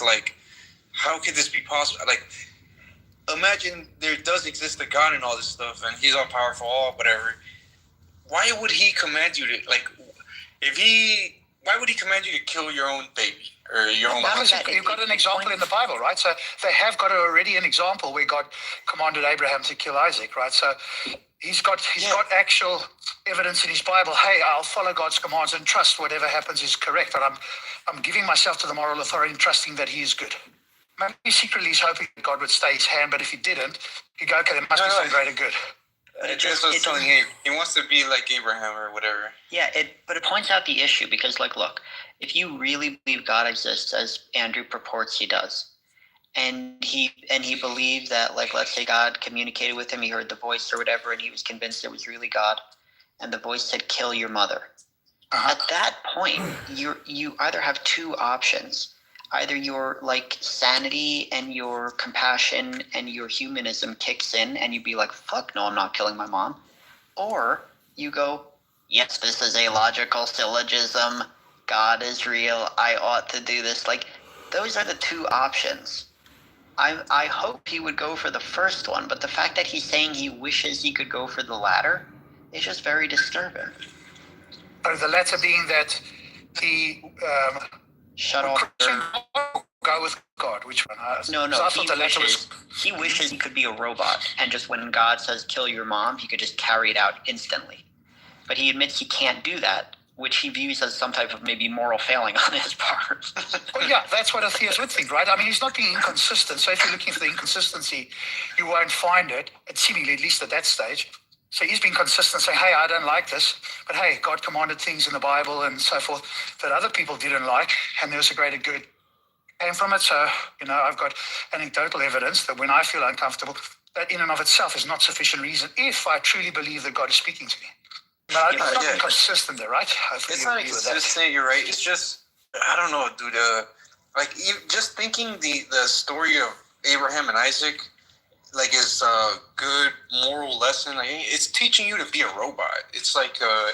like, how could this be possible? Like, imagine there does exist a God and all this stuff, and he's all powerful, all whatever. Why would he command you to, like, why would he command you to kill your own baby or your own? You've got an example in the Bible, right? So they have got already an example where God commanded Abraham to kill Isaac, right? So he's got actual evidence in his Bible. Hey, I'll follow God's commands and trust whatever happens is correct. But I'm giving myself to the moral authority and trusting that he is good. Maybe secretly he's hoping that God would stay his hand, but if he didn't, he'd go, okay, there must be some greater good. Was telling him he wants to be like Abraham or whatever. Yeah, but it points out the issue because, like, look, if you really believe God exists, as Andrew purports he does, and he believed that, like, let's say God communicated with him, he heard the voice or whatever, and he was convinced it was really God, and the voice said, "Kill your mother." At that point, you either have two options. Either your, like, sanity and your compassion and your humanism kicks in and you be like, fuck no, I'm not killing my mom. Or you go, yes, this is a logical syllogism. God is real. I ought to do this. Like, those are the two options. I hope he would go for the first one, but the fact that he's saying he wishes he could go for the latter is just very disturbing. The latter being that he... shut off. Go with God. Which one? No. He wishes he could be a robot, and just when God says kill your mom, he could just carry it out instantly. But he admits he can't do that, which he views as some type of maybe moral failing on his part. Well, yeah, that's what a theist would think, right? I mean, he's not being inconsistent. So if you're looking for the inconsistency, you won't find it, seemingly at least at that stage. So he's been consistent, saying, hey, I don't like this, but hey, God commanded things in the Bible and so forth that other people didn't like, and there was a greater good came from it. So, I've got anecdotal evidence that when I feel uncomfortable, that in and of itself is not sufficient reason if I truly believe that God is speaking to me. But it's not inconsistent there, right? It's not inconsistent, you're right. It's just, I don't know, dude. Just thinking the story of Abraham and Isaac, like, is a good moral lesson. Like, it's teaching you to be a robot. It's like, I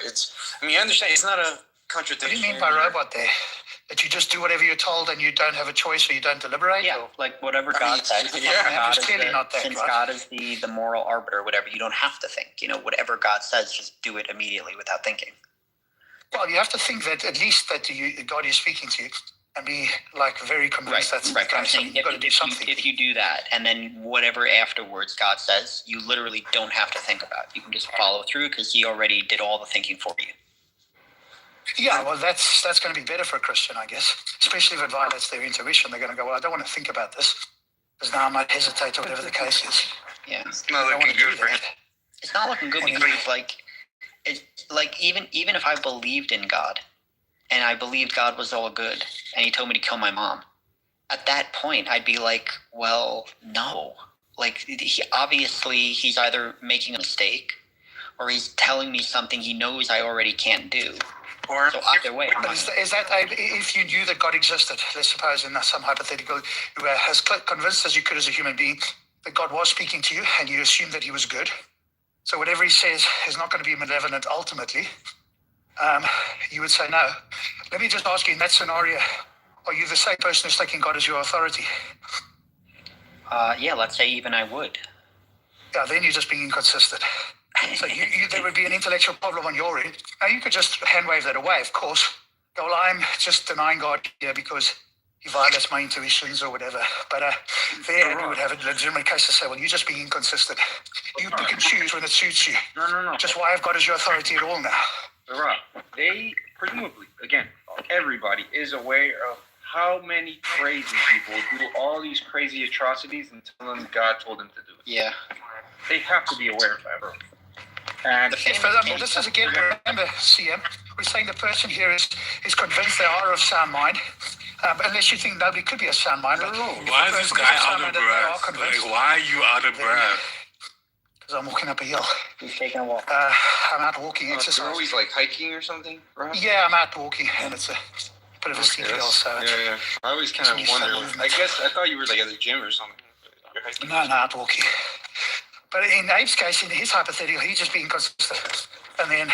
understand it's not a contradiction. What do you mean by robot there? That you just do whatever you're told and you don't have a choice or you don't deliberate? Yeah, or? Like whatever God says. It's clearly not that, since right? God is the moral arbiter or whatever, you don't have to think. Whatever God says, just do it immediately without thinking. Well, you have to think that at least that God is speaking to you. And be like very convinced that's right. I'm saying you've got to do something. If you do that, and then whatever afterwards God says, you literally don't have to think about it. You can just follow through because He already did all the thinking for you. Yeah, well, that's going to be better for a Christian, I guess. Especially if it violates their intuition. They're going to go, well, I don't want to think about this because now I might hesitate or whatever the case is. Yeah, it's not looking good for him. It's not looking good because it's like even if I believed in God. And I believed God was all good, and He told me to kill my mom. At that point, I'd be like, well, no. Like, he's either making a mistake, or he's telling me something he knows I already can't do. So either way. But is that if you knew that God existed, let's suppose in some hypothetical, you were as convinced as you could as a human being that God was speaking to you, and you assumed that He was good. So whatever He says is not going to be malevolent ultimately. You would say no. Let me just ask you, in that scenario, are you the same person who's taking God as your authority? Yeah, let's say even I would. Yeah, then you're just being inconsistent. So there would be an intellectual problem on your end. Now, you could just hand wave that away, of course. Go, well, I'm just denying God here because He violates my intuitions or whatever. But there we would have a legitimate case to say, well, you're just being inconsistent. You pick and choose when it suits you. No. Just why have God as your authority at all now? Right. They presumably, again, everybody is aware of how many crazy people do all these crazy atrocities until God told them to do it. Yeah. They have to be aware of that. And this is again, remember, CM, we're saying the person here is convinced they are of sound mind. Unless you think nobody could be of sound mind. No. Why is this guy out of breath? Like, why are you out of breath? Because I'm walking up a hill. He's taking a walk. I'm out walking, exercise. You're always like hiking or something, right? Yeah, I'm out walking, and it's a bit of a steep hill. So yeah. I always kind of wonder. I thought you were like at the gym or something. No, out walking. But in Abe's case, in his hypothetical, he's just being consistent. And then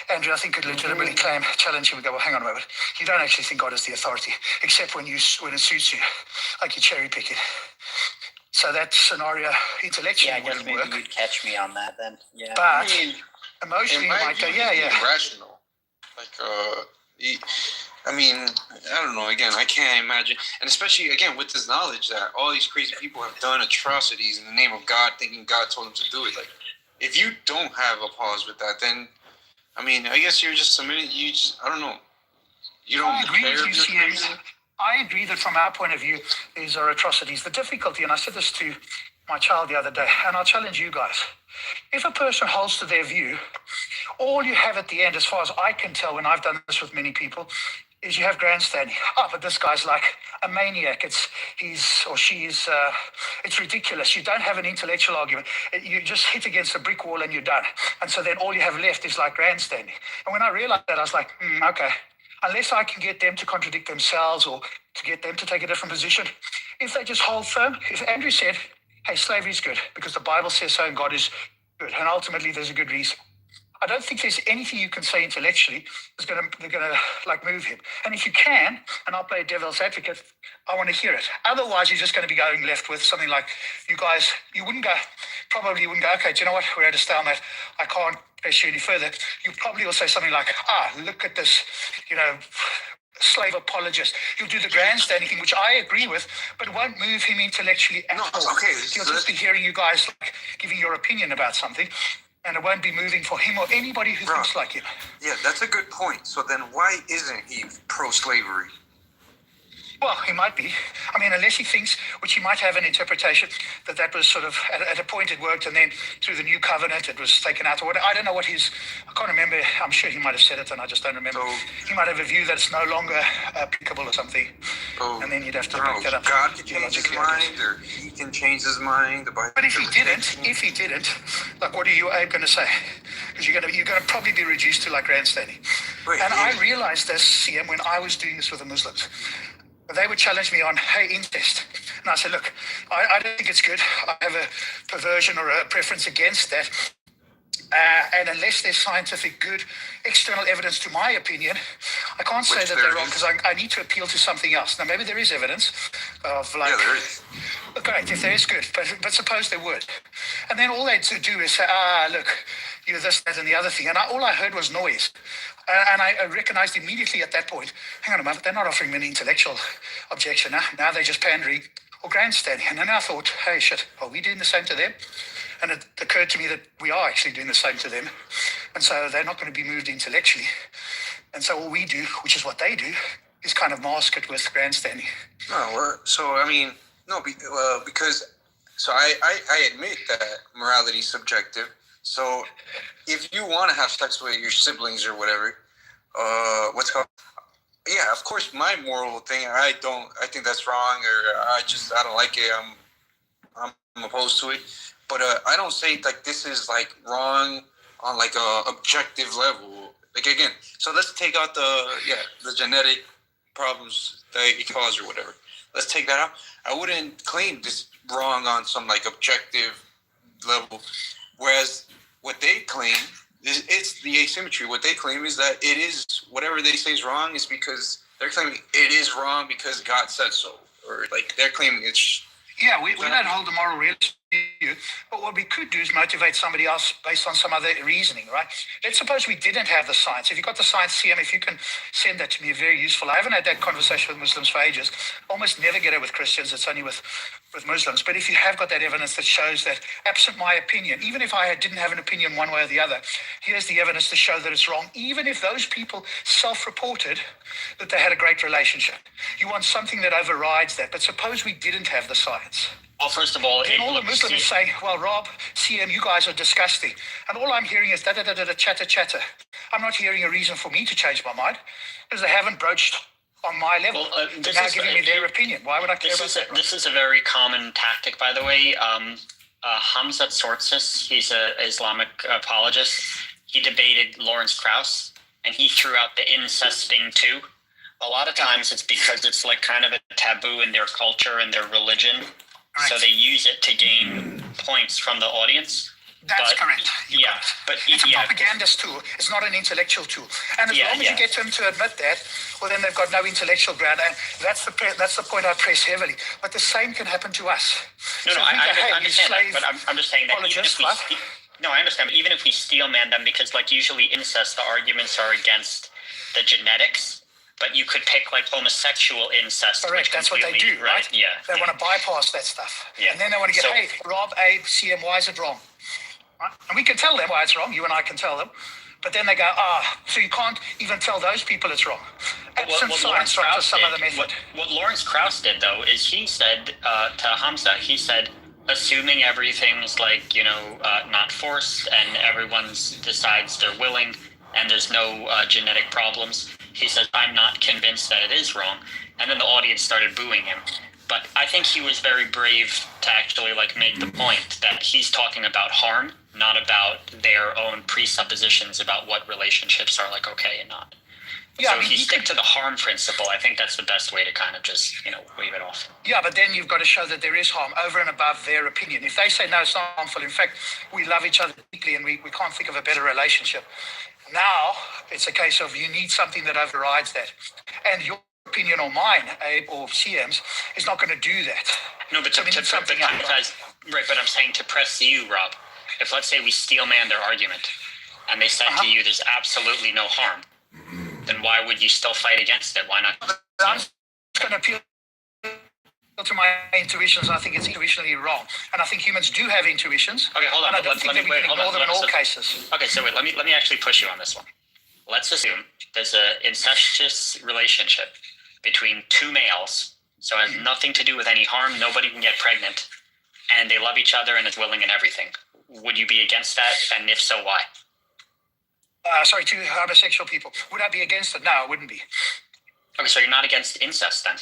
Andrew, I think could legitimately challenge him and go, well, hang on a moment. You don't actually think God is the authority, except when it suits you, like you cherry pick it. So that scenario intellectually I guess wouldn't maybe work. you'd catch me on that then. Yeah. But emotionally, you might go, yeah. Irrational. Like, I don't know. Again, I can't imagine, and especially again with this knowledge that all these crazy people have done atrocities in the name of God, thinking God told them to do it. Like, if you don't have a pause with that, then I guess you're just submitting. I don't know. You don't care if you're crazy. I agree that from our point of view, these are atrocities. The difficulty, and I said this to my child the other day, and I'll challenge you guys. If a person holds to their view, all you have at the end, as far as I can tell, when I've done this with many people, is you have grandstanding. Oh, but this guy's like a maniac. It's ridiculous. You don't have an intellectual argument. You just hit against a brick wall and you're done. And so then all you have left is like grandstanding. And when I realized that, I was like, okay. Unless I can get them to contradict themselves or to get them to take a different position, if they just hold firm, if Andrew said, hey, slavery is good because the Bible says so and God is good, and ultimately there's a good reason. I don't think there's anything you can say intellectually that's going to like move him. And if you can, and I'll play devil's advocate, I want to hear it. Otherwise, you're just going to be going left with something like, you guys, you wouldn't go, okay, do you know what? We're at a stalemate. I can't press you any further. You probably will say something like, look at this, slave apologist. You'll do the grandstanding thing, which I agree with, but it won't move him intellectually at all. Okay, he'll just be hearing you guys giving your opinion about something. And it won't be moving for him or anybody who thinks like him. Yeah, that's a good point. So then why isn't he pro-slavery? Well, he might be. Unless he thinks, which he might have an interpretation, that was sort of, at a point it worked, and then through the new covenant it was taken out. Or what, I don't know what I can't remember. I'm sure he might have said it, and I just don't remember. So, he might have a view that it's no longer applicable or something. And then you'd have to back that up. God can change his mind, or he can change his mind. But if he didn't, like, what are you going to say? Because you're going to probably be reduced to like grandstanding. I realized this, CM, when I was doing this with the Muslims. They would challenge me on, hey, incest. And I said, look, I don't think it's good. I have a perversion or a preference against that. And unless there's scientific good external evidence to my opinion, I can't say that they're wrong because I need to appeal to something else. Now, maybe there is evidence of like... Yeah, there is. Great, if there is good, but suppose there would. And then all they do is say, look, you're this, that, and the other thing. And all I heard was noise. And I recognized immediately at that point, hang on a moment, they're not offering me an intellectual objection. Now they're just pandering or grandstanding. And then I thought, hey, shit, are we doing the same to them? And it occurred to me that we are actually doing the same to them. And so they're not going to be moved intellectually. And so all we do, which is what they do, is kind of mask it with grandstanding. Because I admit that morality is subjective. So if you want to have sex with your siblings or whatever, yeah, of course, my moral thing, I think that's wrong, or I don't like it. I'm opposed to it. But I don't say like this is like wrong on like a objective level. Like again, so let's take out the genetic problems that it caused or whatever. Let's take that out. I wouldn't claim this wrong on some like objective level. Whereas what they claim is it's the asymmetry. What they claim is that it is whatever they say is wrong is because they're claiming it is wrong because God said so, or like they're claiming it's. Yeah, we don't hold the moral realist view, but what we could do is motivate somebody else based on some other reasoning, right? Let's suppose we didn't have the science. If you've got the science, CM, if you can send that to me, very useful. I haven't had that conversation with Muslims for ages. Almost never get it with Christians. It's only with Muslims. But if you have got that evidence that shows that, absent my opinion, even if I didn't have an opinion one way or the other, here's the evidence to show that it's wrong, even if those people self-reported that they had a great relationship. You want something that overrides that. But suppose we didn't have the science. Well, first of all, then all the Muslims say, well, Rob, CM, you guys are disgusting. And all I'm hearing is da-da-da-da-da, chatter. I'm not hearing a reason for me to change my mind because they haven't broached on my level. Well, they're now giving me their opinion. Why would I care about that? This is a very common tactic, by the way. Hamzat Sortsis, he's an Islamic apologist. He debated Lawrence Krauss, and he threw out the incest thing too. A lot of times it's because it's like kind of a taboo in their culture and their religion. Right. So they use it to gain points from the audience. That's correct. It's a yeah, propagandist tool. It's not an intellectual tool. And as long as you get them to admit that, well, then they've got no intellectual ground. And that's the point I press heavily. But the same can happen to us. No, so I understand that, but I'm just saying that even if we right? no, I understand. But even if we steel man them, because like usually incest, the arguments are against the genetics. But you could pick like homosexual incest. Correct. That's what they do, right? Yeah. They want to bypass that stuff. Yeah. And then they want to get, hey, Rob, Abe, CM, why is it wrong? Right? And we can tell them why it's wrong. You and I can tell them. But then they go, so you can't even tell those people it's wrong. Absent science, right, to some other method. What Lawrence Krauss did, though, is he said to Hamza, he said, assuming everything's like, not forced and everyone decides they're willing and there's no genetic problems, he says, I'm not convinced that it is wrong. And then the audience started booing him. But I think he was very brave to actually make the point that he's talking about harm, not about their own presuppositions about what relationships are okay and not. Yeah, so if you stick to the harm principle, I think that's the best way to kind of just, wave it off. Yeah, but then you've got to show that there is harm over and above their opinion. If they say, no, it's not harmful, in fact, we love each other deeply and we can't think of a better relationship. Now, it's a case of you need something that overrides that. And your opinion or mine, Abe, or CM's, is not going to do that. No, but but I'm saying to press you, Rob, if let's say we steel man their argument and they said to you there's absolutely no harm, then why would you still fight against it? Why not? I'm just going to appeal to my intuitions. I think it's intuitionally wrong. And I think humans do have intuitions. Okay, hold on. And I don't think we can ignore them in all cases. Okay, so wait, let me actually push you on this one. Let's assume there's an incestuous relationship between two males, so it has nothing to do with any harm, nobody can get pregnant, and they love each other and is willing in everything. Would you be against that? And if so, why? Sorry, two homosexual people. Would I be against it? No, I wouldn't be. Okay, so you're not against incest then?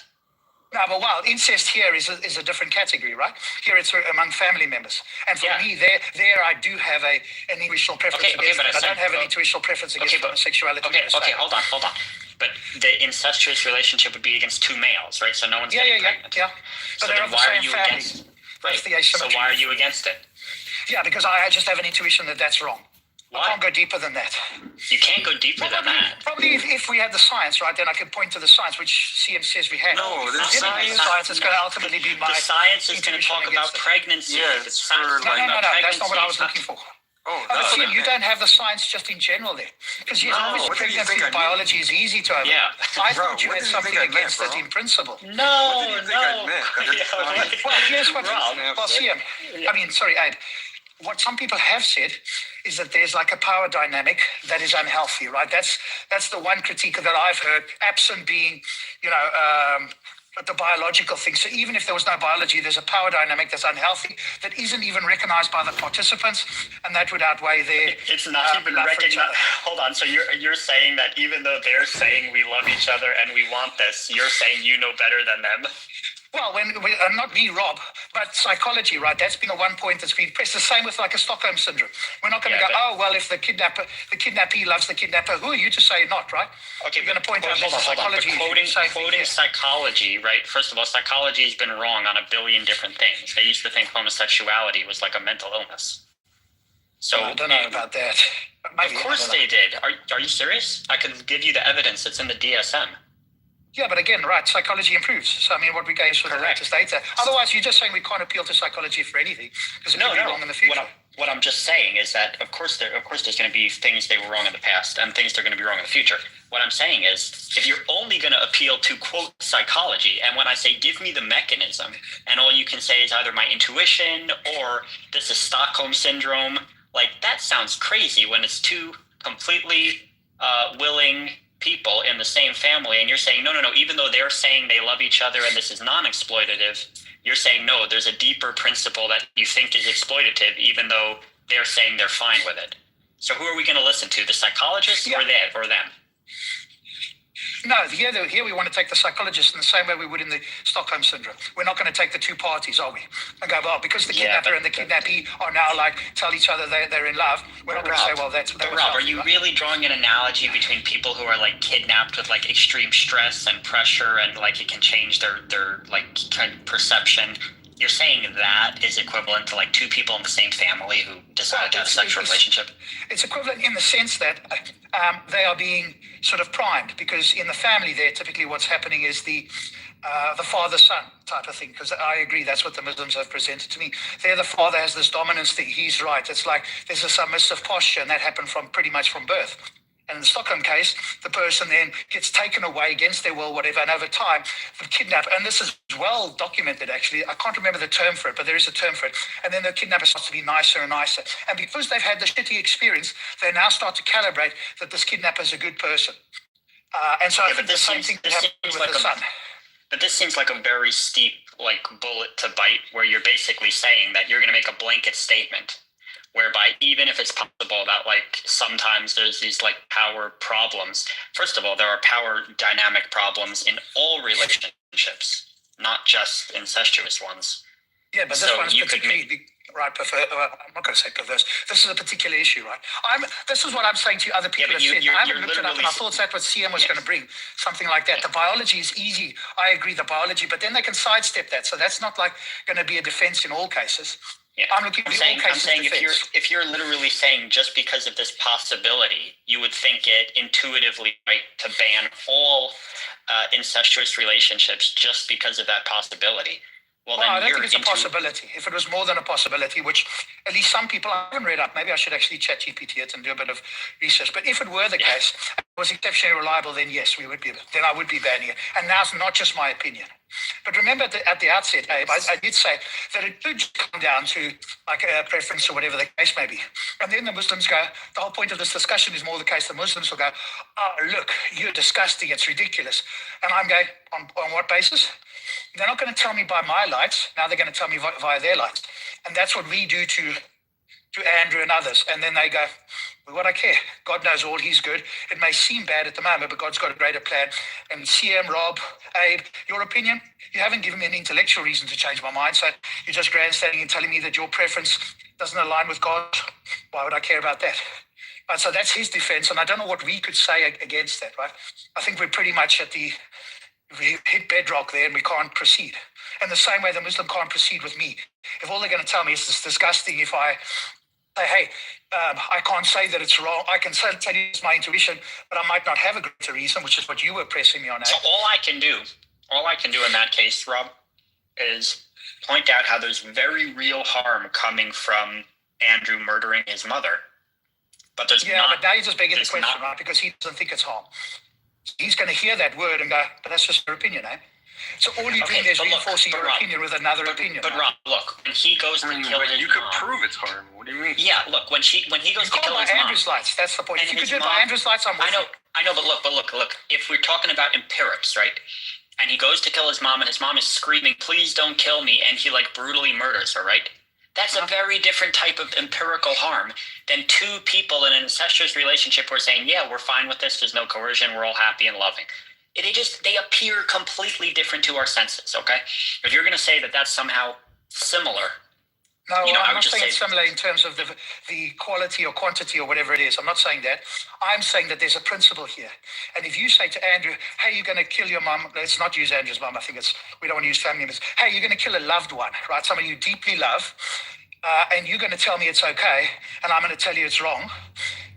No, but incest here is a different category, right? Here it's among family members. And for me, there I do have an intuitional preference against it. I don't have an intuitional preference against homosexuality. Okay, hold on. But the incestuous relationship would be against two males, right? So no one's getting pregnant. Yeah. But so they're of the same family. So why are you against it? Yeah, because I just have an intuition that that's wrong. Why? I can't go deeper than that. You can't go deeper than that. Probably if we had the science, right, then I could point to the science, which CM says we have. No, the science is going to ultimately be my. The science is going to talk about pregnancy. Yeah, it's for no. That's not what I was looking for. But CM, you don't have the science just in general there. Because pregnancy biology is easy to overcome. Yeah. I thought you had something against it in principle. No. Well, here's what. Well, CM, Abe. What some people have said is that there's a power dynamic that is unhealthy, right? That's the one critique that I've heard, absent being, the biological thing. So even if there was no biology, there's a power dynamic that's unhealthy that isn't even recognized by the participants, and that would outweigh their. It's not even recognized. Hold on. So you're saying that even though they're saying we love each other and we want this, you're saying you know better than them? Well, not me, Rob, but psychology, right? That's been the one point that's been pressed. The same with a Stockholm syndrome. We're not going to go, if the kidnappee loves the kidnapper, who are you to say not, right? Okay, you're going to point out that psychology. Quoting psychology, right? First of all, psychology has been wrong on a billion different things. They used to think homosexuality was like a mental illness. So I don't know about that. Maybe, of course they did. Are you serious? I could give you the evidence. It's in the DSM. Yeah, but again, right, psychology improves. So, what we go is for the latest data. Otherwise, you're just saying we can't appeal to psychology for anything because it could be wrong in the future. What I'm just saying is that, of course, there's going to be things they were wrong in the past and things they're going to be wrong in the future. What I'm saying is, if you're only going to appeal to, quote, psychology, and when I say give me the mechanism, and all you can say is either my intuition or this is Stockholm Syndrome, that sounds crazy when it's two completely willing people in the same family, and you're saying no, even though they're saying they love each other and this is non-exploitative, you're saying no, there's a deeper principle that you think is exploitative, even though they're saying they're fine with it. So who are we going to listen to, the psychologists or them? No, here we want to take the psychologist in the same way we would in the Stockholm Syndrome. We're not going to take the two parties, are we? And go, because the kidnapper and the kidnappee are now tell each other they're in love. We're not going to say, that was Rob, are you really drawing an analogy between people who are kidnapped with extreme stress and pressure and it can change their kind of perception, You're saying that is equivalent to like two people in the same family who decide to have a sexual relationship? It's equivalent in the sense that they are being sort of primed, because in the family there, typically what's happening is the father-son type of thing, because I agree that's what the Muslims have presented to me. There the father has this dominance thing. He's right. It's like there's a submissive posture, and that happened from pretty much from birth. And in the Stockholm case, the person then gets taken away against their will, whatever, and over time, the kidnap, and this is well documented actually, I can't remember the term for it, but there is a term for it, and then the kidnapper starts to be nicer and nicer. And because they've had the shitty experience, they now start to calibrate that this kidnapper is a good person. And so I think the same thing happened with the son. But this seems like a very steep bullet to bite, where you're basically saying that you're going to make a blanket statement whereby even if it's possible that sometimes there's these power problems. First of all, there are power dynamic problems in all relationships, not just incestuous ones. Yeah, but this one's particularly right. I'm not going to say perverse. This is a particular issue, right? This is what I'm saying to you. Other people have said. I haven't looked it up, and I thought that's what CM was going to bring, something like that. The biology is easy. I agree, the biology, but then they can sidestep that. So that's not going to be a defense in all cases. Yeah. I'm saying if you're literally saying just because of this possibility, you would think it intuitively right to ban all incestuous relationships just because of that possibility. Well, I don't think it's a possibility. If it was more than a possibility, which at least some people, I haven't read up, maybe I should actually chat GPT it and do a bit of research. But if it were the case, it was exceptionally reliable, then yes, I would be banning it. And now's not just my opinion. But remember at the outset, Abe, I did say that it could come down to a preference or whatever the case may be. And then the Muslims go, the whole point of this discussion is more the case the Muslims will go, oh, look, you're disgusting, it's ridiculous. And I'm going, on what basis? They're not going to tell me by my lights. Now they're going to tell me via their lights. And that's what we do to Andrew and others. And then they go, well, what I care. God knows all, he's good. It may seem bad at the moment, but God's got a greater plan. And CM, Rob, Abe, your opinion, you haven't given me an intellectual reason to change my mind. So you're just grandstanding and telling me that your preference doesn't align with God. Why would I care about that? And so that's his defense. And I don't know what we could say against that, right? I think we're pretty much we hit bedrock there and we can't proceed. And the same way the Muslim can't proceed with me. If all they're going to tell me is it's disgusting if I say, hey, I can't say that it's wrong. I can say it's my intuition, but I might not have a greater reason, which is what you were pressing me on. So all I can do in that case, Rob, is point out how there's very real harm coming from Andrew murdering his mother. But there's not. But now you're just begging the question, right? Because he doesn't think it's harm. He's going to hear that word and go, but that's just your opinion, eh? So all you're doing is reinforcing your opinion with another opinion. But Rob, look, when he goes to kill his you mom, could prove it's harm. What do you mean? Yeah, look, when he goes to kill his mom, Andrew's lights. That's the point. If you could do it mom, by Andrew's lights, I'm with you. I know, but look. If we're talking about empirics, right? And he goes to kill his mom, and his mom is screaming, "Please don't kill me!" and he brutally murders her, right? That's a very different type of empirical harm than two people in an incestuous relationship who are saying, "Yeah, we're fine with this. There's no coercion. We're all happy and loving." They appear completely different to our senses, okay? If you're going to say that that's somehow similar, no, I'm not saying it's similar in terms of the quality or quantity or whatever it is. I'm not saying that. I'm saying that there's a principle here. And if you say to Andrew, hey, you're going to kill your mom, let's not use Andrew's mom. I think we don't want to use family members. Hey, you're going to kill a loved one, right? Somebody you deeply love. And you're going to tell me it's okay, and I'm going to tell you it's wrong.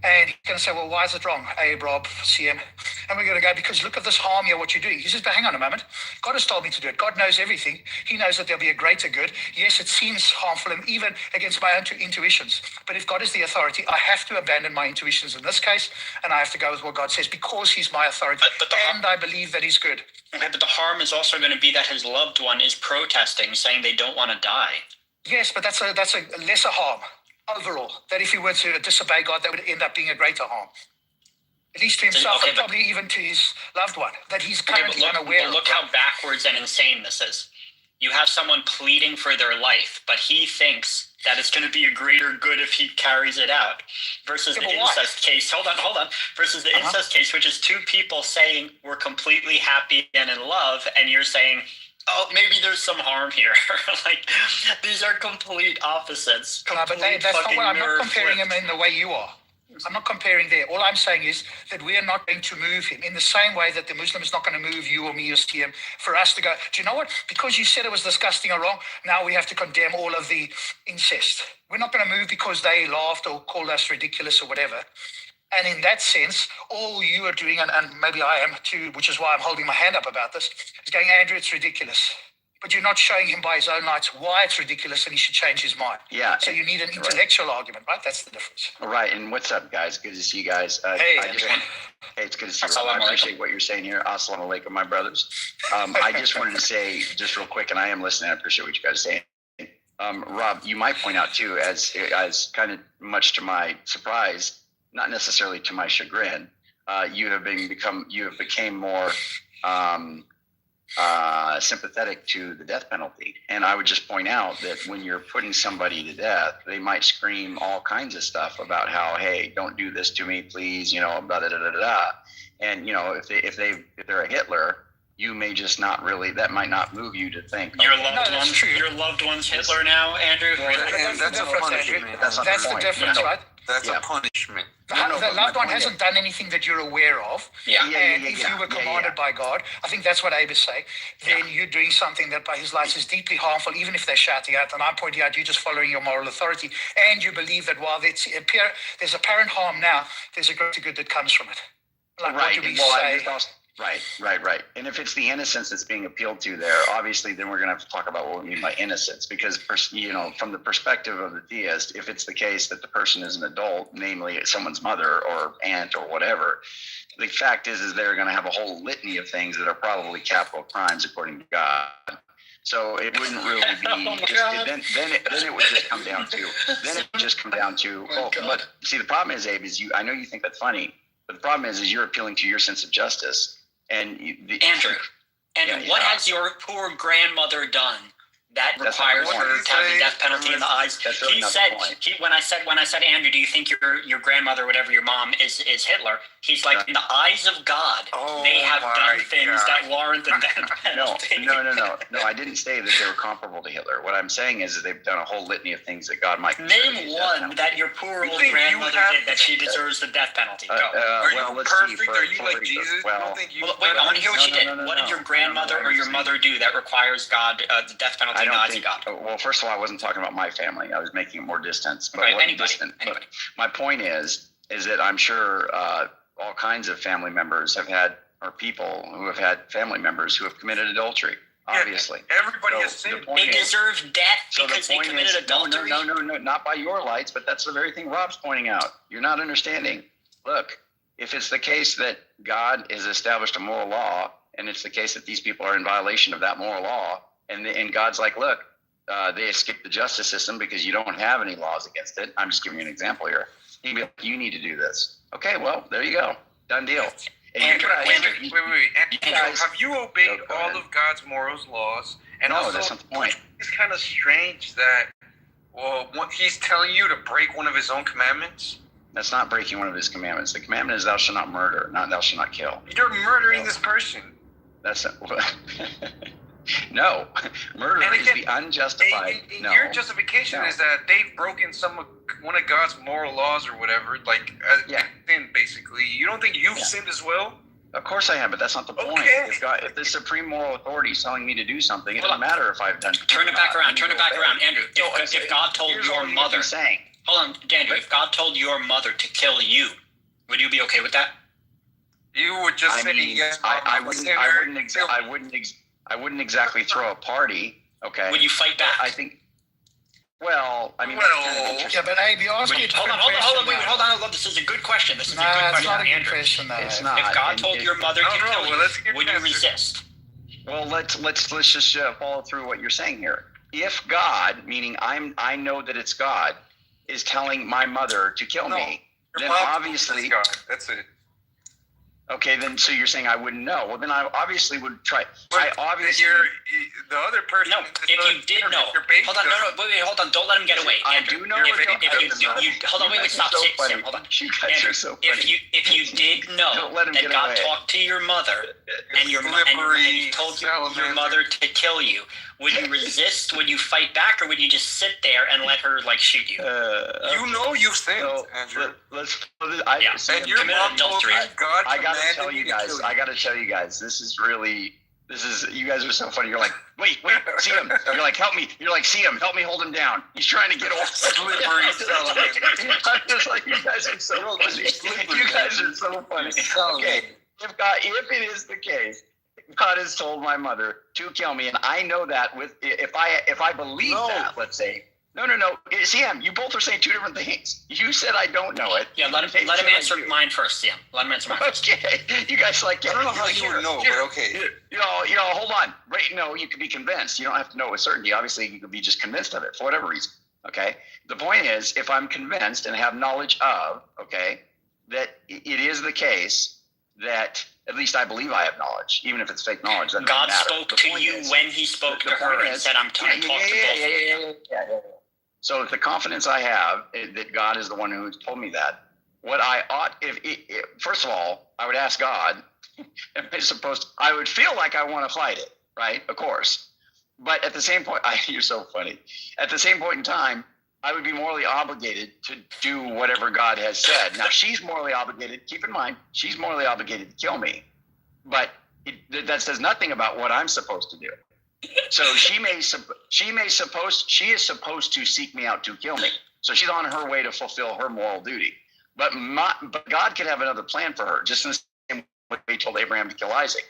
And he's going to say, well, why is it wrong? Abe, Rob, CM. And we're going to go, because look at this harm here, what you're doing. He says, but hang on a moment. God has told me to do it. God knows everything. He knows that there'll be a greater good. Yes, it seems harmful, and even against my own intuitions. But if God is the authority, I have to abandon my intuitions in this case, and I have to go with what God says, because he's my authority, and I believe that he's good. Okay, but the harm is also going to be that his loved one is protesting, saying they don't want to die. Yes, but that's a lesser harm overall. That if he were to disobey God, that would end up being a greater harm. At least to himself, and probably even to his loved one, that he's currently unaware of. Look how backwards and insane this is. You have someone pleading for their life, but he thinks that it's going to be a greater good if he carries it out. Versus the incest case. Hold on. Versus the incest case, which is two people saying we're completely happy and in love, and you're saying, oh, maybe there's some harm here. These are complete opposites. But that's not what I'm not comparing him in the way you are. I'm not comparing there. All I'm saying is that we are not going to move him in the same way that the Muslim is not going to move you or me or CM for us to go, do you know what? Because you said it was disgusting or wrong, now we have to condemn all of the incest. We're not going to move because they laughed or called us ridiculous or whatever. And in that sense, all you are doing, and maybe I am too, which is why I'm holding my hand up about this, is going, Andrew, it's ridiculous. But you're not showing him by his own lights why it's ridiculous and he should change his mind. Yeah. So you need an intellectual argument, right? That's the difference. All right. And what's up, guys? Good to see you guys. Hey, it's good to see you. I appreciate what you're saying here. Assalamu alaikum, my brothers. I just wanted to say, just real quick, and I am listening. I appreciate what you guys are saying. Rob, you might point out too, as kind of much to my surprise, not necessarily to my chagrin, you have became more sympathetic to the death penalty. And I would just point out that when you're putting somebody to death, they might scream all kinds of stuff about how, hey, don't do this to me, please, blah, da, da, da, da. And, if they're a Hitler, you may just not really, that might not move you to think. Your loved one's Hitler now, Andrew? And that's a punishment. That's the difference, right? That's a punishment. The loved one hasn't done anything that you're aware of. And if you were commanded by God, I think that's what Abe is saying, then you're doing something that by his lights is deeply harmful, even if they're shouting out. And I'm pointing out, you're just following your moral authority. And you believe that while there's apparent harm now, there's a greater good that comes from it. Like, right. What do we say? Right. And if it's the innocence that's being appealed to there, obviously, then we're going to have to talk about what we mean by innocence. Because, from the perspective of the theist, if it's the case that the person is an adult, namely someone's mother or aunt or whatever, the fact is they're going to have a whole litany of things that are probably capital crimes according to God. So it wouldn't really be. Then it would just come down to. But see, the problem is, Abe, is I know you think that's funny, but the problem is you're appealing to your sense of justice. And Andrew, what has your poor grandmother done that requires her to have the death penalty in the eyes? He said, when I said, Andrew, do you think your grandmother, whatever your mom is Hitler? He's like, in the eyes of God, they have done things that warrant the death penalty. No, I didn't say that they were comparable to Hitler. What I'm saying is that they've done a whole litany of things that God might name one that your poor old grandmother did that she deserves the death penalty. Go. Are you perfect? Are you like Jesus? Wait, I want to hear what she did. What did your grandmother or your mother do that requires God the death penalty in the eyes of God? Well, first of all, I wasn't talking about my family. I was making it more distant. But anybody. But my point is that I'm sure all kinds of family members have had, or people who have had family members who have committed adultery. Obviously, everybody has sinned. They deserve death because they committed adultery. No, not by your lights, but that's the very thing Rob's pointing out. You're not understanding. Look, if it's the case that God has established a moral law, and it's the case that these people are in violation of that moral law, and God's like, look, they escaped the justice system because you don't have any laws against it. I'm just giving you an example here. He'd be like, you need to do this. Okay, well, there you go. Done deal. Andrew, have you obeyed all of God's morals, laws? And no, that's not the point. It's kind of strange that, he's telling you to break one of his own commandments. That's not breaking one of his commandments. The commandment is thou shalt not murder, not thou shalt not kill. You're murdering this person. That's no. Murder is the unjustified. Your justification is that they've broken one of God's moral laws or whatever, sin basically. You don't think you've sinned as well? Of course I have, but that's not the point. If the supreme moral authority is telling me to do something, it doesn't matter if I've done. Turn it back around, Andrew. If God told your mother, hold on, Andrew. If God told your mother to kill you, would you be okay with that? You would just say yes. I wouldn't exactly throw a party. Okay. Would you fight back? I think. Well, I mean. Yeah, but Abe, you're asking. Hold on. This is a good question. It's not a good question, though. It's not. If God told your mother to kill you, would you resist? Well, let's just follow through what you're saying here. If God, meaning I know that it's God, is telling my mother to kill me, then obviously God. That's it. Okay, then so you're saying I wouldn't know. Well, then I obviously would try. But the other person. No, if you did know. Hold on, wait, hold on. Don't let him get away. I do know. Hold on, wait, stop. Sam, hold on. You guys are so funny. If you did know that God talked to your mother and he told your mother to kill you, Would you resist? Would you fight back, or would you just sit there and let her like shoot you? You sinned, Andrew. And your mom told you God I gotta commanded tell me you to guys. kill you. I gotta tell you guys. You guys are so funny. You're like, wait, see him. You're like, help me. You're like, see him. Help me hold him down. He's trying to get off. Slippery Sullivan. I'm just like, you guys are so funny. You guys are so funny. Okay, if it is the case, God has told my mother to kill me, and I know that if I believe that, let's say. No. Sam, you both are saying two different things. You said I don't know it. Yeah, let him answer mine first, Sam. Let him answer mine first. Okay, you guys like. I don't know how you would know, but okay. Hold on. Right? No, you could be convinced. You don't have to know with certainty. Obviously, you could be just convinced of it for whatever reason. Okay. The point is, if I'm convinced and have knowledge of, that it is the case that at least I believe I have knowledge, even if it's fake knowledge. God spoke to you when He spoke to her and said, "I'm trying to talk to both of you." Yeah. So if the confidence I have that God is the one who told me that, what I ought, first of all, I would ask God, I would feel like I want to fight it, right? Of course. But at the same point, you're so funny. At the same point in time, I would be morally obligated to do whatever God has said. Now, she's morally obligated, keep in mind, she's morally obligated to kill me. But that says nothing about what I'm supposed to do. So she is supposed to seek me out to kill me. So she's on her way to fulfill her moral duty. But God could have another plan for her, just in the same way He told Abraham to kill Isaac.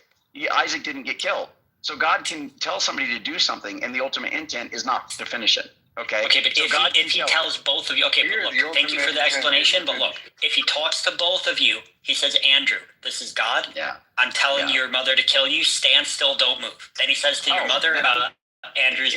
Isaac didn't get killed. So God can tell somebody to do something, and the ultimate intent is not to finish it. Okay, but so if he tells both of you, but look, thank you for the explanation, but look, if he talks to both of you, he says, Andrew, this is God. Yeah. I'm telling your mother to kill you. Stand still, don't move. Then he says to your mother about Andrew's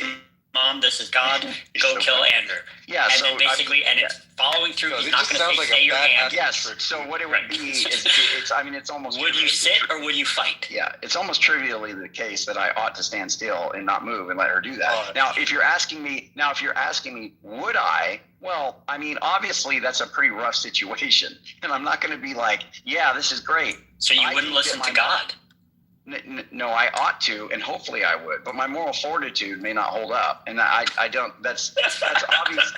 mom, this is God. Go kill Andrew. Yeah. And then basically, it's following through. He's not going to say, stay your hand. Yes. So what it would be is, it's almost. Would you sit or would you fight? Yeah, it's almost trivially the case that I ought to stand still and not move and let her do that. Now, if you're asking me, would I? Well, I mean, obviously that's a pretty rough situation, and I'm not going to be like, yeah, this is great. So you wouldn't listen to God? No, I ought to, and hopefully I would, but my moral fortitude may not hold up, and I don't. That's obvious.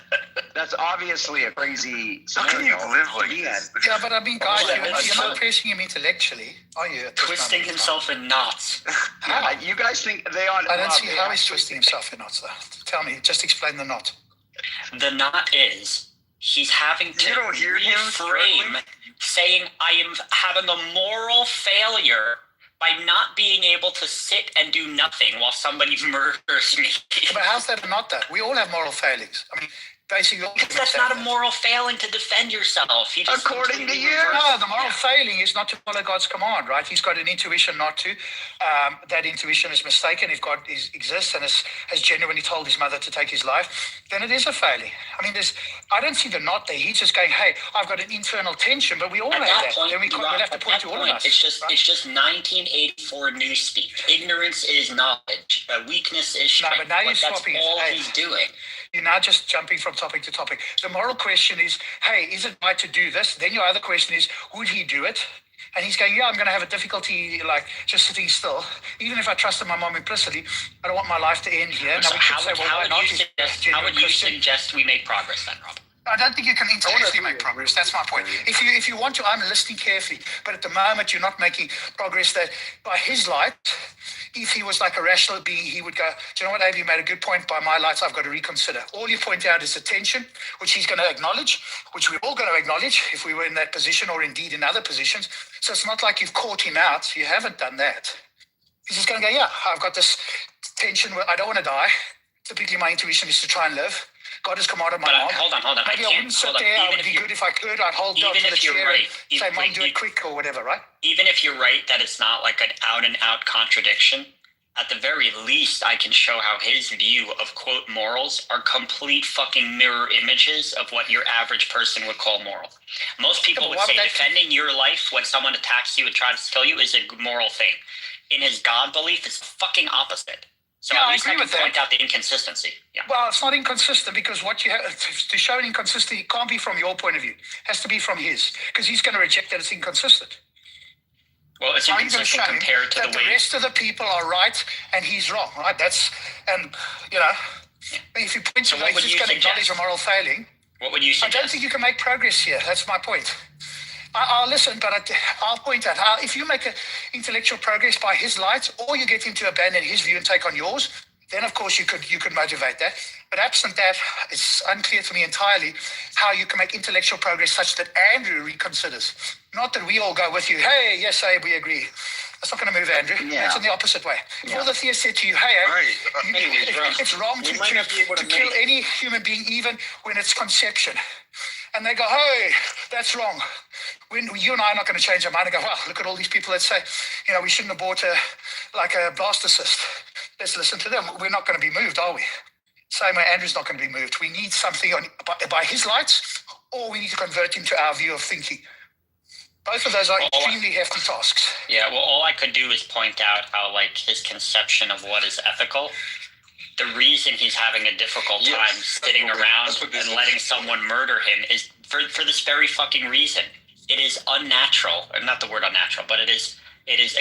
That's obviously a crazy scenario. How can you live like this? Yeah, but I mean, guys, you're not pressing him intellectually, are you? Twisting himself in knots. Yeah, you guys think they are. I don't see how he's twisting himself in knots, though. Tell me, just explain the knot. The knot is he's having to reframe, saying, I am having a moral failure by not being able to sit and do nothing while somebody murders me. But how's that not that? We all have moral failings. I mean, basically, that's not a moral failing to defend yourself. According to you, no, the moral failing is not to follow God's command, right? He's got an intuition not to. That intuition is mistaken. If God exists and has genuinely told his mother to take his life, then it is a failing. I mean, I don't see the knot there. He's just going, hey, I've got an internal tension, but we all have that. Then we'll have to point to all of us. It's just 1984 newspeak. Ignorance is knowledge. Weakness is strength. No, but now you're swapping. That's all he's doing. You're now just jumping from topic to topic. The moral question is, hey, is it right to do this? Then your other question is, would he do it? And he's going, yeah, I'm going to have a difficulty, like, just sitting still. Even if I trusted my mom implicitly, I don't want my life to end here. So how would you suggest we make progress then, Rob? I don't think you can intellectually make progress. That's my point. If you want to, I'm listening carefully. But at the moment, you're not making progress. That by his light, if he was like a rational being, he would go, do you know what, Abe, you made a good point. By my lights, I've got to reconsider. All you point out is attention, which he's going to acknowledge, which we're all going to acknowledge if we were in that position or indeed in other positions. So it's not like you've caught him out. You haven't done that. He's just going to go, yeah, I've got this tension where I don't want to die. Typically, my intuition is to try and live. God has commanded my mom. Hold on. Maybe I wouldn't sit there. I would be good if I could. I'd hold God to the chair and say, Mom, do it quick or whatever, right? Even if you're right that it's not like an out-and-out contradiction, at the very least, I can show how his view of, quote, morals are complete fucking mirror images of what your average person would call moral. Most people would say defending your life when someone attacks you and tries to kill you is a moral thing. In his God belief, it's the fucking opposite. So at least I can point out the inconsistency. Yeah. Well, it's not inconsistent because what you have to show an inconsistency, it can't be from your point of view. It has to be from his, because he's going to reject that it's inconsistent. Well, it's inconsistent compared to the way the rest of the people are right and he's wrong, right? If you point to he's just going to acknowledge a moral failing. What would you suggest? I don't think you can make progress here. That's my point. I'll listen, but I'll point out how if you make intellectual progress by his light, or you get him to abandon his view and take on yours, then of course you could motivate that. But absent that, it's unclear to me entirely how you can make intellectual progress such that Andrew reconsiders. Not that we all go with you. Hey, yes, we agree. That's not going to move Andrew. Yeah. That's in the opposite way. If all the theists said to you, hey, it's wrong to kill any human being, even when it's conception. And they go, hey, that's wrong. When you and I are not going to change our mind and go, well, look at all these people that say, we shouldn't abort a blastocyst. Let's listen to them. We're not going to be moved, are we? Same way Andrew's not going to be moved. We need something by his lights, or we need to convert him to our view of thinking. Both of those are extremely hefty tasks. Yeah, well, all I could do is point out how, his conception of what is ethical, the reason he's having a difficult time sitting around and letting someone murder him is for this very fucking reason. It is unnatural, or not the word unnatural, but it is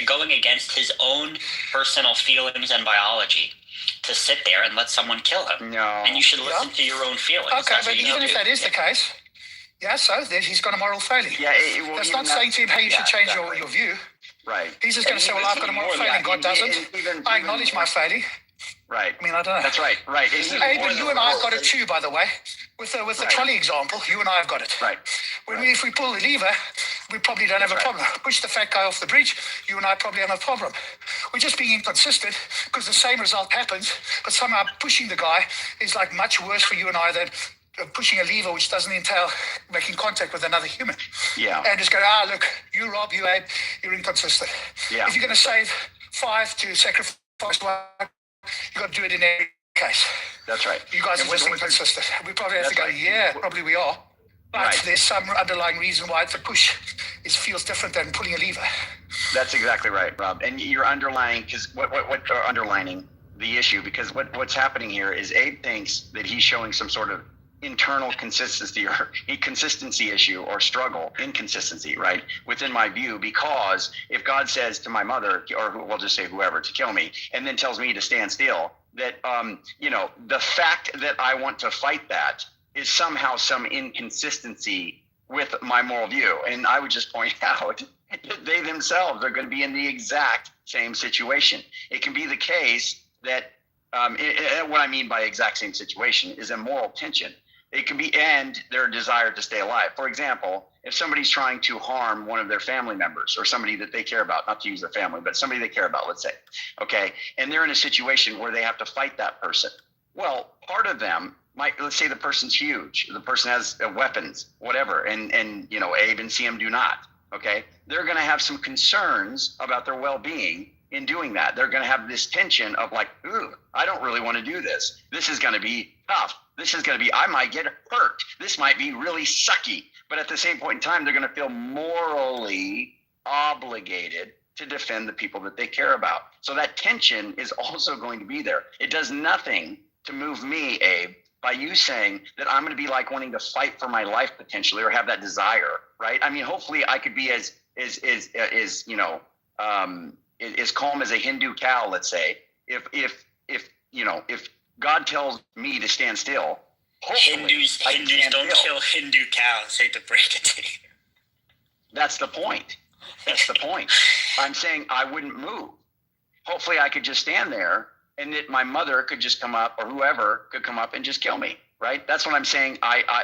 going against his own personal feelings and biology to sit there and let someone kill him. No. And you should listen to your own feelings. Okay, but even if that is the case, so he's got a moral failing. Yeah, that's not saying to him, hey, you should change your view. Right. He's just going to say, well, I've got a moral failing. God doesn't. I acknowledge my failing. Right. I mean, I don't know. That's right. But you and I have got it too, by the way. With the trolley example, you and I have got it. Right. If we pull the lever, we probably don't have a problem. Push the fat guy off the bridge, you and I probably have a problem. We're just being inconsistent because the same result happens, but somehow pushing the guy is much worse for you and I than pushing a lever which doesn't entail making contact with another human. Yeah. And just go, look, you Rob, you Abe, you're inconsistent. Yeah. If you're going to save 5 to sacrifice 1, you got to do it in every case. That's right. You guys are just inconsistent. We probably have to go, probably we are. But there's some underlying reason why the push feels different than pulling a lever. That's exactly right, Rob. And you're underlying, because what underlining the issue, because what's happening here is Abe thinks that he's showing some sort of internal consistency or inconsistency issue or struggle, inconsistency, right, within my view, because if God says to my mother, or we'll just say whoever, to kill me, and then tells me to stand still, that, the fact that I want to fight that is somehow some inconsistency with my moral view. And I would just point out that they themselves are going to be in the exact same situation. It can be the case that what I mean by exact same situation is a moral tension. It can be, and their desire to stay alive. For example, if somebody's trying to harm one of their family members or somebody that they care about, not to use their family, but somebody they care about, let's say, okay, and they're in a situation where they have to fight that person. Well, part of them might, let's say the person's huge, the person has weapons, whatever, and Abe and CM do not, okay? They're going to have some concerns about their well-being in doing that. They're going to have this tension of ooh, I don't really want to do this. This is going to be tough. This is going to be, I might get hurt. This might be really sucky. But at the same point in time, they're going to feel morally obligated to defend the people that they care about. So that tension is also going to be there. It does nothing to move me, Abe, by you saying that I'm going to be wanting to fight for my life potentially, or have that desire, right? I mean, hopefully I could be as calm as a Hindu cow, let's say, if God tells me to stand still. Hindus don't kill Hindu cows. Hate to break it to you. That's the point. I'm saying I wouldn't move. Hopefully I could just stand there, and that my mother could just come up, or whoever could come up and just kill me, right? That's what I'm saying.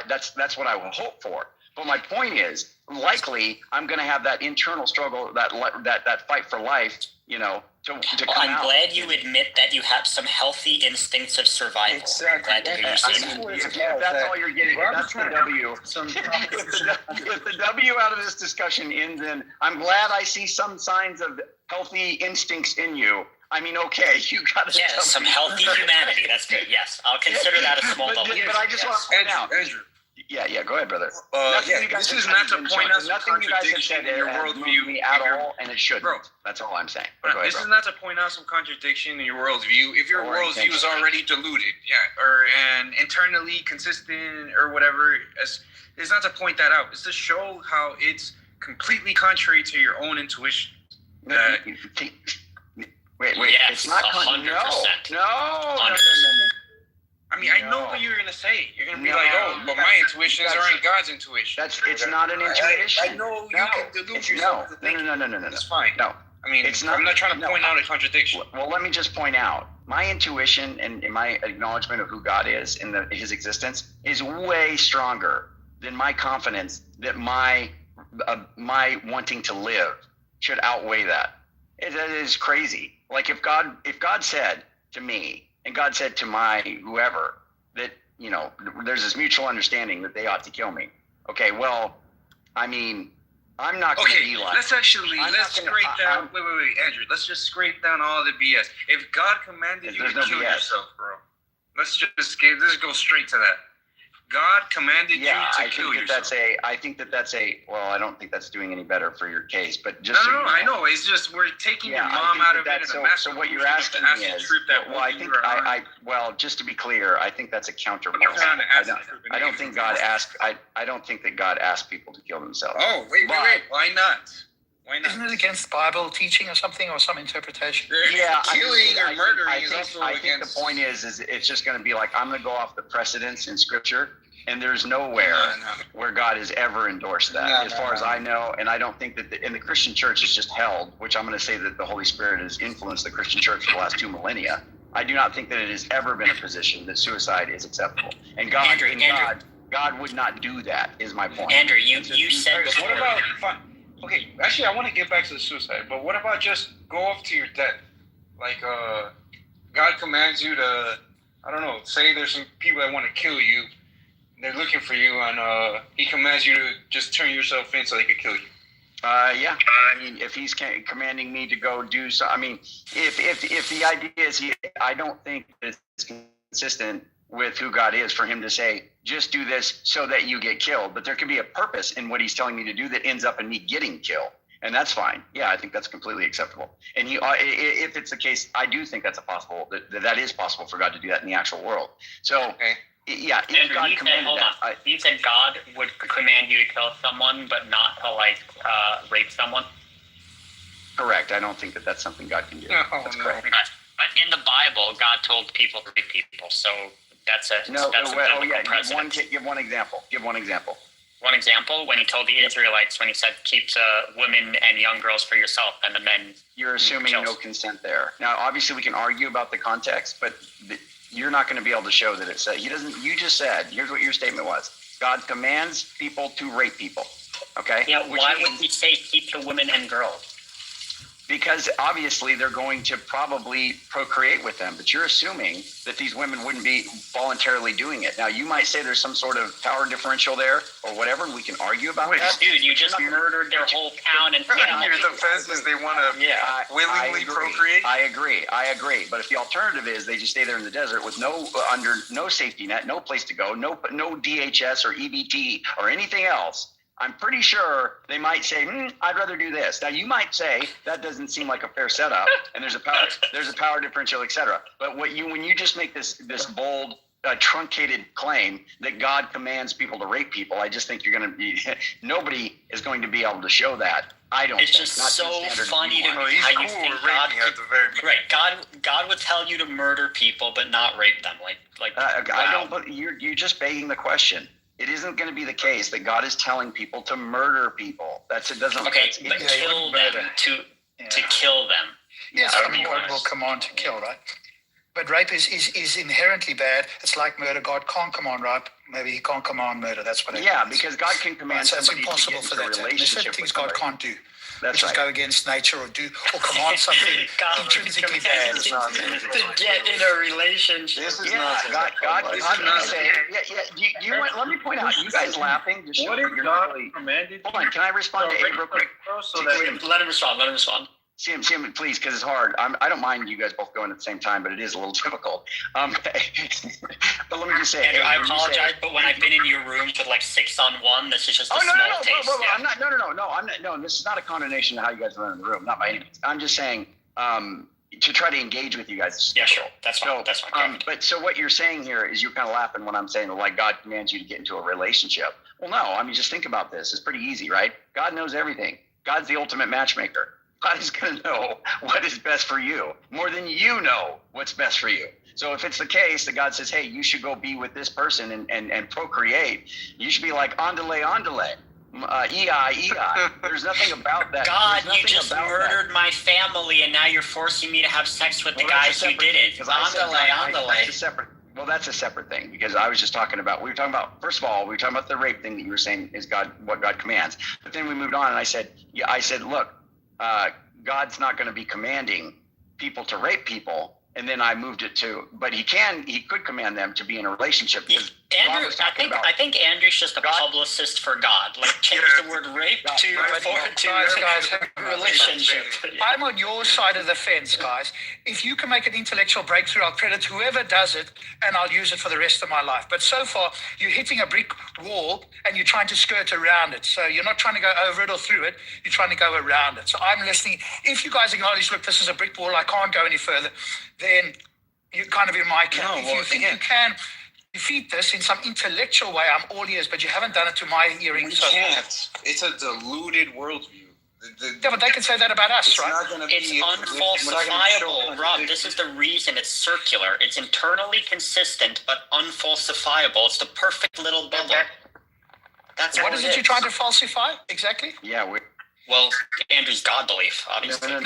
That's what I will hope for. But my point is, likely I'm going to have that internal struggle, that fight for life, to come I'm out. glad you admit that you have some healthy instincts of survival. Exactly. Glad to hear you say that. If that's all you're getting, that's the W. If the W out of this discussion ends in, I'm glad I see some signs of healthy instincts in you. I mean, okay, you got to. Yeah, some healthy humanity. That's good. Yes, I'll consider that a small but, W. But I just want to point out. Andrew. Yeah, go ahead, brother. This is not to point out some contradiction in your worldview at all, and it shouldn't. Bro, that's all I'm saying. This is not to point out some contradiction in your worldview. If your worldview is already diluted, and internally consistent or whatever, it's not to point that out. It's to show how it's completely contrary to your own intuition. Wait. Yes, it's not 100%. No. I mean, I know what you're gonna say. You're gonna be like, "Oh, but my intuitions aren't God's intuition." It's not an intuition. I know you can delude yourself to think. No. That's fine. No. I mean, I'm not trying to point out a contradiction. Well, let me just point out my intuition and my acknowledgement of who God is and His existence is way stronger than my confidence that my wanting to live should outweigh that. That is crazy. Like if God said to me and God said to my whoever that there's this mutual understanding that they ought to kill me. Okay, well, I mean, I'm not going to be like. Let's scrape down. Wait, Andrew. Let's just scrape down all the BS. If God commanded you to kill yourself, bro, let's go straight to that. God commanded you to kill yourself. I think that's well, I don't think that's doing any better for your case, but just no, I know. It's just we're taking your mom out of it. So what you're asking me is, well, just to be clear, I think that's a counter. I don't think God asked. I don't think that God asked people to kill themselves. Oh, wait. Why not? Isn't it against Bible teaching or something, or some interpretation? Yeah, killing or murdering is also against. I think the point is it's just going to be like I'm going to go off the precedents in Scripture, and there's nowhere where God has ever endorsed that, as far as I know. And I don't think that in the Christian Church is just held, which I'm going to say that the Holy Spirit has influenced the Christian Church for the last 2 millennia. I do not think that it has ever been a position that suicide is acceptable, and God would not do that. Is my point. Andrew, you said before. What about? Okay, actually, I want to get back to the suicide, but what about just go off to your death? Like, God commands you to, I don't know, say there's some people that want to kill you, they're looking for you, and He commands you to just turn yourself in so they could kill you. Yeah. I mean, if He's commanding me to go do so, I mean, if the idea is I don't think it's consistent with who God is for Him to say, just do this so that you get killed. But there can be a purpose in what He's telling me to do that ends up in me getting killed. And that's fine. Yeah, I think that's completely acceptable. And if it's the case, I do think that's that is possible for God to do that in the actual world. So, yeah. Andrew, you said God would command you to kill someone, but not to rape someone? Correct. I don't think that that's something God can do. That's correct. But in the Bible, God told people to rape people, so that's a precedent. Give one example. One example, when He told the Israelites, when He said, keep the women and young girls for yourself, and the men. You're assuming no consent there. Now, obviously, we can argue about the context, but you're not going to be able to show that it said. He doesn't. You just said. Here's what your statement was. God commands people to rape people. Okay. Yeah. Why would He say keep the women and girls? Because obviously they're going to probably procreate with them, but you're assuming that these women wouldn't be voluntarily doing it. Now, you might say there's some sort of power differential there or whatever, and we can argue about that. Dude, you just murdered their whole town. And your defense is they want to willingly procreate? I agree. But if the alternative is they just stay there in the desert with under no safety net, no place to go, no DHS or EBT or anything else, I'm pretty sure they might say, I'd rather do this. Now, you might say that doesn't seem like a fair setup, and there's a power differential, et cetera. But when you just make this bold, truncated claim that God commands people to rape people, I just think nobody is going to be able to show that. I don't. It's just so funny to me how you think God could, right? God would tell you to murder people, but not rape them. You're just begging the question. It isn't going to be the case that God is telling people to murder people. But kill them to kill them. Yes, God will command to kill, right? But rape is inherently bad. It's like murder. God can't command rape. Maybe He can't command murder. That's what it means. Because God can command somebody to get into a relationship. There's certain things God can't do. That's right. Go against nature or command something intrinsically bad. To get in a relationship. This is not God. Let me point out. You guys laughing? What if God commanded? Hold on. Can I respond to Abe real quick? Let him respond. Sim, please, because it's hard. I don't mind you guys both going at the same time, but it is a little difficult. But let me just say, Andrew, I apologize, but when I've been in your room with 6-on-1, this is just a small taste. I'm not. No. This is not a condemnation of how you guys run in the room. Not by any means. I'm just saying to try to engage with you guys. Yeah, sure. That's fine. That's fine. But so what you're saying here is you're kind of laughing when I'm saying God commands you to get into a relationship. Well, no. I mean, just think about this. It's pretty easy, right? God knows everything. God's the ultimate matchmaker. God is going to know what is best for you more than you know what's best for you. So if it's the case that God says, hey, you should go be with this person and procreate, you should be like, andale, andale. EI. There's nothing about that. God, you just murdered my family, and now you're forcing me to have sex with the guys who did it. Andale. That's a separate thing, because I was just talking about, first of all, we were talking about the rape thing that you were saying is what God commands. But then we moved on, and I said, look, God's not going to be commanding people to rape people. And then I moved it to, but he could command them to be in a relationship. Andrew, I think Andrew's just a publicist for God. Like, change the word rape to relationship. I'm on your side of the fence, guys. If you can make an intellectual breakthrough, I'll credit whoever does it, and I'll use it for the rest of my life. But so far, you're hitting a brick wall, and you're trying to skirt around it. So you're not trying to go over it or through it. You're trying to go around it. So I'm listening. If you guys acknowledge, look, this is a brick wall, I can't go any further, then you're kind of in my camp. If you think you can defeat this in some intellectual way, I'm all ears, but you haven't done it to my hearing. You can't. It's a deluded worldview. Yeah, but they can say that about us, right? It's unfalsifiable, Rob. This is the reason it's circular. It's internally consistent, but unfalsifiable. It's the perfect little bubble. That's what is it you're trying to falsify exactly? Yeah, well, Andrew's God belief, obviously. No.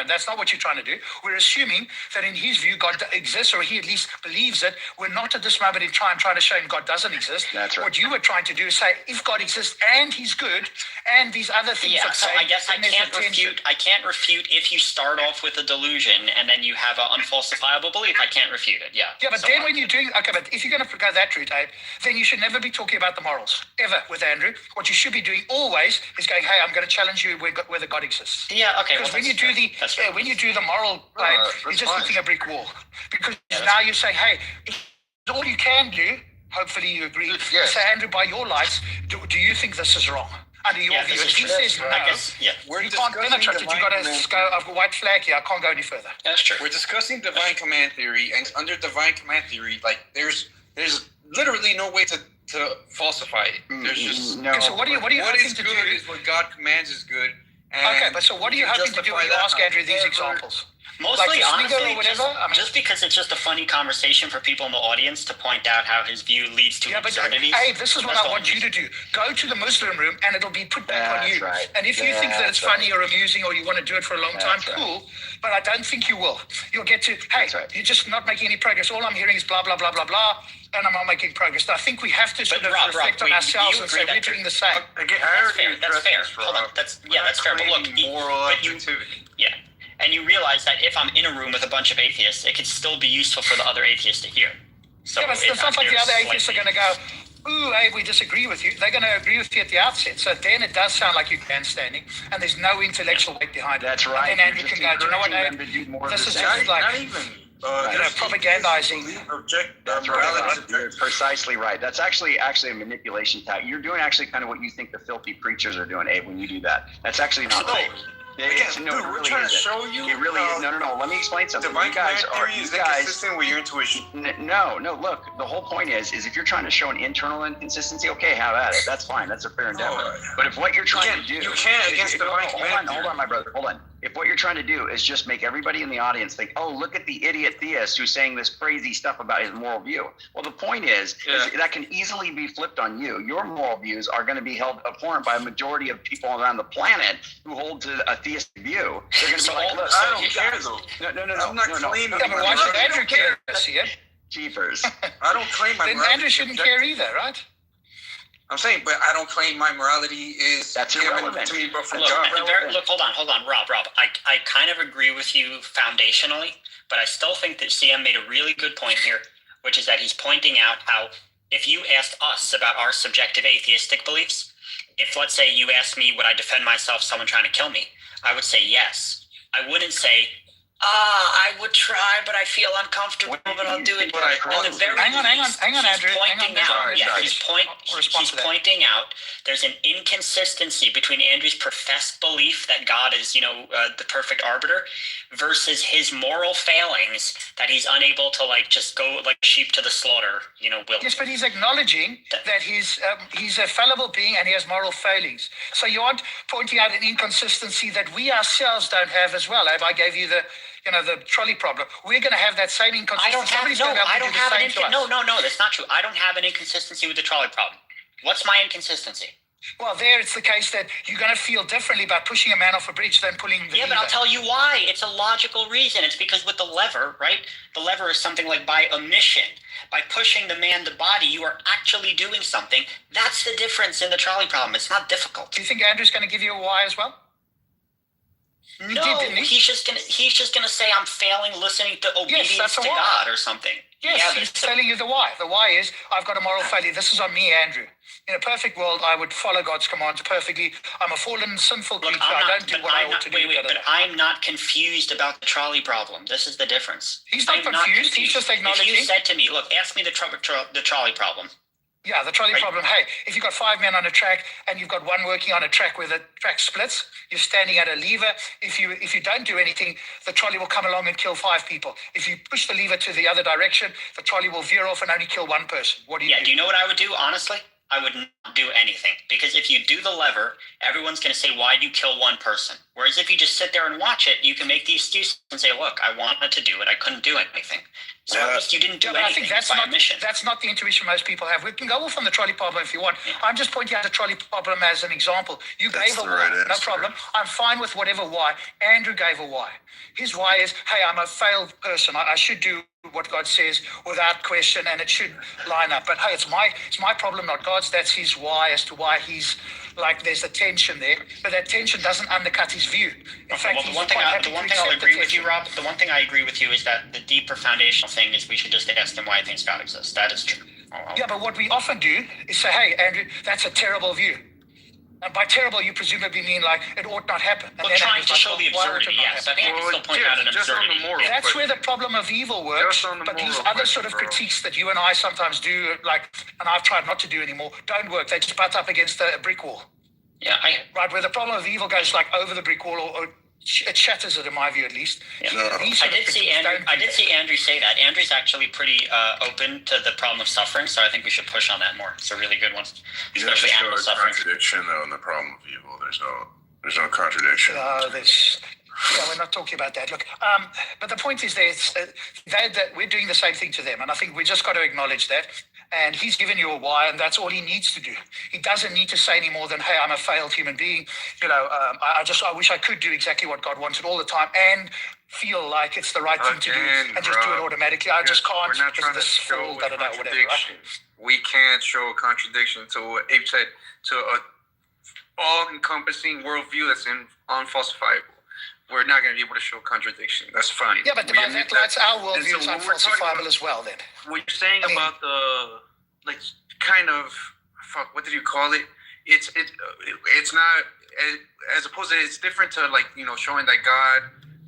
That's not what you're trying to do. We're assuming that in his view, God exists, or he at least believes it. We're not at this moment in time trying to show him God doesn't exist. That's right. What you were trying to do is say, if God exists and he's good, and these other things are so I guess I can't refute if you start off with a delusion and then you have an unfalsifiable belief. I can't refute it, yeah. Yeah, but then when you're doing, okay, but if you're going to go that route, Abe, then you should never be talking about the morals, ever, with Andrew. What you should be doing always is going, hey, I'm going to challenge you whether God exists. Yeah, okay. Because when you do the moral claim, you're just hitting a brick wall. Because now you're saying, hey, all you can do, hopefully you agree, say, Andrew, by your lights, do you think this is wrong? Under your view, if he says no, you can't penetrate it. You've got to go, I've got a white flag here, I can't go any further. That's true. We're discussing divine command theory, and under divine command theory, like, there's literally no way to falsify it. There's just no. Okay, so what are you hoping to do? What is good is what God commands is good. Okay, but so what are you hoping to do when you ask Andrew these examples? Mostly, like honestly, or whatever? Just because it's just a funny conversation for people in the audience to point out how his view leads to absurdities. Hey, this is what I want you to do. Go to the Muslim room and it'll be put back on you. Right. And if you think that it's funny or amusing or you want to do it for a long time, cool. But I don't think you will. You'll get to, hey, you're just not making any progress. All I'm hearing is blah, blah, blah, blah, blah. And I'm not making progress. I think we have to sort of reflect on ourselves and say we're doing the same. Again, that's fair. Hold on. That's fair. But look, and you realize that if I'm in a room with a bunch of atheists, it could still be useful for the other atheists to hear. So yeah, but it's not like the other atheists are going to go, ooh, hey, we disagree with you. They're going to agree with you at the outset. So then it does sound like you're grandstanding, and there's no intellectual weight behind it. That's right. And then Andrew can go, do you know what, Abe? This is just like, propagandizing. That's right. You're precisely right. That's actually a manipulation tactic. You're doing actually kind of what you think the filthy preachers are doing, Abe, when you do that. That's actually not right. We're trying to show you. It really is. No. Let me explain something. Divine command theory is inconsistent with your intuition. No. Look, the whole point is if you're trying to show an internal inconsistency, okay, have at it. That's fine. That's a fair endeavor. But if what you're trying to do, you can't against divine command theory. Hold on, my brother. Hold on. If what you're trying to do is just make everybody in the audience think, oh, look at the idiot theist who's saying this crazy stuff about his moral view. Well, the point is that can easily be flipped on you. Your moral views are going to be held abhorrent by a majority of people around the planet who hold to a theistic view. They're going to be like, look, I don't care though. No. I'm not claiming. Yeah, but why should Andrew care? Jeepers. I don't claim my morality. Then Andrew shouldn't care either, right? I'm saying, but I don't claim my morality is given to me but from God. Look, hold on, Rob. I kind of agree with you foundationally, but I still think that CM made a really good point here, which is that he's pointing out how if you asked us about our subjective atheistic beliefs, if, let's say, you asked me, would I defend myself, someone trying to kill me, I would say yes. I wouldn't say, I would try, but I feel uncomfortable, but I'll do it. At the very hang on, Andrew. He's pointing out there's an inconsistency between Andrew's professed belief that God is, the perfect arbiter, versus his moral failings that he's unable to just go like sheep to the slaughter, will. Yes, but he's acknowledging that he's a fallible being and he has moral failings. So you aren't pointing out an inconsistency that we ourselves don't have as well. If I gave you the trolley problem, we're going to have that same inconsistency. No, that's not true. I don't have an inconsistency with the trolley problem. What's my inconsistency? Well, there it's the case that you're going to feel differently about pushing a man off a bridge than pulling the lever. But I'll tell you why. It's a logical reason. It's because with the lever, right? The lever is something like by omission. By pushing the man, the body, you are actually doing something. That's the difference in the trolley problem. It's not difficult. Do you think Andrew's going to give you a why as well? He's just gonna say I'm failing listening to obedience to God or something. Yes, he's telling you the why. The why is I've got a moral failure. This is on me, Andrew. In a perfect world, I would follow God's commands perfectly. I'm a fallen, sinful creature. I don't do what I ought to do. But I'm not confused about the trolley problem. This is the difference. He's not confused. He's just acknowledging. If you said to me, look, ask me the trolley problem. Yeah, the trolley problem. Hey, if you've got 5 men on a track and you've got one working on a track where the track splits, you're standing at a lever. If you don't do anything, the trolley will come along and kill 5 people. If you push the lever to the other direction, the trolley will veer off and only kill 1 person. What do you do? Do you know what I would do, honestly? I would not do anything. Because if you do the lever, everyone's going to say, why'd you kill 1 person? Whereas if you just sit there and watch it, you can make the excuse and say, look, I wanted to do it. I couldn't do anything. So at least you didn't do anything. I think that's not the intuition most people have. We can go off on the trolley problem if you want. Yeah. I'm just pointing out the trolley problem as an example. You gave a why, no problem. I'm fine with whatever why. Andrew gave a why. His why is, hey, I'm a failed person. I should do what God says without question, and it should line up. But hey, it's my problem, not God's. That's his why as to why he's there's a tension there, but that tension doesn't undercut his view. In fact, the one thing I'll agree with you, Rob. The one thing I agree with you is that the deeper foundational thing is we should just ask him why he thinks God exists. That is true. Yeah, but what we often do is say, hey, Andrew, that's a terrible view. And by terrible, you presumably mean it ought not happen. And then trying to show the absurdity, yes. I think I can still point out an absurdity. That's where the problem of evil works. But these other sort of critiques that you and I sometimes do, and I've tried not to do anymore, don't work. They just butt up against a brick wall. Yeah, right, where the problem of evil goes over the brick wall, or it shatters it, in my view, at least. Yeah. I did see Andrew say that. Andrew's actually pretty open to the problem of suffering, so I think we should push on that more. It's a really good one, especially animal suffering. There's no contradiction though in the problem of evil. There's no contradiction. We're not talking about that. Look, but the point is that we're doing the same thing to them, and I think we just got to acknowledge that. And he's given you a why, and that's all he needs to do. He doesn't need to say any more than, hey, I'm a failed human being. I wish I could do exactly what God wanted all the time and feel like it's the right thing to do and just do it automatically. I just can't because of this fall, whatever. Right? We can't show a contradiction to what Abe said, to a all-encompassing worldview that's unfalsifiable. We're not going to be able to show contradiction. That's fine. Yeah, but that's our worldview is unfalsifiable as well, then. What you're saying about the, what did you call it? It's not, as opposed to, it's different to, showing that God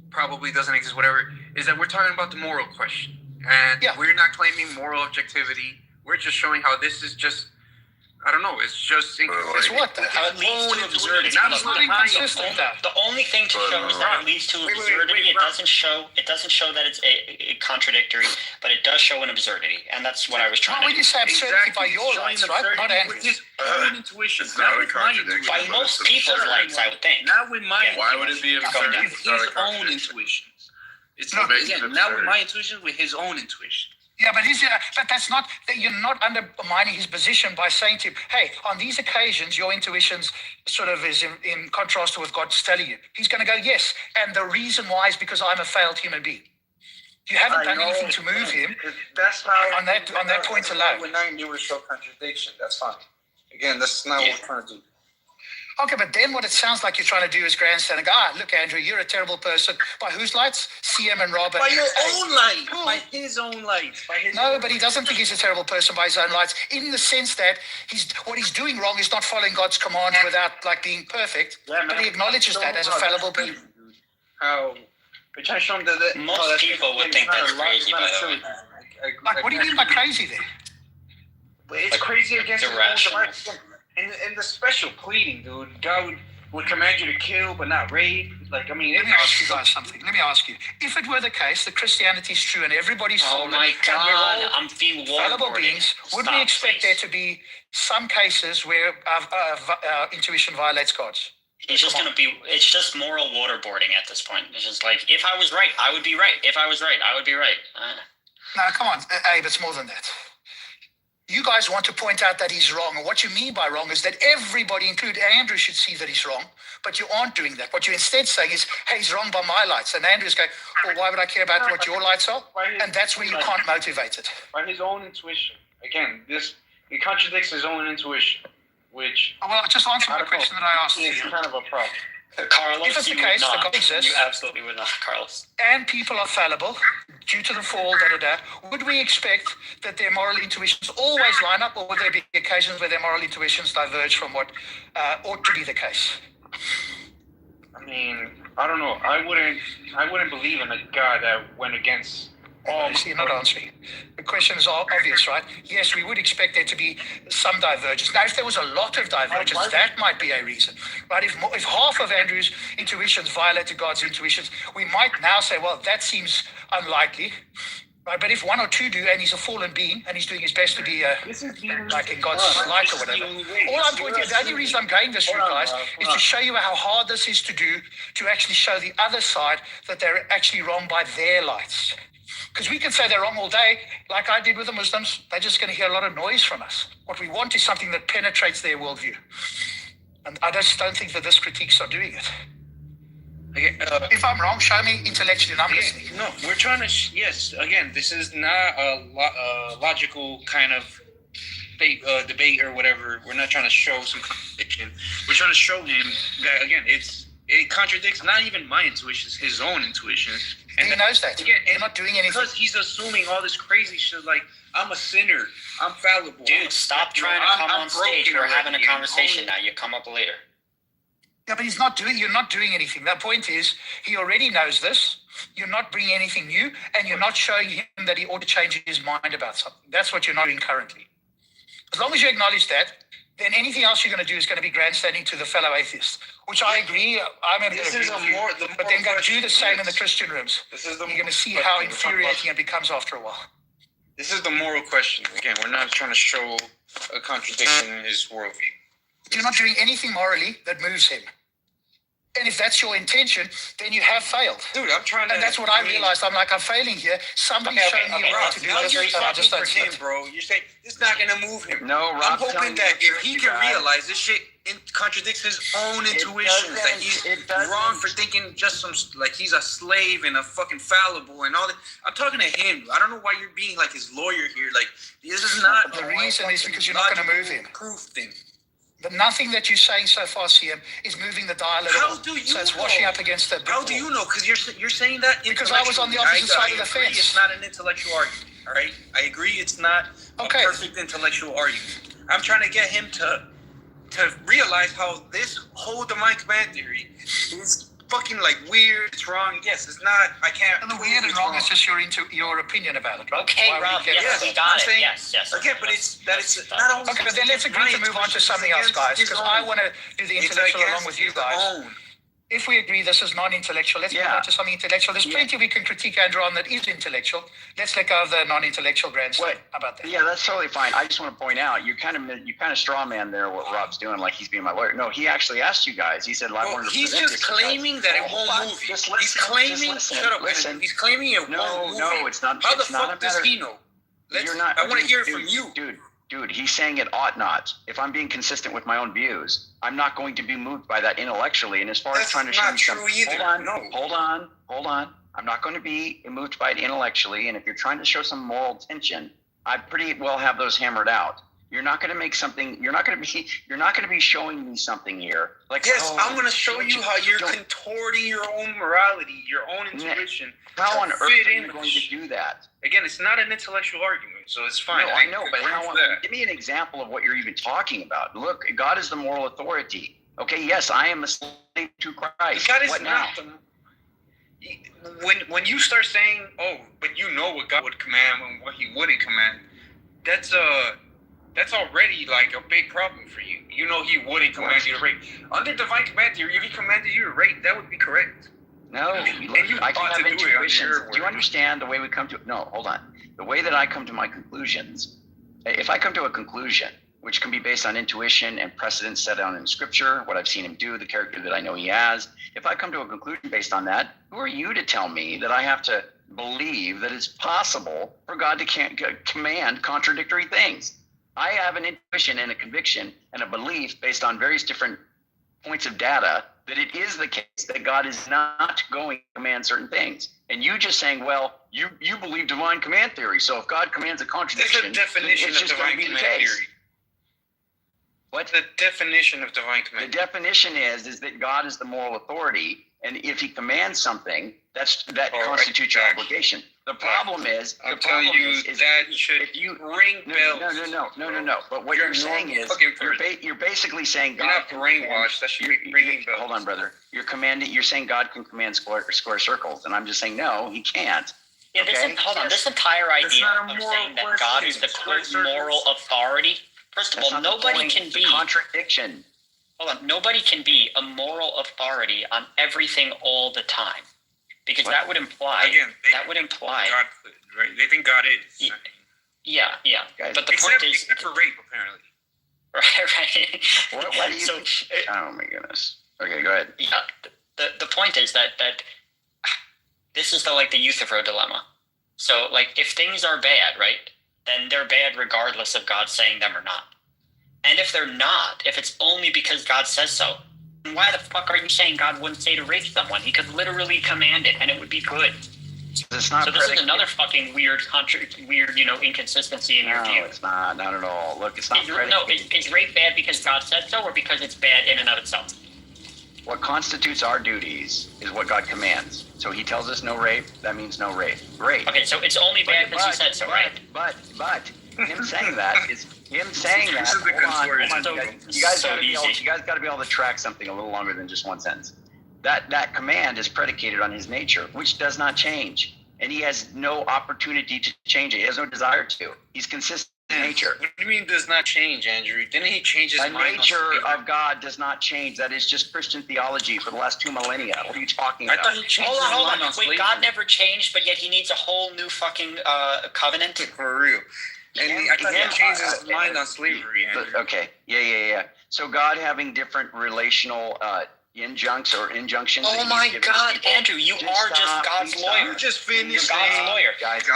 probably doesn't exist, whatever, is that we're talking about the moral question. And we're not claiming moral objectivity. We're just showing how this is just, I don't know. It's just it's what it leads to absurdity. The only thing to show is that it leads to absurdity. It doesn't show that it's a contradictory, but it does show an absurdity, and that's what I was trying to. When you say absurdity by your lights, right? Not Andrew's. His own intuition. It's not a contradiction. By most people's lights, I would think. Not with my. Why would it be absurd? His own intuition. It's not not with my intuition, with his own intuition. Yeah, but that's not, you're not undermining his position by saying to him, hey, on these occasions, your intuitions sort of is in contrast to what God's telling you. He's going to go, yes, and the reason why is because I'm a failed human being. You haven't done anything to move him. That's how on that point alone. We're not able to show contradiction. That's fine. Again, that's not what we're trying to do. Okay, but then what it sounds like you're trying to do is grandstand and go, look, Andrew, you're a terrible person. By whose lights? CM and Robert. By your own light. By his own light. But he doesn't think he's a terrible person by his own lights, in the sense that what he's doing wrong is not following God's commands without being perfect. But he acknowledges that as a fallible being. How We're trying to show him that most people would think that's crazy, by the way. Like, what do you mean by crazy there? It's Like, crazy against the irrational. rules. And the special pleading, dude. God would command you to kill but not rape. Like, I mean, Let me ask you guys something. Let me ask you. If it were the case that Christianity is true and everybody's Oh fallen, my and we're God, all I'm being fallible waterboarded. beings, would we Stop, expect please. there to be some cases where our intuition violates God's? He's just going to be, it's just moral waterboarding at this point. It's just like, if I was right, I would be right. If I was right, I would be right. No, come on, Abe, it's more than that. You guys want to point out that he's wrong, and what you mean by wrong is that everybody, including Andrew, should see that he's wrong, but you aren't doing that. What you're instead saying is, hey, he's wrong by my lights. And Andrew's going, well, why would I care about what your lights are? And that's where you can't motivate it. by his own intuition. Again, it contradicts his own intuition, which Well, just answer the question that I asked you. is kind of a problem. Carlos, If it's the you case would that not. God exists- You absolutely would not, Carlos. And people are fallible due to the fall, would we expect that their moral intuitions always line up, or would there be occasions where their moral intuitions diverge from what ought to be the case? I mean, I don't know. I wouldn't believe in a God that went against all. You're not answering. The question is obvious, right? Yes, we would expect there to be some divergence. Now, if there was a lot of divergence, that might be a reason. But if half of Andrew's intuitions violated God's intuitions, we might now say, well, that seems unlikely. Right? But if one or two do, and he's a fallen being, and he's doing his best to be like in God's light or whatever. All I'm pointing out, the only reason I'm going this route, guys, is to show you how hard this is to do, to actually show the other side that they're actually wrong by their lights. Because we can say they're wrong all day, like I did with the Muslims. They're just going to hear a lot of noise from us. What we want is something that penetrates their worldview. And I just don't think that this critiques are doing it. Okay, If I'm wrong, show me intellectually and I'm listening. no, we're trying to. Yes, again, this is not a logical kind of debate or whatever. We're not trying to show some contradiction. We're trying to show him that again, it contradicts not even my intuitions, his own intuition. And he knows that. Again, You're not doing anything. because he's assuming all this crazy shit. Like I'm a sinner, I'm fallible. Dude, stop trying to come on stage. We're having a conversation now. You come up later. Yeah, but you're not doing anything. The point is, he already knows this. You're not bringing anything new, and you're not showing him that he ought to change his mind about something. That's what you're not doing currently. As long as you acknowledge that, then anything else you're going to do is going to be grandstanding to the fellow atheists, which I agree. I'm going to This agree is with a you. more- the But more then go do question, the same in the yes. Christian rooms. This is the You're going to see more how question. We're talking about- infuriating it becomes after a while. This is the moral question. Again, we're not trying to show a contradiction in his worldview. You're not doing anything morally that moves him. And if that's your intention, then you have failed. Dude, I'm trying to. And that's what I realized. I'm like, I'm failing here. Somebody's showing me a way Rob, to do now this, you're and I just talking don't for see him, it. bro. You're saying it's not gonna move him. No, I'm Rob's hoping telling that you if he you can guys. realize this shit contradicts his own intuitions, that he's wrong for thinking just like he's a slave and a fucking fallible and all that. I'm talking to him. I don't know why you're being like his lawyer here. Like this is not The reason is because you're not going to move him. Proof thing. But nothing that you're saying so far, CM, is moving the dial at all. How do you So it's know? washing up against the. How do you know? Because you're saying that Because I was on the opposite side of the agree fence. It's not an intellectual argument. All right, I agree. It's not Okay. a perfect intellectual argument. I'm trying to get him to realize how this whole divine command theory is fucking like weird. It's wrong. Yes, it's not. I can't. And the prove weird and it's wrong is just your opinion about it, right? Okay, Why would Rob, you care yes, about we it? got I'm it. saying- Yes. Okay, but it's not only. Okay, but then let's agree to move on to something else, guys, because I want to do the intellectual along with you guys. If we agree this is non-intellectual, let's move on to something intellectual. There's plenty we can critique Andrew on that is intellectual. Let's let go of the non-intellectual grandstand. How about that? Yeah, that's totally fine. I just want to point out you kind of straw man there what Rob's doing, like he's being my lawyer. No, he actually asked you guys. He said, "I wanted to." He's present just this to you guys." claiming that it Hold won't on, move you. just He's listen, claiming. just Shut up. listen. He's claiming it won't move No, him. it's not. How the it's not fuck a does matter. he know? You're not. I want to hear it dude, from you. Dude, he's saying it ought not. If I'm being consistent with my own views, I'm not going to be moved by that intellectually. And as far as That's trying to show not you true something, either. hold on. I'm not going to be moved by it intellectually. And if you're trying to show some moral tension, I pretty well have those hammered out. You're not going to make something. You're not going to be showing me something here. Like Yes, I'm going to show you how you're contorting your own morality, your own intuition. How on to earth fit are in you with going to do that? Again, it's not an intellectual argument, so it's fine. No, I know, but agree how? with that. Give me an example of what you're even talking about. Look, God is the moral authority. Okay, yes, I am a slave to Christ. God is What now? not when you start saying, "Oh, but you know what God would command and what He wouldn't command," that's already like a big problem for you. You know He wouldn't command you to rape. Under divine command theory, if He commanded you to rape, that would be correct. No, and you I can ought have to do it under intuitions. your Do you word. understand the way we come to? No, hold on. The way that I come to my conclusions, if I come to a conclusion, which can be based on intuition and precedents set down in Scripture, what I've seen Him do, the character that I know He has. If I come to a conclusion based on that, who are you to tell me that I have to believe that it's possible for God to command contradictory things? I have an intuition and a conviction and a belief based on various different points of data that it is the case that God is not going to command certain things. And you just saying, well, you believe divine command theory. So if God commands a contradiction, It's a definition it's of just going to divine be the command case. theory. What? The definition of divine command. The definition is that God is the moral authority, and if He commands something, that constitutes your obligation. The problem is, I'm telling you that should ring bells. No. But what you're saying is, you're basically saying you're not brainwashed. That should be ringing bells. Hold on, brother. You're saying God can command square circles, and I'm just saying no, He can't. Yeah, okay? This entire idea not a of moral saying that God is the quote moral authority. First of all, nobody can be contradiction. Hold on, nobody can be a moral authority on everything all the time, because that would imply God could, right? They think God is. Yeah. Guys, but the point is, except for rape, apparently. Right. What do you? Oh my goodness. Okay, go ahead. Yeah. The point is that this is the Kitover dilemma. So if things are bad, right, then they're bad regardless of God saying them or not. And if they're not, if it's only because God says so, then why the fuck are you saying God wouldn't say to rape someone? He could literally command it, and it would be good. It's not. So this is another fucking weird, inconsistency in your view. No, it's not at all. Look, it's not. Is rape bad because God said so, or because it's bad in and of itself? What constitutes our duties is what God commands. So He tells us no rape. That means no rape. Great. Okay, so it's only bad because He said so, right? But Him saying that is Him saying that. This is the Hold on, you guys got to be able to track something a little longer than just one sentence. That command is predicated on His nature, which does not change, and He has no opportunity to change it. He has no desire to. He's consistent in nature. What do you mean does not change, Andrew? Didn't He change His mind? The nature of God does not change. That is just Christian theology for the last 2 millennia. What are you talking about? I thought He changed His mind on slavery. Wait, God never changed, but yet He needs a whole new fucking covenant? For real. And I thought He changed His mind on slavery, Andrew. Okay. Yeah. So God having different relational injunctions. Oh my God, Andrew, you are just God's lawyer. You just finished You're God's saying, lawyer.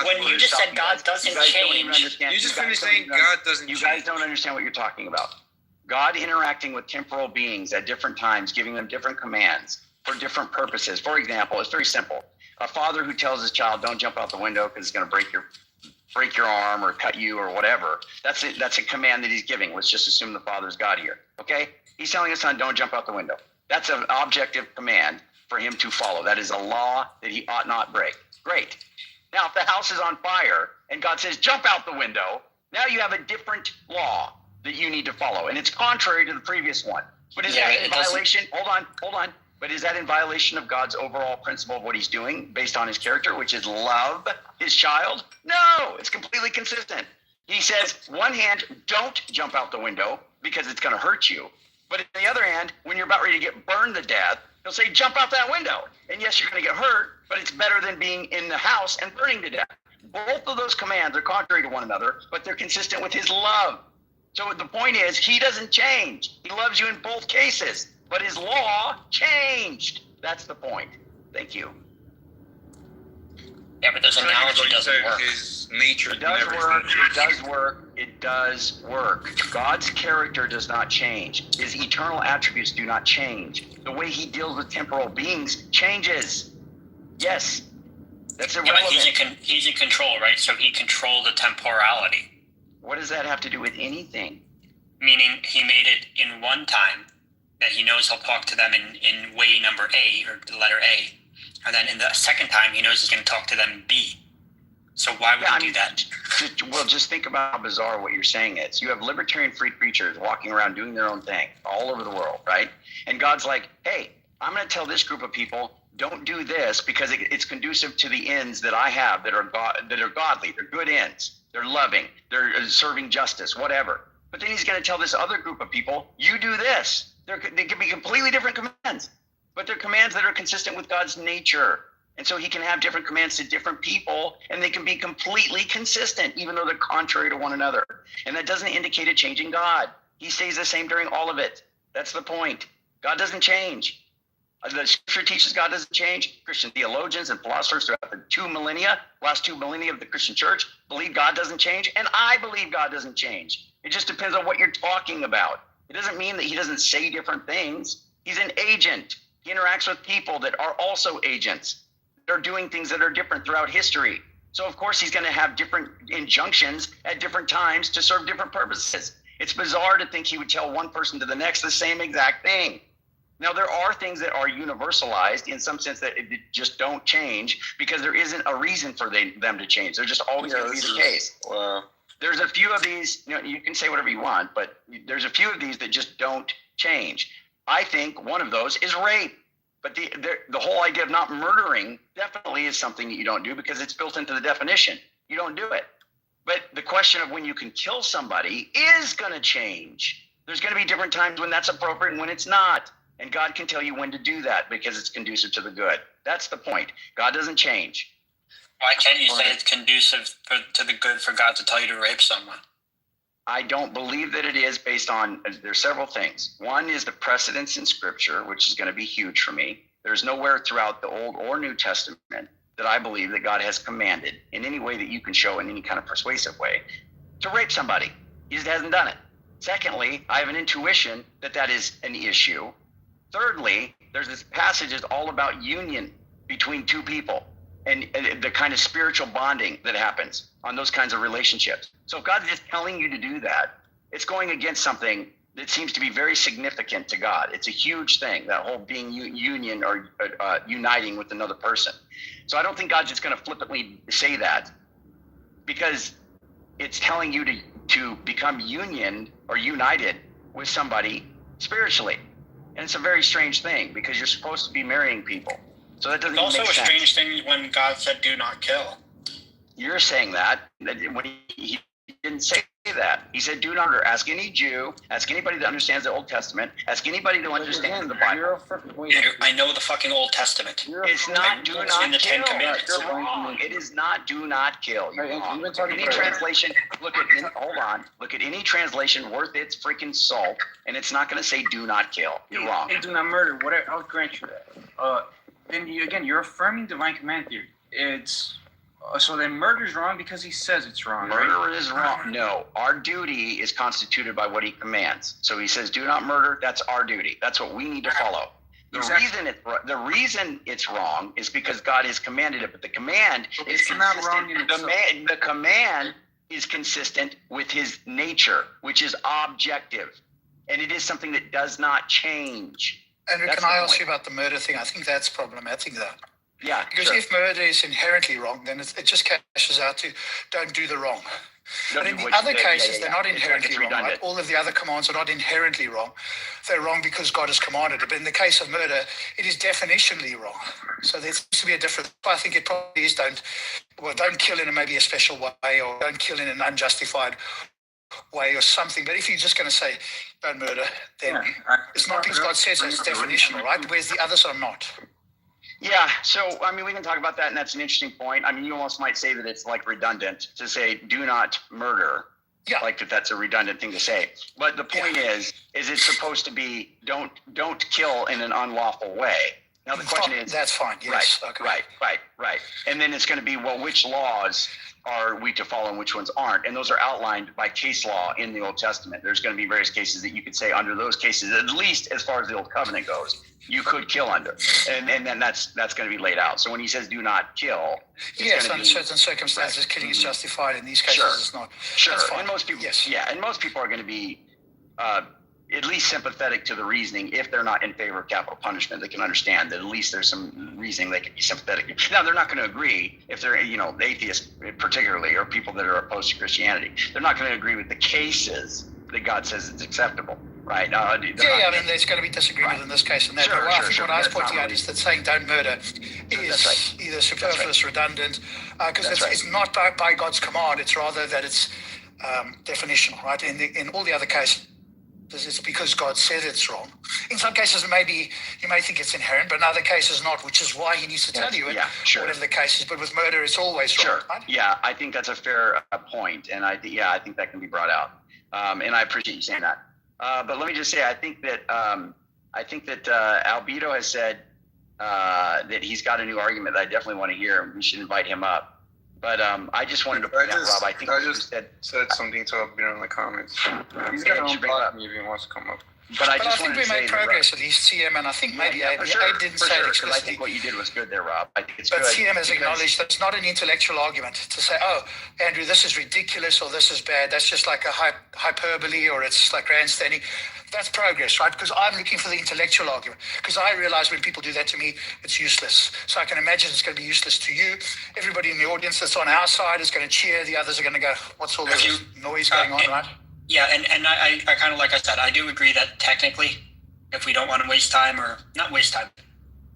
When you just said God doesn't change, you just finished saying God doesn't change. You guys don't understand what you're talking about. God interacting with temporal beings at different times, giving them different commands for different purposes. For example, it's very simple. A father who tells his child, "Don't jump out the window because it's going to break your arm or cut you or whatever." That's a command that he's giving. Let's just assume the father's God here. Okay? He's telling his son, "Don't jump out the window." That's an objective command for him to follow. That is a law that he ought not break. Great. Now, if the house is on fire and God says, "Jump out the window," now you have a different law that you need to follow. And it's contrary to the previous one. But is that in violation? Hold on. But is that in violation of God's overall principle of what He's doing based on His character, which is love His child? No, it's completely consistent. He says, one hand, don't jump out the window because it's going to hurt you. But on the other hand, when you're about ready to get burned to death, He'll say, "Jump out that window." And yes, you're going to get hurt, but it's better than being in the house and burning to death. Both of those commands are contrary to one another, but they're consistent with His love. So the point is, He doesn't change. He loves you in both cases, but His law changed. That's the point. Thank you. Yeah, but this analogy doesn't work. His nature It does work. God's character does not change. His eternal attributes do not change. The way He deals with temporal beings changes. Yes, that's irrelevant. Yeah, but he's in control, right? So He controlled the temporality. What does that have to do with anything? Meaning He made it in one time that He knows He'll talk to them in way number A, or the letter A. And then in the second time, He knows He's going to talk to them in B. So why would He do that? Just think about how bizarre what you're saying is. You have libertarian free preachers walking around doing their own thing all over the world, right? And God's like, "Hey, I'm going to tell this group of people don't do this because it's conducive to the ends that I have that are godly. They're good ends. They're loving. They're serving justice, whatever. But then he's going to tell this other group of people, you do this. They can be completely different commands, but they're commands that are consistent with God's nature. And so he can have different commands to different people, and they can be completely consistent, even though they're contrary to one another. And that doesn't indicate a change in God. He stays the same during all of it. That's the point. God doesn't change. The scripture teaches God doesn't change. Christian theologians and philosophers throughout the last 2 millennia of the Christian church believe God doesn't change, and I believe God doesn't change. It just depends on what you're talking about. It doesn't mean that he doesn't say different things. He's an agent. He interacts with people that are also agents. They're doing things that are different throughout history. So of course he's going to have different injunctions at different times to serve different purposes. It's bizarre to think he would tell one person to the next the same exact thing. Now there are things that are universalized in some sense that it just don't change because there isn't a reason for them to change. They're just always going to be the case. Wow. There's a few of these, you can say whatever you want, but there's a few of these that just don't change. I think one of those is rape. But the whole idea of not murdering definitely is something that you don't do because it's built into the definition. You don't do it. But the question of when you can kill somebody is going to change. There's going to be different times when that's appropriate and when it's not. And God can tell you when to do that because it's conducive to the good. That's the point. God doesn't change. Why can't you say it's conducive to the good for God to tell you to rape someone? I don't believe that it is based on, there's several things. One is the precedence in scripture, which is going to be huge for me. There's nowhere throughout the Old or New Testament that I believe that God has commanded in any way that you can show in any kind of persuasive way to rape somebody. He just hasn't done it. Secondly, I have an intuition that that is an issue. Thirdly, there's this passage is all about union between two people and the kind of spiritual bonding that happens on those kinds of relationships. So if God's just telling you to do that, it's going against something that seems to be very significant to God. It's a huge thing, that whole being union or uniting with another person. So I don't think God's just going to flippantly say that because it's telling you to become union or united with somebody spiritually. And it's a very strange thing because you're supposed to be marrying people. So that doesn't It's even also make a sense. strange thing when God said, do not kill. You're saying that when he didn't say that. He said, do not murder. Ask any Jew, ask anybody that understands the Old Testament, ask anybody who understands the Bible. I know the fucking Old Testament. It's not do It's in not the Ten kill. Commandments. You're wrong. It is not do not kill. You're wrong. Any translation, look at any translation worth its freaking salt, and it's not going to say do not kill. You're wrong. Hey, do not murder. Whatever. I'll grant you that. Then you're affirming divine command theory. It's so then murder's wrong because he says it's wrong. Murder right? is wrong. No, our duty is constituted by what he commands. So he says, do not murder. That's our duty. That's what we need to follow. The reason it's wrong is because God has commanded it, but the command is not wrong consistent. in itself. The command is consistent with his nature, which is objective, and it is something that does not change. Andrew, That's can I the ask point. you about the murder thing? I think that's problematic, though. Yeah, Because sure. if murder is inherently wrong, then it just cashes out to don't do the wrong. Don't But in do the what you other did. cases, Yeah, they're not It's like inherently it's wrong. Right? redundant. All of the other commands are not inherently wrong. They're wrong because God has commanded it. But in the case of murder, it is definitionally wrong. So there seems to be a difference. I think it probably is don't kill in maybe a special way, or don't kill in an unjustified way or something. But if you're just going to say don't murder, then it's not because God says it's definitional, right? Whereas the others are not. Yeah, so I mean, we can talk about that, and that's an interesting point. I mean, you almost might say that it's like redundant to say "do not murder," like that's a redundant thing to say. But the point is it's supposed to be don't kill in an unlawful way. Now the question is, that's fine. Yes, right, and then it's going to be, well, which laws are we to follow and which ones aren't? And those are outlined by case law in the Old Testament. There's going to be various cases that you could say under those cases, at least as far as the Old Covenant goes, you could kill under, and then that's going to be laid out. So when he says do not kill, yes, under certain circumstances, killing is justified. In these cases, it's not. Sure, That's fine. and most people, yes, and most people are going to be at least sympathetic to the reasoning. If they're not in favor of capital punishment, they can understand that at least there's some reasoning they can be sympathetic to. Now, they're not going to agree if they're, atheists particularly, or people that are opposed to Christianity. They're not going to agree with the cases that God says it's acceptable. Right. I mean, there's going to be disagreement in this case and that. Sure, but I think what I was That's pointing not out is that saying don't murder is either superfluous, redundant, because it's not by God's command. It's rather that it's definitional, right? In all the other cases, it's because God said it's wrong. In some cases, maybe you may think it's inherent, but in other cases not, which is why he needs to tell you it, whatever the case is. But with murder, it's always wrong, right? Yeah, I think that's a fair point, and I think that can be brought out, and I appreciate you saying that. But let me just say, I think that Albedo has said that he's got a new argument that I definitely want to hear, and we should invite him up. But I just wanted to point out, Rob, I think I just said something to Albedo in the comments. He's got to block me if he wants to come up. But I think we made progress, at least CM, and I think maybe Abe didn't say it explicitly. I think what you did was good there, Rob. I think it's good. But CM has acknowledged that it's not an intellectual argument to say, oh, Andrew, this is ridiculous or this is bad. That's just like a hyperbole or it's like grandstanding. That's progress, right? Because I'm looking for the intellectual argument. Because I realize when people do that to me, it's useless. So I can imagine it's going to be useless to you. Everybody in the audience that's on our side is going to cheer. The others are going to go, what's all this noise going on, right? Yeah, and I kind of, like I said, I do agree that technically, if we don't want to waste time, or not waste time,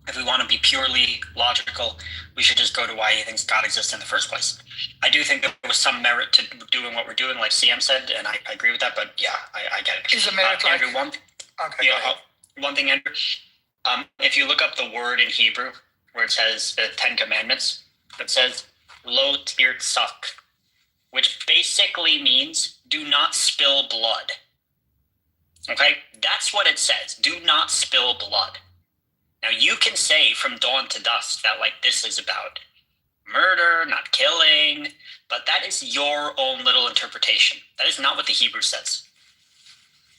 if we want to be purely logical, we should just go to why he thinks God exists in the first place. I do think there was some merit to doing what we're doing, like CM said, and I agree with that, but yeah, I get it. Is a merit Andrew, one thing, Andrew, if you look up the word in Hebrew, where it says the 10 Commandments, it says, lo tirtzak, which basically means do not spill blood. Okay? That's what it says. Do not spill blood. Now, you can say from dawn to dusk that, like, this is about murder, not killing, but that is your own little interpretation. That is not what the Hebrew says.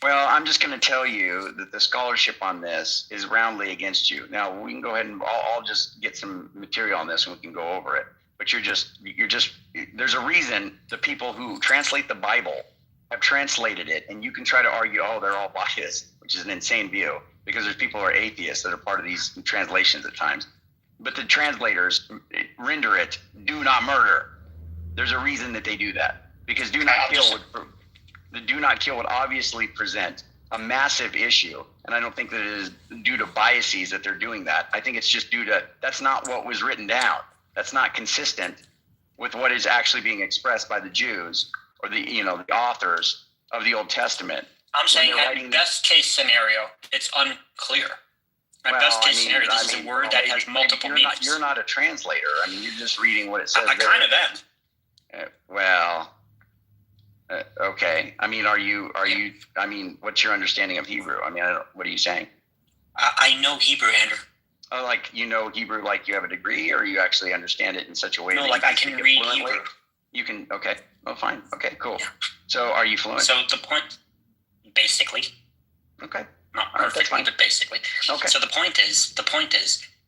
Well, I'm just going to tell you that the scholarship on this is roundly against you. Now, we can go ahead and I'll just get some material on this and we can go over it. But you're just, there's a reason the people who translate the Bible have translated it, and you can try to argue, oh, they're all biased, which is an insane view, because there's people who are atheists that are part of these translations at times. But the translators render it, do not murder. There's a reason that they do that, because do not kill would obviously present a massive issue, and I don't think that it is due to biases that they're doing that. I think it's just due to, that's not what was written down. That's not consistent with what is actually being expressed by the Jews or the authors of the Old Testament. I'm saying at best case scenario, it's unclear. Best case scenario, this is a word that has multiple meanings. You're not a translator. I mean, you're just reading what it says. I kind of am. Okay. I mean, I mean, what's your understanding of Hebrew? I mean, what are you saying? I know Hebrew, Andrew. Oh, like you know Hebrew, like you have a degree, or you actually understand it in such a way? No, like I can read Hebrew. You can. Okay. Oh, fine. Okay. Cool. Yeah. So, are you fluent? So the point, basically. Okay. Not perfectly, but basically. Okay. So the point is,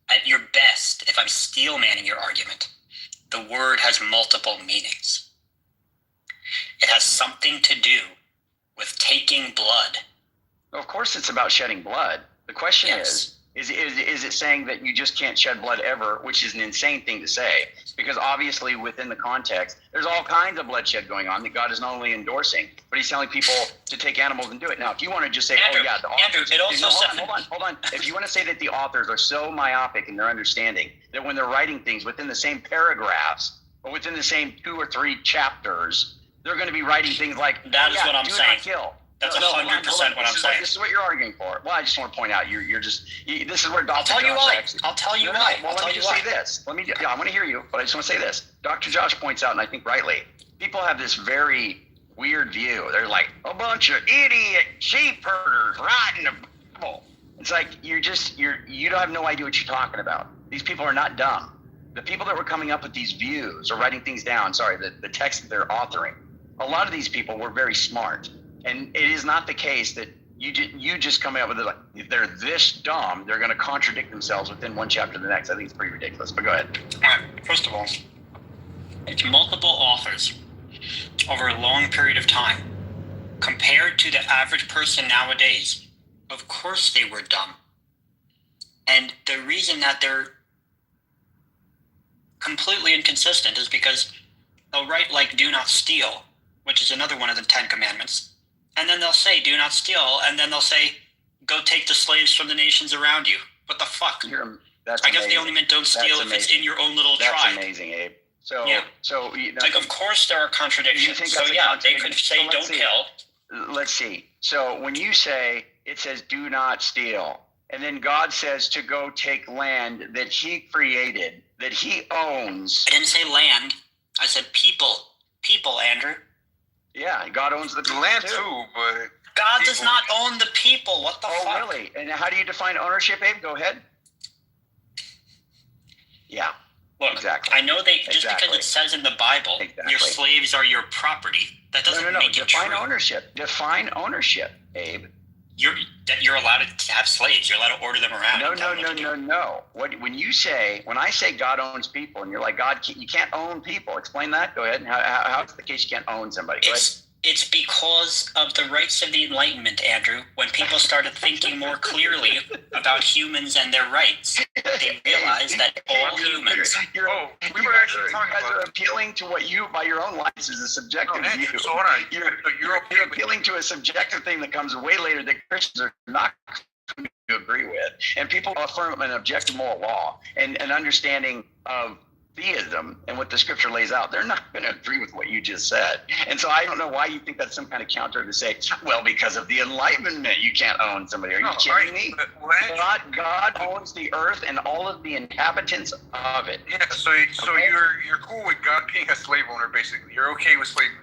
at your best, if I'm steel manning your argument, the word has multiple meanings. It has something to do with taking blood. Of course, it's about shedding blood. The question is it saying that you just can't shed blood ever, which is an insane thing to say, because obviously within the context, there's all kinds of bloodshed going on that God is not only endorsing, but he's telling people to take animals and do it. Now, if you want to just say, Andrew, the authors, it also hold on. If you want to say that the authors are so myopic in their understanding that when they're writing things within the same paragraphs or within the same 2 or 3 chapters, they're going to be writing things like, that is what I'm saying. Not kill. That's 100% what I'm saying. This is what you're arguing for. Well, I just want to point out, this is where Dr. I'll tell you why. I'll tell you why. Well, let me just say this. I want to hear you, but I just want to say this. Dr. Josh points out, and I think rightly, people have this very weird view. They're like, a bunch of idiot sheep herders riding the Bible. It's like, you don't have no idea what you're talking about. These people are not dumb. The people that were coming up with these views or writing things down, the text that they're authoring, a lot of these people were very smart. And it is not the case that you just come out with it like, if they're this dumb, they're going to contradict themselves within one chapter to the next. I think it's pretty ridiculous, but go ahead. All right. First of all, it's multiple authors over a long period of time. Compared to the average person nowadays, of course they were dumb. And the reason that they're completely inconsistent is because they'll write like do not steal, which is another one of the 10 Commandments. and then they'll say, "Do not steal," and then they'll say, "Go take the slaves from the nations around you." What the fuck? I guess they only meant don't steal if it's in your own little tribe. That's amazing, Abe. So, like, of course there are contradictions. So yeah, they could say don't kill. Let's see. So when you say it says do not steal, and then God says to go take land that He created, that He owns. I didn't say land. I said people. People, Andrew. Yeah, God owns the people land too, but God does not own the people. What the fuck? Oh, really? And how do you define ownership, Abe? Go ahead. Yeah. Look, exactly. I know just because it says in the Bible, your slaves are your property. That doesn't make it true. Define ownership. Define ownership, Abe. You're allowed to have slaves. You're allowed to order them around. No. When I say God owns people, and you're like, God, you can't own people. Explain that. Go ahead. How is the case you can't own somebody? It's because of the rights of the Enlightenment, Andrew. When people started thinking more clearly about humans and their rights, they realized that all humans. We were actually talking about appealing to what you, by your own license, is a subjective view. So hold on. You're appealing to a subjective thing that comes way later that Christians are not going to agree with, and people affirm an objective moral law and an understanding of theism and what the scripture lays out. They're not going to agree with what you just said. And so I don't know why you think that's some kind of counter to say, well, because of the Enlightenment, you can't own somebody. Are you kidding me? God owns the earth and all of the inhabitants of it. Yeah, so you're cool with God being a slave owner, basically. You're okay with slavery.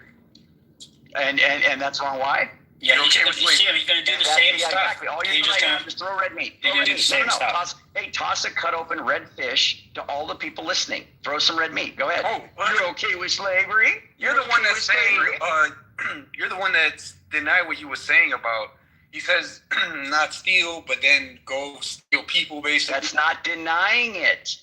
And that's wrong. Why? Yeah, he's going to do the same stuff. Exactly. All you're going to just throw red meat. He's going to do the same stuff. Toss a cut open red fish to all the people listening. Throw some red meat. Go ahead. You're okay with slavery? You're the one that's saying. You're the one that's denied what he was saying about. He says not steal, but then go steal people. Basically, that's not denying it.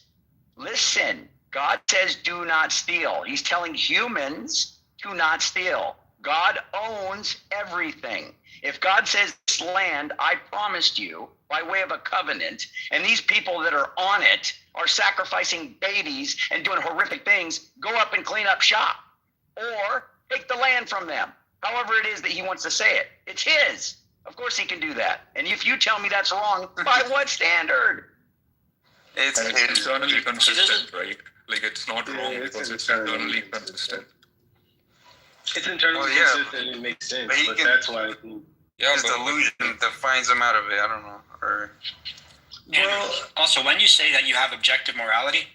Listen, God says do not steal. He's telling humans to not steal. God owns everything. If God says this land, I promised you by way of a covenant, and these people that are on it are sacrificing babies and doing horrific things, go up and clean up shop or take the land from them. However it is that he wants to say it. It's his. Of course he can do that. And if you tell me that's wrong, by what standard? It's internally consistent, right? Like it's not wrong because it's internally consistent. It's internally consistent and it makes sense, but that's why his delusion defines him out of it. I don't know. Also, when you say that you have objective morality,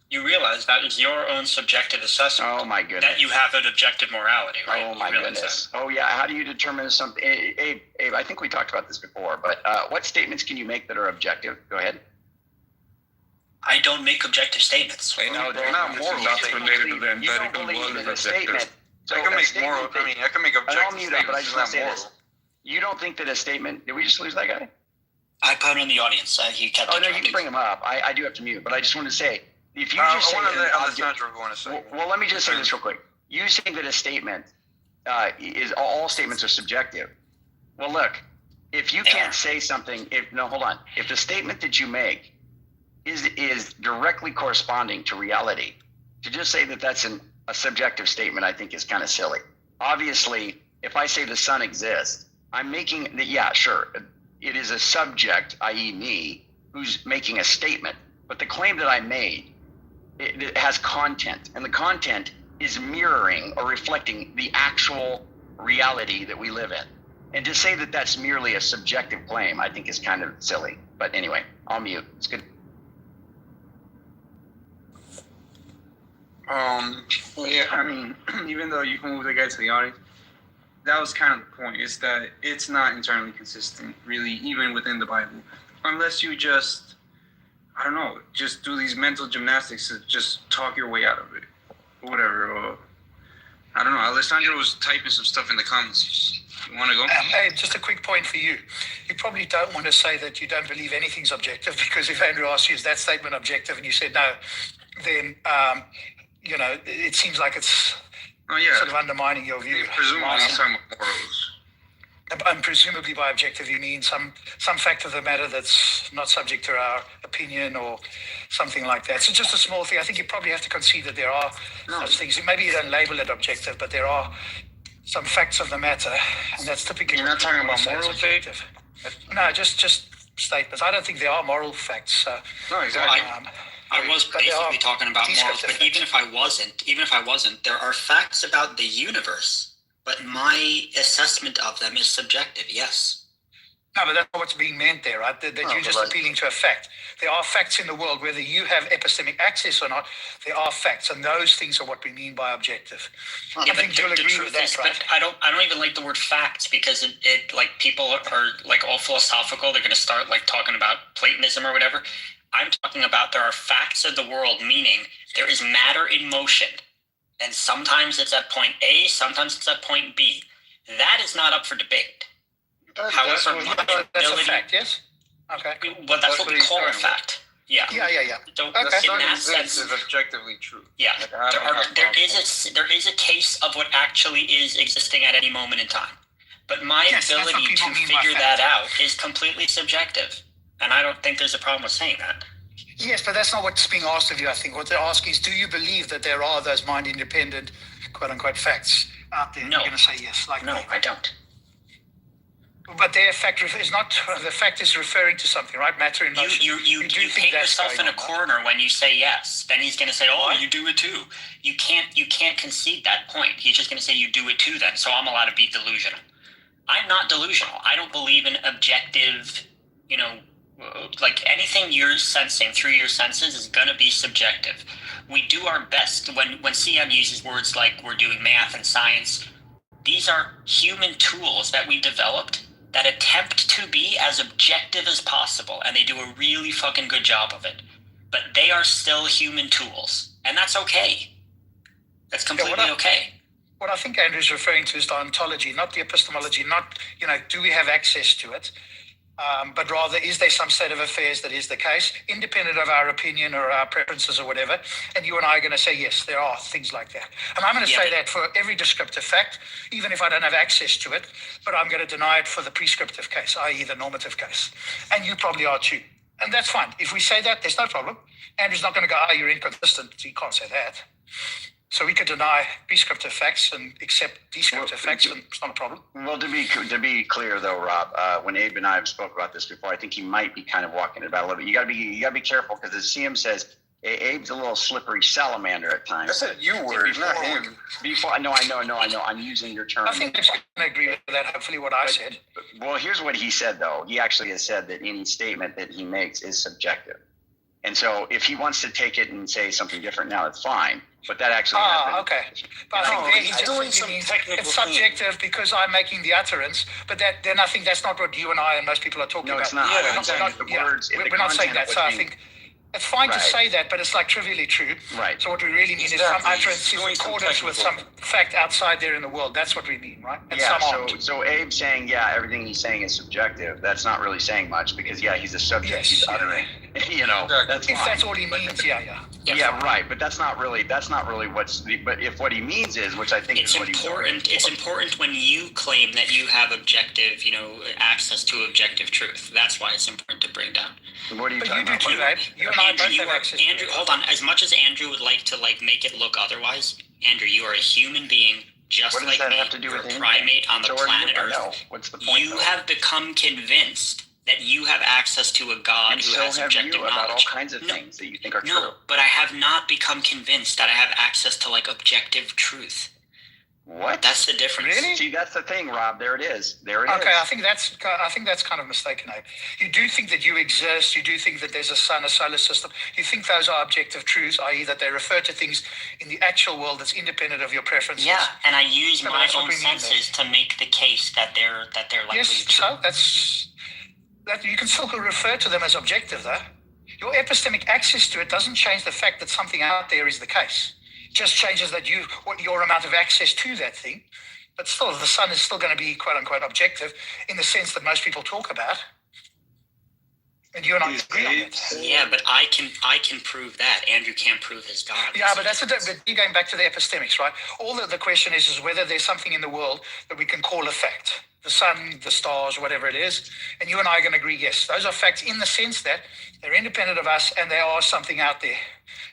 you realize that is your own subjective assessment. Oh my goodness! That you have an objective morality, right? Oh my goodness! Oh yeah. How do you determine something? Abe, I think we talked about this before, but what statements can you make that are objective? Go ahead. I don't make objective statements. No, they're not moral. That's related to the empirical world is objective. So I can make moral. I can make objective statements. But I just want to say this. You don't think that a statement? Did we just lose that guy? I put him in the audience. He kept. Oh no, you can bring him up. I do have to mute, but I just want to say, if you just say, well, let me just say this real quick. You saying that a statement is all statements are subjective. Well, look, if you can't say something, if the statement that you make is directly corresponding to reality, to just say that that's a subjective statement, I think is kind of silly. Obviously, if I say the sun exists, I'm making it is a subject, i.e. me, who's making a statement. But the claim that I made, it has content, and the content is mirroring or reflecting the actual reality that we live in. And to say that that's merely a subjective claim, I think is kind of silly. But anyway, I'll mute. It's good. Well, yeah, I mean, even though you can move the guy to the audience, that was kind of the point, is that it's not internally consistent, really, even within the Bible. Unless you just, I don't know, just do these mental gymnastics to just talk your way out of it. Whatever. I don't know. Alessandro was typing some stuff in the comments. You want to go? Hey, just a quick point for you. You probably don't want to say that you don't believe anything's objective, because if Andrew asks you, is that statement objective, and you said no, then, it seems like it's sort of undermining your view. Presumably some morals. And presumably by objective you mean some fact of the matter that's not subject to our opinion or something like that. So just a small thing. I think you probably have to concede that there are such things. Maybe you don't label it objective, but there are some facts of the matter, and that's typically. You're not talking about moral faith? No, just statements. I don't think there are moral facts. No, exactly. I was basically talking about morals, but even if I wasn't, there are facts about the universe, but my assessment of them is subjective. Yes. No, but that's not what's being meant there, right? That you're just appealing to a fact. There are facts in the world, whether you have epistemic access or not. There are facts, and those things are what we mean by objective. Yeah, I think you'll agree with that, right? I don't even like the word facts because it like people are like all philosophical. They're going to start like talking about Platonism or whatever. I'm talking about there are facts of the world, meaning there is matter in motion, and sometimes it's at point A, sometimes it's at point B. That is not up for debate. However, that's a fact, yes? Okay. But that's what we call a fact. Yeah. Yeah. So Okay. in that Exists sense, is objectively true. yeah, Like, there is a case of what actually is existing at any moment in time. But my ability to figure that out is completely subjective. And I don't think there's a problem with saying that. Yes, but that's not what's being asked of you, I think. What they're asking is, do you believe that there are those mind-independent, quote-unquote, facts out there? No. You're going to say yes. No, I don't. But their fact is not, the fact is referring to something, right? Matter in motion. You paint yourself in a corner when you say yes. Then he's going to say, oh, you do it too. You can't concede that point. He's just going to say you do it too then, so I'm allowed to be delusional. I'm not delusional. I don't believe in objective, like anything you're sensing through your senses is going to be subjective. We do our best. When CM uses words like we're doing math and science, these are human tools that we developed that attempt to be as objective as possible, and they do a really fucking good job of it. But they are still human tools, and that's okay. That's completely okay. What I think Andrew's referring to is the ontology, not the epistemology, not, do we have access to it? But rather, is there some state of affairs that is the case, independent of our opinion or our preferences or whatever? And you and I are going to say, yes, there are things like that. And I'm going to say that for every descriptive fact, even if I don't have access to it, but I'm going to deny it for the prescriptive case, i.e. the normative case. And you probably are too. And that's fine. If we say that, there's no problem. Andrew's not going to go, you're inconsistent. So you can't say that. So we could deny prescriptive facts and accept descriptive facts, and it's not a problem. Well, to be clear though, Rob, when Abe and I have spoke about this before, I think he might be kind of walking it about a little bit. You got to be careful because as CM says, Abe's a little slippery salamander at times. I said you were, not him. I know. I'm using your term. I think he's going to agree with that. Hopefully, what I said. Well, here's what he said though. He actually has said that any statement that he makes is subjective. And so if he wants to take it and say something different now, it's fine. But that actually okay. But I think he's doing some technical it's subjective because I'm making the utterance, but then I think that's not what you and I and most people are talking about. No, it's not. We're not saying that. So I think it's fine to say that, but it's like trivially true. Right. So what we really mean is some utterance in accordance with some fact outside there in the world. That's what we mean, right? And so Abe saying, everything he's saying is subjective. That's not really saying much because, he's a subject. Yes, he's uttering. That's if fine. that's all he means, Yeah, right. But that's not really but if what he means is, which I think is what he's important. It's important when you claim that you have objective, access to objective truth. That's why it's important to bring down. What are you talking about? You do too, right? You and I both have access. Andrew, hold on. As much as Andrew would like to make it look otherwise, Andrew, you are a human being just like me. You're a primate on the planet Earth. What's the point? You have become convinced that you have access to a God who has objective knowledge. About all kinds of things that you think are true. No, but I have not become convinced that I have access to objective truth. What? That's the difference. Really? See, that's the thing, Rob. There it is. Okay, I think that's kind of mistaken, Abe. You do think that you exist. You do think that there's a sun, a solar system. You think those are objective truths, i.e. that they refer to things in the actual world that's independent of your preferences. Yeah, and I use my own senses to make the case that they're likely yes, true. So that you can still refer to them as objective, though. Your epistemic access to it doesn't change the fact that something out there is the case. It just changes that your amount of access to that thing. But still, the sun is still going to be quote unquote objective in the sense that most people talk about. And you and I agree on that. Yeah, but I can prove that. Andrew can't prove his God. Yeah, but but you're going back to the epistemics, right? All the question is whether there's something in the world that we can call a fact. The sun, the stars, whatever it is. And you and I are going to agree, yes, those are facts in the sense that they're independent of us and they are something out there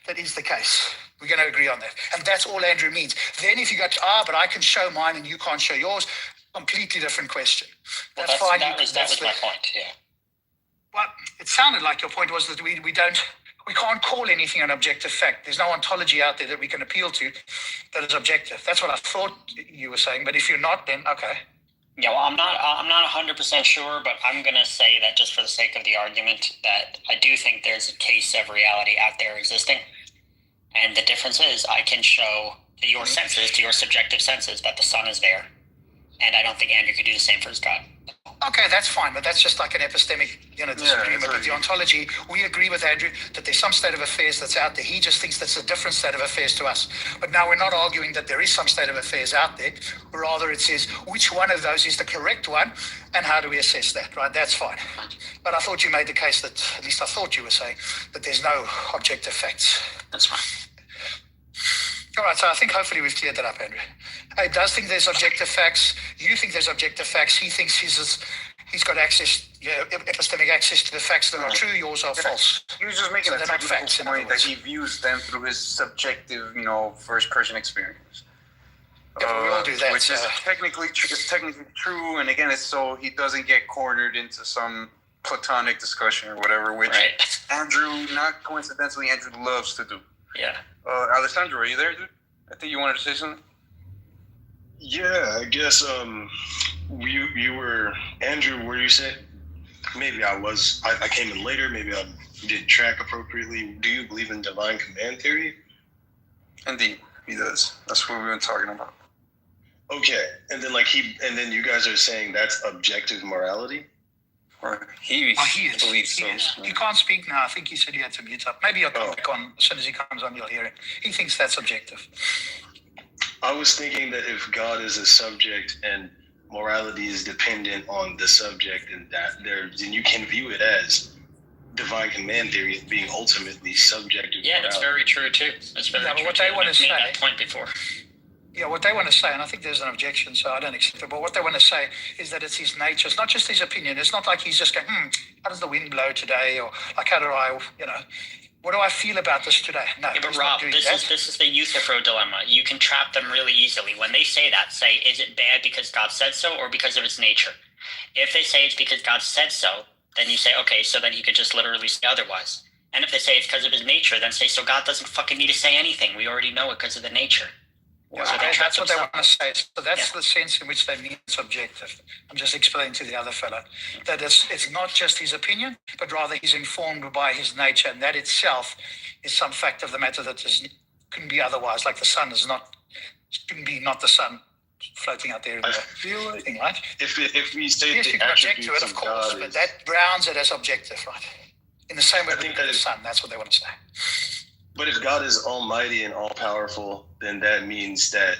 that is the case. We're going to agree on that. And that's all Andrew means. Then if you go, but I can show mine and you can't show yours, completely different question. That's fine. That was my point, yeah. Well, it sounded like your point was that we can't call anything an objective fact. There's no ontology out there that we can appeal to that is objective. That's what I thought you were saying. But if you're not, then okay. Yeah, well, I'm not 100% sure, but I'm going to say that just for the sake of the argument, that I do think there's a case of reality out there existing. And the difference is I can show to your senses, to your subjective senses, that the sun is there. And I don't think Andrew could do the same for his God. Okay, that's fine, but that's just like an epistemic, disagreement with the ontology. We agree with Andrew that there's some state of affairs that's out there. He just thinks that's a different state of affairs to us. But now we're not arguing that there is some state of affairs out there. Rather, it says which one of those is the correct one, and how do we assess that, right? That's fine. But I thought you made the case that, at least I thought you were saying, that there's no objective facts. That's fine. All right, so I think hopefully we've cleared that up, Andrew. He does think there's objective facts. You think there's objective facts. He thinks he's got access, epistemic access to the facts that are true. Yours are false. He was just making a technical point that he views them through his subjective, first-person experience. Yeah, we all do that. Which is technically true, and again, it's so he doesn't get cornered into some platonic discussion or whatever, which Andrew, not coincidentally, Andrew loves to do. Yeah. Alessandro, are you there, dude? I think you wanted to say something. Yeah, I guess you were Andrew. Where you said maybe I came in later. Maybe I didn't track appropriately. Do you believe in divine command theory? Indeed, he does. That's what we've been talking about. Okay, and then you guys are saying that's objective morality. Or he is. believes so. You can't speak now. I think he said he had to mute up. Maybe he'll come back on. As soon as he comes on, you'll hear it. He thinks that's objective. I was thinking that if God is a subject and morality is dependent on the subject, and then you can view it as divine command theory as being ultimately subjective. Yeah, that's very true too. That's very true. But what they want to say, that point before. Yeah, what they want to say, and I think there's an objection, so I don't accept it, but what they want to say is that it's his nature. It's not just his opinion. It's not like he's just going, how does the wind blow today? Or like, how do I, what do I feel about this today? No. Yeah, but Rob, this is the Euthyphro dilemma. You can trap them really easily. When they say that, say, is it bad because God said so or because of its nature? If they say it's because God said so, then you say, okay, so then he could just literally say otherwise. And if they say it's because of his nature, then say, so God doesn't fucking need to say anything. We already know it because of the nature. Well, so that's what they want to say. So that's the sense in which they mean it's objective. I'm just explaining to the other fellow that it's not just his opinion, but rather he's informed by his nature, and that itself is some fact of the matter that couldn't be otherwise. Like the sun couldn't be not the sun floating out there in the thing, right? If we say yes, the you can object to it, of course, but that grounds it as objective, right? In the same way with the sun, that's what they want to say. But if God is almighty and all-powerful, then that means that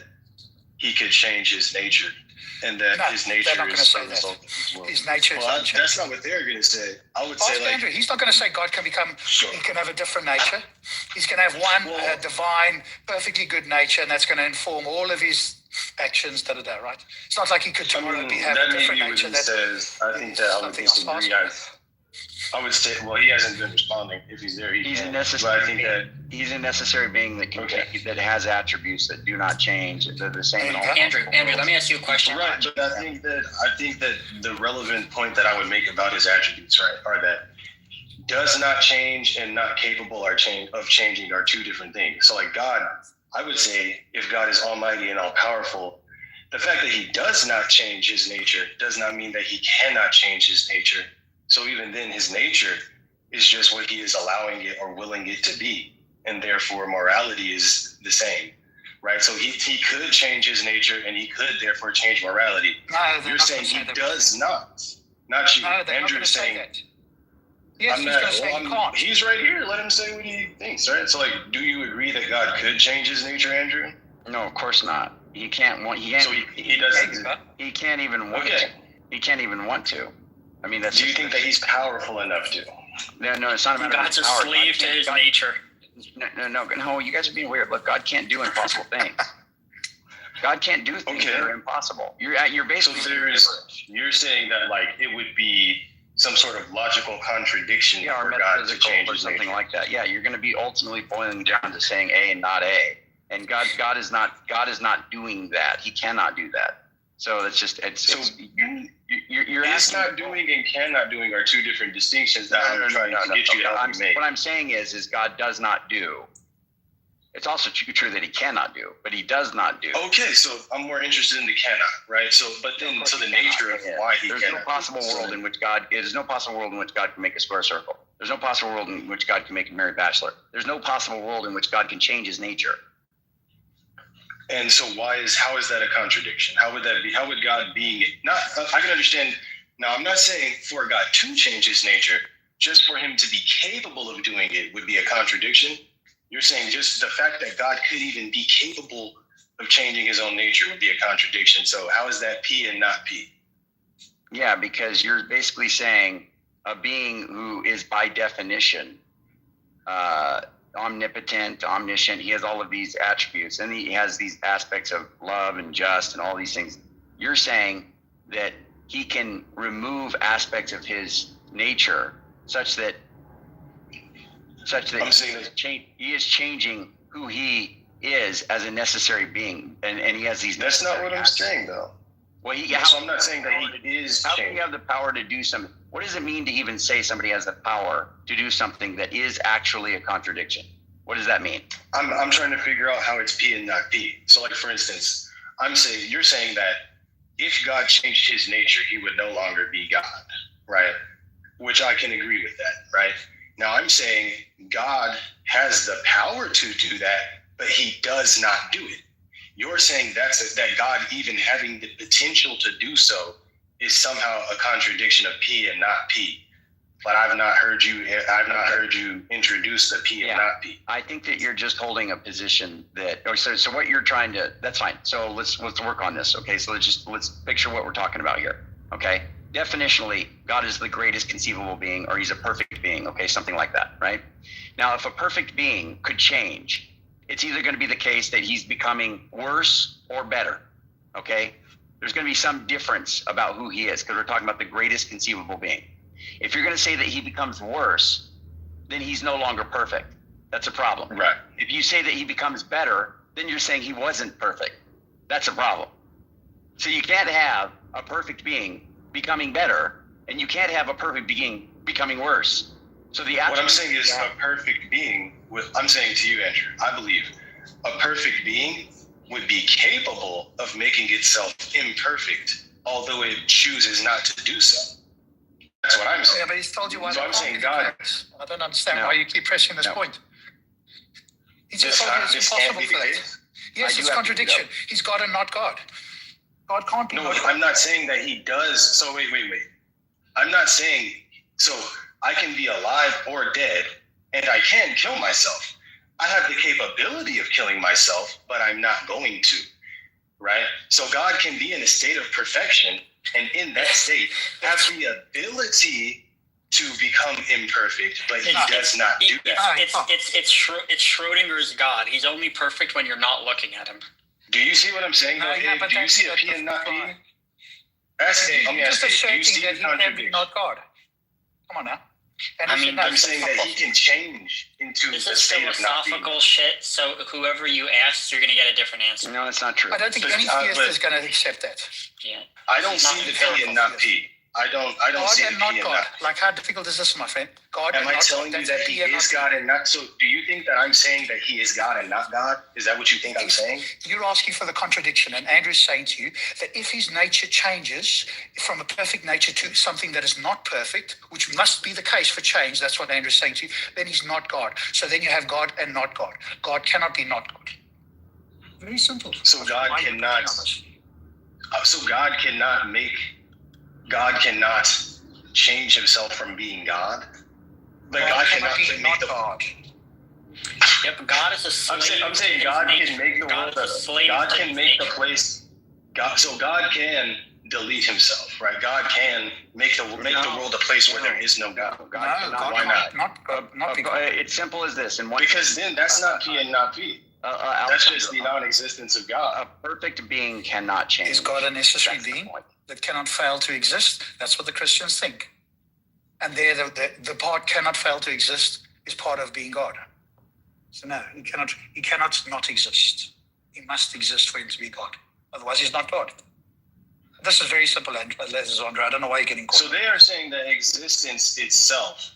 he could change his nature, and that his nature is the result of his will. His nature is unchanged. That's not what they're going to say. I would say, Andrew, he's not going to say God can become, he can have a different nature. He's going to have one divine, perfectly good nature, and that's going to inform all of his actions, right? It's not like he could tomorrow have a different nature. I think that I would disagree. I would say, he hasn't been responding. If he's there, he's a necessary being that can that has attributes that do not change. They're the same. Andrew, let me ask you a question. Right, but I think that the relevant point that I would make about his attributes, are that does not change and not capable of changing are two different things. So, like God, I would say, if God is almighty and all powerful, the fact that he does not change his nature does not mean that he cannot change his nature. So even then, his nature is just what he is allowing it or willing it to be. And therefore, morality is the same, right? So he could change his nature, and he could therefore change morality. No, you're saying he does not you. No, Andrew is saying that. Yes, he's going to say he can't. He's right here. Let him say what he thinks, right? So, do you agree that God could change his nature, Andrew? No, of course not. He can't want. He can't even want to. He can't even want to. I mean, do you think that he's powerful enough to? No, it's not a matter of God's a slave to his nature. No, you guys are being weird. Look, God can't do impossible things. God can't do things that are impossible. You're basically. So you're saying that it would be some sort of logical contradiction for God to change or his something nature. like that. Yeah, you're going to be ultimately boiling down to saying A and not A. And God is not doing that. He cannot do that. So it's just you're It's asking. not doing and cannot doing are two different distinctions that I'm trying to get you to help me make. What I'm saying is God does not do. It's also true that he cannot do, but he does not do. Okay, so I'm more interested in the cannot, right? So, but then, so the nature of why he there's cannot. No possible world in which God. There's no possible world in which God can make a square circle. There's no possible world in which God can make a Mary Bachelor. There's no possible world in which God can change his nature. And so, how is that a contradiction? How would that be? How would God being not? I can understand. Now, I'm not saying for God to change his nature, just for him to be capable of doing it would be a contradiction. You're saying just the fact that God could even be capable of changing his own nature would be a contradiction. So how is that P and not P? Yeah, because you're basically saying a being who is by definition omnipotent, omniscient, he has all of these attributes, and he has these aspects of love and just and all these things. You're saying that he can remove aspects of his nature such that he is changing who he is as a necessary being, and he has these. That's not what I'm saying, though. Well, so I'm not saying that he is. How can you have the power to do something? What does it mean to even say somebody has the power to do something that is actually a contradiction? What does that mean? I'm trying to figure out how it's P and not P. So, like for instance, you're saying that if God changed his nature, he would no longer be God, right? Which I can agree with that, right? Now I'm saying God has the power to do that, but he does not do it. You're saying that God even having the potential to do so is somehow a contradiction of P and not P. But I've not heard you introduce the P and not P. I think that you're just holding a position that. So what you're trying to. That's fine. So let's work on this. Okay. So let's picture what we're talking about here. Okay. Definitionally, God is the greatest conceivable being, or he's a perfect being. Okay, something like that, right? Now, if a perfect being could change, it's either going to be the case that he's becoming worse or better. Okay, there's going to be some difference about who he is because we're talking about the greatest conceivable being. If you're going to say that he becomes worse, then he's no longer perfect. That's a problem. Right. If you say that he becomes better, then you're saying he wasn't perfect. That's a problem. So you can't have a perfect being becoming better, and you can't have a perfect being becoming worse. So what I'm saying is a perfect being. I'm saying to you, Andrew, I believe a perfect being would be capable of making itself imperfect, although it chooses not to do so. That's what I'm saying. Yeah, but he's told you why. So I'm saying God. I don't understand why you keep pressing this point. He just told you it's impossible for that. Yes, it's contradiction. He's God and not God. God can't be. No, I'm not saying that he does. So wait. I'm not saying so I can be alive or dead and I can kill myself. I have the capability of killing myself, but I'm not going to, right? So God can be in a state of perfection and in that state have the ability to become imperfect, but he does not do that. It's Schrodinger's God. He's only perfect when you're not looking at him. Do you see what I'm saying? Do you see a P and not P? You're just asserting that he can be not God. Come on now. And I'm saying that he can change into this the is state of not being. philosophical shit, so whoever you ask, you're going to get a different answer. No, that's not true. I don't think any theist is going to accept that. Yeah. I don't see the P and not P. I don't see the P and not P. Like, how difficult is this, my friend? God Am I telling you that he is God and not? So do you think that I'm saying that he is God and not God? Is that what you think I'm saying? You're asking for the contradiction, and Andrew's saying to you that if his nature changes from a perfect nature to something that is not perfect, which must be the case for change, that's what Andrew's saying to you, then he's not God. So then you have God and not God. God cannot be not God. Very simple. So God cannot. So God cannot change himself from being God. But God cannot make the God. Yep, God is a slave. I'm saying God can make the world. God can make the place. So God can delete himself, right? God can make the world a place where there is no God. Why not? Not it's simple as this. Because then that's not P and not P. That's just the non-existence of God. A perfect being cannot change. Is God a necessary being that cannot fail to exist? That's what the Christians think. And there, the part cannot fail to exist is part of being God. So no, he cannot not exist. He must exist for him to be God. Otherwise, he's not God. This is very simple, Alessandro. I don't know why you're getting caught. So they are saying that existence itself,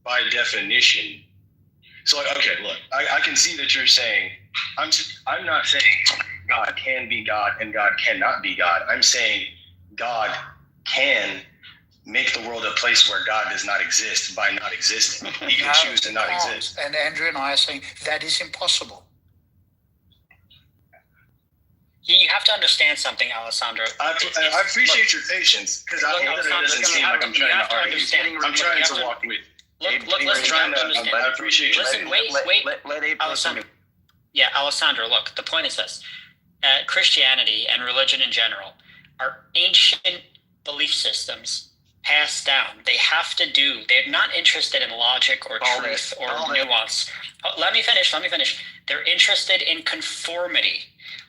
by definition. So, like, okay, look, I can see that you're saying, I'm not saying God can be God and God cannot be God. I'm saying God can make the world a place where God does not exist by not existing. He can choose to not exist. And Andrew and I are saying that is impossible. You have to understand something, Alessandro. I appreciate your patience, because I know that it doesn't seem like I'm trying to argue. I'm trying to walk with you. I appreciate you. Listen, wait. Let Abe Alessandro. Yeah, Alessandro, look, the point is this. Christianity and religion in general are ancient belief systems passed down. They're not interested in logic or truth or nuance. Let me finish. They're interested in conformity.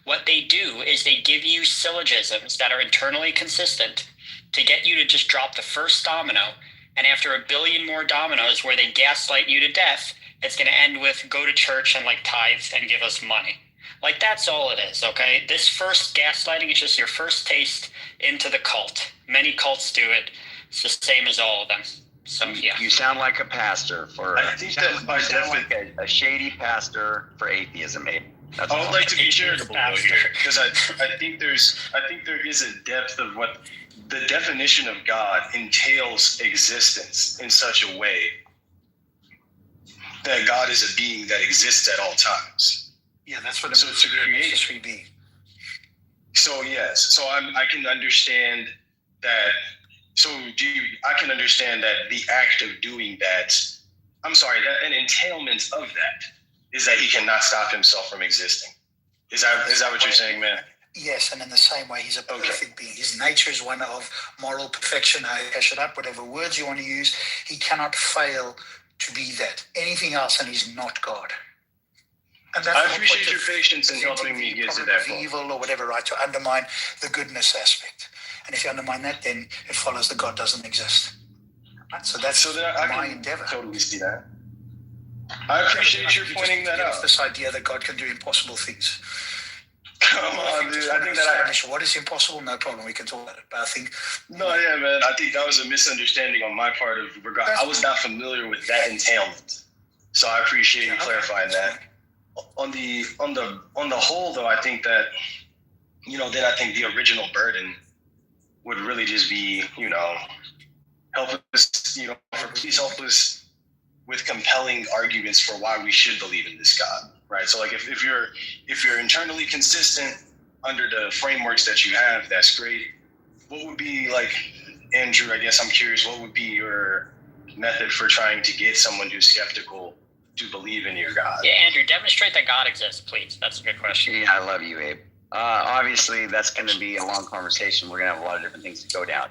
What they do is they give you syllogisms that are internally consistent to get you to just drop the first domino, and after a billion more dominoes where they gaslight you to death, it's going to end with go to church and like tithe and give us money. Like, that's all it is, okay? This first gaslighting is just your first taste into the cult. Many cults do it. It's the same as all of them. So, yeah. You sound like a pastor for... I think that by definition... a shady pastor for atheism, Abe. I would like to be charitable here, because I think there is a depth of what the definition of God entails existence in such a way that God is a being that exists at all times. Yeah, that's what it means to create a being. So yes, so I can understand that. So I can understand that the act of doing that. I'm sorry, that an entailment of that is that he cannot stop himself from existing. Is that what you're saying, man? Yes, and in the same way, he's a perfect being. His nature is one of moral perfection. I hash it up, whatever words you want to use. He cannot fail to be that. Anything else, and he's not God. And that's I appreciate your patience in helping me get to that point. Evil or whatever, right? To undermine the goodness aspect. And if you undermine that, then it follows that God doesn't exist. Right? So that's my endeavor. Totally see that. I appreciate you pointing that out. This idea that God can do impossible things. Come on, dude. I think that what is impossible? No problem. We can talk about it. But I think... No, yeah, man. I think that was a misunderstanding on my part of regard. I was not familiar with that entailment. So I appreciate you clarifying that. On the whole, though, I think that, then I think the original burden would really just be, help us, please help us with compelling arguments for why we should believe in this God, right? So, like, if you're internally consistent under the frameworks that you have, that's great. What would be, like, Andrew, I guess I'm curious, what would be your method for trying to get someone who's skeptical to believe in your God? Yeah, Andrew, demonstrate that God exists, please. That's a good question. Yeah, I love you, Abe. Obviously, that's going to be a long conversation. We're going to have a lot of different things to go down.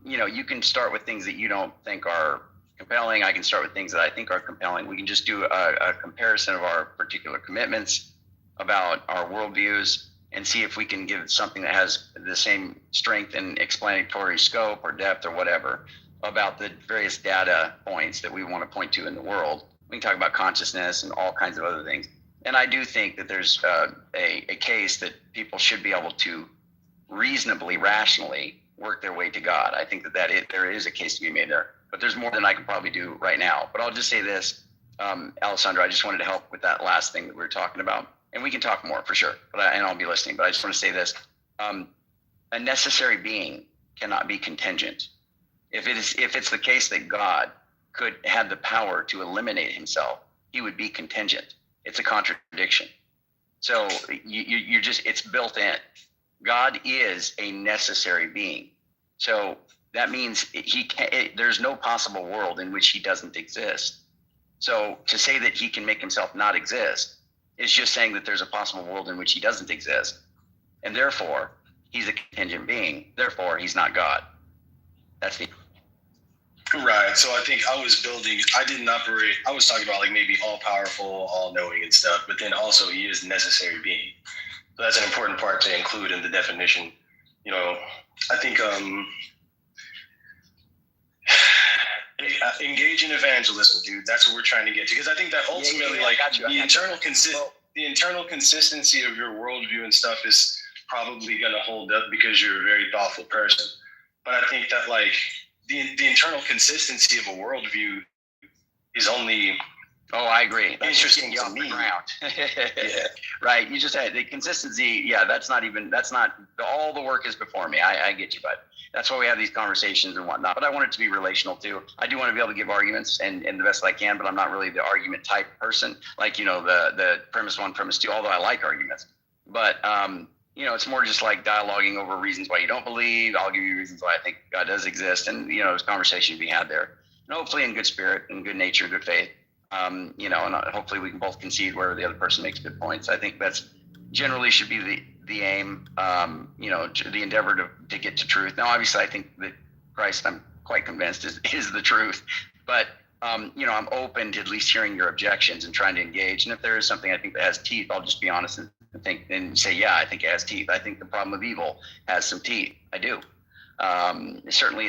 You can start with things that you don't think are compelling. I can start with things that I think are compelling. We can just do a comparison of our particular commitments about our worldviews and see if we can give something that has the same strength and explanatory scope or depth or whatever about the various data points that we want to point to in the world. We can talk about consciousness and all kinds of other things. And I do think that there's a case that people should be able to reasonably, rationally work their way to God. I think there is a case to be made there. But there's more than I can probably do right now. But I'll just say this, Alessandro, I just wanted to help with that last thing that we were talking about. And we can talk more for sure, and I'll be listening. But I just want to say this. A necessary being cannot be contingent. If it's the case that God could have the power to eliminate himself, he would be contingent. It's a contradiction. So it's built in. God is a necessary being. So that means there's no possible world in which he doesn't exist. So to say that he can make himself not exist is just saying that there's a possible world in which he doesn't exist. And therefore, he's a contingent being. Therefore, he's not God. That's the... Right. So I think I was talking about like maybe all powerful, all knowing and stuff, but then also he is a necessary being. So that's an important part to include in the definition. I think engage in evangelism, dude. That's what we're trying to get to. Because I think that ultimately, the internal consistency of your worldview and stuff is probably going to hold up because you're a very thoughtful person. But I think that like the internal consistency of a worldview is only. Oh, I agree. That's interesting just to me. Yeah. Right. You just had the consistency. Yeah, that's not all the work is before me. I get you, bud. That's why we have these conversations and whatnot. But I want it to be relational too. I do want to be able to give arguments and the best I can, but I'm not really the argument type person. Like, the premise one, premise two, although I like arguments. But, it's more just like dialoguing over reasons why you don't believe. I'll give you reasons why I think God does exist. And, there's conversation to be had there. And hopefully in good spirit and good nature, good faith. And hopefully we can both concede where the other person makes good points. I think that's generally should be the aim, the endeavor to get to truth. Now, obviously, I think that Christ, I'm quite convinced, is the truth. But, I'm open to at least hearing your objections and trying to engage. And if there is something I think that has teeth, I'll just be honest and say, yeah, I think it has teeth. I think the problem of evil has some teeth. I do. Certainly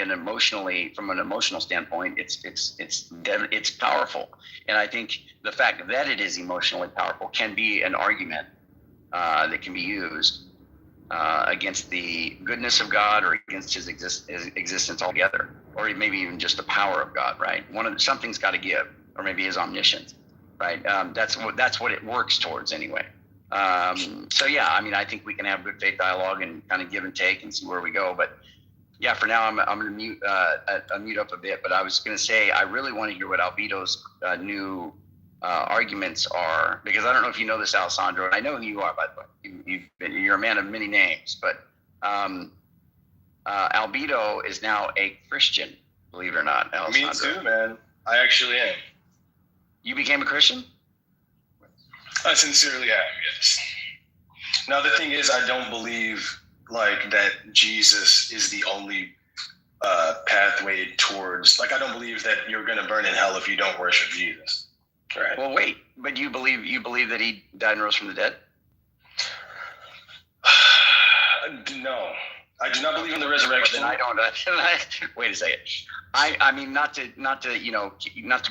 from an emotional standpoint, it's powerful. And I think the fact that it is emotionally powerful can be an argument that can be used against the goodness of God or against his existence altogether, or maybe even just the power of God, right? Something's got to give, or maybe his omniscience, right? That's what it works towards anyway. So yeah, I think we can have good faith dialogue and kind of give and take and see where we go. But yeah, for now I'm going to mute up a bit. But I was going to say I really want to hear what Albedo's new arguments are, because I don't know if you know this, Alessandro, and I know who you are, by the way. You're a man of many names, but Albedo is now a Christian, believe it or not, Alessandro. Me too, man. I actually am. You became a Christian? I sincerely am, yes. Now, the thing is, I don't believe like that Jesus is the only pathway towards, like, I don't believe that you're going to burn in hell if you don't worship Jesus. Right. Well, wait, but you believe that he died and rose from the dead? No, I do not believe in the resurrection. I don't. Wait a second. I mean, not to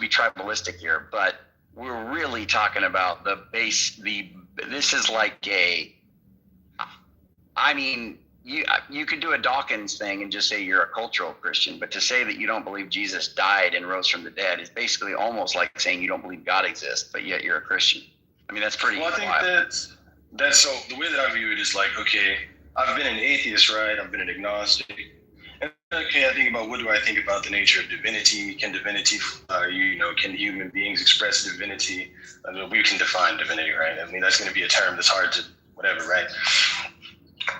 be tribalistic here, but we're really talking about the base. This is like you could do a Dawkins thing and just say you're a cultural Christian, but to say that you don't believe Jesus died and rose from the dead is basically almost like saying you don't believe God exists, but yet you're a Christian. I mean, that's pretty wild. Well, I think that's so the way that I view it is like, okay, I've been an atheist, right? I've been an agnostic. And okay, I think about what do I think about the nature of divinity? Can divinity, can human beings express divinity? I mean, we can define divinity, right? I mean, that's going to be a term that's hard to whatever, right?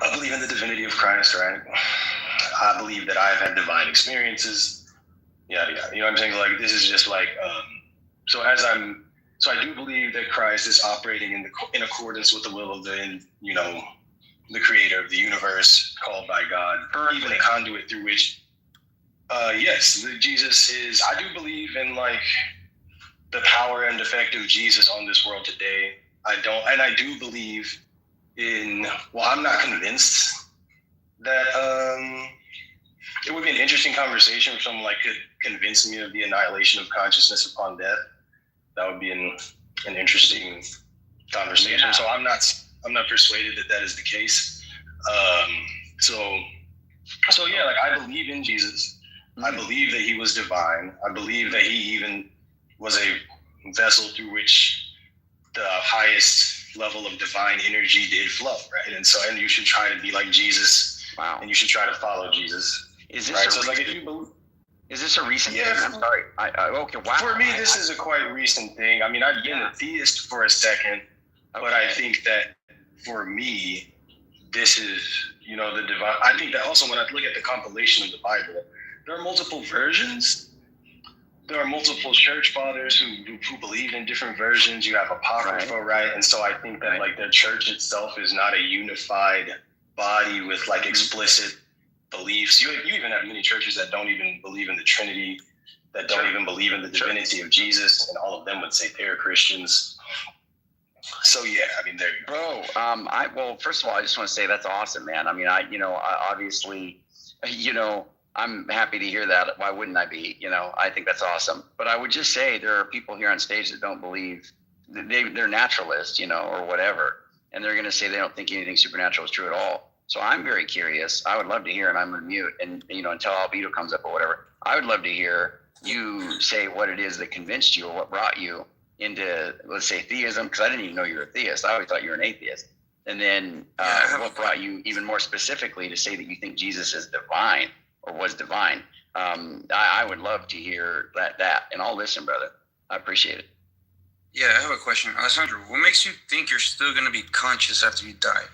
I believe in the divinity of Christ, right? I believe that I've had divine experiences, yada yada. You know what I'm saying? Like, this is just like, so I do believe that Christ is operating in accordance with the will of the creator of the universe, called by God, or even a conduit through which, yes, Jesus is. I do believe in like the power and effect of Jesus on this world today. I do believe I'm not convinced that it would be an interesting conversation if someone like could convince me of the annihilation of consciousness upon death. That would be an interesting conversation. Yeah. So I'm not persuaded that is the case. So yeah, like I believe in Jesus. Mm-hmm. I believe that he was divine. I believe that he even was a vessel through which the highest level of divine energy did flow, right? And you should try to be like Jesus. Wow. And you should try to follow Jesus. Is this is this a recent thing? I'm sorry. Okay, wow. For me, this is a quite recent thing. I mean, I've been a theist for a second, but I think that for me, this is, the divine. I think that also when I look at the compilation of the Bible, there are multiple versions. There are multiple church fathers who believe in different versions. You have Apocrypha, right? And so I think that like the church itself is not a unified body with like explicit beliefs. You even have many churches that don't even believe in the Trinity, that don't even believe in the divinity of Jesus, and all of them would say they're Christians. So yeah, I mean, there you go. Bro, well, first of all, I just want to say that's awesome, man. I mean, obviously, I'm happy to hear that. Why wouldn't I be? You know, I think that's awesome. But I would just say there are people here on stage that don't believe, they're naturalists, you know, or whatever. And they're going to say they don't think anything supernatural is true at all. So I'm very curious. I would love to hear, and I'm going to mute, and, you know, until Albedo comes up or whatever, I would love to hear you say what it is that convinced you or what brought you into, let's say, theism, because I didn't even know you were a theist. I always thought you were an atheist. And then what brought you even more specifically to say that you think Jesus is divine or was divine? I would love to hear that, and I'll listen, brother. I appreciate it. Yeah, I have a question. Alessandro, what makes you think you're still going to be conscious after you die?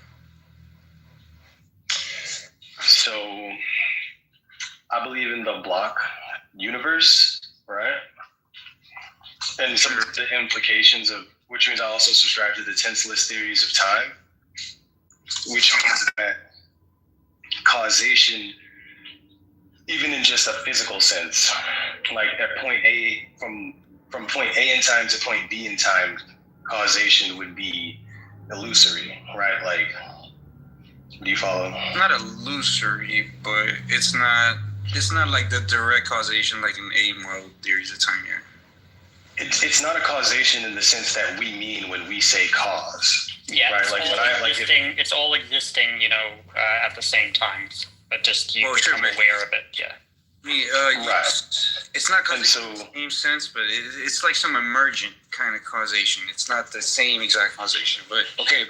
So, I believe in the block universe, right? And some of the implications of, which means I also subscribe to the tenseless theories of time, which means that causation, even in just a physical sense, like at point A, from point A in time to point B in time, causation would be illusory, right? Like, do you follow? Not illusory, but it's not like the direct causation like in A model theories of time here. It's not a causation in the sense that we mean when we say cause. Yeah, right? It's all existing, you know, at the same time, but just you become aware of it. Yeah. Right. It's not causation in the same sense, but it's like some emergent kind of causation. It's not the same exact causation, but okay.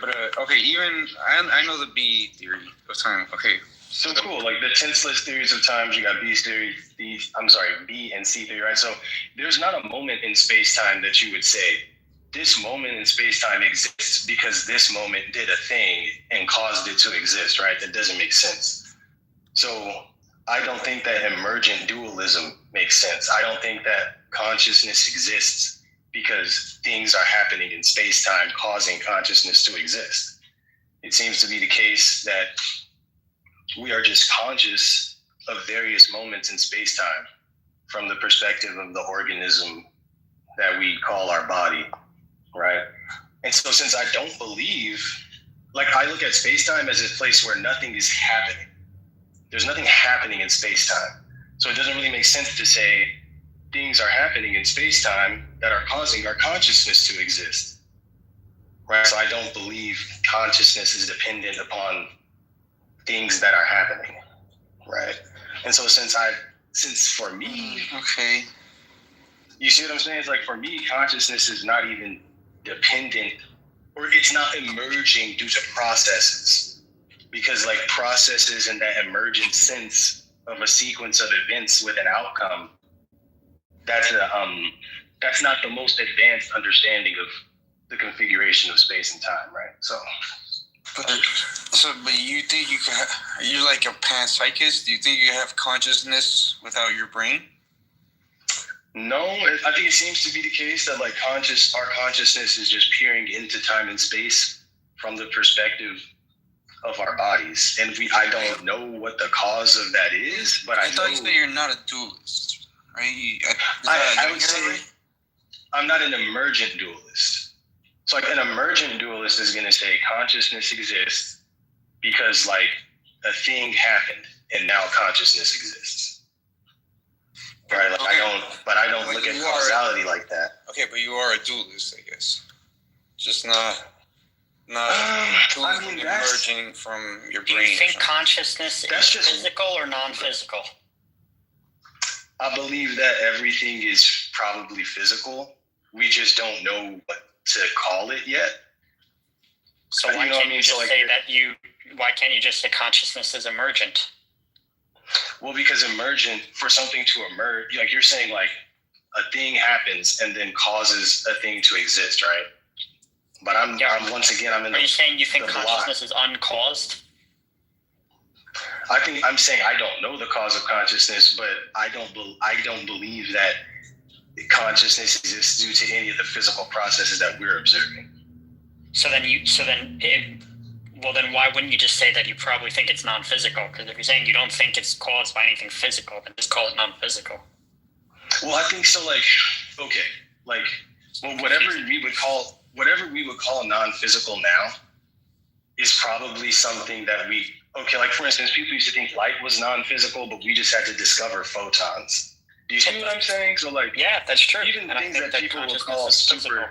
Even I know the B theory of time. Okay. So cool, like the tenseless theories of times, you got B and C theory, right? So there's not a moment in space-time that you would say, this moment in space-time exists because this moment did a thing and caused it to exist, right? That doesn't make sense. So I don't think that emergent dualism makes sense. I don't think that consciousness exists because things are happening in space-time causing consciousness to exist. It seems to be the case that we are just conscious of various moments in space-time from the perspective of the organism that we call our body, right? And so since I don't believe, like I look at space-time as a place where nothing is happening. There's nothing happening in space-time. So it doesn't really make sense to say things are happening in space-time that are causing our consciousness to exist, right? So I don't believe consciousness is dependent upon things that are happening, right? And so since for me, okay, you see what I'm saying? It's like for me, consciousness is not even dependent, or it's not emerging due to processes, because like processes in that emergent sense of a sequence of events with an outcome, that's not the most advanced understanding of the configuration of space and time, right? But you think you're like a panpsychist? Do you think you have consciousness without your brain? No, I think it seems to be the case that like our consciousness is just peering into time and space from the perspective of our bodies, and I don't know what the cause of that is. But I thought you said you're not a dualist, right? I would say I'm not an emergent dualist. So like an emergent dualist is going to say consciousness exists because like a thing happened and now consciousness exists. Right? Like okay. I don't look at causality like that. Okay, but you are a dualist, I guess. Just not emerging from your brain. Do you think consciousness is physical or non-physical? I believe that everything is probably physical. We just don't know what to call it yet. So why can't you just say why can't you just say consciousness is emergent? Well, because emergent, for something to emerge, like you're saying like a thing happens and then causes a thing to exist, right? But I'm once again, I'm in Are you saying you think consciousness is uncaused? I'm saying I don't know the cause of consciousness, but I don't believe that consciousness exists due to any of the physical processes that we're observing. Then why wouldn't you just say that you probably think it's non-physical? Because if you're saying you don't think it's caused by anything physical, then just call it non-physical. Well, I think so. Whatever we would call non-physical now is probably something that we okay, like for instance, people used to think light was non-physical, but we just had to discover photons. Do you see what I'm saying? So like, yeah, that's true. Even and things I think that people will call is super. physical.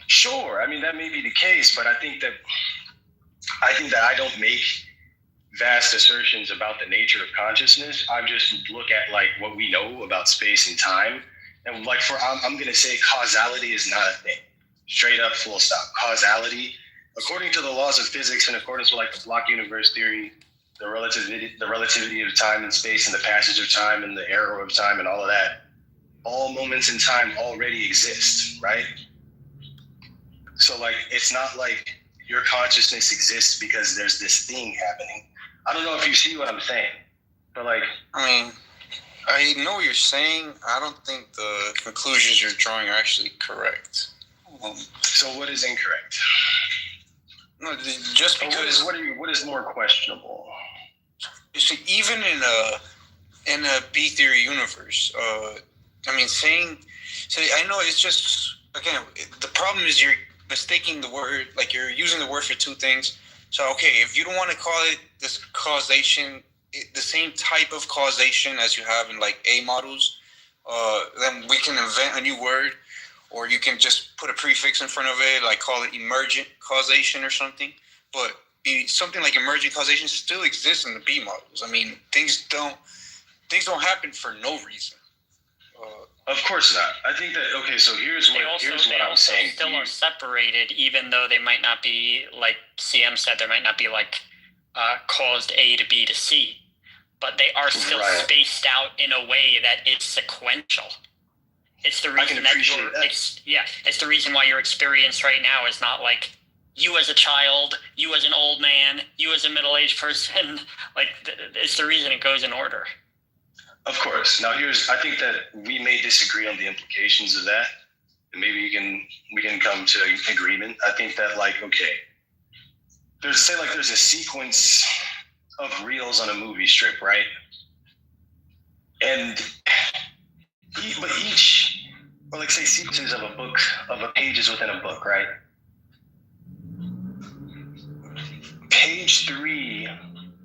Sure, I mean that may be the case, but I think that I don't make vast assertions about the nature of consciousness. I just look at like what we know about space and time, and like I'm going to say causality is not a thing. Straight up, full stop. Causality, according to the laws of physics, in accordance with like the block universe theory, the relativity of time and space, and the passage of time and the arrow of time, and all of that, all moments in time already exist, right? So like, it's not like your consciousness exists because there's this thing happening. I don't know if you see what I'm saying, but like, I mean, I know what you're saying. I don't think the conclusions you're drawing are actually correct. So what is incorrect? No, just because. What is more questionable? You see, even in a B theory universe, I mean, saying. So I know it's just again the problem is you're mistaking the word, like you're using the word for two things. So, okay, if you don't want to call it this causation, the same type of causation as you have in like A models, then we can invent a new word, or you can just put a prefix in front of it, like call it emergent causation or something. But something like emergent causation still exists in the B models. I mean, things don't happen for no reason. Of course not. I think that, okay, so here's what I'm saying. Still are separated, even though they might not be, like CM said, there might not be like caused A to B to C, but they are still spaced out in a way that is sequential. It's the reason it's the reason why your experience right now is not like you as a child, you as an old man, you as a middle-aged person. Like, it's the reason it goes in order. Of course. Now I think that we may disagree on the implications of that, and maybe we can come to agreement. I think that like, okay, there's a sequence of reels on a movie strip, right? And say sequences of a book, of a pages within a book, right? Page 3,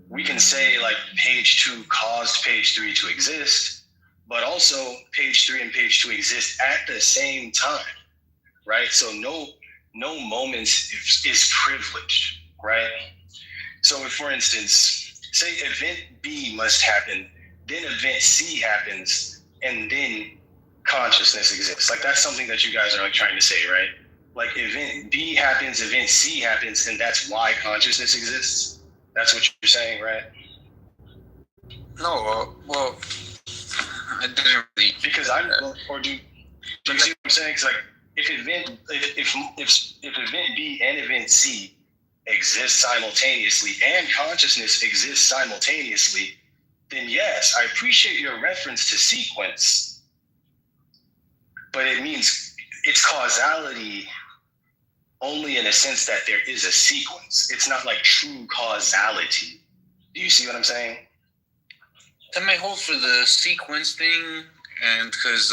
we can say like page 2 caused page 3 to exist, but also page 3 and page 2 exist at the same time, right? So no moment is privileged, right? So if, for instance, say event B must happen, then event C happens, and then consciousness exists. Like that's something that you guys are like trying to say, right? Like event B happens, event C happens, and that's why consciousness exists. That's what you're saying, right? No, well, I didn't really. Because do you see what I'm saying? It's like if event B and event C exist simultaneously and consciousness exists simultaneously, then yes, I appreciate your reference to sequence, but it means it's causality only in a sense that there is a sequence. It's not like true causality. Do you see what I'm saying? That may hold for the sequence thing, and because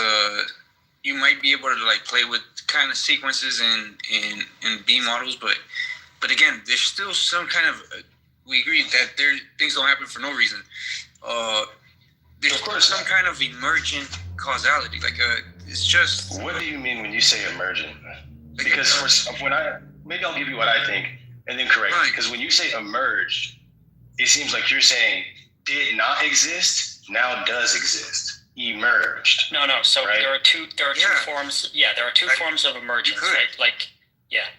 you might be able to like play with kind of sequences in B models, but again, there's still some kind of we agree that things don't happen for no reason. There's of course some kind of emergent causality. Like it's just. What do you mean when you say emergent? Because maybe I'll give you what I think and then correct me. Because when you say emerged, it seems like you're saying did not exist, now does exist. Emerged. No. So right? there are two forms. Yeah, there are two forms of emergence, right? Like, yeah.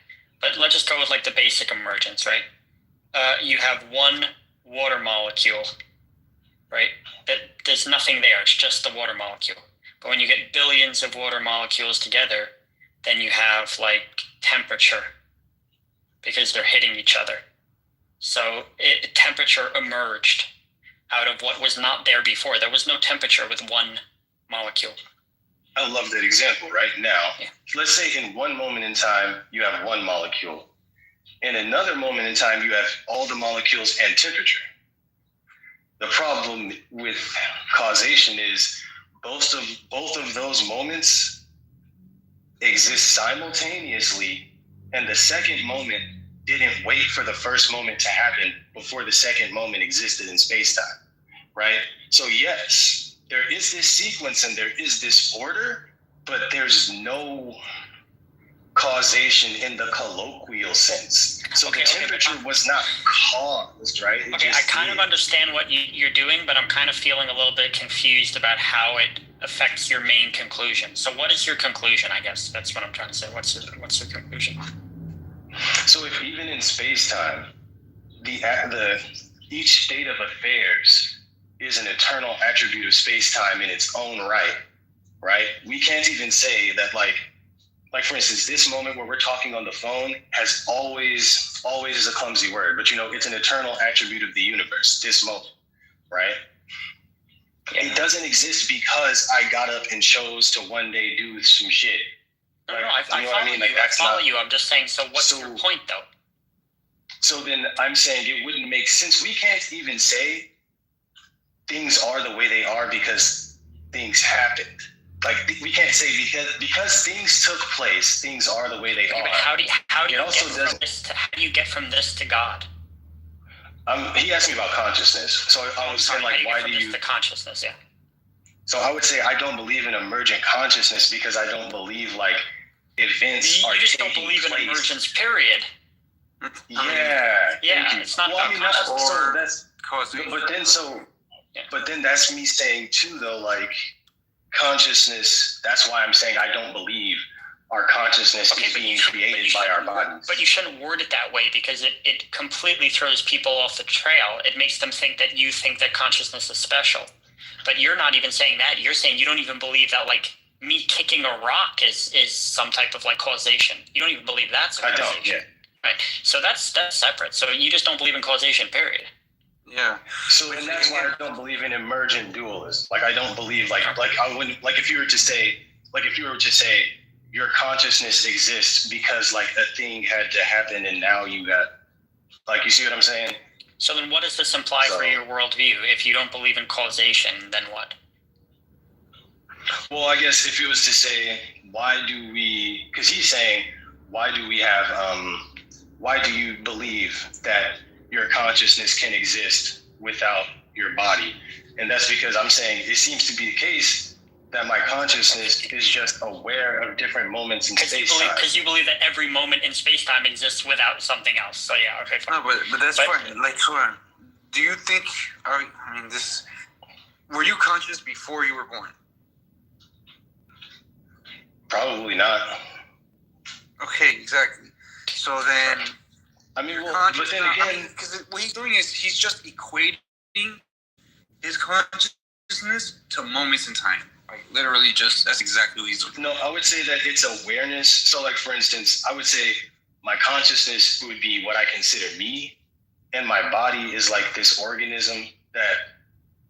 But let's just go with like the basic emergence, right? You have one water molecule, right? There's nothing there. It's just the water molecule. But when you get billions of water molecules together, then you have like temperature because they're hitting each other. So temperature emerged out of what was not there before. There was no temperature with one molecule. I love that example right now. Yeah. Let's say in one moment in time, you have one molecule. In another moment in time, you have all the molecules and temperature. The problem with causation is both of those moments exist simultaneously, and the second moment didn't wait for the first moment to happen before the second moment existed in space-time, right? So yes, there is this sequence and there is this order, but there's no causation in the colloquial sense. So the temperature was not caused, right? I kind of understand what you're doing, but I'm kind of feeling a little bit confused about how it affects your main conclusion. So what is your conclusion, I guess? That's what I'm trying to say. What's the conclusion? So if even in space-time, each state of affairs is an eternal attribute of space-time in its own right? We can't even say that like for instance, this moment where we're talking on the phone has always is a clumsy word, but it's an eternal attribute of the universe, this moment, right? Yeah. It doesn't exist because I got up and chose to one day do some shit. No, I follow you. I'm just saying, so what's your point though? So then I'm saying it wouldn't make sense. We can't even say things are the way they are because things happened. Like we can't say because things took place, things are the way they are. But how do you get from this to God? He asked me about consciousness, so I was saying why do you? The consciousness, yeah. So I would say I don't believe in emergent consciousness because I don't believe events are taking place. You just don't believe in emergence, period. Yeah. It's not about consciousness. But then that's me saying too, though, consciousness, that's why I'm saying I don't believe our consciousness is being created by our bodies. But you shouldn't word it that way because it completely throws people off the trail. It makes them think that you think that consciousness is special. But you're not even saying that. You're saying you don't even believe that me kicking a rock is some type of causation. You don't even believe that's a causation. I don't, yeah. Right. So that's separate. So you just don't believe in causation, period. Yeah. So and that's why I don't believe in emergent dualism. I don't believe I wouldn't if you were to say your consciousness exists because a thing had to happen and now you got you see what I'm saying? So then what does this imply for your worldview? If you don't believe in causation, then what? Well, I guess if it was to say because he's saying why do you believe that your consciousness can exist without your body? And that's because I'm saying it seems to be the case that my consciousness is just aware of different moments in space-time. Because you believe that every moment in space-time exists without something else. So yeah, okay, fine. No, but that's fine. Hold on. Do you think, were you conscious before you were born? Probably not. Okay, exactly. So then... but then again, because what he's doing is he's just equating his consciousness to moments in time. Literally, that's exactly what he's doing. No, I would say that it's awareness. So, for instance, I would say my consciousness would be what I consider me, and my body is this organism that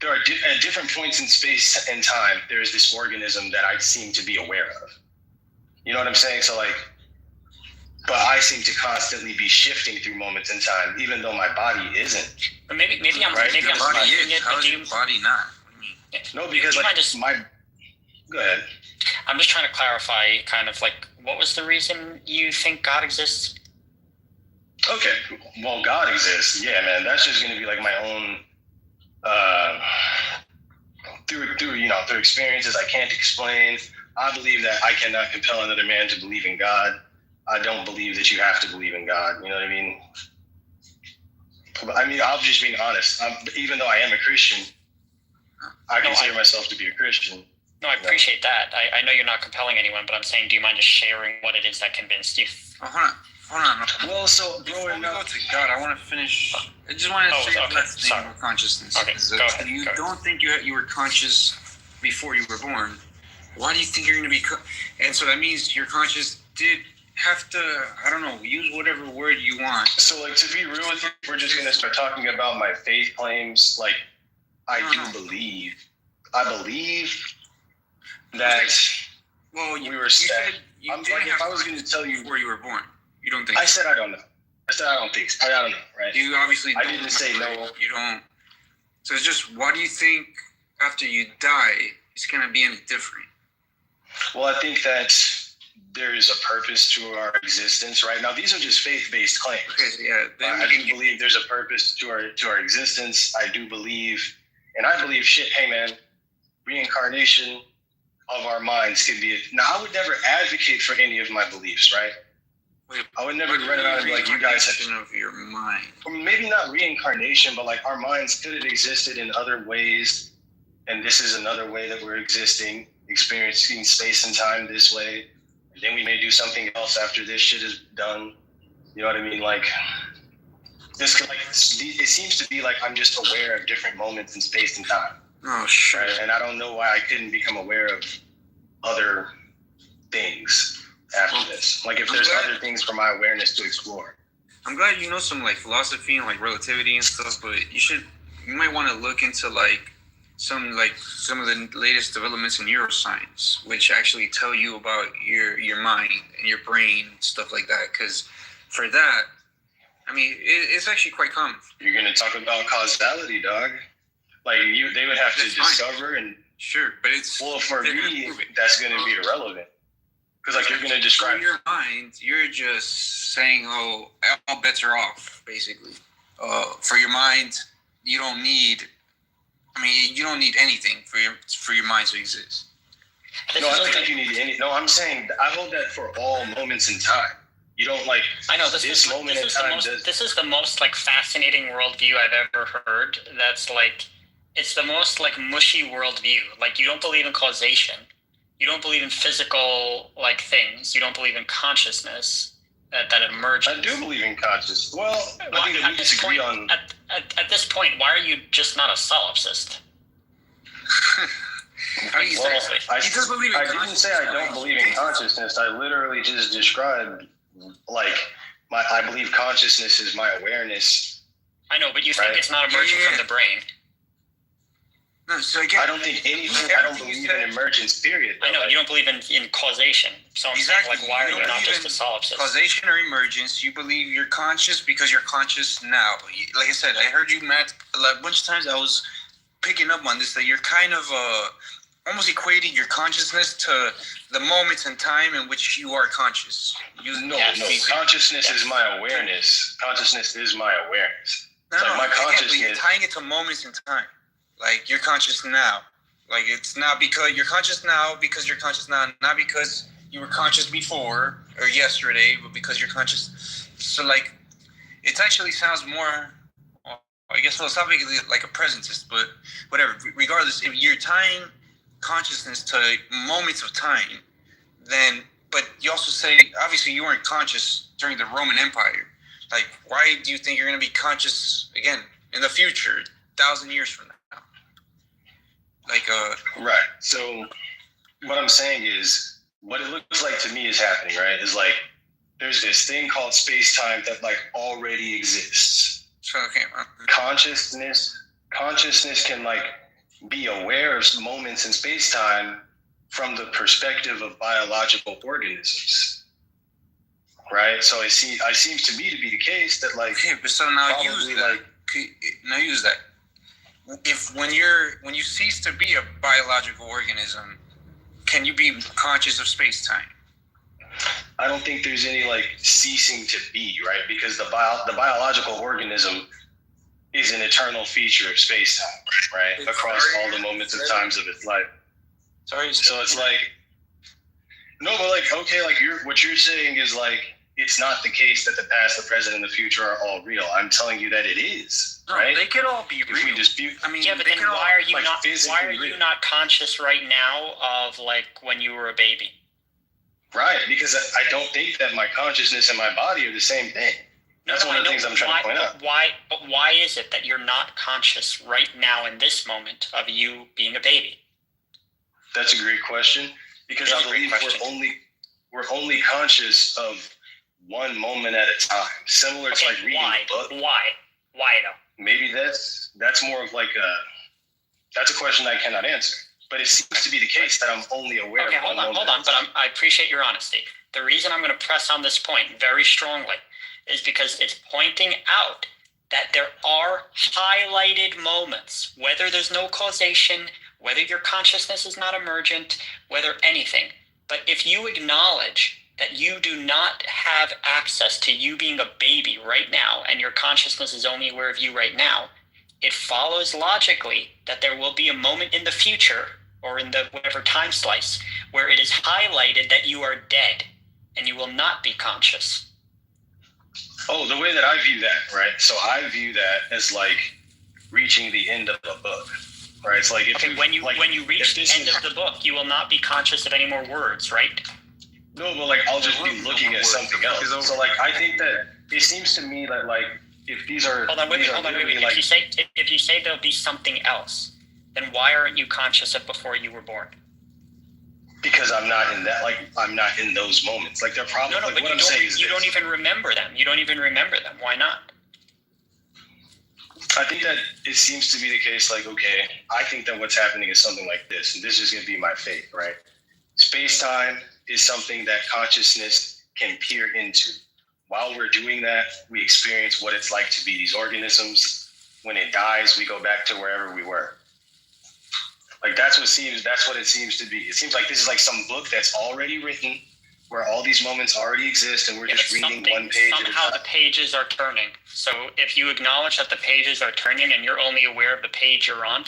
there are at different points in space and time. There is this organism that I seem to be aware of. You know what I'm saying? So, but I seem to constantly be shifting through moments in time, even though my body isn't. But maybe I'm thinking it. How is your body not? No, because Go ahead. I'm just trying to clarify, what was the reason you think God exists? Okay, well, God exists. Yeah, man, that's just going to be my own. Through experiences I can't explain. I believe that I cannot compel another man to believe in God. I don't believe that you have to believe in God. You know what I mean? But I'm just being honest. Even though I am a Christian, I consider myself to be a Christian. No, I appreciate that. I know you're not compelling anyone, but I'm saying, do you mind just sharing what it is that convinced you? Hold on. Well, so before we go to God, I want to finish. I just want to say last thing about consciousness. Okay, go ahead. You don't think you were conscious before you were born. Why do you think you're going to be? And so that means your conscious did have to, use whatever word you want. So, to be real with you, we're just going to start talking about my faith claims. I believe that we were set. If I was going to tell you where you were born, you don't think? I said I don't know. I said I don't think. I don't know, right? You obviously. I didn't say no. You don't. So it's just, why do you think after you die it's going to be any different? Well, I think that there is a purpose to our existence, right? Now, these are just faith-based claims. Okay, yeah. I do believe there's a purpose to our existence. I do believe, and I believe, hey, man, reincarnation of our minds can be. Now, I would never advocate for any of my beliefs, right? I would never run around and be like, you guys have of your mind. I mean, maybe not reincarnation, but like our minds could have existed in other ways, and this is another way that we're existing, experiencing space and time this way. And then we may do something else after this shit is done. You know what I mean? Like this, it seems to be like I'm just aware of different moments in space and time. Oh, sure. Right? And I don't know why I couldn't become aware of other things after this. Like if there's other things for my awareness to explore. I'm glad you know some like philosophy and like relativity and stuff, but you might want to look into like some of the latest developments in neuroscience, which actually tell you about your mind and your brain and stuff like that. Because for that, I mean, it's actually quite common. You're gonna talk about causality, dog. Like they would have to discover and sure, but it's for me that's gonna be irrelevant. Because like you're going to describe your mind, you're just saying, "Oh, all bets are off." Basically, for your mind, you don't need anything for your mind to exist. No, I don't think you need any. No, I'm saying I hold that for all moments in time. You don't like. I know this is the most like fascinating worldview I've ever heard. That's like, it's the most like mushy worldview. Like you don't believe in causation. You don't believe in physical like things. You don't believe in consciousness that emerges. I do believe in consciousness. Well, I think that we disagree on. At this point, why are you just not a solipsist? He does believe in I didn't say I don't believe in consciousness. I literally just described like I believe consciousness is my awareness. I know, but you think it's not emerging from the brain. No, so again, I don't think anything. I don't believe in emergence. Period. I know you don't believe in causation. So I'm saying, like, why are you not just a solipsist? Causation or emergence? You believe you're conscious because you're conscious now. Like I said, I heard you, Matt, a bunch of times. I was picking up on this that you're kind of almost equating your consciousness to the moments in time in which you are conscious. No. Consciousness is my awareness. Consciousness is my awareness. My consciousness. Again, you're tying it to moments in time. Like you're conscious now. Like it's not because you're conscious now because you're conscious now, not because you were conscious before or yesterday, but because you're conscious. So like, it actually sounds more, I guess philosophically, like a presentist, but whatever. Regardless, if you're tying consciousness to moments of time, then, but you also say, obviously you weren't conscious during the Roman Empire. Like, why do you think you're going to be conscious again in the future, 1,000 years from now? Right. So what I'm saying is what it looks like to me is happening, right? Is like there's this thing called space-time that like already exists. So okay. Consciousness can like be aware of moments in space-time from the perspective of biological organisms. Right? So it seems to me to be the case that like so now use that. If when you cease to be a biological organism, can you be conscious of space-time? I don't think there's any like ceasing to be, right? Because the biological organism is an eternal feature of space-time, right? Across all the moments of times of its life. Sorry. So it's like no, but like okay, like what you're saying is like it's not the case that the past, the present, and the future are all real. I'm telling you that it is, right? They could all be real. If we dispute, I mean, yeah, but then why are you not conscious right now of like when you were a baby? Right, because I don't think that my consciousness and my body are the same thing. That's one of the things I'm trying to point out. But why is it that you're not conscious right now in this moment of you being a baby? That's a great question. Because I believe we're only conscious of one moment at a time. Similar to like reading a book. Why though? Maybe that's more of like that's a question I cannot answer. But it seems to be the case that I'm only aware of one moment. Hold on. But I appreciate your honesty. The reason I'm going to press on this point very strongly is because it's pointing out that there are highlighted moments, whether there's no causation, whether your consciousness is not emergent, whether anything, But if you acknowledge that you do not have access to you being a baby right now, and your consciousness is only aware of you right now, it follows logically that there will be a moment in the future or in the whatever time slice where it is highlighted that you are dead and you will not be conscious. Oh, the way that I view that, right? So I view that as like reaching the end of a book, right? It's like when you reach the end of the book, you will not be conscious of any more words, right? No, but like I'll just be looking at something else. So like I think that it seems to me that like if these are hold on. Wait. Like, If you say there'll be something else, then why aren't you conscious of before you were born? Because I'm not in that. Like I'm not in those moments. Like they're probably. No, like, but what I'm saying is you don't even remember them. You don't even remember them. Why not? I think that it seems to be the case. Like okay, I think that what's happening is something like this, and this is going to be my fate, right? Space-time is something that consciousness can peer into. While we're doing that, we experience what it's like to be these organisms. When it dies, we go back to wherever we were. Like that's what it seems to be. It seems like this is like some book that's already written, where all these moments already exist, and we're just reading one page. Somehow the pages are turning. So if you acknowledge that the pages are turning and you're only aware of the page you're on,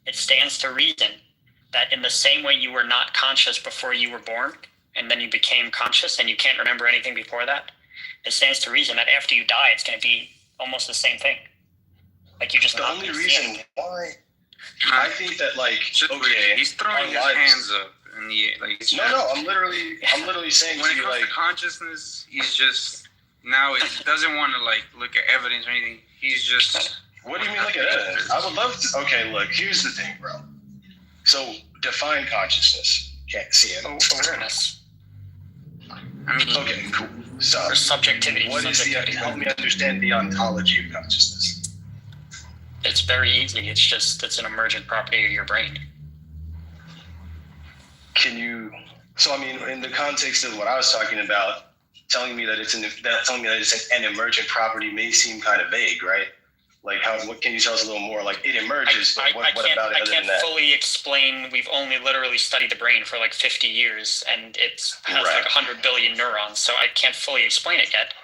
it stands to reason that in the same way you were not conscious before you were born, and then you became conscious and you can't remember anything before that, it stands to reason that after you die, it's going to be almost the same thing. Like you just the only reason why I think that like okay, he's throwing his hands up in the like. No, I'm literally saying when to it you comes like to consciousness, he's just now it doesn't want to like look at evidence or anything. He's just. What do you mean look at evidence? I would love to. Okay, look, here's the thing, bro. So define consciousness. Can't see it. Awareness. I mean, okay, cool. So or subjectivity. What is help me understand the ontology of consciousness? It's very easy. It's an emergent property of your brain. Can you? So I mean, in the context of what I was talking about, telling me that it's an emergent property may seem kind of vague, right? Like what can you tell us a little more? Like it emerges, but what about it? I can't fully explain. We've only literally studied the brain for like 50 years, and it has like 100 billion neurons, so I can't fully explain it yet.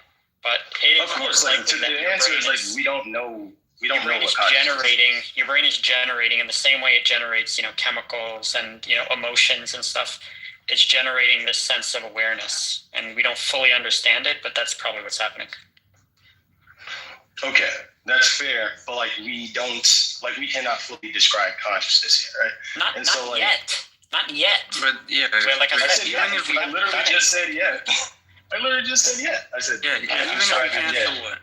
But it of course, like the answer is like we don't know. We don't know what your brain is generating in the same way it generates, chemicals and, emotions and stuff. It's generating this sense of awareness, and we don't fully understand it, but that's probably what's happening. Okay, that's fair, but we cannot fully describe consciousness here, right? Not yet. Not yet. But yeah, like I said, I literally just said yet. I said yeah. Even if we can't, so what?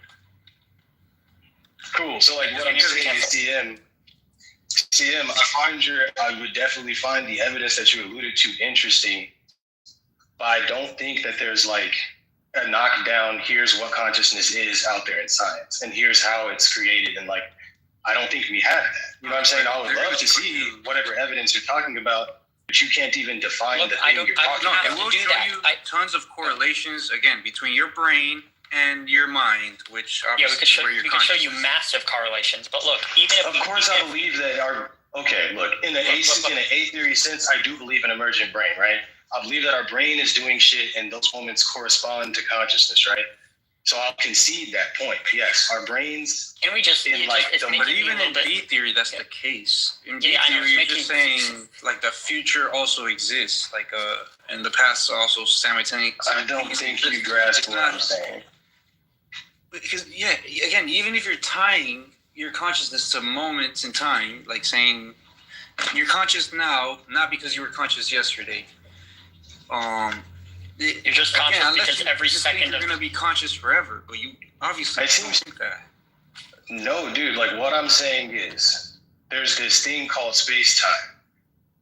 Cool. So what I'm saying is CM, I would definitely find the evidence that you alluded to interesting, but I don't think that there's a knockdown, here's what consciousness is out there in science, and here's how it's created, and I don't think we have that. You know what I'm saying? I would love to see whatever evidence you're talking about, but you can't even define the thing you're talking about. It will show you tons of correlations, again, between your brain and your mind, which obviously we could show you massive correlations. But look, even if of course I believe that in the A theory sense, I do believe in emergent brain, right? I believe that our brain is doing shit, and those moments correspond to consciousness, right? So I'll concede that point. Yes, our brains. And we just but even in B theory, that's the case. In B theory, you're just saying the future also exists, and the past also simultaneously. I don't think you grasp what I'm saying. Because again, even if you're tying your consciousness to moments in time, like saying you're conscious now, not because you were conscious yesterday. You're just conscious because every second you're going to be conscious forever, but you obviously don't think that. No, dude. What I'm saying is, there's this thing called space-time.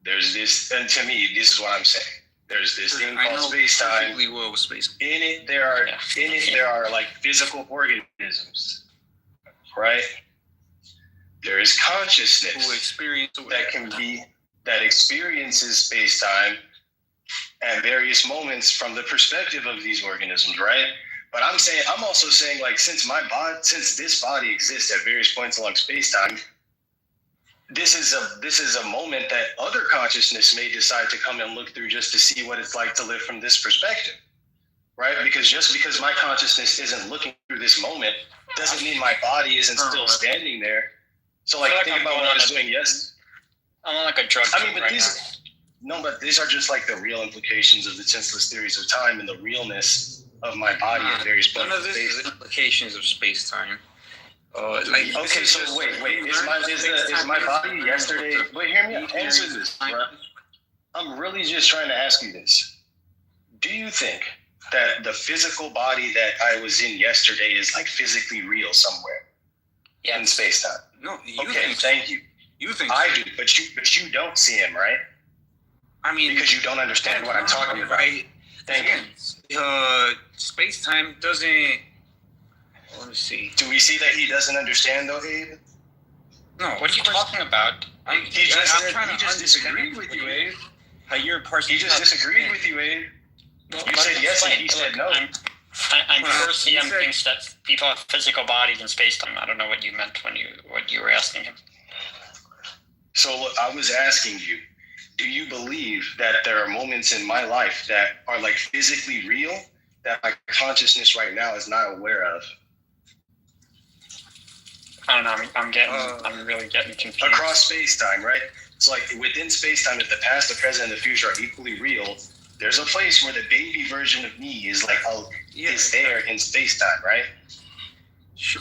There's this, and to me, this is what I'm saying. There's this thing called space-time. In it, there are physical organisms, right? There is consciousness that experiences space-time at various moments from the perspective of these organisms, right? But I'm also saying since this body exists at various points along space-time, this is a moment that other consciousness may decide to come and look through just to see what it's like to live from this perspective, right? Because just because my consciousness isn't looking through this moment doesn't mean my body isn't still standing there. So like think about what I was doing yesterday. I'm on like a drug. I mean, but these are just like the real implications of the senseless theories of time and the realness of my body at various points. None of this is implications of space time. Okay, so wait. Is my body yesterday? Wait, hear me out. Answer this, bro. I'm really just trying to ask you this. Do you think that the physical body that I was in yesterday is like physically real somewhere in space time? No. Okay, thank you. You think I do, but you don't see him, right? I mean, because you don't understand what I'm talking about. Right? Thank you. Space time doesn't. Let me see. Do we see that he doesn't understand though, Abe? No. What are you talking about? He just disagreed with you, Abe. You're a person. He just disagreed with you, Abe. You said yes and he said no. I'm sure CM thinks that people have physical bodies in space-time. I don't know what you meant when you were asking him. So I was asking you, do you believe that there are moments in my life that are like physically real that my consciousness right now is not aware of? I don't know. I'm really getting confused. Across space-time, right? So like within space-time, if the past, the present, and the future are equally real, there's a place where the baby version of me is like is there in space-time, right?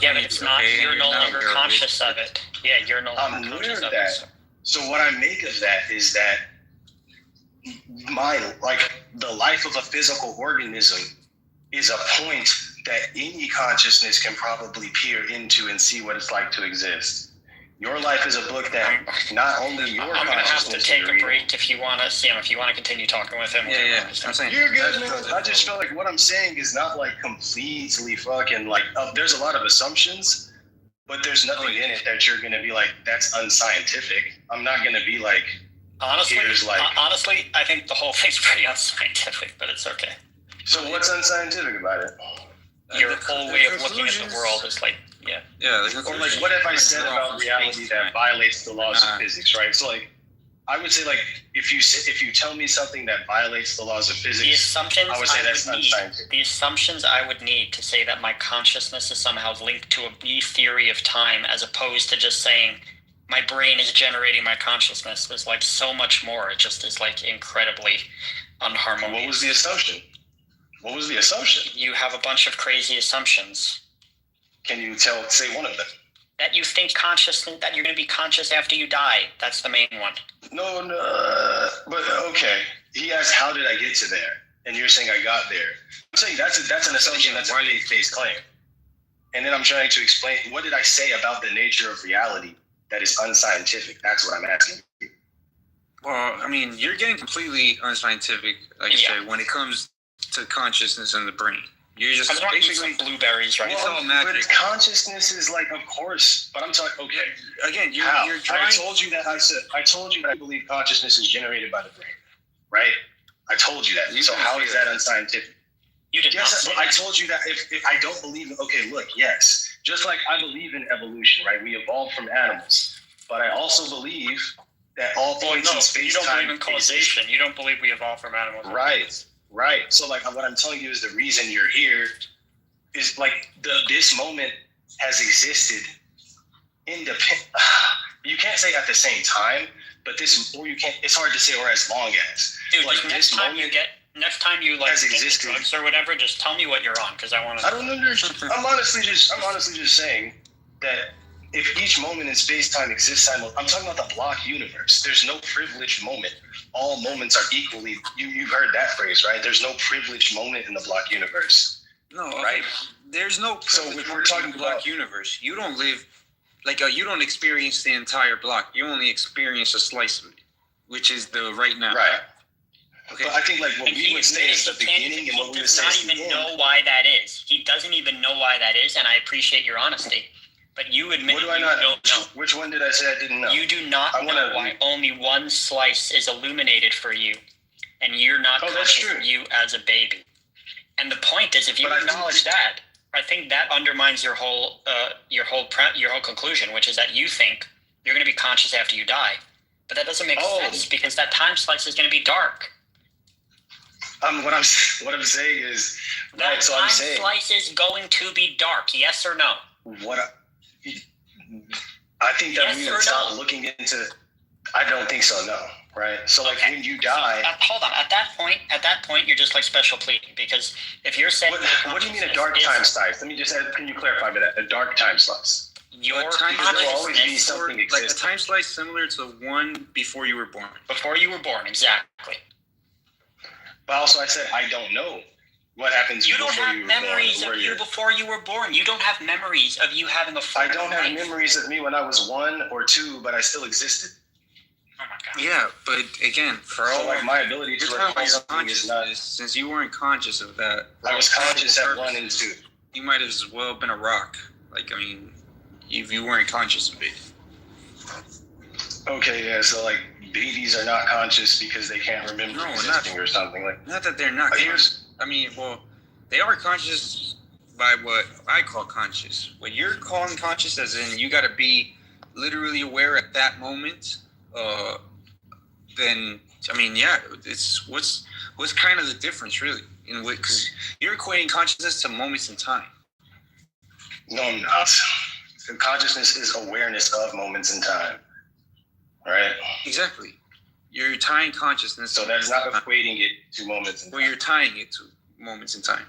Yeah, but it's not. You're no longer conscious of it. Yeah, you're no longer conscious of it. So what I make of that is that the life of a physical organism is a point that any consciousness can probably peer into and see what it's like to exist. Your life is a book that not only your I'm going to have to take a break if you want to, Sam, if you want to continue talking with him. Yeah. I'm saying. You're good, man. I just feel like what I'm saying is not like completely fucking like, there's a lot of assumptions, but there's nothing in it that you're going to be like, that's unscientific. I'm not going to be like, honestly, I think the whole thing's pretty unscientific, but it's okay. So what's unscientific about it? Your whole way of looking at the world is like, or like, what have I said about reality that violates the laws of physics, right? So like, I would say like, if you tell me something that violates the laws of physics, I would say that's unscientific. The assumptions I would need to say that my consciousness is somehow linked to a theory of time, as opposed to just saying my brain is generating my consciousness, is like so much more. It just is like incredibly unharmonious. What was the assumption? What was the assumption? You have a bunch of crazy assumptions. Can you say one of them? That you think consciousness, that you're going to be conscious after you die. That's the main one. No, but okay. He asked, how did I get to there? And you're saying I got there. I'm saying that's an assumption, that's a faith-based claim. And then I'm trying to explain, what did I say about the nature of reality that is unscientific? That's what I'm asking you. Well, I mean, you're getting completely unscientific, like you said, when it comes to consciousness and the brain. You're just basically blueberries, right? It's all magic. But consciousness is like, of course. But I'm talking. Okay, again, you're trying. I told you that I believe consciousness is generated by the brain, right? I told you that. So how is that unscientific? You did not say that. I told you that if I don't believe. Okay, look, yes. Just like I believe in evolution, right? We evolved from animals, but I also believe that all points in space-time. You don't believe in causation. You don't believe we evolved from animals. Right. So like what I'm telling you is the reason you're here is like this moment has existed independent. You can't say at the same time, but it's hard to say or as long as. Dude, like next time you like get drugs or whatever, just tell me what you're on, because I want to. I don't understand. I'm honestly just saying that if each moment in space-time exists I'm talking about the block universe. There's no privileged moment. All moments are equally. You've heard that phrase, right? There's no privileged moment in the block universe. No, right? There's no. So if we're talking block universe, you don't live like you don't experience the entire block. You only experience a slice of it, which is the right now. Right. Okay. But I think like what we would say is the beginning and what we would say is the end. He does not even know why that is. He doesn't even know why that is, and I appreciate your honesty. But you admit what do I not know? Which one did I say I didn't know? You do not know why only one slice is illuminated for you, and you're not conscious of you as a baby. And the point is, if you acknowledge that, I think that undermines your whole conclusion, which is that you think you're going to be conscious after you die. But that doesn't make sense because that time slice is going to be dark. What I'm saying is that time slice is going to be dark. Yes or no? I think that we would start looking into. I don't think so. No. Right. So like when you die. Hold on. At that point, you're just like special pleading because if you're saying. What do you mean a dark time slice? Let me just add. Can you clarify that? A dark time slice. Your time will always be something like a time slice similar to the one before you were born. Before you were born, exactly. But also, I said I don't know what happens. You don't have memories of you before you were born. You don't have memories of you having a. I don't have memories of me when I was 1 or 2, but I still existed. Oh my God. Yeah, but again, for all like my ability to recall something is not. Since you weren't conscious of that, I was conscious at 1 and 2. You might have as well been a rock. Like I mean. If you weren't conscious of it. Okay, yeah, so like babies are not conscious because they can't remember existing or something like. Not that they're not conscious. I mean, well, they are conscious by what I call conscious. What you're calling conscious, as in you got to be literally aware at that moment. Then I mean, yeah, it's what's kind of the difference, really, in what because you're equating consciousness to moments in time. No, I'm not. Consciousness is awareness of moments in time, right? Exactly. You're tying consciousness. So that's not equating it to moments in time. Well, you're tying it to moments in time.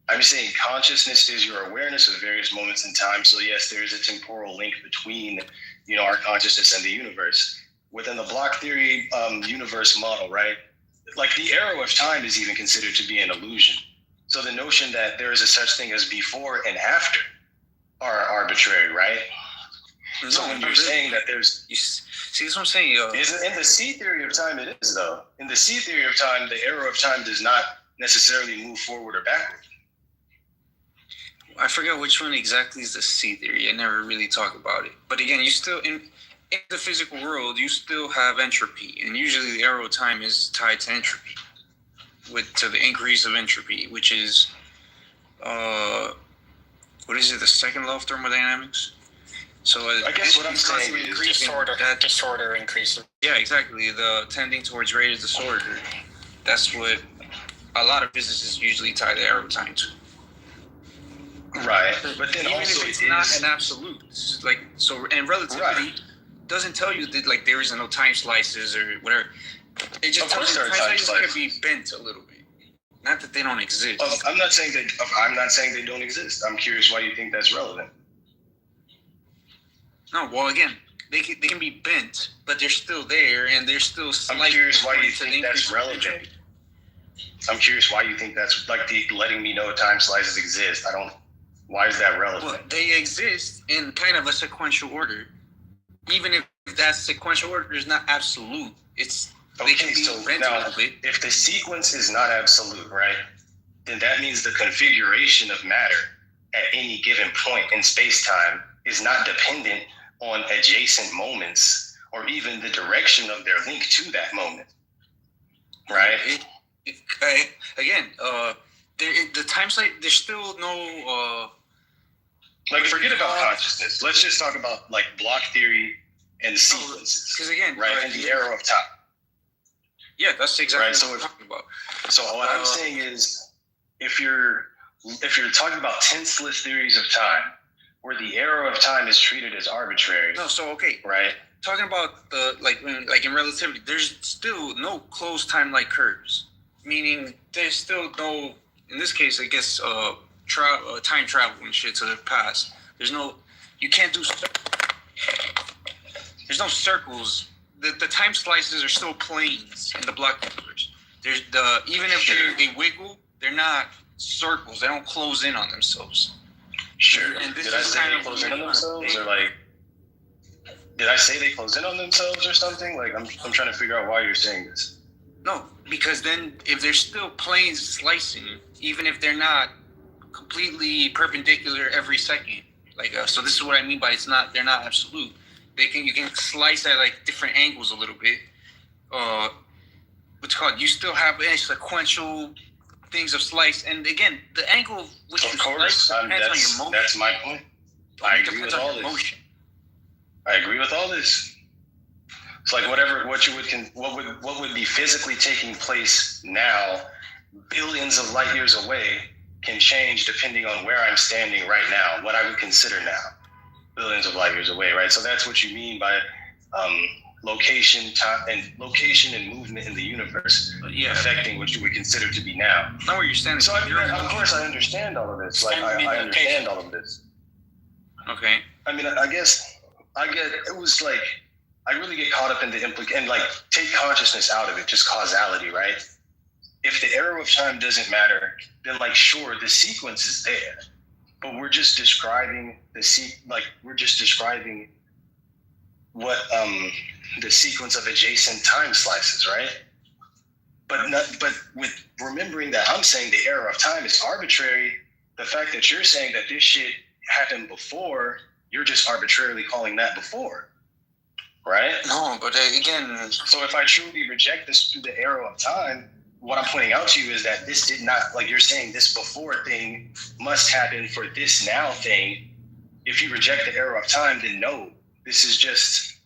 I'm saying consciousness is your awareness of various moments in time. So yes, there is a temporal link between, our consciousness and the universe. Within the block theory universe model, right? Like the arrow of time is even considered to be an illusion. So the notion that there is a such thing as before and after are arbitrary, right? No, so when you're saying that there's... See, that's what I'm saying. In the C theory of time, it is, though. In the C theory of time, the arrow of time does not necessarily move forward or backward. I forget which one exactly is the C theory. I never really talk about it. But again, you still... In the physical world, you still have entropy. And usually the arrow of time is tied to entropy. To the increase of entropy, which is... what is it? The second law of thermodynamics. So I guess what I'm saying is disorder increases. Yeah, exactly. The tending towards rate of disorder. That's what a lot of physicists usually tie the arrow time to. Right, but then even also if it's not an absolute, it's like so, and relativity doesn't tell you that like there isn't no time slices or whatever. It just tells you time slices could be bent a little bit. Not that they don't exist. I'm not saying they don't exist. I'm curious why you think that's relevant. No, well, again, they can be bent, but they're still there, and they're still. I'm curious why you think that's relevant. I'm curious why you think that's like the letting me know time slices exist. Why is that relevant? Well, they exist in kind of a sequential order, even if that sequential order is not absolute. Okay, so now, if the sequence is not absolute, right, then that means the configuration of matter at any given point in space-time is not dependent on adjacent moments or even the direction of their link to that moment, right? The time slice, there's still no... forget about consciousness. Let's just talk about, like, block theory and sequences, because again, right, and the arrow of time. Yeah, that's exactly what I'm talking about. So what I'm saying is, if you're talking about tenseless theories of time, where the arrow of time is treated as arbitrary. No, so okay, right? Talking about the like in relativity, there's still no closed time-like curves. Meaning, there's still no, in this case, I guess, time travel and shit to the past. You can't do. There's no circles. The time slices are still planes in the block universe. Even if they wiggle, they're not circles. They don't close in on themselves. Sure. And did I say they close in on themselves, or like? Did I say they close in on themselves or something? Like I'm trying to figure out why you're saying this. No, because then if there's still planes slicing, even if they're not completely perpendicular every second, so this is what I mean by they're not absolute. You can slice at like different angles a little bit. What's called? You still have sequential things of slice, and again, the angle which you slice depends on your motion. That's my point. I agree with all this. Motion. I agree with all this. It's like what would be physically taking place now, billions of light years away, can change depending on where I'm standing right now, what I would consider now, billions of light years away, right? So that's what you mean by location, time, and location and movement in the universe affecting what you would consider to be now. Not where you're standing. So of course I understand all of this. Like I understand all of this. Okay. I mean, I get it was like I really get caught up in the and like take consciousness out of it, just causality, right? If the arrow of time doesn't matter, then like sure, the sequence is there, but we're just describing what the sequence of adjacent time slices, right? But with remembering that I'm saying the arrow of time is arbitrary, the fact that you're saying that this shit happened before, you're just arbitrarily calling that before, right? No, but again, so if I truly reject the arrow of time, what I'm pointing out to you is that this did not, like you're saying this before thing must happen for this now thing. If you reject the arrow of time, then no, this is just,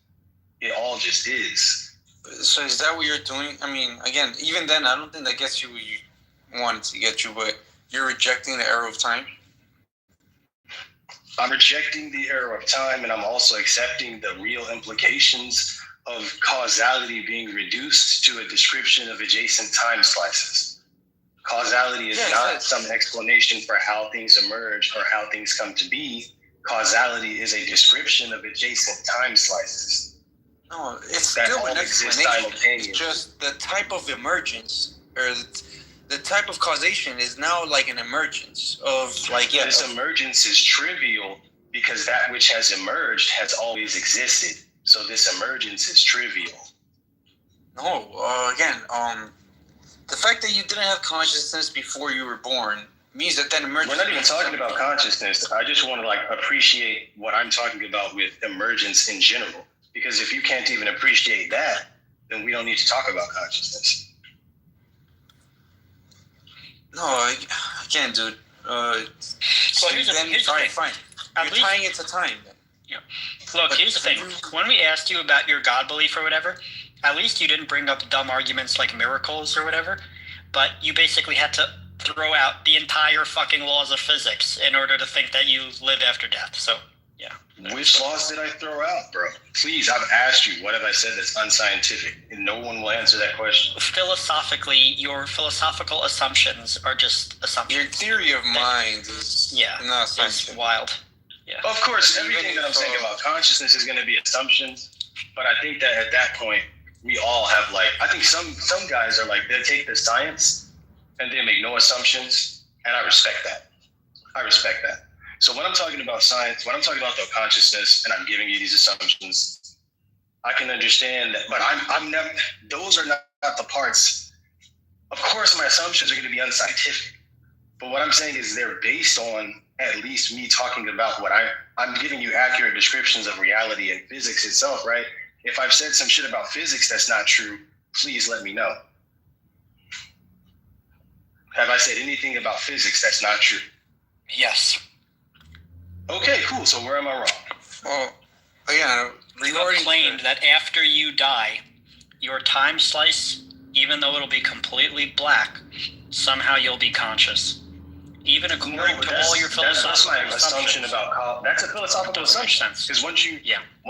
it all just is. So is that what you're doing? I mean, again, even then, I don't think that gets you where you wanted to get you, but you're rejecting the arrow of time? I'm rejecting the arrow of time, and I'm also accepting the real implications of causality being reduced to a description of adjacent time slices. Causality is not some explanation for how things emerge or how things come to be. Causality is a description of adjacent time slices. No, it's still an explanation. It's just the type of emergence or the type of causation is now like an emergence of like This emergence is trivial because that which has emerged has always existed. So this emergence is trivial. No, again, the fact that you didn't have consciousness before you were born means that emergence. We're not even talking about consciousness. I just want to like appreciate what I'm talking about with emergence in general. Because if you can't even appreciate that, then we don't need to talk about consciousness. No, I can't, dude. So here's the thing. Fine. You're tying it to time. Yeah. Look, here's the thing. When we asked you about your God belief or whatever, at least you didn't bring up dumb arguments like miracles or whatever, but you basically had to throw out the entire fucking laws of physics in order to think that you live after death. So, yeah. Which laws did I throw out, bro? Please, I've asked you, what have I said that's unscientific? And no one will answer that question. Philosophically, your philosophical assumptions are just assumptions. Your theory of mind is not scientific. It's wild. Yeah. Of course, everything that I'm saying about consciousness is going to be assumptions, but I think that at that point, we all have like, I think some guys are like, they take the science and they make no assumptions, and I respect that. So when I'm talking about science, when I'm talking about the consciousness, and I'm giving you these assumptions, I can understand that, but I'm never, those are not the parts. Of course, my assumptions are going to be unscientific, but what I'm saying is they're based on at least me talking about what I'm giving you accurate descriptions of reality and physics itself, right? If I've said some shit about physics that's not true, please let me know. Have I said anything about physics that's not true? Yes. Okay, cool. So where am I wrong? Well, again, you have claimed that after you die, your time slice, even though it'll be completely black, somehow you'll be conscious. Even according to all your philosophical assumptions. That's a philosophical assumption. Because once you,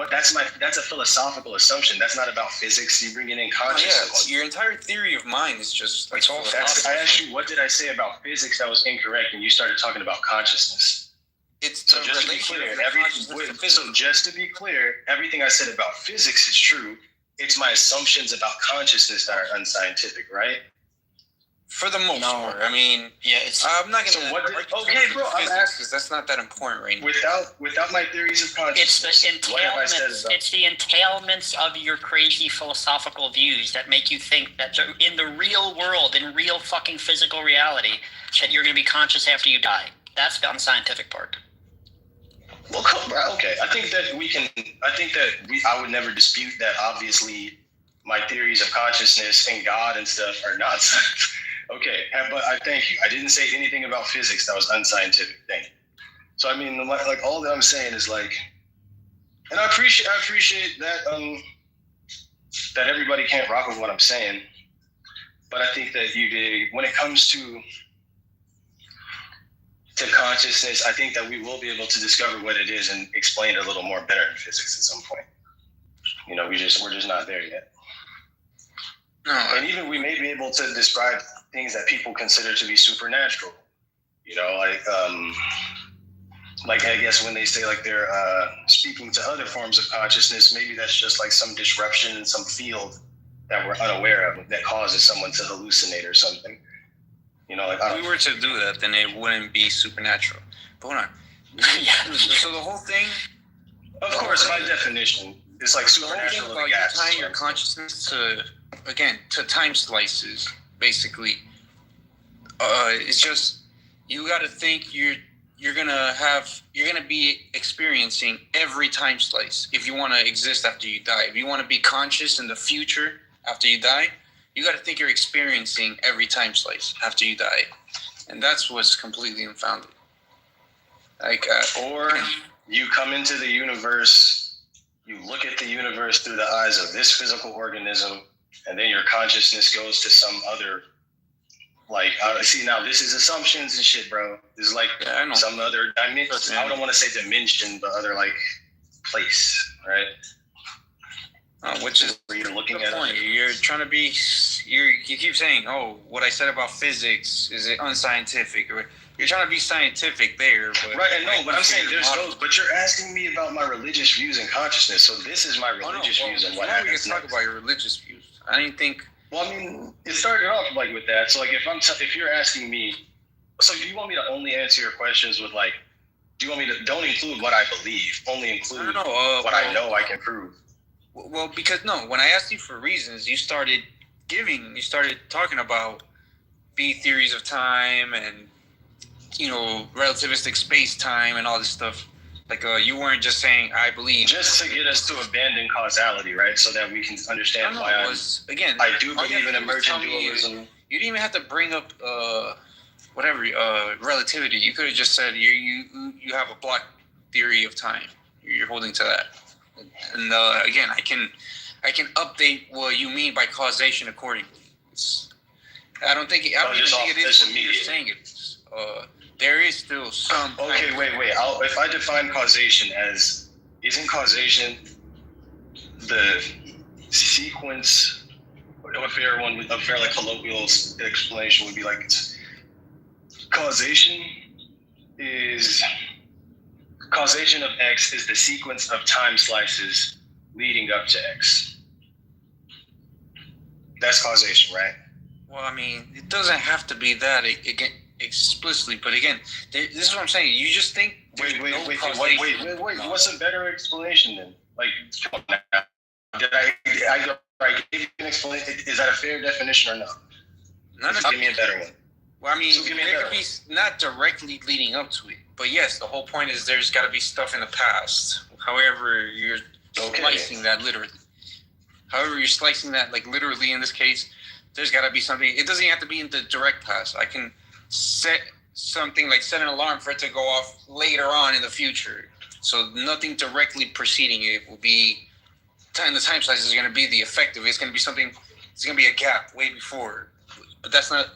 that's a philosophical assumption. That's not about physics. You're bringing in consciousness. Your entire theory of mind is just. It's all. I asked you, what did I say about physics that was incorrect, and you started talking about consciousness. So just to be clear, everything I said about physics is true. It's my assumptions about consciousness that are unscientific, right? For the most part, I mean, I'm not going to. Okay, bro, I'm asking. That's not that important right now. Without my theories of consciousness, it's the entailments of your crazy philosophical views that make you think that in the real world, in real fucking physical reality, that you're going to be conscious after you die. That's the unscientific part. Well, cool, bro. Okay, I think that I would never dispute that. Obviously, my theories of consciousness and God and stuff are not science. Okay, but I thank you. I didn't say anything about physics that was unscientific. Thank you. So I mean, like all that I'm saying is like, And I appreciate that that everybody can't rock with what I'm saying. But I think that when it comes to consciousness, I think that we will be able to discover what it is and explain it a little more better in physics at some point. You know, we're just not there yet. No, and even we may be able to describe things that people consider to be supernatural. You know, like I guess when they say like they're speaking to other forms of consciousness, maybe that's just like some disruption in some field that we're unaware of that causes someone to hallucinate or something. You know, like if we were to do that, then it wouldn't be supernatural. But hold on. Yeah. So the whole thing, of course, by definition, it's like supernatural. The whole thing about you tying your consciousness to time slices, basically. It's just you got to think you're gonna be experiencing every time slice if you want to exist after you die. If you want to be conscious in the future after you die, you got to think you're experiencing every time slice after you die, and that's what's completely unfounded. Like, or you come into the universe, you look at the universe through the eyes of this physical organism, and then your consciousness goes to some other. Like, see, now this is assumptions and shit, bro. This is like some other dimension. I don't want to say dimension, but other like place, right? Which is where you're looking at point. You're trying to be. You keep saying, "Oh, what I said about physics is it unscientific?" Or you're trying to be scientific there, but right. And no, but I'm saying there's those. But you're asking me about my religious views and consciousness. So this is my religious views and what happens. We can talk about your religious views. I didn't think. Well, I mean, it started off like with that. So like, if you're asking me, so do you want me to only answer your questions with like, do you want me to don't include what I believe, only include what I know I can prove? Well, because when I asked you for reasons, you started talking about B theories of time and relativistic space time and all this stuff. Like you weren't just saying I believe. Just to get us to abandon causality, right? So that we can understand why I do believe in emergent dualism. You didn't even have to bring up relativity. You could have just said you have a block theory of time. You're holding to that. And again, I can update what you mean by causation accordingly. I don't think it is what you're saying it is. There is still some. Okay, wait. If I define causation as, isn't causation the sequence? A fair like colloquial explanation would be like causation of X is the sequence of time slices leading up to X. That's causation, right? Well, I mean, it doesn't have to be that explicitly, but again, this is what I'm saying. You just think. Wait. What's a better explanation then? Like, come on now. Did I give you an explanation? Is that a fair definition or no? Give me a better one. Well, I mean, there could be not directly leading up to it, but yes, the whole point is there's got to be stuff in the past. However, you're slicing that literally. However, you're slicing that like literally in this case, there's got to be something. It doesn't have to be in the direct past. I can set something like set an alarm for it to go off later on in the future. So nothing directly preceding it will be. The time slice is going to be the effective. It's going to be something. It's going to be a gap way before. But that's not.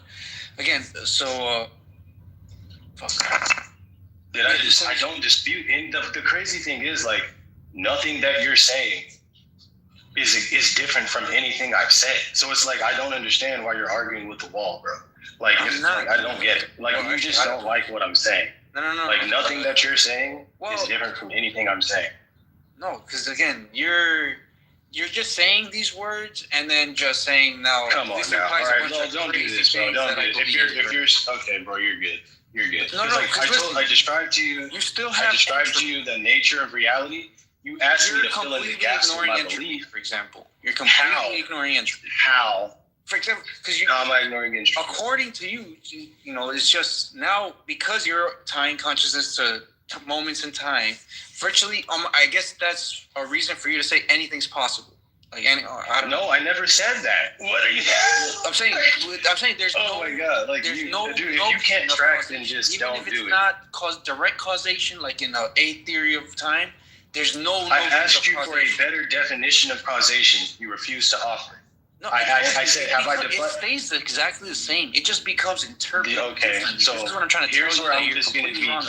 Again, so. I don't dispute. And the crazy thing is, like, nothing that you're saying is different from anything I've said. So it's like I don't understand why you're arguing with the wall, bro. Like, I don't get it. Like, you just don't like what I'm saying. No. Like, nothing that you're saying is different from anything I'm saying. No, because again, you're just saying these words and then just saying now. Come on now. All right, don't do this, bro. Don't do it. If you're okay, bro, you're good. You're good. No, I described to you. You still have. I described to you the nature of reality. You asked me to fill in the gaps of my belief. For example, you're completely ignoring entropy. How? For example, because how am I ignoring entropy? According to you, it's just now because you're tying consciousness to moments in time. Virtually, I guess that's a reason for you to say anything's possible. Like I don't know. I never said that. What are you? I'm saying there's oh my god! Like dude, if you can't track, then just don't do it. Even if it's not direct causation, like in the A theory of time, There's no. I asked you for a better definition of causation. You refused to offer. No, I said, have I defined? It stays exactly the same. It just becomes interpreted. Okay, so this is what I'm trying to tell you. Here's where I'm just going to be done.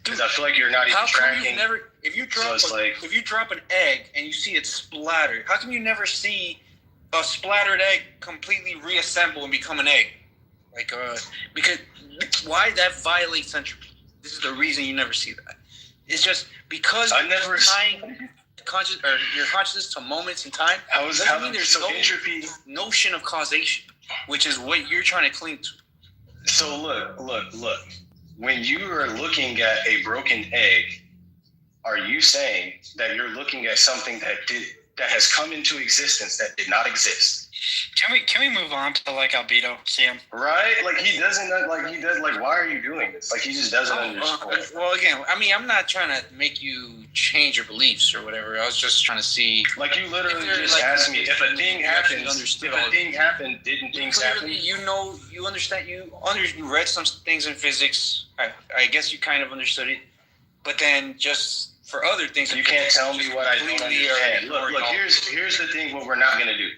Because I feel like you're not even tracking. If you drop an egg and you see it splattered, how come you never see a splattered egg completely reassemble and become an egg? Because why that violates entropy? This is the reason you never see that. It's just because you're tying your consciousness to moments in time. There's no entropy notion of causation, which is what you're trying to cling to. So look. When you are looking at a broken egg, are you saying that you're looking at something that has come into existence that did not exist? Can we move on to like albedo, Sam? Right? Like he doesn't why are you doing this? Like he just doesn't understand. Well, again, I mean, I'm not trying to make you change your beliefs or whatever. I was just trying to see. Like you literally just asked me if a thing happens. If a thing happened, didn't things happen? You understand. You read some things in physics. I guess you kind of understood it, but then just for other things, you can't tell me what I don't understand. Look. Here's the thing. What we're not gonna do.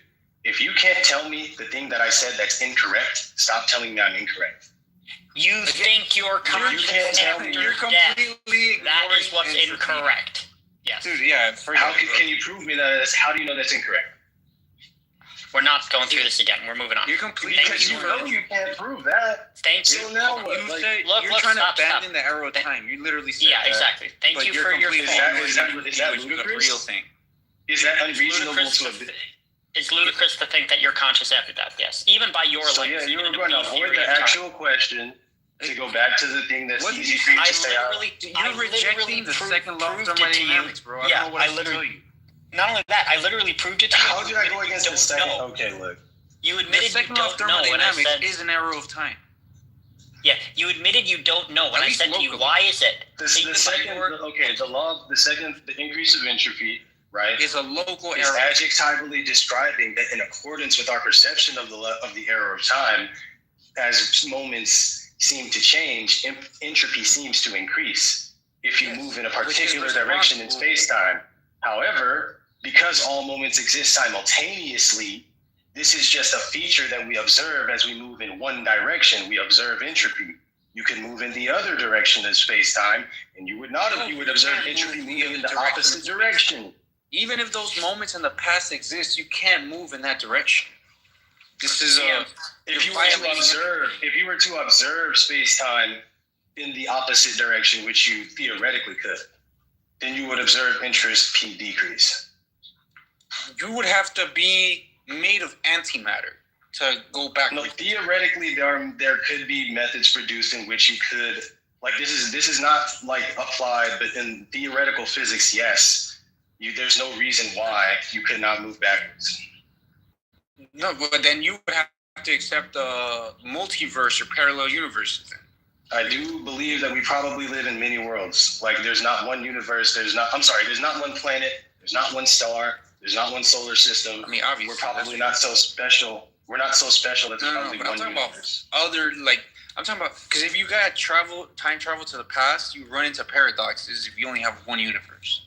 If you can't tell me the thing that I said that's incorrect, stop telling me I'm incorrect. You think you're conscious after death. That is what's incorrect. Yes. Dude, yeah. Can you prove me that? How do you know that's incorrect? We're not going through this again. We're moving on. You're completely. Because you know you can't prove that. Thank you. So now what? You're trying to abandon the arrow of time. You literally said that. Exactly. Thank you for your. Is that ludicrous? Real thing. Is that unreasonable to? It's ludicrous to think that you're conscious after death. Yes, even by your so life. So you were going to avoid the actual question to go back to the thing that's easy for you to stay out. You're rejecting the second law of thermodynamics, bro. I don't know what to tell you. Not only that, I literally proved it to you. How did I go against the second? Okay, look. You admitted the second law of thermodynamics is an arrow of time. Yeah, you admitted you don't know. When I said to you, why is it? The increase of entropy. Right, is a local error. Is adjectively describing that in accordance with our perception of the error of time, as moments seem to change, entropy seems to increase if you move in a particular direction in space-time. However, because all moments exist simultaneously, this is just a feature that we observe as we move in one direction. We observe entropy. You can move in the other direction of space-time, and you would not. You would observe entropy moving in the opposite direction. Even if those moments in the past exist, you can't move in that direction. This is if you were to observe space-time in the opposite direction, which you theoretically could, then you would observe entropy decrease. You would have to be made of antimatter to go back. No, theoretically, there could be methods produced in which you could, like this is not like applied, but in theoretical physics, yes. There's no reason why you could not move backwards. No, but then you would have to accept the multiverse or parallel universes. I do believe that we probably live in many worlds. Like there's not one universe. There's not one planet. There's not one star. There's not one solar system. I mean, obviously, we're probably not so special. We're not so special that there's probably one universe. I'm talking about because if you got time travel to the past, you run into paradoxes if you only have one universe.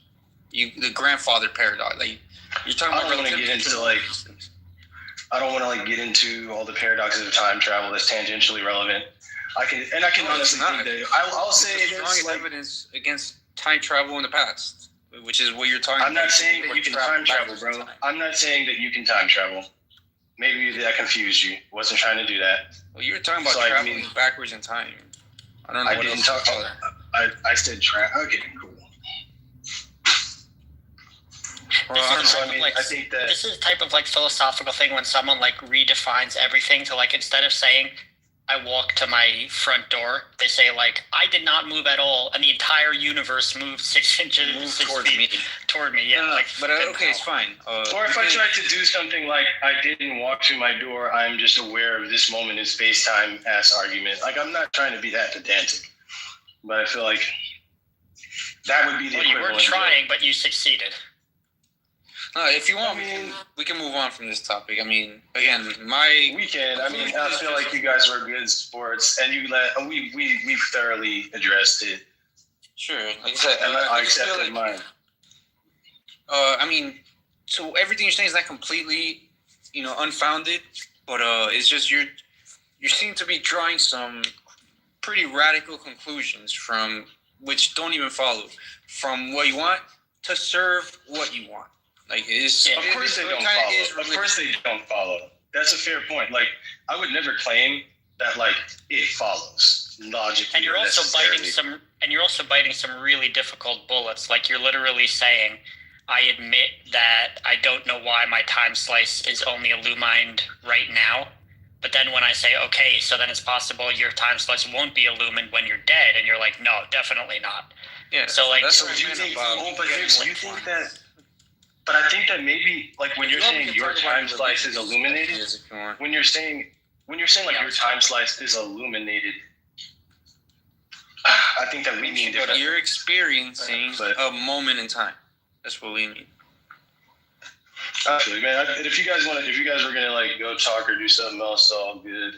The grandfather paradox, you're talking about. I don't want to get into all the paradoxes of time travel that's tangentially relevant. I can honestly think that I'll say strong evidence against time travel in the past, which is what you're talking about. I'm not saying that you can time travel, bro. I'm not saying that you can time travel. Maybe that confused you. Wasn't trying to do that. Well, you were talking about traveling backwards in time. I don't know. I didn't talk about. I said travel. Okay, cool. This is a type of philosophical thing when someone redefines everything to instead of saying I walk to my front door, they say I did not move at all, and the entire universe moved 6 inches toward me. Yeah, but okay, it's fine. Or if I tried to do something like I didn't walk to my door, I'm just aware of this moment in space-time argument. I'm not trying to be that pedantic, but I feel like that would be the equivalent. You were trying, but you succeeded. If you want, we can move on from this topic. I mean, again, we can. I feel like you guys were good sports, and we've thoroughly addressed it. Sure. Like I said, I just feel accepted mine. I mean, so everything you're saying is not completely, unfounded, but it's just you seem to be drawing some pretty radical conclusions from which don't even follow from what you want to serve what you want. Like Of course they don't follow. Of course they don't follow. That's a fair point. Like I would never claim that like it follows logically. And you're also biting some really difficult bullets. Like you're literally saying, I admit that I don't know why my time slice is only illumined right now. But then when I say, okay, so then it's possible your time slice won't be illumined when you're dead, and you're like, no, definitely not. Yeah. So like, so you think that? But I think that maybe like when you're saying your time slice is illuminated, when you're saying like your time slice is illuminated, I think that we mean different. You're experiencing a moment in time. That's what we mean. Actually, man, if you guys were gonna like go talk or do something else, all good.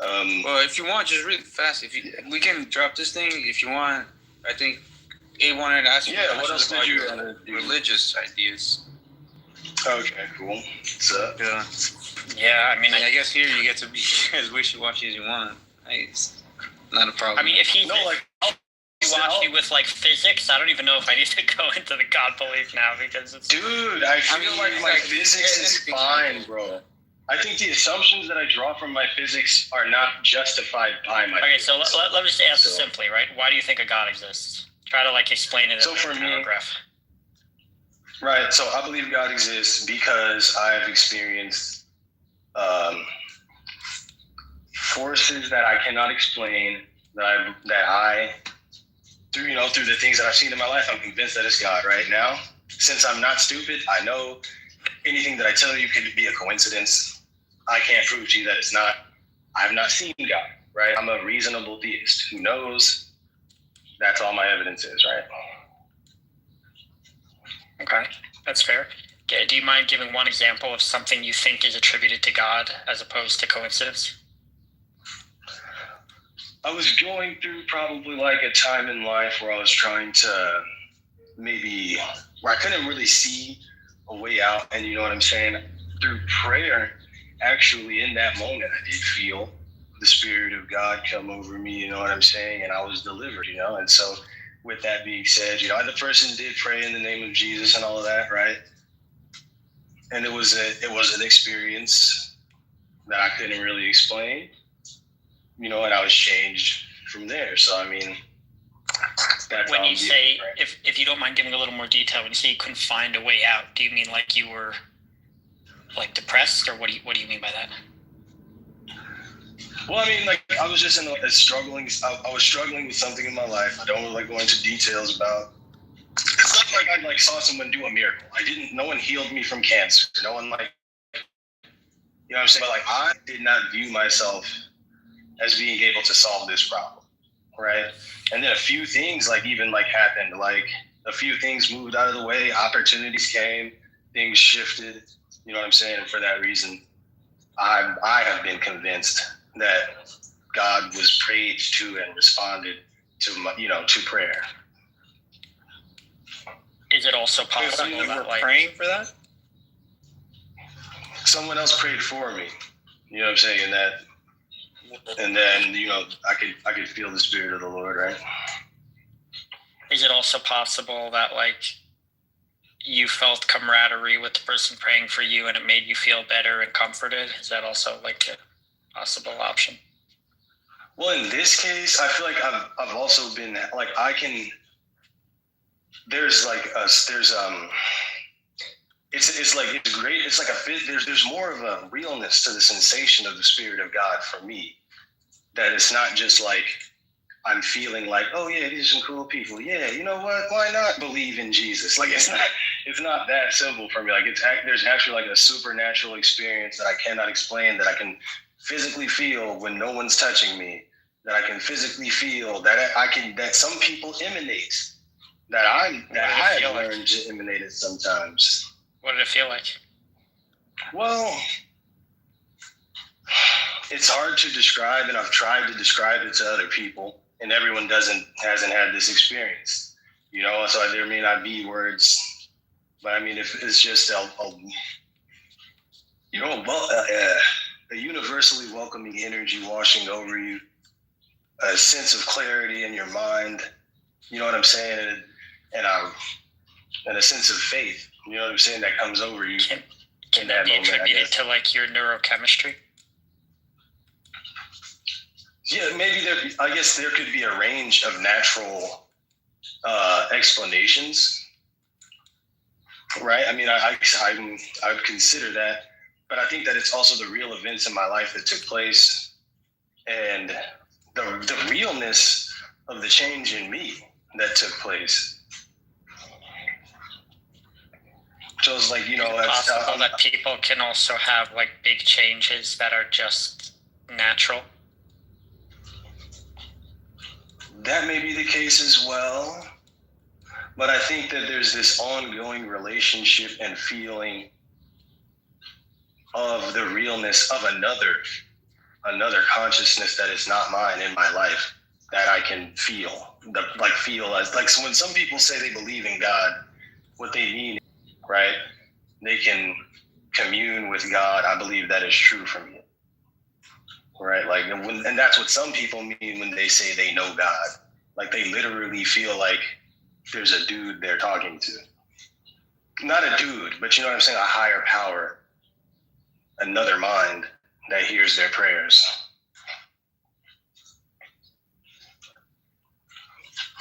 Well, if you want, just really fast. We can drop this thing if you want. I think A wanted to ask you. Yeah. What else did you religious ideas? Okay, cool. What's up? Yeah. Yeah, I mean, I guess here you get to be as wishy-washy as you want. It's not a problem. I mean, if he's wishy-washy with like physics, I don't even know if I need to go into the God belief now because it's. Dude, I feel like my physics is fine, bro. I think the assumptions that I draw from my physics are not justified by my. Okay, physics. so let me just ask simply, right? Why do you think a God exists? Try to like explain it in a paragraph. Right. So I believe God exists because I've experienced forces that I cannot explain. That I through the things that I've seen in my life, I'm convinced that it's God. Right now, since I'm not stupid, I know anything that I tell you could be a coincidence. I can't prove to you that it's not. I've not seen God. Right. I'm a reasonable theist who knows. That's all my evidence is. Right. Okay, that's fair. Okay, do you mind giving one example of something you think is attributed to God as opposed to coincidence? I was going through probably like a time in life where I was trying to where I couldn't really see a way out. And you know what I'm saying? Through prayer, actually in that moment, I did feel the Spirit of God come over me, you know what I'm saying? And I was delivered, And so with that being said, the person did pray in the name of Jesus and all of that, right? And it was an experience that I couldn't really explain, and I was changed from there. So I mean, that's when you say, right? if you don't mind giving a little more detail, when you say you couldn't find a way out, do you mean like you were like depressed, or what do you mean by that? Well, I mean, like I was just in I was struggling with something in my life. I don't really like go into details about. It's not like I saw someone do a miracle. No one healed me from cancer. No one what I'm saying? But I did not view myself as being able to solve this problem, right? And then a few things happened. Like a few things moved out of the way. Opportunities came. Things shifted. You know what I'm saying? And for that reason, I have been convinced that God was prayed to and responded to, to prayer. Is it also possible that praying for that? Someone else prayed for me. You know what I'm saying? And then I could feel the Spirit of the Lord, right? Is it also possible that you felt camaraderie with the person praying for you and it made you feel better and comforted? Is that also a possible option? Well, in this case, I feel like I've also been there's great. It's like there's more of a realness to the sensation of the Spirit of God for me. That it's not just like I'm feeling like, oh yeah, these are some cool people. Yeah, you know what? Why not believe in Jesus? Like it's not that simple for me. Like there's actually like a supernatural experience that I cannot explain, that I can physically feel when no one's touching me. That I can physically feel that some people emanate. That I have learned to emanate it sometimes. What did it feel like? Well, it's hard to describe, and I've tried to describe it to other people. and everyone hasn't had this experience, you know. So there may not be words, but I mean, if it's just a universally welcoming energy washing over you, a sense of clarity in your mind, you know what I'm saying, and a sense of faith, you know what I'm saying, that comes over you. Can that be attributed to like your neurochemistry? Yeah, maybe I guess there could be a range of natural explanations, right? I mean, I would consider that, but I think that it's also the real events in my life that took place, and the realness of the change in me that took place. So it's like, you know, it's possible that people can also have like big changes that are just natural. That may be the case as well, but I think that there's this ongoing relationship and feeling of the realness of another consciousness that is not mine in my life that I can feel. So when some people say they believe in God, what they mean, right? They can commune with God. I believe that is true for me, right? Like, and that's what some people mean when they say they know God. Like, they literally feel like there's a dude they're talking to. Not a dude, but you know what I'm saying? A higher power, another mind that hears their prayers.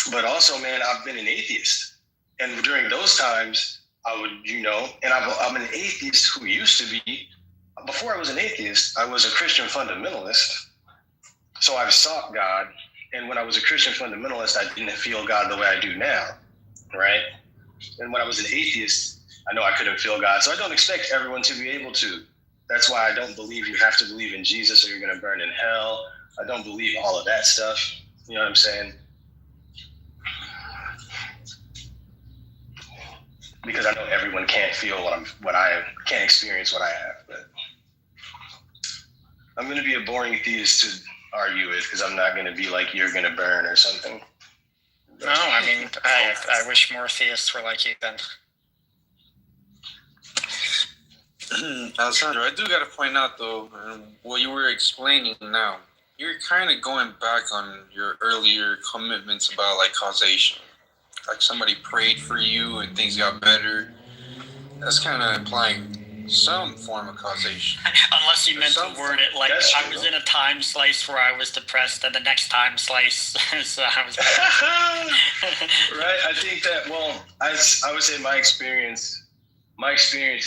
But also, man, I've been an atheist. And during those times, I would, you know, and I'm an atheist who used to be, before I was an atheist, I was a Christian fundamentalist. So I've sought God. And when I was a Christian fundamentalist, I didn't feel God the way I do now, right? And when I was an atheist, I know I couldn't feel God. So I don't expect everyone to be able to. That's why I don't believe you have to believe in Jesus or you're going to burn in hell. I don't believe all of that stuff. You know what I'm saying? Because I know everyone can't feel what I can't experience what I have. But I'm going to be a boring theist to argue it, because I'm not going to be like, you're going to burn or something. No, I mean, I wish more theists were like you then. Alessandro, I do got to point out, though, what you were explaining now, you're kind of going back on your earlier commitments about, like, causation. Like, somebody prayed for you and things got better. That's kind of implying some form of causation. Unless you meant to word it like, I was in a time slice where I was depressed, and the next time slice I was Right, I think that, well, I would say my experience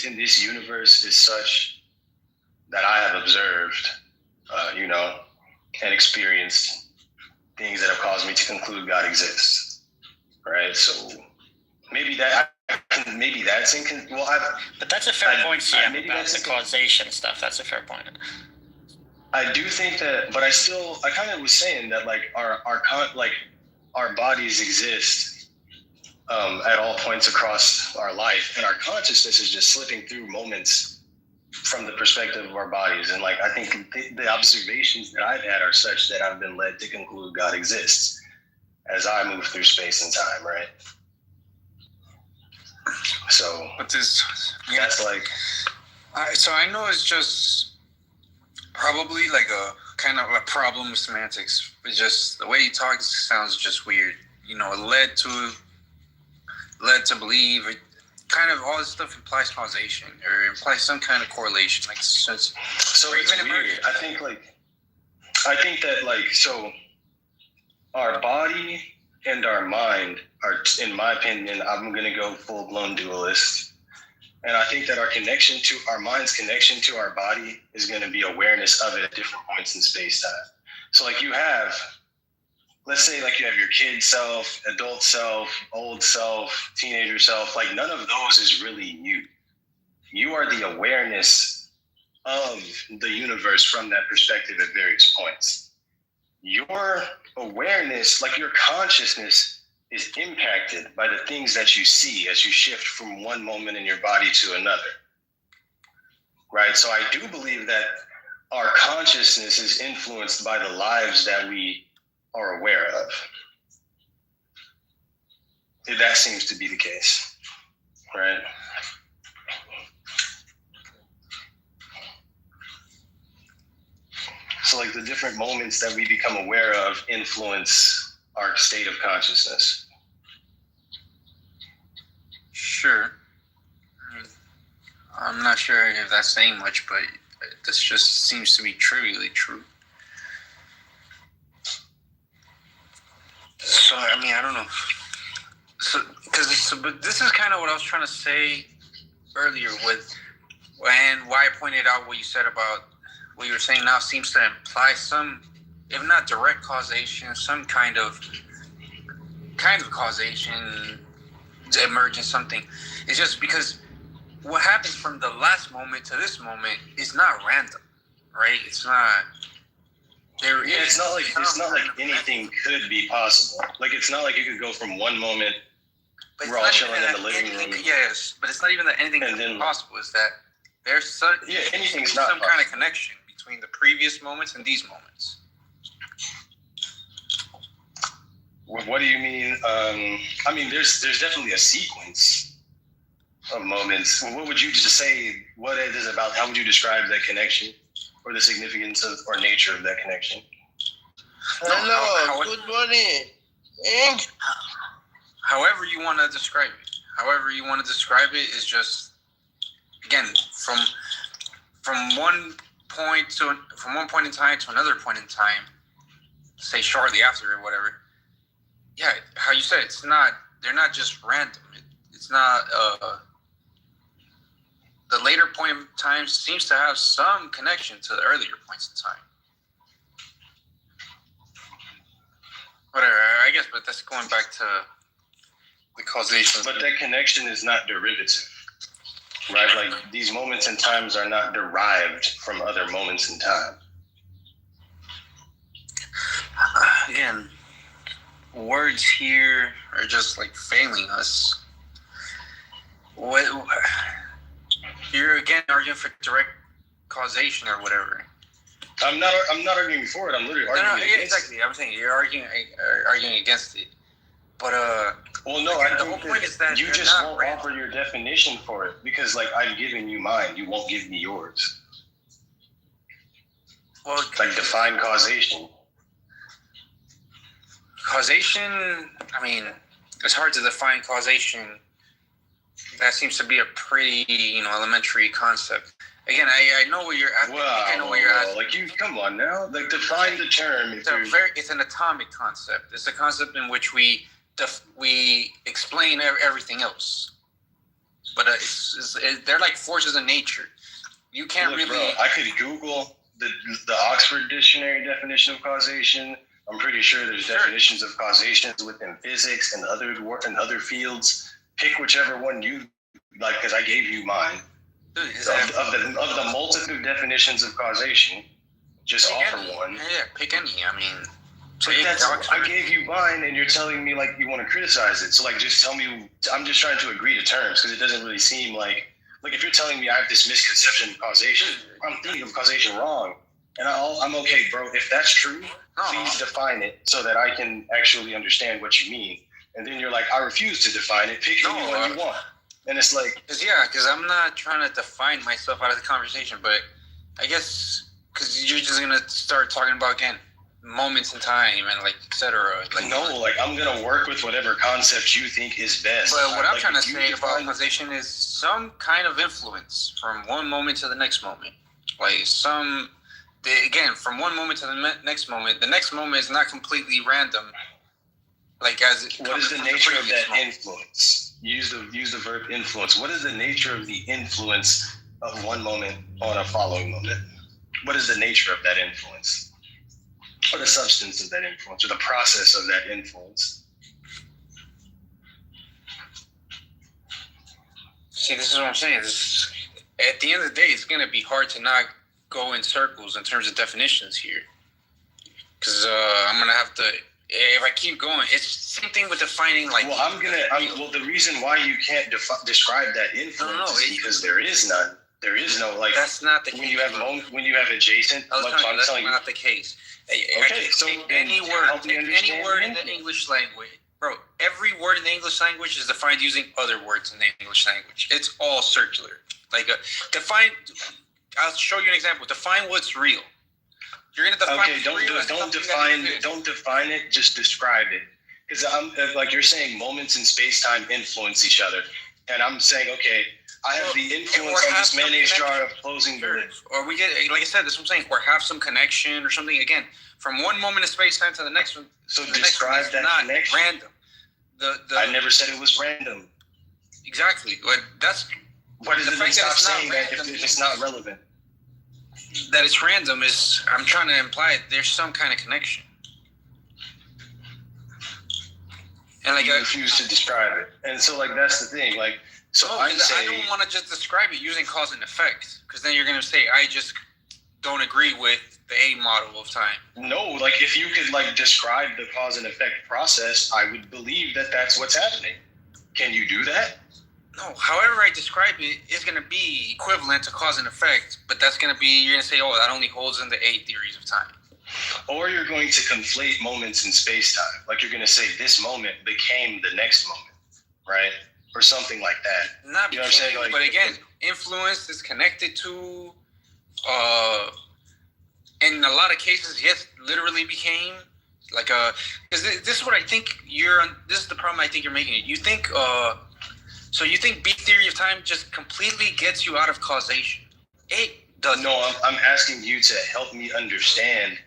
in this universe is such that I have observed, you know, and experienced things that have caused me to conclude God exists, right? So maybe that's but that's a fair point, Sam, about the causation stuff. That's a fair point. I do think that, but I kind of was saying that, like, our bodies exist at all points across our life, and our consciousness is just slipping through moments from the perspective of our bodies. And, like, I think the observations that I've had are such that I've been led to conclude God exists as I move through space and time, right? So, but this, that's like, so I know it's just probably like a kind of a problem with semantics. It's just the way you talk sounds just weird. You know, led to believe. It kind of all this stuff implies causation or implies some kind of correlation. Like, so it's weird. I think that so our body and our mind are, in my opinion, I'm going to go full-blown dualist. And I think that our mind's connection to our body is going to be awareness of it at different points in space-time. So, like, let's say, like, you have your kid self, adult self, old self, teenager self. Like, none of those is really you. You are the awareness of the universe from that perspective at various points. Your awareness, like your consciousness, is impacted by the things that you see as you shift from one moment in your body to another, right? So I do believe that our consciousness is influenced by the lives that we are aware of. That seems to be the case, right? So like the different moments that we become aware of influence our state of consciousness. Sure. I'm not sure if that's saying much, but this just seems to be trivially true. So, I mean, I don't know. But this is kind of what I was trying to say earlier and why I pointed out what you said about what you were saying now seems to imply some, if not direct causation, some kind of causation emerging something. It's just because what happens from the last moment to this moment is not random, right? It's not. It's not like anything could be possible. Like it's not like you could go from one moment we're all chilling in the living room. Yes, but it's not even that anything is possible. Is that there's some anything's not some possible. kind of connection between the previous moments and these moments. What do you mean? I mean, there's definitely a sequence of moments. What would you just say? What it is about? How would you describe that connection, or the significance of or nature of that connection? Hello, good morning. However you want to describe it. However you want to describe it is just, again, from one point in time to another point in time, say shortly after or whatever. Yeah, how you said they're not just random. It's not the later point in time seems to have some connection to the earlier points in time. Whatever, I guess, but that's going back to the causation. But that connection is not derivative, right? Like these moments in times are not derived from other moments in time. Again, words here are just like failing us. What you're again arguing for direct causation or whatever. I'm not arguing for it. I'm literally arguing against exactly. I'm saying you're arguing against it. But well, no. again, the whole point is that you just won't offer your definition for it because, like, I've given you mine. You won't give me yours. Well, like define causation. Causation. I mean, it's hard to define causation. That seems to be a pretty, elementary concept. Again, I know what you're asking. I know what you're asking. Like you, come on now. Like define the term. It's an atomic concept. It's a concept in which we explain everything else. But they're like forces of nature. You can't really. Bro, I could Google the Oxford Dictionary definition of causation. I'm pretty sure there's definitions of causations within physics and other fields. Pick whichever one you like, because I gave you mine. Dude, of the multitude definitions of causation, just offer one. Yeah, pick any. I mean, I gave you mine, and you're telling me like you want to criticize it. So like, just tell me. I'm just trying to agree to terms because it doesn't really seem like if you're telling me I have this misconception of causation, I'm thinking of causation wrong, and I'm okay, bro. If that's true, please define it so that I can actually understand what you mean. And then you're like, I refuse to define it. Pick any one you want. And it's like, because I'm not trying to define myself out of the conversation, but I guess because you're just gonna start talking about again moments in time and like etc. Like I'm gonna work with whatever concept you think is best. But what I'm trying to say about causation is some kind of influence from one moment to the next moment. Like from one moment to the next moment. The next moment is not completely random. Like what is the nature of that influence? Use the verb influence. What is the nature of the influence of one moment on a following moment? What is the nature of that influence? Or the substance of that influence, or the process of that influence? See, this is what I'm saying. At the end of the day, it's going to be hard to not go in circles in terms of definitions here. Because I'm going to have to... If I keep going, it's same thing with defining like. Well, the reason why you can't describe that influence is because there is none. There is no like. That's not the case. When you have adjacent. That's not the case. Okay, so any word in the English language, bro. Every word in the English language is defined using other words in the English language. It's all circular. Like define. I'll show you an example. Define what's real. You're gonna define. Okay, don't define it. Just describe it. Because I'm like you're saying, moments in space-time influence each other, and I'm saying, okay, I have the influence on this mayonnaise jar of closing the lid. Or we get, like I said, that's what I'm saying, or have some connection or something. Again, from one moment of space-time to the next one. So describe that connection. Random. I never said it was random. Exactly. But that's. What does it stop saying that if it's not relevant? That it's random is, I'm trying to imply there's some kind of connection. And like you refuse to describe it, and so like that's the thing. Like, so I don't want to just describe it using cause and effect, because then you're gonna say I just don't agree with the A model of time. No, like if you could like describe the cause and effect process, I would believe that that's what's happening. Can you do that? No. However I describe it is gonna be equivalent to cause and effect, but that's gonna be, you're gonna say, oh, that only holds in the A theories of time. Or you're going to conflate moments in space-time. Like you're going to say this moment became the next moment, right? Or something like that. Not became, you know what I'm saying? But again, influence is connected to, in a lot of cases, yes, literally became. Like, because this is what I think this is the problem I think you're making. You think, so you think B theory of time just completely gets you out of causation? It doesn't. No, I'm asking you to help me understand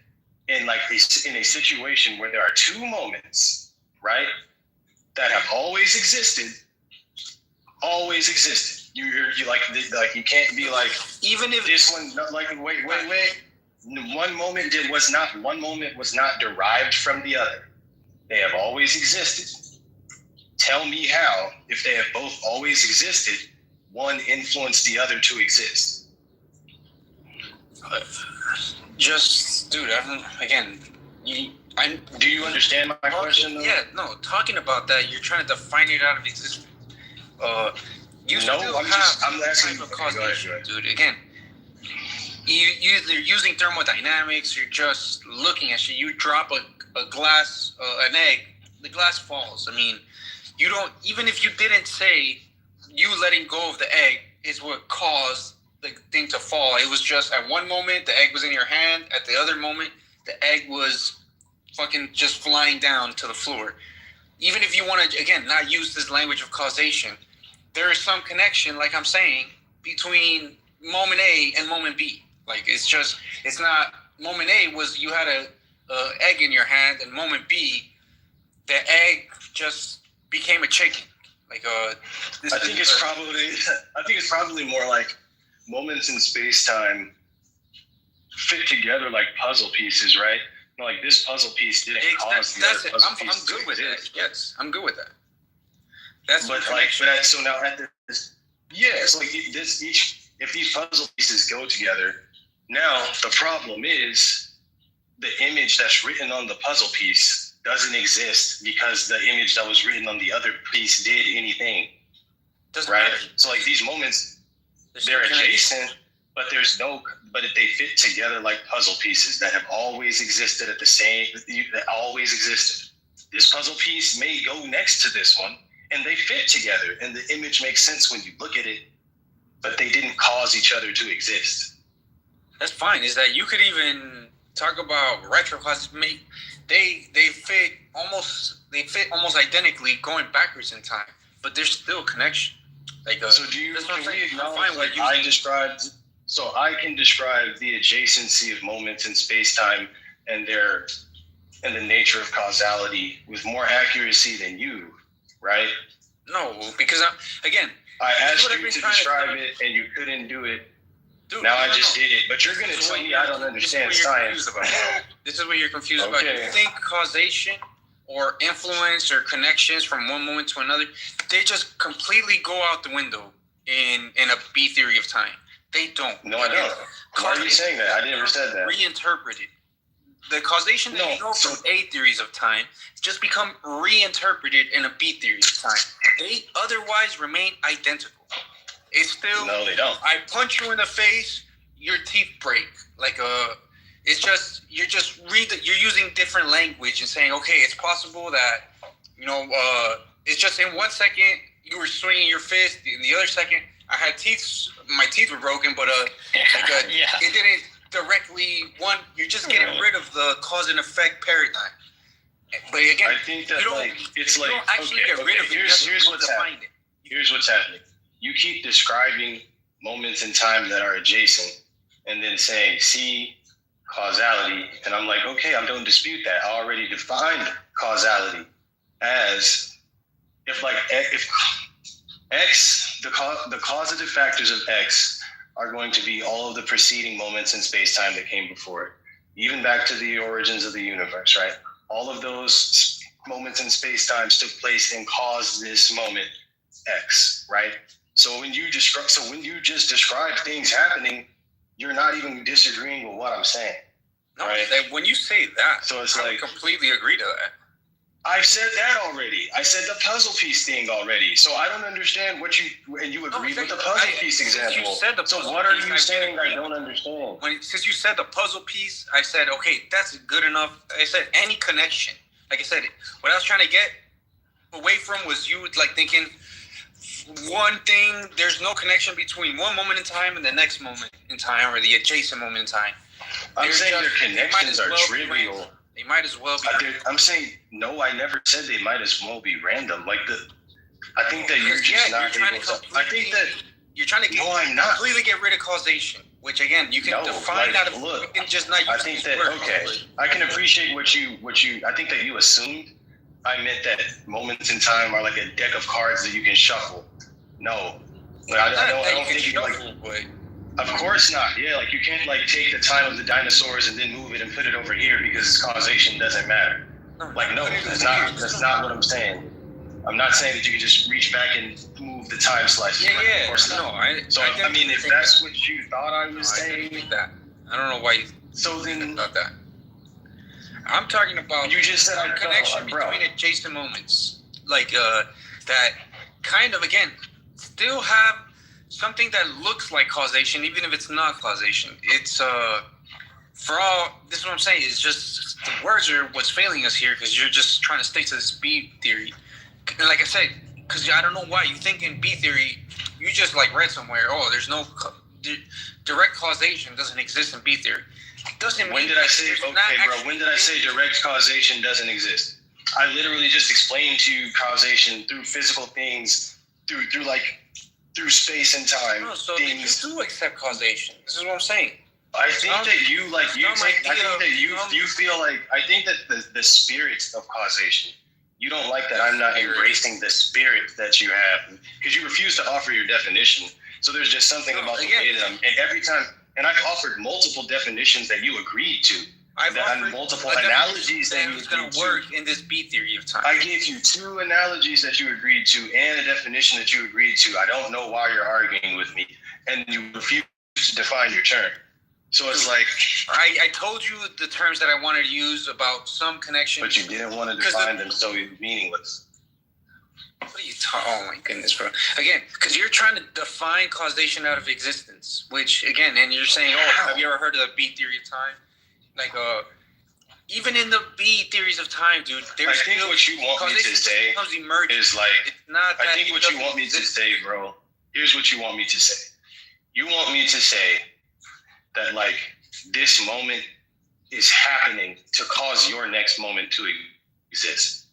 in a situation where there are two moments, right, that have always existed. You like you can't be like, even if this one, like wait. One moment was not derived from the other. They have always existed. Tell me how, if they have both always existed, one influenced the other to exist. Just, dude, do you understand my question, though? Yeah, no, talking about that, you're trying to define it out of existence. I'm asking you, causation, dude. Again, you're using thermodynamics, you're just looking at shit. You drop a glass, an egg, the glass falls. I mean, you don't, even if you didn't say you letting go of the egg is what caused the thing to fall. It was just at one moment the egg was in your hand, at the other moment the egg was fucking just flying down to the floor. Even if you want to, again, not use this language of causation, there is some connection, like I'm saying, between moment A and moment B. Like it's not, moment A was you had a egg in your hand, and moment B, the egg just became a chicken. Like I think it's probably more like moments in space-time fit together like puzzle pieces, right? Like this puzzle piece didn't cause the other puzzle piece. I'm good with that. Yes, I'm good with that. So now at this, it's like if these puzzle pieces go together, now the problem is the image that's written on the puzzle piece doesn't exist because the image that was written on the other piece did anything. Doesn't matter. So like these moments, they're adjacent, but they fit together like puzzle pieces that have always existed that always existed. This puzzle piece may go next to this one, and they fit together, and the image makes sense when you look at it, but they didn't cause each other to exist. That's fine. Is that you could even talk about retroclassics? They fit almost identically going backwards in time, but there's still a connection. So can we acknowledge what I described? So I can describe the adjacency of moments in space-time and the nature of causality with more accuracy than you, right? No, because I asked you to describe it and you couldn't do it. Dude, now I just did it, but you're going to tell me I don't understand science. This is what you're confused about. You think causation or influence or connections from one moment to another, they just completely go out the window in a B theory of time. They don't. No, I don't. Why are you saying that? I never said that. Reinterpreted. The causation that you know from A theories of time just become reinterpreted in a B theory of time. They otherwise remain identical. It's still. No, they don't. I punch you in the face, your teeth break. Like It's just you're using different language and saying, okay, it's possible that it's just in 1 second you were swinging your fist, in the other second I had teeth. My teeth were broken, but it didn't directly. You're just getting rid of the cause and effect paradigm. But again, I think that it's like you don't actually get rid of it. Here's what's happening. Here's what's happening. You keep describing moments in time that are adjacent, and then saying, "See, causality," and I'm like, okay, I don't dispute that. I already defined causality as if X, the causative factors of X are going to be all of the preceding moments in space-time that came before it, even back to the origins of the universe, right? All of those moments in space-time took place and caused this moment X, right? So when you just describe things happening, you're not even disagreeing with what I'm saying. No, right? When you say that, so it's I completely agree to that. I've said that already. I said the puzzle piece thing already. So I don't understand what you agreed with the puzzle piece example. You said the so what are you saying I don't understand? Since you said the puzzle piece, I said, okay, that's good enough. I said any connection. Like I said, what I was trying to get away from was you thinking one thing, there's no connection between one moment in time and the next moment in time or the adjacent moment in time. I'm saying their connections are trivial. They might as well be. I'm saying, no, I never said they might as well be random. I think that you're just not able to. I think that you're trying to completely get rid of causation, which again, you can define that. You can just not use I think that, okay, I can appreciate what you, I think that you assumed I meant that moments in time are like a deck of cards that you can shuffle. No. I don't think you Of course not. Yeah, you can't take the time of the dinosaurs and then move it and put it over here because causation doesn't matter. No, that's not what I'm saying. I'm not saying that you can just reach back and move the time slice. Yeah. Of course not. I mean, if that's what you thought I was saying, I don't know why you thought that. I'm talking about you just said a connection between adjacent moments, that kind of again still have something that looks like causation, even if it's not causation. It's for all. This is what I'm saying. It's just the words are what's failing us here because you're just trying to stick to this B theory. And like I said, because I don't know why you think in B theory, you just read somewhere. Oh, there's no direct causation doesn't exist in B theory. Doesn't when did I say when did I say direct causation doesn't exist? I literally just explained to you causation through physical things, through space and time. No, so things. You do accept causation. This is what I'm saying. I think that you think that the spirit of causation. You don't like that I'm not embracing the spirit that you have because you refuse to offer your definition. So there's just something about the way that and every time. And I've offered multiple definitions that you agreed to. I've offered multiple analogies that you agreed to. Work in this B theory of time. I gave you 2 analogies that you agreed to and a definition that you agreed to. I don't know why you're arguing with me, and you refuse to define your term. So it's I told you the terms that I wanted to use about some connection. But you didn't want to define them, so it's meaningless. What are you talking? Oh my goodness, bro! Again, because you're trying to define causation out of existence, which again, and you're saying, "Oh, have you ever heard of the B theory of time?" Even in the B theories of time, dude, I think what you want me to say is it's not. I think what you want me to say, bro. Here's what you want me to say. You want me to say that this moment is happening to cause your next moment to exist,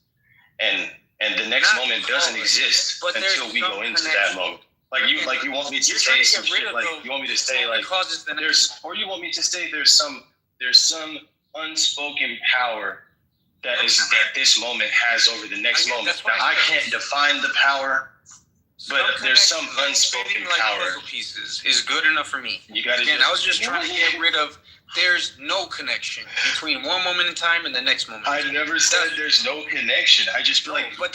and the next moment doesn't exist until we go into that moment. You want me to say some shit you want me to say or you want me to say there's some unspoken power that this moment has over the next moment. Now I can't define the power, but there's some unspoken power. Puzzle pieces is good enough for me. You got I was just trying to get rid of. There's no connection between one moment in time and the next moment. I never said there's no connection. I just feel but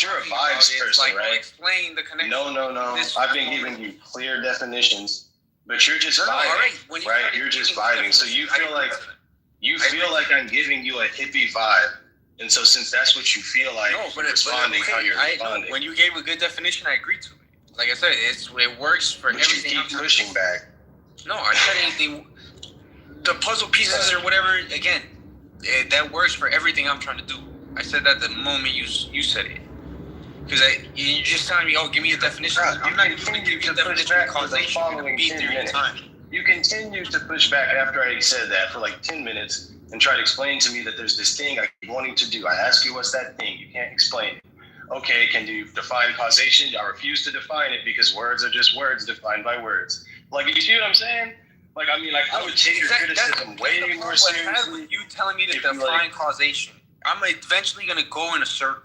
you're a vibes person, right? Explain the connection. No. I've been giving you clear definitions, but you're just vibing, right? You're just vibing. So you feel like I'm giving you a hippie vibe, and so since that's what you feel like, you're responding how you're responding. When you gave a good definition, I agreed to it. Like I said, it works for everything. You keep pushing back. No, I said anything. the puzzle pieces or whatever, again, that works for everything I'm trying to do. I said that the moment you said it. Because you're just telling me, give me a definition. I'm not even going to give you a definition of causation. You continue to push back after I said that for like 10 minutes and try to explain to me that there's this thing I keep wanting to do. I ask you, what's that thing? You can't explain it. Okay, can you define causation? I refuse to define it because words are just words defined by words. Like, you see what I'm saying? Like, I mean, like, I would take your criticism way more seriously. You telling me to define causation. I'm eventually going to go in a circle.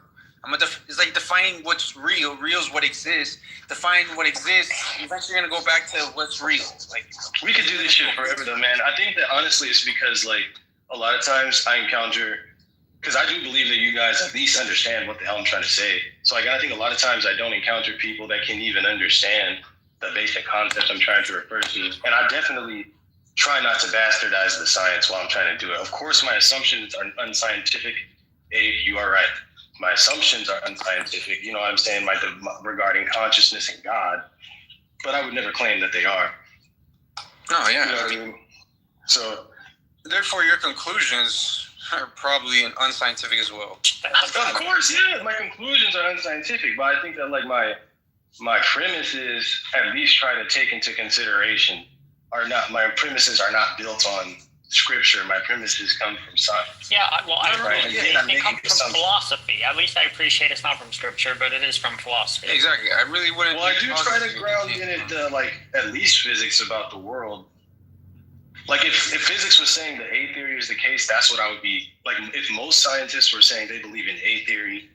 It's like defining what's real. Real is what exists. Define what exists. Eventually, you're gonna go back to what's real. Like, we could do this shit forever, though, man. I think that honestly, it's because like a lot of times I encounter, because I do believe that you guys at least understand what the hell I'm trying to say. So like, I think a lot of times I don't encounter people that can even understand the basic concepts I'm trying to refer to, and I definitely try not to bastardize the science while I'm trying to do it. Of course, my assumptions are unscientific. Abe, you are right. My assumptions are unscientific, you know what I'm saying, regarding consciousness and God, but I would never claim that they are. Oh, yeah. You know what I mean? So, therefore, your conclusions are probably unscientific as well. Of course, yeah, my conclusions are unscientific, but I think that like my premises at least try to take into consideration my premises are not built on Scripture. My premises come from science. Yeah, well, they come from philosophy. At least I appreciate it's not from Scripture, but it is from philosophy. Exactly. I really wouldn't. Well, I do try to ground in it, like at least physics about the world. Like if physics was saying the A theory is the case, that's what I would be like. If most scientists were saying they believe in A theory,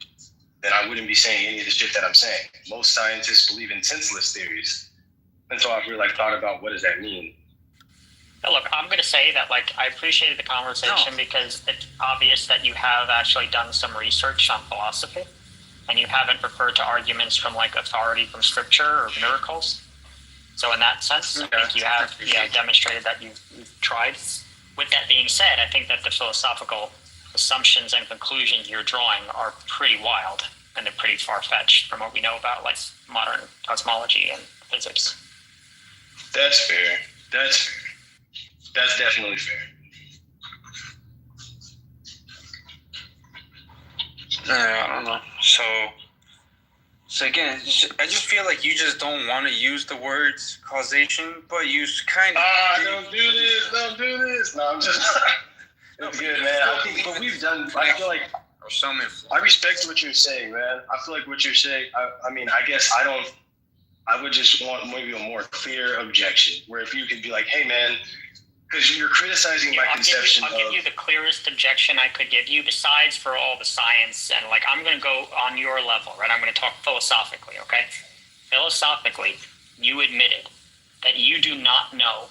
then I wouldn't be saying any of the shit that I'm saying. Most scientists believe in senseless theories, and so I've really like thought about what does that mean. Look, I'm going to say that, like, I appreciated the conversation because it's obvious that you have actually done some research on philosophy, and you haven't referred to arguments from, like, authority from Scripture or miracles. So in that sense, I think you have demonstrated that you've tried. With that being said, I think that the philosophical assumptions and conclusions you're drawing are pretty wild, and they're pretty far-fetched from what we know about, like, modern cosmology and physics. That's fair. That's definitely fair. I don't know. So again, I just feel like you just don't want to use the words causation, but you kind of. Don't do this. No, I'm just. It's good, man. I think what we've done. I feel like. I respect what you're saying, man. I feel like what you're saying. I mean, I guess I don't. I would just want maybe a more clear objection, where if you could be like, hey, man. Because you're criticizing my conception I'll give you the clearest objection I could give you, besides for all the science. And, like, I'm going to go on your level, right? I'm going to talk philosophically, okay? Philosophically, you admitted that you do not know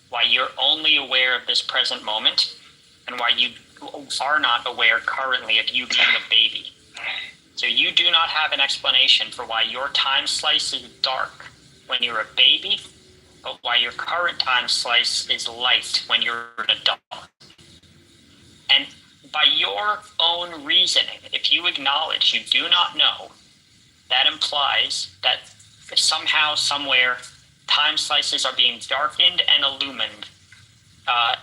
why you're only aware of this present moment and why you are not aware currently of you being a baby. So you do not have an explanation for why your time slice is dark when you're a baby, but why your current time slice is light when you're an adult. And by your own reasoning, if you acknowledge you do not know, that implies that somehow, somewhere, time slices are being darkened and illumined,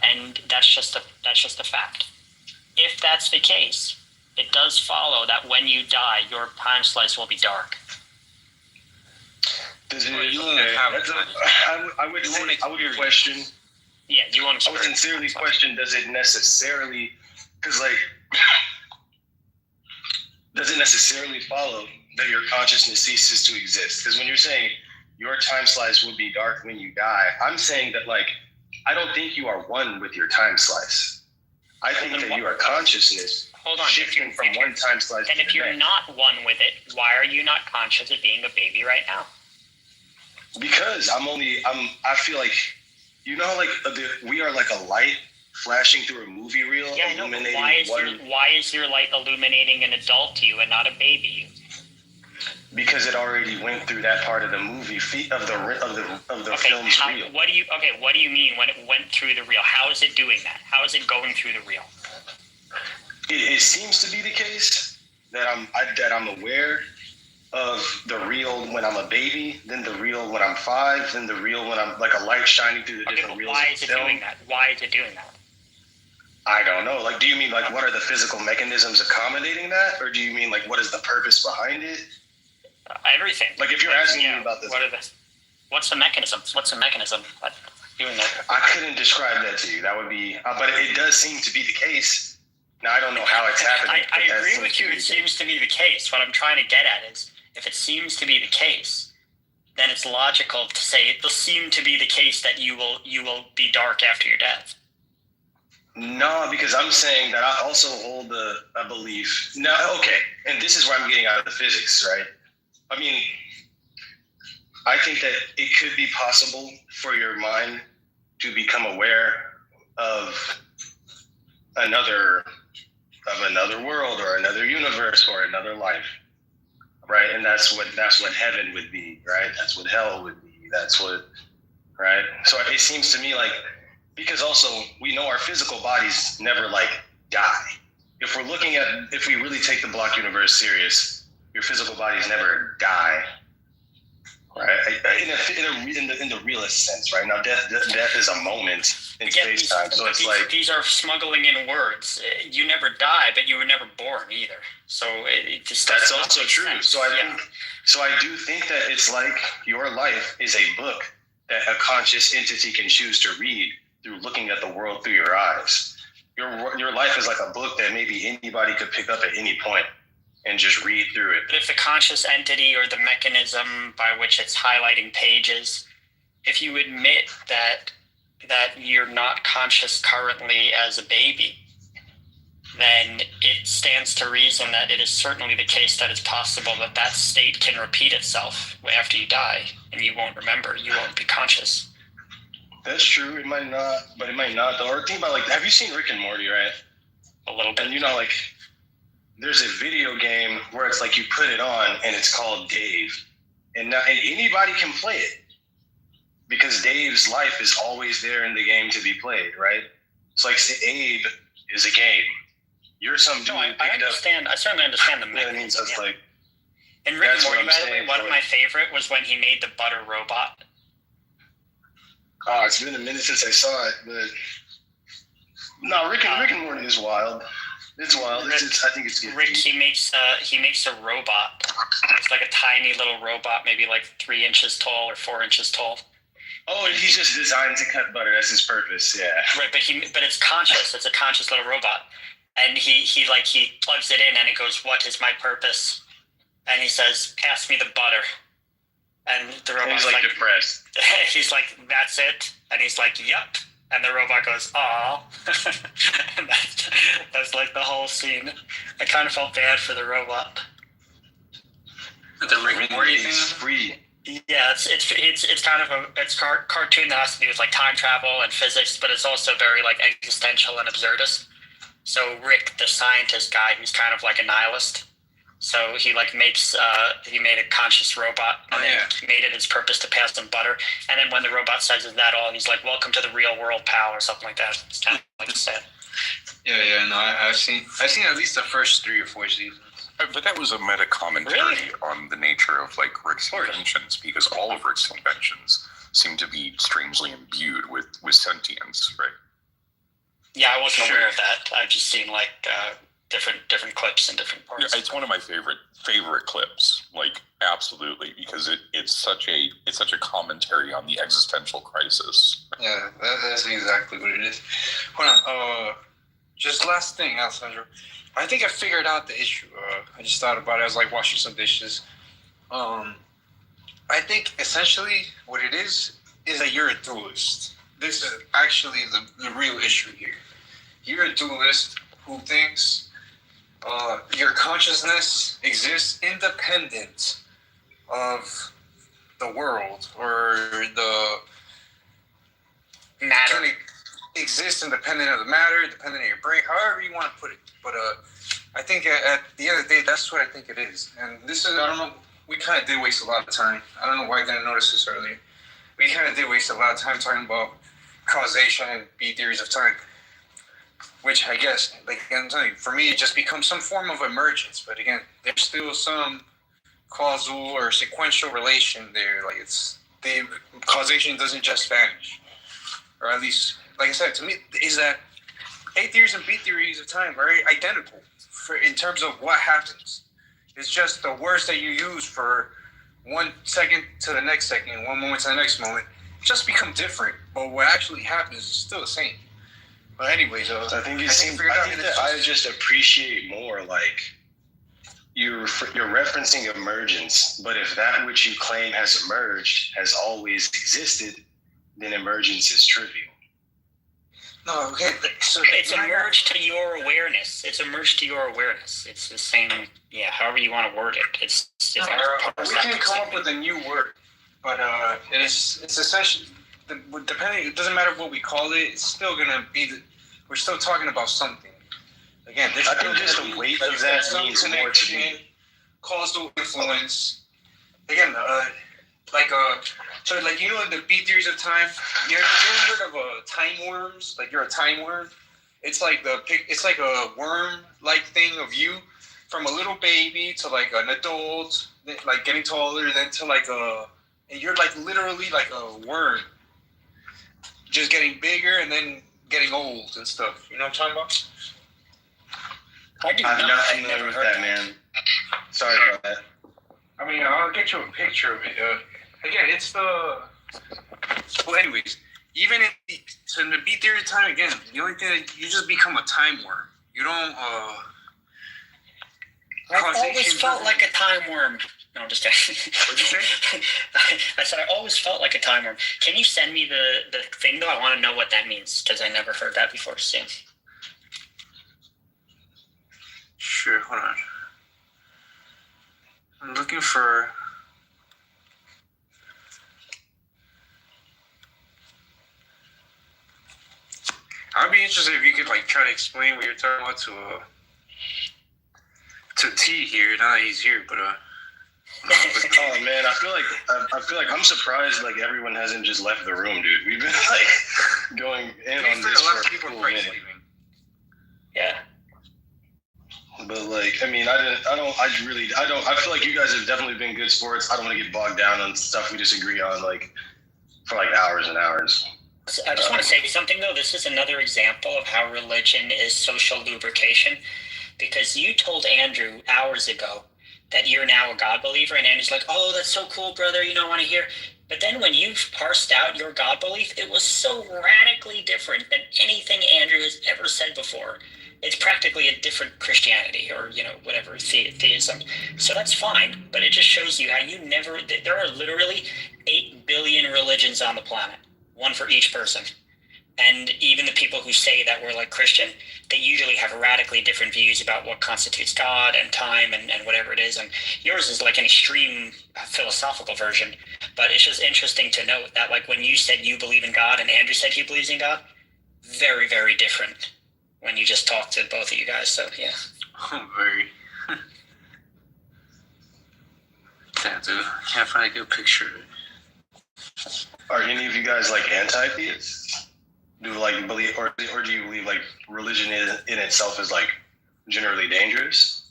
and that's just a fact. If that's the case, it does follow that when you die, your time slice will be dark. I would question. Yeah, you want to. I would sincerely question: does it necessarily follow that your consciousness ceases to exist? Because when you're saying your time slice will be dark when you die, I'm saying that I don't think you are one with your time slice. I think that you are consciousness. Hold on. Shifting from one time slice. And if you're not one with it, why are you not conscious of being a baby right now? Because I feel like, you know, we are like a light flashing through a movie reel, illuminating. Why is your light illuminating an adult to you and not a baby? Because it already went through that part of the movie of the film's reel. What do you mean when it went through the reel? How is it doing that? How is it going through the reel? It seems to be the case that I'm aware of the real when I'm a baby, then the real when I'm 5, then the real when I'm like a light shining through the different reels. Why is it doing that? Why is it doing that? I don't know. Like, do you mean like what are the physical mechanisms accommodating that, or do you mean like what is the purpose behind it? Everything. Like, if you're asking me about this, what's the mechanism? What's the mechanism doing that? I couldn't describe that to you. That would be, but it does seem to be the case. Now I don't know how it's happening. I agree with you. It seems to be the case. What I'm trying to get at is, if it seems to be the case, then it's logical to say it will seem to be the case that you will be dark after your death. No, because I'm saying that I also hold a belief. No, okay, and this is where I'm getting out of the physics, right? I mean, I think that it could be possible for your mind to become aware of another world or another universe or another life, right? And that's what heaven would be, right? That's what hell would be. That's what, right? So it seems to me like, because also we know our physical bodies never like die. If we really take the block universe serious, your physical bodies never die, right? In the realist sense, right? Now death is a moment in space time, so it's like these are smuggling in words. You never die, but you were never born either. So it just that's also true. Sense. So I do think that it's like your life is a book that a conscious entity can choose to read through looking at the world through your eyes. Your life is like a book that maybe anybody could pick up at any point and just read through it. But if the conscious entity or the mechanism by which it's highlighting pages, if you admit that you're not conscious currently as a baby, then it stands to reason that it is certainly the case that it's possible that state can repeat itself after you die, and you won't remember, you won't be conscious. That's true. It might not, but it might not. Or think about like, have you seen Rick and Morty, right? A little bit. And you know, like, there's a video game where it's like you put it on and it's called Dave, and anybody can play it because Dave's life is always there in the game to be played, right? It's like Abe is a game. You're some dude. No, I understand. I certainly understand the mechanism. You know what I mean? So it's like. And Rick and Morty, by the way, one of my favorite was when he made the butter robot. Oh, it's been a minute since I saw it, but no, Rick and Morty is wild. It's wild. I think it's good. Rick, he makes a robot. It's like a tiny little robot, maybe like 3 inches tall or 4 inches tall. Oh, and he's just designed to cut butter. That's his purpose. Yeah. Right, but it's conscious. It's a conscious little robot, and he plugs it in, and it goes, "What is my purpose?" And he says, "Pass me the butter." And the robot's like depressed. He's like, "That's it," and he's like, "Yep." And the robot goes, "Aw." And that's like the whole scene. I kind of felt bad for the robot. The Rick and Morty thing? Free. Yeah, it's kind of a cartoon that has to do with like time travel and physics, but it's also very like existential and absurdist. So Rick, the scientist guy, he's kind of like a nihilist. So he like he made a conscious robot, and then he made it his purpose to pass them butter. And then when the robot says, "Is that all?" he's like, "Welcome to the real world, pal," or something like that. It's kind of like sad. Yeah. No, I've seen at least the first 3 or 4 seasons. But that was a meta commentary on the nature of like Rick's inventions, because all of Rick's inventions seem to be strangely imbued with sentience, right? Yeah, I wasn't aware of that. I've just seen like different clips in different parts. Yeah, it's one of my favorite clips, like absolutely, because it's such a commentary on the existential crisis. Yeah, that's exactly what it is. Hold on, just last thing, Alessandro. I think I figured out the issue. I just thought about it. I was like washing some dishes. I think essentially what it is that you're a dualist. This is actually the real issue here. You're a dualist who thinks your consciousness exists independent of the world, or the matter. Exists independent of the matter, dependent on your brain, however you want to put it. But I think at the end of the day, that's what I think it is. And this is, I don't know, we kind of did waste a lot of time. I don't know why I didn't notice this earlier. We kind of did waste a lot of time talking about causation and B theories of time, which I guess, like I'm telling you, for me, it just becomes some form of emergence. But again, there's still some causal or sequential relation there. Like it's the causation doesn't just vanish, or at least, like I said, to me, is that A theories and B theories of time are very identical in terms of what happens. It's just the words that you use for 1 second to the next second, 1 moment to the next moment, just become different. But what actually happens is still the same. But anyways, I think I just appreciate more like you're referencing emergence, but if that which you claim has emerged has always existed, then emergence is trivial. No, okay. So it's emerged to your awareness. It's emerged to your awareness. It's the same, however you want to word it. We can come up with a new word, but it's essentially, depending, it doesn't matter what we call it, it's still going to be, we're still talking about something. Again, I think just the weight of that means more to me. Causal influence. Again, so like, you know, the B theories of time, you ever heard of time worms? Like you're a time worm. It's like a worm-like thing of you from a little baby to like an adult, like getting taller, then to like and you're like literally like a worm, just getting bigger and then getting old and stuff. You know what I'm talking about? I'm not familiar with that, man. Sorry about that. I mean, I'll get you a picture of it. Again, it's the. Well, anyways, even in the B theory of time, again, the only thing that you just become a time worm. You don't. I've always felt like a time worm. No, I'm just kidding. What'd you say? I said I always felt like a time worm. Can you send me the thing though? I want to know what that means because I never heard that before. Soon. Sure. Hold on. I'm looking for. I'd be interested if you could like try to explain what you're talking about to T here. Now that he's here, but oh man, I feel like I'm surprised like everyone hasn't just left the room, dude. We've been like going in on this for a cool minute. Yeah. But like, I mean, I feel like you guys have definitely been good sports. I don't want to get bogged down on stuff we disagree on like for like hours and hours. I just want to say something though. This is another example of how religion is social lubrication, because you told Andrew hours ago that you're now a God believer, and Andrew's like, "Oh, that's so cool, brother. You know, I want to hear." But then when you parsed out your God belief, it was so radically different than anything Andrew has ever said before. It's practically a different Christianity or, whatever, theism. So that's fine, but it just shows you how there are literally 8 billion religions on the planet, one for each person. And even the people who say that we're like Christian, they usually have radically different views about what constitutes God and time and whatever it is. And yours is like an extreme philosophical version. But it's just interesting to note that like when you said you believe in God and Andrew said he believes in God, very, very different when you just talked to both of you guys. So, yeah. Oh, very. Damn, dude. I can't find a good picture of it. Are any of you guys like anti-theists? Do like believe, or do you believe like religion in itself is like generally dangerous?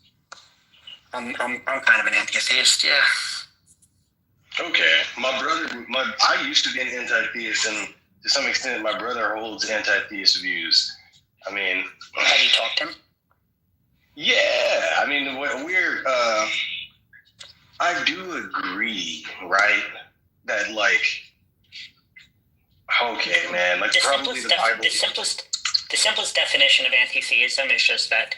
I'm kind of an anti-theist, yeah. Okay, I used to be an anti-theist, and to some extent, my brother holds anti-theist views. I mean, have you talked to him? Yeah, I mean, I do agree, right? That like. Okay, man. Like probably the Bible. The simplest definition of anti-theism is just that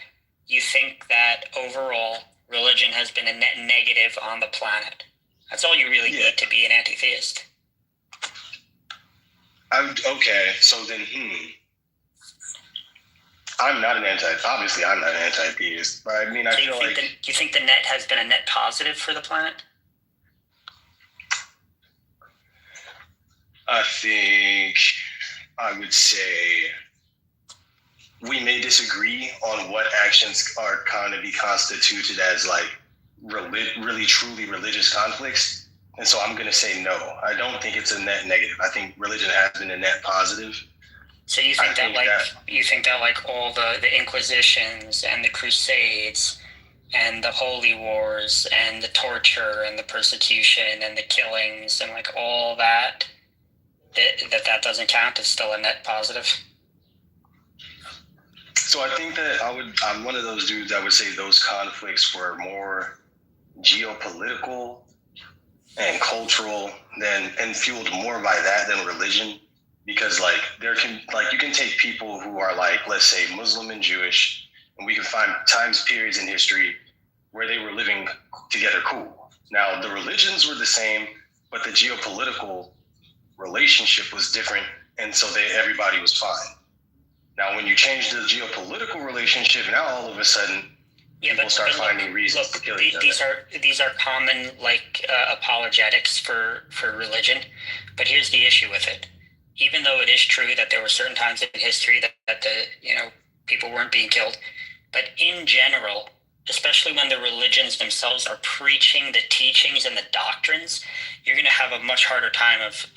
you think that overall religion has been a net negative on the planet. That's all you really need to be an anti-theist. Okay, so then, I'm not an obviously I'm not an anti-theist, but I mean, I feel like. Do you think the net has been a net positive for the planet? I think I would say we may disagree on what actions are kind of be constituted as like really truly religious conflicts. And so I'm going to say no. I don't think it's a net negative. I think religion has been a net positive. So you think that all the Inquisitions and the Crusades and the holy wars and the torture and the persecution and the killings and like all that doesn't count, is still a net positive? So I think that I'm one of those dudes that would say those conflicts were more geopolitical and cultural and fueled more by that than religion. Because like you can take people who are like, let's say Muslim and Jewish, and we can find times periods in history where they were living together cool. Now the religions were the same, but the geopolitical relationship was different, and so everybody was fine. Now when you change the geopolitical relationship, now all of a sudden people start finding reasons to kill each other. These are common apologetics for religion, but here's the issue with it. Even though it is true that there were certain times in history that the people weren't being killed, but in general, especially when the religions themselves are preaching the teachings and the doctrines, you're going to have a much harder time of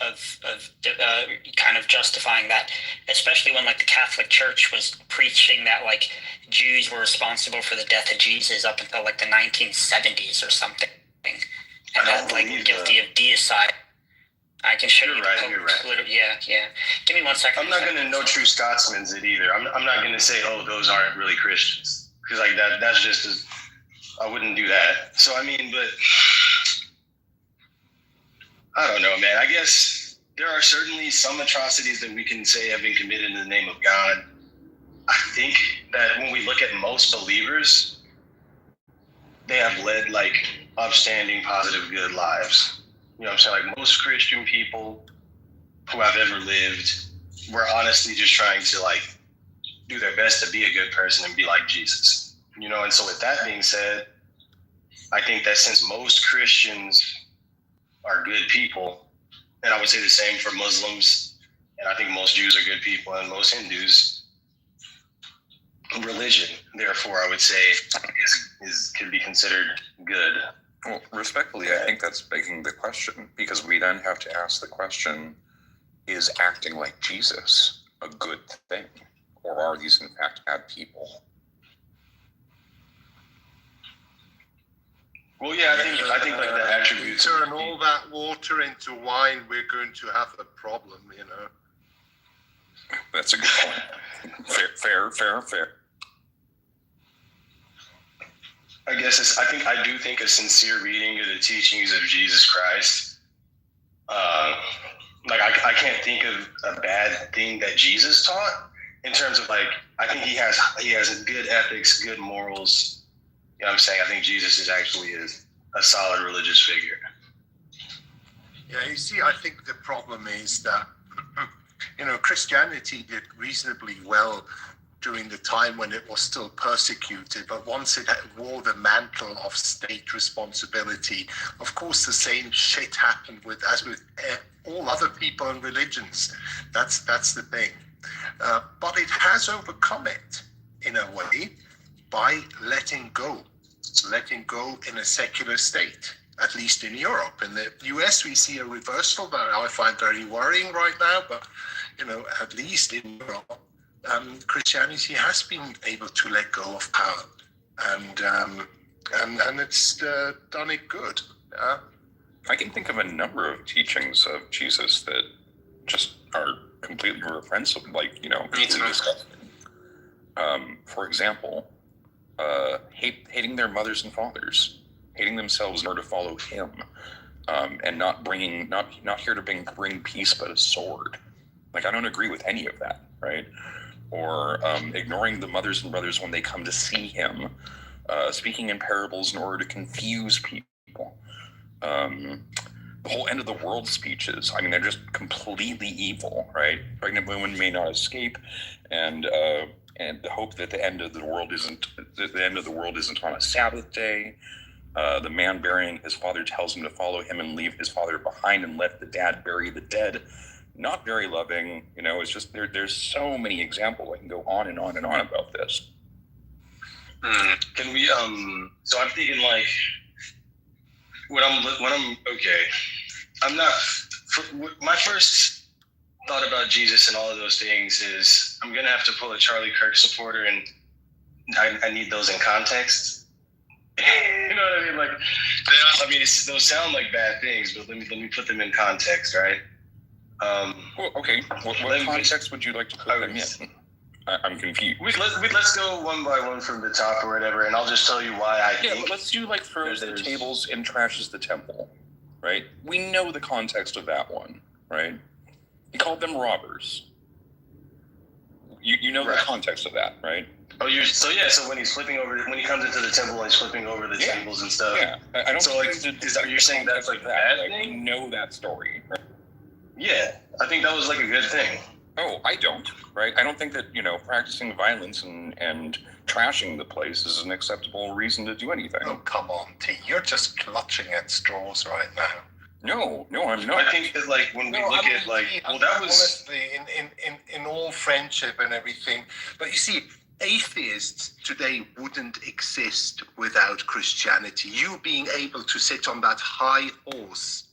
kind of justifying that, especially when like the Catholic Church was preaching that like Jews were responsible for the death of Jesus up until like the 1970s or something, and that like guilty of deicide. I can show you. You're right. Yeah. Give me 1 second. I'm not going to No True Scotsman's it either. I'm not going to say, oh, those aren't really Christians. Because like that's just I wouldn't do that. So I mean, but I don't know, man. I guess there are certainly some atrocities that we can say have been committed in the name of God. I think that when we look at most believers, they have led like upstanding, positive, good lives. You know what I'm saying? Like most Christian people who have ever lived were honestly just trying to like do their best to be a good person and be like Jesus. You know, and so with that being said, I think that since most Christians are good people, and I would say the same for Muslims, and I think most Jews are good people and most Hindus, religion, therefore, I would say can be considered good. Well, respectfully, I think that's begging the question, because we then have to ask the question, is acting like Jesus a good thing? Or are these in fact bad people? Well, yeah, I think like the attributes. Turn all that water into wine, we're going to have a problem, you know. That's a good point. Fair. I guess I do think a sincere reading of the teachings of Jesus Christ. Like I can't think of a bad thing that Jesus taught in terms of like, I think he has good ethics, good morals. You know what I'm saying? I think Jesus is actually a solid religious figure. Yeah, you see, I think the problem is that, Christianity did reasonably well during the time when it was still persecuted, but once it wore the mantle of state responsibility, of course the same shit happened as with all other people and religions. That's the thing. But it has overcome it in a way by letting go in a secular state, at least in Europe. In the US, we see a reversal that I find very worrying right now, but, at least in Europe, Christianity has been able to let go of power, and it's done it good. I can think of a number of teachings of Jesus that just are completely reprehensible, completely disgusting. For example, hating their mothers and fathers, hating themselves in order to follow him, and not here to bring peace but a sword. Like, I don't agree with any of that, right? Or ignoring the mothers and brothers when they come to see him, speaking in parables in order to confuse people. The whole end of the world speeches, they're just completely evil, right? Pregnant women may not escape, and the hope that the end of the world isn't on a Sabbath day. The man burying his father tells him to follow him and leave his father behind and let the dad bury the dead. Not very loving, it's just there's so many examples. I can go on and on and on about this. Can we so I'm thinking like when I'm okay, I'm not my first thought about Jesus and all of those things is I'm gonna have to pull a Charlie Kirk supporter, and I need those in context. You know what I mean? Like, those sound like bad things, but let me put them in context, right? Well, okay. What context would you like to put them in? I'm confused. Let's go one by one from the top or whatever, and I'll just tell you why I think. But let's do like throws the tables and trashes the temple, right? We know the context of that one, right? He called them robbers. You know the context of that, right? Oh, so when he's flipping over, when he comes into the temple and he's flipping over the tables and stuff. Yeah, I don't. So you're saying that's like bad thing? We know that story. Right? Yeah, I think that was like a good thing. Oh, I don't. Right? I don't think that practicing violence and trashing the place is an acceptable reason to do anything. Oh, come on, T. You're just clutching at straws right now. No, I'm not. I think that when we look at that was honestly in all friendship and everything. But you see, atheists today wouldn't exist without Christianity. You being able to sit on that high horse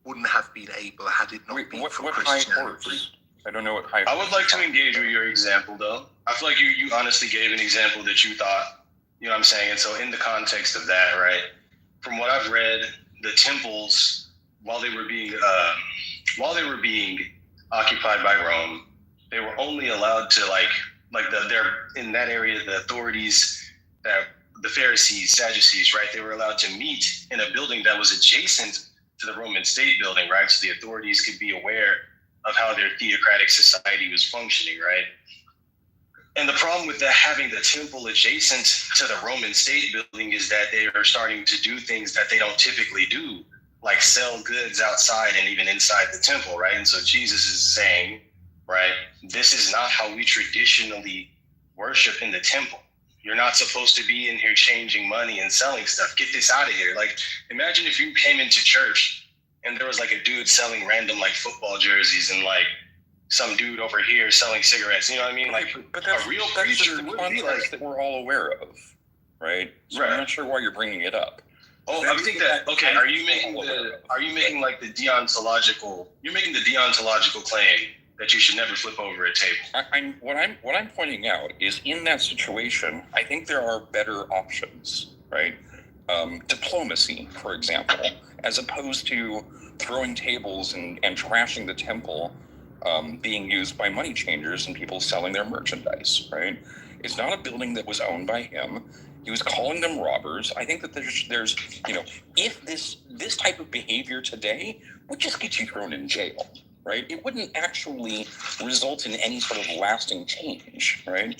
wouldn't have been able had it not been for Christianity. High horse? I don't know what high horse. I would like to engage with your example, though. I feel like you honestly gave an example that you thought, you know what I'm saying? And so in the context of that, right, from what I've read, the temples, while they were being occupied by Rome, they were only allowed to they're in that area, the authorities, the Pharisees, Sadducees, right? They were allowed to meet in a building that was adjacent to the Roman state building, right? So the authorities could be aware of how their theocratic society was functioning, right? And the problem with that, having the temple adjacent to the Roman state building, is that they are starting to do things that they don't typically do, like sell goods outside and even inside the temple, right? And so Jesus is saying, right, this is not how we traditionally worship in the temple. You're not supposed to be in here changing money and selling stuff. Get this out of here. Like, imagine if you came into church and there was like a dude selling random like football jerseys and like some dude over here selling cigarettes. You know what I mean? Like, but that's, a real that's preacher just the would be context like, that we're all aware of, right? So Right. I'm not sure why you're bringing it up. oh, I think that, okay, are you making like the deontological, you're making the deontological claim that you should never flip over a table? What I'm pointing out is, in that situation, I think there are better options, right? Diplomacy, for example, as opposed to throwing tables and trashing the temple, being used by money changers and people selling their merchandise, right? It's not a building that was owned by him. He was calling them robbers. I think that there's if this type of behavior today would just get you thrown in jail, right? It wouldn't actually result in any sort of lasting change, right?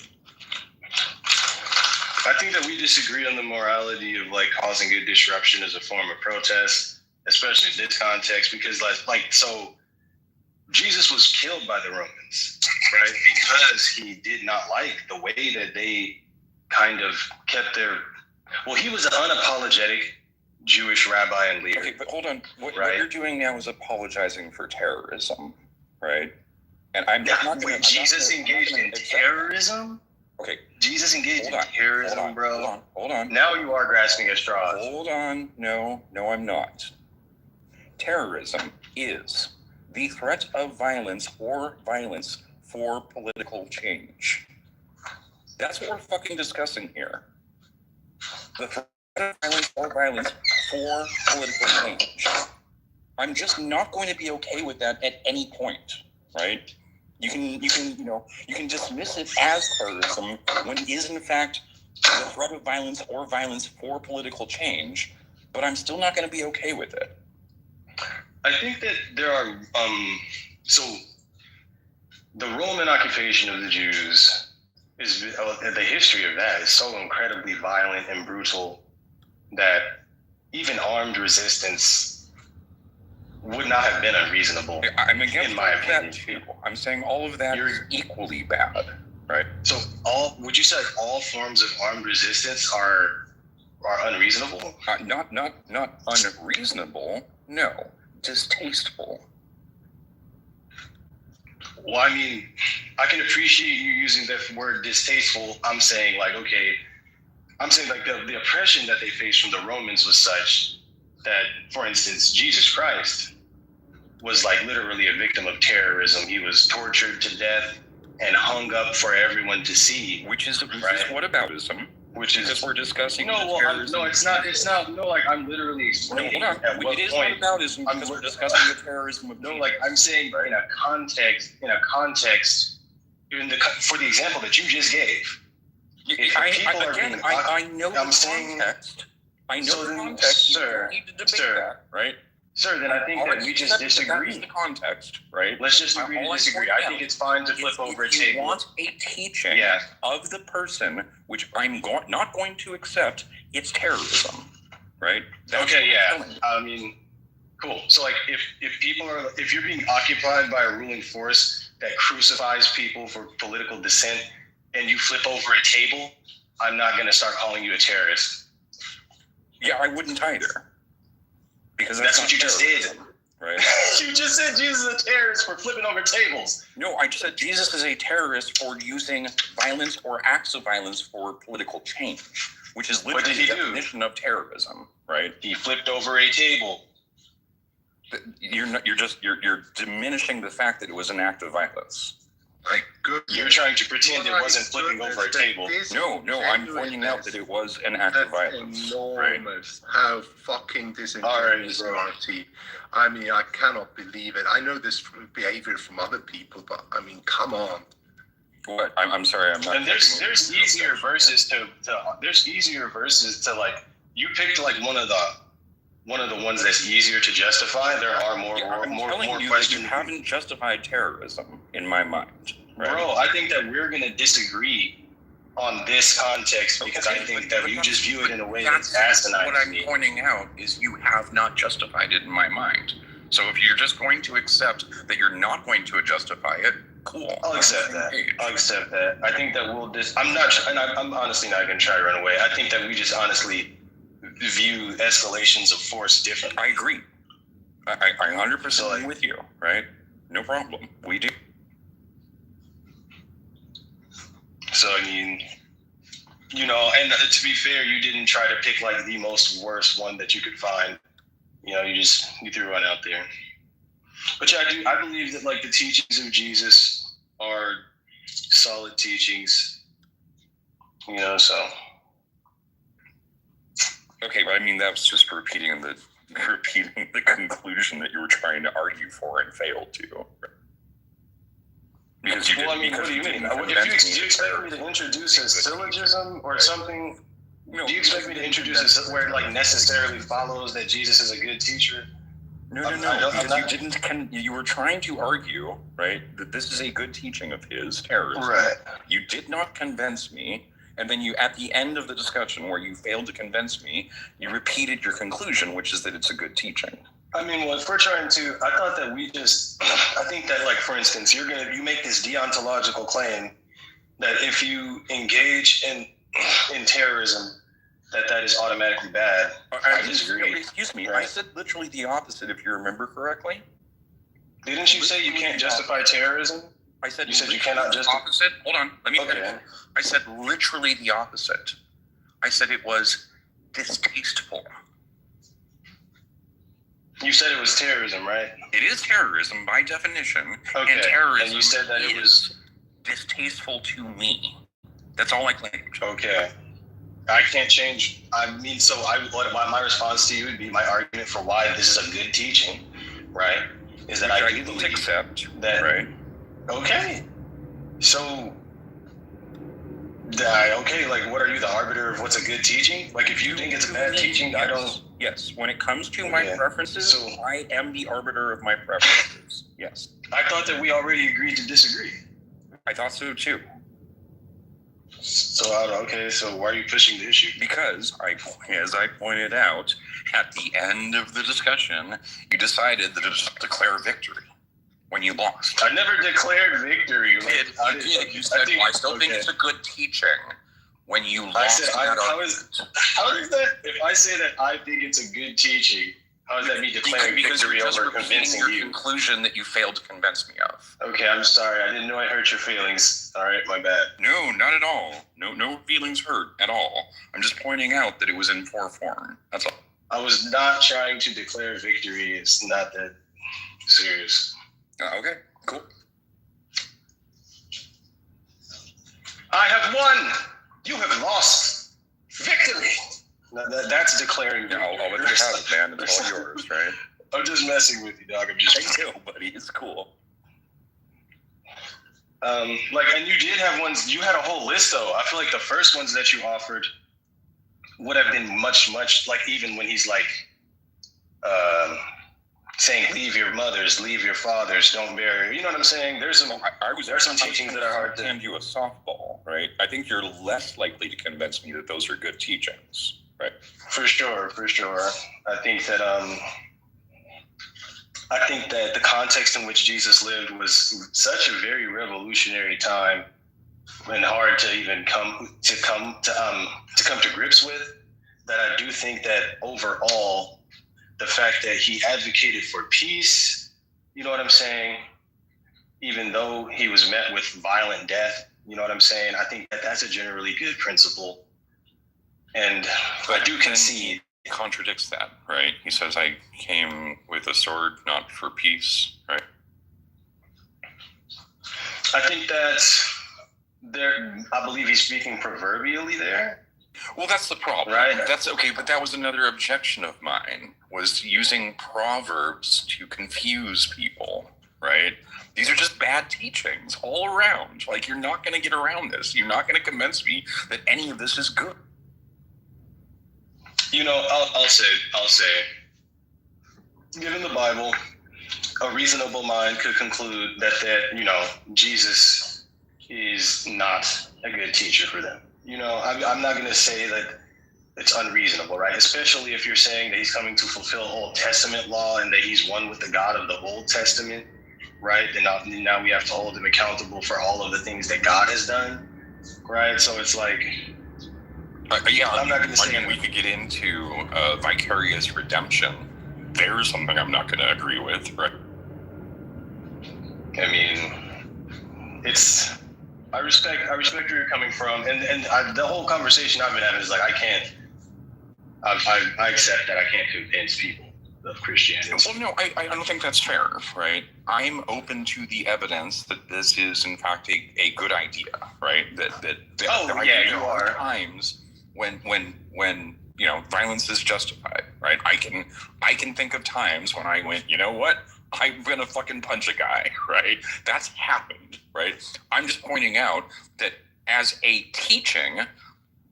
I think that we disagree on the morality of like causing a disruption as a form of protest, especially in this context, because so Jesus was killed by the Romans, right? Because he did not like the way that they kind of kept he was an unapologetic Jewish rabbi and leader. Okay, but hold on. What you're doing now is apologizing for terrorism, right? And Jesus engaged in terrorism? Okay. Jesus engaged in terrorism, bro. Hold on. Now you are grasping at straws. Hold on. No, I'm not. Terrorism is the threat of violence or violence for political change. That's what we're fucking discussing here. The threat of violence or violence for political change. I'm just not going to be okay with that at any point, right? You can dismiss it as terrorism when it is in fact the threat of violence or violence for political change, but I'm still not going to be okay with it. I think that there are so the Roman occupation of the Jews is the history of that is so incredibly violent and brutal that even armed resistance would not have been unreasonable. I'm against in my opinion. that too. I'm saying all of that is equally bad, right? So would you say all forms of armed resistance are unreasonable? Not unreasonable. No, distasteful. Well, I mean, I can appreciate you using the word distasteful. I'm saying like the oppression that they faced from the Romans was such that, for instance, Jesus Christ was like literally a victim of terrorism. He was tortured to death and hung up for everyone to see. Which is right? whataboutism, which is because we're discussing. No, it's not. No, like I'm literally explaining at what it is point. Not about because we're discussing the terrorism of. No, like I'm saying in a context, for the example that you just gave. I know the context. I know the context. Sir, you need to debate that, right? Sir, then I think that we just disagree. That's the context, right? Let's just agree to disagree. I think it's fine to flip over a table. If you want a teaching of the person, which I'm not going to accept, it's terrorism, right? Okay, yeah. I mean, cool. So, like, if you're being occupied by a ruling force that crucifies people for political dissent, and you flip over a table, I'm not going to start calling you a terrorist. Yeah, I wouldn't either. Because that's what you just did. Right? You just said Jesus is a terrorist for flipping over tables. No, I just said Jesus is a terrorist for using violence or acts of violence for political change, which is literally the definition of terrorism, right? He flipped over a table. You're diminishing the fact that it was an act of violence. Right. Good. You're trying to pretend it wasn't flipping over a table. No, I'm pointing out that it was an act of violence. Enormous. How fucking disingenuous, Marty. I mean, I cannot believe it. I know this behavior from other people, but I mean, come on. What? I'm sorry, I'm not. And there's easier verses to like. You picked like one of the ones that's easier to justify. There are more questions. You haven't justified terrorism in my mind, right? Bro. I think that we're gonna disagree on this context because I think that you just view it in a way that's asinine. What I'm pointing out is you have not justified it in my mind. So if you're just going to accept that you're not going to justify it, cool. I'll accept that. I think that I'm honestly not gonna try to run away. I think that we just honestly view escalations of force differently. I agree. I 100% with you, right? No problem. We do. So, I mean, and to be fair, you didn't try to pick like the most worst one that you could find. You threw one out there. But yeah, I believe that like the teachings of Jesus are solid teachings, so. Okay, but I mean, that was just repeating the conclusion that you were trying to argue for and failed to. Because what do you mean? Do you expect me to introduce a syllogism or something? No. Do you expect me to introduce it where it like necessarily follows that Jesus is a good teacher? No. You were trying to argue, right, that this is a good teaching of his, terrorism. Right. You did not convince me. And then at the end of the discussion where you failed to convince me, you repeated your conclusion, which is that it's a good teaching. I mean, well, if we're trying to, I think that, like, for instance, you make this deontological claim that if you engage in terrorism, that is automatically bad. I disagree. Excuse me, right? I said literally the opposite, if you remember correctly. Didn't you say you can't justify terrorism? I said you cannot justify. Opposite. Hold on, let me finish. I said literally the opposite. I said it was distasteful. You said it was terrorism, right? It is terrorism by definition. Okay. And terrorism and you said that it was distasteful to me. That's all I claimed. Okay. I can't change. I mean, so my response to you would be my argument for why this is a good teaching, right? Is that I do believe accept that. Right. Okay. So. Like, what are you, the arbiter of what's a good teaching? Like, if you think it's a bad teaching, yes. I don't. Yes, when it comes to my preferences, I am the arbiter of my preferences. Yes. I thought that we already agreed to disagree. I thought so too. So why are you pushing the issue? Because as I pointed out, at the end of the discussion, you decided that it was to declare victory when you lost. I never declared victory. You did. You said, I still think it's a good teaching when you lost. I said, how is that? If I say that I think it's a good teaching, how does that mean declaring victory over convincing you? Conclusion that you failed to convince me of. Okay, I'm sorry. I didn't know I hurt your feelings. All right, my bad. No, not at all. No feelings hurt at all. I'm just pointing out that it was in poor form. That's all. I was not trying to declare victory. It's not that serious. Okay, cool. I have won. You have lost. That's declaring. Yeah, I'll let you have it, man. It's all yours, right? I'm just messing with you, dog. I'm just. I know, buddy. It's cool. And you did have ones. You had a whole list, though. I feel like the first ones that you offered would have been much like even when he's like saying, "Leave your mothers, leave your fathers, don't marry." You know what I'm saying? There's some teachings that are hard to hand you a softball, right? I think you're less likely to convince me that those are good teachings, right? For sure. I think that the context in which Jesus lived was such a very revolutionary time and hard to even come to grips with, that I do think that overall, the fact that he advocated for peace, you know what I'm saying, even though he was met with violent death, you know what I'm saying, I think that that's a generally good principle. And I do concede. Contradicts that, right? He says, I came with a sword, not for peace, right? I think that's there. I believe he's speaking proverbially there. Well, that's the problem. Right. That's okay, but that was another objection of mine, was using proverbs to confuse people, right? These are just bad teachings all around. Like, you're not going to get around this. You're not going to convince me that any of this is good. You know, I'll say, given the Bible, a reasonable mind could conclude that you know, Jesus is not a good teacher for them. You know, I'm not going to say that it's unreasonable, right? Especially if you're saying that he's coming to fulfill Old Testament law and that he's one with the God of the Old Testament, right? And now we have to hold him accountable for all of the things that God has done, right? So it's like... yeah, I'm not going to say. Again, we could get into vicarious redemption. There's something I'm not going to agree with, right? I mean, I respect where you're coming from, and the whole conversation I've been having is like, I accept that I can't convince people of Christianity. Well, no, I don't think that's fair, right? I'm open to the evidence that this is, in fact, a good idea, right? You are. Times when you know, violence is justified, right? I can think of times when I went, you know what, I'm gonna fucking punch a guy, right? That's happened, right? I'm just pointing out that as a teaching,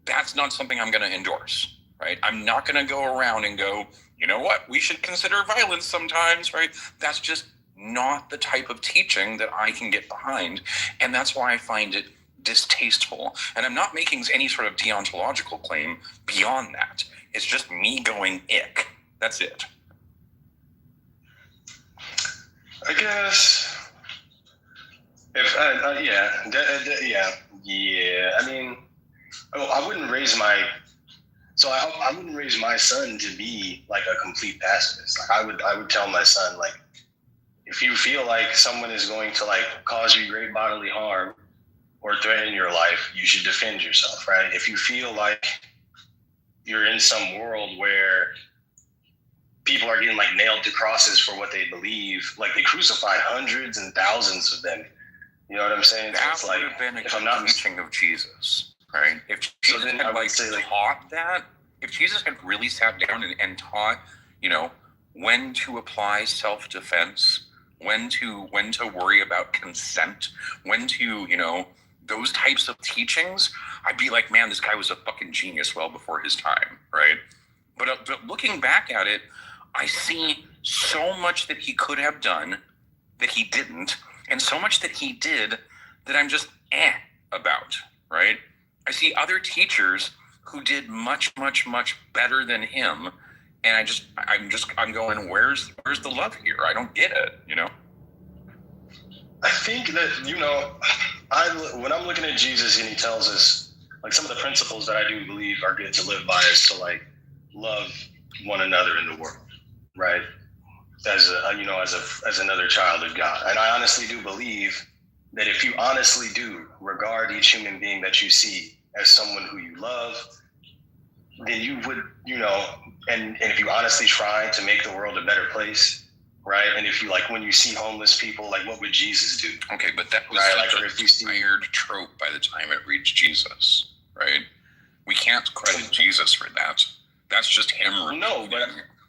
that's not something I'm gonna endorse, right? I'm not gonna go around and go, you know what, we should consider violence sometimes, right? That's just not the type of teaching that I can get behind, and that's why I find it distasteful. And I'm not making any sort of deontological claim beyond that. It's just me going ick. That's it. I guess if I mean, I wouldn't raise my son to be like a complete pacifist. Like I would tell my son, like, if you feel like someone is going to like cause you great bodily harm or threaten your life, you should defend yourself, right? If you feel like you're in some world where people are getting like nailed to crosses for what they believe, like they crucified hundreds and thousands of them. You know what I'm saying? That so would have been a good teaching of Jesus, right? If Jesus had taught that, if Jesus had really sat down and taught, you know, when to apply self-defense, when to worry about consent, when to, you know, those types of teachings, I'd be like, man, this guy was a fucking genius well before his time, right? But looking back at it, I see so much that he could have done that he didn't, and so much that he did that I'm just about, right? I see other teachers who did much, much, much better than him, and I'm going, where's the love here? I don't get it, you know? I think that, you know, when I'm looking at Jesus and he tells us, like, some of the principles that I do believe are good to live by is to, like, love one another in the world, right? As another child of God. And I honestly do believe that if you honestly do regard each human being that you see as someone who you love, then you would, you know, and if you honestly try to make the world a better place, right? And if you, like, when you see homeless people, like, what would Jesus do? Okay, but that was right? such a tired trope by the time it reached Jesus, right? We can't credit Jesus for that. That's just him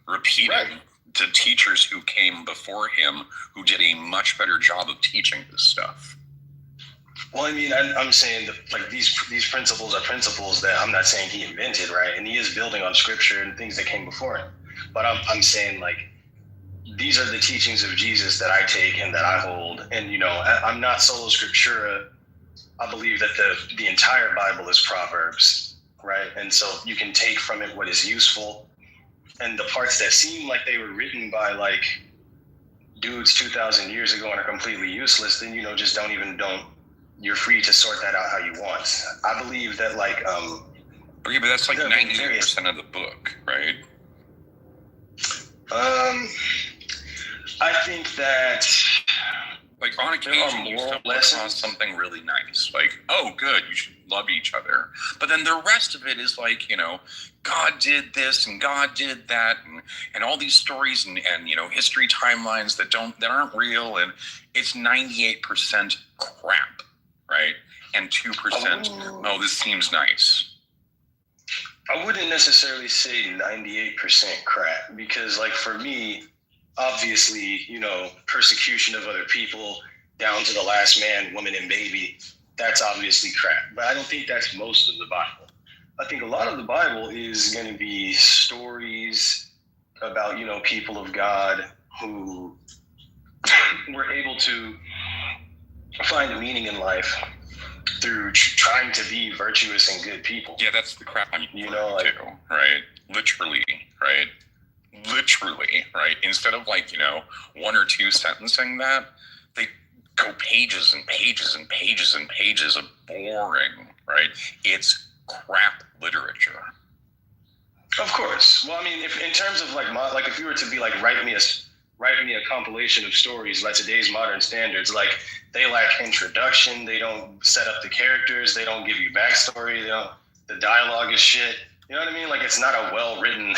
repeating Right. to teachers who came before him who did a much better job of teaching this stuff. Well, I mean, I'm saying that like these principles are principles that I'm not saying he invented, right? And he is building on scripture and things that came before him. But I'm saying like these are the teachings of Jesus that I take and that I hold. And you know, I'm not solo scriptura. I believe that the entire Bible is Proverbs, right? And so you can take from it what is useful, and the parts that seem like they were written by like dudes 2,000 years ago and are completely useless, then you know just don't. You're free to sort that out how you want. I believe that like okay, but that's like 98% of the book, right? I think that like on occasion you stumble across something really nice, like, oh good, you should love each other, but then the rest of it is like, you know, God did this and God did that, and all these stories and you know, history timelines that aren't real, and it's 98% crap, right? And 2%, oh, this seems nice. I wouldn't necessarily say 98% crap, because like for me, obviously, you know, persecution of other people down to the last man, woman, and baby, that's obviously crap. But I don't think that's most of the Bible. I think a lot of the Bible is going to be stories about, you know, people of God who were able to find a meaning in life through trying to be virtuous and good people. Yeah, that's the crap I'm you know, like, to, right? Literally, right? Literally, right? Instead of like, you know, one or two sentencing that, they go pages and pages and pages and pages of boring, right? It's crap literature. Of course. Well, I mean, if in terms of like if you were to be like write me a compilation of stories by today's modern standards, like they lack introduction, they don't set up the characters, they don't give you backstory, the dialogue is shit. You know what I mean? Like it's not a well-written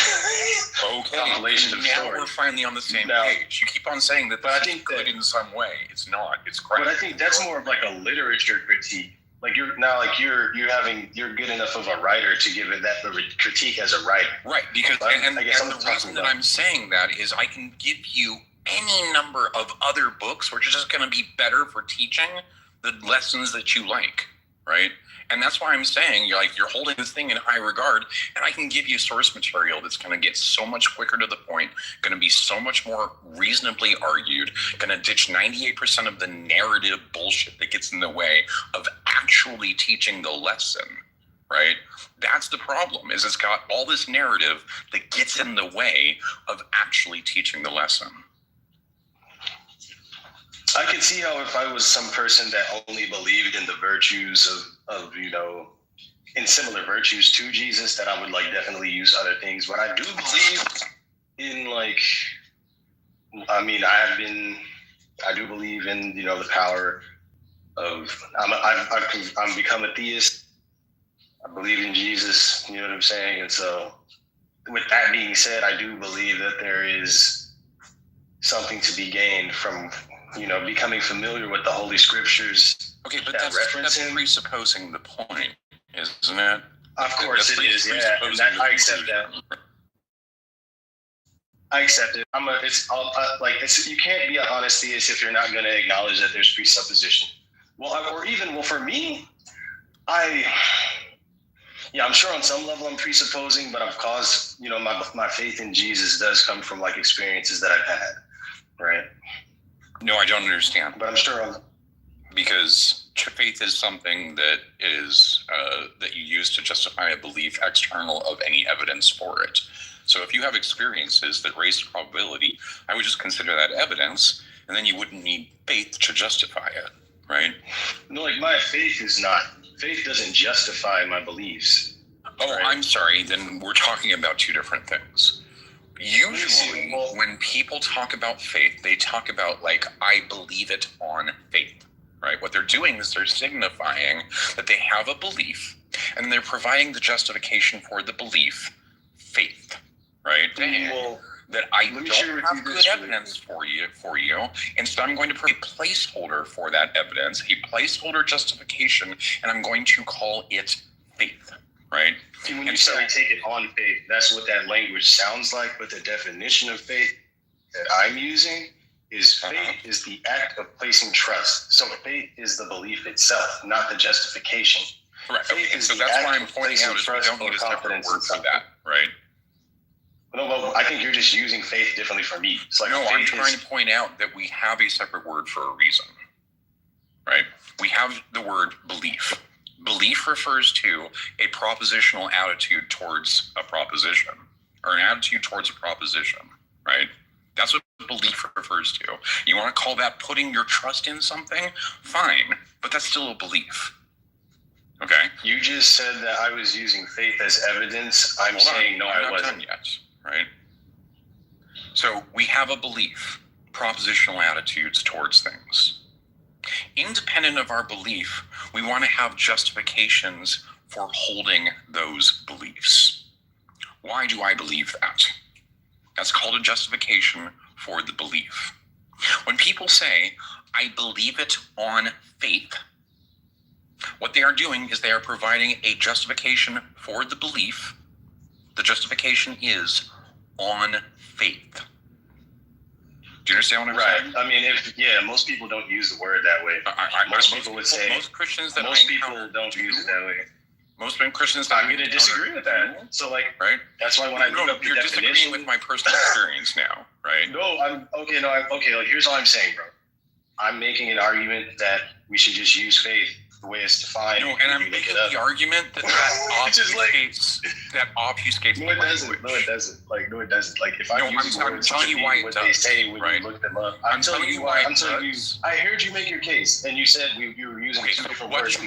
compilation of now stories. We're finally on the same page. You keep on saying that, but I think good in some way. It's not. It's crap. But I think that's more of like a literature critique. Like you're good enough of a writer to give it that critique as a writer. Right, because and the reason that I'm saying that is I can give you any number of other books which are just going to be better for teaching the lessons that you like, right? And that's why I'm saying you're holding this thing in high regard, and I can give you source material that's going to get so much quicker to the point, going to be so much more reasonably argued, going to ditch 98% of the narrative bullshit that gets in the way of actually teaching the lesson, right? That's the problem, is it's got all this narrative that gets in the way of actually teaching the lesson. I could see how if I was some person that only believed in the virtues of you know, in similar virtues to Jesus, that I would like definitely use other things. But I do believe in like, I mean, I do believe in, you know, the power of, I'm become a theist. I believe in Jesus, you know what I'm saying? And so with that being said, I do believe that there is something to be gained from, you know, becoming familiar with the Holy Scriptures. Okay, but that's presupposing the point, isn't it? Of course it is, yeah. And I accept that. I accept it. You can't be an honest theist if you're not going to acknowledge that there's presupposition. Well, for me, I'm sure on some level I'm presupposing, but of course, you know, my faith in Jesus does come from like experiences that I've had, right? No, I don't understand. But I'm sure because faith is something that is that you use to justify a belief external of any evidence for it. So if you have experiences that raise the probability, I would just consider that evidence, and then you wouldn't need faith to justify it, right? No, like my faith doesn't justify my beliefs. Oh, right? I'm sorry. Then we're talking about two different things. Usually, when people talk about faith, they talk about like, I believe it on faith, right? What they're doing is they're signifying that they have a belief, and they're providing the justification for the belief, faith, right? That I don't have good evidence for you, and so I'm going to put a placeholder for that evidence, a placeholder justification, and I'm going to call it faith. right? See, when you say take it on faith, that's what that language sounds like, but the definition of faith that I'm using is faith is the act of placing trust. So faith is the belief itself, not the justification. Correct. Okay, and so that's why I'm pointing out is we don't need a separate word for that, right? No, well, I think you're just using faith differently from me. It's like no, I'm trying to point out that we have a separate word for a reason, right? We have the word belief. Belief refers to a propositional attitude towards a proposition, or an attitude towards a proposition, right? That's what belief refers to. You want to call that putting your trust in something? Fine, but that's still a belief. Okay? You just said that I was using faith as evidence. I'm saying no, I wasn't. Done yet, right? So we have a belief, propositional attitudes towards things. Independent of our belief, we want to have justifications for holding those beliefs. Why do I believe that? That's called a justification for the belief. When people say, I believe it on faith, what they are doing is they are providing a justification for the belief. The justification is on faith. Do you understand what I'm saying? I mean, most people don't use the word that way. Most people would say most Christians that most people don't use it that way. Most Christians. I'm going to disagree with that. So, right? That's why when I look up the definition, you're disagreeing with my personal experience now, right? No, I'm okay. No, okay. Like, here's all I'm saying, bro. I'm making an argument that we should just use faith the way it's defined. No, and I'm making the argument that obfuscates. No, it doesn't. No, it doesn't. No, it doesn't. Like, if I'm using words to be what they say when you look them up, I'm telling you why. I'm telling you. I heard you make your case, and you said you were using two different words.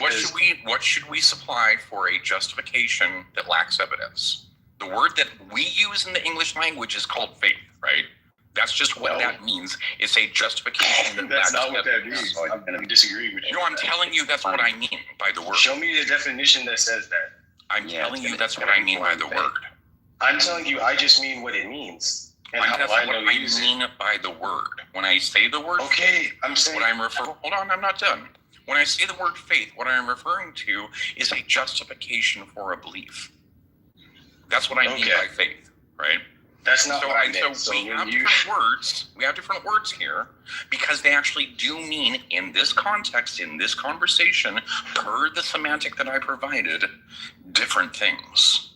What should we supply for a justification that lacks evidence? The word that we use in the English language is called faith, right? That's just what that means. It's a justification. That's not what that means. I'm going to disagree with you. No, I'm telling you that's what I mean by the word. Show me the definition that says that. I'm telling you that's what I mean by the word. I'm telling you I just mean what it means. And that's what I mean by the word. When I say the word faith, I'm saying what I'm referring. Hold on, I'm not done. When I say the word faith, what I'm referring to is a justification for a belief. That's what I mean by faith, right? That's not what I meant. So we have different words. We have different words here because they actually do mean, in this context, in this conversation, per the semantic that I provided, different things.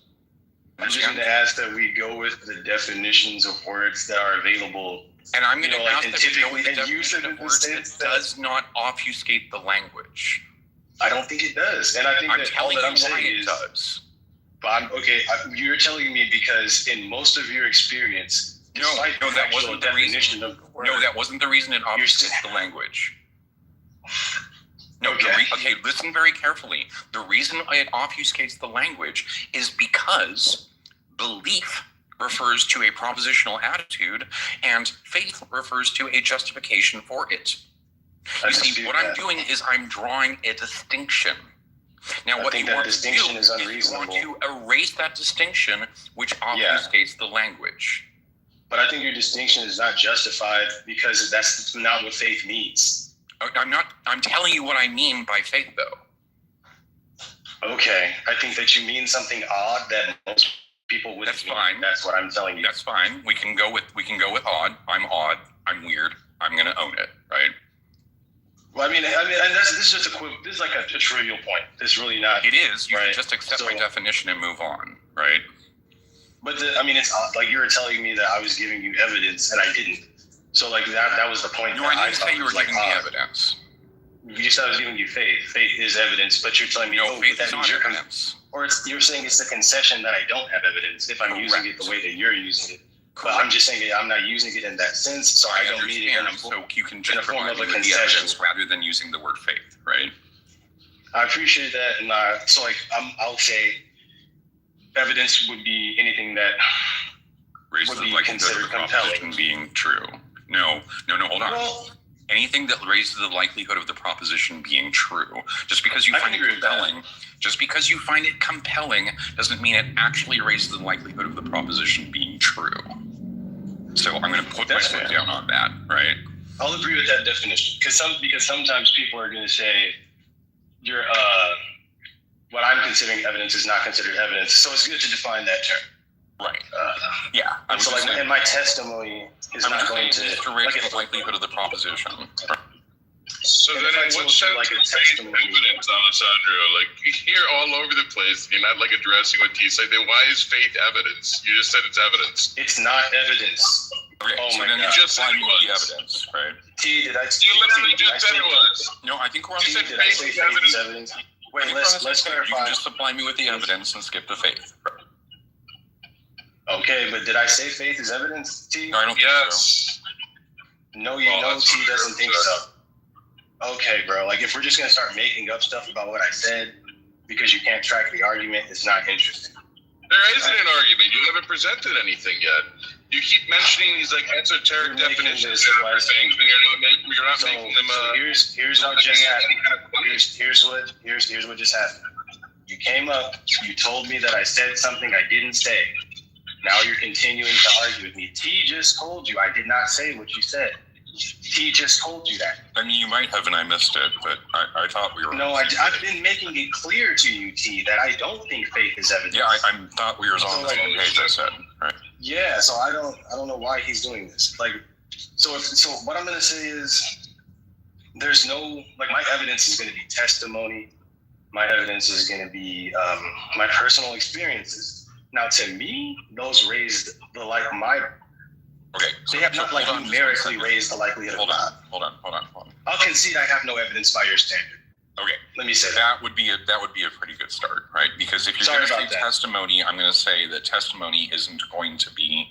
I'm just going to ask that we go with the definitions of words that are available. And I'm going to ask that we go with the definition of words that does not obfuscate the language. I don't think it does. And I think I'm telling you why it does. But you're telling me because in most of your experience, that wasn't the reason. No, that wasn't the reason it obfuscates the language. No, okay, listen very carefully. The reason it obfuscates the language is because belief refers to a propositional attitude and faith refers to a justification for it. You see, what I'm doing is I'm drawing a distinction. Now, what you want to do is you want to erase that distinction, which obfuscates the language. But I think your distinction is not justified because that's not what faith means. I'm telling you what I mean by faith, though. Okay, I think that you mean something odd that most people wouldn't. That's fine. That's what I'm telling you. That's fine. We can go with odd. I'm odd. I'm weird. I'm going to own it, right? Well, and this is just this is like a trivial point. It's really not. It is. You just accept my definition and move on, right? But it's like you were telling me that I was giving you evidence and I didn't. So that was the point. No, I didn't say you were giving me evidence. You said I was giving you faith. faith is evidence, but you're telling me, faith is not evidence. Or you're saying it's a concession that I don't have evidence if I'm using it the way that you're using it. But I'm just saying I'm not using it in that sense, so I don't need it. So you can just provide me with the evidence rather than using the word faith, right? I appreciate that, and I'll say evidence would be anything that raises the likelihood of the proposition being true. No, hold on. Well, anything that raises the likelihood of the proposition being true. Just because you find it compelling, doesn't mean it actually raises the likelihood of the proposition being true. So I'm going to put my foot down on that, right? I'll agree with that definition because sometimes people are going to say you're what I'm considering evidence is not considered evidence. So it's good to define that term. Right. Yeah. And so, like, and my testimony is not going to raise the likelihood of the proposition. So then, in what sense like a is testimony evidence, Alessandro? Like, you're all over the place. You're not like addressing what T said. Then why is faith evidence? You just said it's evidence. It's not evidence. Okay, Oh so my then God. you just said it was the evidence, right? T, did I? You literally just said it was. No, I think we're on You the said Did I say faith is faith is evidence. evidence? Wait, let's You clarify. can just supply me with the evidence and skip the faith. Okay, but did I say faith is evidence, T? No, I don't think so. Yes. No, you Well, know that's T what doesn't you're think so. Okay, bro. Like, if we're just gonna start making up stuff about what I said because you can't track the argument, it's not interesting. There isn't an argument. You haven't presented anything yet. You keep mentioning these like esoteric You're making definitions this of like- things, and you're not So, making them. so here's what just happened. Here's what just happened. You came up, you told me that I said something I didn't say. Now you're continuing to argue with me. T just told you I did not say what you said. T just told you that. I mean, you might have, and I missed it, but I thought we were. No, I've been making it clear to you, T, that I don't think faith is evidence. Yeah, I thought we were on So, the like- same page. I said, right? Yeah, so I don't know why he's doing this. Like, so what I'm gonna say is, there's no, like, my evidence is gonna be testimony. My evidence is gonna be my personal experiences. Now, to me, those raised the Okay. they have not like hold on just numerically 1 second. raised the likelihood of God. Hold on. I'll concede I have no evidence by your standard. Okay. Let me say that. That would be a pretty good start, right? Because if you're Sorry going to about say that. testimony, I'm going to say that testimony isn't going to be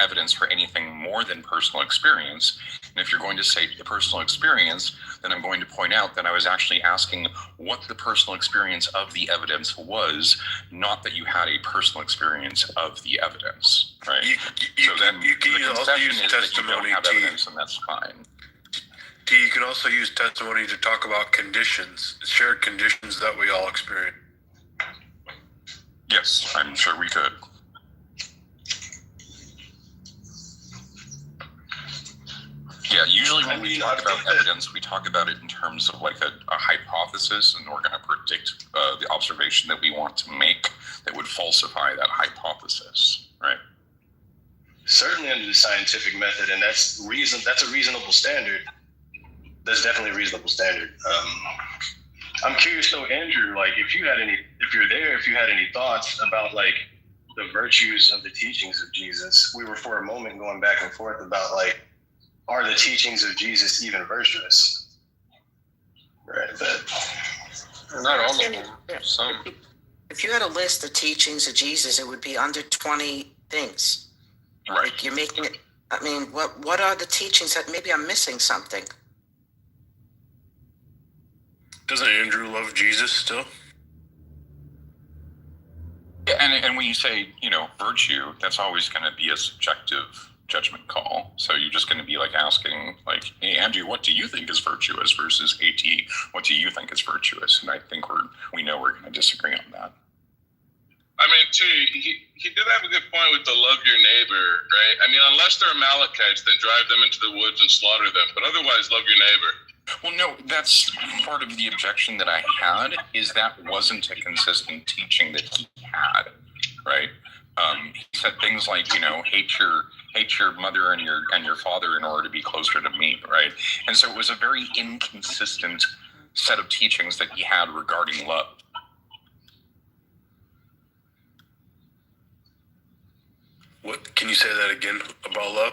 evidence for anything more than personal experience. And if you're going to say the personal experience, then I'm going to point out that I was actually asking what the personal experience of the evidence was, not that you had a personal experience of the evidence, right? You so then you can the also concession use is that you testimony don't have to evidence, and that's fine. you can also use testimony to talk about conditions, shared conditions that we all experience. Yes, I'm sure we could. Yeah, usually when we talk about evidence, we talk about it in terms of like a hypothesis, and we're going to predict the observation that we want to make that would falsify that hypothesis, right? Certainly under the scientific method, and that's a reasonable standard. That's definitely a reasonable standard. I'm curious though, Andrew, like if you had any thoughts about like the virtues of the teachings of Jesus. We were for a moment going back and forth about like, are the teachings of Jesus even virtuous? Right, but not all of them. Some. If you had a list of teachings of Jesus, it would be under 20 things. Right. Like you're making it. I mean, what are the teachings that maybe I'm missing something? Doesn't Andrew love Jesus still? Yeah, and when you say, virtue, that's always going to be a subjective judgment call. So you're just going to be like asking, like, hey, Andrew, what do you think is virtuous versus AT? What do you think is virtuous? And I think we know we're going to disagree on that. I mean, too, he did have a good point with the love your neighbor, right? I mean, unless they're Amalekites, then drive them into the woods and slaughter them. But otherwise, love your neighbor. Well, no, that's part of the objection that I had, is that wasn't a consistent teaching that he had, right? He said things like, hate your mother and your father in order to be closer to me, right? And so it was a very inconsistent set of teachings that he had regarding love. What can you say that again about love?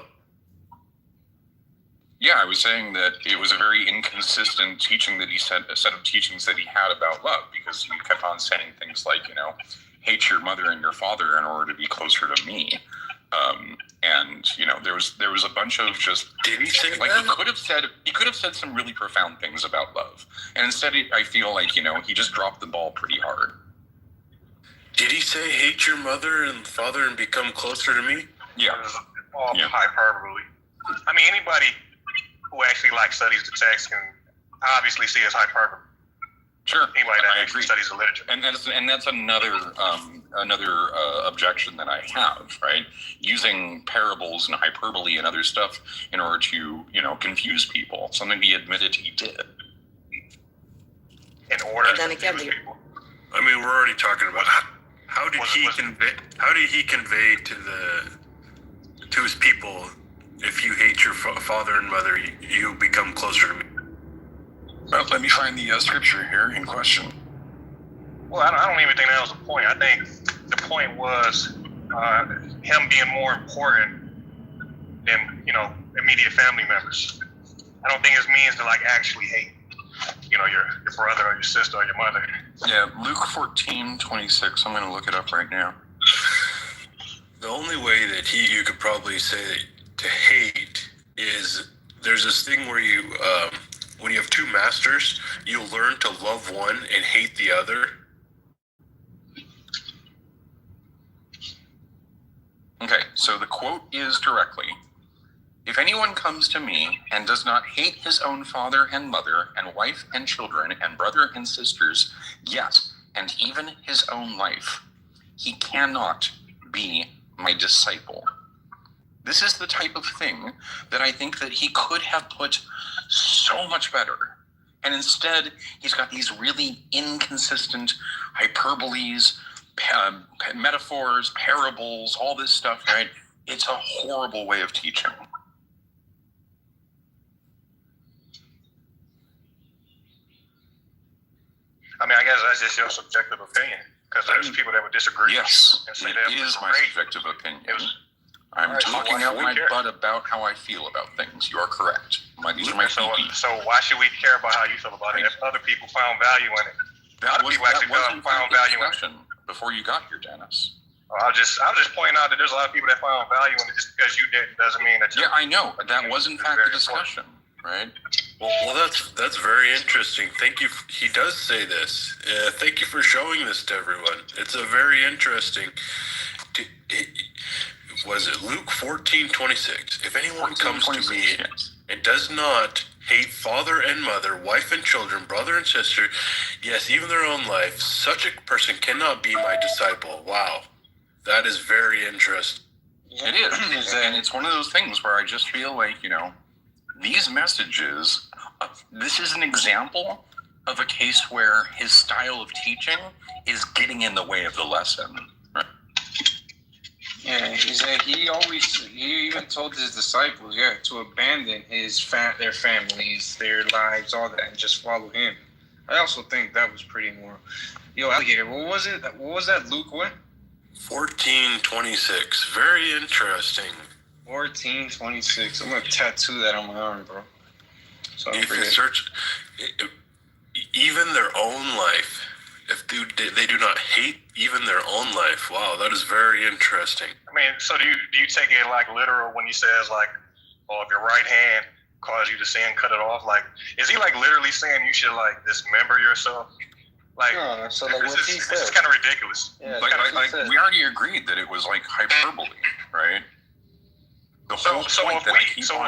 Yeah, I was saying that it was a very inconsistent teaching that he said, a set of teachings that he had about love, because he kept on saying things like, hate your mother and your father in order to be closer to me. And there was a bunch of just. Did he say like that? He could have said some really profound things about love, and instead I feel like he just dropped the ball pretty hard. Did he say hate your mother and father and become closer to me? Yeah. All hyperbole. I mean, anybody who actually studies the text can obviously see it's hyperbole. Sure. Anybody that I actually agree. studies the literature. And that's another objection that I have, right? Using parables and hyperbole and other stuff in order to confuse people. Something he admitted he did. In order And then to again, confuse people. I mean, we're already talking about how did he convey to his people, if you hate your father and mother, you become closer to me. Well, let me find the scripture here in question. Well, I don't even think that was the point. I think the point was him being more important than, immediate family members. I don't think it means to like actually hate, your brother or your sister or your mother. Yeah, Luke 14:26. I'm going to look it up right now. The only way that you could probably say to hate is there's this thing where you, when you have two masters, you'll learn to love one and hate the other. Okay, so the quote is directly, "If anyone comes to me and does not hate his own father and mother and wife and children and brother and sisters, yes, and even his own life, he cannot be my disciple." This is the type of thing that I think that he could have put so much better. And instead, he's got these really inconsistent hyperboles, metaphors, parables, all this stuff, right? It's a horrible way of teaching. I mean, I guess that's just your subjective opinion, because there's people that would disagree with you and say that it is my subjective opinion. I'm talking out my butt about how I feel about things. You are correct. These are my feelings. So why should we care about how you feel about it if other people found value in it? That wasn't found value in it before you got here, Dennis. I was just pointing out that there's a lot of people that found value in it. Just because you didn't doesn't mean that. Yeah, I know. That was in fact the discussion, right? Well, that's very interesting. Thank you. He does say this. Thank you for showing this to everyone. It's a very interesting. Was it Luke 14:26? If anyone comes to me and does not hate father and mother, wife and children, brother and sister, yes, even their own life, such a person cannot be my disciple. Wow, that is very interesting. It is, and it's one of those things where I just feel like, these messages, this is an example of a case where his style of teaching is getting in the way of the lesson. Right? Yeah, he even told his disciples, to abandon their families, their lives, all that, and just follow him. I also think that was pretty more. Alligator, what was it? What was that, Luke? What? 14:26. Very interesting. 14:26. I'm gonna tattoo that on my arm, bro. So if you search, even their own life, if they do not hate even their own life. Wow, that is very interesting. I mean, so do you take it like literal when he says like, "Oh, if your right hand cause you to sin, cut it off"? Like, is he like literally saying you should like dismember yourself? Like, so like what he said. It's kind of ridiculous. Yeah, like we already agreed that it was like hyperbole, right? So if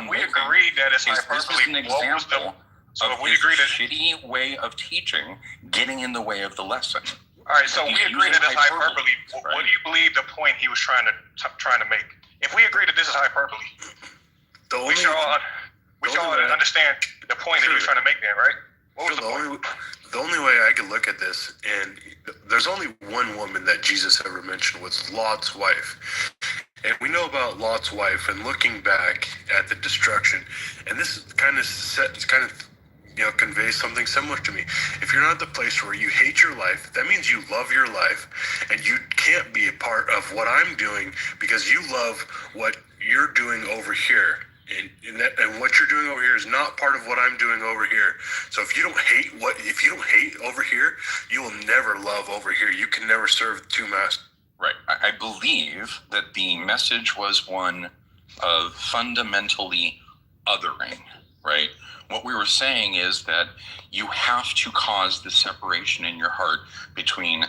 we agreed that it's hyperbole, this is an example of his shitty way of teaching getting in the way of the lesson. All right, so we agree that it's hyperbole. Right. What do you believe the point he was trying to make? If we agree that this is hyperbole, we should all understand the point that he was trying to make then, right? What was the point? The only way I could look at this, and there's only one woman that Jesus ever mentioned, was Lot's wife. And we know about Lot's wife, and looking back at the destruction, and this kind of conveys something similar to me. If you're not at the place where you hate your life, that means you love your life, and you can't be a part of what I'm doing because you love what you're doing over here. And what you're doing over here is not part of what I'm doing over here. So if you don't hate over here, you will never love over here. You can never serve two masters. Right. I believe that the message was one of fundamentally othering, right? What we were saying is that you have to cause the separation in your heart between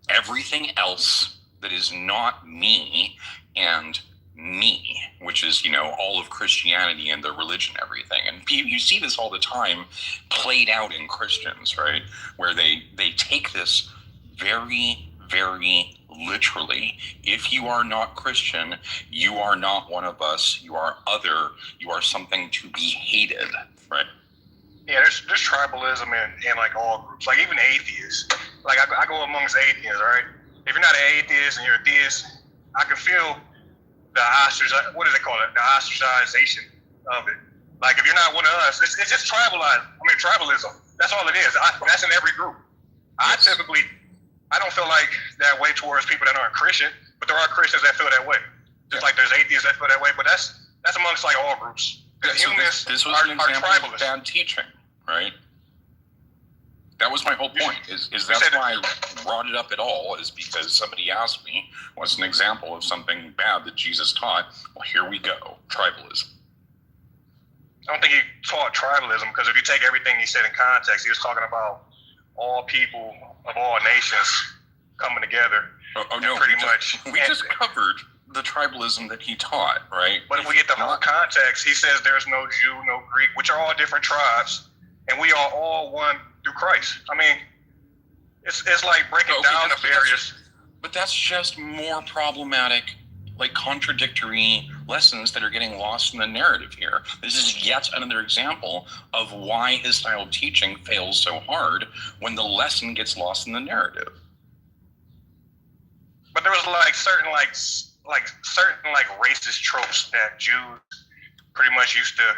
everything else that is not me and me, which is, all of Christianity and the religion, everything. And you see this all the time played out in Christians, right? Where they take this very, very literally. If you are not Christian, you are not one of us. You are other. You are something to be hated, right? Yeah, there's tribalism in like all groups, like even atheists. like I go amongst atheists, right? If you're not an atheist and you're a theist, I can feel the what do they call it? The ostracization of it. Like if you're not one of us, it's just tribalism. That's all it is. That's in every group. I don't feel like that way towards people that aren't Christian, but there are Christians that feel that way. Just like there's atheists that feel that way, but that's amongst like all groups. Yeah, so humans this was an example of bad teaching, right? That was my whole point. Is that's why I brought it up at all? Is because somebody asked me what's an example of something bad that Jesus taught. Well, here we go, tribalism. I don't think he taught tribalism because if you take everything he said in context, he was talking about all people of all nations coming together. We just covered the tribalism that he taught, right? But if we get the whole context, he says there's no Jew, no Greek, which are all different tribes, and we are all one through Christ. I mean, it's like breaking down the barriers. But that's just more problematic, like contradictory lessons that are getting lost in the narrative here. This is yet another example of why his style of teaching fails so hard when the lesson gets lost in the narrative. But there was certain racist tropes that Jews pretty much used to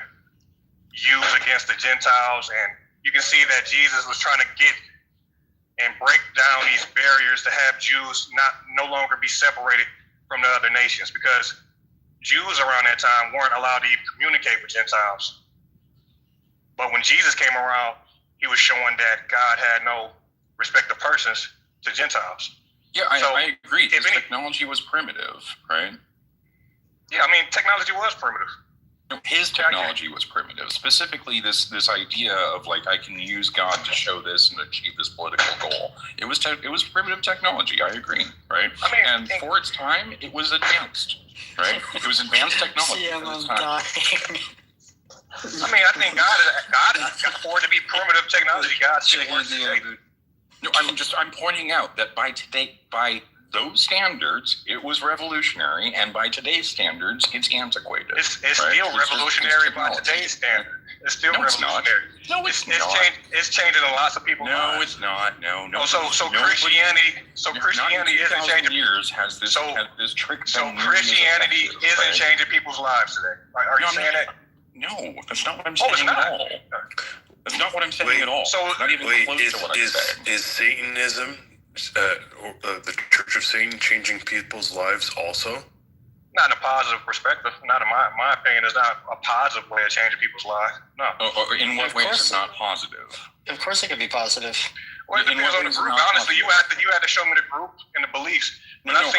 use against the Gentiles, and you can see that Jesus was trying to get and break down these barriers to have Jews no longer be separated from the other nations, because Jews around that time weren't allowed to even communicate with Gentiles. But when Jesus came around, he was showing that God had no respect of persons to Gentiles. Yeah, I agree. His technology was primitive, right? Yeah, I mean, technology was primitive. His technology was primitive. Specifically, this idea of like I can use God to show this and achieve this political goal. It was primitive technology. I agree, right? And for its time, it was advanced, right? It was advanced technology. For its time. I think God for it to be primitive technology, God still works today. No, I'm pointing out that by those standards, it was revolutionary, and by today's standards, it's antiquated. It's still revolutionary by today's standard. It's still revolutionary. No, it's not. It's changing lots of people's lives. No, it's not. No. So Christianity isn't changing. Years has this trick. So Christianity isn't changing people's lives today. Are you saying that? No, that's not what I'm saying at all. That's not what I'm saying at all. So not even close to what I'm saying. Is Satanism, the Church of Satan, changing people's lives also? Not in a positive perspective. Not in my opinion. It's not a positive way of changing people's lives. No. In what way is it not positive? Of course, it can be positive. Well, it depends on the group. Honestly, you had to show me the group and the beliefs. But I've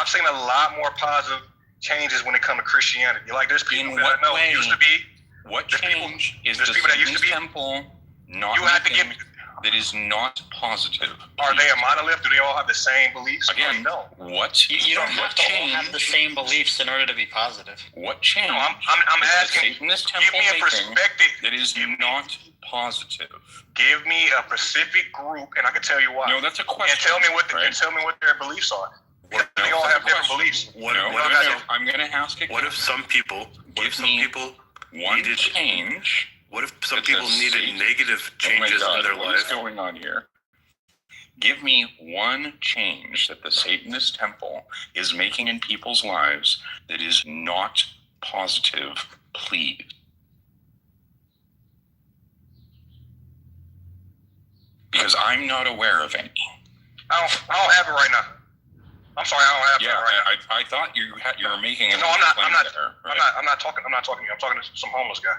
seen a lot more positive changes when it comes to Christianity. Like there's people that I know used to be. What change is the Satan's temple not making that is not positive? Are they a monolith? Do they all have the same beliefs? Again, no. What? You don't have to all have the same beliefs in order to be positive. What change? No, I'm asking. Satanist temple give me a perspective that is not positive. Give me a specific group, and I can tell you why. No, that's a question. And tell me what their beliefs are. They all have different beliefs. I'm going to ask a question. What if some people needed change? What if some people needed negative changes in their life? What's going on here? Give me one change that the Satanist temple is making in people's lives that is not positive, please. Because I'm not aware of any. I don't have it right now. I'm sorry, I don't have it right now. I thought you were making it. No, I'm not talking to you. I'm talking to some homeless guy.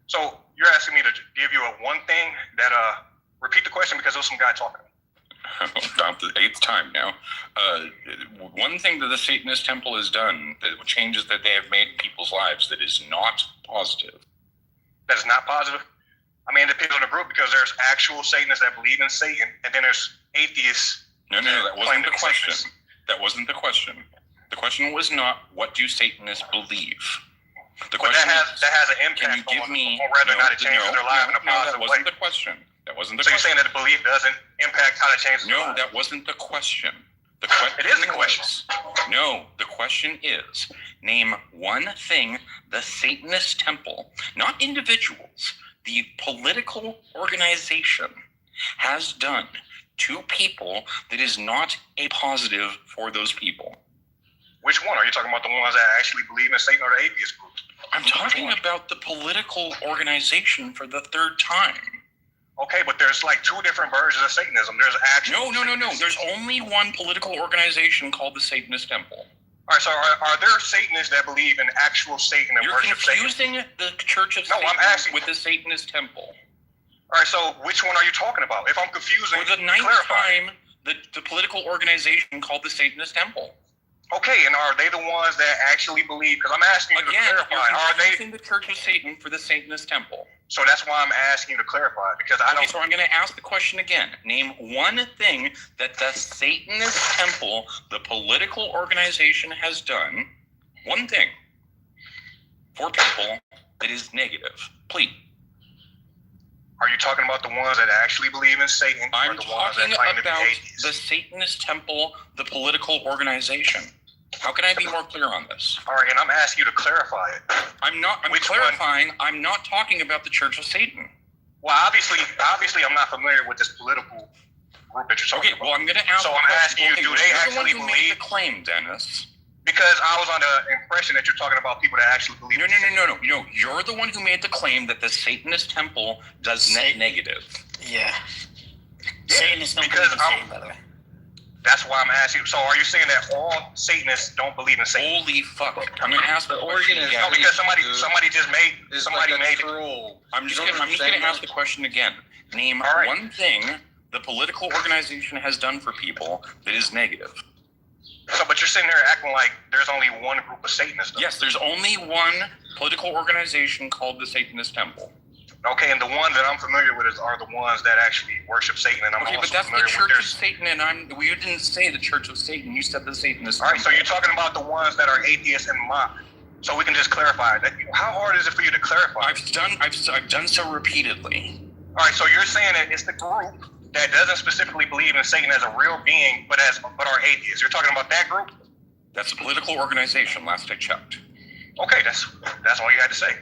So you're asking me to give you one thing that repeat the question because there's some guy talking. About the 8th time now. One thing that the Satanist temple has done, the changes that they have made in people's lives, that is not positive. That is not positive? I mean, it depends on the group because there's actual Satanists that believe in Satan, and then there's atheists. No, that wasn't the question. That wasn't the question. The question was not, what do Satanists believe? The question that has an impact on whether or not it changes their life in a positive way. That wasn't the question. That wasn't the question. So question. you're saying that the belief doesn't impact how it changes their life? No, that wasn't the question. It is the question. No, the question is, name one thing the Satanist temple, not individuals, the political organization has done to people that is not a positive for those people. Which one? Are you talking about the ones that actually believe in Satan or the atheist group? I'm talking about the political organization for the third time. Okay, but there's like two different versions of Satanism. There's actual... No. There's only one political organization called the Satanist Temple. All right, so are there Satanists that believe in actual Satan and worship Satan? You're confusing the Church of Satan with the Satanist Temple. All right, so which one are you talking about? If I'm confusing, for the ninth time, the political organization called the Satanist Temple. Okay, and are they the ones that actually believe? Because I'm asking you to clarify. Are they the Church of Satan for the Satanist Temple? So that's why I'm asking you to clarify, because I don't... So I'm going to ask the question again. Name one thing that the Satanist Temple, the political organization, has done, one thing, for people that is negative. Please. Are you talking about the ones that actually believe in Satan? I'm talking about the Satanist Temple, the political organization. How can I be more clear on this? All right, and I'm asking you to clarify it. I'm clarifying. I'm not talking about the Church of Satan. Well, obviously, I'm not familiar with this political group that you're talking about. Well, I'm going to ask. So I'm asking you, do they actually believe? Made the claim, Dennis. Because I was under the impression that you're talking about people that actually believe. No. You're the one who made the claim that the Satanist Temple does net negative. Yeah. Satanists don't believe in Satan, by the way. That's why I'm asking you. So are you saying that all Satanists don't believe in Satan? Holy fuck! I'm gonna ask the question again. No, because somebody just made it. I'm just gonna ask the question again. Name one thing the political organization has done for people that is negative. So, but you're sitting there acting like there's only one group of Satanists. Yes, there's only one political organization called the Satanist Temple. Okay, and the ones that I'm familiar with are the ones that actually worship Satan, and I'm also but that's familiar the Church with of Satan, and you didn't say the Church of Satan. You said the Satanist. All right, so you're talking about the ones that are atheists and mock. So we can just clarify that. How hard is it for you to clarify? I've done so repeatedly. All right, so you're saying that it's the group that doesn't specifically believe in Satan as a real being, but are atheists. You're talking about that group? That's a political organization. Last I checked. Okay, that's all you had to say.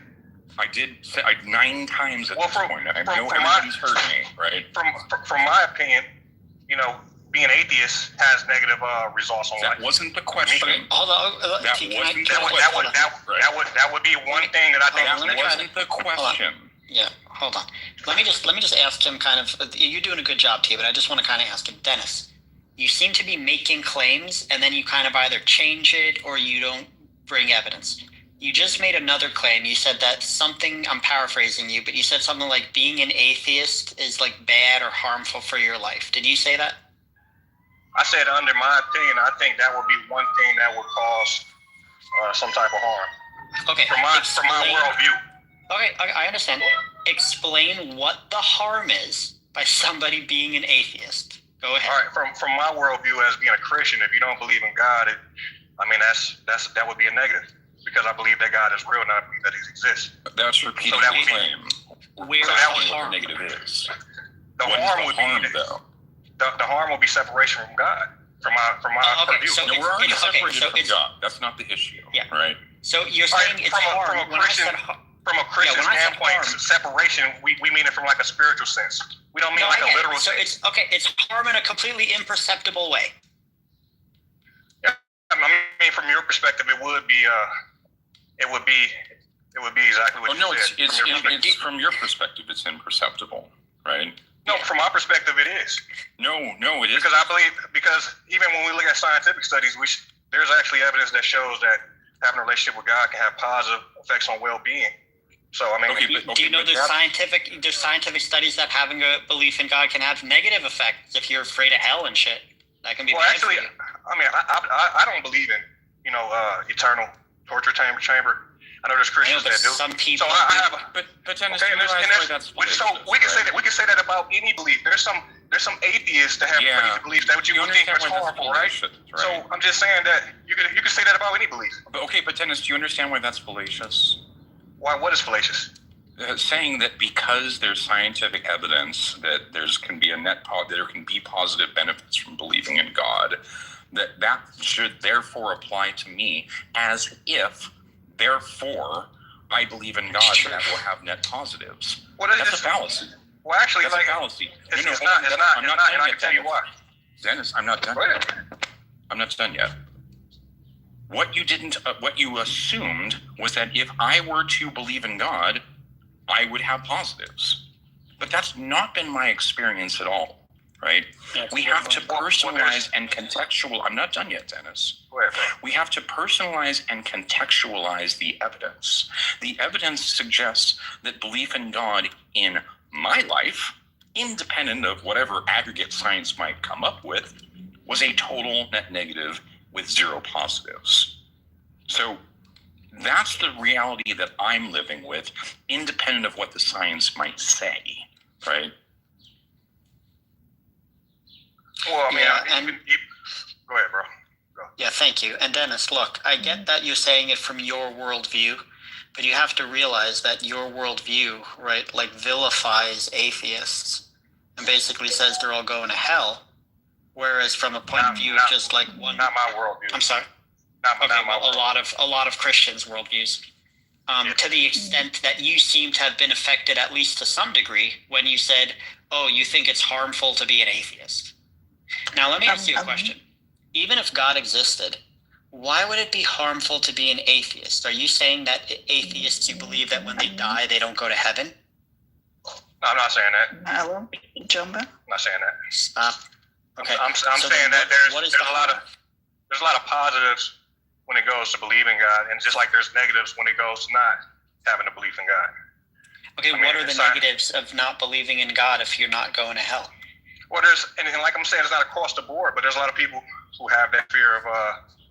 I did say 9 times at this point. I know everybody's heard me, right? From my opinion, being atheist has negative results on life. That wasn't the question. That would be one thing that I think wasn't the question. Yeah, hold on. Let me just ask him kind of. You're doing a good job, T, but I just want to kind of ask him, Dennis. You seem to be making claims, and then you kind of either change it or you don't bring evidence. You just made another claim. You said that something. I'm paraphrasing you, but you said something like being an atheist is like bad or harmful for your life. Did you say that? I said, under my opinion, I think that would be one thing that would cause some type of harm. Okay. From my worldview. Okay, I understand. Explain what the harm is by somebody being an atheist. Go ahead. All right, from my worldview as being a Christian, if you don't believe in God, that would be a negative, because I believe that God is real and I believe that He exists. That's repeating the claim. Where the negative is. The harm would be though. The harm will be separation from God. From my view. So we're already separated from God. That's not the issue. Yeah. Right. So you're saying it's harm. From a Christian standpoint, separation, we mean it from like a spiritual sense. We don't mean like a literal sense. It's harm in a completely imperceptible way. Yeah, I mean, from your perspective, it would be exactly what you said. It's from your perspective, it's imperceptible, right? No, from my perspective, it is. No, it isn't. Because even when we look at scientific studies, there's actually evidence that shows that having a relationship with God can have positive effects on well-being. So I mean, do you know there's scientific studies that having a belief in God can have negative effects if you're afraid of hell and shit? That can be. Well, actually, I mean, I don't believe in eternal torture chamber. I know there's Christians that do. Some people. So I have. But Dennis, so we can say that about any belief. There's some atheists that have crazy beliefs that you would think are harmful, right? So I'm just saying that you can say that about any belief. But Dennis, do you understand why that's fallacious? Why? What is fallacious? Saying that because there's scientific evidence that there can be positive benefits from believing in God, that should therefore apply to me, as if therefore I believe in God that will have net positives. That's a fallacy. Well, actually, that's a fallacy. It's not, and I can tell you why. Dennis, I'm not done yet. I'm not done yet. What you assumed was that if I were to believe in God, I would have positives. But that's not been my experience at all, right? We have to personalize and contextualize. I'm not done yet, Dennis. We have to personalize and contextualize the evidence. The evidence suggests that belief in God in my life, independent of whatever aggregate science might come up with, was a total net negative with zero positives. So that's the reality that I'm living with, independent of what the science might say, right? Well, I mean, go ahead, bro. Go. Yeah, thank you. And Dennis, look, I get that you're saying it from your worldview, but you have to realize that your worldview, right, like vilifies atheists and basically says they're all going to hell. Whereas from a point of view of just like one, not my worldview. I'm sorry. A lot of Christians' worldviews. To the extent that you seem to have been affected, at least to some degree, when you said, "Oh, you think it's harmful to be an atheist." Now, let me ask you a question. Even if God existed, why would it be harmful to be an atheist? Are you saying that atheists, you believe that when they die, they don't go to heaven? No, I'm not saying that. Hello, Jumbo. I'm not saying that. Stop. Okay. I'm saying that there's a lot of positives when it goes to believing God, and just like there's negatives when it goes to not having a belief in God. Okay, what are the negatives of not believing in God if you're not going to hell? Well, and like I'm saying, it's not across the board, but there's a lot of people who have that fear of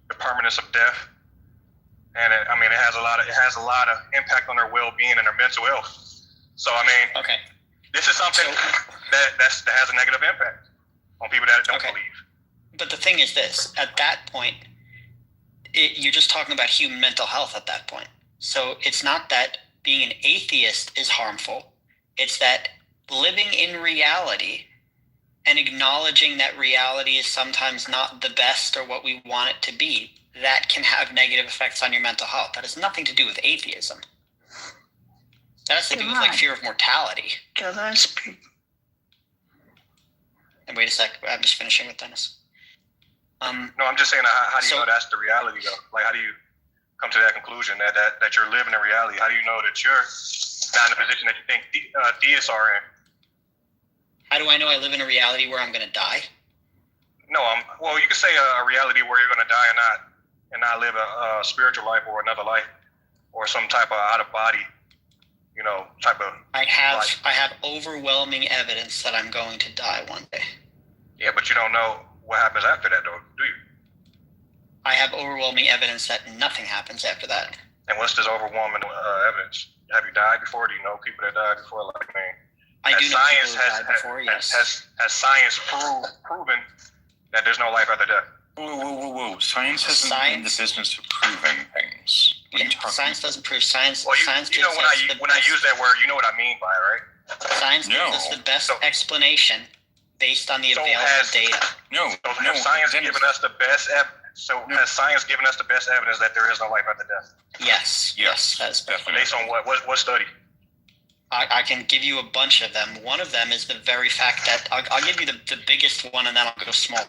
the permanence of death, and it has a lot of impact on their well-being and their mental health. So okay, this is something that has a negative impact on people that don't believe. But the thing is this: at that point, you're just talking about human mental health at that point. So it's not that being an atheist is harmful. It's that living in reality and acknowledging that reality is sometimes not the best or what we want it to be, that can have negative effects on your mental health. That has nothing to do with atheism. That has to do with like fear of mortality. Can I speak? And wait a sec, I'm just finishing with Dennis. No, I'm just saying, how do you know that's the reality though? Like, how do you come to that conclusion that you're living in reality? How do you know that you're not in the position that you think theists are in? How do I know I live in a reality where I'm going to die? No, well, you could say a reality where you're going to die and not live a spiritual life or another life or some type of out of body, type of. I have overwhelming evidence that I'm going to die one day. Yeah, but you don't know what happens after that, though, do you? I have overwhelming evidence that nothing happens after that. And what's this overwhelming evidence? Have you died before? Do you know people that died before? Like, I do know people who died before, yes. Has science proven that there's no life after death? Whoa. Science hasn't been in the business of proving things. Science doesn't prove science. Well, science you know when I use that word, you know what I mean by it, right? Science gives us the best explanation based on the available data. Has science given us the best evidence that there is no life after death? Yes, that's definitely. Based on what study? I can give you a bunch of them. One of them is the very fact that I'll give you the biggest one, and then I'll go smaller.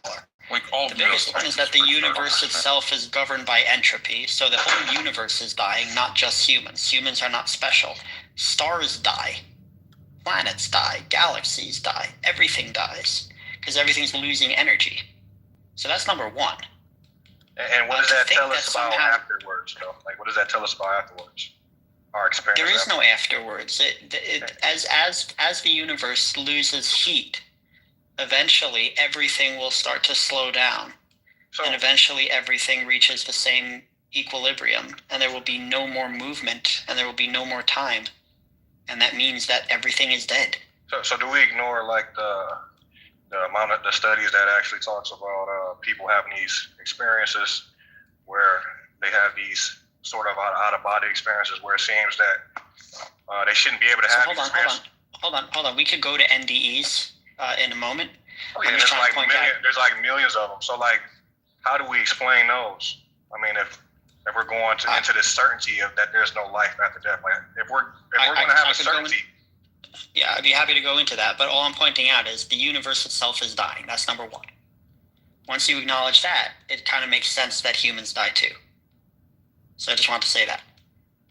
The biggest one is that the universe itself is governed by entropy, so the whole universe is dying, not just humans. Humans are not special. Stars die, planets die, galaxies die, everything dies, because everything's losing energy. So that's number one. And what does that tell us about afterwards, though? Like, what does that tell us about afterwards? Our experience. There is no afterwards. As the universe loses heat, eventually everything will start to slow down, and eventually everything reaches the same equilibrium, and there will be no more movement, and there will be no more time, and that means that everything is dead. So do we ignore like the amount of the studies that actually talks about people having these experiences where they have these sort of out of body experiences where it seems that they shouldn't be able to have. Hold on. We could go to NDEs in a moment. Oh, yeah, there's like millions of them. So like, how do we explain those? I mean, if If we're going into this certainty of that there's no life after death, like if we're going to have a certainty. Yeah, I'd be happy to go into that, but all I'm pointing out is the universe itself is dying. That's number one. Once you acknowledge that, it kind of makes sense that humans die too. So I just want to say that.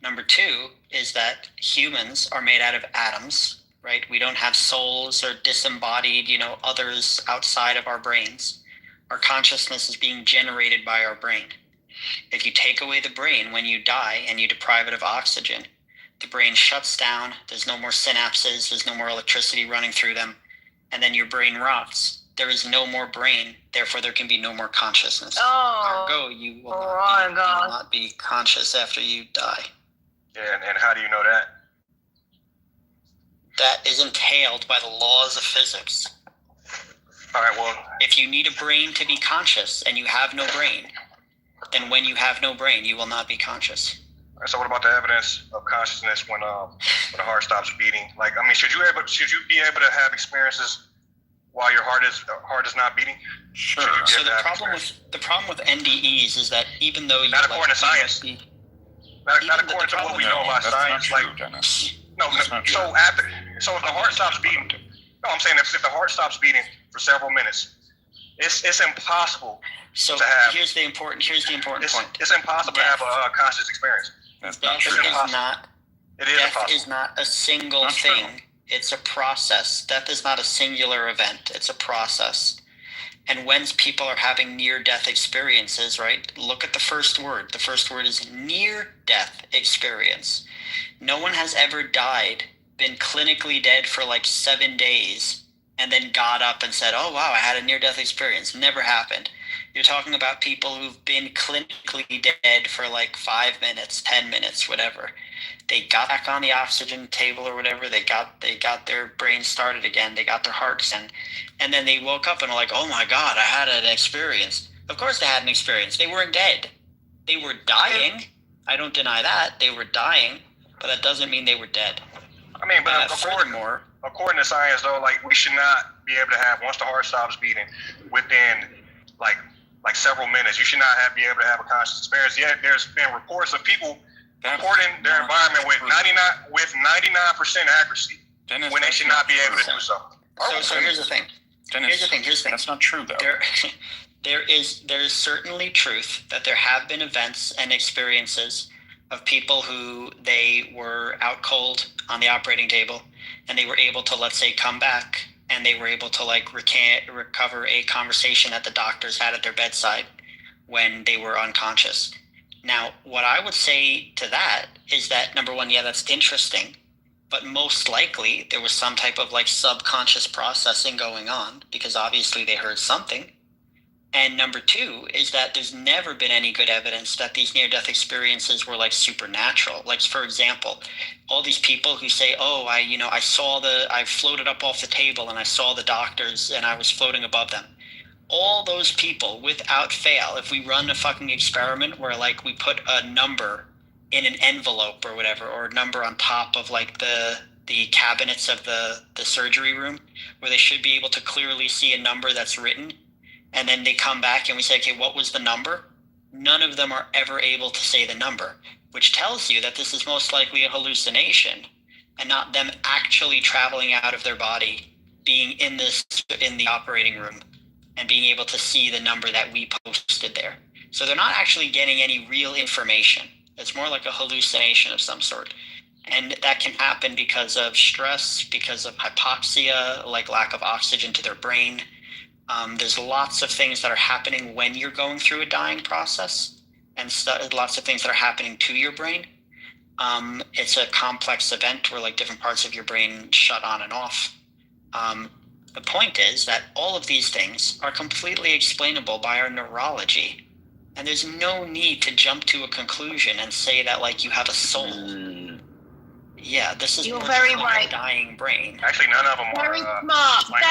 Number two is that humans are made out of atoms, right? We don't have souls or disembodied, others outside of our brains. Our consciousness is being generated by our brain. If you take away the brain when you die and you deprive it of oxygen, the brain shuts down, there's no more synapses, there's no more electricity running through them, and then your brain rots. There is no more brain, therefore there can be no more consciousness. Ergo, you will not be conscious after you die. Yeah, and how do you know that? That is entailed by the laws of physics. All right, well... If you need a brain to be conscious and you have no brain, then when you have no brain, you will not be conscious. All right, so what about the evidence of consciousness when the heart stops beating? Should you be able to have experiences while your heart is not beating? Sure. So the problem with NDEs is that even though you not according to science, not according to what we know about science, So if the heart stops beating, I'm saying if the heart stops beating for several minutes, it's impossible. So to have, here's the important point. It's impossible to have a conscious experience. Death is not a single thing. It's a process. Death is not a singular event. It's a process. And when people are having near-death experiences, right, look at the first word. The first word is near-death experience. No one has ever died, been clinically dead for like 7 days, and then got up and said, oh, wow, I had a near-death experience. Never happened. You're talking about people who've been clinically dead for like 5 minutes, 10 minutes, whatever. They got back on the oxygen table or whatever. They got their brain started again. They got their hearts in. And then they woke up and were like, oh my God, I had an experience. Of course they had an experience. They weren't dead. They were dying. I don't deny that. They were dying, but that doesn't mean they were dead. But according to science, though, like we should not be able to have, once the heart stops beating, within like several minutes, you should not be able to have a conscious experience. Yet there's been reports of people reporting their environment with 99% accuracy when they should not be able to do so. So here's the thing. Here's the thing. That's not true, though. There is certainly truth that there have been events and experiences of people who they were out cold on the operating table and they were able to, let's say, come back and they were able to recover a conversation that the doctors had at their bedside when they were unconscious. Now, what I would say to that is that, number one, yeah, that's interesting, but most likely there was some type of subconscious processing going on because obviously they heard something. And number two is that there's never been any good evidence that these near-death experiences were supernatural. For example, all these people who say, oh, I floated up off the table and I saw the doctors and I was floating above them. All those people, without fail, if we run a fucking experiment where we put a number in an envelope or whatever, or a number on top of the cabinets of the surgery room where they should be able to clearly see a number that's written, and then they come back and we say, okay, what was the number? None of them are ever able to say the number, which tells you that this is most likely a hallucination and not them actually traveling out of their body, being in the operating room and being able to see the number that we posted there. So they're not actually getting any real information. It's more like a hallucination of some sort. And that can happen because of stress, because of hypoxia, lack of oxygen to their brain. There's lots of things that are happening when you're going through a dying process, and lots of things that are happening to your brain. It's a complex event where different parts of your brain shut on and off. The point is that all of these things are completely explainable by our neurology, and there's no need to jump to a conclusion and say that you have a soul. Yeah, this is You're very right. A dying brain. Actually, none of them very are.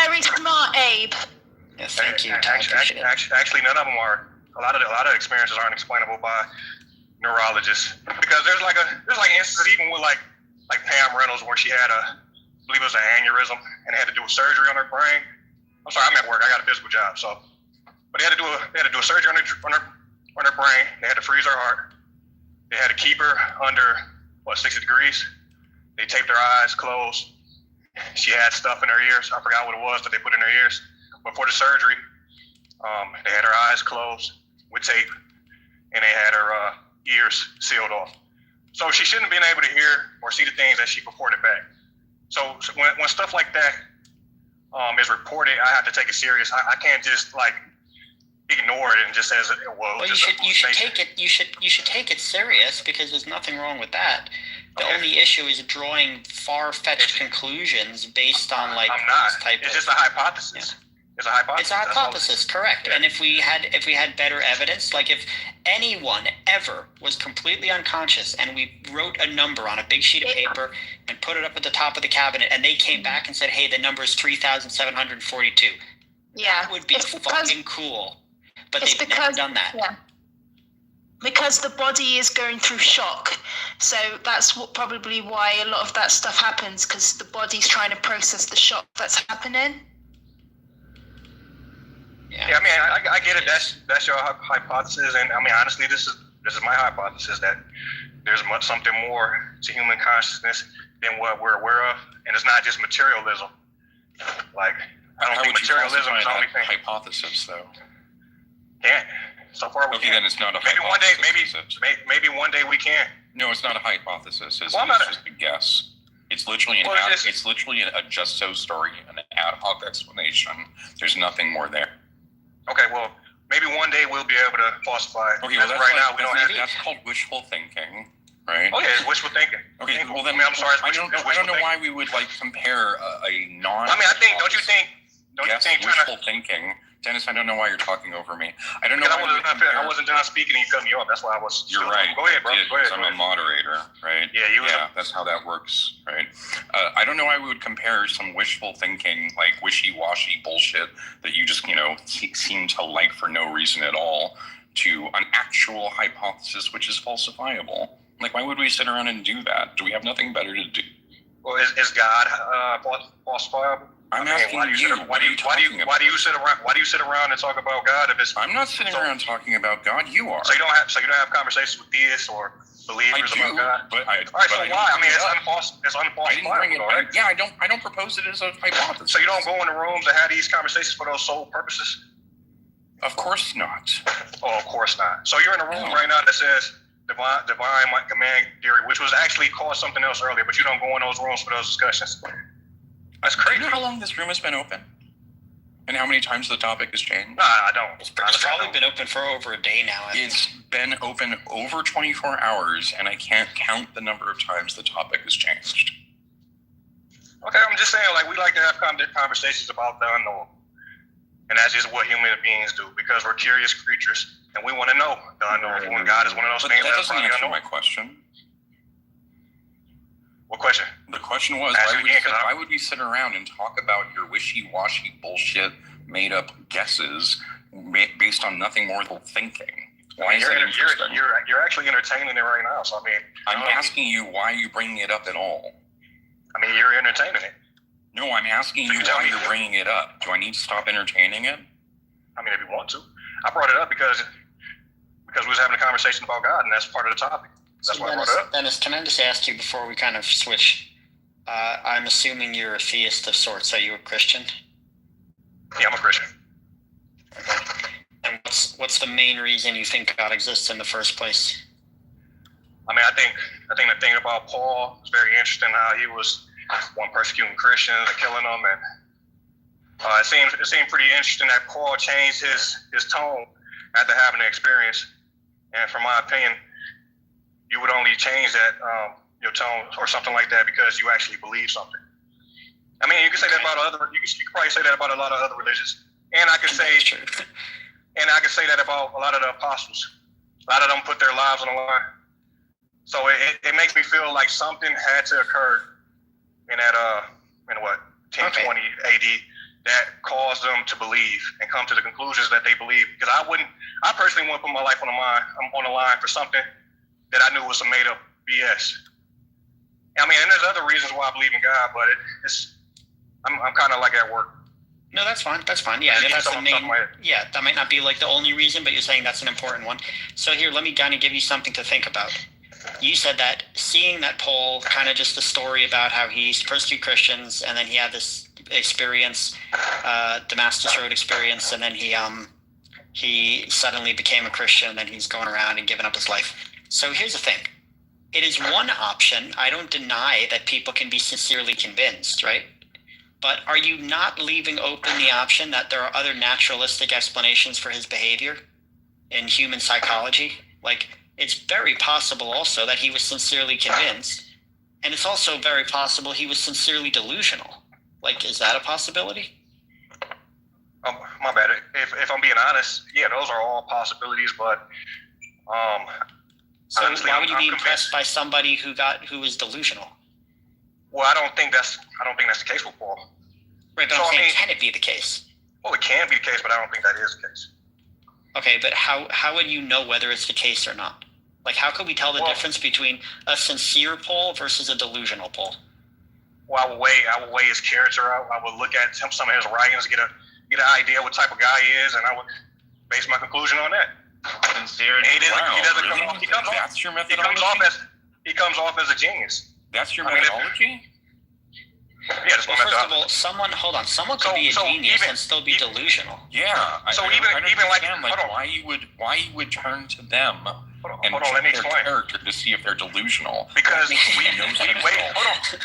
Very smart, Abe. Yes, thank you. Actually, none of them are. A lot of experiences aren't explainable by neurologists because there's instances even with Pam Reynolds where she had I believe it was an aneurysm and they had to do a surgery on her brain. I'm sorry, I'm at work. I got a physical job, but they had to do a surgery on her brain. They had to freeze her heart, They had to keep her under 60 degrees. They taped her eyes closed. She had stuff in her ears. I forgot what it was that they put in her ears. Before the surgery, they had her eyes closed with tape, and they had her ears sealed off. So she shouldn't have been able to hear or see the things that she reported back. So when stuff like that is reported, I have to take it serious. I can't just ignore it and just as well. Well, you should take it. You should take it serious because there's nothing wrong with that. The only issue is drawing far-fetched conclusions based on I'm not. It's just a hypothesis. Yeah. It's a hypothesis. It's a hypothesis, correct. Yeah. And if we had better evidence, like if anyone ever was completely unconscious and we wrote a number on a big sheet of paper and put it up at the top of the cabinet and they came back and said, hey, the number is 3,742. Yeah. That would be fucking cool. But they've never done that. Yeah. Because the body is going through shock. So that's probably why a lot of that stuff happens, because the body's trying to process the shock that's happening. Yeah, I mean, I get it. That's your hypothesis, and I mean, honestly, this is my hypothesis that there's something more to human consciousness than what we're aware of, and it's not just materialism. Like, I don't think materialism is the only thing. Hypothesis, though. Can't. So far, we okay, can't. then it's not a maybe hypothesis. Maybe one day we can. No, it's not a hypothesis. It's just a guess. It's literally it's literally a just so story, an ad hoc explanation. There's nothing more there. Okay, well, maybe one day we'll be able to falsify it. Okay, well, now we don't have. That's called wishful thinking, right? Oh yeah, it's wishful thinking. Okay, well then, I'm sorry. I don't know why we would compare a non. I mean, Don't you think wishful thinking? Dennis, I don't know why you're talking over me. I don't know. I wasn't done speaking and you cut me off. That's why I was. You're right. Go ahead, bro. Go ahead. I'm a moderator, right? Yeah, that's how that works, right? I don't know why we would compare some wishful thinking, like wishy-washy bullshit that you just, seem to like for no reason at all, to an actual hypothesis which is falsifiable. Like, why would we sit around and do that? Do we have nothing better to do? Well, is God falsifiable? I'm asking you. Why do you sit around and talk about God if it's? I'm not sitting around talking about God. You are. So you don't have conversations with theists or believers about God. But all right. So why? I mean, it's unfalsifiable, right? Yeah, I don't propose it as a hypothesis. So you don't go in the rooms and have these conversations for those sole purposes? Of course not. Oh, of course not. So you're in a room right now that says divine command theory, which was actually called something else earlier, but you don't go in those rooms for those discussions. That's crazy. Do you know how long this room has been open? And how many times the topic has changed? Nah, I don't. It's probably been open for over a day now. It's been open over 24 hours, and I can't count the number of times the topic has changed. Okay, I'm just saying, we like to have conversations about the unknown. And that's just what human beings do, because we're curious creatures, and we want to know the unknown. When God is one of those things that doesn't answer unknown. My question. What question? The question was, why would we sit around and talk about your wishy-washy bullshit, made-up guesses based on nothing more than thinking? Why is it interesting? You're actually entertaining it right now. So I mean, I'm asking you why you're bringing it up at all. I mean, you're entertaining it. No, I'm asking you why you're bringing it up. Do I need to stop entertaining it? I mean, if you want to. I brought it up because we was having a conversation about God, and that's part of the topic. That's why I brought it up. Dennis, can I just ask you before we kind of switch? I'm assuming you're a theist of sorts. Are you a Christian? Yeah, I'm a Christian. Okay. And what's the main reason you think God exists in the first place? I mean, I think the thing about Paul is very interesting. How he was one persecuting Christians and killing them, and it seemed pretty interesting that Paul changed his tone after having the experience. And from my opinion, you would only change that your tone or something like that because you actually believe something. I mean, you can say that about you can probably say that about a lot of other religions, and I could say that about a lot of the apostles. A lot of them put their lives on the line. So it makes me feel like something had to occur in that 1020 AD that caused them to believe and come to the conclusions that they believe. Because I personally wouldn't put my life on the line for something that I knew was some made up BS. I mean, and there's other reasons why I believe in God, but I'm kind of like at work. No, that's fine. That's fine. Yeah, that's the main. Yeah, that might not be like the only reason, but you're saying that's an important one. So here, let me kind of give you something to think about. you said that seeing that poll, kind of just a story about how he's persecuted Christians, and then he had this experience, Damascus Road experience, and then he suddenly became a Christian, and then he's going around and giving up his life. So here's the thing. It is one option. I don't deny that people can be sincerely convinced, right? But are you not leaving open the option that there are other naturalistic explanations for his behavior in human psychology? Like, it's very possible also that he was sincerely convinced, and it's also very possible he was sincerely delusional. Like, is that a possibility? My bad. If I'm being honest, yeah, those are all possibilities, but so honestly, why would you be convinced. impressed by somebody who was delusional? Well, I don't think that's the case with Paul. Right, but I'm saying, can it be the case? Well, it can be the case, but I don't think that is the case. Okay, but how would you know whether it's the case or not? Like, how could we tell the difference between a sincere Paul versus a delusional Paul? Well, I would weigh his character out. I would look at some of his writings, get an idea what type of guy he is, and I would base my conclusion on that. Sincerity. He comes off as a genius. That's your methodology? Yeah, that's my first methodology. of all, someone could be a genius and still be delusional. Yeah. So I even like why you would turn to them and hold on, let me check their explain. character to see if they're delusional. Because we wait.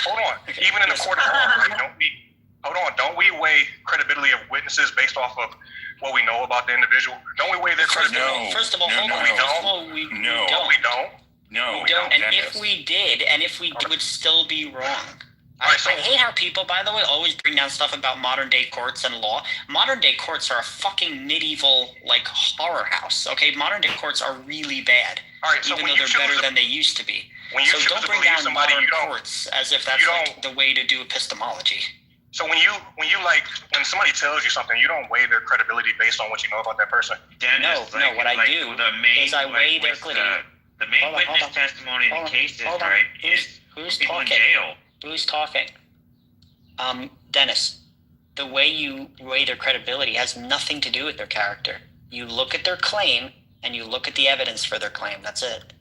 Hold on. Even in the court of law, right, don't we weigh credibility of witnesses based off of what we know about the individual? Don't we weigh their credibility? First of all, hold on. We We don't. No, we don't. And Dennis. if we did, it would still be wrong. Right, I hate how people, by the way, always bring down stuff about modern day courts and law. Modern day courts are a fucking medieval, like, horror house. Okay, modern day courts are really bad, all right, so even though they're better than they used to be. So don't bring down modern courts as if that's like the way to do epistemology. So when somebody tells you something, you don't weigh their credibility based on what you know about that person. No. What I do is I weigh their credibility. The main witness testimony in the cases, right, is who's people talking? in jail. Who's talking? Dennis, the way you weigh their credibility has nothing to do with their character. You look at their claim and you look at the evidence for their claim. That's it.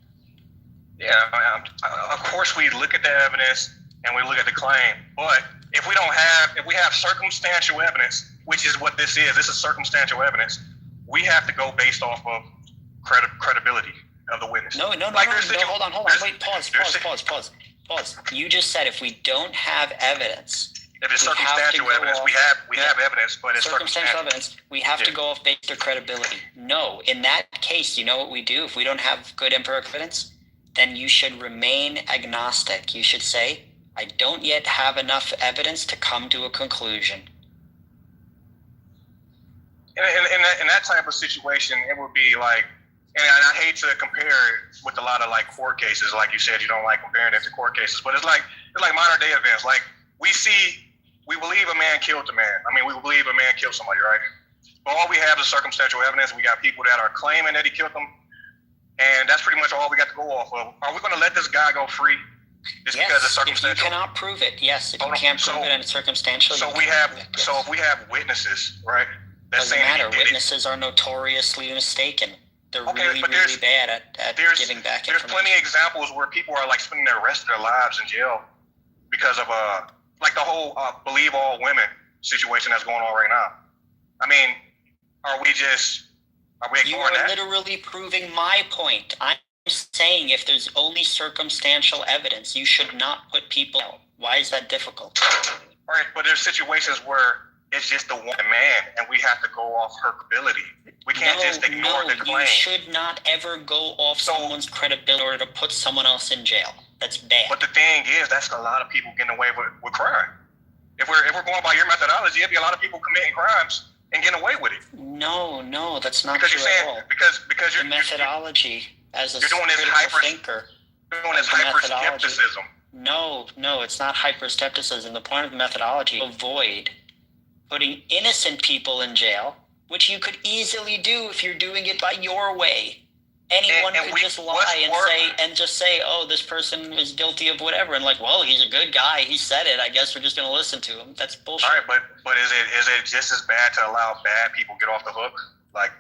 Yeah, of course we look at the evidence and we look at the claim. But if we have circumstantial evidence, which is what this is circumstantial evidence, we have to go based off of credibility of the witness. No, hold on. Wait, pause. You just said if we don't have evidence, if it's circumstantial evidence, we have evidence, but it's circumstantial evidence. We have to go off based on credibility. No, in that case, you know what we do? If we don't have good empirical evidence, then you should remain agnostic. You should say, I don't yet have enough evidence to come to a conclusion. In that type of situation, it would be like, and I hate to compare it with a lot of like court cases, like you said, you don't like comparing it to court cases, but it's like modern day events. Like we believe a man killed a man. I mean, we believe a man killed somebody, right? But all we have is circumstantial evidence. We got people that are claiming that he killed them, and that's pretty much all we got to go off of. Are we going to let this guy go free just because it's circumstantial? If you cannot prove it, yes. If you can't prove it and it's circumstantial, so if we have witnesses, right? Doesn't matter. Witnesses are notoriously mistaken. They're really bad at giving back information. There's plenty of examples where people are like spending the rest of their lives in jail because of like the whole believe all women situation that's going on right now. I mean, are we ignoring that? You are literally proving my point. I'm saying if there's only circumstantial evidence, you should not put people out. Why is that difficult? All right, but there's situations where it's just the one man, and we have to go off her credibility. We can't just ignore the claim. You should not ever go off someone's credibility in order to put someone else in jail. That's bad. But the thing is, that's a lot of people getting away with crime. If we're going by your methodology, it'd be a lot of people committing crimes and getting away with it. No, that's not true at all. Because your methodology as a critical thinker. You're doing this hyper-skepticism. No, it's not hyper-skepticism. The point of the methodology is to avoid putting innocent people in jail, which you could easily do if you're doing it by your way. Anyone could just lie and say, oh, this person is guilty of whatever, and like, well, he's a good guy, he said it, I guess we're just going to listen to him. That's bullshit. All right, but is it just as bad to allow bad people get off the hook? Like,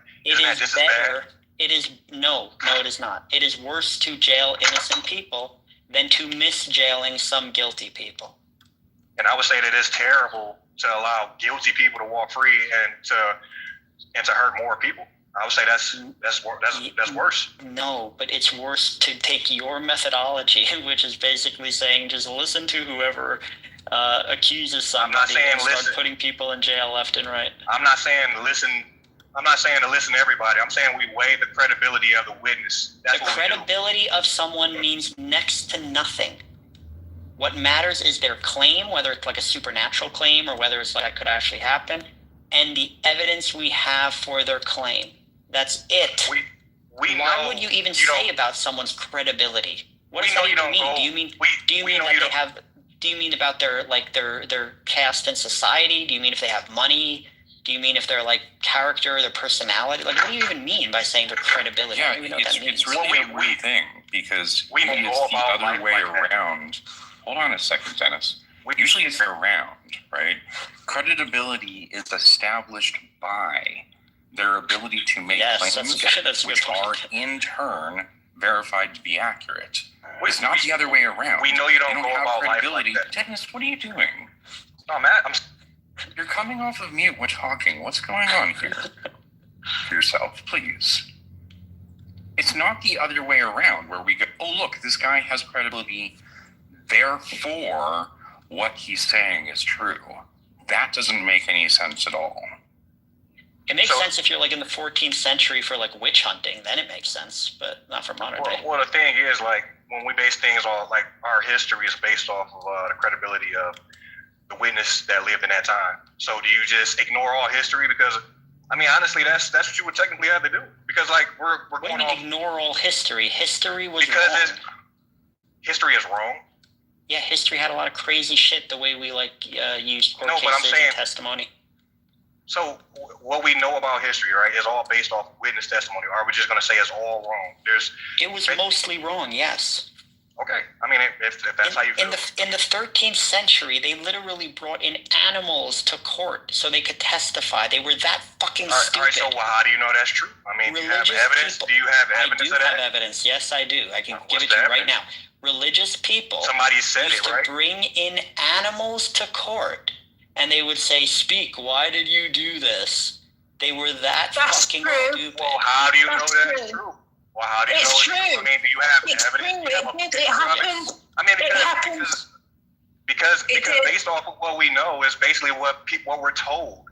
It is no, it is not. It is worse to jail innocent people than to misjailing some guilty people. And I would say that it's terrible to allow guilty people to walk free and to hurt more people. I would say that's worse. No, but it's worse to take your methodology, which is basically saying just listen to whoever accuses somebody and start putting people in jail left and right. I'm not saying to listen to everybody. I'm saying we weigh the credibility of the witness. The credibility of someone means next to nothing. What matters is their claim, whether it's like a supernatural claim or whether it's like that could actually happen, and the evidence we have for their claim. That's it. Why would you even say about someone's credibility? What does that even mean? Do you mean that they have? Do you mean about their caste in society? Do you mean if they have money? Do you mean if they're like character, their personality? Like, what do you even mean by saying their credibility? Yeah, I don't even know what that means. It's really a weird thing because usually it's the other way around. Hold on a second, Dennis. Usually it's around, right? Credibility is established by their ability to make claims which are in turn verified to be accurate. It's not the other way around. We know you don't go have about credibility. life like that. Dennis, what are you doing? No, Matt, You're coming off of mute. We're talking. What's going on here? For yourself, please. It's not the other way around where we go, oh, look, this guy has credibility, therefore what he's saying is true. That doesn't make any sense at all. It makes sense if you're like in the 14th century for like witch hunting, then it makes sense, but not for modern day. Well, the thing is, like, when we base things on, like, our history is based off of the credibility of the witness that lived in that time. So do you just ignore all history? Because, I mean, honestly, that's what you would technically have to do. Because, like, we're going on. Ignore all history? History was because wrong. History is wrong. Yeah, history had a lot of crazy shit the way we used court cases and testimony. So what we know about history, right, is all based off witness testimony. Or are we just going to say it's all wrong? It was mostly wrong, yes. Okay, I mean, if that's how you feel. In the 13th century, they literally brought in animals to court so they could testify. They were that fucking stupid. All right, so how do you know that's true? I mean, do you have evidence? Do you have evidence of that? I do have evidence. Yes, I do. I can give it to you right now. Religious people used to bring in animals to court, and they would say, "Speak. Why did you do this?" They were that fucking stupid. Well, how do you know that's true? Well, how do you know it's true? I mean, do you have evidence? It happened. I mean, because based off of what we know is basically what we're told.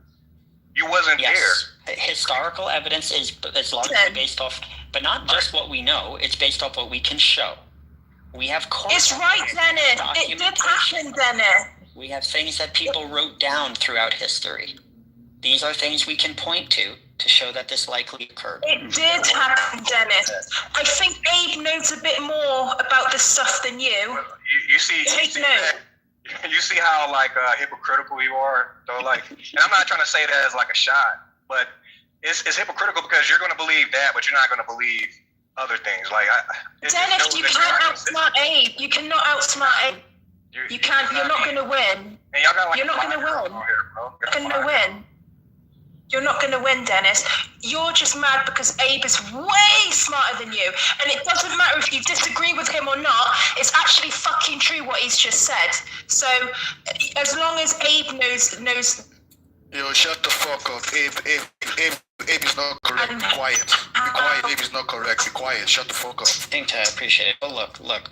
You wasn't there. Historical evidence is largely based off, but not just what we know. It's based off what we can show. We have court. It's right, Dennis. It did happen, Dennis. We have things that people wrote down throughout history. These are things we can point to show that this likely occurred. It did happen, Dennis. I think Abe knows a bit more about this stuff than you. You see how like hypocritical you are, though. Like, and I'm not trying to say that as like a shot, but it's hypocritical because you're going to believe that, but you're not going to believe other things. Like, Dennis, you can't outsmart Abe. You cannot outsmart Abe. You can't. You're not going to win. You're not going to win. You're not going to win. You're not going to win, Dennis. You're just mad because Abe is way smarter than you. And it doesn't matter if you disagree with him or not. It's actually fucking true what he's just said. So as long as Abe knows. Yo, shut the fuck up. Abe is not correct. Be quiet. Be quiet. Abe is not correct. Be quiet. Shut the fuck up. Thanks, I appreciate it. But look.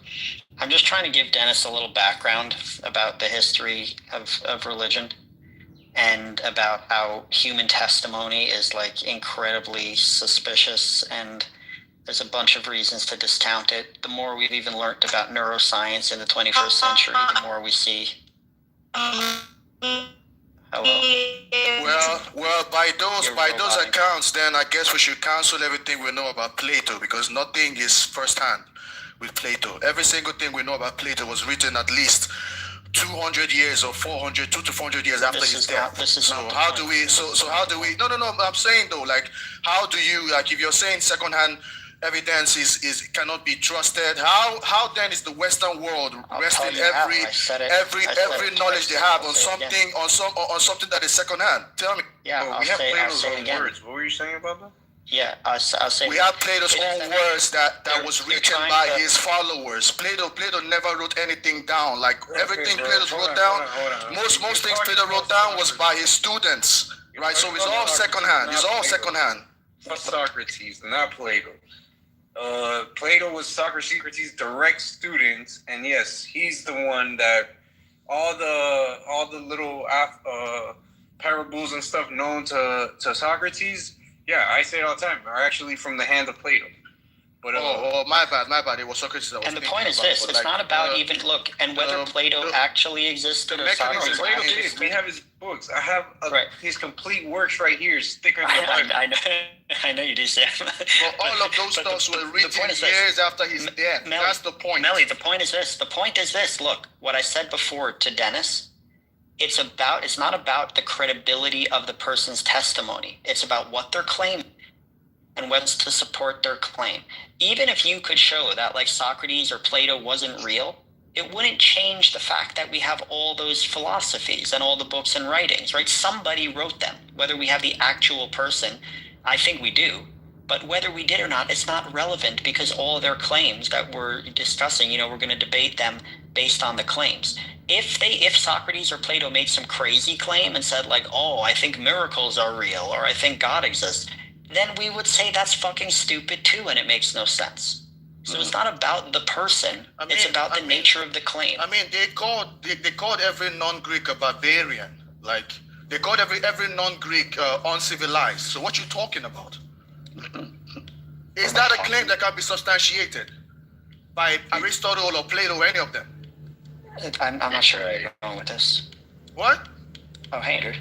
I'm just trying to give Dennis a little background about the history of religion. And about how human testimony is like incredibly suspicious, and there's a bunch of reasons to discount it. The more we've even learned about neuroscience in the 21st century, the more we see. Hello. Well, by those accounts, then I guess we should cancel everything we know about Plato, because nothing is firsthand with Plato. Every single thing we know about Plato was written at least 200 years or 200 to 400 years after his death. So how do we? No. I'm saying though, like, how do you, like, if you're saying secondhand evidence is cannot be trusted, how then is the Western world resting every knowledge they have on something that is secondhand? Tell me. Yeah, we have Plato's own words. What were you saying about that? Yeah, I'll say. We have Plato's own words that was written by his followers. Plato never wrote anything down. Like everything Plato wrote down, most things Plato wrote down was by his students, right? So it's all secondhand. It's all secondhand. Socrates, not Plato. Plato was Socrates' direct student, and yes, he's the one that all the little parables and stuff known to Socrates. Yeah, I say it all the time, are actually from the hand of Plato. But my bad. It was Socrates. And the point is this: it's not about even look and whether Plato actually existed or Socrates. Plato did. We have his books. I have his complete works right here, sticker in the Bible. I know you do, Sam. Well, all of those stuff were written years after his death. That's the point. Melly, the point is this. The point is this. Look, what I said before to Dennis. It's not about the credibility of the person's testimony. It's about what they're claiming and what's to support their claim. Even if you could show that like Socrates or Plato wasn't real, it wouldn't change the fact that we have all those philosophies and all the books and writings, right? Somebody wrote them. Whether we have the actual person, I think we do. But whether we did or not, it's not relevant because all their claims that we're discussing, we're going to debate them based on the claims. If Socrates or Plato made some crazy claim and said like, oh, I think miracles are real or I think God exists, then we would say that's fucking stupid too and it makes no sense. So it's not about the person, it's about the nature of the claim. They called every non-Greek a barbarian. Like they called every non-Greek uncivilized. So what you talking about? Is that a claim that can be substantiated by Aristotle or Plato or any of them? I'm not sure where you're going with this. What? Oh, hey, Andrew.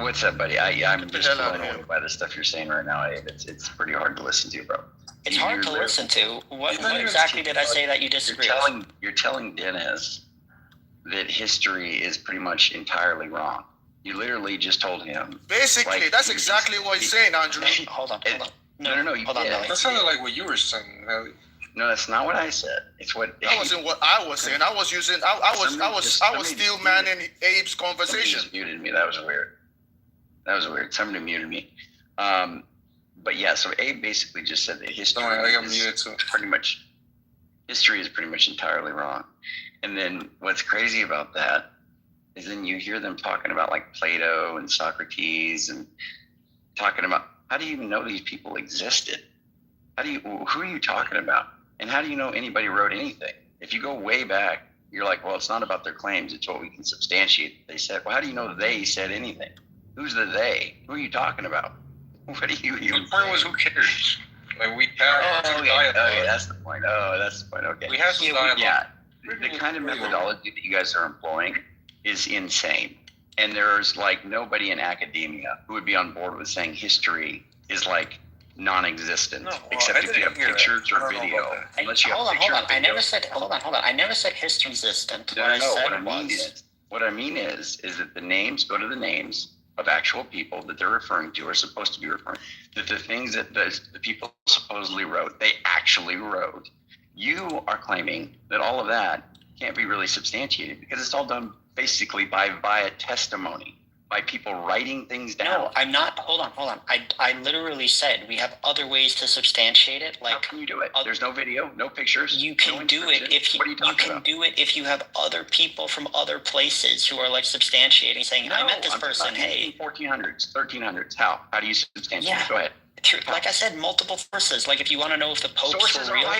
What's up, buddy? I'm just blown away by the stuff you're saying right now. It's pretty hard to listen to, bro. It's hard to listen to. What exactly did I say that you disagree with? You're telling Dennis that history is pretty much entirely wrong. You literally just told him. Basically, that's exactly what he's saying, Andrew. Hold on. No. Hold on, Nelly. That sounded like what you were saying, Nelly. No, that's not what I said. It's what that wasn't what I was saying. I was still manning Abe's conversation. Somebody muted me. That was weird. Somebody muted me. But yeah, so Abe basically just said that history is pretty much entirely wrong. And then what's crazy about that is then you hear them talking about like Plato and Socrates and talking about how do you even know these people existed? Who are you talking about? And how do you know anybody wrote anything? If you go way back, you're like, well, it's not about their claims. It's what we can substantiate. They said, well, how do you know they said anything? Who's the they? Who are you talking about? What do you even? The point was, who cares? Like we have that's the point. Okay. We have some dialogue. Yeah, the kind of methodology that you guys are employing is insane. And there's like nobody in academia who would be on board with saying history is like non-existent, except if you have pictures or video. Hold on. I never said history existent. What I mean is that the names go to the names of actual people that they're referring to or supposed to be referring to, that the things that the people supposedly wrote, they actually wrote. You are claiming that all of that can't be really substantiated because it's all done basically by via testimony, by people writing things down. No, I'm not. Hold on. I literally said we have other ways to substantiate it. Like, how can you do it? There's no video, no pictures. You can do it if you can do it if you have other people from other places who are like substantiating, saying, I met this person. Hey, 1400s, 1300s. How do you substantiate? Yeah. Go ahead. Like I said, multiple sources. Like if you want to know if the popes sources were real,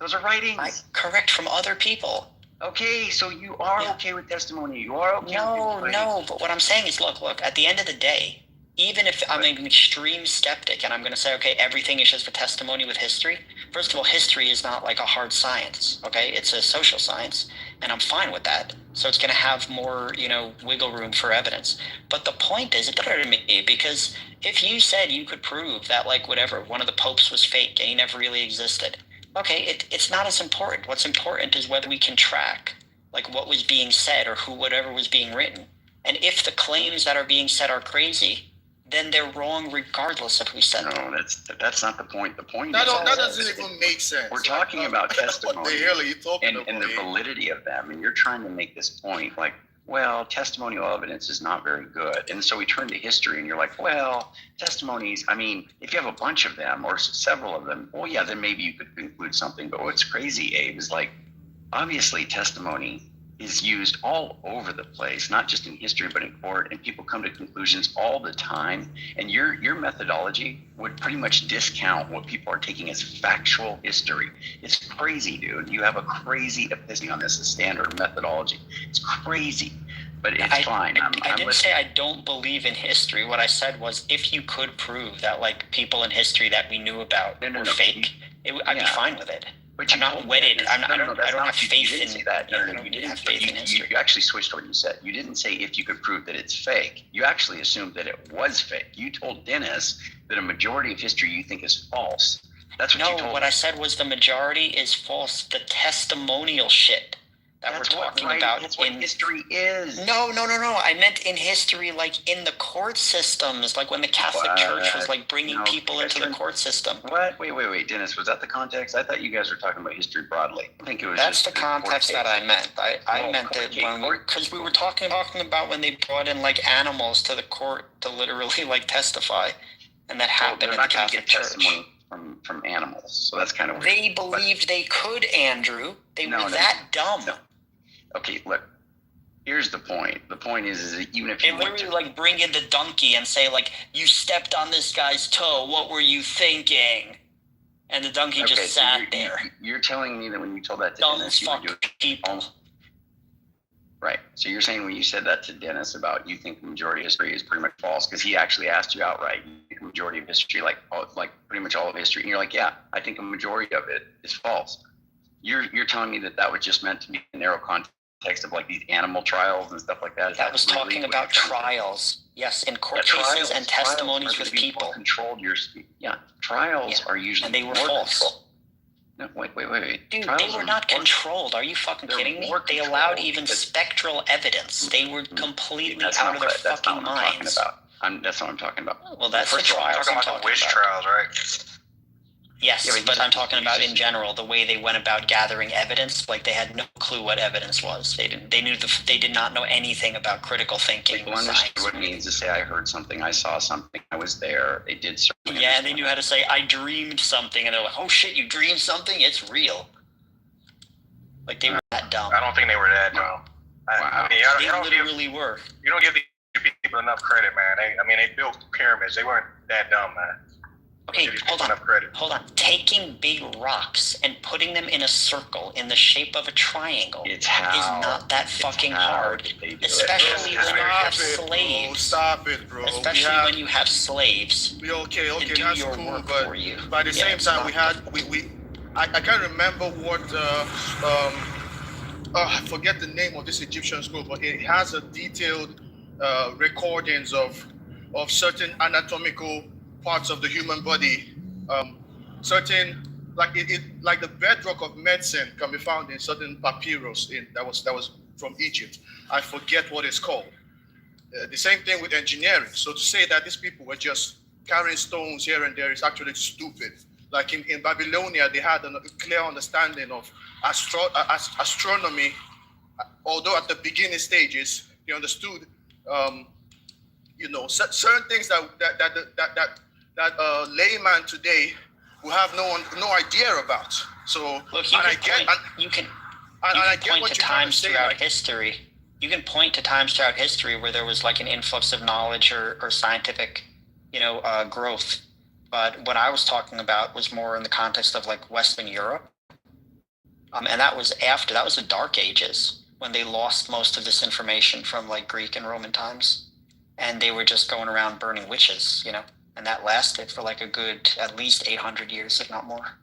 those are writings. Correct, from other people. Okay, so you are okay with testimony. You are okay. No. But what I'm saying is, look. At the end of the day, even if I'm an extreme skeptic and I'm going to say, okay, everything is just a testimony with history. First of all, history is not like a hard science. Okay, it's a social science, and I'm fine with that. So it's going to have more, wiggle room for evidence. But the point is, it doesn't matter to me because if you said you could prove that, like, whatever, one of the popes was fake and he never really existed. Okay, it's not as important. What's important is whether we can track like what was being said or whatever was being written. And if the claims that are being said are crazy, then they're wrong regardless of who said them. No, that's not the point. The point that doesn't even make sense. We're talking about testimony what the hell are you talking about? And the validity of them. And you're trying to make this point like well, testimonial evidence is not very good. And so we turn to history and you're like, well, testimonies, I mean, if you have a bunch of them or several of them, well, yeah, then maybe you could conclude something. But what's crazy, Abe, is like, obviously testimony is used all over the place, not just in history, but in court, and people come to conclusions all the time. And your methodology would pretty much discount what people are taking as factual history. It's crazy, dude. You have a crazy epiphany on this, a standard methodology. It's crazy, but it's fine. I didn't say I don't believe in history. What I said was, if you could prove that like people in history that we knew about were fake, I'd be fine with it. But I'm not wedded. I don't have faith in that. You didn't have faith in history. You actually switched what you said. You didn't say if you could prove that it's fake. You actually assumed that it was fake. You told Dennis that a majority of history you think is false. That's what you told. No, what I said was the majority is false. The testimonial shit that we're talking about. That's what history is. No. I meant in history, like in the court systems, like when the Catholic Church was like bringing people into the court system. What? Wait, Dennis, was that the context? I thought you guys were talking about history broadly. I think it was. That's the context that I meant. I meant it because we were talking about when they brought in like animals to the court to literally like testify, and that happened in the Catholic Church. From animals, so that's kind of weird. They believed they could, Andrew. They were that dumb. No. Okay, look. Here's the point. The point is that even if you literally like bring in the donkey and say like, "You stepped on this guy's toe. What were you thinking?" And the donkey just sat there. You're telling me that when you told that to Dennis, you were doing people. Right. So you're saying when you said that to Dennis about you think the majority of history is pretty much false, because he actually asked you outright, you think the majority of history, like pretty much all of history, and you're like, yeah, I think a majority of it is false. You're telling me that was just meant to be a narrow context of like these animal trials and stuff like that. That was talking about trials. Yes, in court cases and testimonies with people. Controlled your speech. Yeah, trials are usually and they were false. Controlled. No, wait. Dude, they were not controlled. Are you fucking kidding me? They allowed even spectral evidence. They were completely out of their fucking minds. That's what I'm talking about. Well, that's the trials. I'm talking about the witch trials, right? Yes, but I'm talking about in general the way they went about gathering evidence. Like they had no clue what evidence was. They did not know anything about critical thinking. People understood what it means to say I heard something, I saw something, I was there. They did. Yeah, and they knew how to say I dreamed something, and they're like, oh shit, you dreamed something? It's real. Like they were that dumb. I don't think they were that dumb. Wow. They literally were. You don't give these people enough credit, man. They built pyramids. They weren't that dumb, man. Okay, hold on. Taking big rocks and putting them in a circle in the shape of a triangle is not that fucking hard. Especially when you have slaves. Stop it, bro. Especially when you have slaves. Okay, to do that's your cool. work But for you. at the same time, I can't remember what I forget the name of this Egyptian school, but it has a detailed recordings of certain anatomical parts of the human body, certain like the bedrock of medicine can be found in certain papyrus that was from Egypt. I forget what it's called. The same thing with engineering. So to say that these people were just carrying stones here and there is actually stupid. Like in Babylonia, they had a clear understanding of astronomy, although at the beginning stages they understood, certain things that a layman today will have no idea about. So look, you can point to times throughout history. You can point to times throughout history where there was like an influx of knowledge or scientific, growth. But what I was talking about was more in the context of like Western Europe, and that was the Dark Ages when they lost most of this information from like Greek and Roman times, and they were just going around burning witches, and that lasted for like a good at least 800 years, if not more.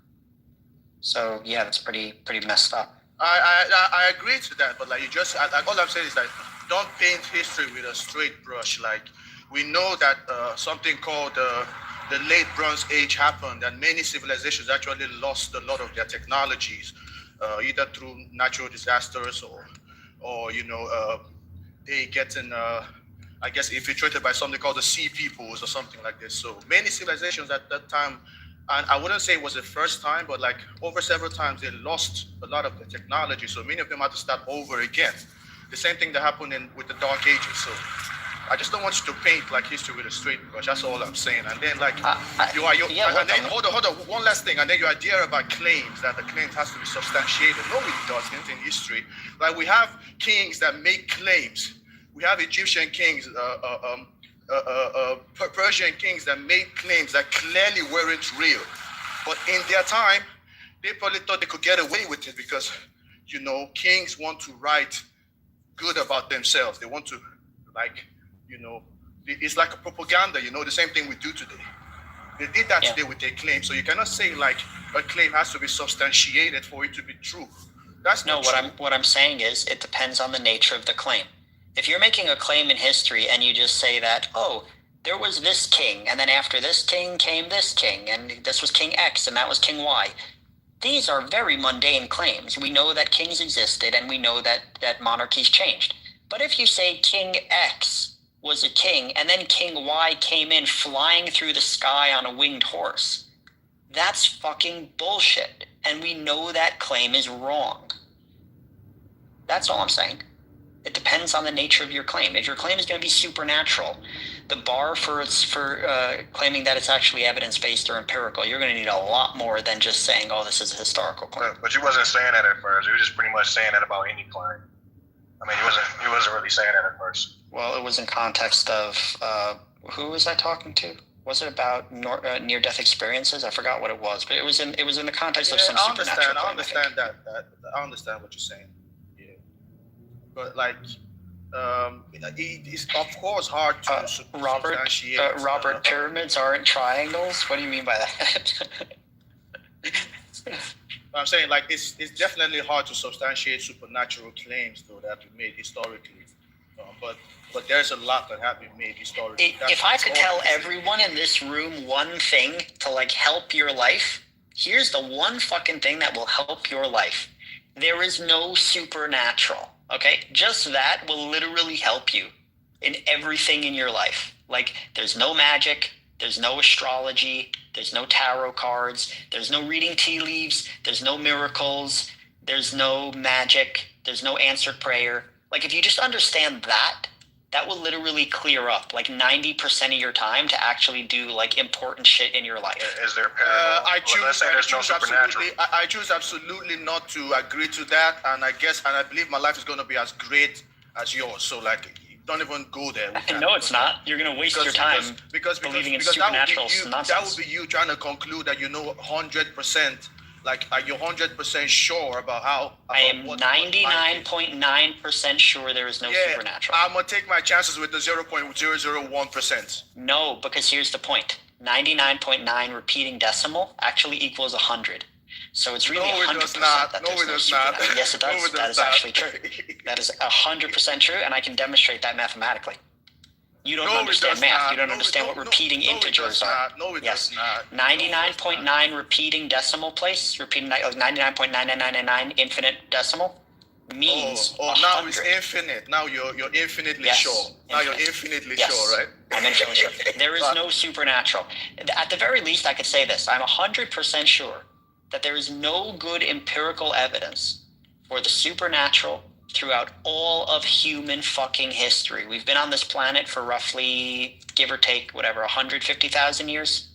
So yeah, that's pretty messed up. I agree to that, but like you just, all I'm saying is that don't paint history with a straight brush. Like we know that something called the late Bronze Age happened, and many civilizations actually lost a lot of their technologies, either through natural disasters or they get infiltrated by something called the Sea Peoples or something like this. So many civilizations at that time, and I wouldn't say it was the first time, but like over several times they lost a lot of the technology. So many of them had to start over again. The same thing that happened with the Dark Ages. So I just don't want you to paint like history with a straight brush. That's all I'm saying. And then hold on, one last thing. And then your idea about claims, that the claims has to be substantiated. No, it doesn't in history. Like we have kings that make claims. We have Egyptian kings, Persian kings that made claims that clearly weren't real. But in their time, they probably thought they could get away with it because, kings want to write good about themselves. They want to, it's like a propaganda, the same thing we do today. They did that today with their claim. So you cannot say like a claim has to be substantiated for it to be true. That's not true. What I'm saying is it depends on the nature of the claim. If you're making a claim in history and you just say that, oh, there was this king, and then after this king came this king, and this was King X, and that was King Y. These are very mundane claims. We know that kings existed, and we know that monarchies changed. But if you say King X was a king, and then King Y came in flying through the sky on a winged horse, that's fucking bullshit. And we know that claim is wrong. That's all I'm saying. It depends on the nature of your claim. If your claim is going to be supernatural, the bar for claiming that it's actually evidence-based or empirical, you're going to need a lot more than just saying, oh, this is a historical claim. But you wasn't saying that at first. You were just pretty much saying that about any claim. I mean, you wasn't really saying that at first. Well, it was in context of, who was I talking to? Was it about near-death experiences? I forgot what it was, but it was in the context of some supernatural claim. I understand that. I understand what you're saying. But it is of course hard to substantiate. Robert, pyramids aren't triangles. What do you mean by that? I'm saying it's definitely hard to substantiate supernatural claims though that have been made historically. But there's a lot that have been made historically. If I could tell everyone in this room one thing to help your life, here's the one fucking thing that will help your life. There is no supernatural. Okay, just that will literally help you in everything in your life. There's no magic, there's no astrology, there's no tarot cards, there's no reading tea leaves, there's no miracles, there's no magic, there's no answered prayer. If you just understand that will literally clear up 90% of your time to actually do important shit in your life. Is there I choose absolutely not to agree to that, and I believe my life is going to be as great as yours. So don't even go there. No, it's not. You're going to waste your time believing in supernatural nonsense. That would be you trying to conclude that 100%. You're 100% sure about how? I am 99.9% sure there is no supernatural. I'm gonna take my chances with the 0.001%. No, because here's the point: 99.9 repeating decimal actually equals 100. So it's really 100% that there's no supernatural. Yes, it does. That is actually true. That is 100% true, and I can demonstrate that mathematically. You don't understand math. You don't understand what repeating integers are. No, it does not. 99.9 repeating decimal place, repeating 99.9999 infinite decimal means 100. Now it's infinite. Now you're infinitely sure. Now you're infinitely sure, right? I'm infinitely sure. There is no supernatural. At the very least, I could say this. I'm 100% sure that there is no good empirical evidence for the supernatural throughout all of human fucking history. We've been on this planet for roughly, give or take, 150,000 years.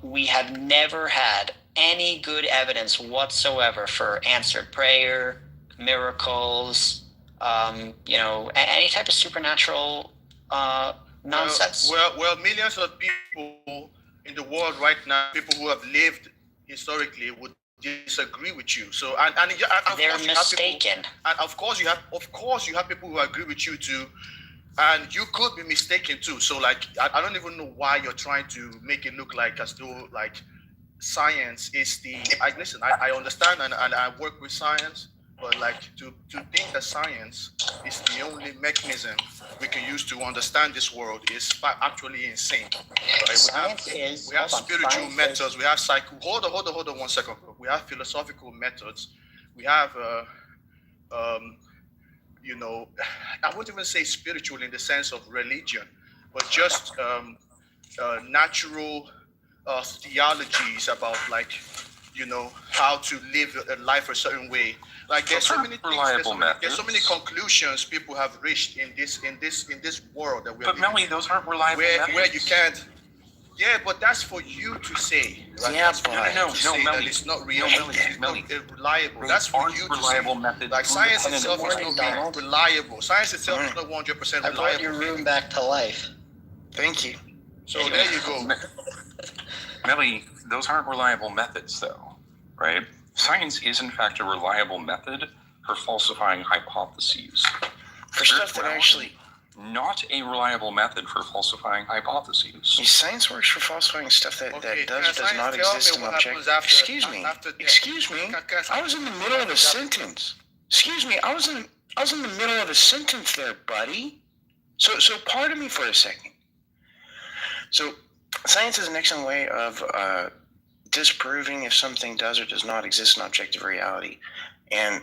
We have never had any good evidence whatsoever for answered prayer, miracles, any type of supernatural nonsense. Well, millions of people in the world right now, people who have lived historically, would disagree with you. So and they're mistaken. And of course you have people who agree with you too, and you could be mistaken too. So I don't even know why you're trying to make it look as though science is the. I understand and I work with science, but to think that science is the only mechanism we can use to understand this world is actually insane. Right? We have spiritual methods. We have Hold on 1 second. We have philosophical methods. We have I wouldn't even say spiritual in the sense of religion, but just natural theologies about how to live a life a certain way. Like there's so many things, there's so many conclusions people have reached in this world that we're. But Melly, those aren't reliable methods. Where you can't. Yeah, but that's for you to say. Right? Yeah, no, Melly, it's not real. Melly, reliable. That's for you to say. Methods. Like science itself is not reliable. Science itself is not 100% reliable. I brought your room back to life. Thank you. So there you go. Melly, those aren't reliable methods, though, right? Science is, in fact, a reliable method for falsifying hypotheses. For stuff that actually... Not a reliable method for falsifying hypotheses. Science works for falsifying stuff that does or does not exist in object. Excuse me. I was in the middle of a sentence. Excuse me. I was in the middle of a sentence there, buddy. So pardon me for a second. So science is an excellent way of disproving if something does or does not exist in objective reality. And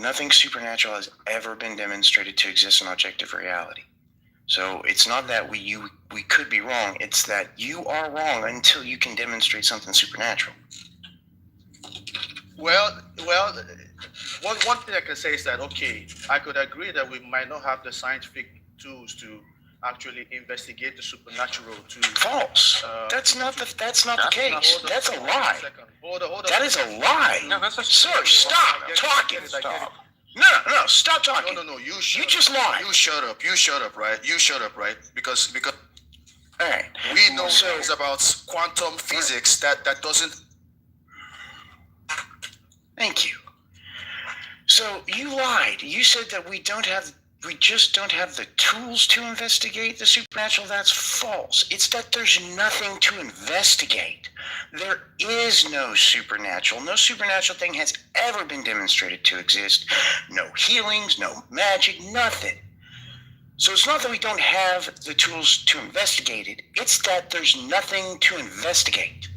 nothing supernatural has ever been demonstrated to exist in objective reality. So it's not that we could be wrong. It's that you are wrong until you can demonstrate something supernatural. Well, one thing I can say is that, okay, I could agree that we might not have the scientific tools to actually investigate the supernatural. False. That's not the case. That's a lie. That is a lie. No, that's a sir. Stop talking. Stop. No, stop talking. No, you just lied. You shut up, right? You shut up, right? Because all right. We know things about quantum physics that doesn't. Thank you. So you lied. You said that we just don't have the tools to investigate the supernatural. That's false. It's that there's nothing to investigate. There is no supernatural. No supernatural thing has ever been demonstrated to exist. No healings, no magic, nothing. So it's not that we don't have the tools to investigate it. It's that there's nothing to investigate.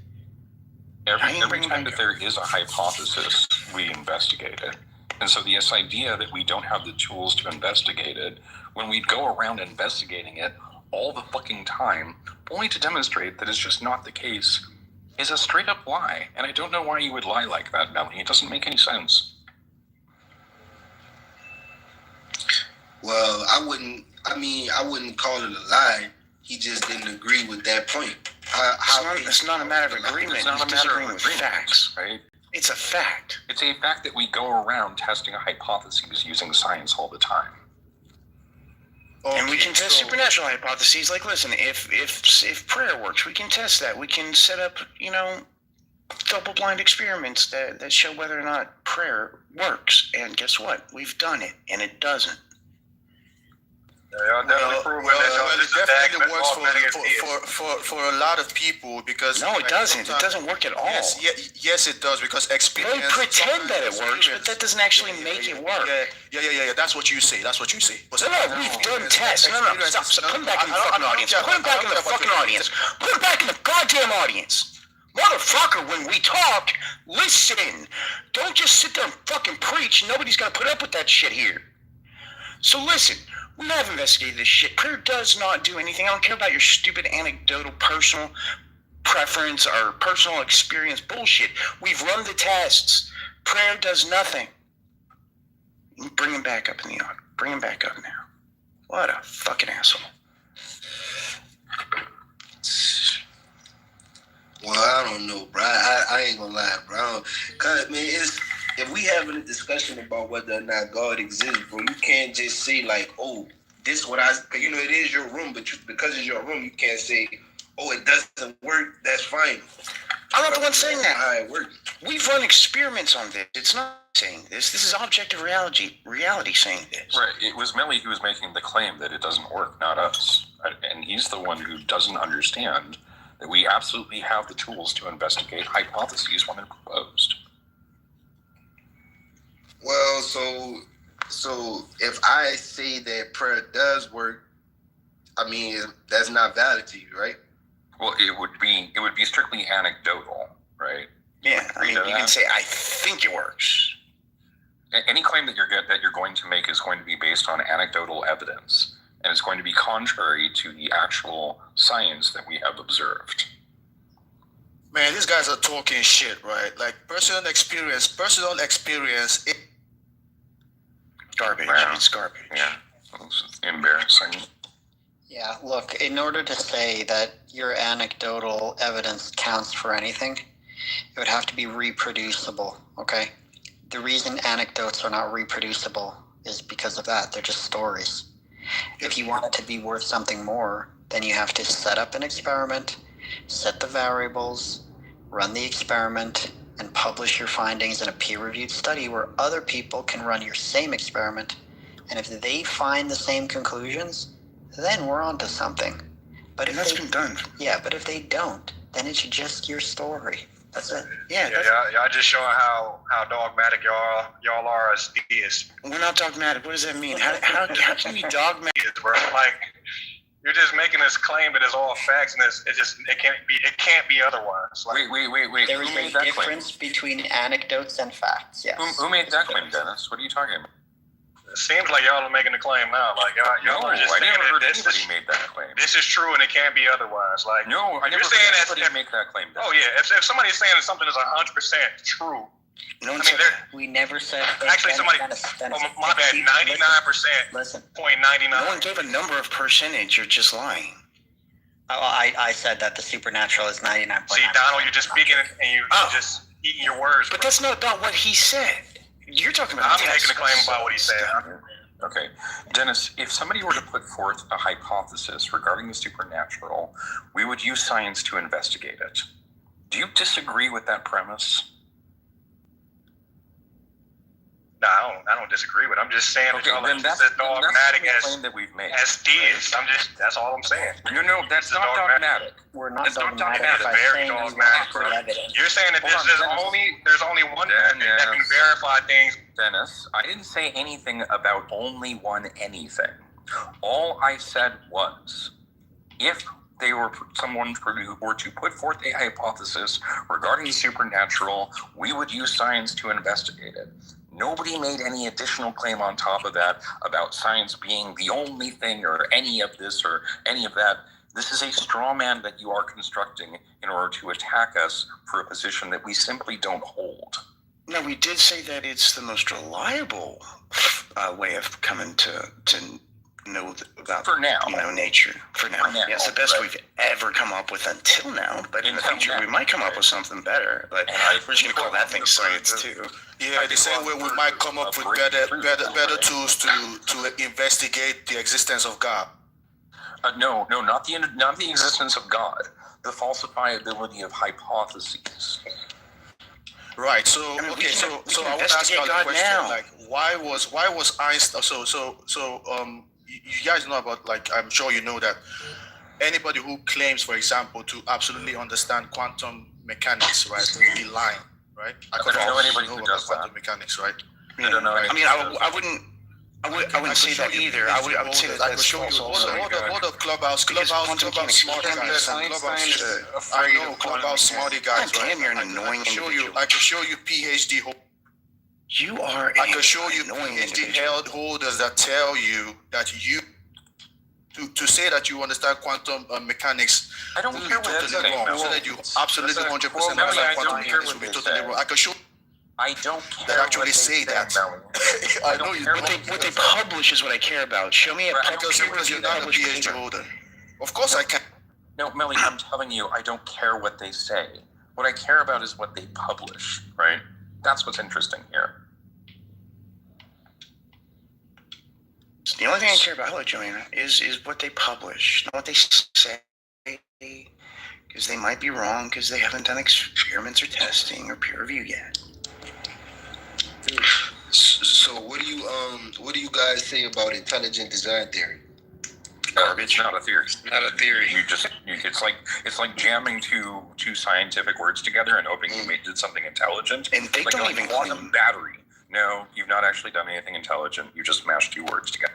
Every time that there is a hypothesis, we investigate it. And so this idea that we don't have the tools to investigate it, when we go around investigating it all the fucking time, only to demonstrate that it's just not the case, is a straight up lie. And I don't know why you would lie like that, Melanie. It doesn't make any sense. Well, I wouldn't call it a lie. He just didn't agree with that point. It's not a matter of agreement. It's not a matter of agreement, facts, right? It's a fact. It's a fact that we go around testing hypotheses using science all the time. Okay, and we can test supernatural hypotheses. Like, listen, if prayer works, we can test that. We can set up, double-blind experiments that show whether or not prayer works. And guess what? We've done it, and it doesn't. It definitely works for a lot of people because it doesn't. It doesn't work at all. Yes, it does because experience. They pretend that it works, but that doesn't actually make it work. Yeah. That's what you say. No, we've done tests. No, stop. Put him back in the fucking audience. Put him back in the fucking audience. Put him back in the goddamn audience. Motherfucker, when we talk, listen. Don't just sit there and fucking preach. Nobody's gonna put up with that shit here. So listen. We have investigated this shit. Prayer does not do anything. I don't care about your stupid anecdotal personal preference or personal experience bullshit. We've run the tests. Prayer does nothing. Bring him back up in the audience. Bring him back up now. What a fucking asshole. Well, I don't know, bro. I ain't gonna lie, bro. Cause man, if we having a discussion about whether or not God exists, bro, you can't just say like, oh, this is what it is your room, but because it's your room, you can't say, oh, it doesn't work. That's fine. I'm not the one saying that. How it works. We've run experiments on this. It's not saying this. This is objective reality saying this. Right. It was Millie who was making the claim that it doesn't work, not us. And he's the one who doesn't understand that we absolutely have the tools to investigate hypotheses when they're proposed. Well, so if I say that prayer does work, I mean that's not valid to you, right? Well, it would be strictly anecdotal, right? Yeah, I mean you can say I think it works. Any claim that you're going to make is going to be based on anecdotal evidence, and it's going to be contrary to the actual science that we have observed. Man, these guys are talking shit, right? Like personal experience. Garbage. Wow. It's garbage. Yeah, it's embarrassing. Yeah, look, in order to say that your anecdotal evidence counts for anything, it would have to be reproducible, okay? The reason anecdotes are not reproducible is because of that. They're just stories. If you want it to be worth something more, then you have to set up an experiment, set the variables, run the experiment, and publish your findings in a peer-reviewed study where other people can run your same experiment. And if they find the same conclusions, then we're onto something. But if that's been done. Yeah, but if they don't, then it's just your story. That's it. Yeah, y'all just showing how dogmatic y'all are as theists. We're not dogmatic. What does that mean? How can you be dogmatic? Bro, like you're just making this claim that it's all facts, and it can't be otherwise. Like, Wait. There is Who made a that difference between anecdotes and facts. Yes. Who made that claim, Dennis? What are you talking about? it seems like y'all are making the claim now. Like y'all No, are just I saying never that heard this anybody is, made that claim. this is true and it can't be otherwise. Like No, I you're never saying heard anybody make that claim. Oh yeah, if somebody's saying that something is 100% true. No, we never said. Actually, somebody. My bad. 99%. Listen. 0.99. No one gave a number of percentage. You're just lying. Oh, I said that the supernatural is 99. See, Donald, you're just speaking and you're just eating your words. But that's not what he said. You're talking about. I'm making a claim about what he said. Okay. Dennis, if somebody were to put forth a hypothesis regarding the supernatural, we would use science to investigate it. Do you disagree with that premise? No, I don't disagree with it. I'm just saying Okay, that y'all then are just as dogmatic the claim that we've made. as theists. That's all I'm saying. No, that's not dogmatic. We're not That's not dogmatic. That's by very saying we dogmatic, want bro. evidence. You're saying that there's only one method that can verify things. Dennis, I didn't say anything about only one anything. All I said was, if someone who were to put forth a hypothesis regarding the supernatural, we would use science to investigate it. Nobody made any additional claim on top of that about science being the only thing or any of this or any of that. This is a straw man that you are constructing in order to attack us for a position that we simply don't hold. No, we did say that it's the most reliable way of coming to know about nature. For now, yeah, it's the best we've ever come up with until now. But in the future, we might come up with something better. But we're just gonna call that thing science too. Yeah, the same way we might come up with better tools to investigate the existence of God. No, not the existence of God. The falsifiability of hypotheses. Right. So I want to ask you a question. Now. Like, why was Einstein? You guys know about, like, I'm sure you know that anybody who claims, for example, to absolutely understand quantum mechanics, right, will be lying, right? I don't know anybody who does quantum mechanics, right? I don't know. I mean, I wouldn't say that either. I would say that that's false also. All the clubhouse smarty guys. I know clubhouse smarty guys. Damn, you're an annoying individual. I can show you PhD holders. You are. I can show you PhD holders that tell you that you to say that you understand quantum mechanics. I don't care what totally wrong. So that you absolutely 100% understand quantum mechanics will be totally wrong. I can show. I don't care. That actually say that. I know you. What they publish is what I care about. Show me a because you're not a PhD holder. Of course I can. No, Melly, I'm telling you, I don't care what they say. What I care about is what they publish, right? That's what's interesting here. The only thing I care about, hello, Joanna, is what they publish, not what they say, because they might be wrong because they haven't done experiments or testing or peer review yet. So what do you guys say about intelligent design theory? Garbage. Not a theory. Not a theory. It's like jamming two scientific words together and hoping you did something intelligent. And they don't even quantum battery. No, you've not actually done anything intelligent. You just mashed two words together.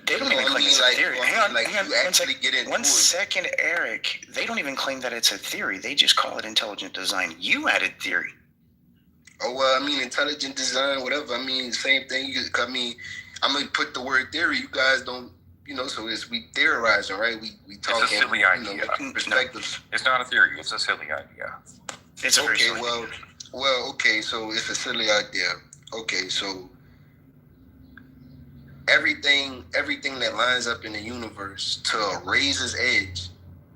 They don't even claim it's a theory. Hang on, one second, Eric. They don't even claim that it's a theory. They just call it intelligent design. You added theory. Oh, well, I mean, intelligent design, whatever. I mean, same thing. I mean, I'm going to put the word theory. You guys don't, so we theorizing, right? We talking. It's a silly idea. Perspectives. It's not a theory. It's a silly idea. It's a okay. Well, okay. So it's a silly idea. Okay, so everything that lines up in the universe to a razor's edge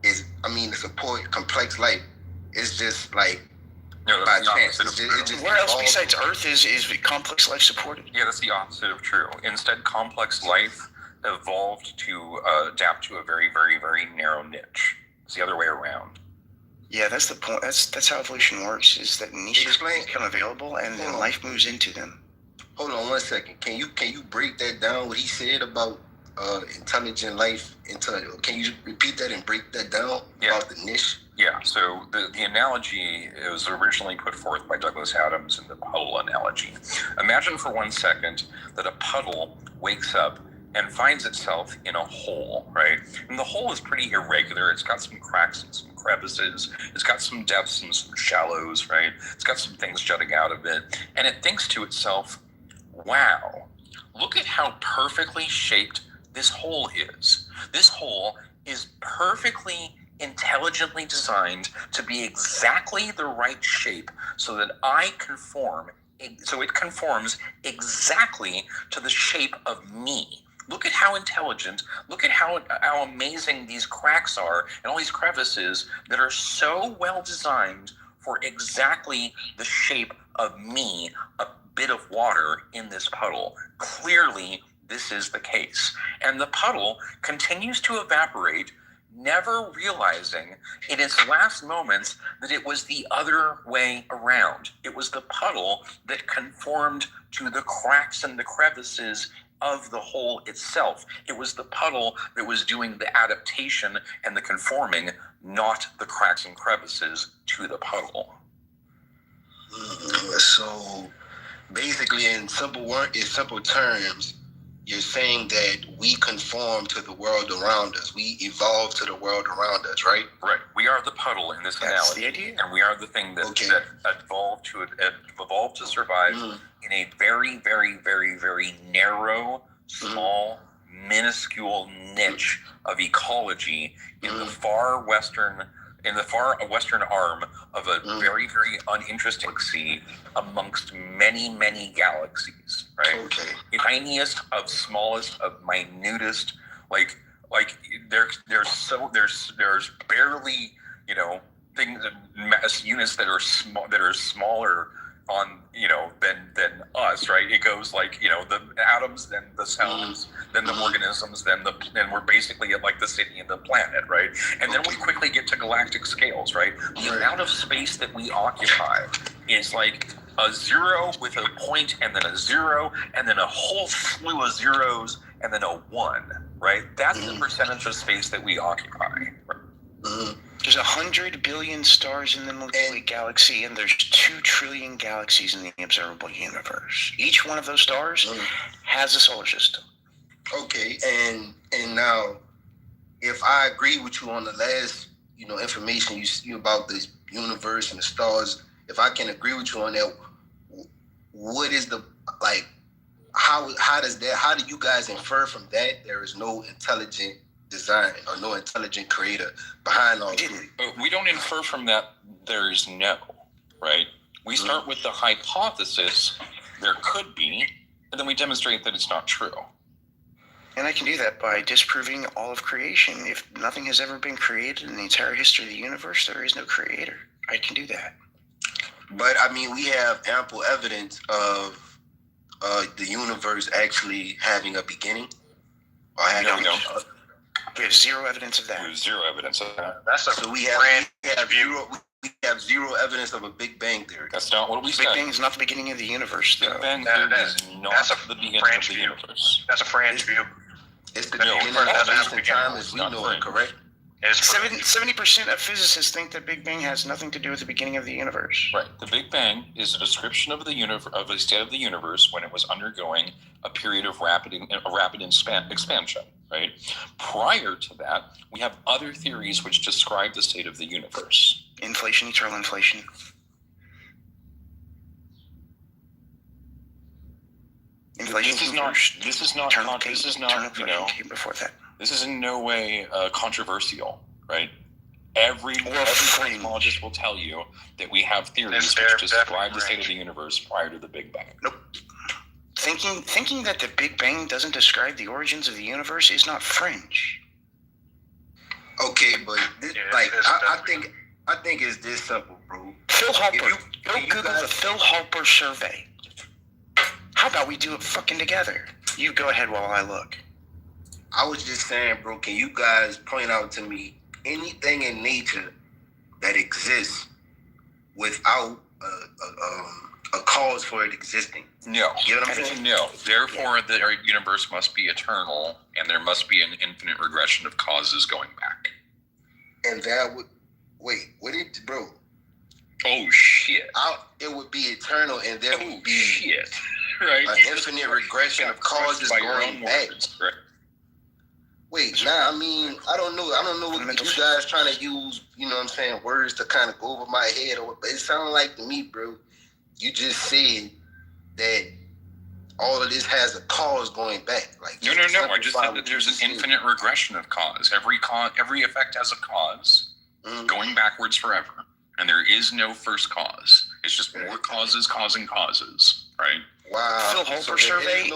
is, it's a complex life. It's just like by chance. Where else besides Earth is complex life supported? Yeah, that's the opposite of true. Instead, complex life evolved to adapt to a very, very, very narrow niche. It's the other way around. Yeah, that's the point. That's how evolution works. Is that niches become available and then life moves into them. Hold on 1 second. Can you break that down? What he said about intelligent life? Can you repeat that and break that down about the niche? Yeah. So the analogy was originally put forth by Douglas Adams in the puddle analogy. Imagine for 1 second that a puddle wakes up and finds itself in a hole, right? And the hole is pretty irregular. It's got some cracks and some crevices. It's got some depths and some shallows, right? It's got some things jutting out of it. And it thinks to itself, wow, look at how perfectly shaped this hole is. This hole is perfectly intelligently designed to be exactly the right shape so that it conforms exactly to the shape of me. Look at how intelligent, look at how amazing these cracks are and all these crevices that are so well designed for exactly the shape of me, a bit of water in this puddle. Clearly, this is the case. And the puddle continues to evaporate, never realizing in its last moments that it was the other way around. It was the puddle that conformed to the cracks and the crevices of the hole itself. It was the puddle that was doing the adaptation and the conforming, not the cracks and crevices to the puddle. So basically, in simple terms, you're saying that we conform to the world around us. We evolve to the world around us, right? Right. We are the puddle in this analogy. The idea. And we are the thing that evolved to survive in a very, very, very, very narrow, small, minuscule niche of ecology in the far western arm of a very, very uninteresting galaxy amongst many, many galaxies, right? Okay. The tiniest of smallest of minutest, like there's barely, things, mass units that are smaller on, than us, right? It goes the atoms, then the cells, then the organisms, then we're basically at the city and the planet, right? And then we quickly get to galactic scales, right? The amount of space that we occupy is like a zero with a point and then a zero and then a whole slew of zeros and then a one, right? That's the percentage of space that we occupy. There's 100 billion stars in the Milky Way galaxy, and there's 2 trillion galaxies in the observable universe. Each one of those stars has a solar system. Okay, and now, if I agree with you on the last, information you see about the universe and the stars, if I can agree with you on that, what is how do you guys infer from that there is no intelligent design or no intelligent creator behind all this? We don't infer from that there is no, right? We start with the hypothesis there could be, and then we demonstrate that it's not true. And I can do that by disproving all of creation. If nothing has ever been created in the entire history of the universe, there is no creator. I can do that. But we have ample evidence of the universe actually having a beginning. We have zero evidence of that. We have zero evidence of that. We have zero evidence of a Big Bang theory. That's not what we said. Big Bang is not the beginning of the universe, though. Big Bang theory is not the beginning of the universe. That's a fringe view. It's the beginning of space and time as we know it, correct? 70% of physicists think that Big Bang has nothing to do with the beginning of the universe. Right. The Big Bang is a description of the state of the universe when it was undergoing a period of rapid expansion. Right. Prior to that, we have other theories which describe the state of the universe. Inflation, eternal inflation. This is not. Before that. This is in no way controversial, right? Every cosmologist will tell you that we have theories which describe the state of the universe prior to the Big Bang. Nope. Thinking that the Big Bang doesn't describe the origins of the universe is not fringe. Okay, but I think it's this simple, bro. Phil Halper. Go Google the Phil Halper survey. How about we do it fucking together? You go ahead while I look. I was just saying, bro, can you guys point out to me anything in nature that exists without a cause for it existing? No. You know what I'm saying? No. Therefore, the universe must be eternal, and there must be an infinite regression of causes going back. And that would... Wait, what did... Bro. Oh, shit. It would be eternal, and there would be... shit. Right? An infinite regression of causes going back. Right. Wait, I don't know what you guys trying to use, you know what I'm saying, words to kind of go over my head, but it sounded like to me, bro, you just said that all of this has a cause going back. Like no. I just said that there's an infinite regression of cause. Every effect has a cause going backwards forever, and there is no first cause. It's just more causes causing causes, right? Wow. Phil Halper survey.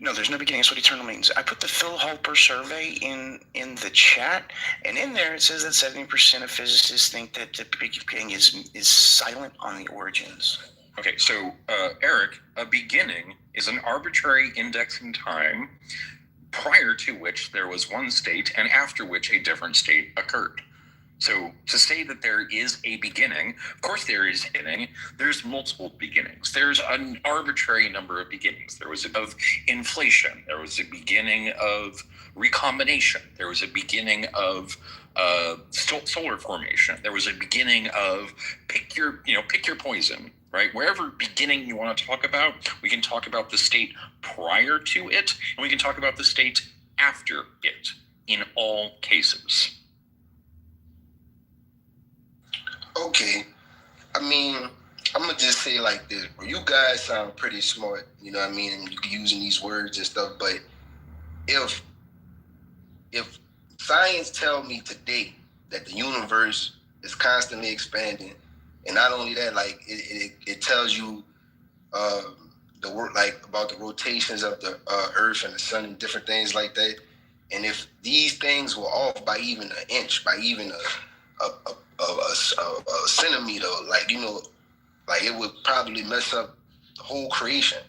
No, there's no beginning. That's what eternal means. I put the Phil Halper survey in the chat, and in there it says that 70% of physicists think that the Big Bang is silent on the origins. Okay, so Eric, a beginning is an arbitrary index in time prior to which there was one state and after which a different state occurred. So to say that there is a beginning, of course there is a beginning. There's multiple beginnings. There's an arbitrary number of beginnings. There was of inflation. There was a beginning of recombination. There was a beginning of solar formation. There was a beginning of pick your poison, right? Wherever beginning you want to talk about, we can talk about the state prior to it, and we can talk about the state after it in all cases. Okay, I'm gonna just say like this, bro. You guys sound pretty smart, you know what I mean, and you using these words and stuff, but if science tell me today that the universe is constantly expanding, and not only that, like it tells you the work, like about the rotations of the earth and the sun and different things like that, and if these things were off by even an inch, by even a centimeter, like, you know, like it would probably mess up the whole creation.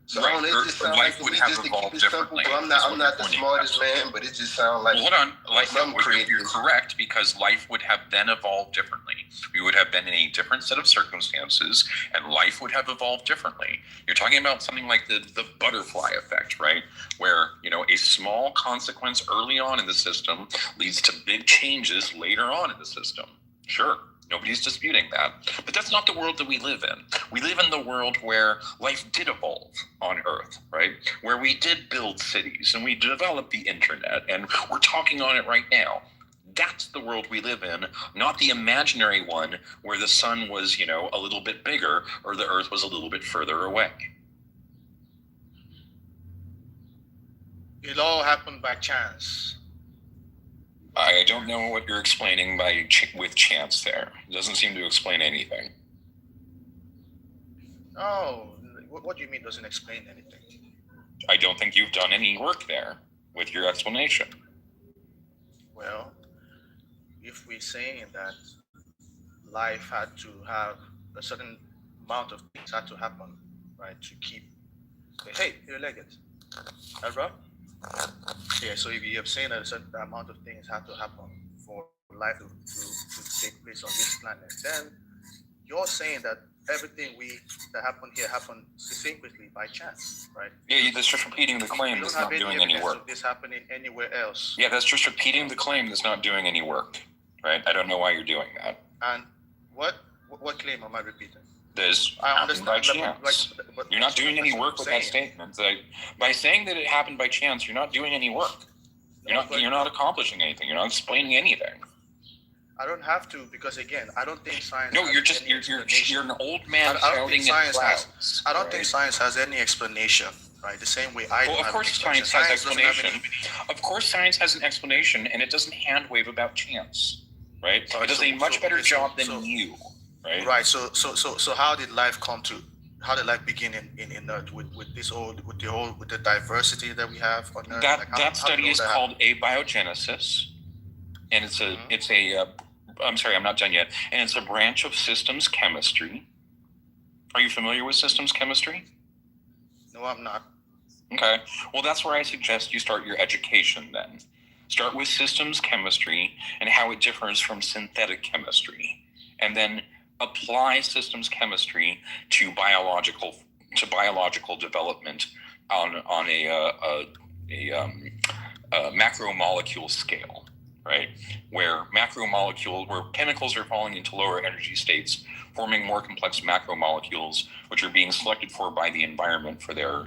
So right. It just sounds like would me have just to evolved keep it simple, differently. but I'm not the smartest man, but it just sounds like... Well, hold on. You're correct, because life would have then evolved differently. We would have been in a different set of circumstances, and life would have evolved differently. You're talking about something like the butterfly effect, right? Where, you know, a small consequence early on in the system leads to big changes later on in the system. Sure. Nobody's disputing that. But that's not the world that we live in. We live in the world where life did evolve on Earth, right? Where we did build cities and we developed the internet, and we're talking on it right now. That's the world we live in, not the imaginary one where the sun was, you know, a little bit bigger or the Earth was a little bit further away. It all happened by chance. I don't know what you're explaining with chance there. It doesn't seem to explain anything. Oh, what do you mean doesn't explain anything? I don't think you've done any work there with your explanation. Well, if we're saying that life had to have a certain amount of things had to happen, right, to keep... Hey, you're legged. That's right? Yeah, so if you're saying that a certain amount of things have to happen for life to take place on this planet, then you're saying that everything that happened here happened sequentially by chance, right? Yeah, that's just repeating the claim that's not doing any work. Of this happening anywhere else. Yeah, that's just repeating the claim that's not doing any work, right? I don't know why you're doing that. And what claim am I repeating? This happened by chance. You're not doing any work with that statement. By saying that it happened by chance, you're not doing any work. You're not accomplishing anything. You're not explaining anything. I don't have to, because again, I don't think science. No, you're just you're an old man shouting at clouds. I don't think science has any explanation right? The same way I. Well, of course, science has explanation. Of course, science has an explanation, and it doesn't hand wave about chance, right? It does a much better job than you, right? Right. So how did life come to? How did life begin in Earth with the diversity that we have on Earth? That study is called abiogenesis, and I'm sorry, I'm not done yet. And it's a branch of systems chemistry. Are you familiar with systems chemistry? No, I'm not. Okay. Well, that's where I suggest you start your education then. Start with systems chemistry and how it differs from synthetic chemistry, and then apply systems chemistry to biological development on a macromolecule scale, right? Where chemicals are falling into lower energy states, forming more complex macromolecules, which are being selected for by the environment for their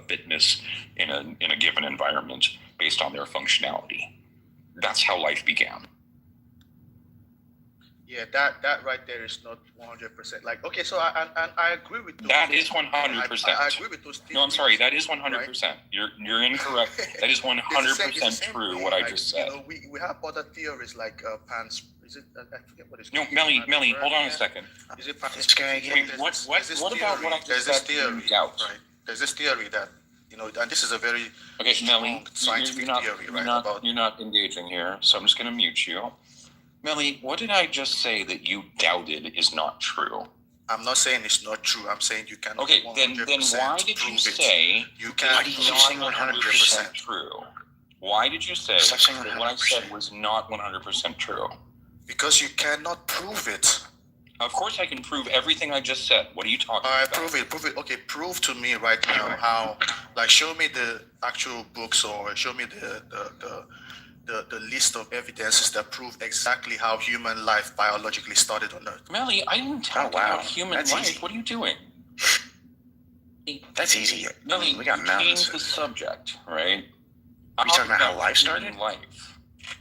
fitness in a given environment based on their functionality. That's how life began. Yeah, that right there is not 100%. Like, okay, so I agree with those. That is 100%. I agree with those. No, I'm sorry. That is 100%. Right? You're incorrect. That is 100% true. What I just said. We have other theories like pans. Is it? I forget what it's. No, Melly, hold on a second. Is it? What about what I just said? Right. There's this theory that and this is a very Melly, scientific theory, right? You're not engaging here, so I'm just going to mute you. Melly, what did I just say that you doubted is not true? I'm not saying it's not true. I'm saying you cannot. Okay, then why did you say you cannot 100% true? Why did you say that what I said was not 100% true? Because you cannot prove it. Of course I can prove everything I just said. What are you talking about? Prove it. Okay, prove to me right now how, like, show me the actual books or show me the list of evidences that prove exactly how human life biologically started on Earth. Melly, I didn't talk about human life. Easy. What are you doing? That's easy. Melly, we got mountains. Change the subject, right? Are you talking about how life started?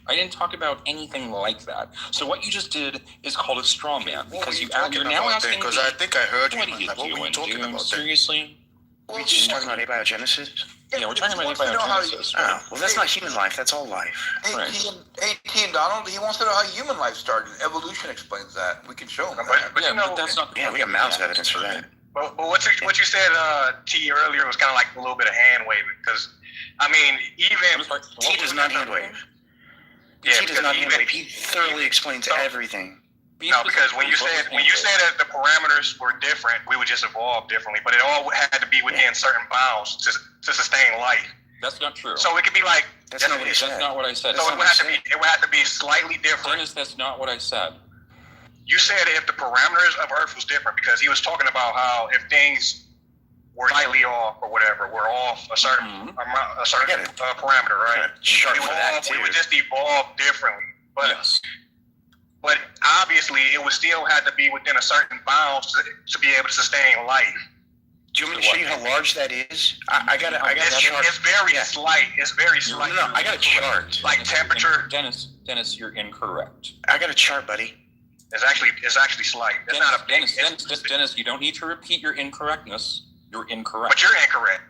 I didn't talk about anything like that. So what you just did is called a straw man because you're now asking. Because I think I heard you. What are you talking about? Seriously? We're just talking about abiogenesis. Yeah, we're talking about abiogenesis. Oh, well, that's not human life. That's all life. 18 Donald, he wants to know how human life started. Evolution explains that. We can show him that. But that's not. Yeah, we got mounds of evidence for that. But what you said, T, earlier was kind of like a little bit of hand waving. Because, I mean, even... T does not hand wave. Yeah, T does not hand wave. He thoroughly explains everything. No, because when you said that the parameters were different, we would just evolve differently. But it all had to be within certain bounds to sustain life. That's not true. So it could be like... That's not what I said. That's not what I said. So it would have to be slightly different. Dennis, that's not what I said. You said if the parameters of Earth was different, because he was talking about how if things were slightly off or whatever, we're off a certain parameter, right? We would just evolve differently. But obviously, it would still have to be within a certain bounds to be able to sustain life. Do you want me to show you how large that is? I got a chart. It's very slight. It's very slight. No, I got a chart. Like temperature. Dennis, you're incorrect. I got a chart, buddy. It's actually slight. It's not a big. Dennis, you don't need to repeat your incorrectness. You're incorrect. But you're incorrect.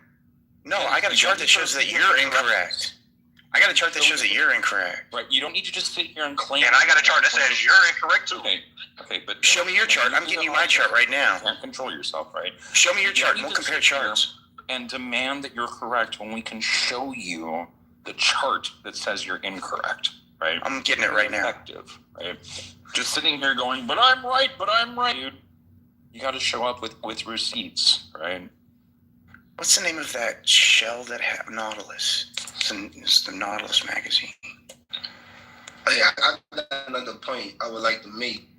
No, I got a chart that shows that you're incorrect. I got a chart that shows that you're incorrect. Right. You don't need to just sit here and claim. And I got a chart that says you're incorrect too. Okay, but show me your chart. I'm giving you my chart right now. You can't control yourself, right? Show me your chart and we'll compare charts. And demand that you're correct when we can show you the chart that says you're incorrect, right? I'm getting it right now. Effective, right? Just sitting here going, but I'm right, dude. You got to show up with receipts, right? What's the name of that shell that Nautilus? It's the Nautilus magazine. Hey, I got another point I would like to make.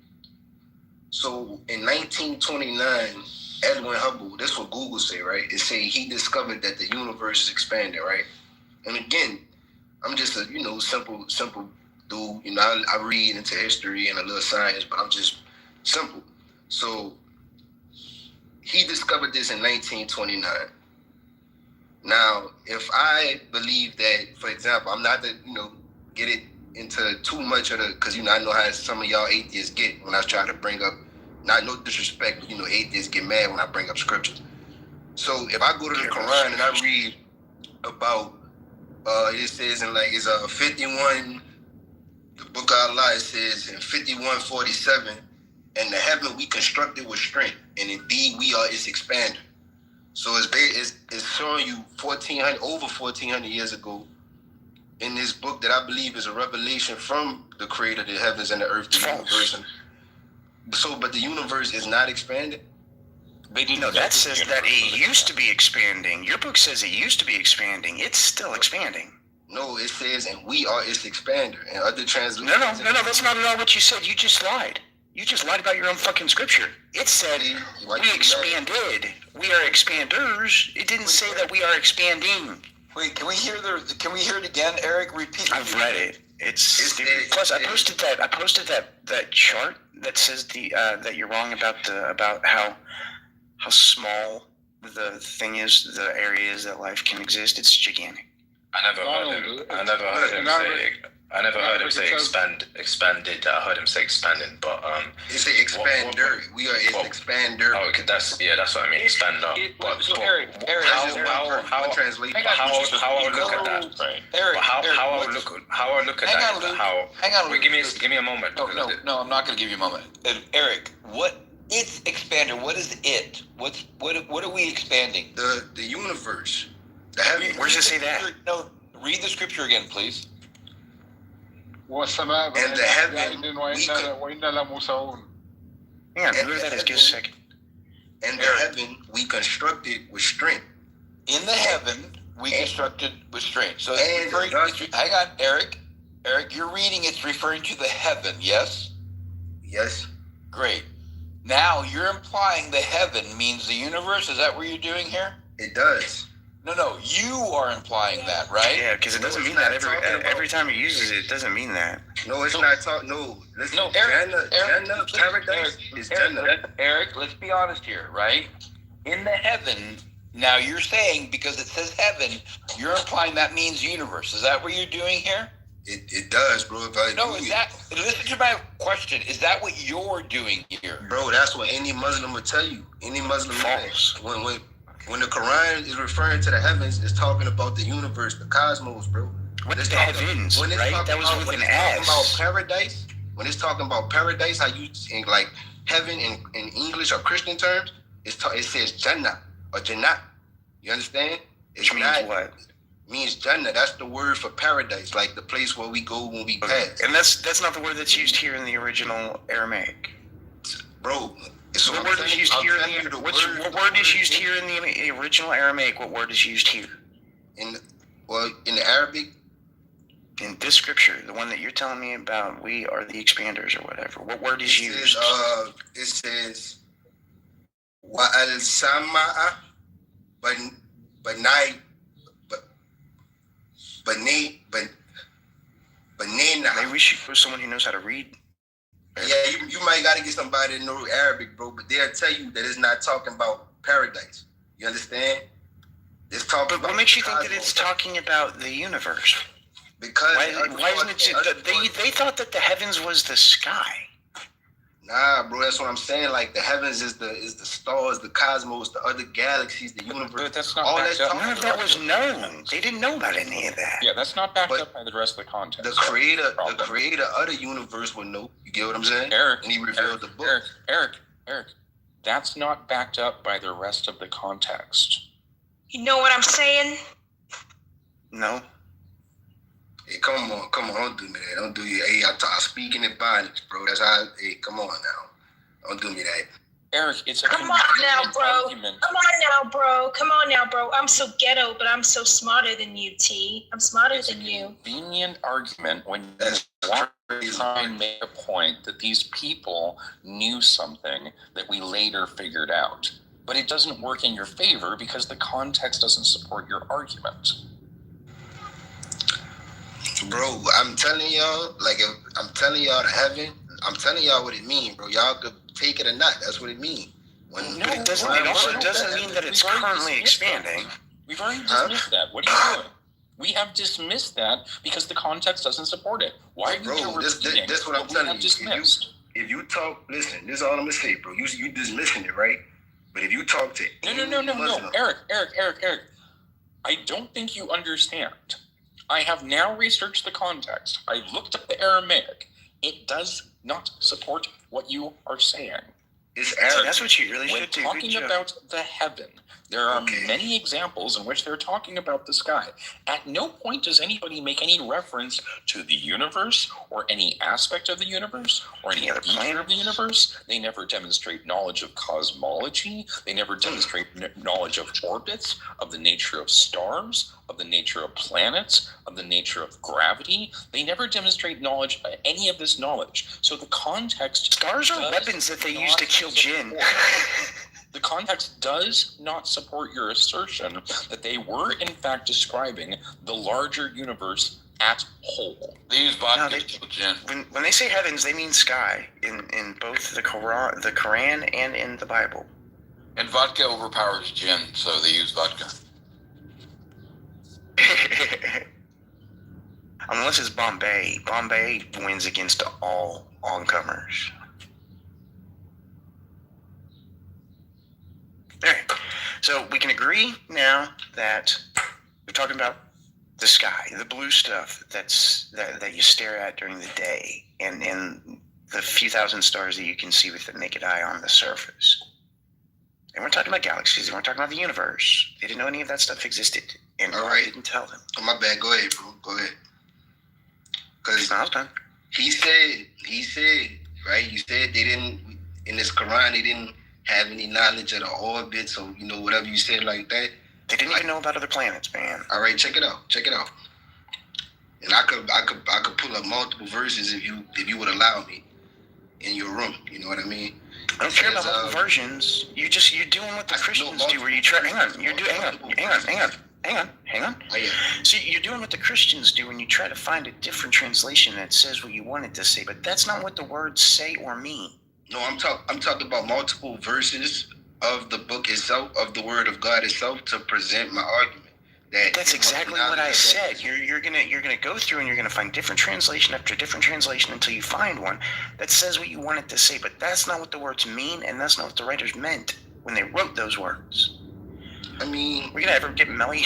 So in 1929, Edwin Hubble, this is what Google say, right? It say he discovered that the universe is expanding, right? And again, I'm just a simple dude. I read into history and a little science, but I'm just simple. So he discovered this in 1929. Now, if I believe that, for example, I'm not to, get it into too much of the, because, I know how some of y'all atheists get when I try to bring up, not no disrespect, but, atheists get mad when I bring up scriptures. So if I go to the Quran and I read about, it says in like, it's 51, the book of Allah, it says in 51:47, and the heaven we constructed with strength, and indeed we are its expander. So it's showing you over 1,400 years ago in this book that I believe is a revelation from the creator of the heavens and the earth, the universe. But the universe is not expanded. No, that says that it used to be expanding. Your book says it used to be expanding. It's still expanding. No, it says, and we are its expander. And other translations. No, that's not at all what you said. You just lied. You just lied about your own fucking scripture. It said we expanded. We are expanders. It didn't say that we are expanding. Wait, can we hear it again, Eric? Repeat. I've read it. It's stupid. Plus, I posted that chart that says that you're wrong about how small the thing is, the area is that life can exist. It's gigantic. I never heard him say expanded. I heard him say expanding, but it's an expander. We are its expander. Oh, okay, that's what I mean, expander. Eric, how I would look at that? Eric, how I look at that? Hang on. Wait, give me a moment. No, I'm not going to give you a moment. Eric, what? It's expander. What is it? What are we expanding? The universe. Where does it say that? No, read the scripture again, please. And the heaven, Hang on, who that is? Give us a second. And the heaven we constructed with strength. In the heaven we constructed with strength. So hang on, Eric. Eric, you're reading it's referring to the heaven, yes? Yes. Great. Now you're implying the heaven means the universe. Is that what you're doing here? It does. No, you are implying that, right? Yeah, because it doesn't mean that every time he uses it. It doesn't mean that. No, it's not talking. No, listen. No, Eric, paradise is Jannah. Eric, let's be honest here, right? In the heaven, now you're saying because it says heaven, you're implying that means universe. Is that what you're doing here? It does, bro. Listen to my question. Is that what you're doing here? Bro, that's what any Muslim would tell you. Any Muslim false. When the Quran is referring to the heavens, it's talking about the universe, the cosmos, bro. What is the heavens, right? That was with an S. About paradise, when it's talking about paradise, how you in like heaven in English or Christian terms, it says Jannah or Jannah. You understand? Which means what? Means Jannah. That's the word for paradise, like the place where we go when we pass. And that's not the word that's used here in the original Aramaic, bro. So what word is used here in the what word is used here in the original Aramaic? What word is used here? In the Arabic. In this scripture, the one that you're telling me about, we are the expanders or whatever. What word is used? It says wa al samaa banai banina. Maybe we should go someone who knows how to read. Yeah, you might got to get somebody that knows Arabic, bro. But they'll tell you that it's not talking about paradise. You understand? It's talking. But what makes you think that it's talking about the universe? Because why isn't it? They thought that the heavens was the sky. Nah, bro, that's what I'm saying. Like the heavens is the stars, the cosmos, the other galaxies, the universe. But that's not all backed up. None of that was known. They didn't know about any of that. Yeah, that's not backed up by the rest of the context. The creator of the universe would know. You get what I'm saying? Eric, and he revealed the book. Eric, that's not backed up by the rest of the context. You know what I'm saying? No. Hey, come on, don't do me that. Don't do you. Hey, I'm speaking in violence, bro. That's how. Hey, come on now. Don't do me that. Eric, it's a Come on now, bro. I'm so ghetto, but I'm so smarter than you, T. I'm smarter than you. Convenient argument when you want to try and make a point that these people knew something that we later figured out. But it doesn't work in your favor because the context doesn't support your argument. Bro, I'm telling y'all, I'm telling y'all to heaven, I'm telling y'all what it means, bro. Y'all could take it or not. That's what it means. But it also doesn't mean that it's currently expanding. We've already dismissed that. What are you doing? We have dismissed that because the context doesn't support it. Why are you repeating this what I'm telling you. Dismissed? If you talk, listen, this is all I'm going to say, bro. You dismissing it, right? But if you talk to No, Eric. I don't think you understand. I have now researched the context. I looked up the Aramaic. It does not support what you are saying. It's Arabic. That's what you really should do. When talking about the heaven, there are many examples in which they're talking about the sky. At no point does anybody make any reference to the universe or any aspect of the universe or any other feature of the universe. They never demonstrate knowledge of cosmology. They never demonstrate knowledge of orbits, of the nature of stars, of the nature of planets, of the nature of gravity. They never demonstrate knowledge, any of this knowledge. So the context... Stars are weapons that they use to kill jinn. The context does not support your assertion that they were in fact describing the larger universe at whole. They use vodka to kill jinn. When they say heavens, they mean sky in both the Quran and in the Bible. And vodka overpowers jinn, so they use vodka. Unless it's Bombay. Bombay wins against all oncomers. Alright, so we can agree now that we're talking about the sky, the blue stuff that you stare at during the day, and the few thousand stars that you can see with the naked eye on the surface. And we're talking about galaxies, and we're talking about the universe. They didn't know any of that stuff existed, and God didn't tell them. Oh, my bad. Go ahead, bro. Go ahead. Because he said, right? You said they didn't, in this Quran, they didn't have any knowledge of the orbit, so whatever you said like that. They didn't even know about other planets, man. All right, check it out. And I could pull up multiple verses if you would allow me in your room. You know what I mean? I don't care about multiple versions. You're doing what the Christians do, where you try. Hang on. Oh, yeah. See, you're doing what the Christians do when you try to find a different translation that says what you want it to say, but that's not what the words say or mean. No, I'm talking about multiple verses of the book itself, of the Word of God itself, to present my argument. That's exactly what I said. You're gonna go through and you're gonna find different translation after different translation until you find one that says what you want it to say. But that's not what the words mean, and that's not what the writers meant when they wrote those words. I mean, we're gonna ever get Melly.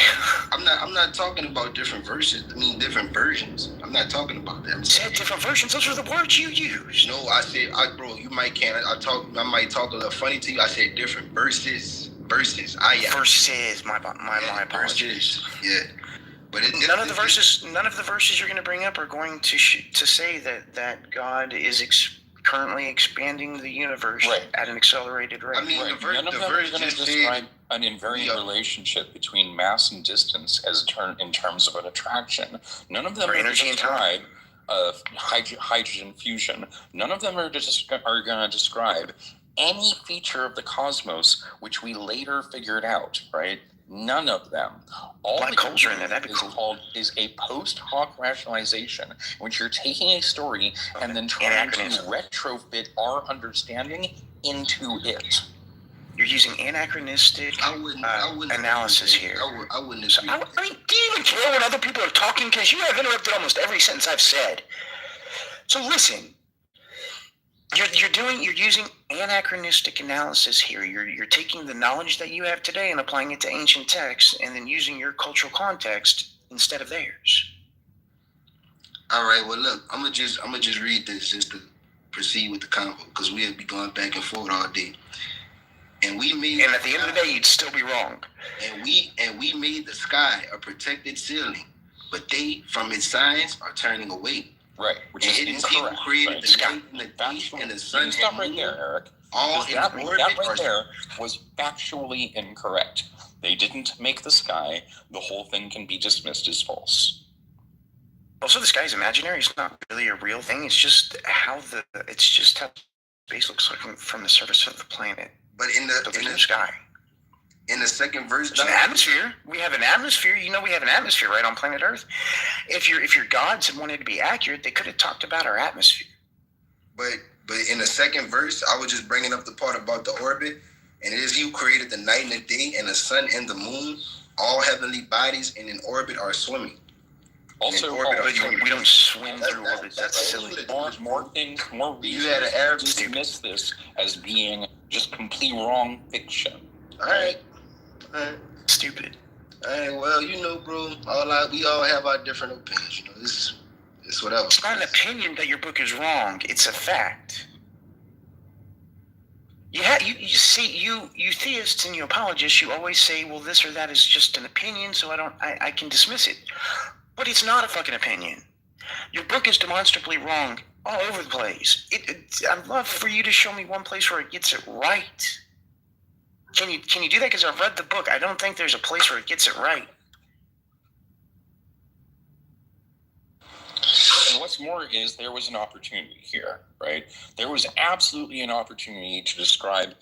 I'm not talking about different verses. I mean, different versions. I'm not talking about that. Said different versions. Those are the words you use. No, I said, bro, you might can't. I might talk a little funny to you. I said different verses. Verses. My apologies. Yeah. But none of the verses you're going to bring up are going to say that God is currently expanding the universe at an accelerated rate. I mean, none of them are going to describe an invariant relationship between mass and distance in terms of an attraction. None of them are going to describe hydrogen fusion. None of them are going to describe any feature of the cosmos which we later figured out, right? None of them. All black holes are in there. That'd be cool. Is a post hoc rationalization, in which you're taking a story and then trying to retrofit our understanding into it. You're using anachronistic analysis here. I wouldn't agree. I mean, do you even care when other people are talking? Because you have interrupted almost every sentence I've said. So listen. You're using anachronistic analysis here. You're taking the knowledge that you have today and applying it to ancient texts, and then using your cultural context instead of theirs. All right. Well, look, I'm gonna just read this just to proceed with the convo, because we'll be going back and forth all day. And at the end of the day, you'd still be wrong. And we made the sky a protected ceiling, but they, from its signs, are turning away. Right, which is incorrect. Created the night and the day and the sun. Stop right there, Eric. That right there was factually incorrect. They didn't make the sky. The whole thing can be dismissed as false. Also, the sky is imaginary. It's not really a real thing. It's just how space looks like from the surface of the planet. But in the sky. In the second verse, there's an atmosphere. We have an atmosphere. We have an atmosphere, right, on planet Earth. If your gods had wanted to be accurate, they could have talked about our atmosphere. But in the second verse, I was just bringing up the part about the orbit, and it is you created the night and the day, and the sun and the moon, all heavenly bodies, and in orbit are swimming. Also, we don't swim through orbit. That's silly. More reasons to dismiss this as being just complete wrong fiction. All right. Stupid. All right. Well, bro. We all have our different opinions. It's whatever. It's not an opinion that your book is wrong. It's a fact. You theists and you apologists, you always say, well, this or that is just an opinion, so I can dismiss it. But it's not a fucking opinion. Your book is demonstrably wrong all over the place. I'd love for you to show me one place where it gets it right. Can you do that? Because I've read the book. I don't think there's a place where it gets it right. What's more is there was an opportunity here, right? There was absolutely an opportunity to describe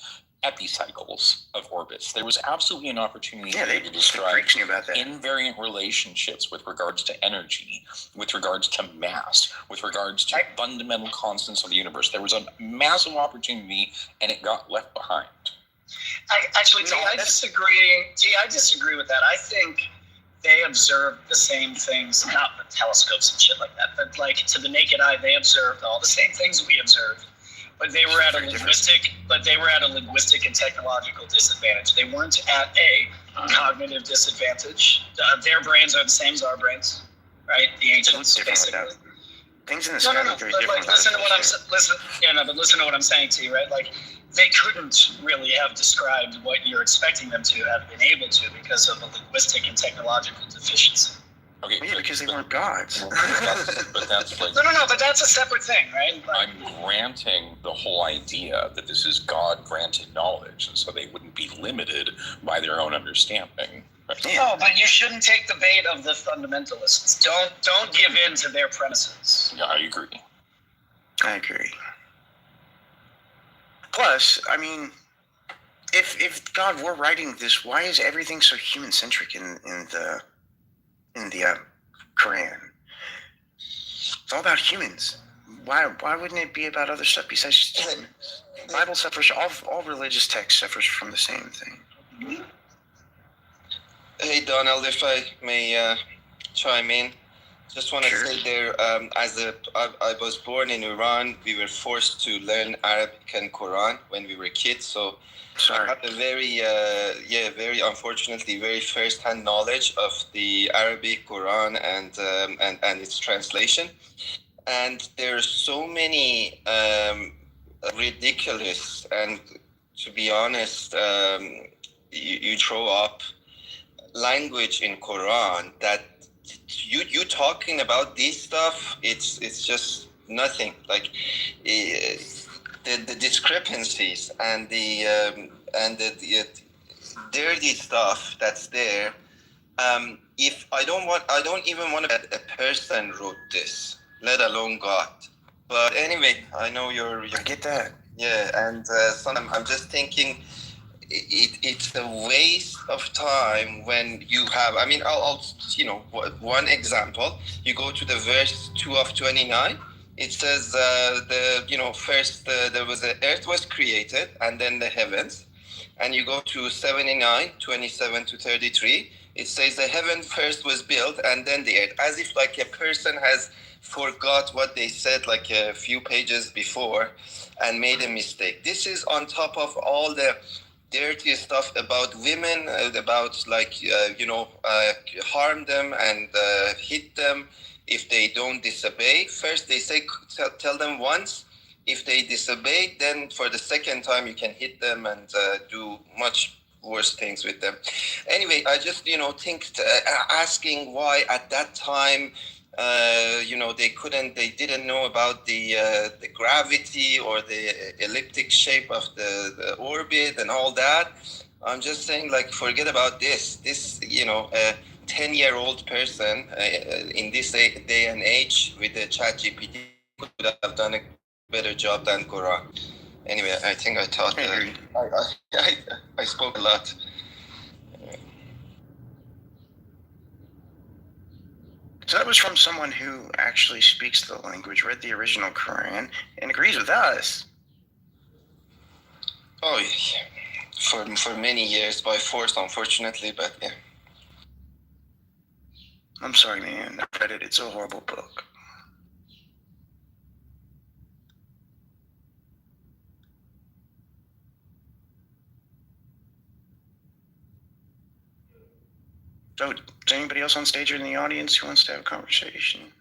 epicycles of orbits. There was absolutely an opportunity to describe invariant relationships with regards to energy, with regards to mass, with regards to fundamental constants of the universe. There was a massive opportunity, and it got left behind. I disagree with that. I think they observed the same things, not with telescopes and shit like that, but like to the naked eye, they observed all the same things we observed. But they were at a linguistic and technological disadvantage. They weren't at a cognitive disadvantage. Their brains are the same as our brains, right? The ancients, basically. Things in the sky are very different. Listen to what I'm saying to you, right? Like, they couldn't really have described what you're expecting them to have been able to because of a linguistic and technological deficiency. Okay, yeah, because they weren't gods. But that's like but that's a separate thing, right? Like, I'm granting the whole idea that this is God-granted knowledge, and so they wouldn't be limited by their own understanding. No, but you shouldn't take the bait of the fundamentalists. Don't give in to their premises. Yeah, I agree. Plus, I mean, if God were writing this, why is everything so human-centric in the Quran? It's all about humans. Why wouldn't it be about other stuff besides humans? The Bible suffers, all religious texts suffers from the same thing. Hey Donald, if I may chime in, just want to say there, I was born in Iran. We were forced to learn Arabic and Quran when we were kids, so I have a very unfortunately, very first-hand knowledge of the Arabic Quran and its translation. And there are so many ridiculous and, to be honest, you throw up language in Quran that you talking about this stuff, it's just nothing. Like the discrepancies and the dirty stuff that's there. If I don't even want a person wrote this, let alone God. But anyway, I know you're I get that. Yeah, and sometimes I'm just thinking it's a waste of time when you have. I mean, I'll one example. You go to the verse 2 of 29. It says first there was the earth was created and then the heavens, and you go to 79, 27 to 33. It says the heaven first was built and then the earth, as if like a person has forgot what they said like a few pages before and made a mistake. This is on top of all the dirty stuff about women, about harm them and hit them if they don't disobey. First they say tell them once. If they disobey, then for the second time you can hit them and do much worse things with them. Anyway, I just think asking why at that time they didn't know about the gravity or the elliptic shape of the orbit and all that. I'm just saying, like, forget about this. This, a 10-year-old person in this day and age with the ChatGPT could have done a better job than Quran. Anyway, I think I thought I spoke a lot. So that was from someone who actually speaks the language, read the original Quran, and agrees with us. Oh, yeah. For many years, by force, unfortunately, but yeah. I'm sorry, man. I read it. It's a horrible book. So, is anybody else on stage or in the audience who wants to have a conversation?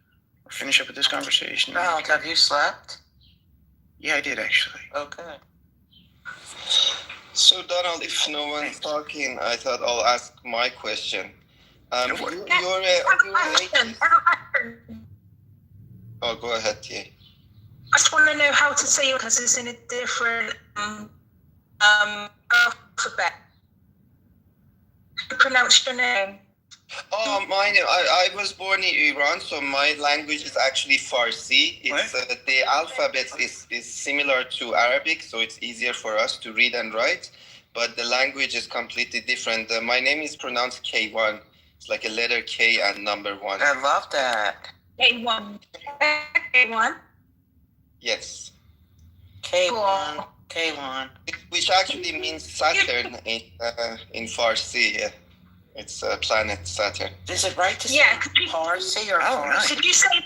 Or finish up with this conversation? Val, have you slept? Yeah, I did actually. Okay. So, Donald, if no one's talking, I thought I'll ask my question. You're Oh, go ahead, T. I just want to know how to say it because it's in a different alphabet. How to pronounce your name? Oh, mine. I was born in Iran, so my language is actually Farsi. It's the alphabet is similar to Arabic, so it's easier for us to read and write. But the language is completely different. My name is pronounced K1. It's like a letter K and number 1. I love that. K1. K1. Yes. K1. K1. Which actually means Saturn in Farsi. Yeah. It's planet Saturn. Is it right to say Farsi or Farsi? Could you say?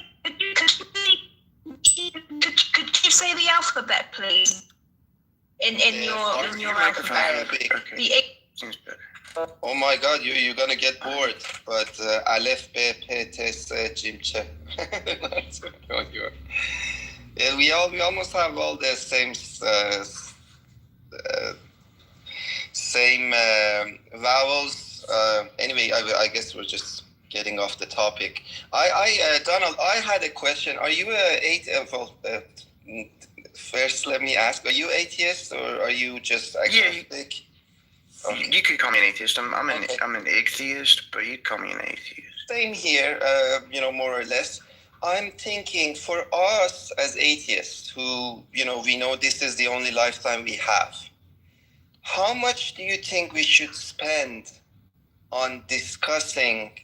Could you say the alphabet, please? In your alphabet. Seems better. Oh my God, you're gonna get bored. But Aleph, B, P, T, S, Jim, Che. Yeah, we almost have all the same vowels. Anyway, I guess we're just getting off the topic. Donald, I had a question. Are you first, let me ask: are you atheist or are you just agnostic? You could call me an atheist. I'm an atheist, but you'd call me an atheist. Same here. More or less. I'm thinking for us as atheists who, we know this is the only lifetime we have. How much do you think we should spend on discussing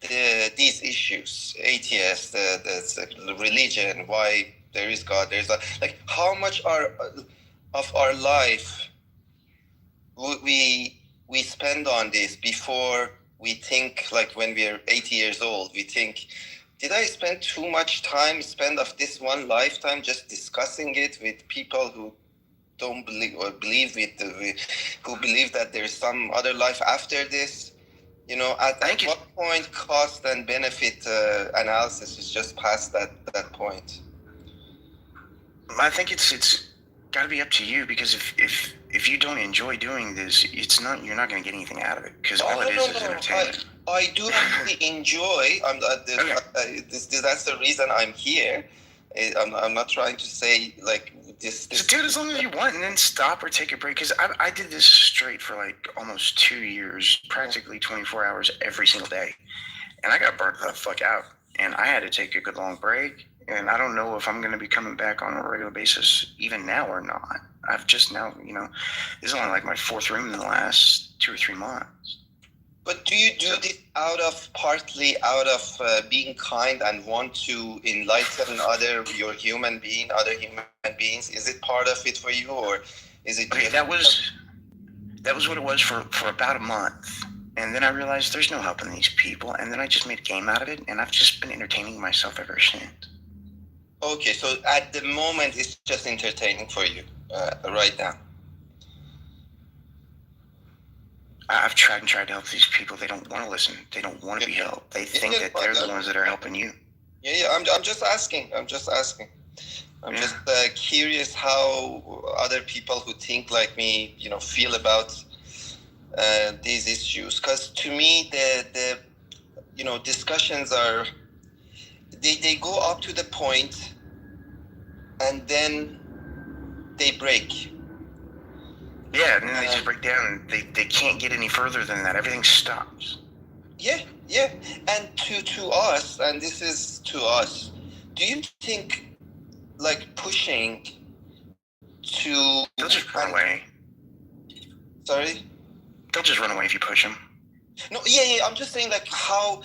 these issues, atheists, the religion, why there is God, like how much of our life would we spend on this before we think, like when we're 80 years old, we think, did I spend too much time of this one lifetime just discussing it with people who don't believe or who believe that there's some other life after this? At what point cost and benefit analysis is just past that point? I think it's got to be up to you, because if you don't enjoy doing this, you're not going to get anything out of it, because all it is entertainment. I do actually enjoy. That's the reason I'm here. I'm not trying to say like this. So do it as long as you want, and then stop or take a break. Because I did this straight for like almost 2 years, practically 24 hours every single day, and I got burnt the fuck out. And I had to take a good long break. And I don't know if I'm going to be coming back on a regular basis even now or not. I've just now, this is only like my 4th room in the last 2 or 3 months. But do you do this partly out of being kind and want to enlighten other human beings? Is it part of it for you, or is it? Okay, that was what it was for about a month. And then I realized there's no helping these people. And then I just made a game out of it. And I've just been entertaining myself ever since. Okay, so at the moment it's just entertaining for you right now. I've tried to help these people. They don't want to listen. They don't want to be helped. They think that they're the ones that are helping you. Yeah. I'm just asking. I'm just curious how other people who think like me, feel about these issues. Because to me, the discussions are. They go up to the point and then they break. Yeah, and then they just break down and they can't get any further than that. Everything stops. Yeah. And to us, and this is to us, do you think like pushing to... They'll just run away. Sorry? They'll just run away if you push them. No, yeah. I'm just saying, like, how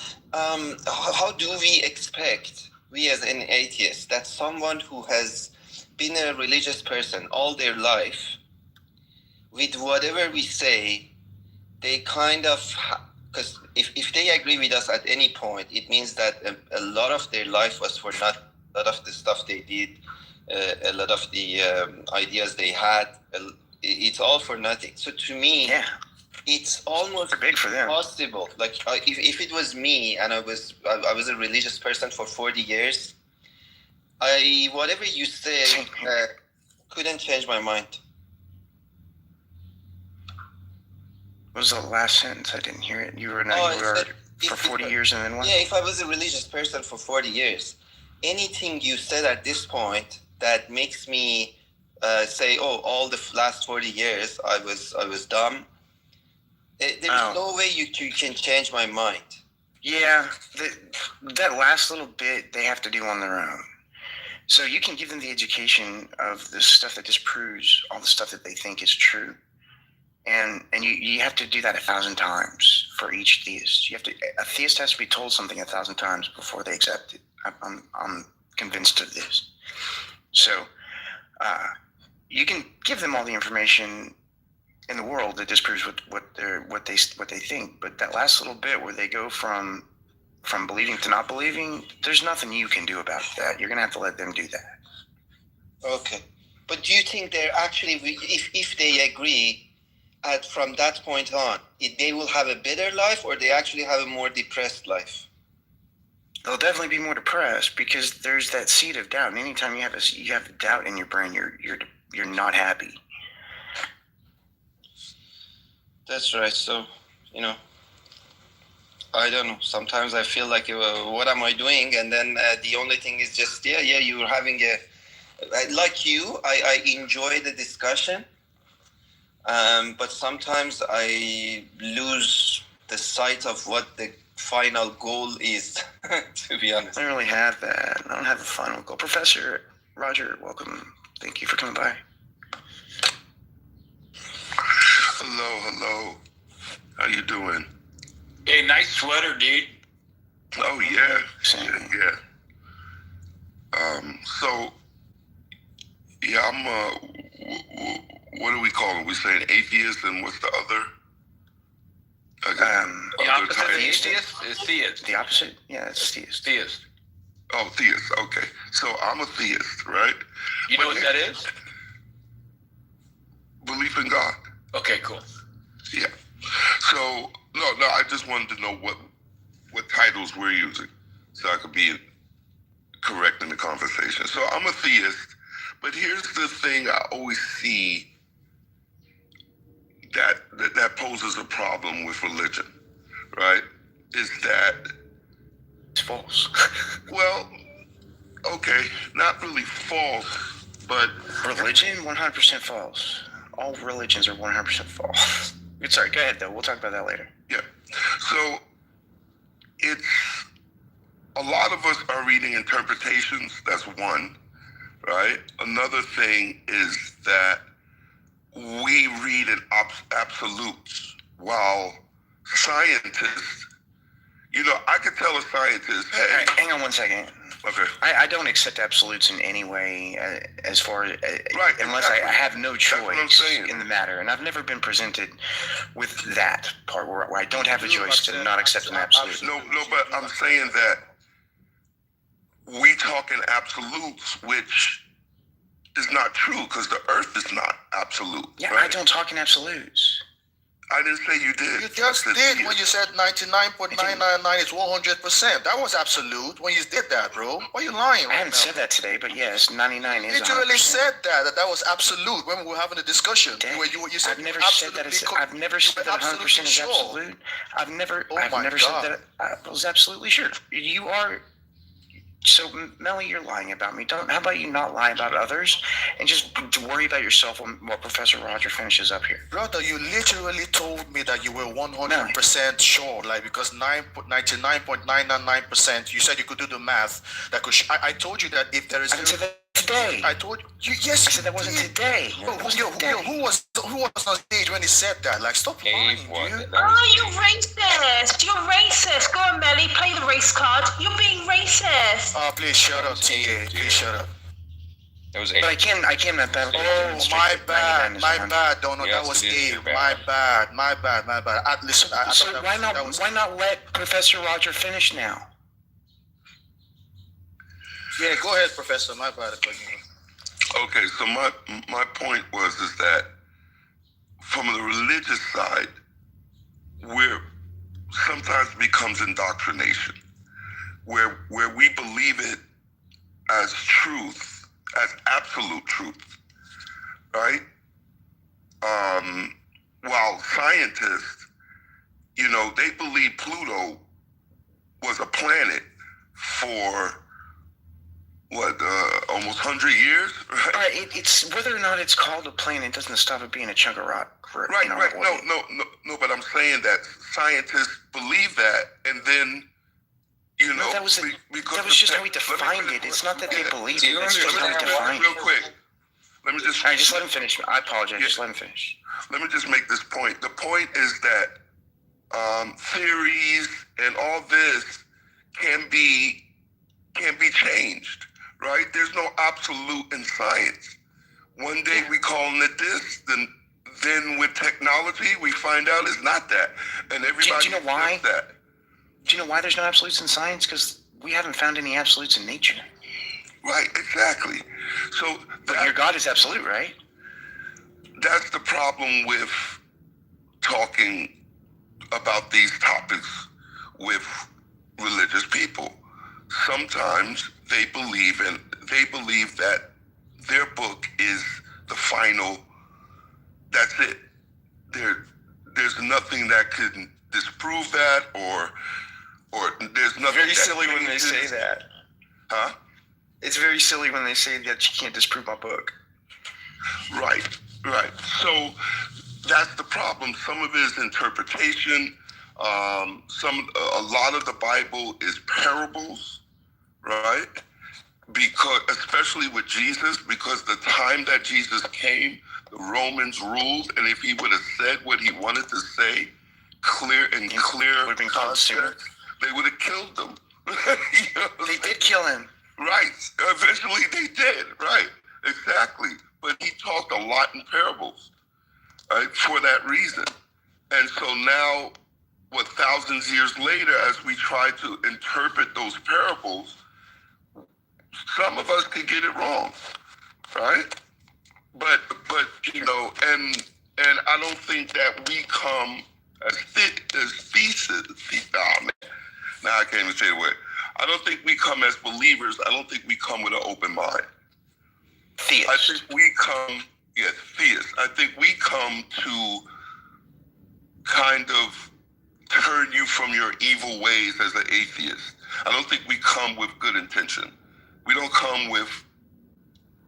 do we expect, we as an atheist, that someone who has been a religious person all their life, with whatever we say, they kind of, because if they agree with us at any point, it means that a lot of their life was for not, a lot of the stuff they did, a lot of the ideas they had, it's all for nothing. So to me, it's almost big for them. Possible. Like if it was me and I was a religious person for 40 years, whatever you say couldn't change my mind. What was the last sentence? I didn't hear it. You were for 40 years and then what? Yeah, if I was a religious person for 40 years, anything you said at this point that makes me say, "Oh, all the last 40 years I was dumb." There's no way you can change my mind. Yeah, that last little bit they have to do on their own. So you can give them the education of the stuff that disproves all the stuff that they think is true. And you have to do that 1,000 times for each theist. A theist has to be told something 1,000 times before they accept it. I'm convinced of this. So you can give them all the information in the world that disproves what they think, but that last little bit where they go from believing to not believing, there's nothing you can do about that. You're gonna have to let them do that. Okay, but do you think they're actually, if they agree, from that point on, they will have a better life, or they actually have a more depressed life? They'll definitely be more depressed because there's that seed of doubt. And anytime you have doubt in your brain, you're not happy. That's right. So, I don't know. Sometimes I feel like, what am I doing? And then the only thing is just, you're having like you, I enjoy the discussion. But sometimes I lose the sight of what the final goal is, to be honest. I don't really have that. I don't have a final goal. Professor Roger, welcome. Thank you for coming by. Hello. How you doing? Hey, nice sweater, dude. Oh, yeah. Yeah. So, yeah, I'm, what do we call it? We saying atheist, and what's the other? The opposite of atheist is theist. The opposite? Yeah, it's theist. Theist. Oh, theist. Okay. So I'm a theist, right? You know what that is? Belief in God. Okay, cool. Yeah. So, no, I just wanted to know what titles we're using so I could be correct in the conversation. So I'm a theist, but here's the thing I always see that poses a problem with religion, right? Is that it's false. Well, okay, not really false, but religion 100% false. All religions are 100% false. Sorry, go ahead though. We'll talk about that later. Yeah. So it's a lot of us are reading interpretations. That's one, right? Another thing is that we read in absolutes, while scientists, I could tell a scientist, hey. All right, hang on one second. Okay. I don't accept absolutes in any way as far as, unless I have no choice in the matter. And I've never been presented with that part where I don't have a choice to not accept an absolute. No, but I'm saying that we talk in absolutes, which is not true because the earth is not absolute. Yeah, right? I don't talk in absolutes. I didn't say you did. You just did when you said 99.999 is 100%. That was absolute when you did that, bro. Why are you lying? I haven't said that today, but yes, 99 is 100%. You literally said that was absolute when we were having a discussion. You said I've never said that. I've never said that 100% is absolute. I've never said that I was absolutely sure. You are. So, Melly, you're lying about me. How about you not lie about others and just worry about yourself while Professor Roger finishes up here? Brother, you literally told me that you were 100% sure, because 99.999%, you said you could do the math. I told you that if there is... I said that today. I told you, yes. I said that wasn't today. Who was on stage when he said that? Stop lying, dude. Oh, you're racist. You're racist. Go on, Melly, play the race card. You're being racist. Oh, please shut up, TK. Please shut up. It was 8. But I can't battle. Oh, my bad. No, that was 8. My bad. Listen, so why not let Professor Roger finish now? Yeah, go ahead, Professor. My bad. Okay, so my point is that from the religious side, where sometimes becomes indoctrination, where we believe it as truth, as absolute truth, right? While scientists, they believe Pluto was a planet for almost 100 years, right? All right, it's whether or not it's called a planet doesn't stop it being a chunk of rock. Right. No, but I'm saying that scientists believe that, and then, No, that was just how we defined it. It's not that they believe it. It's just how we defined it. Real quick. Let me just. All right, just let him finish. I apologize. Just let him finish. Let me just make this point. The point is that theories and all this can be changed, right? There's no absolute in science. One day we calling it this, then with technology we find out it's not that, and everybody. Do you know why? That. Do you know why there's no absolutes in science? Because we haven't found any absolutes in nature. Right, exactly. So your God is absolute, right? That's the problem with talking about these topics with religious people. Sometimes they believe that their book is the final. That's it. There's nothing that can disprove that, or there's nothing. Very silly when they say that. Huh? It's very silly when they say that you can't disprove my book. Right. So that's the problem. Some of it is interpretation. A lot of the Bible is parables, right? Because especially with Jesus, because the time that Jesus came, the Romans ruled, and if he would have said what he wanted to say, clear context, they would have killed him. They did kill him. Right. Eventually they did. Right. Exactly. But he talked a lot in parables, right, for that reason. And so now, thousands of years later, as we try to interpret those parables, some of us could get it wrong, right? But and I don't think that we come as thesis. Oh, man. Now I can't even say the word. I don't think we come as believers. I don't think we come with an open mind. Theists. I think we come, theists. I think we come to kind of turn you from your evil ways as an atheist. I don't think we come with good intention. We don't come with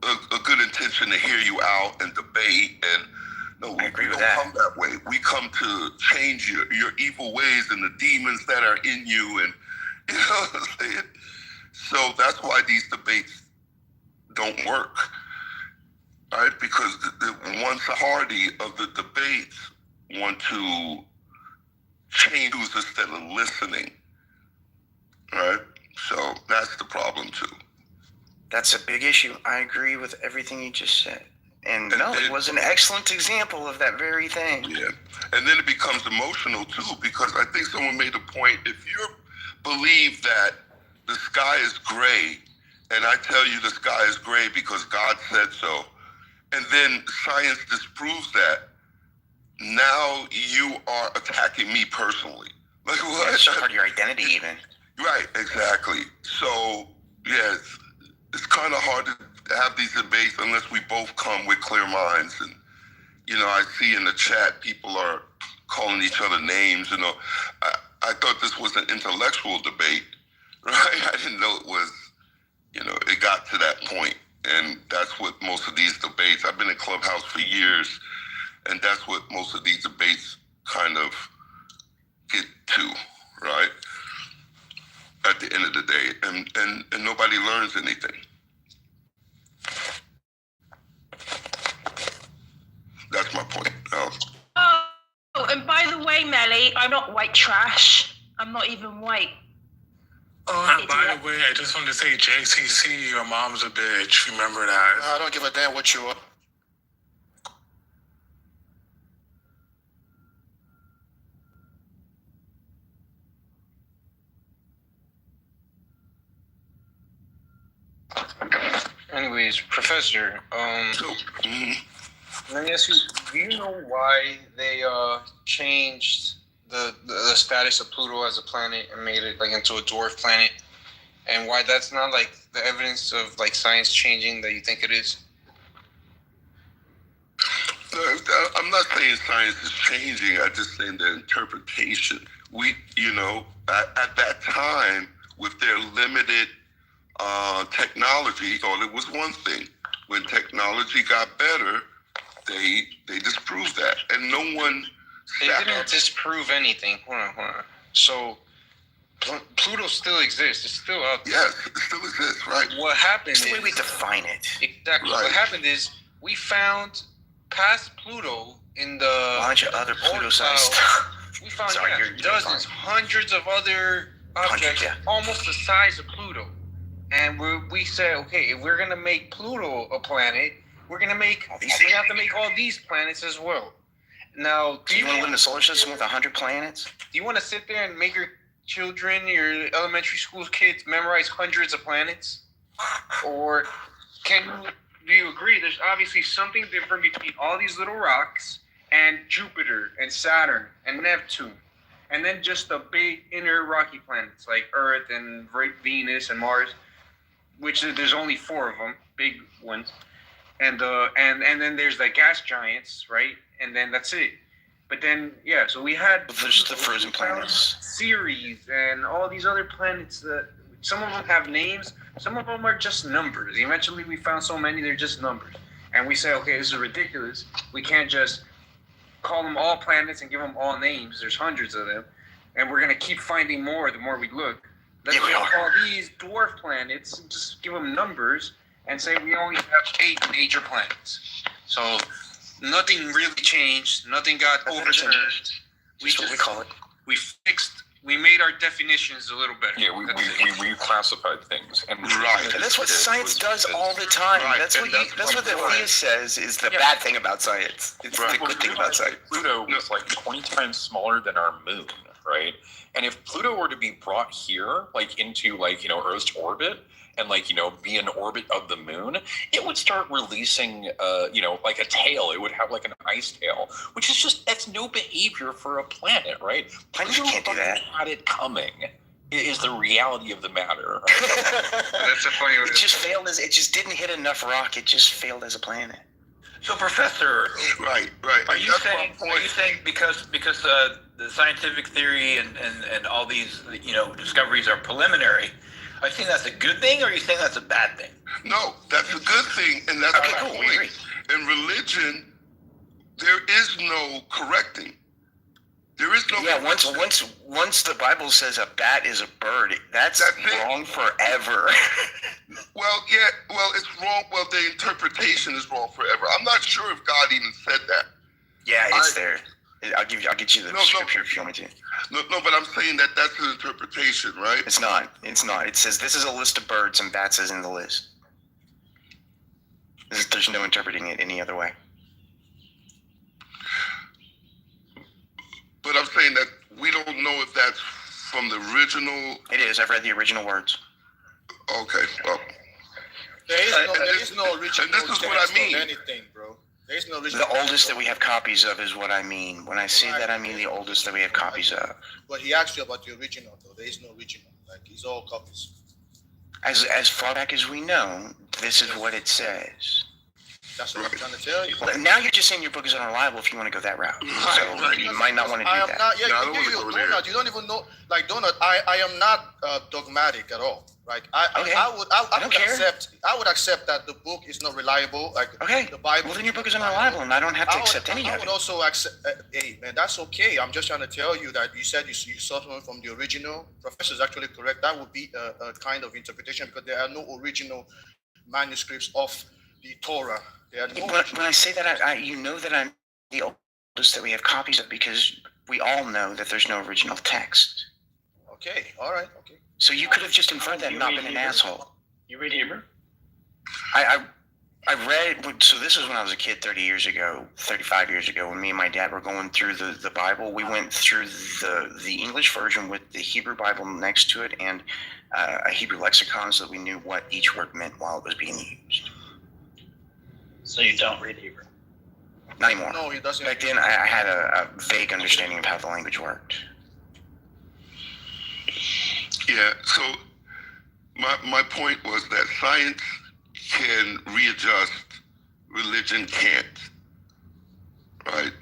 a good intention to hear you out and debate. And no, we don't come that way. We come to change your evil ways and the demons that are in you. And you know what I'm saying? So that's why these debates don't work, right? Because the one party of the debates want to change who's instead of listening, right? So that's the problem too. That's a big issue. I agree with everything you just said. And it was an excellent example of that very thing. Yeah. And then it becomes emotional too, because I think someone made a point. If you believe that the sky is gray, and I tell you the sky is gray because God said so, and then science disproves that, now you are attacking me personally. Like what? That's part of your identity even. Right, exactly. So, yeah, it's kind of hard to have these debates unless we both come with clear minds. And, I see in the chat people are calling each other names. I thought this was an intellectual debate, right? I didn't know it was, it got to that point. And that's what most of these debates, I've been in Clubhouse for years, and that's what most of these debates kind of get to, right? At the end of the day, and nobody learns anything. That's my point. Oh, and by the way, Melly, I'm not white trash. I'm not even white. Oh, by the way, I just wanted to say, JCC, your mom's a bitch. Remember that. I don't give a damn what you are. Anyways, Professor, let me ask you, do you know why they changed the status of Pluto as a planet and made it like into a dwarf planet, and why that's not like the evidence of like science changing that you think it is? I'm not saying science is changing. I'm just saying the interpretation. We, at that time, with their limited technology, thought it was one thing. When technology got better, they disproved that, and no one. They didn't disprove anything. Hold on. So Pluto still exists. It's still out there. Yes, it still exists, right? What happened It's the way is, we define it. Exactly. Right. What happened is we found past Pluto in the A bunch of other Pluto-sized stuff. We found Sorry, you're dozens, hundreds of other objects almost the size of Pluto. And we said, okay, if we're gonna make Pluto a planet, we have to make all these planets as well. Now, do you want to live in a solar system with 100 planets? Do you want to sit there and make your children, your elementary school kids, memorize hundreds of planets? Or do you agree there's obviously something different between all these little rocks and Jupiter and Saturn and Neptune, and then just the big inner rocky planets like Earth and Venus and Mars, which there's only 4 of them, big ones. And then there's the gas giants, right? And then that's it. But then, so we had there's the frozen planets, Ceres, and all these other planets that some of them have names, some of them are just numbers. Eventually, we found so many they're just numbers, and we say, okay, this is ridiculous. We can't just call them all planets and give them all names. There's hundreds of them, and we're gonna keep finding more the more we look. Let's call these dwarf planets and just give them numbers and say we only have 8 major planets. So nothing really changed. Nothing got overturned. That's what we call it. We made our definitions a little better. Yeah, we reclassified things, and that's what science does all the time. Right. That's what the theist says is the bad thing about science. It's the good thing about science. Pluto was like 20 times smaller than our moon, right? And if Pluto were to be brought here, like into Earth's orbit, and be in orbit of the moon, it would start releasing like a tail. It would have like an ice tail, which is that's no behavior for a planet, right? Planets can't do that. Had it coming is the reality of the matter. Right? That's a funny way. It just didn't hit enough rock. It just failed as a planet. So, Professor, right. Are you saying because the scientific theory and all these discoveries are preliminary? Are you saying that's a good thing, or are you saying that's a bad thing? No, that's a good thing, and that's the point. In religion, there is no correcting. There is no. Yeah, once the Bible says a bat is a bird, that's wrong forever. It's wrong. Well, the interpretation is wrong forever. I'm not sure if God even said that. Yeah, it's there. I'll get you the scripture if you want me to. No, but I'm saying that's an interpretation, right? It's not. It says this is a list of birds and bats is in the list. There's no interpreting it any other way. But I'm saying that we don't know if that's from the original. It is. I've read the original words. Okay, well. There is no original. And this is what I mean. Anything, bro. There is no original. The oldest that we have copies of is what I mean. When I say that, I mean the oldest that we have copies of. But he asked you about the original, though. There is no original. Like, it's all copies. As far back as we know, this is what it says. That's what I'm trying to tell you. Well, now you're just saying your book is unreliable if you want to go that route. So you might not want to do that. Donut, you don't even know. Like, Donut, I am not dogmatic at all. Like, I would accept that the book is not reliable. Like, the Bible. Well, then your book is unreliable, and I don't have to accept any of it. I would also accept. Hey, man, that's okay. I'm just trying to tell you that you said you saw something from the original. Professor is actually correct. That would be a kind of interpretation because there are no original manuscripts of the Torah. When I say that, you know that I'm the oldest that we have copies of because we all know that there's no original text. Okay, all right, okay. So you could have just inferred that and not been an asshole. You read Hebrew? I read, so this was when I was a kid 35 years ago, when me and my dad were going through the Bible. We went through the English version with the Hebrew Bible next to it and a Hebrew lexicon so that we knew what each word meant while it was being used. So you don't read Hebrew? Not anymore. No, he doesn't. Back then, I had a vague understanding of how the language worked. Yeah, so my point was that science can readjust, religion can't, right?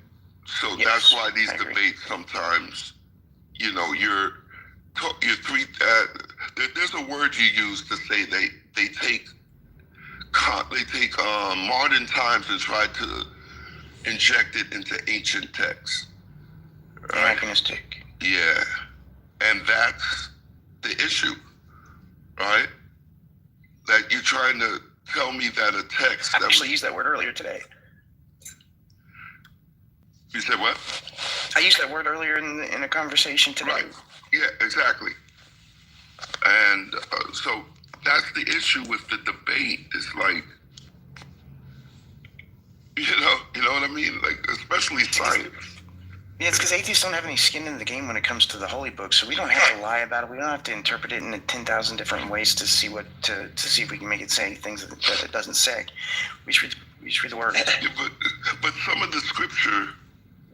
So Yes, that's why these debates sometimes, you know, there's a word you use to say they take modern times and try to inject it into ancient texts. Right? Anachronistic. Yeah, and that's the issue, right? That you're trying to tell me that a text. I actually used that word earlier today. You said what? I used that word earlier in a conversation today. Right. Yeah, exactly. And so that's the issue with the debate. It's like, you know what I mean? Like, especially science. Yeah, it's because atheists don't have any skin in the game when it comes to the holy book, so we don't have to lie about it. We don't have to interpret it in 10,000 different ways to see see if we can make it say things that it doesn't say. We just read the word. Yeah, but some of the scripture,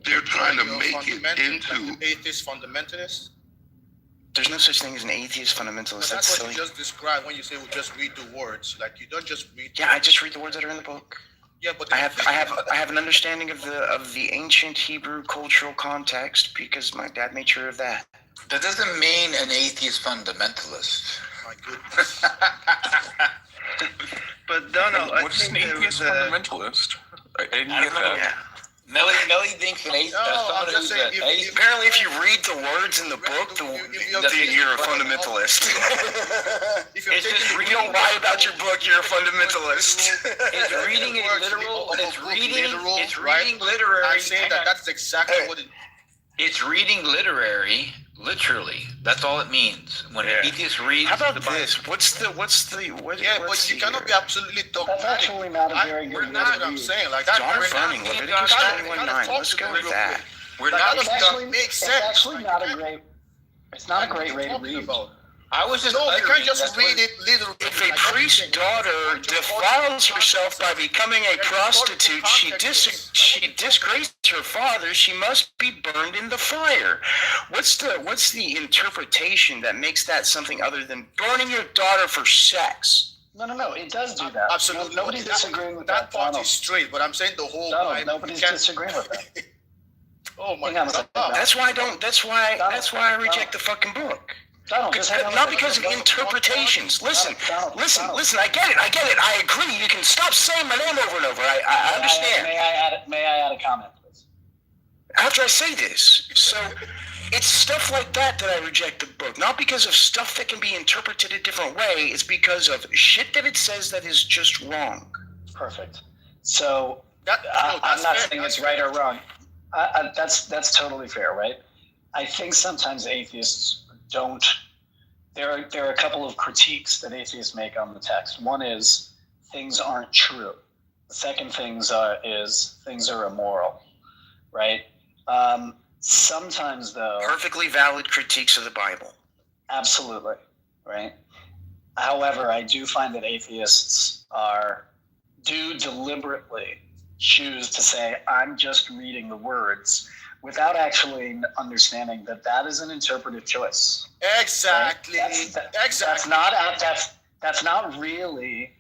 they're trying to make it into like atheist fundamentalist. There's no such thing as an atheist fundamentalist. That's silly. what you just described when you say we just read the words. Like you don't just read. Yeah, I just read the words that are in the book. Yeah, but I have an understanding of the ancient Hebrew cultural context because my dad made sure of that. That doesn't mean an atheist fundamentalist. My goodness. But Donald, what's an atheist fundamentalist? I didn't get that. Yeah. Nelly thinks an atheist. I'm just saying. Apparently, if you read the words in the book, you're a fundamentalist. If you don't lie about your book, you're a fundamentalist. It's reading it literal. It's reading literary. I'm saying that's exactly what it. It's reading literary, literally. That's all it means. When an atheist reads. How about the Bible, this? Yeah, but you cannot be absolutely dogmatic. That's actually not a very good. That's what I'm saying. Like that. John affirming Leviticus 21:9. Let's go with that. We're not. Makes sense. It's actually not a great. It's not a great way to read. I was just. No, you can't just read it literally. If a priest's daughter defiles herself by becoming a prostitute, she disgraced her father. She must be burned in the fire. What's the interpretation that makes that something other than burning your daughter for sex? No, it does do that. Absolutely. Nobody's disagreeing with that. That part is straight, but I'm saying the whole. Nobody's disagreeing with that. Oh my God. That's why I reject the fucking book. Not because of interpretations. Listen. I get it. I agree. You can stop saying my name over and over. I understand. May I add a comment, please? After I say this, so it's stuff like that I reject the book. Not because of stuff that can be interpreted a different way. It's because of shit that it says that is just wrong. Perfect. So I'm not saying it's right or wrong. That's totally fair, right? I think sometimes atheists don't. There are a couple of critiques that atheists make on the text. One is things aren't true. The second is things are immoral, right? Sometimes though, perfectly valid critiques of the Bible. Absolutely, right? However, I do find that atheists do deliberately choose to say, I'm just reading the words, without actually understanding that is an interpretive choice. Exactly. Right? That's not really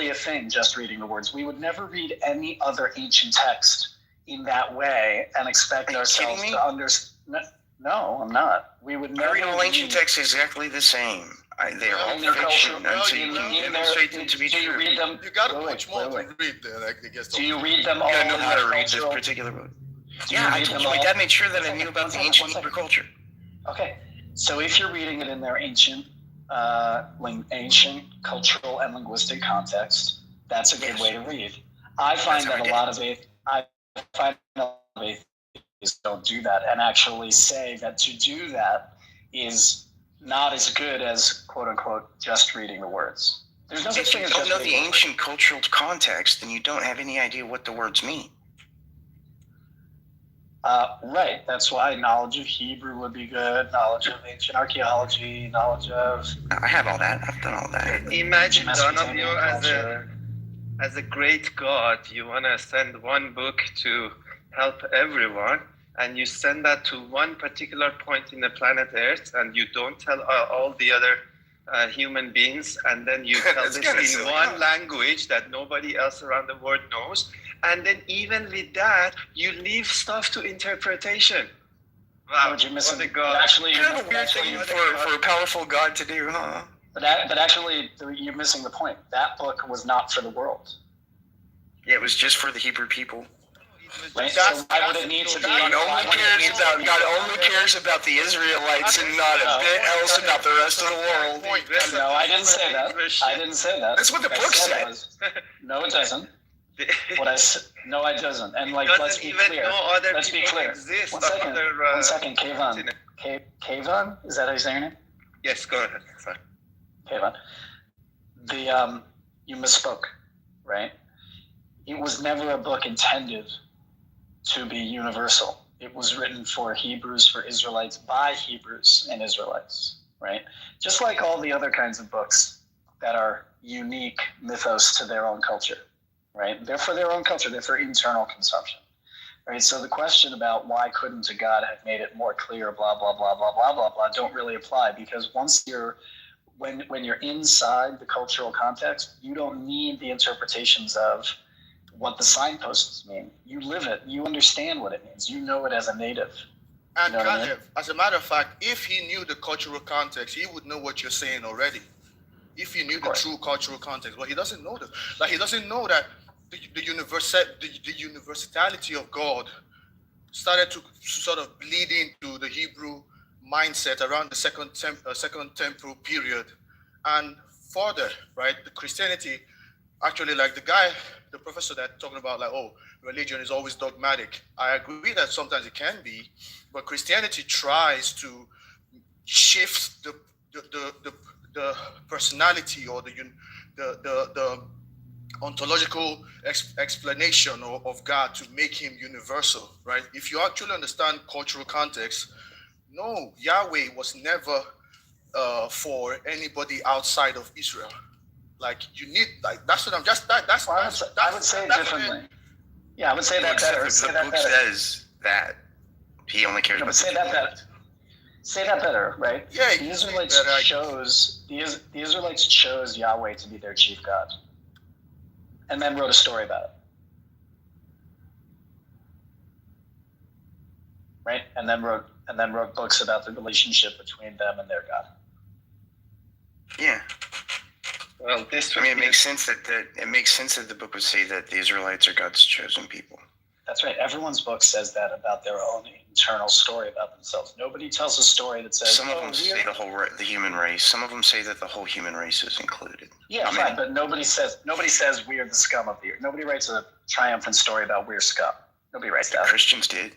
a thing. Just reading the words, we would never read any other ancient text in that way and expect ourselves to understand. No, I'm not. We would never. I read all ancient texts exactly the same. They are all fiction until you can demonstrate them to be true. Do you read them? You got much more to read there. Do you read them all? I know how to read this particular book. Yeah, I told you, my dad made sure that I knew about the ancient Hebrew culture. Okay, so if you're reading it in their ancient cultural and linguistic context, that's a good way to read. I find that a lot of atheists don't do that and actually say that to do that is not as good as quote unquote just reading the words. There's no such thing as just reading the words. If you don't know the ancient cultural context, then you don't have any idea what the words mean. Right. That's why knowledge of Hebrew would be good. Knowledge of ancient archaeology. Knowledge of. I have all that. I've done all that. Imagine Donald, as as a great God, you want to send one book to help everyone, and you send that to one particular point in the planet Earth, and you don't tell all the other human beings, and then you tell this in one language that nobody else around the world knows, and then even with that, you leave stuff to interpretation. Wow, what a God. Actually, kind of a weird thing for a powerful God to do, huh? But actually, you're missing the point. That book was not for the world. Yeah, it was just for the Hebrew people. Right? So why would it need to be? God only cares about the Israelites and not a bit else about the rest of the world. No, I didn't say that. That's what the book said. No, it doesn't. No, it doesn't. And let's be clear. Let's be clear. One second, Kayvon. Kayvon? Is that how you say your name? Yes, go ahead. Sorry. Kayvon. You misspoke, right? It was never a book intended to be universal. It was written for Hebrews, for Israelites, by Hebrews and Israelites, right? Just like all the other kinds of books that are unique mythos to their own culture, right? They're for their own culture. They're for internal consumption, right? So the question about why couldn't a God have made it more clear, blah, blah, blah, blah, blah, blah, blah, don't really apply, because when you're inside the cultural context, you don't need the interpretations of what the signposts mean. You live it. You understand what it means. You know it as a native. And you know as a matter of fact, if he knew the cultural context, he would know what you're saying already. If he knew the true cultural context, well, he doesn't know that. Like, he doesn't know that the universality of God started to sort of bleed into the Hebrew mindset around the second temple period, and further, right? The Christianity. Actually, like the professor that talking about, like, oh, religion is always dogmatic. I agree that sometimes it can be, but Christianity tries to shift the personality or the ontological explanation of God to make him universal, right? If you actually understand cultural context, no, Yahweh was never for anybody outside of Israel. Like, you need, like, that's what I'm just, I would say it differently. Yeah, I would say that better. The book says that he only cares about say that better. Say that better, right? Yeah, the Israelites chose Yahweh to be their chief God, and then wrote a story about it. Right? And then wrote books about the relationship between them and their God. Yeah. Well, it makes sense that the book would say that the Israelites are God's chosen people. That's right. Everyone's book says that about their own internal story about themselves. Nobody tells a story that says some of them say the human race. Some of them say that the whole human race is included. Yeah, fine, but nobody says we are the scum of the earth. Nobody writes a triumphant story about we're scum. Nobody writes that. Christians did.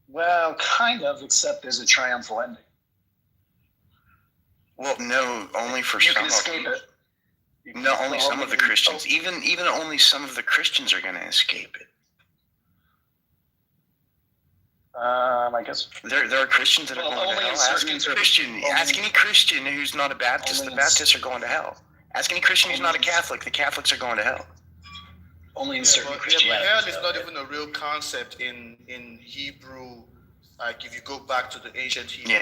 Well, kind of, except there's a triumphal ending. Well, no, only for some of them. No, only some of the Christians. Even only some of the Christians are going to escape it. I guess there are Christians that are going to hell. Ask any Christian who's not a Baptist. The Baptists are going to hell. Ask any Christian who's not a Catholic. The Catholics are going to hell. Only in certain Christianity. Hell is not even a real concept in Hebrew. Like, if you go back to the ancient Hebrew,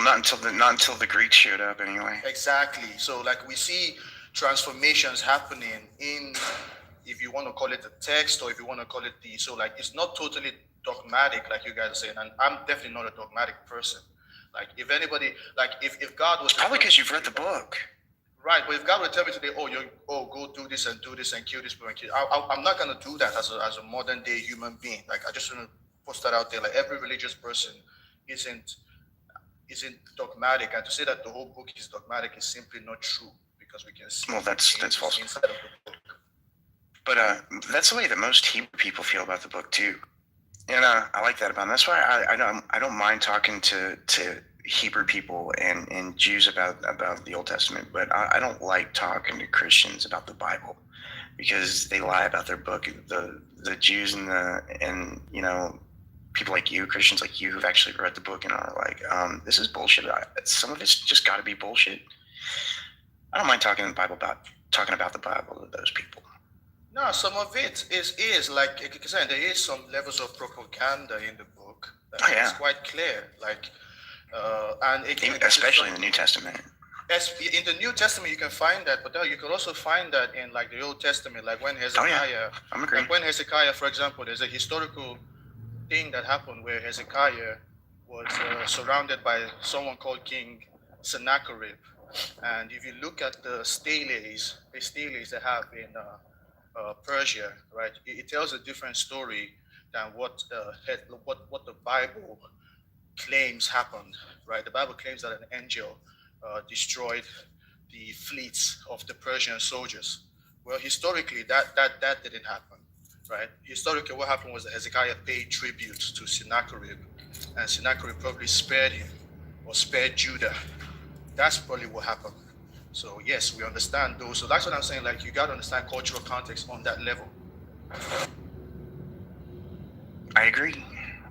not until the Greeks showed up, anyway. Exactly. So, like, we see transformations happening in, if you want to call it the text, or if you want to call it it's not totally dogmatic, like you guys are saying. And I'm definitely not a dogmatic person. Like, if anybody, like, if God was probably because you've read the book, right? But if God would tell me today, go do this and kill this person, I'm not gonna do that as a modern day human being. Like, I just want to post that out there. Like, every religious person isn't dogmatic, and to say that the whole book is dogmatic is simply not true, because we can see that's false inside of the book. But that's the way that most Hebrew people feel about the book too, and I like that about them. That's why I don't mind talking to Hebrew people and Jews about the Old Testament, but I don't like talking to Christians about the Bible, because they lie about their book. The Jews and you know, people like you, Christians like you, who've actually read the book and are like, this is bullshit. Some of it's just got to be bullshit. I don't mind talking in the Bible about talking about the Bible to those people. No, some of it is like there is some levels of propaganda in the book. It's quite clear. Like, and again, especially in the New Testament. In the New Testament, you can find that, but you can also find that in like the Old Testament, like when Hezekiah. Like when Hezekiah, for example, there's a historical thing that happened where Hezekiah was surrounded by someone called King Sennacherib, and if you look at the steles they have in Persia, right, it tells a different story than what the Bible claims happened, right? The Bible claims that an angel destroyed the fleets of the Persian soldiers. Well, historically, that didn't happen, right? Historically, what happened was that Hezekiah paid tribute to Sennacherib, and Sennacherib probably spared him or spared Judah. That's probably what happened. So yes, we understand those. So that's what I'm saying. Like, you got to understand cultural context on that level. I agree.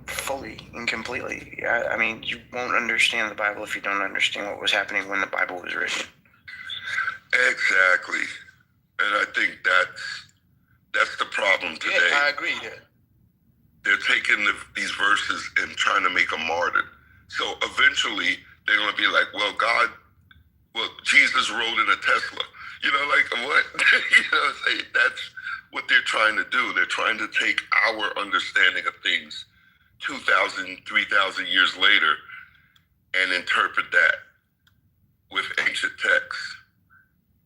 Fully and completely. I mean, you won't understand the Bible if you don't understand what was happening when the Bible was written. Exactly. And I think that's the problem today. Yeah, I agree. Yeah. They're taking these verses and trying to make them martyr. So eventually they're going to be like, well, Jesus rode in a Tesla. You know, like what? That's what they're trying to do. They're trying to take our understanding of things 2,000, 3,000 years later and interpret that with ancient texts.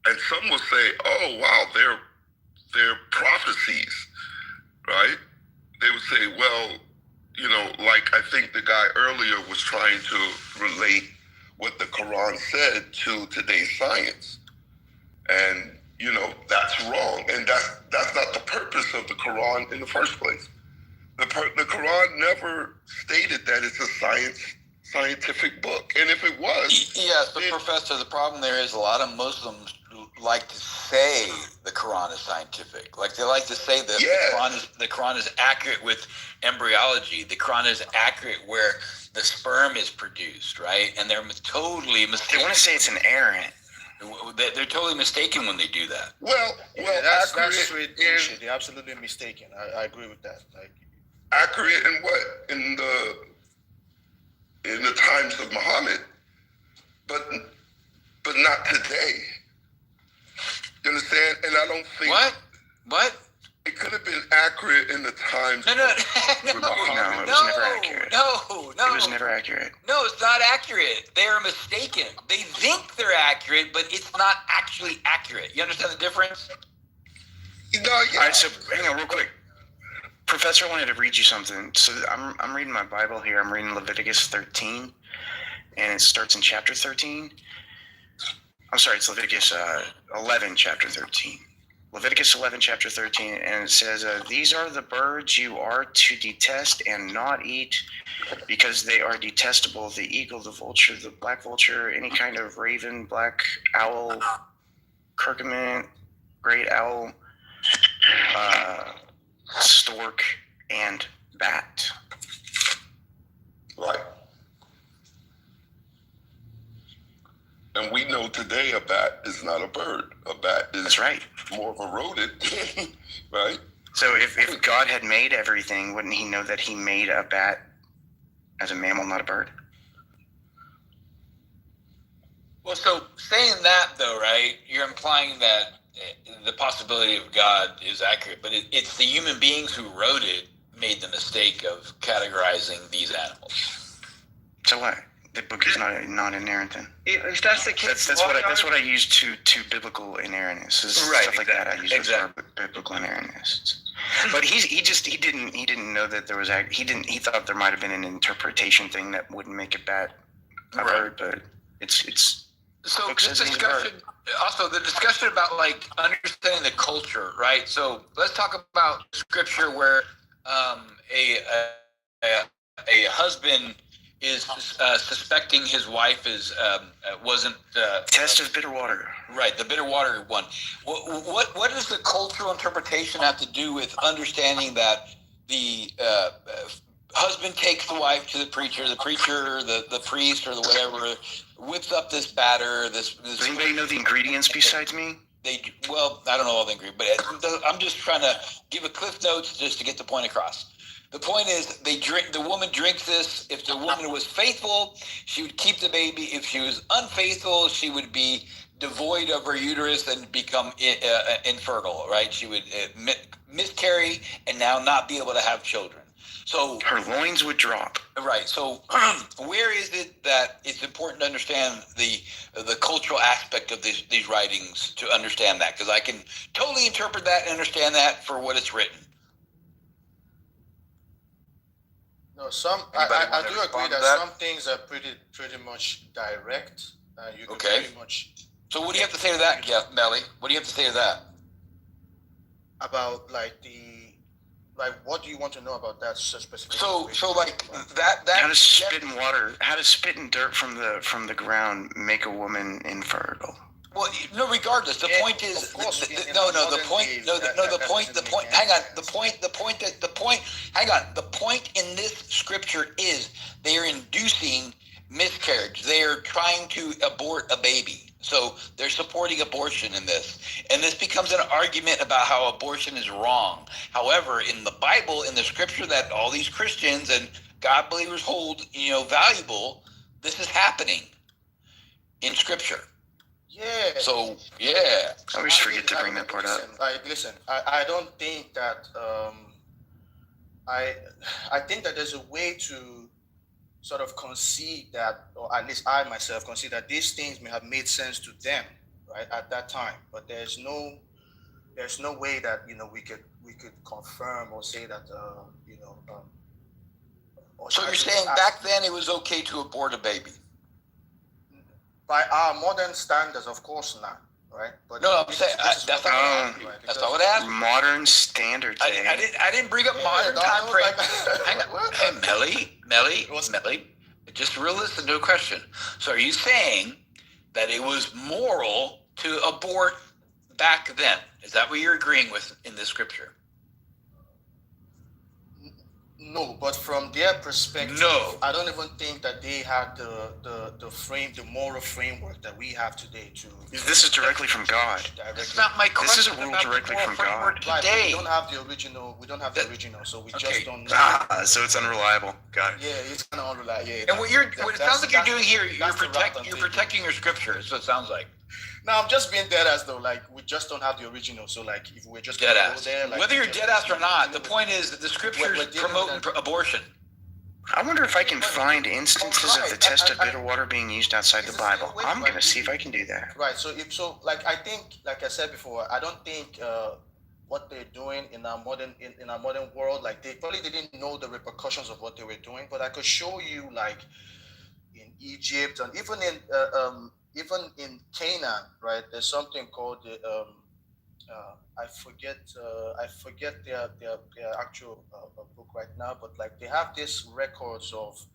And some will say, oh, wow, they're prophecies, right? They would say, well, you know, like I think the guy earlier was trying to relate what the Quran said to today's science. And, you know, that's wrong. And that's not the purpose of the Quran in the first place. The Quran never stated that it's a scientific book. And if it was... Yeah, so Professor, the problem there is a lot of Muslims like to say the Quran is scientific. Like, they like to say that the Quran is accurate with embryology. The Quran is accurate where the sperm is produced, right? And they're totally mistaken. They want to say it's an errant. They're totally mistaken when they do that. Well, that's straight bullshit. They're absolutely mistaken. I agree with that. Like, accurate in what? In the times of Muhammad, but not today. You understand? And I don't think what it could have been accurate in the times. No, it was never accurate. No, it was never accurate. No, it's not accurate. They are mistaken. They think they're accurate, but it's not actually accurate. You understand the difference? No, yeah. All right, so hang on real quick. Professor, I wanted to read you something. So I'm reading my Bible here. I'm reading Leviticus 13, and it starts in chapter 13. I'm sorry, it's Leviticus 11, chapter 13. Leviticus 11, chapter 13, and it says, these are the birds you are to detest and not eat, because they are detestable: the eagle, the vulture, the black vulture, any kind of raven, black owl, curcumant, great owl, stork, and bat. Right. And we know today a bat is not a bird. A bat is more of a rodent, right? So if God had made everything, wouldn't he know that he made a bat as a mammal, not a bird? Well, so saying that, though, right, you're implying that the possibility of God is accurate, but it's the human beings who wrote it made the mistake of categorizing these animals. So what? The book is not inerrant then. If that's the case, that's what I use to biblical inerrantness. Right, stuff like that. I use for biblical inerrantness. But he didn't know that there was he thought there might have been an interpretation thing that wouldn't make it bad. Right. But it's so this discussion, also the discussion about like understanding the culture, right? So let's talk about scripture where a husband is suspecting his wife wasn't test of bitter water. Right, the bitter water one. What does the cultural interpretation have to do with understanding that the husband takes the wife to the preacher, the priest, or the whatever, whips up this batter. Does anybody know the ingredients besides me? well, I don't know all the ingredients, but I'm just trying to give a cliff notes just to get the point across. The point is, the woman drinks this. If the woman was faithful, she would keep the baby. If she was unfaithful, she would be devoid of her uterus and become infertile, right? She would miscarry and now not be able to have children. So her loins would drop. Right. So where is it that it's important to understand the cultural aspect of these writings to understand that? Because I can totally interpret that and understand that for what it's written. No, I do agree that some things are pretty much direct. You can pretty much. So what do you have to say to that, Melly? What do you have to say to that? About what do you want to know about that specific? So that how does spit in water? How does spit in dirt from the ground make a woman infertile? Well, no. Regardless, the point is the point in this scripture is they are inducing miscarriage. They are trying to abort a baby. So they're supporting abortion in this. And this becomes an argument about how abortion is wrong. However, in the Bible, in the scripture that all these Christians and God believers hold, valuable, this is happening in scripture. Yeah. So, yeah. I always forget to bring that part up. Listen, I don't think that, I think that there's a way to sort of concede that, or at least I myself concede that these things may have made sense to them, right, at that time. But there's no way that we could confirm or say that so you're saying back then it was okay to abort a baby? By our modern standards, of course not, right? But no, I'm saying that's not what I asked. Modern standards. I didn't bring up modern time frame. Hang on, hey, Melly, just listen to a question. So are you saying that it was moral to abort back then? Is that what you're agreeing with in this scripture? No, but from their perspective, no. I don't even think that they had the moral framework that we have today. This is directly from God. That's not my question. This is a rule directly from God. Today. We don't have the original. So we just don't know. So it's unreliable. Got it. Yeah, it's kind of unreliable. Yeah, and what it sounds like you're doing here, you're protecting your scripture. That's what it sounds like. No, I'm just being dead ass though. We just don't have the original. So if we're just dead ass, whether you're dead ass or not, the point is that the scriptures promote abortion. I wonder if I can find instances of the test of bitter water being used outside the Bible. I'm gonna see if I can do that. Right. So I think, like I said before, I don't think what they're doing in our modern world, they probably didn't know the repercussions of what they were doing. But I could show you, in Egypt and even in Canaan, right? There's something called the I forget their actual book right now, but they have these records of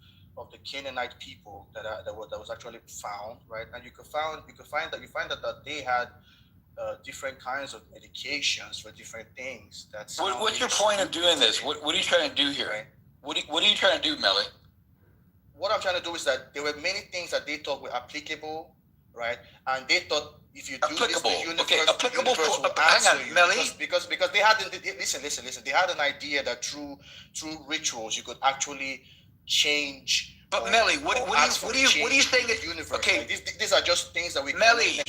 the Canaanite people that was actually found, right? And you find that they had different kinds of medications for different things. What's your point of doing this? What are you trying to do here? Right? What are you trying to do, Melly? What I'm trying to do is that there were many things that they thought were applicable, right? And they thought if you do this, the universe will answer you. Melly? Because they hadn't listen. They had an idea that through rituals you could actually change. But Melly, what are you saying? The universe. Okay, these are just things that we Melly,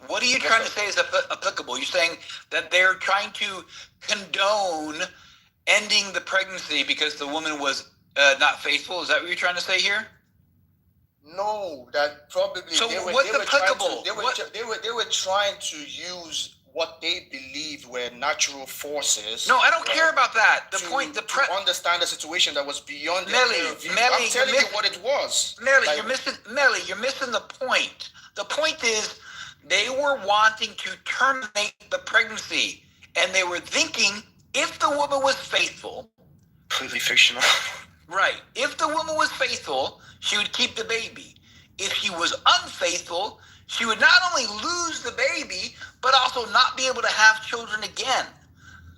what are you trying to say is applicable? You're saying that they're trying to condone ending the pregnancy because the woman was not faithful. Is that what you're trying to say here? No, that probably. So what's applicable? They were trying to use what they believed were natural forces. No, I don't care about that. To understand the situation that was beyond their purview. Melly, I'm telling you what it was. Melly, you're missing the point. The point is they were wanting to terminate the pregnancy, and they were thinking if the woman was faithful. Completely fictional. Right. If the woman was faithful, she would keep the baby. If she was unfaithful, she would not only lose the baby, but also not be able to have children again.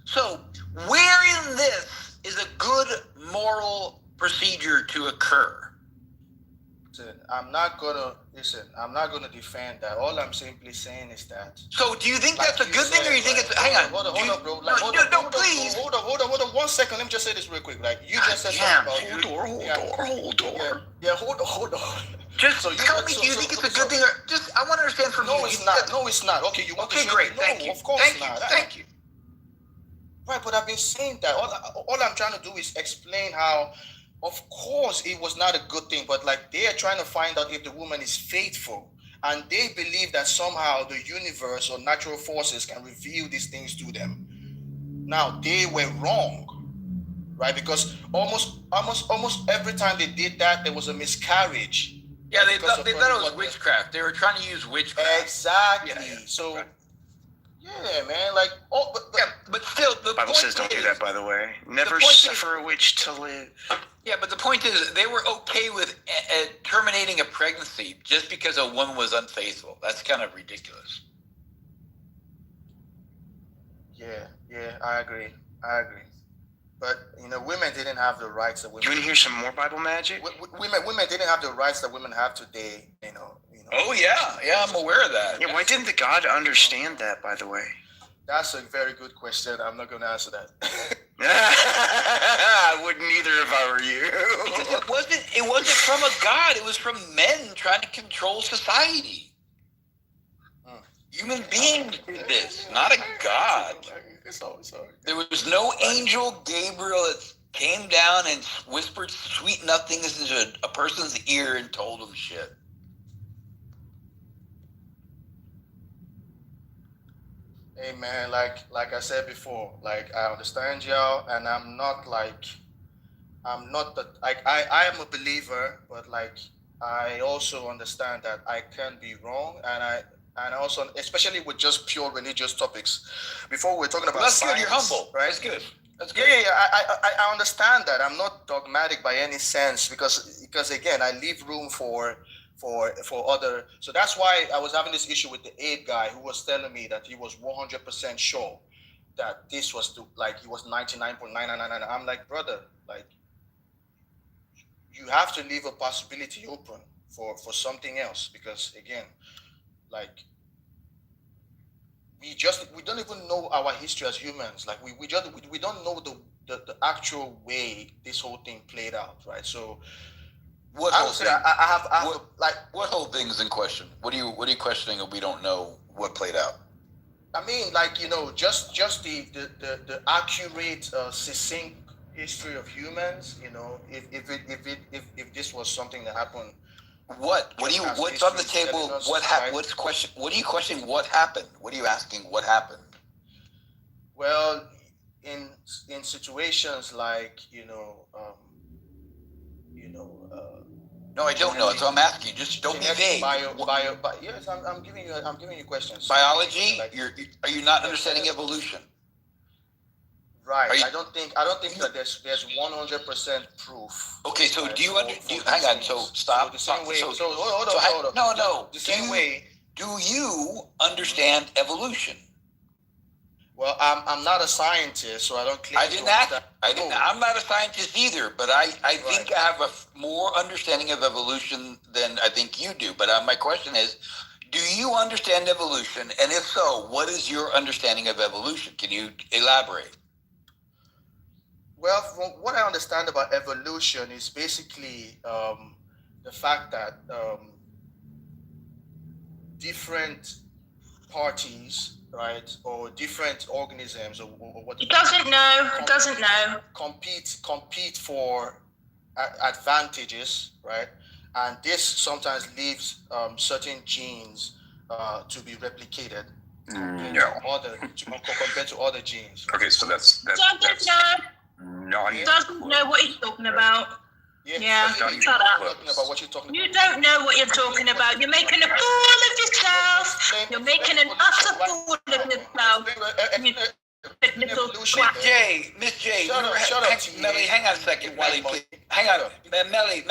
So, where in this is a good moral procedure to occur? I'm not gonna defend that. All I'm simply saying is that. So, do you think that's a good thing, or you think it's? Hang on, hold on, bro. Like, hold on, please. Hold on. 1 second. Let me just say this real quick. Like, you just said something about hold on. Yeah, hold on. Just tell me, do you think it's a good thing, or just? I want to understand from you. No, it's not. No, it's not. Okay, you want to? Okay, great. No, Thank you. Of course not. Thank you. Right, but I've been saying that. All I'm trying to do is explain how. Of course, it was not a good thing, but like they are trying to find out if the woman is faithful, and they believe that somehow the universe or natural forces can reveal these things to them. Now they were wrong, right? Because almost every time they did that, there was a miscarriage. Yeah, they thought it was witchcraft. They were trying to use witchcraft. Exactly. Yeah. So. Right. Yeah, man. Like, but still, the Bible says don't do that. By the way, never suffer a witch to live. Yeah, but the point is, they were okay with terminating a pregnancy just because a woman was unfaithful. That's kind of ridiculous. Yeah, I agree. But women didn't have the rights that women. You want to hear some more Bible magic? Women didn't have the rights that women have today. Oh yeah, I'm aware of that. Yeah, why didn't the God understand that? By the way, that's a very good question. I'm not going to answer that. I wouldn't either if I were you. Because it wasn't from a God. It was from men trying to control society. Human beings did this, not a God. There was no angel Gabriel that came down and whispered sweet nothings into a person's ear and told them shit. Hey man, like I said before, like I understand y'all, and I am a believer, but like I also understand that I can be wrong, and also, especially with just pure religious topics. Before we're talking about that's science, good. You're humble, right? That's good. That's good. Yeah. I understand that. I'm not dogmatic by any sense because again, I leave room for other. So that's why I was having this issue with the aide guy who was telling me that he was 100% sure that this was he was 99.999. I'm like, brother, like you have to leave a possibility open for something else, because again, like we don't even know our history as humans. Like we don't know the actual way this whole thing played out, right? So what whole thing is in question? What are you questioning that we don't know what played out? I mean, like, just the accurate, succinct history of humans. If this was something that happened. What's on the table? What happened? What are you questioning? What happened? What are you asking? What happened? Well, in situations like no, I don't know. So I'm asking you. Just don't be vague. Yes, I'm giving you questions. Biology. Are you not understanding evolution? Right. I don't think that there's 100% proof. Okay. So do you hang on? So stop. So the same way. Hold on. No. The same way. Do you understand evolution? Well, I'm not a scientist, so I don't claim. I'm not a scientist either, but I think I have a more understanding of evolution than I think you do. But my question is, do you understand evolution? And if so, what is your understanding of evolution? Can you elaborate? Well, from what I understand about evolution is basically the fact that different parties, right, or different organisms, or what it doesn't know. Compete for advantages, right? And this sometimes leaves certain genes to be replicated compared to other genes. Okay, so that's doesn't know what he's talking about. Yeah, shut up. You don't know what you're talking about. You're making a fool of yourself. You're making an utter fool of yourself. Miss J, Melly, hang on a second, Melly, please. Hang on, Melly,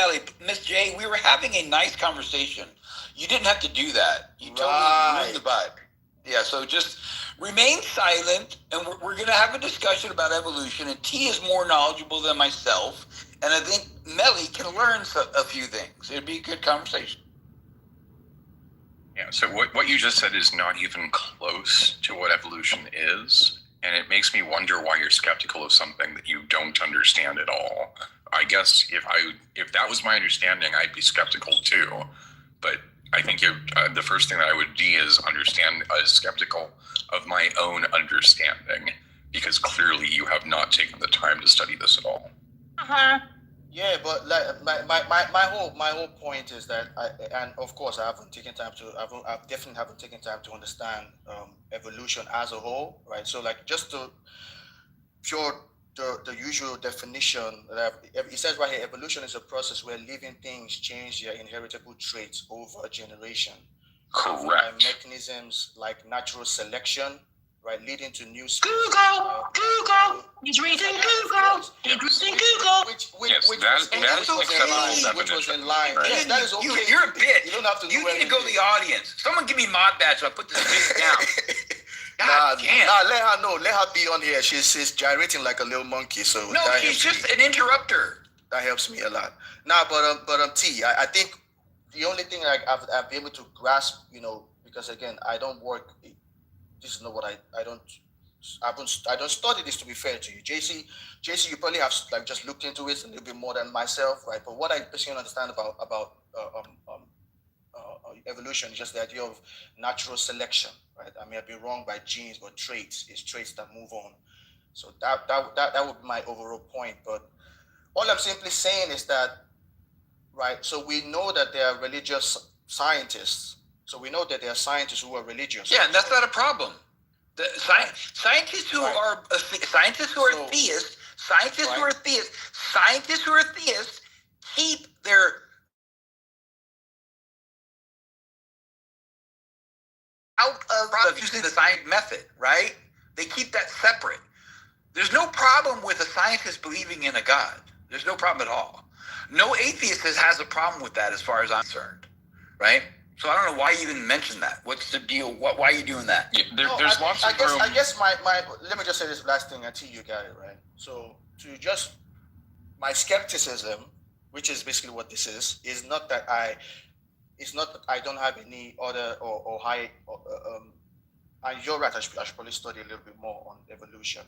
Miss J, we were having a nice conversation. You didn't have to do that. You totally ruined the vibe. Yeah, so just remain silent, and we're going to have a discussion about evolution, and T is more knowledgeable than myself, And I think Melly can learn a few things. It'd be a good conversation. Yeah, so what you just said is not even close to what evolution is. And it makes me wonder why you're skeptical of something that you don't understand at all. I guess if that was my understanding, I'd be skeptical too. But I think the first thing that I would be is skeptical of my own understanding, because clearly you have not taken the time to study this at all. Yeah, but like my whole point is that and of course I definitely haven't taken time to understand evolution as a whole, right? So like just to the usual definition that it says right here, evolution is a process where living things change their inheritable traits over a generation. Correct. By mechanisms like natural selection, right, leading to new species. Google. He's reading Google. He's reading Google. Which was in line. Right. Yes, that is okay. You're a bitch. You don't have to. You need to go to the audience. Someone give me mod badge so I put this bitch down. Let her know. Let her be on here. She's gyrating like a little monkey. So no, she's just an interrupter. That helps me a lot. But T, I think the only thing I've been able to grasp, because again, I don't work. This is not what I don't study this, to be fair to you. JC, you probably have like just looked into it a little bit more than myself, right? But what I personally understand about evolution is just the idea of natural selection, right? I may have been wrong by genes, but traits that move on. So that would be my overall point. But all I'm simply saying is that, right? So we know that there are religious scientists. So we know that there are scientists who are religious. Yeah, and that's not a problem. The scientists who are theists, scientists who are theists keep their out of using the science method, right? They keep that separate. There's no problem with a scientist believing in a God. There's no problem at all. No atheist has a problem with that as far as I'm concerned, right? So I don't know why you even mentioned that. What's the deal? Why are you doing that? Yeah, there's lots of room. I guess my let me just say this last thing until you got it right. So my skepticism, which is basically what this is not that I don't have any other or high. And you're right. I should probably study a little bit more on evolution,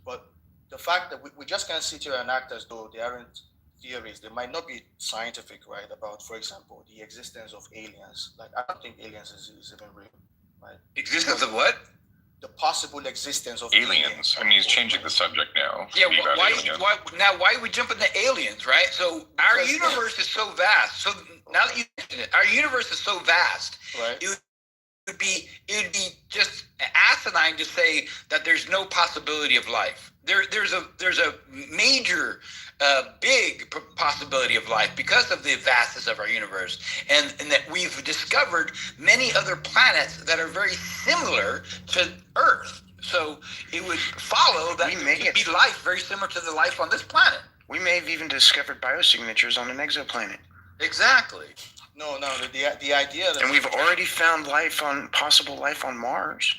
but the fact that we just can't sit here and act as though they aren't theories. They might not be scientific, right? About, for example, the existence of aliens. Like, I don't think aliens is even real, right? Existence of what? The possible existence of aliens. I mean, he's changing the subject now. Yeah, why are we jumping to aliens, right? So our universe is so vast. So now that you mention it, our universe is so vast. Right. It would be just asinine to say that there's no possibility of life. There's a major big possibility of life because of the vastness of our universe, and that we've discovered many other planets that are very similar to Earth. So it would follow that there could be life very similar to the life on this planet. We may have even discovered biosignatures on an exoplanet. Exactly. No, the idea that... And we've already found possible life on Mars.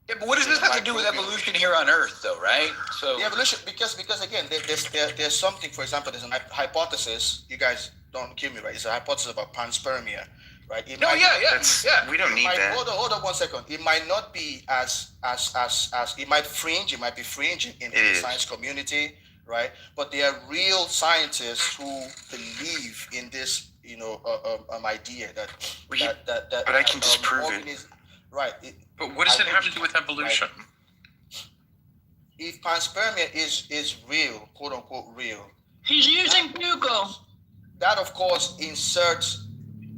Yeah, but what does this have to do with evolution here on Earth, though, right? So the evolution, because again, there's something. For example, there's a hypothesis. You guys don't kill me, right? It's a hypothesis about panspermia, right? We don't need that. Hold on 1 second. It might not be as it might fringe. It might be fringe in the science community, right? But there are real scientists who believe in this, idea that. But I can disprove it. Right. But what does it have to do with evolution? If panspermia is real, quote unquote real. He's using Google. That of course inserts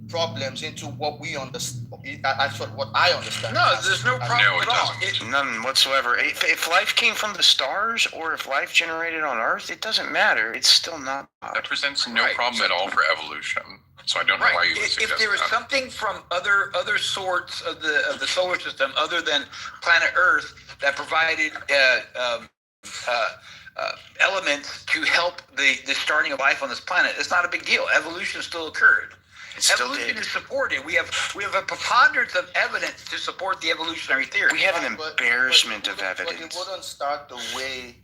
problems into what we understand. What I understand. No, there's no problem at all. None whatsoever. If life came from the stars or if life generated on Earth, it doesn't matter. It's still not. That presents no problem at all for evolution. So I don't know why you would suggest if there was something from other sorts of the solar system other than planet Earth that provided elements to help the starting of life on this planet, it's not a big deal. Evolution still occurred. Evolution is supported. We have a preponderance of evidence to support the evolutionary theory. We have an embarrassment of evidence. But it wouldn't start the way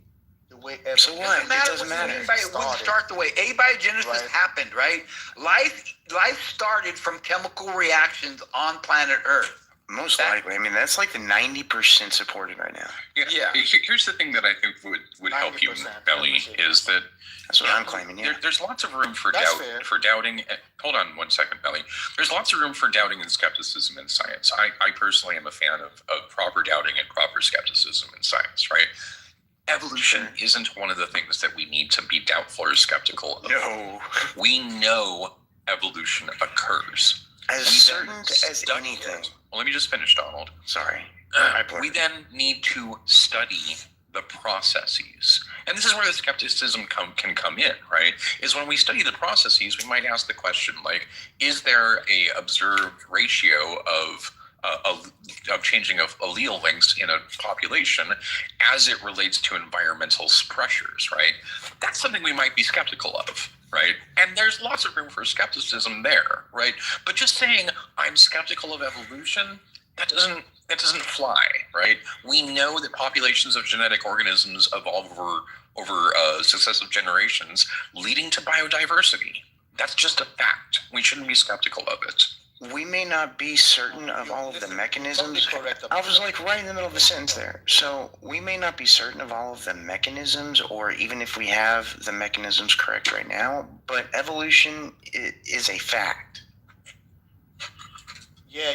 the way. So what? It doesn't matter. It wouldn't start the way abiogenesis happened, right? Life started from chemical reactions on planet Earth. Most likely. I mean, that's like the 90% supported right now. Yeah. Here's the thing that I think would help you, Belly, is that that's what I'm claiming. Yeah. There's lots of room for doubting. Hold on 1 second, Belly. There's lots of room for doubting and skepticism in science. I personally am a fan of proper doubting and proper skepticism in science, right? Evolution isn't one of the things that we need to be doubtful or skeptical of. No. We know evolution occurs. As certain as anything. Well, let me just finish, Donald. Sorry. We then need to study the processes. And this is where the skepticism can come in, right? Is when we study the processes, we might ask the question, like, is there a observed ratio of changing of allele lengths in a population as it relates to environmental pressures, right? That's something we might be skeptical of, right? And there's lots of room for skepticism there, right? But just saying I'm skeptical of evolution, that doesn't fly, right? We know that populations of genetic organisms evolve over successive generations, leading to biodiversity. That's just a fact. We shouldn't be skeptical of it. We may not be certain of all of the mechanisms. I was like right in the middle of the sentence there. So we may not be certain of all of the mechanisms, or even if we have the mechanisms correct right now, but evolution is a fact. Yeah.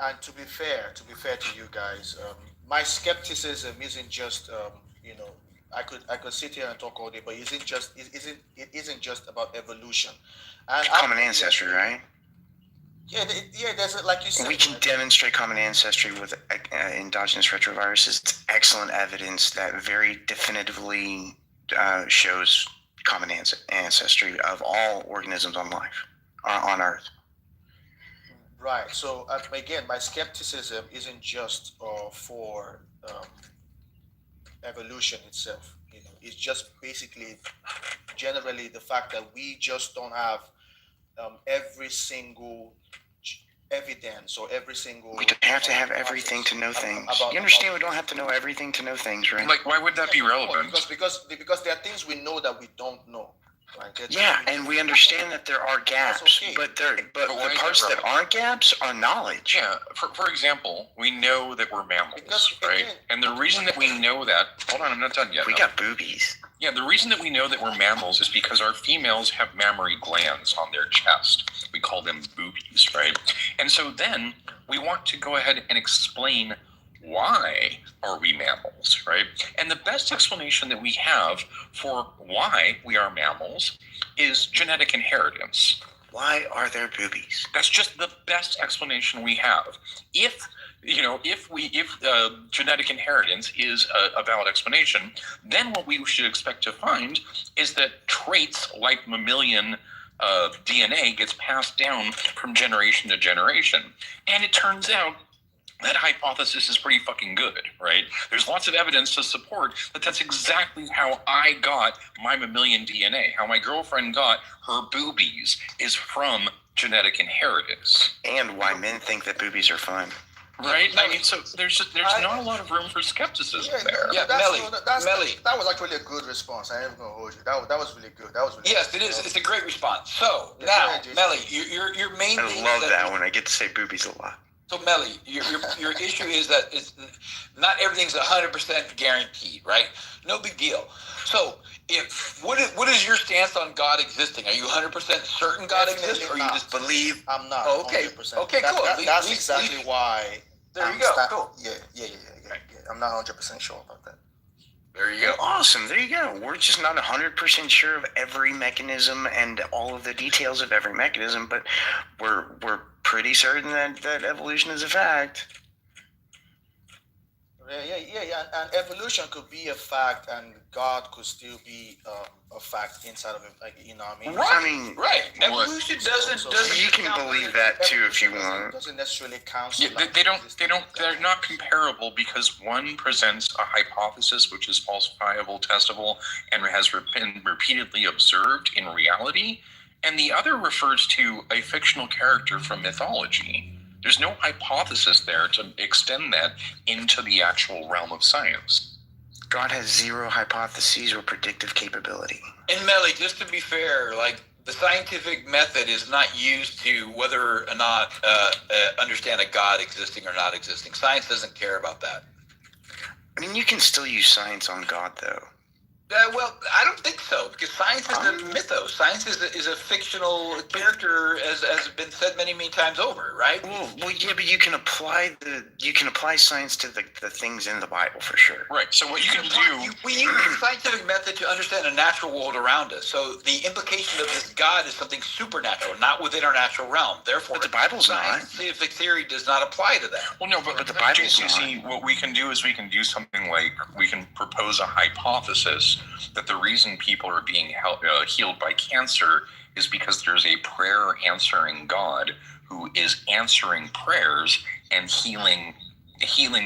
And to be fair to you guys, my skepticism isn't just I could sit here and talk all day, but it isn't just about evolution. And common ancestry, right? Yeah. There's like you said. We can demonstrate common ancestry with endogenous retroviruses. It's excellent evidence that very definitively shows common ancestry of all organisms on Earth. Right. So again, my skepticism isn't just for evolution itself. It's just basically generally the fact that we just don't have every single evidence or every single. We don't have to have everything to know things. You understand? We don't have to know everything to know things, right? Like, why would that be relevant? Because there are things we know that we don't know. Right? Yeah, and we understand that there are gaps, but the parts that aren't gaps are knowledge. Yeah. For example, we know that we're mammals, right? And the reason that we know that, hold on, I'm not done yet. We got boobies. Yeah, the reason that we know that we're mammals is because our females have mammary glands on their chest. We call them boobies, right? And so then we want to go ahead and explain why are we mammals, right? And the best explanation that we have for why we are mammals is genetic inheritance. Why are there boobies? That's just the best explanation we have. If genetic inheritance is a valid explanation, then what we should expect to find is that traits like mammalian DNA gets passed down from generation to generation. And it turns out that hypothesis is pretty fucking good, right? There's lots of evidence to support that that's exactly how I got my mammalian DNA. How my girlfriend got her boobies is from genetic inheritance. And why men think that boobies are fun. Right? I mean, so there's not a lot of room for skepticism there. Yeah, Melly. That was actually a good response. I am going to hold you. That was really good. Yes, it is. It's a great response. So now, Melly, your main thing. I love that when I get to say boobies a lot. So Melly, your issue is that it's not everything's 100% guaranteed, right? No big deal. So what is your stance on God existing? Are you 100% certain God exists, or you just believe? I'm not. Okay. 100%. Okay. Cool. That's exactly why. There you go. Cool. Yeah. I'm not 100% sure about that. There you go. Awesome. There you go. We're just not 100% sure of every mechanism and all of the details of every mechanism, but we're pretty certain that evolution is a fact. Yeah. And evolution could be a fact, and God could still be a fact inside of it. Like, you know what I mean? Right. I mean, right. Evolution doesn't. You can believe that too if you want. Doesn't necessarily count. Yeah, they don't. They're not comparable because one presents a hypothesis which is falsifiable, testable, and has been repeatedly observed in reality, and the other refers to a fictional character from mythology. There's no hypothesis there to extend that into the actual realm of science. God has zero hypotheses or predictive capability. And Melly, just to be fair, like the scientific method is not used to whether or not understand a God existing or not existing. Science doesn't care about that. I mean, you can still use science on God, though. Well, I don't think so, because science is a mythos. Science is a fictional character, as has been said many, many times over, right? Well, yeah, but you can apply science to the things in the Bible for sure. Right. So what you can do, we use the scientific method to understand a natural world around us. So the implication of this God is something supernatural, not within our natural realm. Therefore, but the Bible's scientific theory does not apply to that. Well, no, but the Bible's not. See, what we can do is we can do something like we can propose a hypothesis that the reason people are being healed by cancer is because there's a prayer answering God who is answering prayers and healing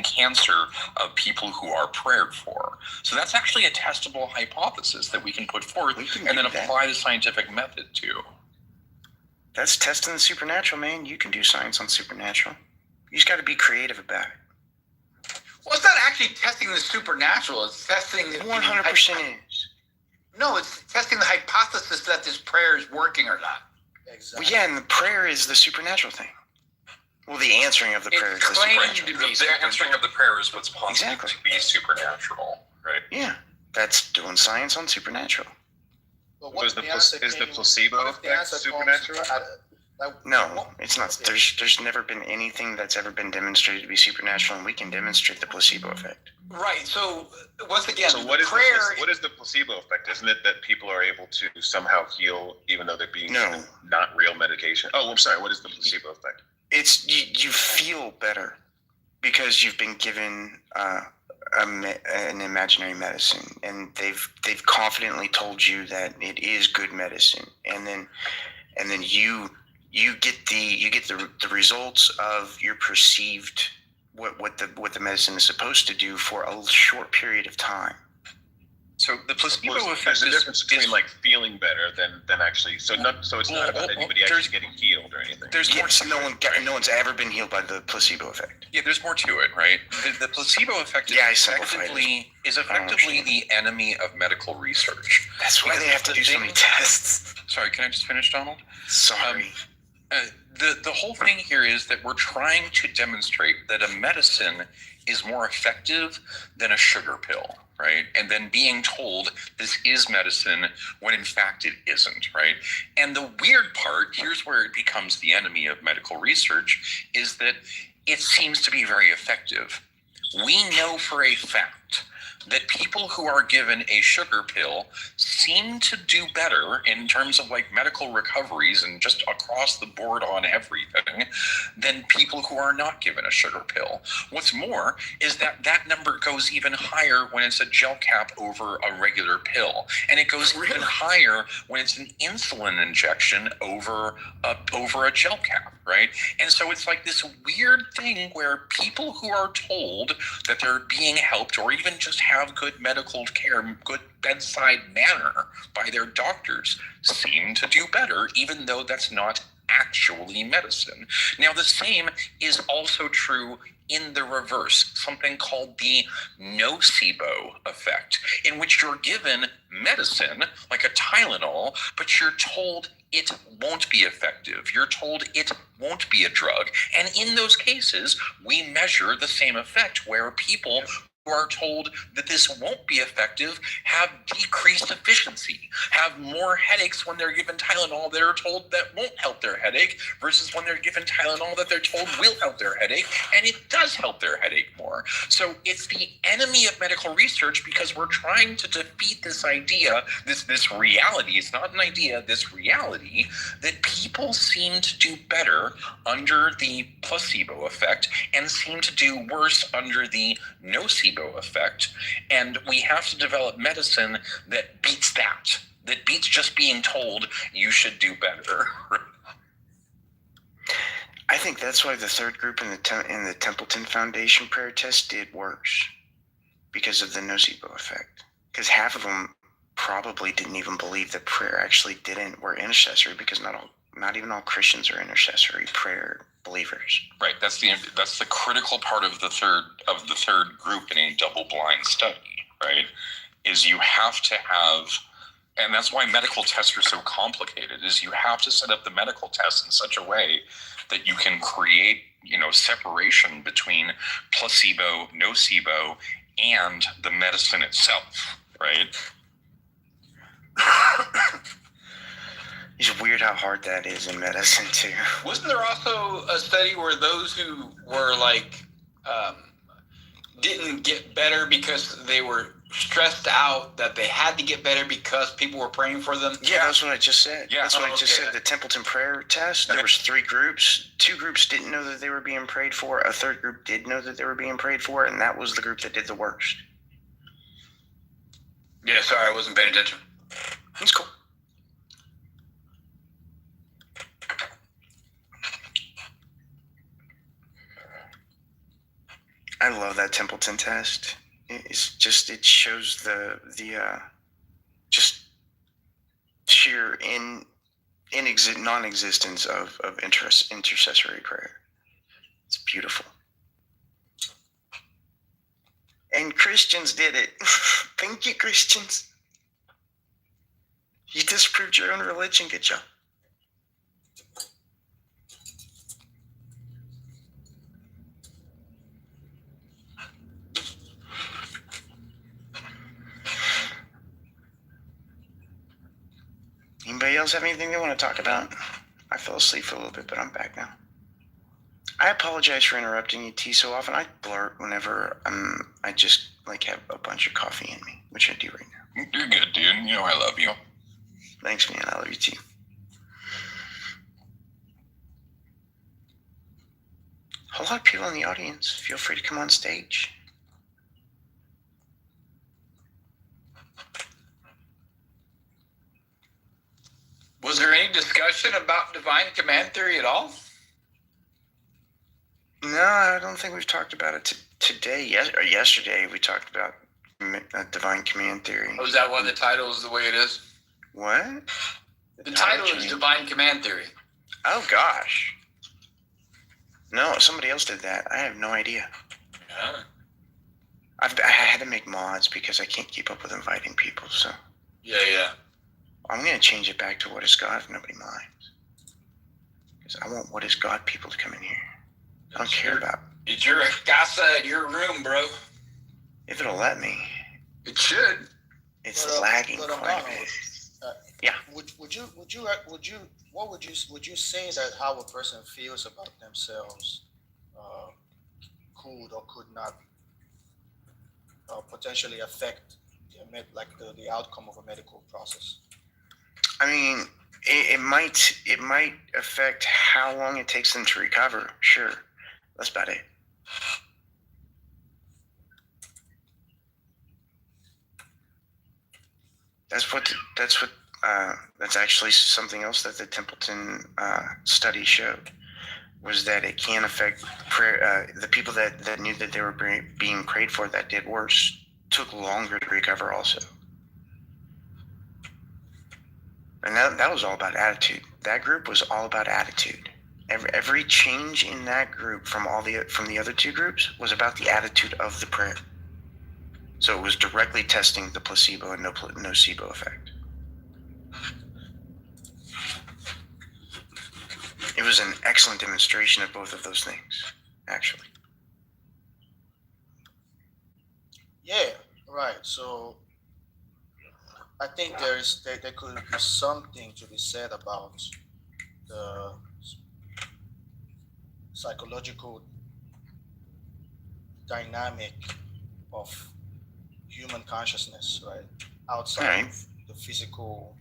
cancer of people who are prayed for. So that's actually a testable hypothesis that we can put forth and then apply the scientific method to. That's testing the supernatural, man. You can do science on supernatural. You just got to be creative about it. Well, it's not actually testing the supernatural. It's testing... 100% is. No, it's testing the hypothesis that this prayer is working or not. Exactly. Well, yeah, and the prayer is the supernatural thing. Well, the answering of the prayer is the supernatural. The answering of the prayer is what's possible to be supernatural, right? Yeah, that's doing science on supernatural. Is the placebo effect supernatural? No, it's not. There's never been anything that's ever been demonstrated to be supernatural, and we can demonstrate the placebo effect. Right. So once again, what is the placebo effect? Isn't it that people are able to somehow heal even though they're being given not real medication? Oh, I'm sorry. What is the placebo effect? It's you feel better because you've been given an imaginary medicine, and they've confidently told you that it is good medicine, and then you get the results of your perceived what the medicine is supposed to do for a short period of time. So the placebo effect is the difference between like feeling better than actually. So it's not about anybody actually getting healed or anything. There's more. No one's ever been healed by the placebo effect. Yeah, there's more to it, right? The placebo effect is effectively the enemy of medical research. That's why they have to do so many tests. Sorry, can I just finish, Donald? Sorry. The whole thing here is that we're trying to demonstrate that a medicine is more effective than a sugar pill, right? And then being told this is medicine when in fact it isn't, right? And the weird part, here's where it becomes the enemy of medical research, is that it seems to be very effective. We know for a fact that people who are given a sugar pill seem to do better in terms of like medical recoveries and just across the board on everything than people who are not given a sugar pill. What's more is that number goes even higher when it's a gel cap over a regular pill. And it goes even higher when it's an insulin injection over a gel cap, right? And so it's like this weird thing where people who are told that they're being helped or even just have good medical care, good bedside manner by their doctors seem to do better, even though that's not actually medicine. Now, the same is also true in the reverse, something called the nocebo effect, in which you're given medicine, like a Tylenol, but you're told it won't be effective. You're told it won't be a drug. And in those cases, we measure the same effect where people who are told that this won't be effective have decreased efficiency, have more headaches when they're given Tylenol that are told that won't help their headache versus when they're given Tylenol that they're told will help their headache, and it does help their headache more. So it's the enemy of medical research because we're trying to defeat this idea, this reality. It's not an idea, this reality that people seem to do better under the placebo effect and seem to do worse under the nocebo effect, and we have to develop medicine that beats that beats just being told you should do better. I think that's why the third group in the Templeton Foundation prayer test did worse, because of the nocebo effect. Because half of them probably didn't even believe that prayer actually were intercessory, because not even all Christians are intercessory prayer believers. Right. That's the critical part of the third group in a double-blind study. right, is you have to have, and that's why medical tests are so complicated, is you have to set up the medical test in such a way that you can create, separation between placebo, nocebo, and the medicine itself, right? It's weird how hard that is in medicine too. Wasn't there also a study where those who were didn't get better because they were stressed out that they had to get better because people were praying for them? Yeah, that's what I just said. Yeah, that's what I just said. The Templeton prayer test, there was 3 groups. 2 groups didn't know that they were being prayed for. A 3rd group did know that they were being prayed for, and that was the group that did the worst. Yeah, sorry, I wasn't paying attention. It's cool. I love that Templeton test. It's just, it shows the just sheer non-existence of intercessory prayer. It's beautiful. And Christians did it. Thank you, Christians. You disproved your own religion. Good job. Anybody else have anything they want to talk about? I fell asleep for a little bit, but I'm back now. I apologize for interrupting you, T, so often. I blurt whenever I just have a bunch of coffee in me, which I do right now. You're good, dude. I love you. Thanks, man. I love you too. A lot of people in the audience. Feel free to come on stage. Was there any discussion about divine command theory at all? No, I don't think we've talked about it today. Yesterday, we talked about divine command theory. Oh, is that why the title is the way it is? What? The title is Divine Command Theory. Oh, gosh. No, somebody else did that. I have no idea. Yeah. I had to make mods because I can't keep up with inviting people, so. Yeah. I'm going to change it back to What is God if nobody minds. Because I want What is God people to come in here. I don't care about. It's your casa at your room, bro. If it'll let me. It should. It's lagging quite a bit. Yeah. Would you say that how a person feels about themselves could or could not potentially affect the outcome of a medical process? I mean, it might affect how long it takes them to recover. Sure, that's about it. That's actually something else that the Templeton study showed, was that it can affect prayer. The people that knew that they were being prayed for that did worse took longer to recover also. And that was all about attitude. That group was all about attitude. Every change in that group from the other 2 groups was about the attitude of the prayer. So it was directly testing the placebo and nocebo effect. It was an excellent demonstration of both of those things, actually. Yeah, right. So I think there could be something to be said about the psychological dynamic of human consciousness, right? Outside of the physical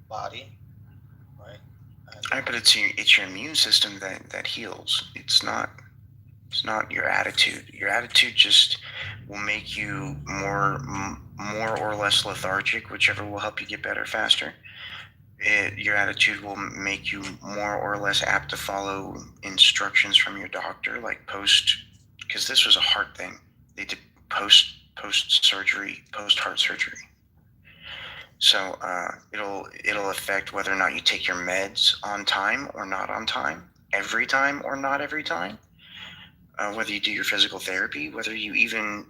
body, right? But it's your immune system that heals. It's not your attitude. Your attitude just will make you more or less lethargic, whichever will help you get better faster. Your attitude will make you more or less apt to follow instructions from your doctor, because this was a heart thing. They did post-surgery, post-heart surgery. So it'll affect whether or not you take your meds on time or not on time, every time or not every time. whether you do your physical therapy, whether you even,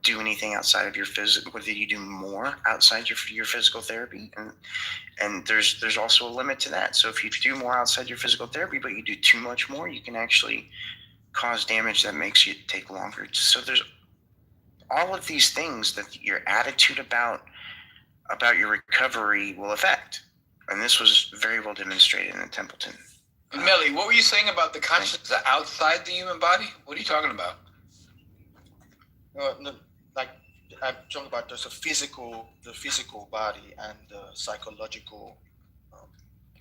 do anything outside of your physical, whether you do more outside your physical therapy. And there's also a limit to that. So if you do more outside your physical therapy, but you do too much more, you can actually cause damage that makes you take longer. So there's all of these things that your attitude about your recovery will affect. And this was very well demonstrated in Templeton. Melly, what were you saying about the consciousness outside the human body? What are you talking about? No, like I'm talking about the physical body and the psychological.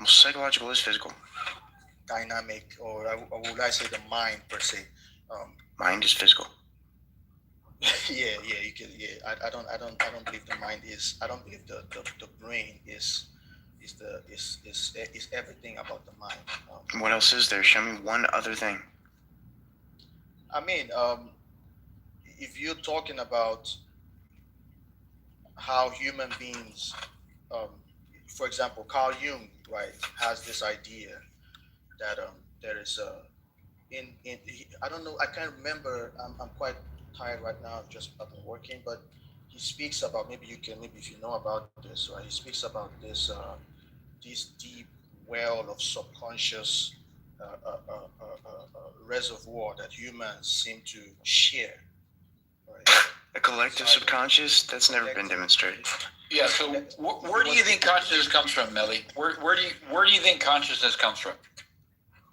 Psychological is physical. Dynamic, or would I say the mind per se? Mind is physical. Yeah, you can. Yeah, I don't believe the mind is. I don't believe the brain is everything about the mind. What else is there? Show me one other thing. I mean, if you're talking about how human beings, for example, Carl Jung, right, has this idea that there is I don't know, I can't remember. I'm quite tired right now. I've been working, but he speaks about, maybe if you know about this, right? He speaks about this deep well of subconscious reservoir that humans seem to share. Right? A collective subconscious? That's never been demonstrated. Yeah. So where do you think consciousness comes from, Melly? Where do you think consciousness comes from?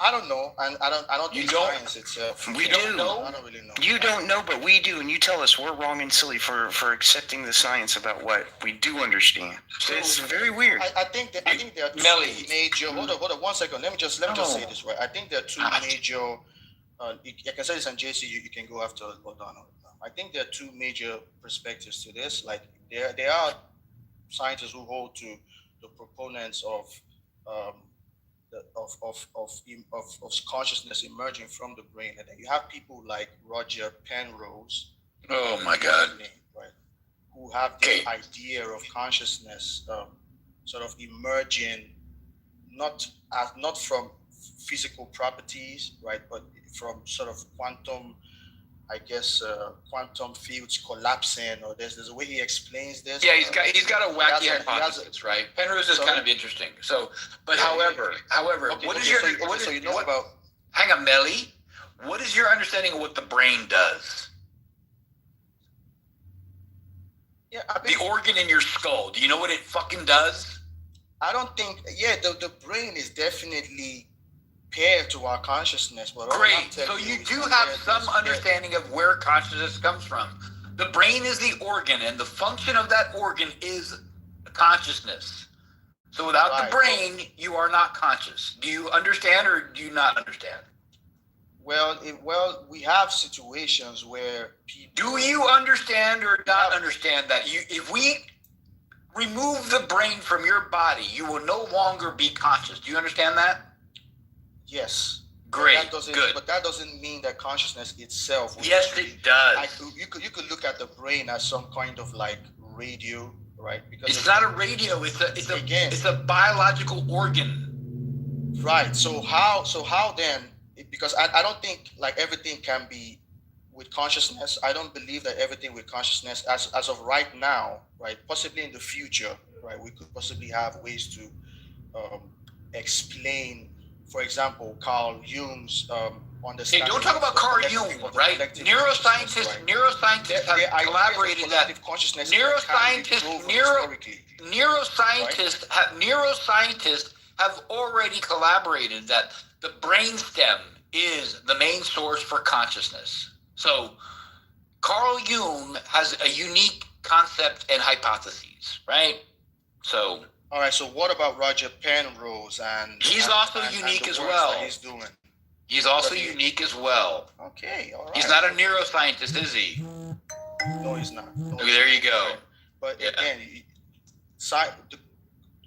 I don't know, and I don't think science itself. We do. I don't really know. You don't know, but we do, and you tell us we're wrong and silly for accepting the science about what we do understand. So it's very weird. I think there are two major. Hold on 1 second. Let me just say this right. I think there are two major. I can say this, and JC, you can go after Lodano. I think there are two major perspectives to this. Like there are scientists who hold to the proponents of consciousness emerging from the brain, and then you have people like Roger Penrose. Oh my God! Right, who have the idea of consciousness sort of emerging, not from physical properties, right, but from sort of quantum. I guess quantum fields collapsing, or there's a way he explains this. Yeah, he's got a wacky hypothesis, right? Penrose is kind of interesting. So, but however, what is your hang on, Melly? What is your understanding of what the brain does? Yeah, the organ in your skull. Do you know what it fucking does? I don't think. Yeah, the brain is definitely paired to our consciousness. But great. So you do have some understanding of where consciousness comes from. The brain is the organ, and the function of that organ is consciousness. So without the brain, you are not conscious. Do you understand, or do you not understand? Well, we have situations where people. Do you understand or not understand that if we remove the brain from your body, you will no longer be conscious? Do you understand that? Yes. Great. Good. But that doesn't mean that consciousness itself. Yes, it does. You could look at the brain as some kind of like radio, right? Because it's not a radio. It's a biological organ. Right. So how then? Because I don't think like everything can be with consciousness. I don't believe that everything with consciousness as of right now, right? Possibly in the future, right? We could possibly have ways to explain. For example, Carl Jung's understanding. Hey, don't talk about Carl Jung, right? Neuroscientists have collaborated that. Neuroscientists have already collaborated that the brainstem is the main source for consciousness. So, Carl Jung has a unique concept and hypotheses, right? So. All right. So what about Roger Penrose he's also unique as well. He's doing. He's also unique as well. Okay. All right. He's not a neuroscientist, is he? No, he's not. Okay, there you go. But again,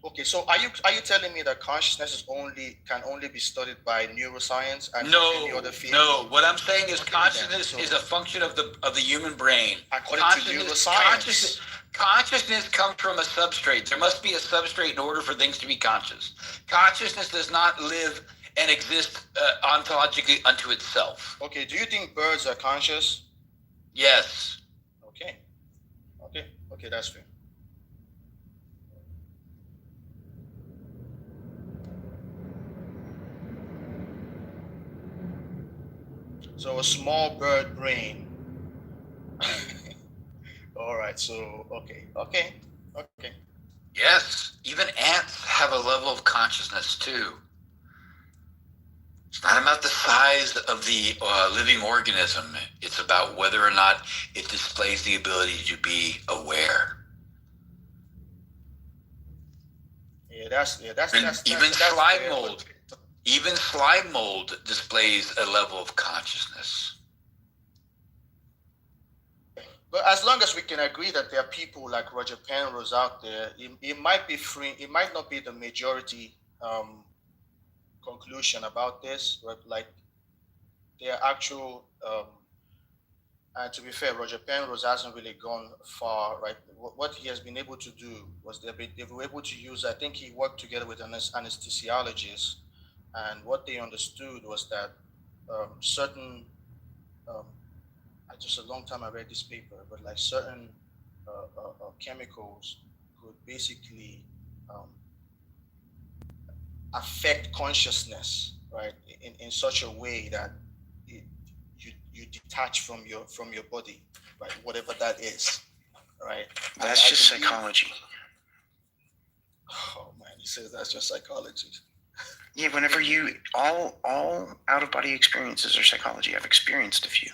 okay. So are you telling me that consciousness can only be studied by neuroscience and any other field? No. What I'm saying is consciousness is a function of the human brain. According to neuroscience. Consciousness comes from a substrate. There must be a substrate in order for things to be conscious. Consciousness does not live and exist ontologically unto itself. Okay, do you think birds are conscious? Yes. Okay, that's fair. So a small bird brain. All right, so okay. Yes, even ants have a level of consciousness too. It's not about the size of the living organism. It's about whether or not it displays the ability to be aware. That's even slime mold. Even slime mold displays a level of consciousness. But as long as we can agree that there are people like Roger Penrose out there, it might be free. It might not be the majority conclusion about this, but like there are actual. And to be fair, Roger Penrose hasn't really gone far, right? What he has been able to do was they were able to use. I think he worked together with an anesthesiologist, and what they understood was that certain. Just a long time I read this paper, but like certain chemicals could basically affect consciousness, right? In such a way that you detach from your body, right? Whatever that is, right? That's just psychology. Oh man, he says that's just psychology. Yeah, whenever all out of body experiences are psychology. I've experienced a few.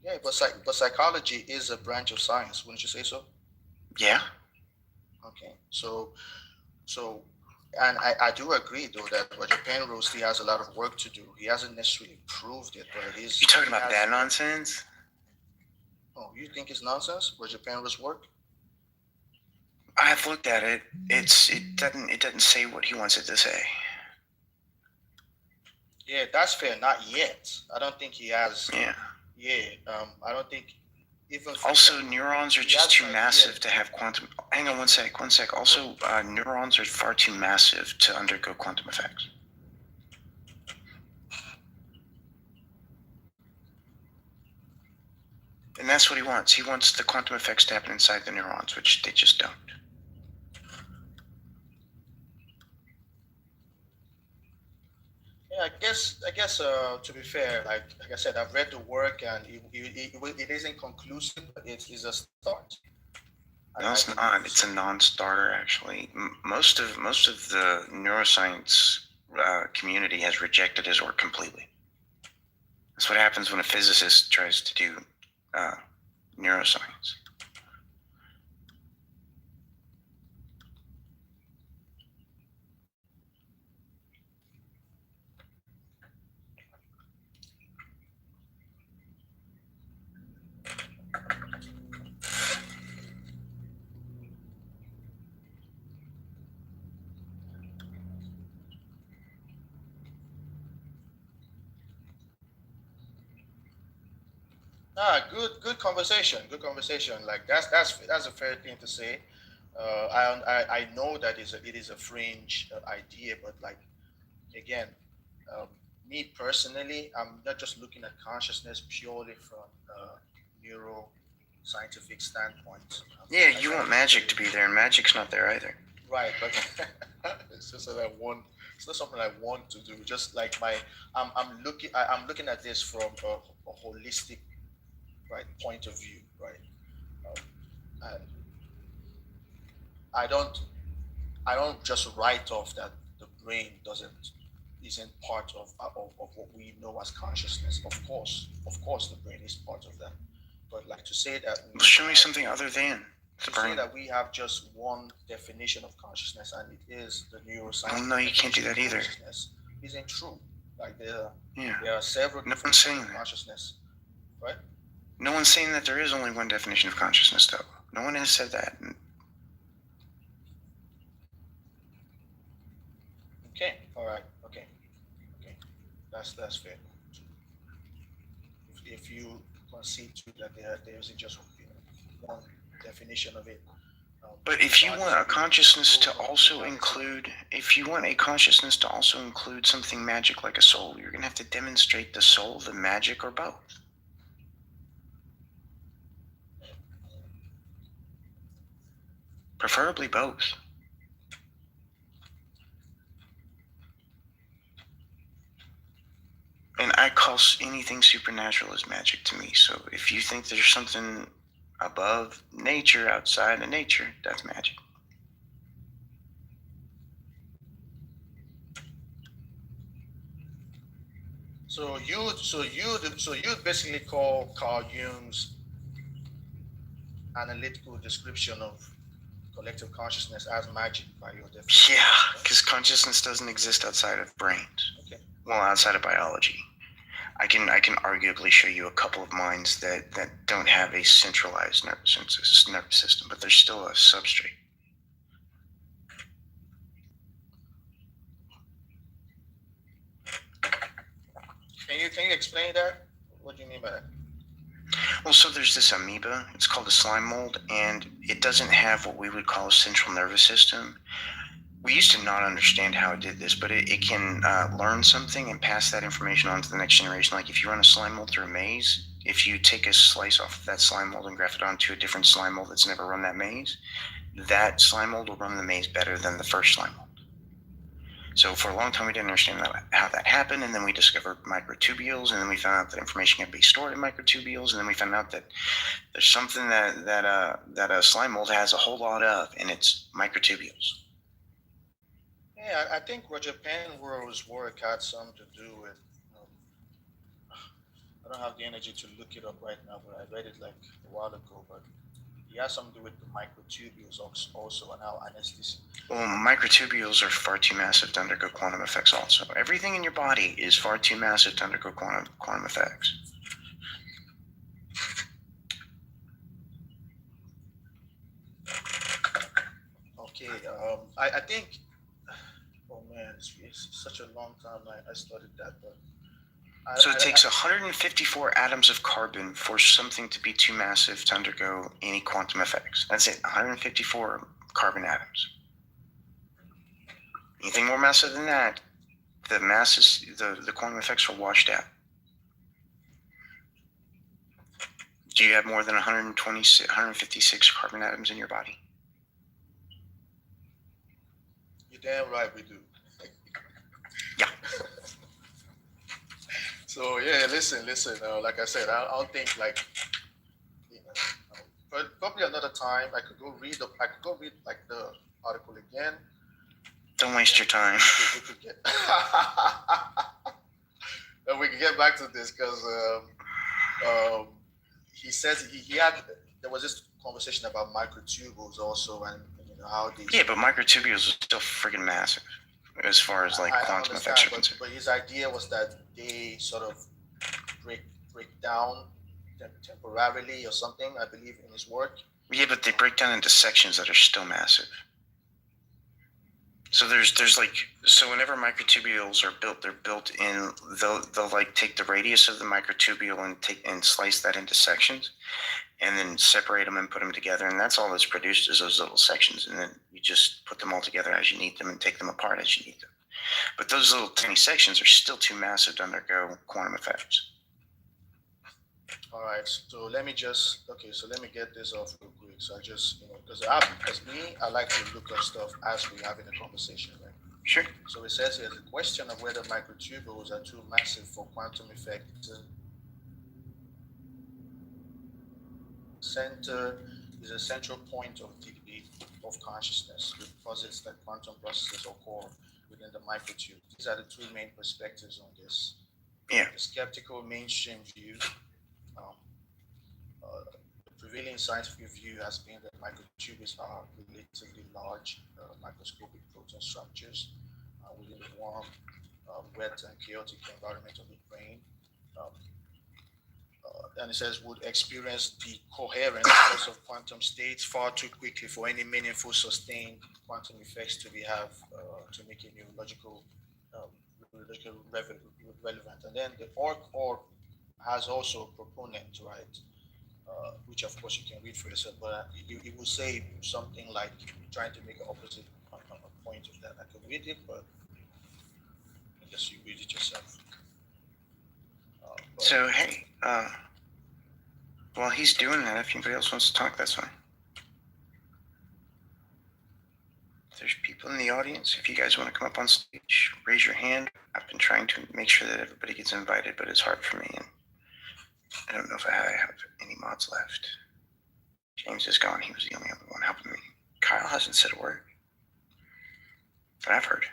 Yeah, but psychology is a branch of science, wouldn't you say so? Yeah. Okay, so, and I do agree though that Roger Penrose still has a lot of work to do. He hasn't necessarily proved it, but it is. You talking about that nonsense? Oh, you think it's nonsense, Roger Penrose's work? I've looked at it. It doesn't say what he wants it to say. Yeah, that's fair. Not yet. I don't think he has. Yeah. Yeah. I don't think even. Also, neurons are just too massive to have quantum. Hang on one sec. Also, neurons are far too massive to undergo quantum effects. And that's what he wants. He wants the quantum effects to happen inside the neurons, which they just don't. Yeah, I guess. To be fair, like I said, I've read the work and it isn't conclusive, but it is a start. No, it's not. It's a non-starter, actually. Most of the neuroscience community has rejected his work completely. That's what happens when a physicist tries to do neuroscience. Good conversation. Good conversation. Like that's a fair thing to say. I know that it is a fringe idea, but like again, me personally, I'm not just looking at consciousness purely from a neuroscientific standpoint. Yeah, you want magic to be there, and magic's not there either. Right, but it's just that I want. It's not something I want to do. Just like I'm looking at this from a holistic, right, point of view, right. And I don't just write off that the brain isn't part of what we know as consciousness. Of course, the brain is part of that. But like to say that. Show me something other than. To say that we have just one definition of consciousness and it is the neuroscience. Oh no, you can't do that either. Isn't true. Like there Yeah. are several No one's saying that. consciousness, right? No one's saying that there is only one definition of consciousness, though. No one has said that. Okay. All right. Okay. That's fair. If you concede to that there isn't just one definition of it, But if you want a consciousness to also include, something magic like a soul, you're going to have to demonstrate the soul, the magic, or both. Preferably both. And I call anything supernatural as magic to me. So if you think there's something above nature, outside of nature, that's magic. So you basically call Carl Jung's analytical description of collective consciousness as magic by your definition. Yeah, because consciousness doesn't exist outside of brains. Okay. Well, outside of biology. I can arguably show you a couple of minds that don't have a centralized nervous system, but there's still a substrate. Can you explain that? What do you mean by that? Well, so there's this amoeba. It's called a slime mold, and it doesn't have what we would call a central nervous system. We used to not understand how it did this, but it can learn something and pass that information on to the next generation. Like if you run a slime mold through a maze, if you take a slice off of that slime mold and graft it onto a different slime mold that's never run that maze, that slime mold will run the maze better than the first slime mold. So for a long time, we didn't understand how that happened, and then we discovered microtubules, and then we found out that information can be stored in microtubules, and then we found out that there's something that a slime mold has a whole lot of, and it's microtubules. Yeah, I think Roger Penrose's work had something to do with. I don't have the energy to look it up right now, but I read it like a while ago. But he has something to do with the microtubules also, and how anesthesia. Well, microtubules are far too massive to undergo quantum effects. Also, everything in your body is far too massive to undergo quantum effects. Okay, I think. Oh man, it's such a long time I studied that, but. So it takes 154 atoms of carbon for something to be too massive to undergo any quantum effects. That's it, 154 carbon atoms. Anything more massive than that, the quantum effects are washed out. Do you have more than 156 carbon atoms in your body? You're damn right we do. Yeah. So yeah, listen. Like I said, I'll think like, but probably another time I could go read like the article again. Don't waste your time. We could get. And we can get back to this because he says there was this conversation about microtubules also, and how these. Yeah, but microtubules are still freaking massive as far as like quantum effects are concerned. But his idea was that they sort of break down temporarily or something, I believe, in his work. Yeah, but they break down into sections that are still massive. So there's like, so whenever microtubules are built, they're built in, they'll like take the radius of the microtubule and slice that into sections, and then separate them and put them together, and that's all that's produced is those little sections, and then you just put them all together as you need them and take them apart as you need them. But those little tiny sections are still too massive to undergo quantum effects. All right, so let me get this off real quick. So I just, because I like to look up stuff as we're having a conversation, right? Sure. So it says here, the question of whether microtubules are too massive for quantum effects. Center is a central point of debate of consciousness, which posits that quantum processes occur within the microtube. These are the two main perspectives on this. Yeah. The skeptical mainstream view. The prevailing scientific view has been that microtubules are relatively large microscopic protein structures within the warm, wet, and chaotic environment of the brain. And it says would experience the coherence of quantum states far too quickly for any meaningful sustained quantum effects to to make it neurological relevant. And then the org has also a proponent, right? which of course you can read for yourself, but it will say something like trying to make an opposite a point of that. I could read it, but I guess you read it yourself. So hey, while he's doing that, if anybody else wants to talk, that's fine. There's people in the audience. If you guys want to come up on stage, raise your hand. I've been trying to make sure that everybody gets invited, but it's hard for me, and I don't know if I have any mods left. James is gone. He was the only other one helping me. Kyle hasn't said a word, but I've heard.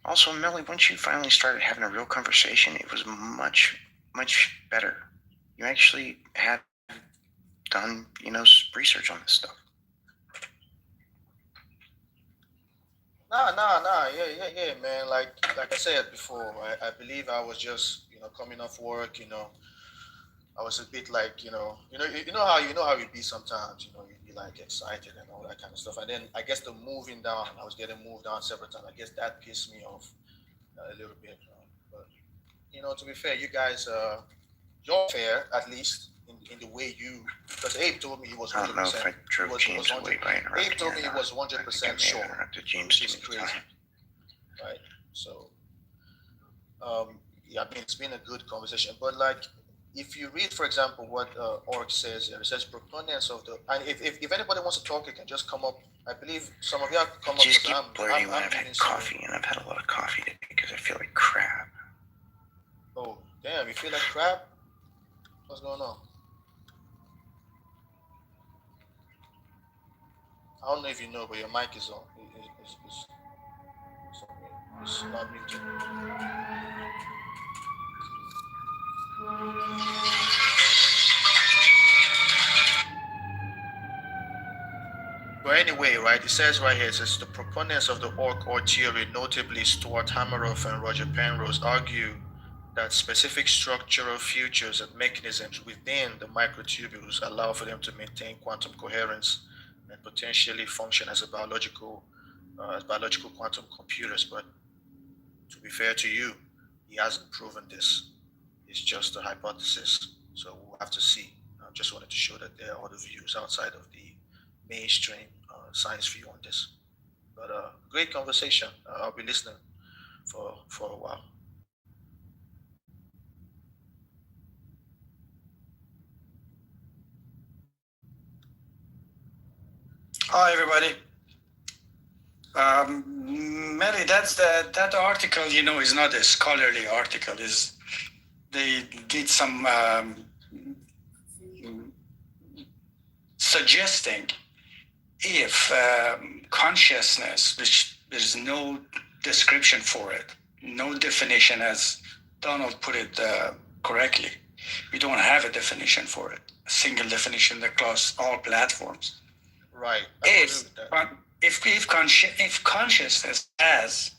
Also, Melly, once you finally started having a real conversation, it was much, much better. You actually had done, research on this stuff. Nah, yeah, man. Like I said before, I believe I was just, coming off work, I was a bit like, you know how you be sometimes, you be like excited and all that kind of stuff. And then I guess the moving down, I was getting moved down several times. I guess that pissed me off a little bit. But to be fair, you guys, you're fair at least in the way you. Because Abe told me he was 100%. I don't know if I drove James away by interrupting. Abe told me he was 100% sure, which is crazy, right? So, yeah, I mean, it's been a good conversation. But like, if you read, for example, what Orc says here, it says proponents of the. And if anybody wants to talk, you can just come up. I believe some of you have come up. Just keep blurting when I've had coffee, and I've had a lot of coffee today because I feel like crap. Oh, damn! You feel like crap? What's going on? I don't know if you know, but your mic is on. It's not muted. But anyway, right, it says right here, it says the proponents of the Orc theory, notably Stuart Hameroff and Roger Penrose, argue that specific structural features and mechanisms within the microtubules allow for them to maintain quantum coherence and potentially function as biological quantum computers. But to be fair to you, he hasn't proven this. It's just a hypothesis. So we'll have to see. I just wanted to show that there are other views outside of the mainstream science view on this. But great conversation. I'll be listening for a while. Hi, everybody. Mary, that article, is not a scholarly article. They did some suggesting if consciousness, which there's no description for it, no definition, as Donald put it correctly. We don't have a definition for it, a single definition across all platforms. Right. If consciousness has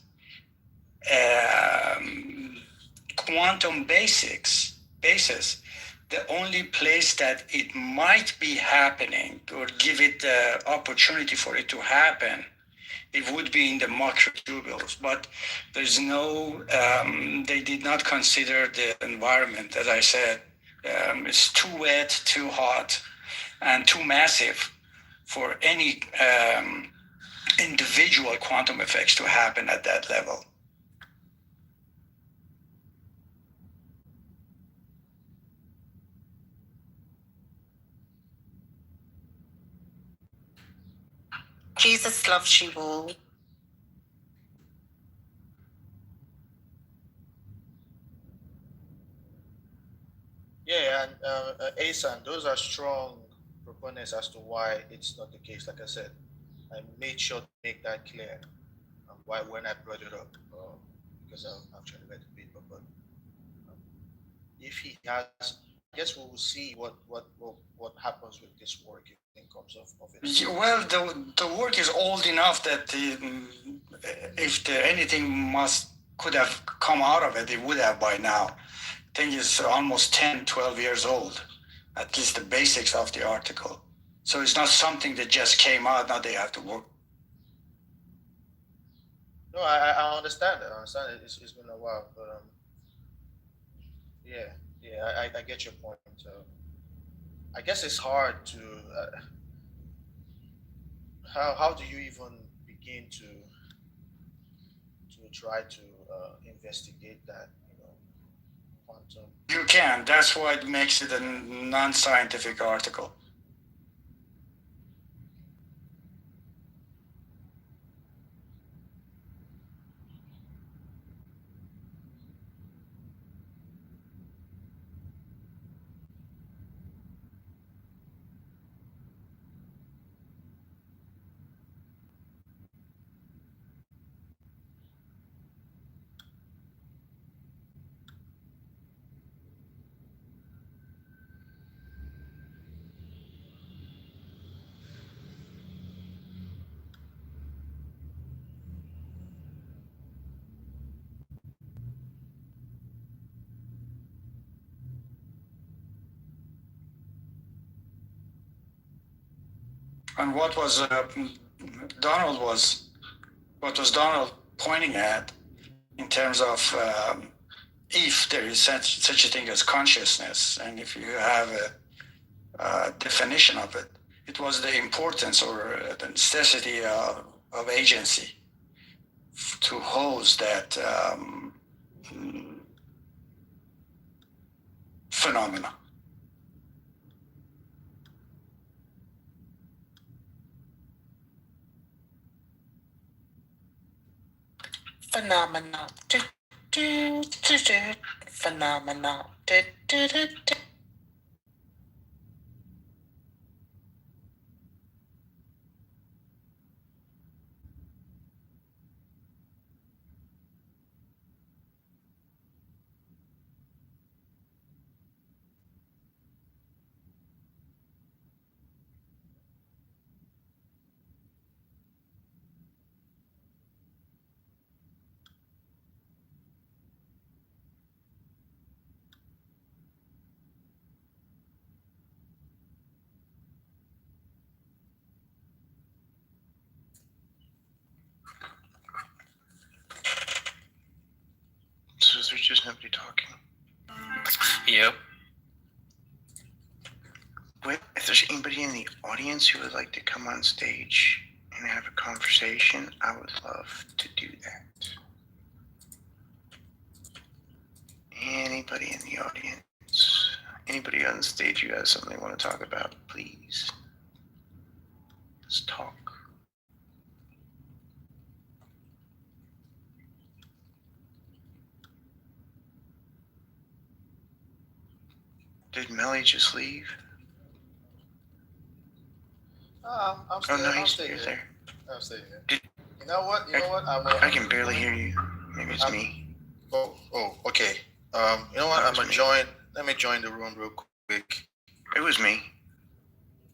quantum basis, the only place that it might be happening or give it the opportunity for it to happen, it would be in the microtubules. But there's no, they did not consider the environment. As I said, it's too wet, too hot, and too massive for any individual quantum effects to happen at that level. Jesus loves you all. Yeah, and Asan, those are strong proponents as to why it's not the case. Like I said, I made sure to make that clear why when I brought it up, because I've tried to read the paper. But if he has, I guess we will see what happens with this work if it comes of it. Well, the work is old enough that if anything could have come out of it, it would have by now. I think it's almost 10, 12 years old, at least the basics of the article. So it's not something that just came out, now they have to work. No, I understand that. I understand it. It's been a while, but I get your point. I guess it's hard to how do you even begin to try to investigate that, quantum. You can. That's why it makes it a non-scientific article. And what was Donald pointing at in terms of if there is such a thing as consciousness, and if you have a definition of it, it was the importance or the necessity of agency to host that phenomena. Phenomena. Phenomena. So there's just nobody talking. Yep. Wait, if there's anybody in the audience who would like to come on stage and have a conversation, I would love to do that. Anybody in the audience? Anybody on stage who has something they want to talk about, please. Let's talk. Did Melly just leave? I'm still, oh no, I'm still you're here. there. I'm still here. You know what? I can barely hear you. Maybe it's me. Oh, okay. You know what? Let me join the room real quick. It was me.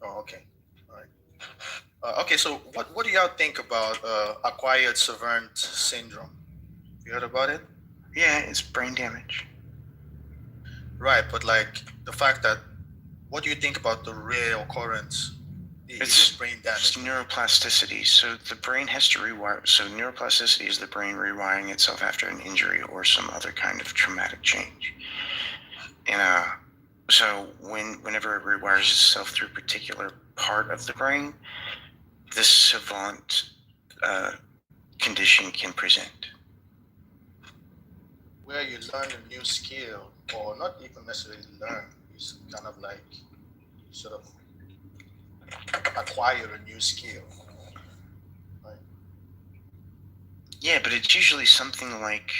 Oh, okay. All right. Okay, so what do y'all think about acquired savant syndrome? You heard about it? Yeah, it's brain damage. Right, but like the fact that, what do you think about the rare occurrence? It's brain damage. It's neuroplasticity. So the brain has to rewire. So neuroplasticity is the brain rewiring itself after an injury or some other kind of traumatic change. And so whenever it rewires itself through a particular part of the brain, this savant condition can present. Where you learn a new skill, or not even necessarily learn, it's kind of like sort of acquire a new skill. Right? Yeah, but it's usually something like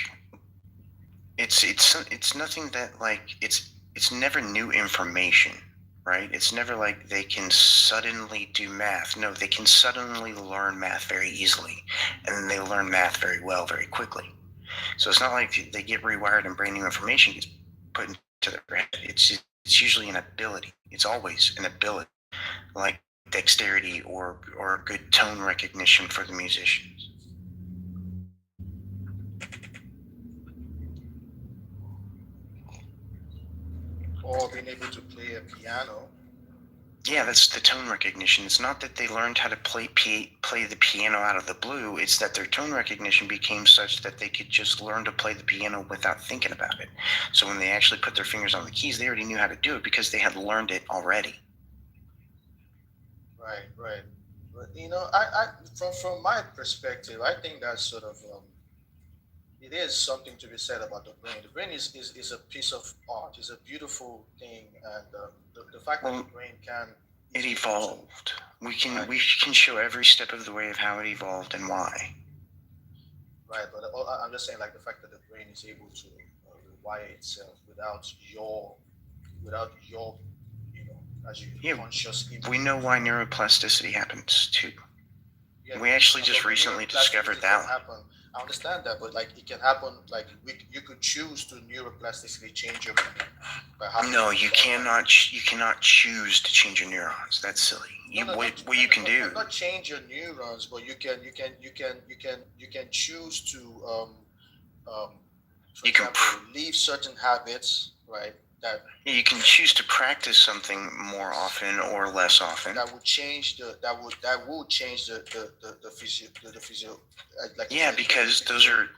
it's nothing that like it's never new information, right? It's never like they can suddenly do math. No, they can suddenly learn math very easily, and then they learn math very well very quickly. So it's not like they get rewired and brand new information gets put into their head. It's usually an ability. It's always an ability, like dexterity or good tone recognition for the musicians. Or being able to play a piano. Yeah, that's the tone recognition. It's not that they learned how to play the piano out of the blue. It's that their tone recognition became such that they could just learn to play the piano without thinking about it. So when they actually put their fingers on the keys, they already knew how to do it because they had learned it already. Right. But I from my perspective, I think that's sort of it is something to be said about the brain. The brain is a piece of art. It's a beautiful thing, and the fact that the brain can. It evolved. We can show every step of the way of how it evolved and why. Right, but I'm just saying, like the fact that the brain is able to rewire itself without your, as you conscious. We know why neuroplasticity happens too. Yeah, we actually just recently discovered that one. I understand that, but like it can happen. Like you could choose to neuroplasticity change your brain. No, you cannot. You cannot choose to change your neurons. That's silly. What you can do? Not change your neurons, but you can choose to for example, leave certain habits, right? You can choose to practice something more often or less often. That would change the physio. Yeah, because those are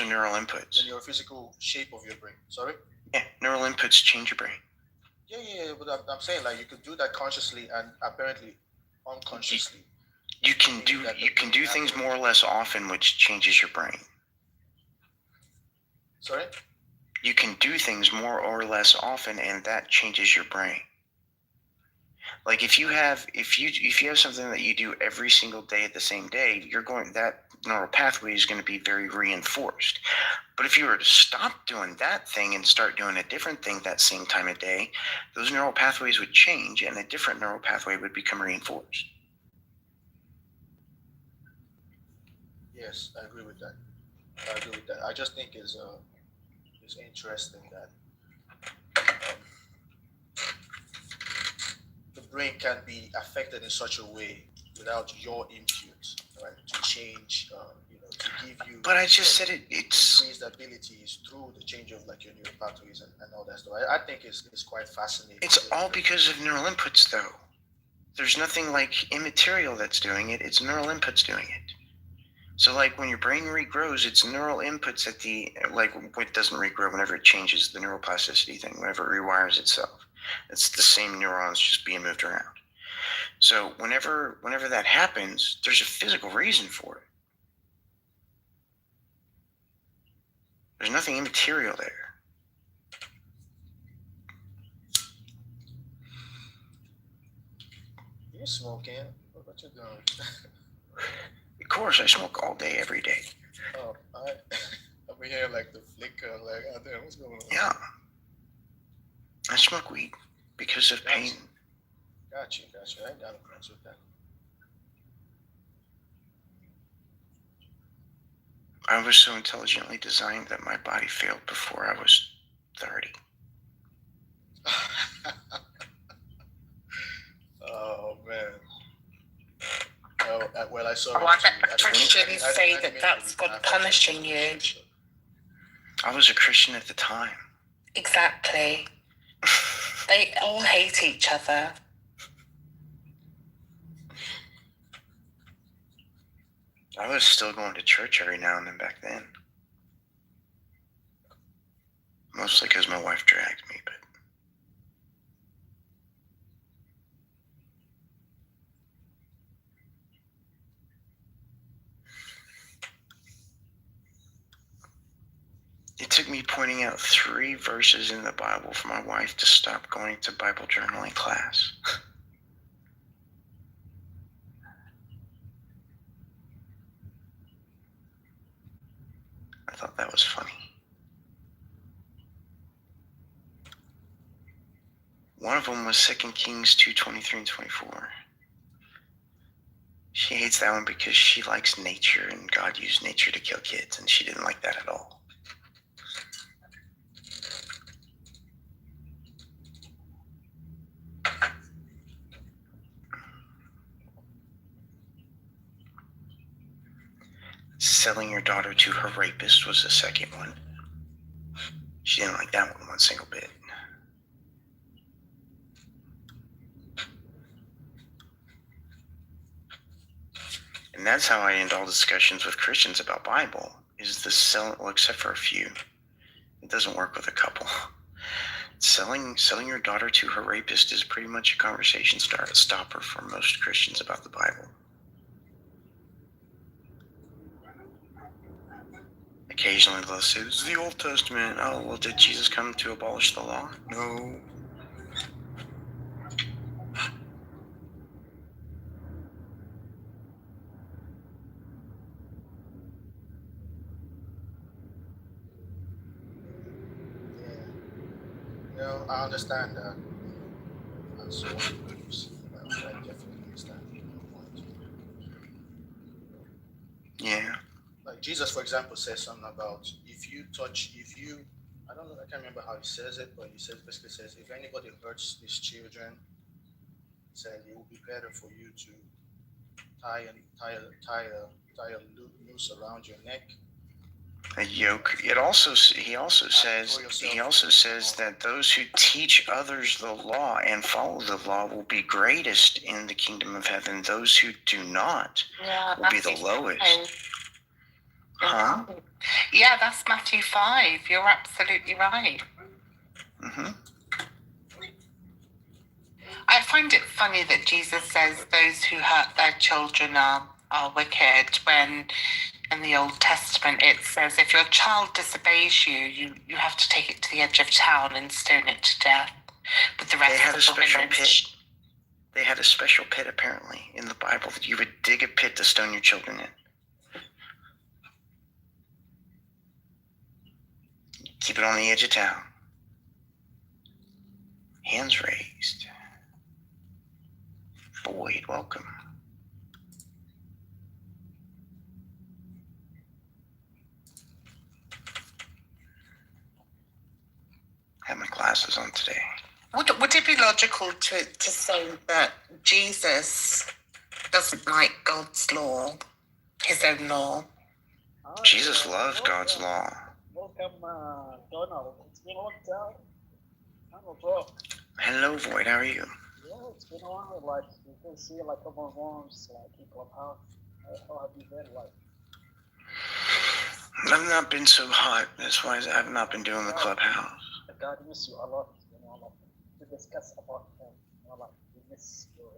neural inputs. The neurophysical shape of your brain. Sorry. Yeah, neural inputs change your brain. Yeah, but I'm saying like you could do that consciously and apparently unconsciously. You can do things more or less often, which changes your brain. Sorry. You can do things more or less often, and that changes your brain. Like if you have something that you do every single day at the same day, that neural pathway is going to be very reinforced. But if you were to stop doing that thing and start doing a different thing that same time of day, those neural pathways would change, and a different neural pathway would become reinforced. Yes, I agree with that. I just think it's interesting that the brain can be affected in such a way without your input, right? To change, to give you. But I just said it's increased abilities through the change of like your neural pathways and all that stuff. I think it's quite fascinating. It's all because of neural inputs, though. There's nothing like immaterial that's doing it. It's neural inputs doing it. So like when your brain regrows, it's neural inputs it doesn't regrow whenever it changes the neuroplasticity thing, whenever it rewires itself. It's the same neurons just being moved around. So whenever that happens, there's a physical reason for it. There's nothing immaterial there. You're smoking. What you doing? Of course, I smoke all day, every day. Oh, I'm here like the flicker, like out there. What's going on? Yeah, I smoke weed because of pain. Gotcha. I ain't got no problems with that. I was so intelligently designed that my body failed before I was 30. Oh man. Well, I saw. Why can't Christians say that that's God punishing you? I was a Christian at the time. Exactly. They all hate each other. I was still going to church every now and then back then. Mostly because my wife dragged me, but... It took me pointing out 3 verses in the Bible for my wife to stop going to Bible journaling class. I thought that was funny. One of them was 2 Kings 2:23 and 24. She hates that one because she likes nature and God used nature to kill kids, and she didn't like that at all. Selling your daughter to her rapist was the second one. She didn't like that one single bit. And that's how I end all discussions with Christians about Bible, is the selling, well, except for a few. It doesn't work with a couple. Selling your daughter to her rapist is pretty much a conversation stopper for most Christians about the Bible. Occasionally they'll say, this is the Old Testament. Oh, well, did Jesus come to abolish the law? No. I understand that. And so I definitely understand your point. Yeah. Like Jesus, for example, says something about I don't know, I can't remember how he says it, but he basically says, if anybody hurts these children, he said it will be better for you to tie a noose around your neck. A yoke. He also says that those who teach others the law and follow the law will be greatest in the kingdom of heaven. Those who do not will be the lowest. Huh? Yeah, that's Matthew 5. You're absolutely right. Mm-hmm. I find it funny that Jesus says those who hurt their children are wicked, when in the Old Testament it says if your child disobeys you have to take it to the edge of town and stone it to death with the rest of the village. They had a special pit, apparently, in the Bible, that you would dig a pit to stone your children in. Keep it on the edge of town. Hands raised. Boyd, welcome. I have my glasses on today. Would it be logical to say that Jesus doesn't like God's law, his own law? Jesus loves God's law. Welcome, Donald. It's been a long time. Bro. Hello, Void. How are you? Yeah, it's been a while. Like, you can see like a couple of rooms, like in Clubhouse. How have you been? Like, I've not been so hot. That's why I've not been doing the Clubhouse. God miss you a lot. You know, like to discuss about him. You know, like we miss your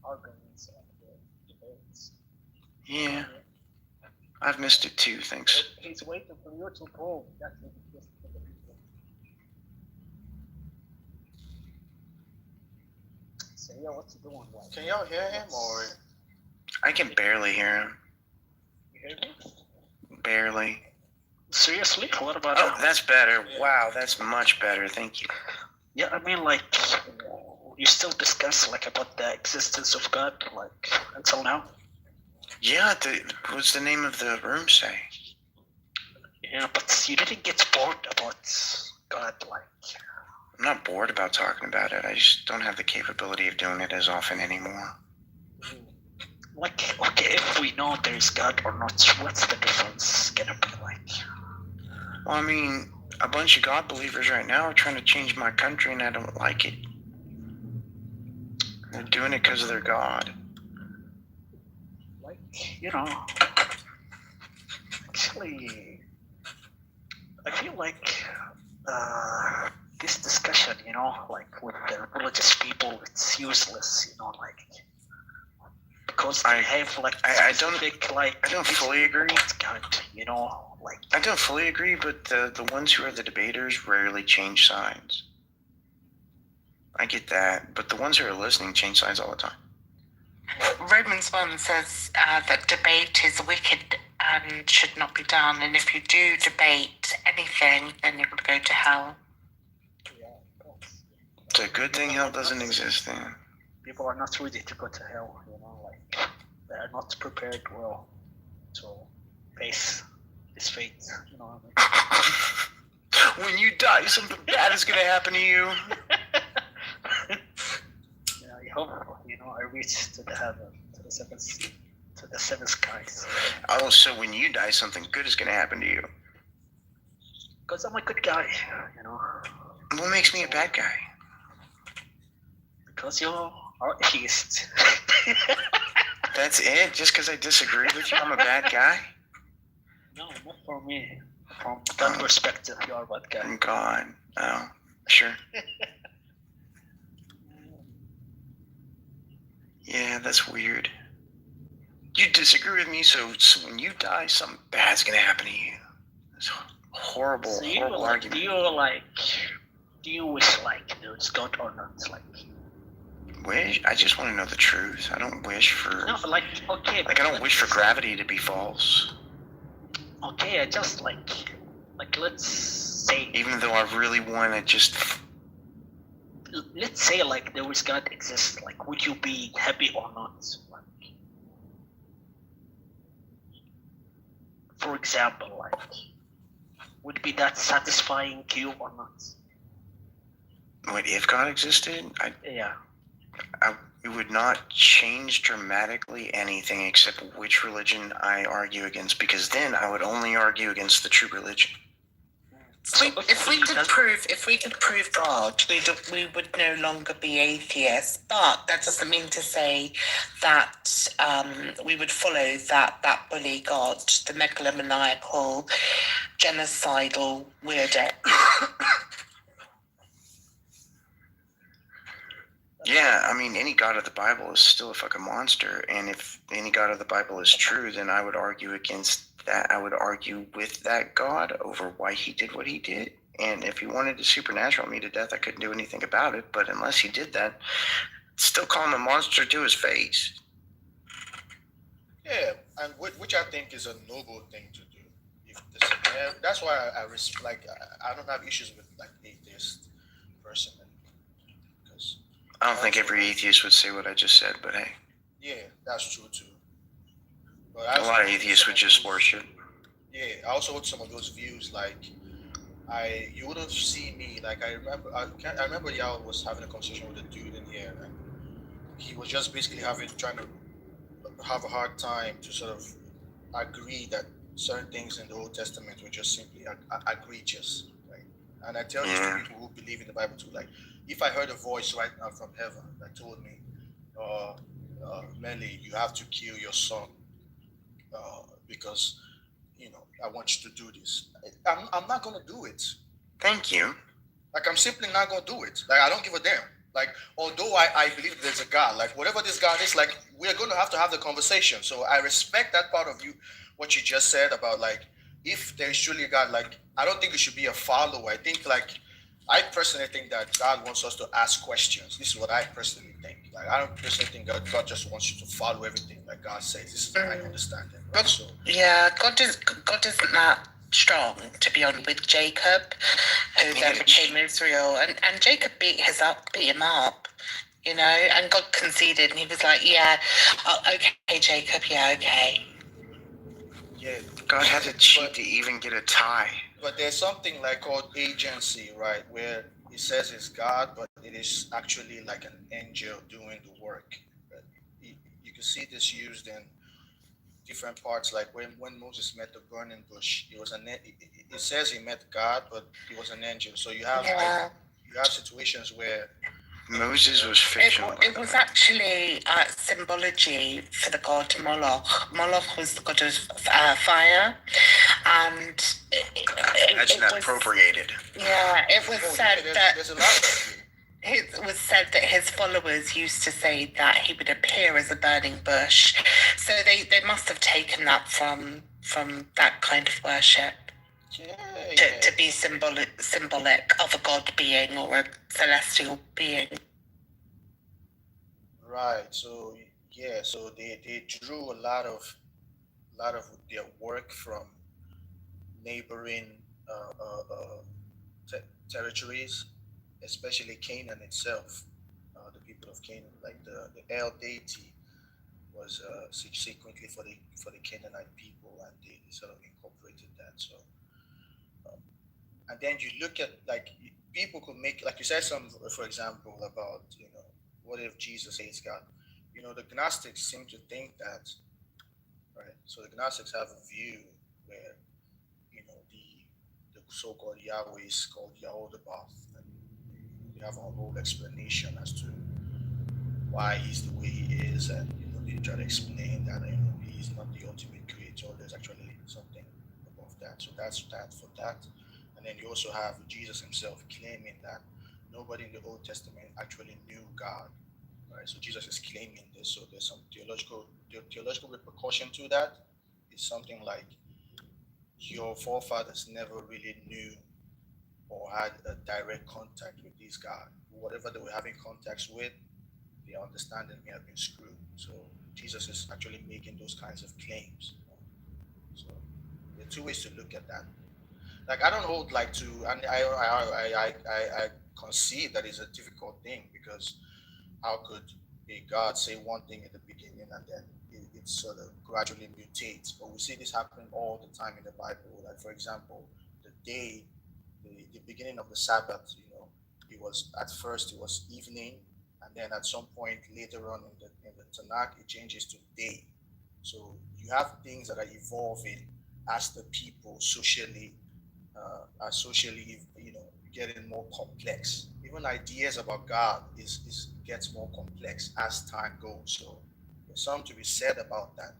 arguments and the debates. Yeah, I've missed it too. Thanks. He's waiting for you to prove that he exists to the people. So yeah, what's he doing? Like, can y'all hear him or? I can barely hear him. You hear me? Barely. Seriously? What about that? That's better. Wow, that's much better. Thank you. Yeah, I mean, like, you still discuss, like, about the existence of God, like, until now? Yeah, what's the name of the room say? Yeah, but you didn't get bored about God, like... I'm not bored about talking about it. I just don't have the capability of doing it as often anymore. Like, okay, if we know there's God or not, what's the difference gonna be like? Well, I mean, a bunch of God believers right now are trying to change my country, and I don't like it. They're doing it because of their God. Like, you know, actually, I feel like this discussion, you know, like with the religious people, it's useless, you know, like, because they have like I don't fully agree. God, you know. Like, I don't fully agree, but the ones who are the debaters rarely change sides. I get that, but the ones who are listening change sides all the time. Romans 1 says that debate is wicked and should not be done, and if you do debate anything, then you're going to go to hell. It's a good thing hell doesn't exist then. People are not ready to go to hell, you know, like, they are not prepared well to face his fate, you know what I mean? When you die, something bad is going to happen to you. Yeah, I hope, you know, I reach to the heaven, to the seven skies. Oh, so when you die, something good is going to happen to you? Because I'm a good guy, you know. What makes me a bad guy? Because you are atheist. That's it? Just because I disagree with you, I'm a bad guy? No, not for me. From that perspective, you are a bad guy. From God. Oh, sure. Yeah, that's weird. You disagree with me, so when you die, something bad's gonna happen to you. It's horrible, So horrible argument. Do you wish like there's God or not? Like wish? I just want to know the truth. I don't wish for. No, like okay. Like I don't wish for gravity to be false. Okay, I just like let's say. Even though I really want to just. Let's say like there was God exist. Like, would you be happy or not? Like, for example, like, would be that satisfying to you or not? Wait, if God existed, Yeah. It would not change dramatically anything except which religion I argue against, because then I would only argue against the true religion. If we could prove God, we would no longer be atheists. But that doesn't mean to say that we would follow that bully God, the megalomaniacal, genocidal weirdo. Yeah, I mean, any God of the Bible is still a fucking monster, and if any God of the Bible is true, then I would argue against that. I would argue with that God over why he did what he did. And if he wanted to supernatural me to death, I couldn't do anything about it. But unless he did that, still call him a monster to his face. Yeah, and which I think is a noble thing to do. That's why I don't have issues with like atheist person. I don't think every atheist would say what I just said, but hey. Yeah, that's true too. But a lot of atheists would just worship. Yeah, I also hold some of those views. Like, you wouldn't see me. Like, I remember y'all was having a conversation with a dude in here, and he was just basically trying to have a hard time to sort of agree that certain things in the Old Testament were just simply egregious, right? And I tell this to people who believe in the Bible too. Like, if I heard a voice right now from heaven that told me, Melly, you have to kill your son because, I want you to do this. I'm not going to do it. Thank you. Like, I'm simply not going to do it. Like, I don't give a damn. Like, although I believe there's a God, like, whatever this God is, like, we're going to have the conversation. So I respect that part of you, what you just said about, like, if there's truly a God, like, I don't think you should be a follower. I personally think that God wants us to ask questions. This is what I personally think. Like, I don't personally think God just wants you to follow everything like God says. This is my understanding. Right? So, yeah, God isn't that strong, to be honest, with Jacob, who then became Israel, and Jacob beat him up, and God conceded, and he was like, yeah, okay, Jacob, yeah, okay. Yeah, God had to cheat to even get a tie. But there's something like called agency, right, where it says it's God, but it is actually like an angel doing the work. You can see this used in different parts, like when Moses met the burning bush, it says he met God, but he was an angel. So you have situations where Moses was fictional. It was actually symbology for the god Moloch. Moloch was the god of fire, and that's not appropriated. Yeah, it was said that. It was said that his followers used to say that he would appear as a burning bush, so they must have taken that from that kind of worship to be symbolic of a god being or a celestial being. Right. So so they drew a lot of their work from neighboring territories, especially Canaan itself. The people of Canaan, like the El deity, was subsequently for the Canaanite people, and they sort of incorporated that. So, and then you look at, like, people could make, like you said, for example, about what if Jesus is God? The Gnostics seem to think that, right? So the Gnostics have a view where the so-called Yahweh is called Yahodabath, and they have a whole explanation as to why he's the way he is, and they try to explain that he's not the ultimate creator. There's actually something above that. So that's that for that. And then you also have Jesus himself claiming that nobody in the Old Testament actually knew God. Right? So Jesus is claiming this. So there's some theological repercussion to that. It's something like your forefathers never really knew or had a direct contact with this God. Whatever they were having contacts with, their understanding may have been screwed. So Jesus is actually making those kinds of claims. So there are two ways to look at that. Like I don't hold like to, and I concede that it's a difficult thing because how could a God say one thing in the beginning and then it sort of gradually mutates? But we see this happen all the time in the Bible. Like for example, the beginning of the Sabbath, it was at first it was evening, and then at some point later on in the Tanakh, it changes to day. So you have things that are evolving as the people are socially, getting more complex. Even ideas about God is gets more complex as time goes. So there's something to be said about that.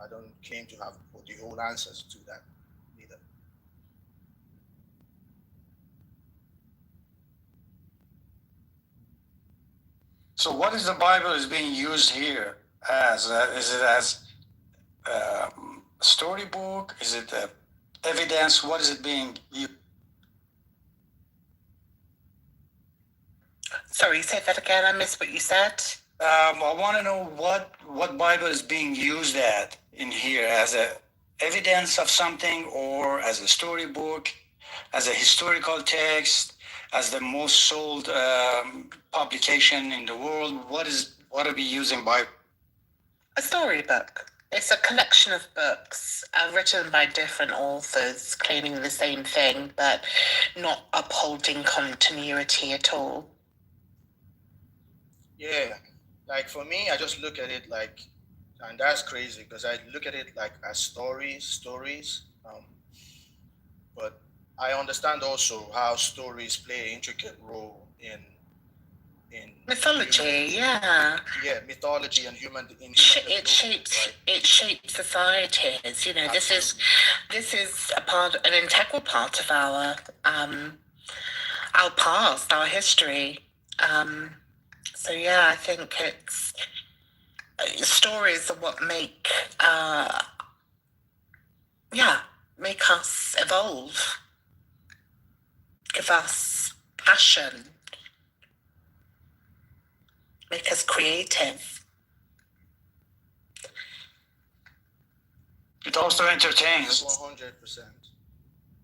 I don't claim to have the whole answers to that either. So what is the Bible is being used here as? Is it as a storybook? Is it evidence? What is it being used? Sorry, say that again. I missed what you said. I want to know what Bible is being used at in here as a evidence of something, or as a storybook, as a historical text, as the most sold publication in the world. What are we using Bible? A storybook. It's a collection of books written by different authors claiming the same thing, but not upholding continuity at all. Yeah, like for me, I just look at it like, and that's crazy because I look at it like as stories. But I understand also how stories play an intricate role in mythology. Yeah, mythology and human. It shapes societies. Absolutely. This is an integral part of our past, our history. So yeah, I think it's stories are what make us evolve, give us passion, make us creative. It also entertains. 100%.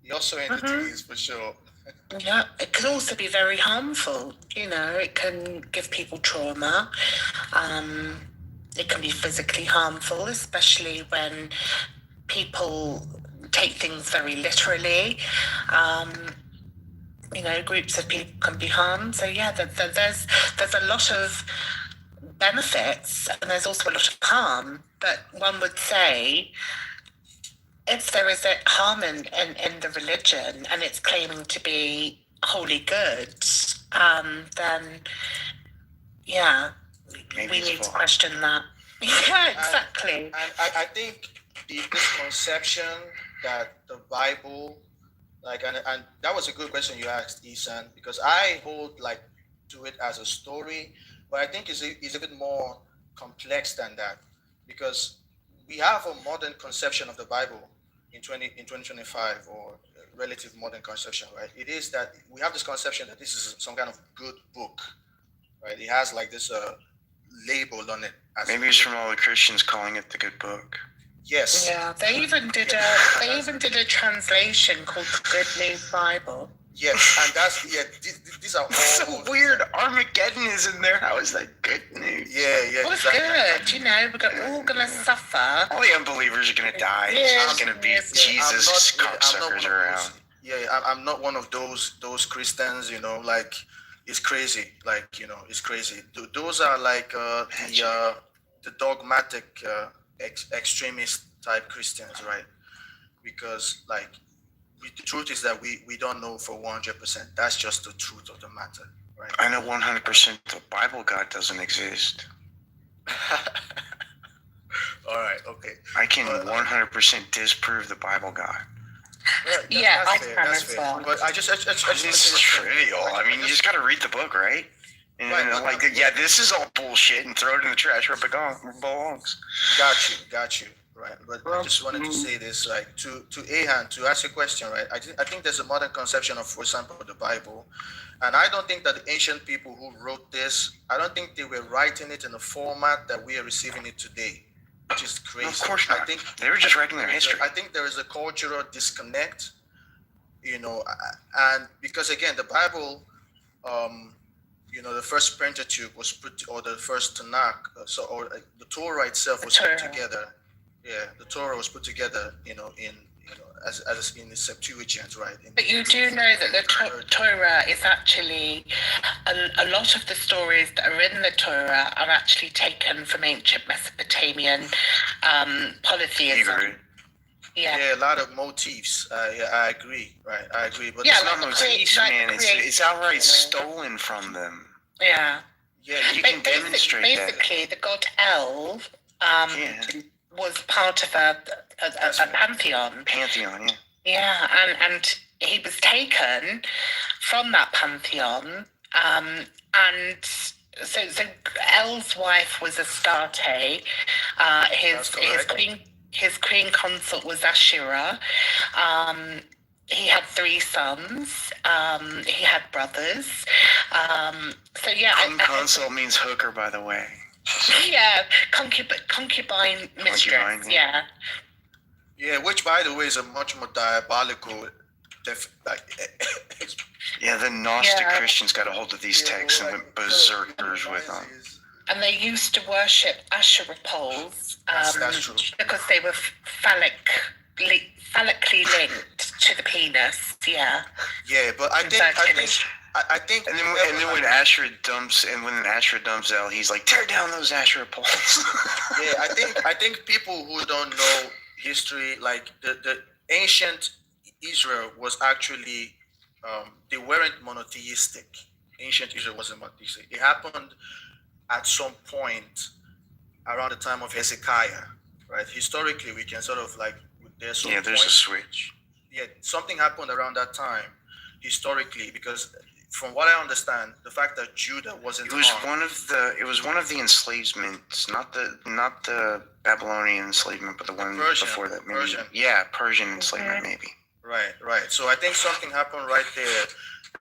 It also entertains for sure. Yeah, it can also be very harmful. It can give people trauma. It can be physically harmful, especially when people take things very literally. Groups of people can be harmed. So yeah, there's a lot of benefits and there's also a lot of harm. But one would say, if there is a harm in the religion and it's claiming to be wholly good, then yeah, we need to question that. Yeah, exactly. And I think this conception that the Bible, and that was a good question you asked, Ethan, because I hold to it as a story, but I think it's a bit more complex than that, because we have a modern conception of the Bible in 2025, or relative modern conception, right? It is that we have this conception that this is some kind of good book, right? It has this label on it. Maybe it's from all the Christians calling it the good book. Yes. Yeah, they even did a translation called the Good News Bible. Yes, and that's these are all so weird. Armageddon is in there. How is that good news? Yeah. Well, it's good. We're all gonna suffer. All the unbelievers are gonna die. It's gonna be Jesus cocksuckers around. I'm not one of those Christians. It's crazy. It's crazy. Those are the dogmatic extremist type Christians, right? Because the truth is that we don't know for 100%. That's just the truth of the matter, right? I know 100% the Bible God doesn't exist. All right. Okay. I can 100% disprove the Bible God. Yeah, that's fair. That's fair. well. But I just It's trivial. I mean, you just got to read the book, right? And this is all bullshit, and throw it in the trash where it belongs. Got you. Right. But I just wanted to say this, like, to Ahan, to ask a question, right? I think there's a modern conception of, for example, the Bible. And I don't think that the ancient people who wrote this, I don't think they were writing it in the format that we are receiving it today, which is crazy. No, of course not. I think they were just writing their history. I think there is a cultural disconnect, and because, again, the Bible, the first Pentateuch was put, or the first Tanakh, the Torah itself was put together. Yeah, the Torah was put together, as in the Septuagint, right? But you do know that the Torah is actually a lot of the stories that are in the Torah are actually taken from ancient Mesopotamian polytheism. Yeah, a lot of motifs. I agree. Right, I agree. But it's not motifs, man. It's outright stolen from them. Yeah. Yeah, you can demonstrate that. Basically, the god El was part of a pantheon. Pantheon, yeah. Yeah, and he was taken from that pantheon, and so El's wife was Astarte. His queen consort was Asherah. He had 3 sons. He had brothers. So yeah. Queen consort means hooker, by the way. Yeah, concubine mistress. Yeah. Yeah, which, by the way, is a much more diabolical. The Gnostic Christians got a hold of these texts and went berserkers with them. And they used to worship Asherah poles because they were phallically linked to the penis. Yeah. Yeah, but I think, and then when Asherah dumps El, he's like, tear down those Asherah poles. Yeah, I think people who don't know history, like the ancient Israel was actually, they weren't monotheistic. Ancient Israel wasn't monotheistic. It happened at some point around the time of Hezekiah, right? Historically, we can sort of there's a switch. Yeah, something happened around that time historically, because from what I understand, the fact that Judah wasn't it was one of the enslavements, not the Babylonian enslavement, but the one before that. Maybe, Persian enslavement, maybe. Right. So I think something happened right there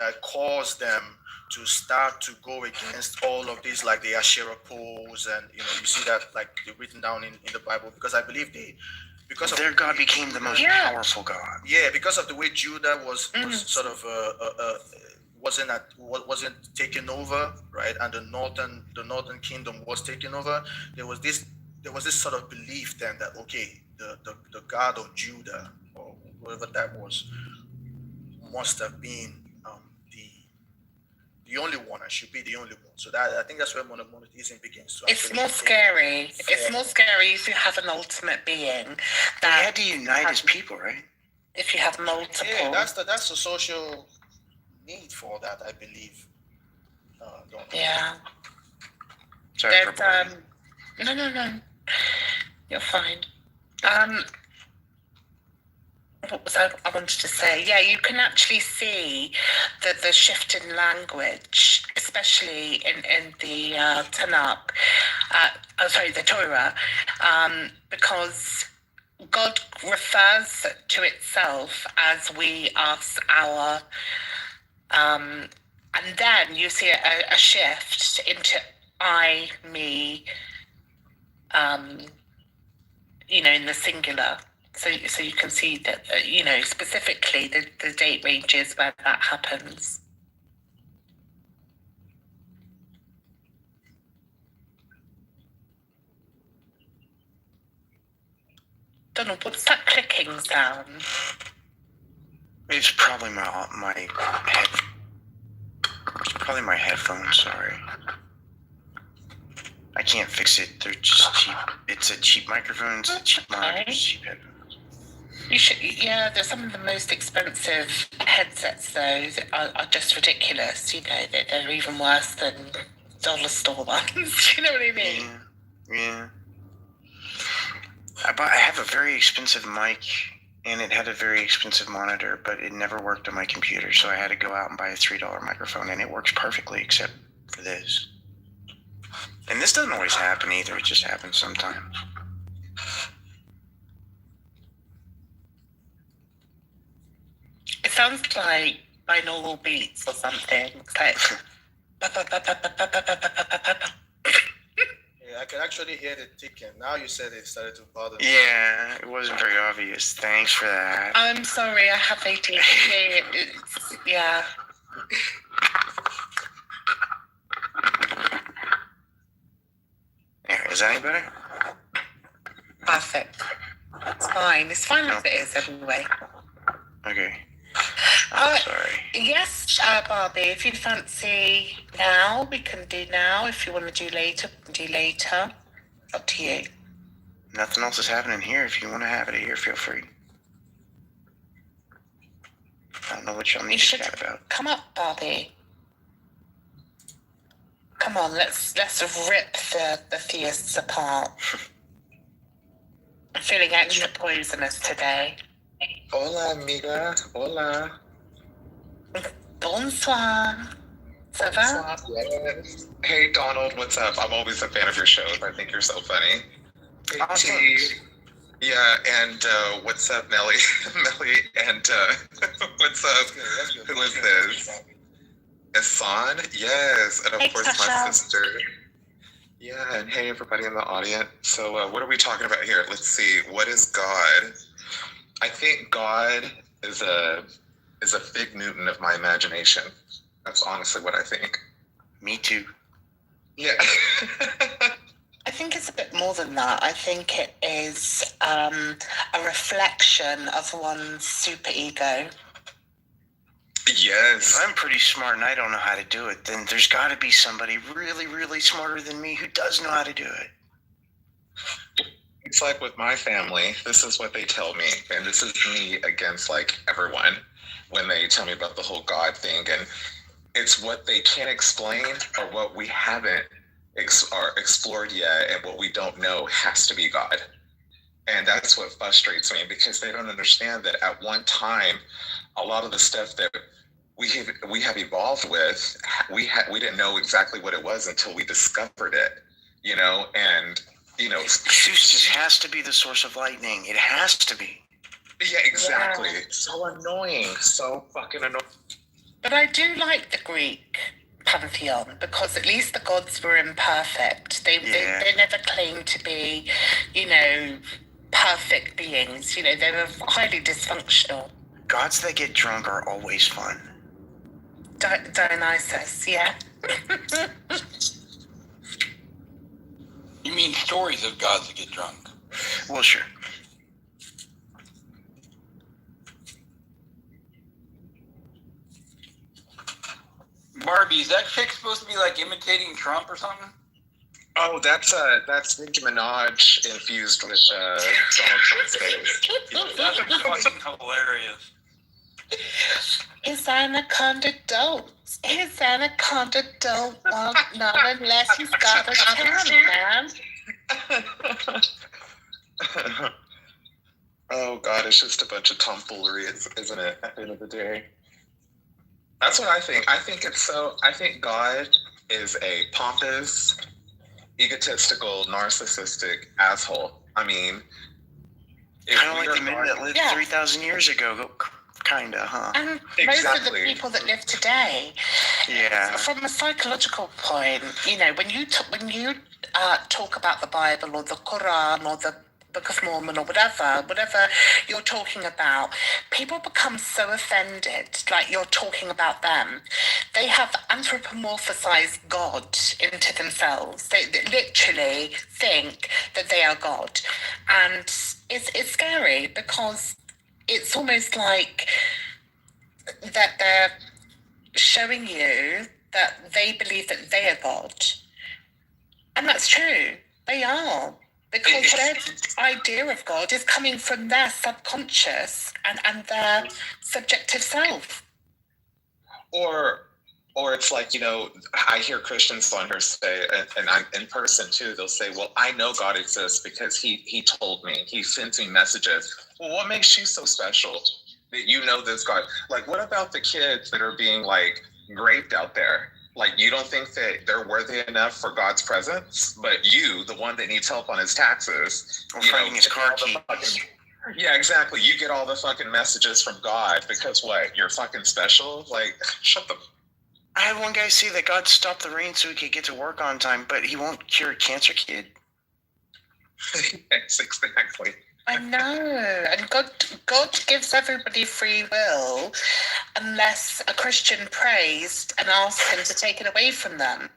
that caused them to start to go against all of these, like the Asherah poles, and you see that written down in the Bible, because I believe because their God became the most powerful God. Yeah, because of the way Judah was sort of wasn't taken over, right, and the northern kingdom was taken over. There was this sort of belief then that the God of Judah, or whoever that was, must have been the only one, and should be the only one. So that, I think that's where monotheism begins. It's more scary. It's more scary if you have an ultimate being. They had to unite as people, right? If you have multiple. Yeah, that's the social need for that, I believe. Yeah. Sorry for boring. No. You're fine. What was I wanted to say? Yeah, you can actually see the shift in language, especially in the Tanakh. The Torah, because God refers to itself as we, us, our, and then you see a shift into I, me, in the singular. So you can see that, specifically the date ranges where that happens. Donald, what's that clicking sound? It's probably my headphones. Sorry, I can't fix it. They're just cheap. It's a cheap microphone. It's a cheap monitor. Cheap headphones. You should. Yeah, they're some of the most expensive headsets. Though are just ridiculous. They're even worse than dollar store ones. You know what I mean? Yeah. have a very expensive mic, and it had a very expensive monitor, but it never worked on my computer, so I had to go out and buy a $3 microphone, and it works perfectly except for this. And this doesn't always happen either. It just happens sometimes. It sounds like binaural beats or something. It's like... Yeah, I can actually hear the ticking. Now you said it started to bother me. Yeah, it wasn't very obvious. Thanks for that. I'm sorry, I have ADHD. Yeah. Yeah, is that any better? Perfect. It's fine. It's fine as it is anyway. Okay. I'm sorry. Yes, Barbie, if you fancy now, we can do now. If you want to do later, we can do later. Up to you. Nothing else is happening here. If you want to have it here, feel free. I don't know what y'all need to chat about. Come up, Barbie. Come on, let's rip the theists apart. I'm feeling extra poisonous today. Hola, amiga. Hola. Bonsoir. Ça va? Yes. Hey, Donald, what's up? I'm always a fan of your shows. I think you're so funny. Hey, awesome. Yeah, and what's up, Melly? Melly, and what's up? Who is this? Hassan? Yes, and of course my sister. Yeah, and hey, everybody in the audience. So what are we talking about here? Let's see. What is God? I think God is a Fig Newton of my imagination. That's honestly what I think. Me too. Yeah. I think it's a bit more than that. I think it is a reflection of one's superego. Yes. I'm pretty smart and I don't know how to do it. Then there's got to be somebody really, really smarter than me who does know how to do it. It's like with my family, this is what they tell me, and this is me against like everyone when they tell me about the whole God thing, and it's what they can't explain or what we haven't explored yet, and what we don't know has to be God. And that's what frustrates me, because they don't understand that at one time, a lot of the stuff that we have evolved with, we didn't know exactly what it was until we discovered it, you know, and you know, Zeus just has to be the source of lightning. It has to be. Yeah, exactly. Yeah. So annoying. So fucking annoying. But I do like the Greek pantheon, because at least the gods were imperfect. They never claimed to be, you know, perfect beings. You know, they were highly dysfunctional. Gods that get drunk are always fun. Dionysus, yeah. You mean stories of gods that get drunk? Well, sure. Barbie, is that chick supposed to be like imitating Trump or something? Oh, that's Nicki Minaj infused with Donald Trump's face. That's fucking hilarious. His anaconda don't. His anaconda don't want none unless he's got a can, man. Oh God, it's just a bunch of tomfoolery, isn't it? At the end of the day, that's what I think. I think God is a pompous, egotistical, narcissistic asshole. I mean, kind of like the men that lived 3,000 years ago. Kinda, huh? And most of the people that live today, from a psychological point, you know, when you talk about the Bible or the Quran or the Book of Mormon or whatever you're talking about, people become so offended, like you're talking about them. They have anthropomorphized God into themselves. They literally think that they are God, and it's scary, because it's almost like that they're showing you that they believe that they are God. And that's true. They are. Because their idea of God is coming from their subconscious and their subjective self. Or Or it's like, I hear Christians on here say, and I'm in person too, they'll say, well, I know God exists because he told me, he sends me messages. Well, what makes you so special that you know this God? Like, what about the kids that are being like raped out there? Like, you don't think that they're worthy enough for God's presence, but you, the one that needs help on his taxes, or finding his car keys. Yeah, exactly. You get all the fucking messages from God because what? You're fucking special? Like, shut the. I had one guy say that God stopped the rain so he could get to work on time, but he won't cure a cancer kid. Yes, exactly. I know, and God gives everybody free will unless a Christian prays and asks him to take it away from them.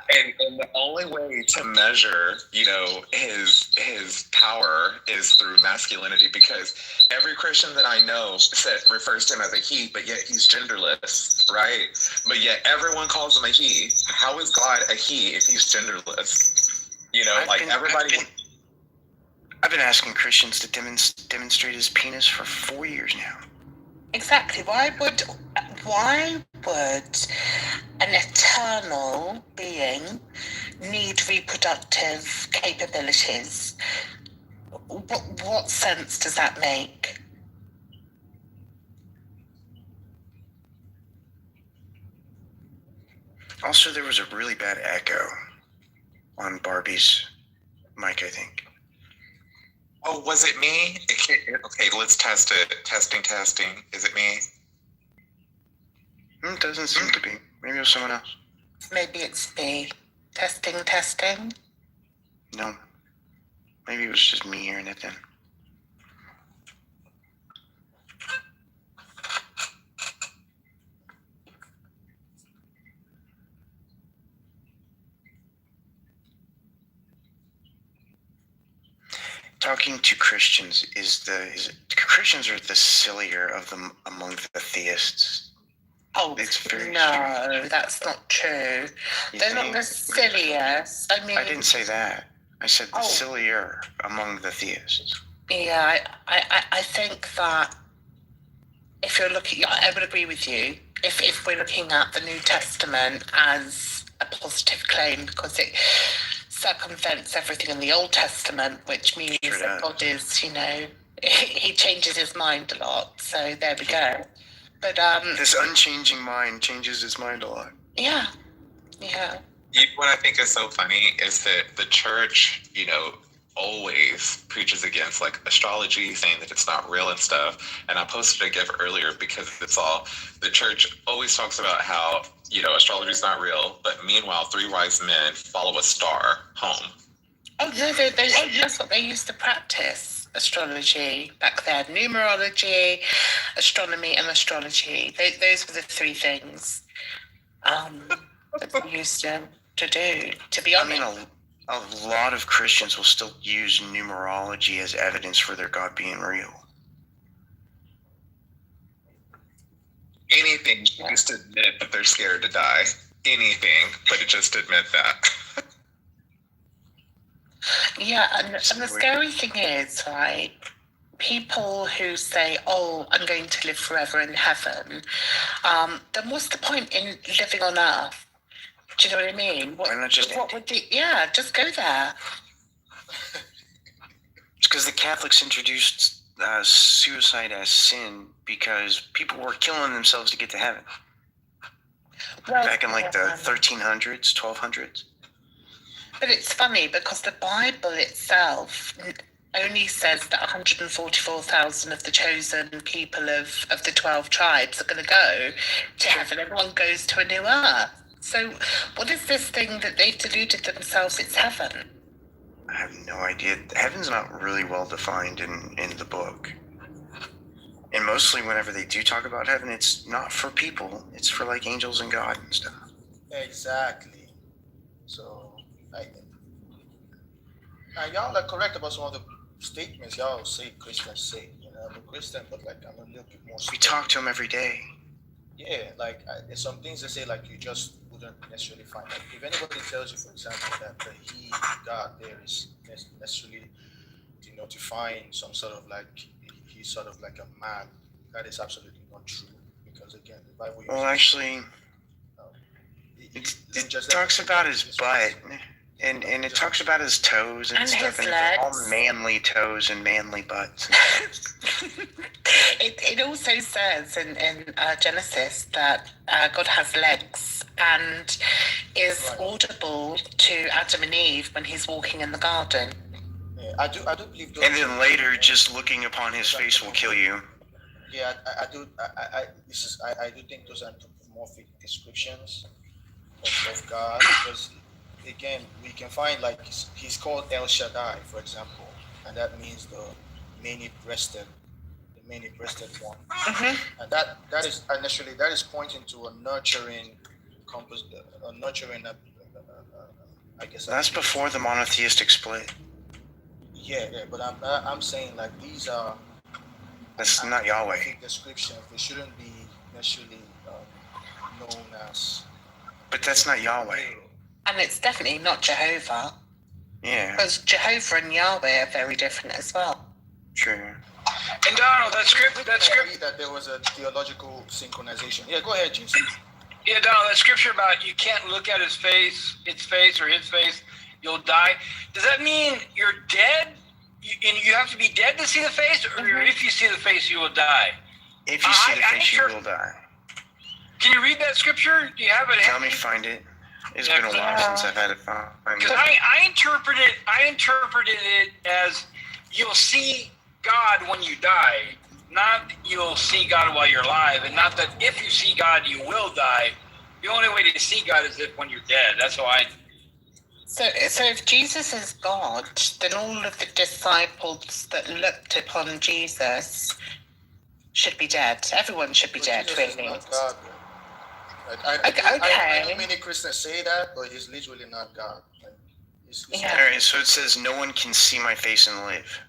And the only way to measure, his power is through masculinity, because every Christian that I know refers to him as a he, but yet he's genderless, right? But yet everyone calls him a he. How is God a he if he's genderless? I've been asking Christians to demonstrate his penis for 4 years now. Exactly. Why would an eternal being need reproductive capabilities? What sense does that make? Also, there was a really bad echo on Barbie's mic, I think. Oh, was it me? Okay, let's test it. Testing. Is it me? It doesn't seem to be. Maybe it was someone else. Maybe it's me. Testing. No. Maybe it was just me hearing it then. Talking to Christians Christians are the sillier of them among the theists. Oh, it's very no, strange. That's not true. They're not the silliest. I didn't say that. I said the sillier among the theists. Yeah, I think that if you're looking, I would agree with you. If we're looking at the New Testament as a positive claim, because it circumvents everything in the Old Testament, which means that God is, he changes his mind a lot. So there we go. But this unchanging mind changes his mind a lot. Yeah. What I think is so funny is that the church, always preaches against like astrology, saying that it's not real and stuff. And I posted a GIF earlier because the church always talks about how, astrology is not real, but meanwhile, 3 wise men follow a star home. Oh, no, that's what they used to practice, astrology back then. Numerology, astronomy, and astrology. Those were the 3 things that they used to do, to be honest. I mean, a lot of Christians will still use numerology as evidence for their God being real. Anything, just admit that they're scared to die. Anything, but just admit that. Yeah, and the scary thing is, right, people who say, oh, I'm going to live forever in heaven, then what's the point in living on earth? Do you know what I mean? Why not just just go there. It's because the Catholics introduced suicide as sin because people were killing themselves to get to heaven. Back in like the 1300s, 1200s. But it's funny because the Bible itself only says that 144,000 of the chosen people of the 12 tribes are going to go to heaven. Everyone goes to a new earth. So what is this thing that they've deluded themselves it's heaven? I have no idea. Heaven's not really well defined in the book. And mostly whenever they do talk about heaven, it's not for people. It's for like angels and God and stuff. Exactly. So, y'all are correct about some of the statements y'all say Christians say. I'm a Christian, but like I'm a little bit more. We talk to them every day. Yeah, like there's some things they say like you just wouldn't necessarily find. Like if anybody tells you, for example, that the He God there is necessarily denotifying some sort of like he's sort of like a man, that is absolutely not true. because again, the Bible. Well, actually, it talks about his butt, and it talks about his toes and stuff, and they're all manly toes and manly butts. It also says in Genesis that God has legs and is audible to Adam and Eve when he's walking in the garden. Yeah, I do believe. And then later, just looking upon his face will kill you. Yeah, I do think those are anthropomorphic descriptions of God, because again, we can find like he's called El Shaddai, for example, and that means the many-breasted one. Mm-hmm. And that is pointing to a nurturing, I guess. That's before the monotheistic split. Yeah, but I'm saying like these are. That's not Yahweh. Descriptions. They shouldn't be necessarily known as. But that's not Yahweh. And it's definitely not Jehovah. Yeah. Because Jehovah and Yahweh are very different as well. True. And Donald, that script. That there was a theological synchronization. Yeah, go ahead, Jason. Yeah, Donald, that scripture about you can't look at his face, you'll die. Does that mean you're dead? And you have to be dead to see the face, or if you see the face, you will die? If you see the face, you will die. Can you read that scripture? Do you have it? Let me find it. It's been a while since I've had it found. Because I interpreted it as you'll see God when you die, not you'll see God while you're alive, and not that if you see God, you will die. The only way to see God is if when you're dead. That's how I. So if Jesus is God, then all of the disciples that looked upon Jesus should be dead. Everyone should be dead, Jesus really. Is not God. I know many Christians say that, but he's literally not God. All right, so it says, no one can see my face and live.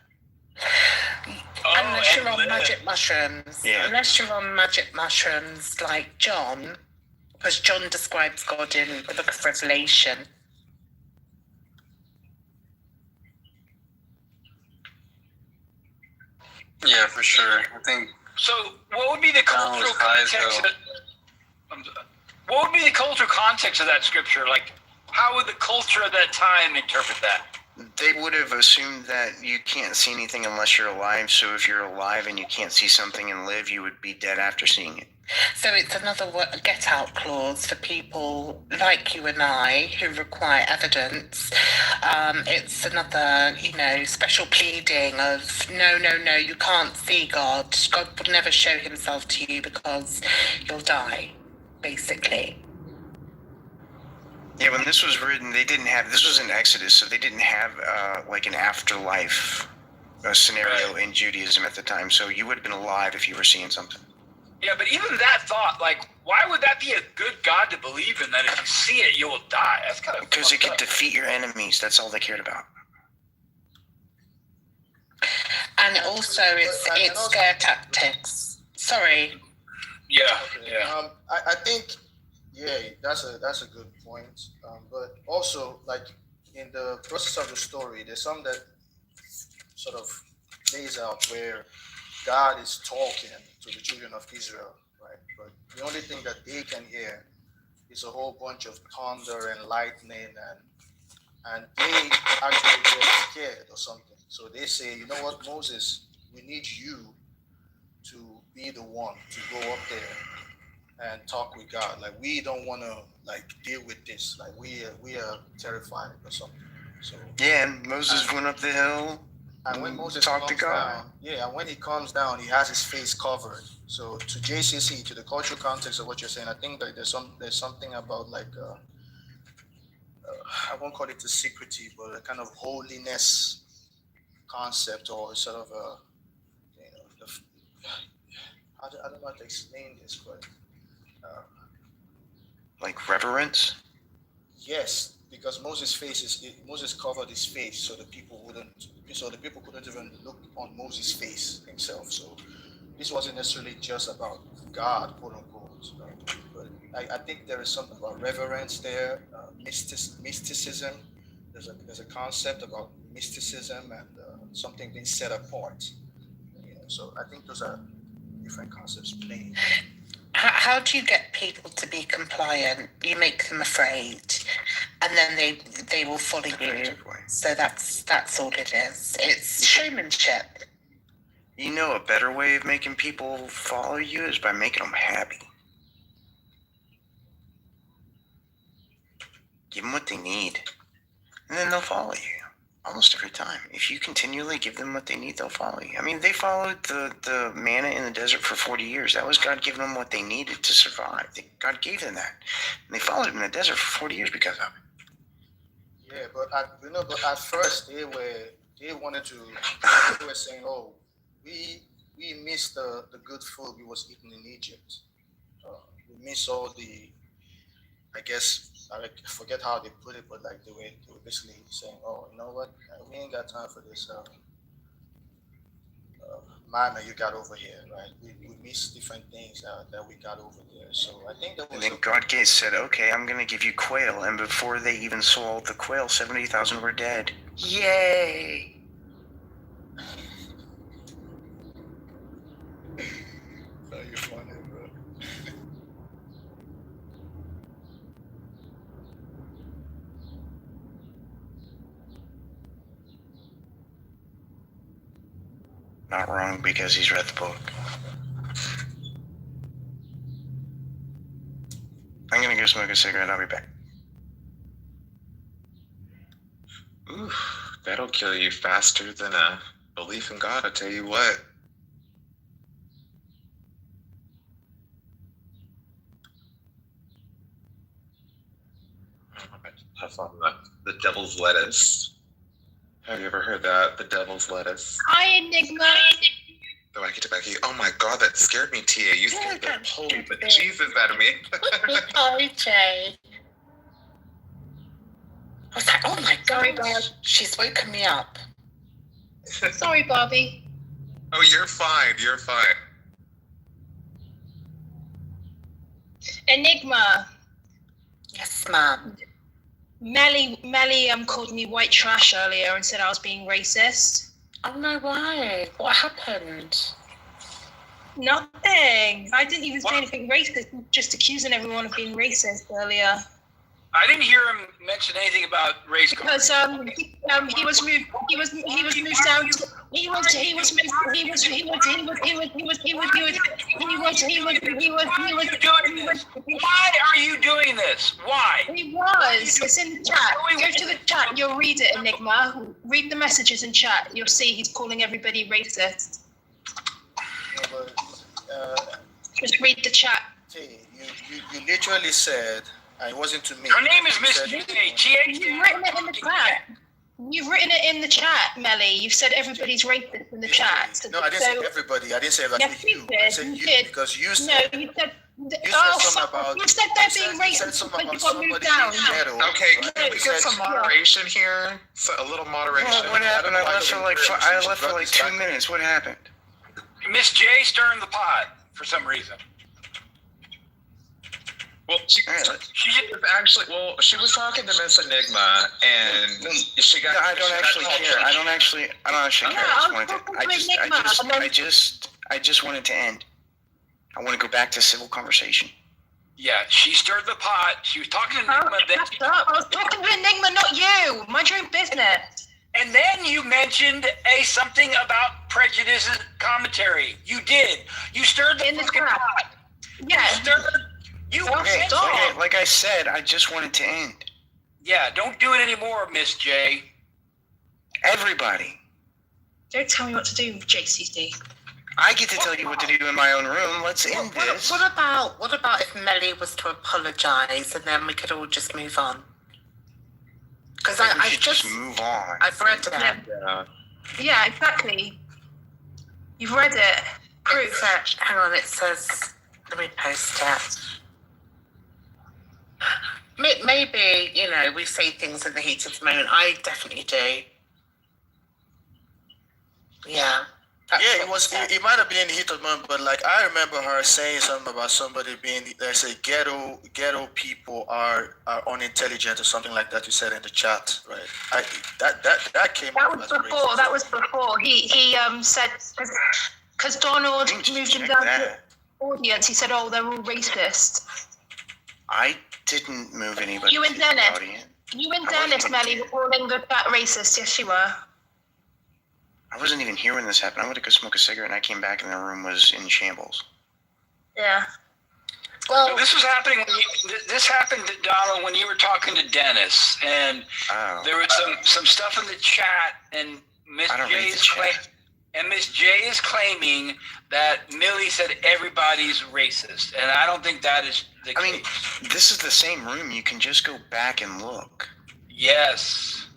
Unless you're on magic mushrooms. Yeah. Unless you're on magic mushrooms like John, because John describes God in the book of Revelation. Yeah, for sure. I think. So, what would be the cultural context? What would be the cultural context of that scripture? Like, how would the culture of that time interpret that? They would have assumed that you can't see anything unless you're alive. So if you're alive and you can't see something and live, you would be dead after seeing it. So it's another get-out clause for people like you and I who require evidence. It's another, special pleading of no, you can't see God. God would never show himself to you because you'll die, basically. Yeah, when this was written, this was in Exodus, so they didn't have like an afterlife scenario in Judaism at the time. So you would have been alive if you were seeing something. Yeah, but even that thought, like, why would that be a good God to believe in, that if you see it, you will die? That's kind of because it could defeat your enemies. That's all they cared about. And also, it's scare tactics. Sorry. Yeah, okay. Yeah. I think, that's a good point. But also, like, in the process of the story, there's some that sort of plays out where God is talking to the children of Israel, right? But the only thing that they can hear is a whole bunch of thunder and lightning, and they actually get scared or something. So they say, you know what, Moses, we need you to be the one to go up there and talk with God. Like, we don't want to deal with this. Like, we are terrified or something. So and Moses went up the hill. And when Moses talked to God, and when he comes down, he has his face covered. So to JCC, to the cultural context of what you're saying, I think that there's something about I won't call it a secrecy, but a kind of holiness concept, or sort of I don't know how to explain this, but like reverence. Yes, because Moses covered his face, so the people couldn't even look on Moses' face himself. So this wasn't necessarily just about God, quote unquote, but I think there is something about reverence there, mysticism. There's a concept about mysticism and something being set apart. So I think those are different concepts playing. How do you get people to be compliant? You make them afraid, and then they will follow you. So that's all it is. It's showmanship. You know, a better way of making people follow you is by making them happy. Give them what they need, and then they'll follow you. Almost every time. If you continually give them what they need, they'll follow you. I mean, they followed the manna in the desert for 40 years. That was God giving them what they needed to survive. God gave them that. And they followed him in the desert for 40 years because of it. Yeah, but at first they wanted to. They were saying, "Oh, we missed the good food we was eating in Egypt. We miss all the, I guess." I forget how they put it, but like they were basically saying, "Oh, you know what? We ain't got time for this manna you got over here, right? We miss different things that we got over there." So I think that was. And then God said, "Okay, I'm going to give you quail," and before they even swallowed the quail, 70,000 were dead. Yay! Oh, you're funny, bro. Not wrong because he's read the book. I'm gonna go smoke a cigarette. I'll be back. Ooh, that'll kill you faster than a belief in God, I tell you what. I'm about to puff on the devil's lettuce. Have you ever heard that? The devil's lettuce. Hi, Enigma. Tobacco. Oh my God, that scared me, TA. You scared the holy bejesus out of me. Hi, Jay. I was like, oh my God, she's woken me up. Sorry, Barbie. Oh, you're fine. You're fine. Enigma. Yes, ma'am. Melly called me white trash earlier and said I was being racist. Oh no, why? What happened? Nothing. I didn't even say anything racist. Just accusing everyone of being racist earlier. I didn't hear him mention anything about race. Because he was moved down to Why are you doing this? Why? He was. It's in the chat. Go to the chat. You'll read it, Enigma. Read the messages in chat. You'll see he's calling everybody racist. Just read the chat. You literally said. It wasn't to me. Her name is Miss J. You've written it in the chat. You've written it in the chat, Melly. You've said everybody's racist in the chat. So, no, I didn't say everybody. I didn't say that yes, to you. I said you because you said. No, you said. You said they're being racist because you got moved down. Okay, can we get some moderation here? So a little moderation. Well, what happened? I left for like 2 minutes. What happened? Miss J stirring the pot for some reason. Well, she was talking to Miss Enigma, and she got. No, I don't actually care. I don't actually care. I just wanted to end. I want to go back to civil conversation. Yeah, she stirred the pot. She was talking to Enigma. I was talking to Enigma, not you. Mind your own business. And then you mentioned something about prejudice commentary. You did. You stirred the pot. Yeah. Like I said, I just wanted to end. Yeah, don't do it anymore, Miss J. Everybody. Don't tell me what to do, JCD. I get to tell you what to do in my own room. Let's end this. What about if Melly was to apologise and then we could all just move on? Because I just move on. I've read it. Yeah, exactly. You've read it. Proof. Hang on, it says. Let me post it. Maybe, we say things in the heat of the moment. I definitely do. Yeah. Yeah, it might have been in the heat of the moment, but like I remember her saying something about somebody being. They say ghetto people are unintelligent or something like that. You said in the chat, right? That came. That was before. He said because Donald moved him down. audience. He said, "Oh, they're all racist." I didn't move anybody. You and to Dennis. the audience. You and Dennis, Melly, were calling the chat racist. Yes, you were. I wasn't even here when this happened. I went to go smoke a cigarette, and I came back, and the room was in shambles. Yeah. Well, this was happening. This happened, Donald, when you were talking to Dennis, and there was some stuff in the chat, and Miss J is claiming that Millie said everybody's racist, and I don't think that is the case. I mean, this is the same room. You can just go back and look. Yes.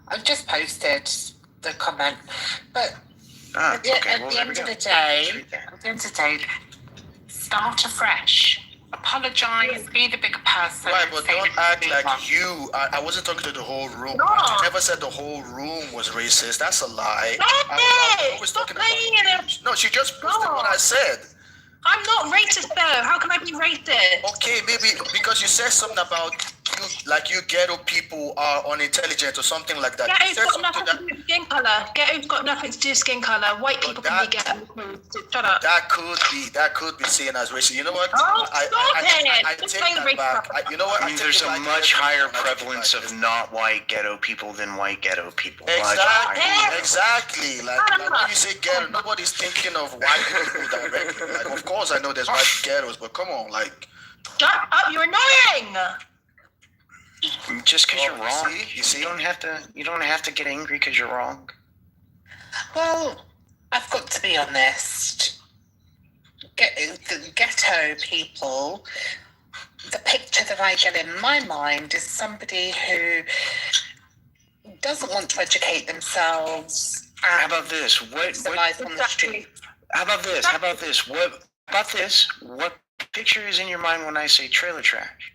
I've just posted the comment, but at the end of the day, start afresh. Apologize, be the bigger person. Right, but don't act like you. I wasn't talking to the whole room. No. I never said the whole room was racist. That's a lie. Stop playing it. No, she just posted what I said. I'm not racist though. How can I be racist? Okay, maybe because you said something about you ghetto people are unintelligent or something like that. Ghetto's got nothing to do with skin color. Ghetto's got nothing to do with skin color. White people can be ghetto. Shut up. That could be seen as racist. You know what? I take that back. You know what? I mean, there's a much higher prevalence of not white ghetto people than white ghetto people. Exactly. Like when you say ghetto, nobody's thinking of white people directly. Like, of course, I know there's white ghettos, but come on, like. Shut up! You're annoying. Just because you're wrong, you don't have to get angry because you're wrong. Well, I've got to be honest. Ghetto people, the picture that I get in my mind is somebody who doesn't want to educate themselves. How about this? What on the street? How about this? What picture is in your mind when I say trailer trash?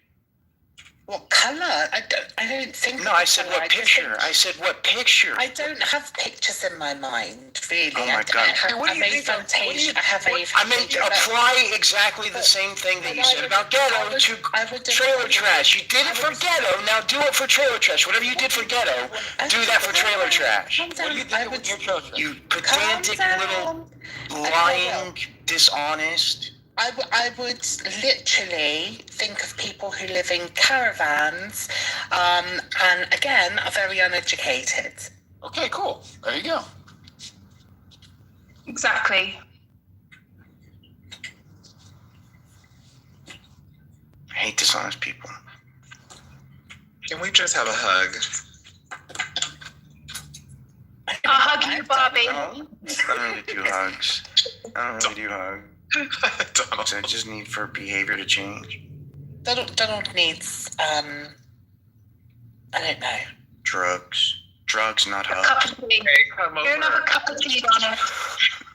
What color? I don't think. No, I said what picture. I said what picture. I don't have pictures in my mind, really. Oh my God! I mean, apply exactly the same thing that you said about ghetto to trailer trash. You did it for ghetto. Now do it for trailer trash. Whatever you did for ghetto, do that for trailer trash. You pedantic little lying, dishonest. I would literally think of people who live in caravans, and again are very uneducated. Okay, cool. There you go. Exactly. I hate dishonest people. Can we just have a hug? I'll hug you, Barbie. I don't really do hugs. I just need for behavior to change. Donald needs, I don't know. Drugs, not hugs. Hey, come over. You're not a cup of tea, Donald.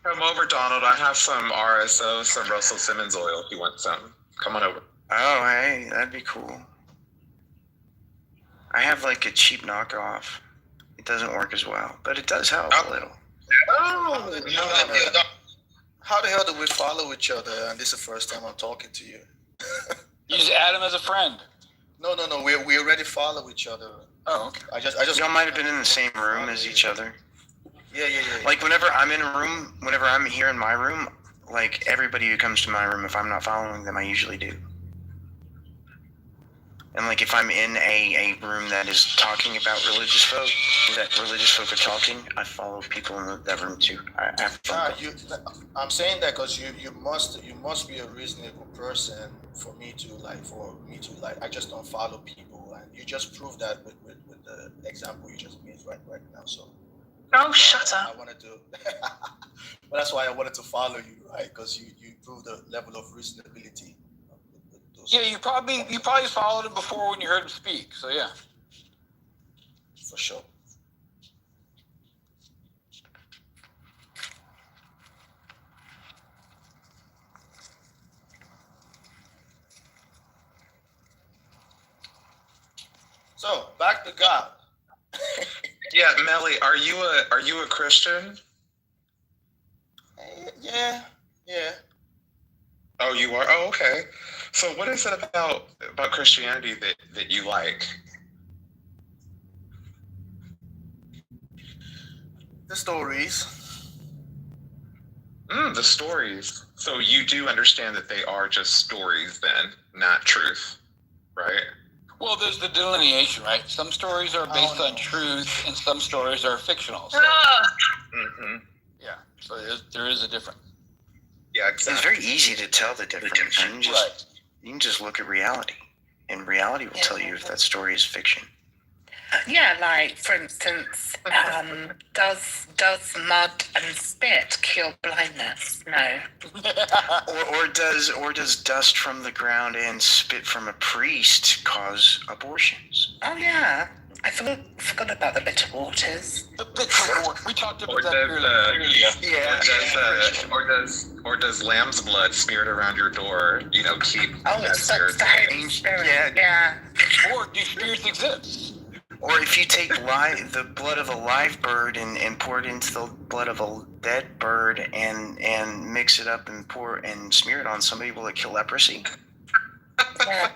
Come over, Donald. I have some RSO, some Russell Simmons oil if you want some. Come on over. Oh, hey, that'd be cool. I have like a cheap knockoff. It doesn't work as well, but it does help a little. How the hell do we follow each other? And this is the first time I'm talking to you. You just add him as a friend. No. We already follow each other. Oh, okay. I just. Y'all might have been in the same room as each other. Yeah. Like whenever I'm in a room, whenever I'm here in my room, like everybody who comes to my room, if I'm not following them, I usually do. And like if I'm in a room that is talking about religious folk, that religious folk are talking, I follow people in that room too. I'm saying that because you must be a reasonable person for me to like. I just don't follow people, and you just proved that with the example you just made right now. So. Oh, shut up! I wanted to, but that's why I wanted to follow you, right? Because you proved the level of reasonability. Yeah, you probably followed him before when you heard him speak. So yeah, for sure. So back to God. Yeah, Melly, are you a Christian? Yeah. Oh, you are? Oh, okay. So what is it about Christianity that you like? The stories. The stories. So you do understand that they are just stories then, not truth, right? Well, there's the delineation, right? Some stories are based on truth, and some stories are fictional. So, yeah, so there is a difference. Yeah, exactly. It's very easy to tell the difference. You can just look at reality, and reality will tell you if that story is fiction. Yeah, like for instance, does mud and spit cure blindness? No. or does dust from the ground and spit from a priest cause abortions? Oh yeah, I forgot about the bitter waters. The bitter waters. We talked about that earlier. Or does lamb's blood smeared around your door, keep that spirit? The Holy Spirit. Yeah. Or do spirits exist? Or if you take the blood of a live bird and pour it into the blood of a dead bird and mix it up and smear it on somebody, will it kill leprosy? Yeah.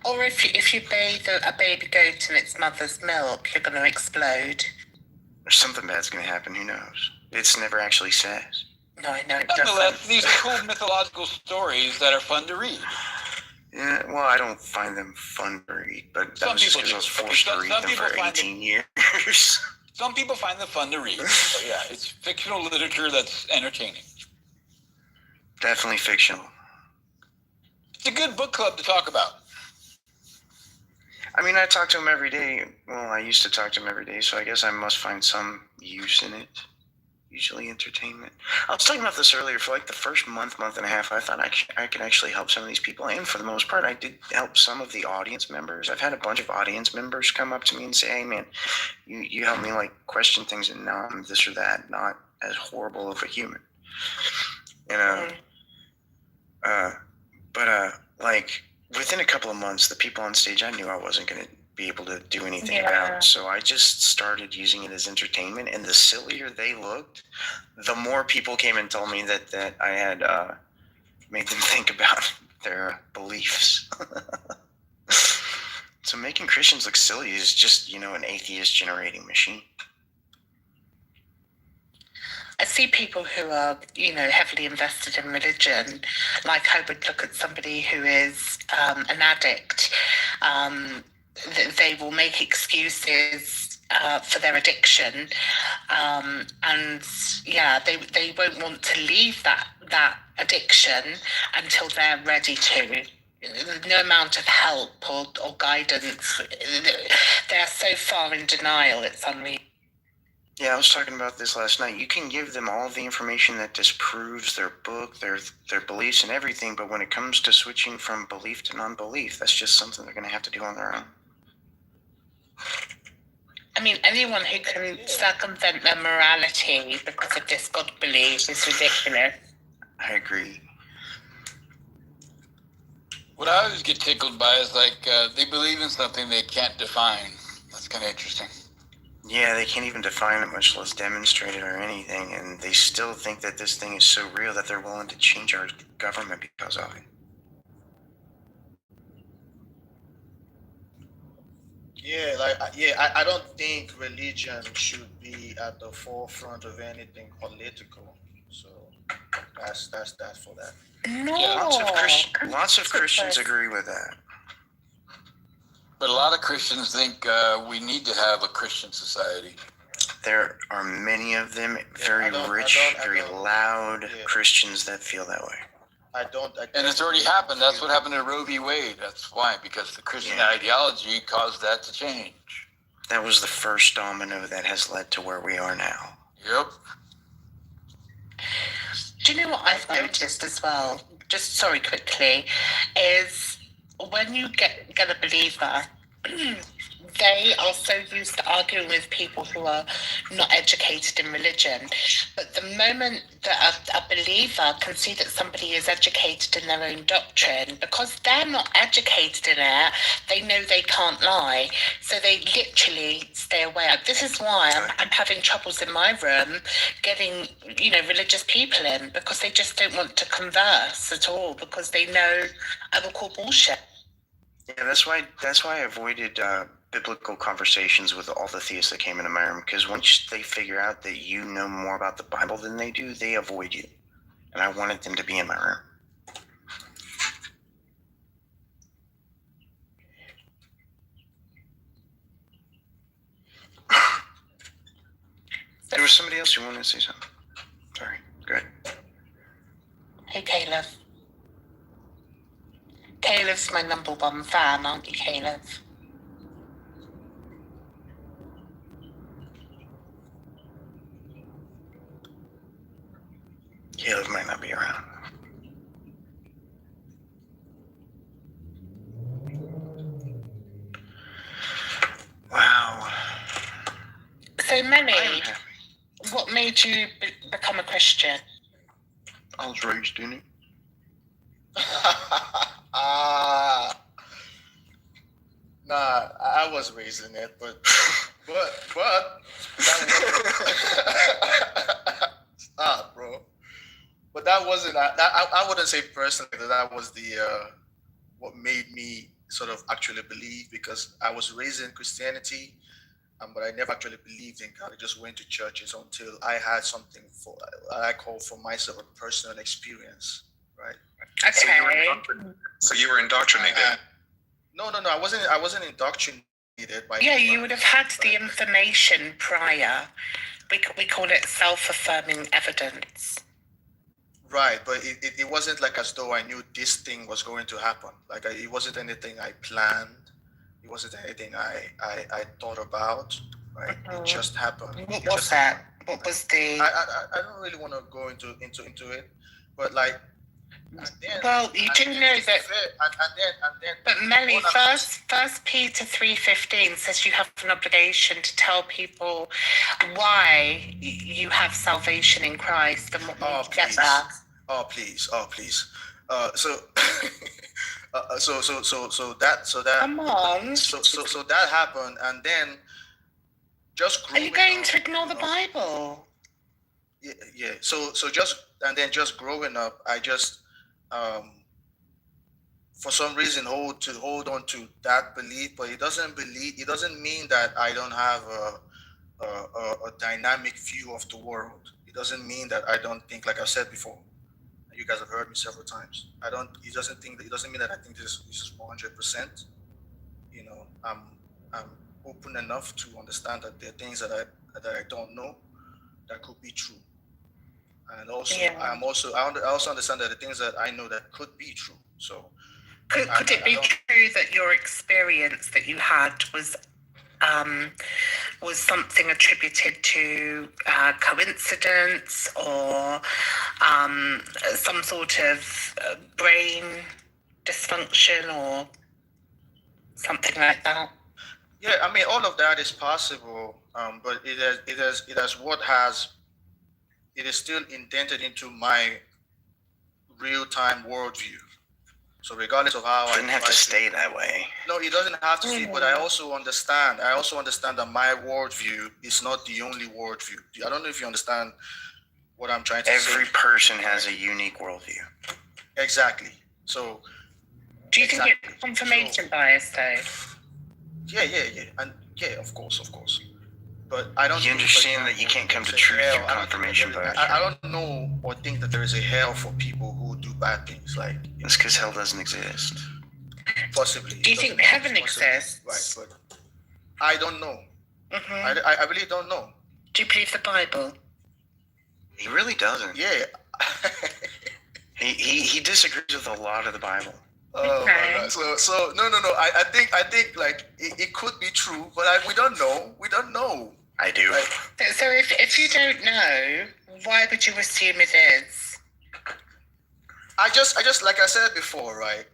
Or if you bathe a baby goat in its mother's milk, you're going to explode. Or something bad's going to happen. Who knows? It's never actually says. No, I know. Nonetheless, these are cool mythological stories that are fun to read. Yeah, well, I don't find them fun to read, but that was just because I was forced to read them for 18 years. Some people find them fun to read. So yeah, it's fictional literature that's entertaining. Definitely fictional. It's a good book club to talk about. I mean, I talk to him every day. Well, I used to talk to him every day, so I guess I must find some use in it. Usually entertainment. I was talking about this earlier. For like the first month and a half, I thought I could actually help some of these people. And for the most part, I did help some of the audience members. I've had a bunch of audience members come up to me and say, hey, man, you help me like question things, and now I'm this or that, not as horrible of a human. But like within a couple of months, the people on stage, I knew I wasn't going to be able to do anything about it. So I just started using it as entertainment, and the sillier they looked, the more people came and told me that I had made them think about their beliefs. So making Christians look silly is just, an atheist generating machine. I see people who are, heavily invested in religion, like I would look at somebody who is an addict. They will make excuses for their addiction, and they won't want to leave that addiction until they're ready to. No amount of help or guidance. They're so far in denial, it's unreal. Yeah, I was talking about this last night. You can give them all the information that disproves their book, their beliefs and everything, but when it comes to switching from belief to non-belief, that's just something they're going to have to do on their own. I mean, anyone who can circumvent their morality because of this God belief is ridiculous. I agree. What I always get tickled by is they believe in something they can't define. That's kind of interesting. Yeah, they can't even define it, much less demonstrate it or anything, and they still think that this thing is so real that they're willing to change our government because of it. I don't think religion should be at the forefront of anything political. So that's that for that. No. Yeah, lots of Christians agree with that. But a lot of Christians think we need to have a Christian society. There are many of them, very rich, very loud Christians that feel that way. And it's already happened. That's what happened to Roe v. Wade. That's why, because the Christian ideology caused that to change. That was the first domino that has led to where we are now. Yep. Do you know what I've noticed as well? Just quickly, is when you get a believer, they are so used to arguing with people who are not educated in religion. But the moment that a believer can see that somebody is educated in their own doctrine, because they're not educated in it, they know they can't lie. So they literally stay away. This is why I'm having troubles in my room getting, religious people in, because they just don't want to converse at all, because they know I will call bullshit. Yeah, that's why I avoided biblical conversations with all the theists that came into my room, because once they figure out that you know more about the Bible than they do, they avoid you. and I wanted them to be in my room. There was somebody else who wanted to say something. Sorry. Go ahead. Hey, Caleb. Caleb's my number one fan, aren't you, Caleb? Caleb might not be around. Wow. So, Melly, what made you become a Christian? I was raised in it. Nah, I was raised in it, but stop, bro. But that wasn't. I wouldn't say personally that was the what made me sort of actually believe, because I was raised in Christianity, but I never actually believed in God. I just went to churches until I had something for I call for myself a personal experience, right? Okay. So you were indoctrinated. No. I wasn't indoctrinated by. Yeah, you would have had the information prior. We call it self-affirming evidence. Right, but it wasn't like as though I knew this thing was going to happen. Like it wasn't anything I planned. It wasn't anything I thought about. Right, It just happened. What was that? What was the? I don't really want to go into it, but like. Well, you do know that. But Melly, First Peter 3:15 says you have an obligation to tell people why you have salvation in Christ and what you get that. Oh please. So that. Come on. So that happened, and then just growing. Are you going to ignore the Bible? Yeah. So just growing up, I just. For some reason hold on to that belief, but it doesn't mean that I don't have a dynamic view of the world. It doesn't mean that I don't think, like I said before, you guys have heard me several times. It doesn't mean that I think this is 100%. I'm open enough to understand that there are things that I don't know that could be true. And also, I also understand that the things that I know that could be true. So, could it be true that your experience that you had was something attributed to coincidence or some sort of brain dysfunction or something like that? Yeah, I mean, all of that is possible, but it is still indented into my real-time worldview. So regardless of how it didn't have to stay that way. No, it doesn't have to stay, but I also understand that my worldview is not the only worldview. I don't know if you understand what I'm trying to say. Every person has a unique worldview. Exactly. So do you think it's confirmation bias though? Yeah. And yeah, of course. But I don't. You understand that you can't come to truth through confirmation bias. I don't know or think that there is a hell for people who do bad things. Like it's because hell doesn't exist. Possibly. Do you think heaven exists? Right, but I don't know. I really don't know. Do you believe the Bible? He really doesn't. Yeah. he disagrees with a lot of the Bible. Oh my God. So no. I think like it could be true, but we don't know. We don't know. I do. Like, so if you don't know, why would you assume it is? I just like I said before, right?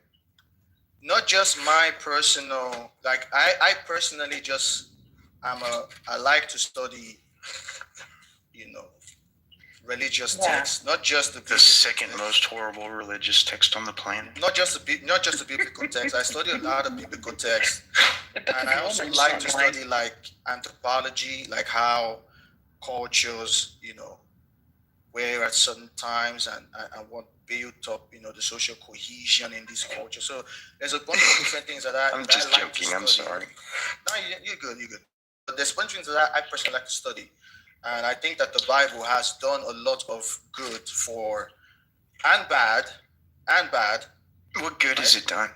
Not just my personal, like I personally just I like to study, religious texts, not just the second most horrible religious text on the planet. Not just the biblical text. I study a lot of biblical texts, and I also like to study like anthropology, like how cultures, were at certain times, and what built up, the social cohesion in these cultures. So there's a bunch of different things that I'm just joking. I'm sorry. No, you're good. But there's a bunch of things that I personally like to study. And I think that the Bible has done a lot of good for and bad. What good has it done?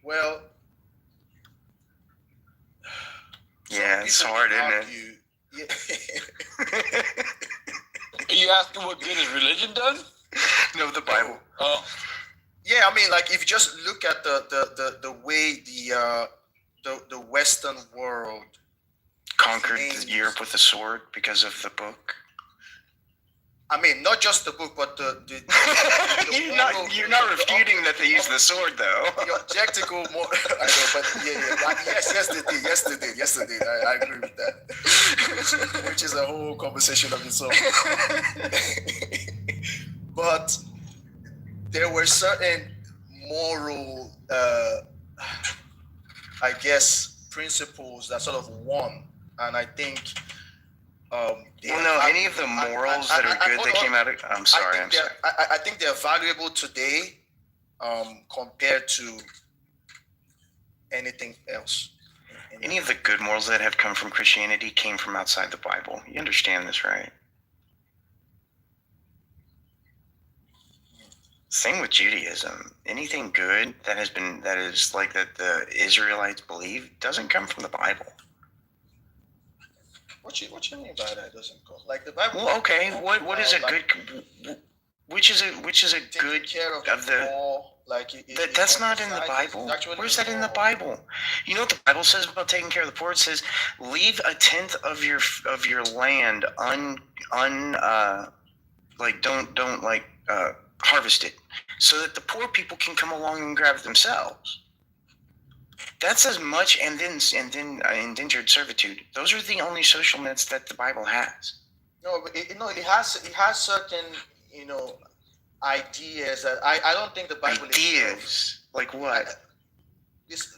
Well, yeah, it's hard, isn't it? Yeah. Are you asking what good has religion done? No, the Bible. Oh. Yeah, I mean, like if you just look at the way the Western world conquered Europe with a sword because of the book. I mean, not just the book, but the you're not refuting that they used the sword, though. The objectical more. I know, but yes, they did. I agree with that. Which is a whole conversation of its own. But there were certain moral, I guess, principles that sort of won, and I think. Any of the morals that are good that came out of... I'm sorry. I think they're valuable today compared to anything else. Any of the good morals that have come from Christianity came from outside the Bible. You understand this, right? Same with Judaism. Anything good that is like that the Israelites believe doesn't come from the Bible. What you mean by that doesn't go? Like the Bible. Well, okay. What is a good? Which is a good care of the? All, like that's not in the Bible. Where's that in the Bible? You know what the Bible says about taking care of the poor? It says, leave a tenth of your land don't harvest it, so that the poor people can come along and grab it themselves. That's as much, and then indentured servitude. Those are the only social nets that the Bible has. No, but it has certain ideas that I don't think the Bible ideas like what? This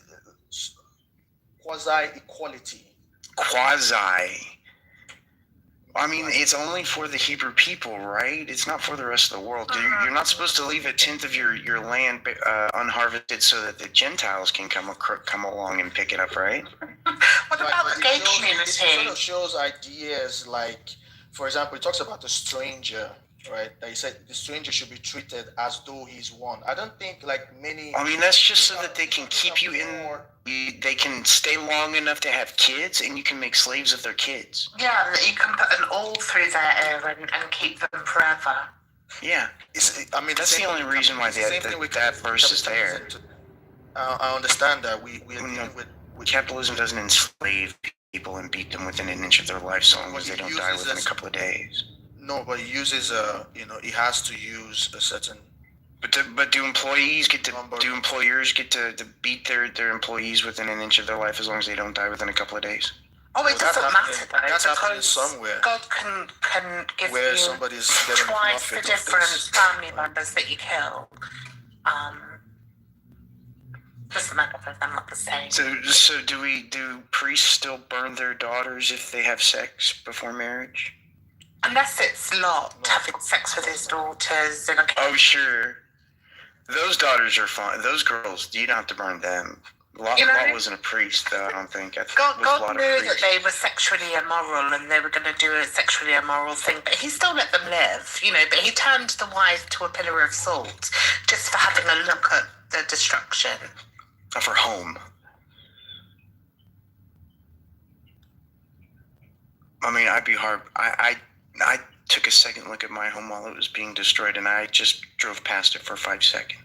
quasi equality. I mean, it's only for the Hebrew people, right? It's not for the rest of the world. You're not supposed to leave a tenth of your land unharvested so that the Gentiles can come along and pick it up, right? What about the gay community? It sort of shows ideas like, for example, it talks about the stranger, right? He said the stranger should be treated as though he's one. I don't think many... I mean, that's just so that they can keep you in... They can stay long enough to have kids, and you can make slaves of their kids. Yeah, and you can put an all through their ear and keep them forever. Yeah. That's the only reason why that verse is there. I understand that. Capitalism doesn't enslave people and beat them within an inch of their life so long as they don't die within a couple of days. No, but he uses he has to use a certain. But do employers get to beat their employees within an inch of their life as long as they don't die within a couple of days? Oh, it doesn't matter though. That's happening somewhere. God can give where you somebody's getting twice the different family members that you kill. Doesn't matter if they're not the same. So do priests still burn their daughters if they have sex before marriage? Unless it's Lot having sex with his daughters. Oh, sure. Those daughters are fine. Those girls, you don't have to burn them. Lot wasn't a priest, though, I don't think. God knew that they were sexually immoral and they were going to do a sexually immoral thing, but he still let them live, but he turned the wife to a pillar of salt just for having a look at the destruction. Of her home. I mean, I'd be hard. I took a second look at my home while it was being destroyed, and I just drove past it for 5 seconds.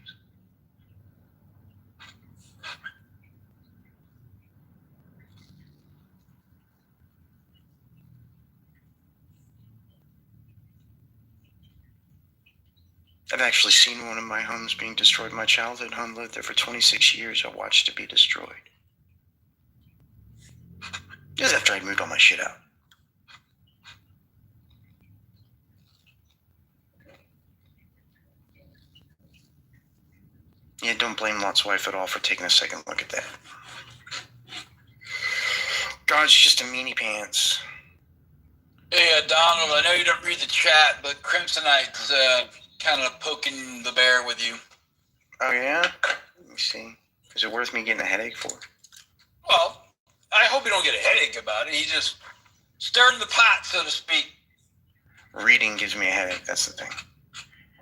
I've actually seen one of my homes being destroyed. My childhood home, lived there for 26 years. I watched it be destroyed. Just after I'd moved all my shit out. Yeah, don't blame Lot's wife at all for taking a second look at that. God's just a meanie pants. Hey, Donald, I know you don't read the chat, but Crimsonite's kind of poking the bear with you. Oh, yeah? Let me see. Is it worth me getting a headache for? Well, I hope you don't get a headache about it. He's just stirring the pot, so to speak. Reading gives me a headache. That's the thing.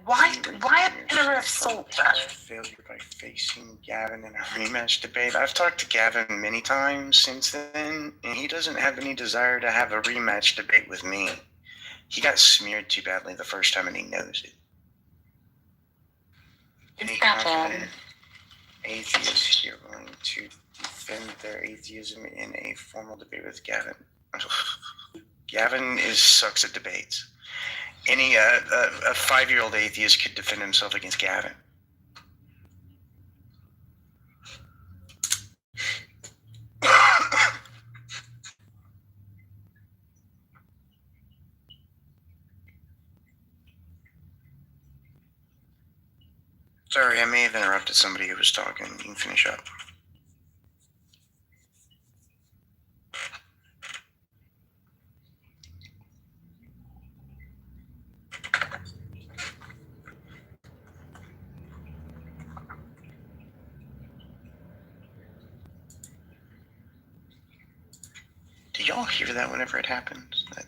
Why a pillar of salt, though? Failure by facing Gavin in a rematch debate. I've talked to Gavin many times since then, and he doesn't have any desire to have a rematch debate with me. He got smeared too badly the first time, and he knows it. Any confident atheists here willing to defend their atheism in a formal debate with Gavin? Gavin sucks at debates. Any a 5-year-old atheist could defend himself against Gavin. Sorry, I may have interrupted somebody who was talking. You can finish up. Do y'all hear that whenever it happens? That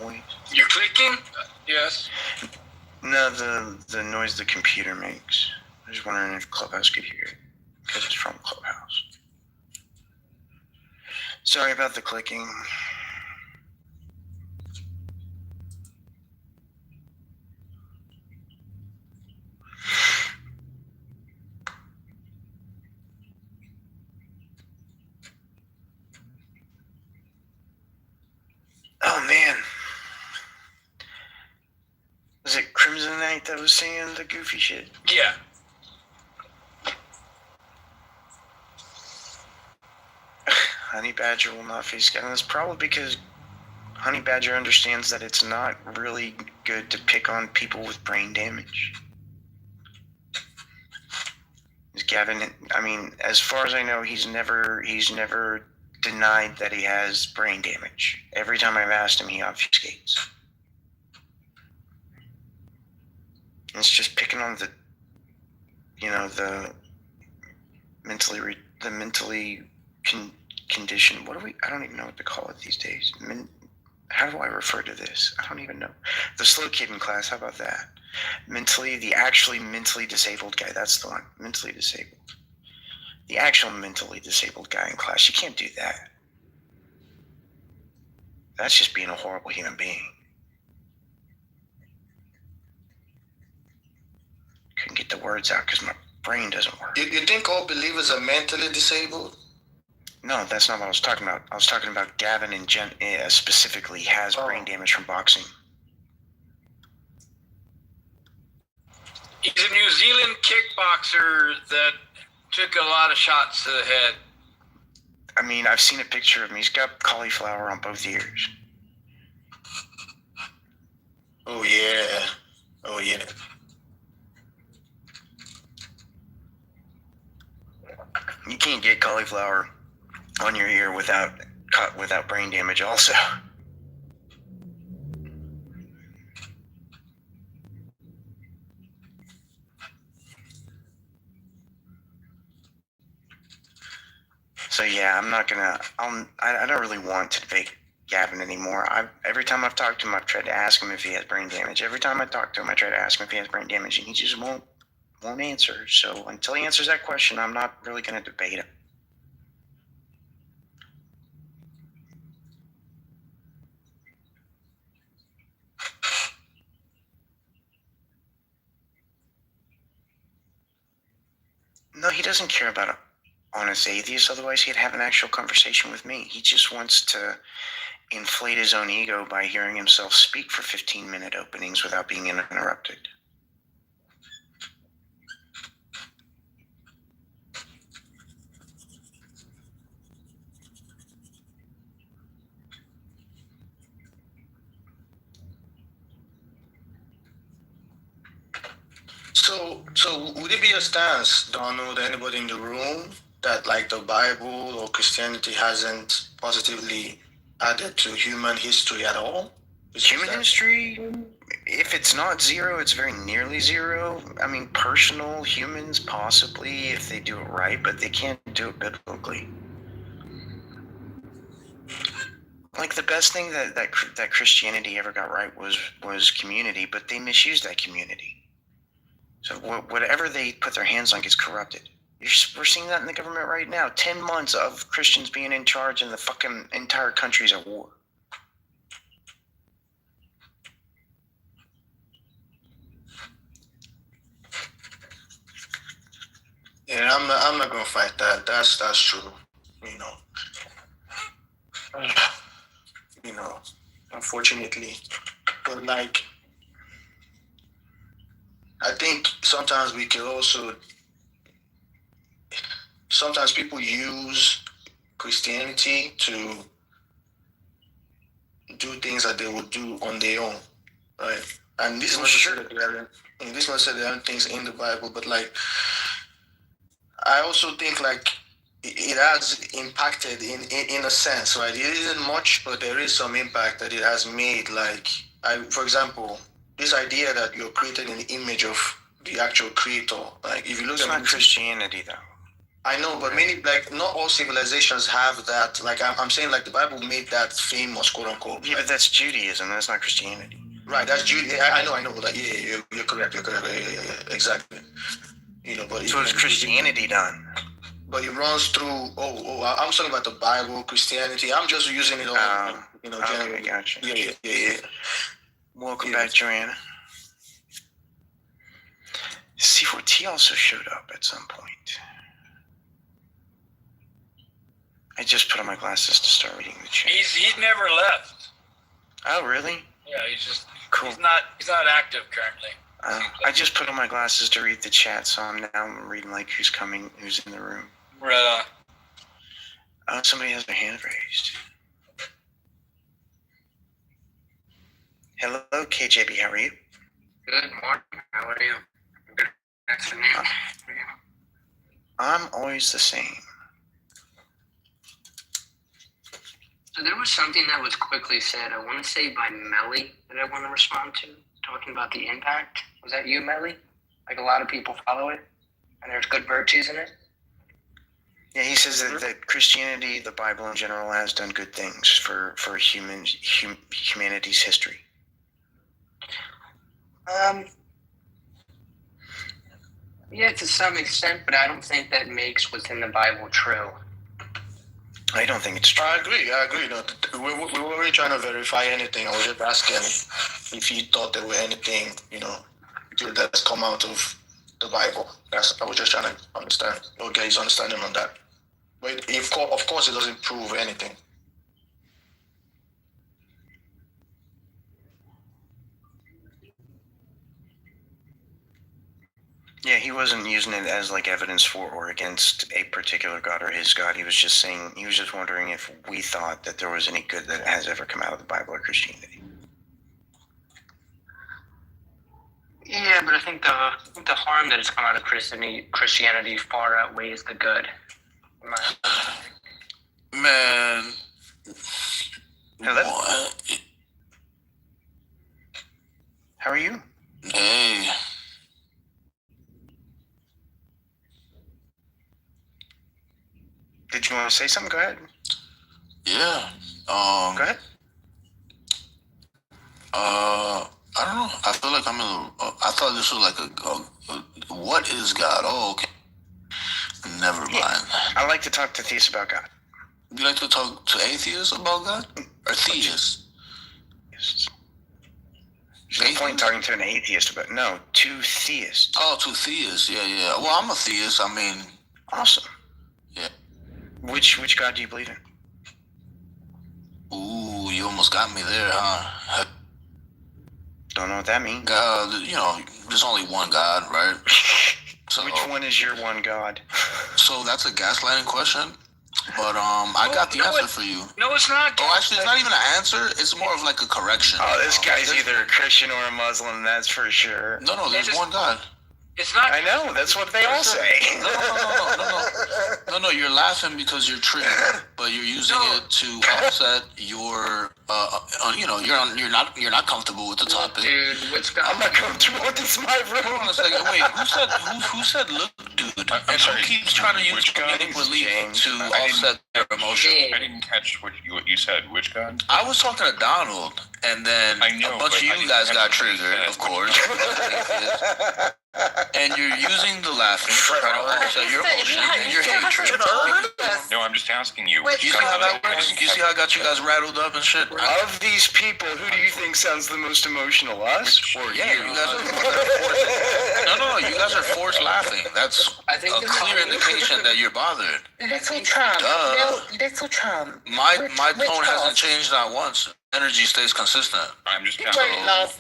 noise? You're clicking? Yes. No, the noise the computer makes. I was wondering if Clubhouse could hear it, because it's from Clubhouse. Sorry about the clicking. Oh man. Was it Crimson Knight that was saying the goofy shit? Yeah. Honey Badger will not face Gavin. That's probably because Honey Badger understands that it's not really good to pick on people with brain damage. Gavin, I mean, as far as I know, he's never denied that he has brain damage. Every time I've asked him, he obfuscates. It's just picking on the mentally conditioned. I don't even know what to call it these days. How do I refer to this? I don't even know. The slow kid in class, how about that? The actually mentally disabled guy, that's the one. Mentally disabled. The actual mentally disabled guy in class, you can't do that. That's just being a horrible human being. Couldn't get the words out because my brain doesn't work. You think all believers are mentally disabled? No, that's not what I was talking about. I was talking about Gavin and Jen specifically has brain damage from boxing. He's a New Zealand kickboxer that took a lot of shots to the head. I mean, I've seen a picture of him. He's got cauliflower on both ears. Oh, yeah. Oh, yeah. You can't get cauliflower on your ear without brain damage also. So yeah, I don't really want to debate Gavin anymore. Every time I've talked to him, I've tried to ask him if he has brain damage. Every time I talk to him, I try to ask him if he has brain damage, and he just won't answer. So until he answers that question, I'm not really going to debate him. No, he doesn't care about an honest atheist. Otherwise, he'd have an actual conversation with me. He just wants to inflate his own ego by hearing himself speak for 15-minute openings without being interrupted. So would it be a stance, Donald, anybody in the room, that like the Bible or Christianity hasn't positively added to human history at all? Human history, if it's not zero, it's very nearly zero. I mean, personal humans possibly, if they do it right, but they can't do it biblically. Like the best thing that Christianity ever got right was community, but they misused that community. So whatever they put their hands on gets corrupted. We're seeing that in the government right now. 10 months of Christians being in charge and the fucking entire country's at war. Yeah, I'm not gonna fight that. That's true. Unfortunately, but like, I think sometimes we can also. Sometimes people use Christianity to do things that they would do on their own, right? And this one said there are things in the Bible, but like, I also think like it has impacted in a sense, right? It isn't much, but there is some impact that it has made. Like, for example, this idea that you're created in the image of the actual creator. Like, if you look at not Christianity, though. I know, but many, like, not all civilizations have that. Like, I'm saying, like, the Bible made that famous, quote unquote. Yeah, but that's Judaism. That's not Christianity. Right, that's Judaism. I know. Like, yeah, you're correct. Yeah, exactly. But so it's Christianity done. But it runs through. I'm talking about the Bible, Christianity. I'm just using it all. Okay, gotcha. Yeah. Welcome back, Joanna. C4T also showed up at some point. I just put on my glasses to start reading the chat. He's never left. Oh, really? Yeah, he's just cool. He's not active currently. I just put on my glasses to read the chat, so I'm reading like who's in the room. Right on. Somebody has their hand raised. Hello, KJB. How are you? Good morning. How are you? Good afternoon. I'm always the same. So there was something that was quickly said, I want to say by Melly, that I want to respond to, talking about the impact. Was that you, Melly? Like, a lot of people follow it, and there's good virtues in it? Yeah, he says that Christianity, the Bible in general, has done good things for humanity's history. Yeah, to some extent, but I don't think that makes what's in the Bible true. I don't think it's true. I agree. No, we weren't trying to verify anything. I was just asking if you thought there were anything, that's come out of the Bible. I was just trying to understand, or get his understanding on that. But of course, it doesn't prove anything. Yeah, he wasn't using it as like evidence for or against a particular god or his god. He was just wondering if we thought that there was any good that has ever come out of the Bible or Christianity. Yeah, but I think the harm that has come out of Christianity far outweighs the good. Man. Hello? How are you? Hey. Did you want to say something? Go ahead. Yeah. Go ahead. I don't know. I feel like I thought this was like a what is God? Oh, okay. Never mind. I like to talk to theists about God. You like to talk to atheists about God? Or theists? There's no point talking to an atheist about to theists. Oh, to theists. Yeah. Well, I'm a theist. I mean. Awesome. Yeah. Which God do you believe in? Ooh, you almost got me there, huh? Don't know what that means. God, there's only one God, right? So, which one is your one God? So that's a gaslighting question, but I got the answer for you. No, it's not. Oh, actually, it's not even an answer. It's more of like a correction. Oh, this guy's either a Christian or a Muslim. That's for sure. No, there's one God. It's not. I know. That's what they all say. No. You're laughing because you're triggered, but you're using it to offset your. You're not comfortable with the topic. Dude, I'm not comfortable with this. My room. Hold on a second. Wait, who said look, dude? And who keeps trying to use comedic relief to offset their there, Emotion. I didn't catch what you said. Which God? I was talking to Donald, and then a bunch of you guys got triggered, of course. And you're using the laughing to try to offset your emotion and your hatred. No, I'm just asking you. You see how that works? You see how I got you guys rattled up and shit? Of these people, who do you think sounds the most emotional? Us or you? You guys are no, you guys are forced laughing. That's a clear indication that you're bothered. Little Trump. Little Trump. My tone hasn't changed not once. Energy stays consistent. I'm just asking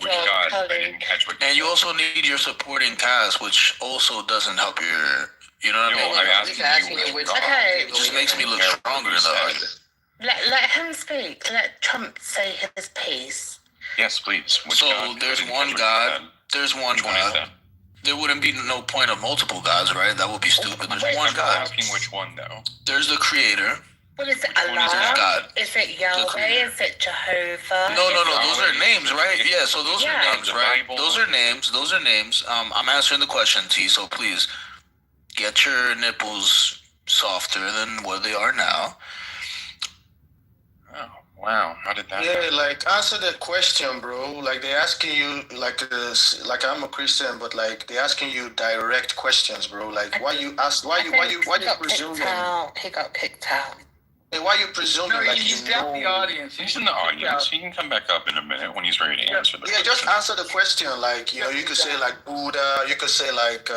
which God. I didn't catch what. And you also need your supporting cast, which also doesn't help your. You know what I mean? I'm asking you which God. Okay. It just makes me look stronger though. Let him speak. Let Trump say his piece. Yes, please. Which so God? There's one God. There's one God. There wouldn't be no point of multiple gods, right? That would be stupid. There's one God. I'm asking which one though. There's the Creator. Well, is it Allah? Is it Yahweh? Is it Jehovah? No. Those are names, right? Yeah. So those are names, right? Those are names. I'm answering the question, T. So please get your nipples softer than what they are now. Oh wow! How did that? Yeah, happen? like answer the question, bro. Like they asking you, like I'm a Christian, but like they asking you direct questions, bro. Like why you presuming? He got kicked out. Hey, why you presuming? No, like he's got the audience. He's in the audience. He can come back up in a minute when he's ready to answer the question. Just answer the question. Like you could say like Buddha. You could say like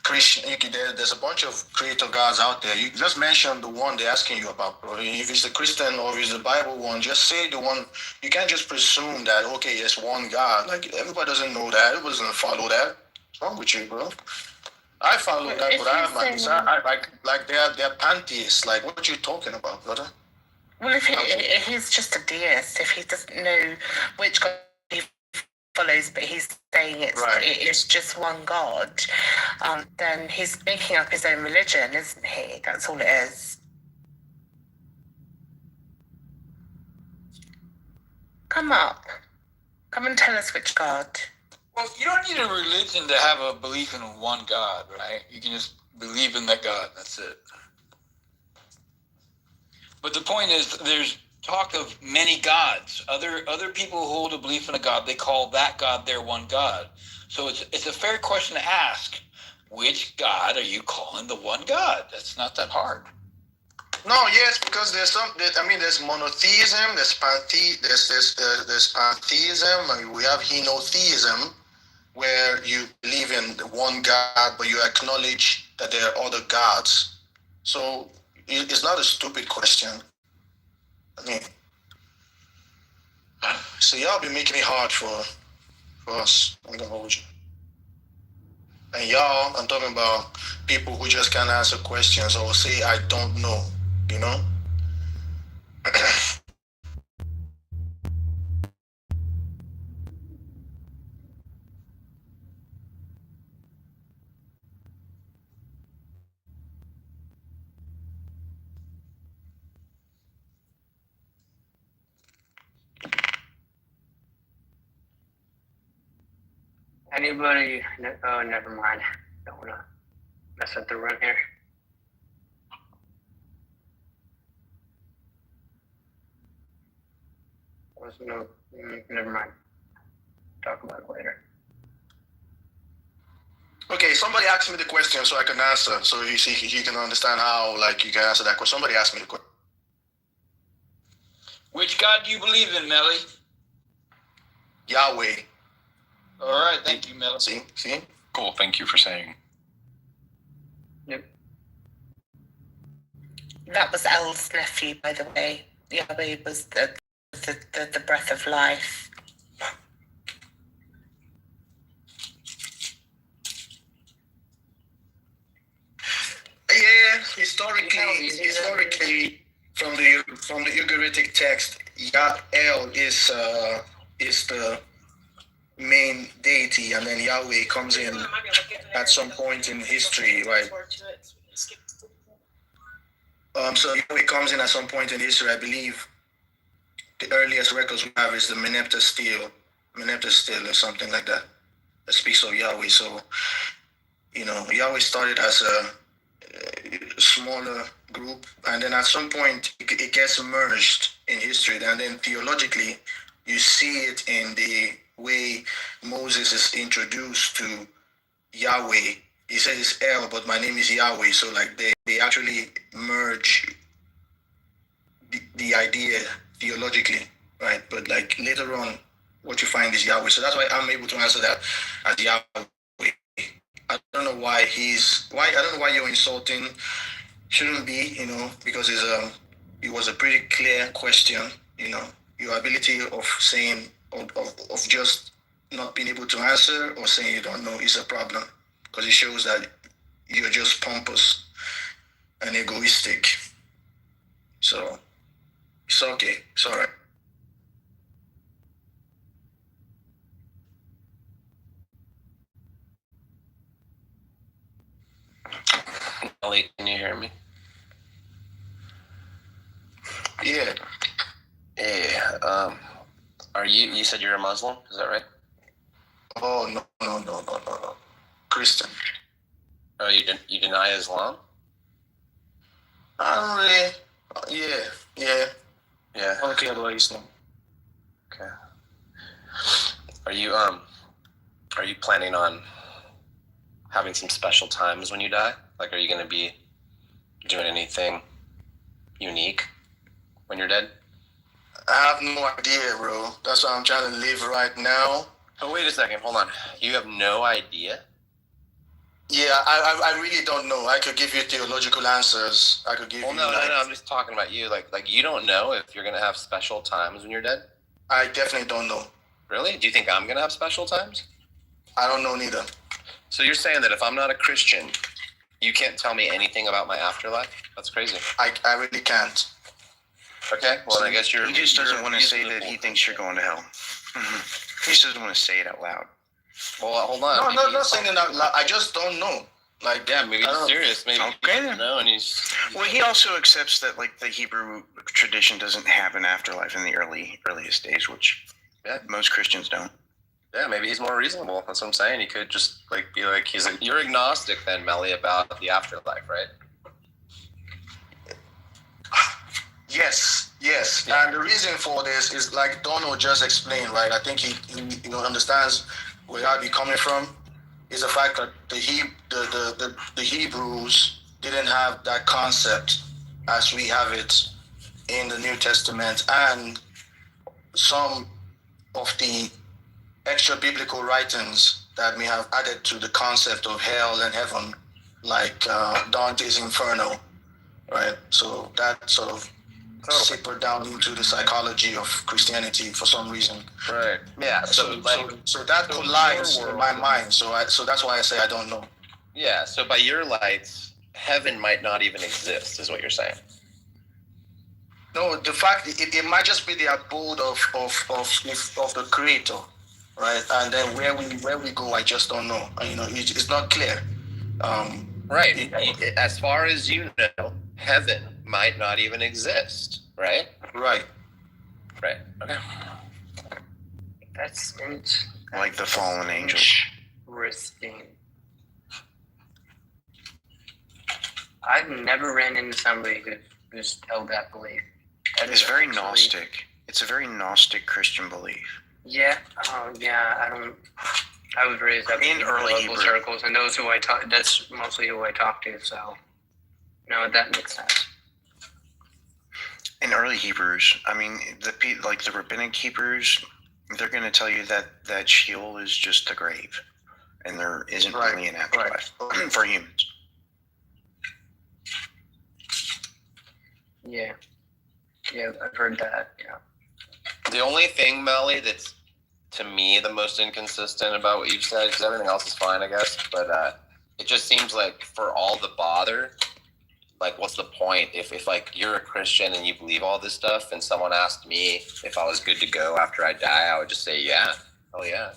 Krishna. There's a bunch of creator gods out there. You just mention the one they're asking you about, bro. If it's the Christian or if it's the Bible one, just say the one. You can't just presume that okay, there's one God. Like everybody doesn't know that. Everybody doesn't follow that. What's wrong with you, bro? I follow that, but I they're pantheists. Like, what are you talking about, brother? Well, if he's just a deist, if he doesn't know which God he follows, but he's saying it's just one God, then he's making up his own religion, isn't he? That's all it is. Come up. Come and tell us which God. Well, you don't need a religion to have a belief in one God, right? You can just believe in that God. That's it. But the point is, there's talk of many gods. Other people who hold a belief in a God, they call that God their one God. So it's a fair question to ask. Which God are you calling the one God? That's not that hard. No, yes, because there's monotheism, there's pantheism, and we have henotheism, where you believe in the one God, but you acknowledge that there are other gods. So it's not a stupid question. I mean, so y'all be making it hard for us. I'm gonna hold you. And y'all, I'm talking about people who just can't answer questions or say, I don't know, you know? Anybody? Oh, never mind. Don't want to mess up the run here. Never mind. Talk about it later. Okay, somebody asked me the question so I can answer. So you see, you can understand how, like, you can answer that question. Somebody asked me the question. Which God do you believe in, Melly? Yahweh. All right, thank you, Melly. See? Cool, thank you for saying. Yep. That was El's nephew, by the way. Yahweh was the breath of life. Yeah, historically, from the Ugaritic text, El is the main deity, and then Yahweh comes in at some point in history, right? So Yahweh comes in at some point in history. I believe the earliest records we have is the Meneptah Stele or something like that speaks of Yahweh. So, Yahweh started as smaller group, and then at some point it gets merged in history, and then theologically you see it in the way Moses is introduced to Yahweh. He says it's El, but my name is Yahweh. So like they actually merge the idea theologically, right? But like later on, what you find is Yahweh. So that's why I'm able to answer that as Yahweh. I don't know why I don't know why you're insulting. Shouldn't be, because it was a pretty clear question. Your ability of saying of just not being able to answer or saying you don't know is a problem, because it shows that you're just pompous and egoistic. So it's okay. It's all right. Ellie, can you hear me? Yeah. Yeah. Are you said you're a Muslim? Is that right? Oh, no. Christian. Oh, you deny Islam? I don't really. Yeah. Yeah. I don't care about Islam. Okay. Are you planning on having some special times when you die? Like, are you going to be doing anything unique when you're dead? I have no idea, bro. That's why I'm trying to live right now. Oh, wait a second. Hold on. You have no idea? Yeah, I really don't know. I could give you theological answers. I could give you... No. I'm just talking about you. Like you don't know if you're going to have special times when you're dead? I definitely don't know. Really? Do you think I'm going to have special times? I don't know neither. So you're saying that if I'm not a Christian, you can't tell me anything about my afterlife? That's crazy. I really can't. Okay, well, I guess He just doesn't want to say that he thinks you're going to hell. He just doesn't want to say it out loud. Well, hold on. No, not saying it out loud. I just don't know. Like, yeah, maybe he's serious. Maybe okay, then. No, and he's well, he also accepts that like the Hebrew tradition doesn't have an afterlife in the earliest days, which most Christians don't. Yeah, maybe he's more reasonable. That's what I'm saying. He could just be like, you're agnostic then, Melly, about the afterlife, right? Yes. Yeah. And the reason for this is like Dono just explained, right? I think he understands where I'd be coming from. Is the fact that the Hebrews didn't have that concept as we have it in the New Testament, and some of the extra biblical writings that may have added to the concept of hell and heaven, like Dante's Inferno, right? So that sort of seeped down into the psychology of Christianity for some reason. Right. Yeah. So that collides in my mind. So that's why I say I don't know. Yeah. So by your lights, heaven might not even exist, is what you're saying. No, the fact it might just be the abode of the Creator, right? And then where we go, I just don't know. It's not clear. Right. As far as you know, heaven might not even exist, right? Right. Okay. That's like the fallen angels. Interesting. I've never ran into somebody who's held that belief. It's very Gnostic. It's a very Gnostic Christian belief. Yeah. I was raised up in early local Hebrew circles, and those who I talk, that's mostly who I talk to. So, that makes sense. In early Hebrews, the rabbinic Hebrews, they're going to tell you that Sheol is just the grave, and there isn't really an afterlife for humans. Yeah, I've heard that. Yeah. The only thing, Melly, that's to me the most inconsistent about what you've said, because everything else is fine, I guess, but it just seems like for all the bother, like, what's the point? If like you're a Christian and you believe all this stuff, and someone asked me if I was good to go after I die, I would just say yeah. Oh yeah.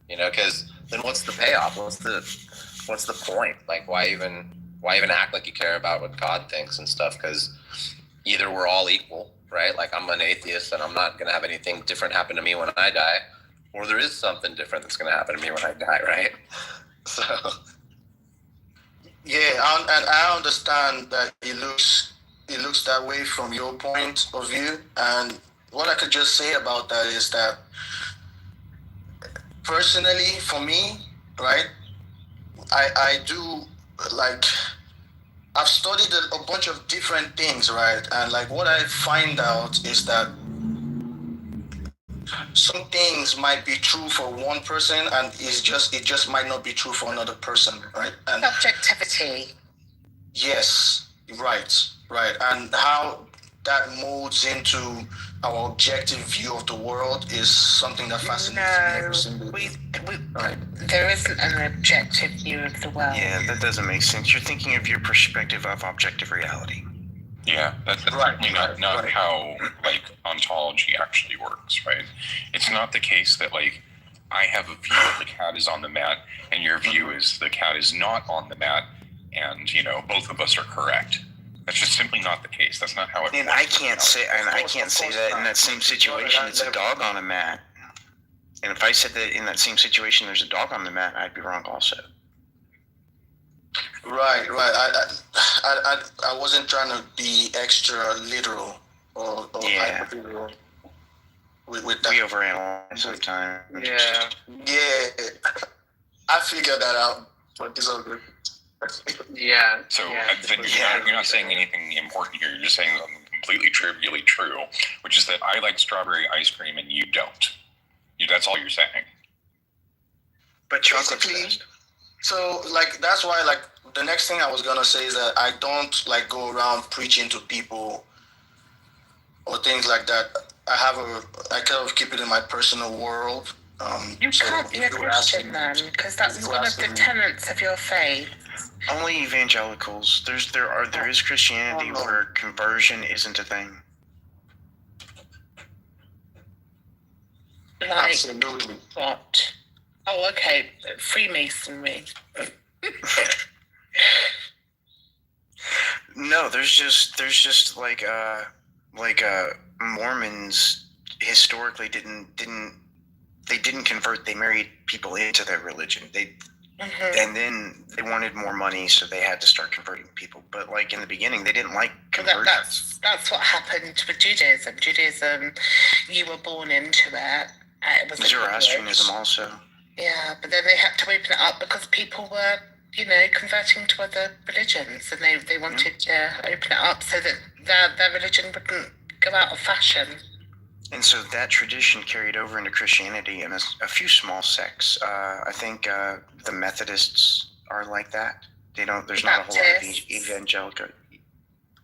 Because then what's the payoff? What's the point? Like, why even act like you care about what God thinks and stuff? Because either we're all equal, right? Like, I'm an atheist and I'm not going to have anything different happen to me when I die, or there is something different that's going to happen to me when I die, right? So Yeah, and I understand that it looks that way from your point of view. And what I could just say about that is that personally, for me, right, I do like I've studied a bunch of different things, right, and like what I find out is that some things might be true for one person, and it just might not be true for another person, right? And Subjectivity. yes, right, and how that molds into our objective view of the world is something that fascinates me every single day. Right. There isn't an objective view of the world. Yeah, that doesn't make sense. You're thinking of your perspective of objective reality. Yeah, that's certainly not how like ontology actually works, right? It's not the case that like I have a view that the cat is on the mat, and your view is the cat is not on the mat, and both of us are correct. That's just simply not the case. That's not how it works. And I can't say that in that same situation it's a dog on a mat. And if I said that in that same situation there's a dog on the mat, I'd be wrong also. Right. I wasn't trying to be extra literal or hyper-literal with that. We overanalyze sometimes. Yeah. I figured that out, but it's all good. Yeah. So you're not saying anything important here. You're just saying something completely trivially true, which is that I like strawberry ice cream and you don't. That's all you're saying. But chocolate's best. So like that's why like the next thing I was gonna say is that I don't like go around preaching to people or things like that. I kind of keep it in my personal world. You can't be a Christian then, because that's one of the tenets of your faith. Only evangelicals. There is Christianity where conversion isn't a thing. Like absolutely. What? Oh, okay. Freemasonry. No, there's just like Mormons historically didn't convert. They married people into their religion. And then they wanted more money, so they had to start converting people. But like in the beginning, they didn't like conversions. That's what happened with Judaism. Judaism, you were born into it. It was Zoroastrianism also. Yeah, but then they had to open it up because people were, converting to other religions, and they wanted to open it up so that their religion wouldn't go out of fashion. And so that tradition carried over into Christianity and a few small sects. I think the Methodists are like that. There's not a whole lot of evangelical,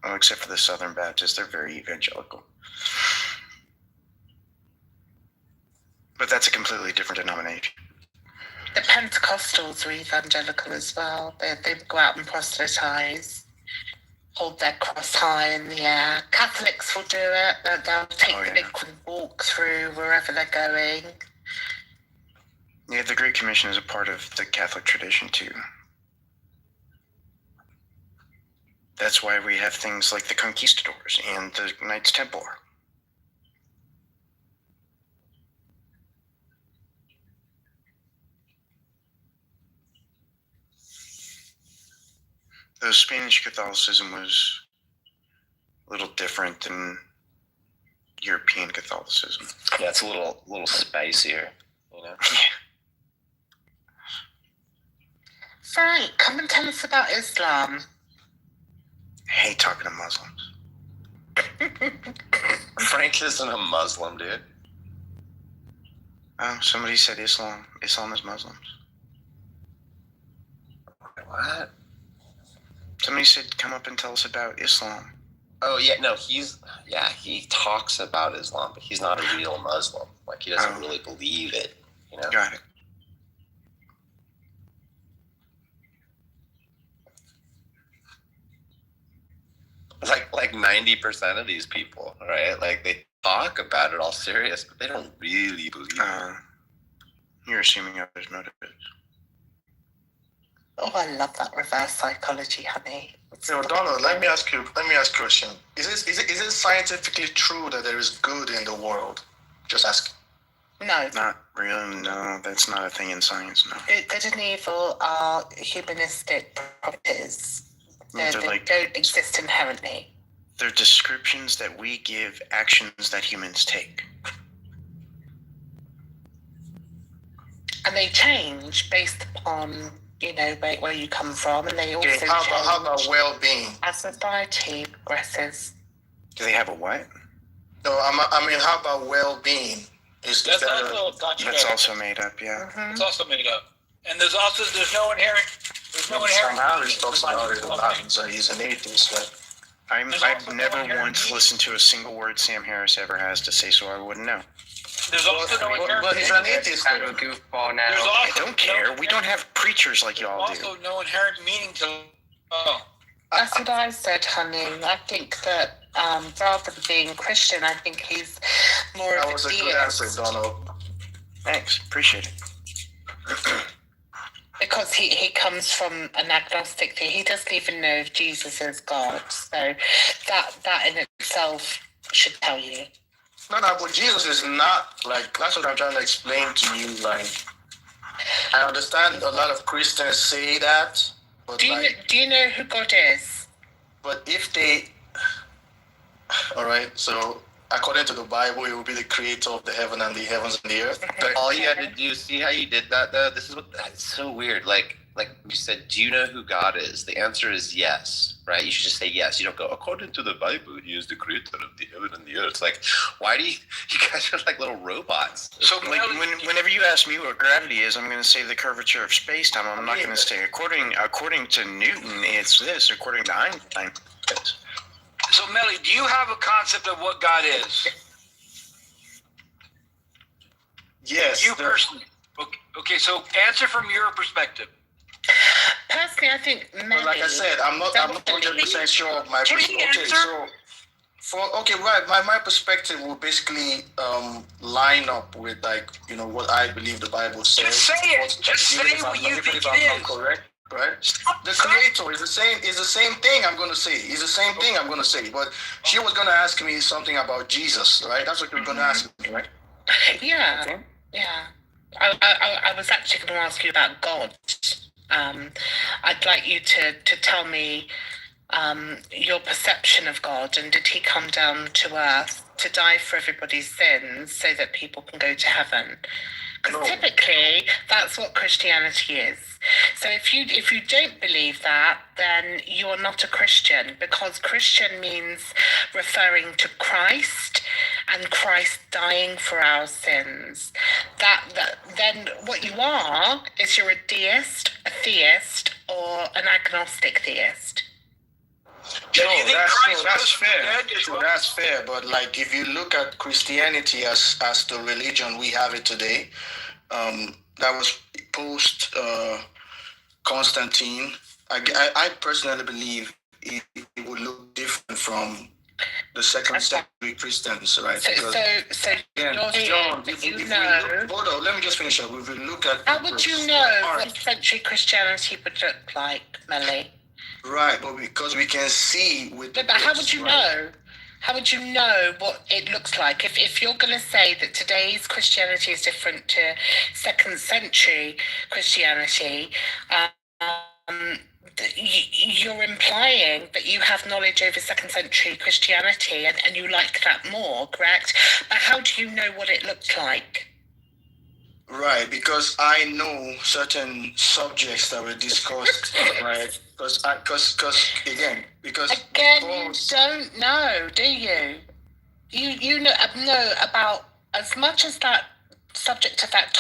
except for the Southern Baptists. They're very evangelical. But that's a completely different denomination. The Pentecostals are evangelical as well. They go out and proselytize, hold their cross high in the air. Catholics will do it. They'll take the big walk through wherever they're going. Yeah, the Great Commission is a part of the Catholic tradition too. That's why we have things like the Conquistadors and the Knights Templar. Though Spanish Catholicism was a little different than European Catholicism. Yeah, it's a little spicier, Frank, come and tell us about Islam. I hate talking to Muslims. Frank isn't a Muslim, dude. Oh, somebody said Islam. Islam is Muslims. What? Somebody said, come up and tell us about Islam. Oh, yeah, no, he talks about Islam, but he's not a real Muslim. Like, he doesn't really believe it, Got it. Like 90% of these people, right? Like, they talk about it all serious, but they don't really believe it. You're assuming others' motives. Oh, I love that reverse psychology, honey. Donald, let me ask you a question. Is it scientifically true that there is good in the world? Just asking. No. Not really. No, that's not a thing in science. No. Good and evil are humanistic properties. They don't exist inherently. They're descriptions that we give actions that humans take. And they change based upon, where you come from, and they also change how about well-being? As society progresses. Do they have a what? No, I mean, how about well-being? That's also made up, yeah. It's also made up. And there's no inherent. Sam Harris talks about it a lot, so he's an atheist, right? I've never once listened to a single word Sam Harris ever has to say, so I wouldn't know. There's also no inherent. But he's an atheist. Kind of a goofball now. I don't care. We don't have preachers like y'all do. There's also no inherent meaning to. That's what I said, honey. I think that rather than being Christian, I think he's more of a deist. That was a good answer, Donald. Thanks. Appreciate it. Because he comes from an agnostic thing. He doesn't even know if Jesus is God. So that in itself should tell you. No, but Jesus is not, that's what I'm trying to explain to you. I understand a lot of Christians say that, but do you know who God is? But if they, all right, so according to the Bible, he will be the creator of the heavens and the earth. But all you had to do, see how you did that though? It's so weird. Like you said, do you know who God is? The answer is yes, right? You should just say yes. You don't go, according to the Bible, he is the creator of the heaven and the earth. Like, why do you guys are like little robots? So whenever you ask me what gravity is, I'm going to say the curvature of space-time. I'm not going to say, according to Newton, it's this. According to Einstein, it's. So, Melly, do you have a concept of what God is? Yes. You personally. Okay, so answer from your perspective. Personally, I think maybe. But like I said, I'm not 100% sure of my perspective. My perspective will basically line up with what I believe the Bible says. Just say it. Just say what you think it is. Correct, right? The Creator is the same thing. I'm going to say. It's the same thing I'm going to say. But she was going to ask me something about Jesus, right? That's what you were going to ask me, right? Yeah. Okay. Yeah. I was actually going to ask you about God. I'd like you to tell me your perception of God, and did he come down to earth to die for everybody's sins so that people can go to heaven? Because typically that's what Christianity is. So if you don't believe that, then you are not a Christian, because Christian means referring to Christ and Christ dying for our sins. Then what you are is you're a deist, a theist, or an agnostic theist. That's fair. That's fair. But if you look at Christianity as the religion we have it today, that was post Constantine. I personally believe it would look different from the second century Christians, right? Hold on, let me just finish up. If we look at how would you know what century Christianity would look like, Melly? Right, but because we can see with. But how would you know? How would you know what it looks like? If you're going to say that today's Christianity is different to second century Christianity, you're implying that you have knowledge over second century Christianity and you like that more, correct? But how do you know what it looked like? Right, because I know certain subjects that were discussed, right? Because again, you don't know, do you? You know about as much as that subject of that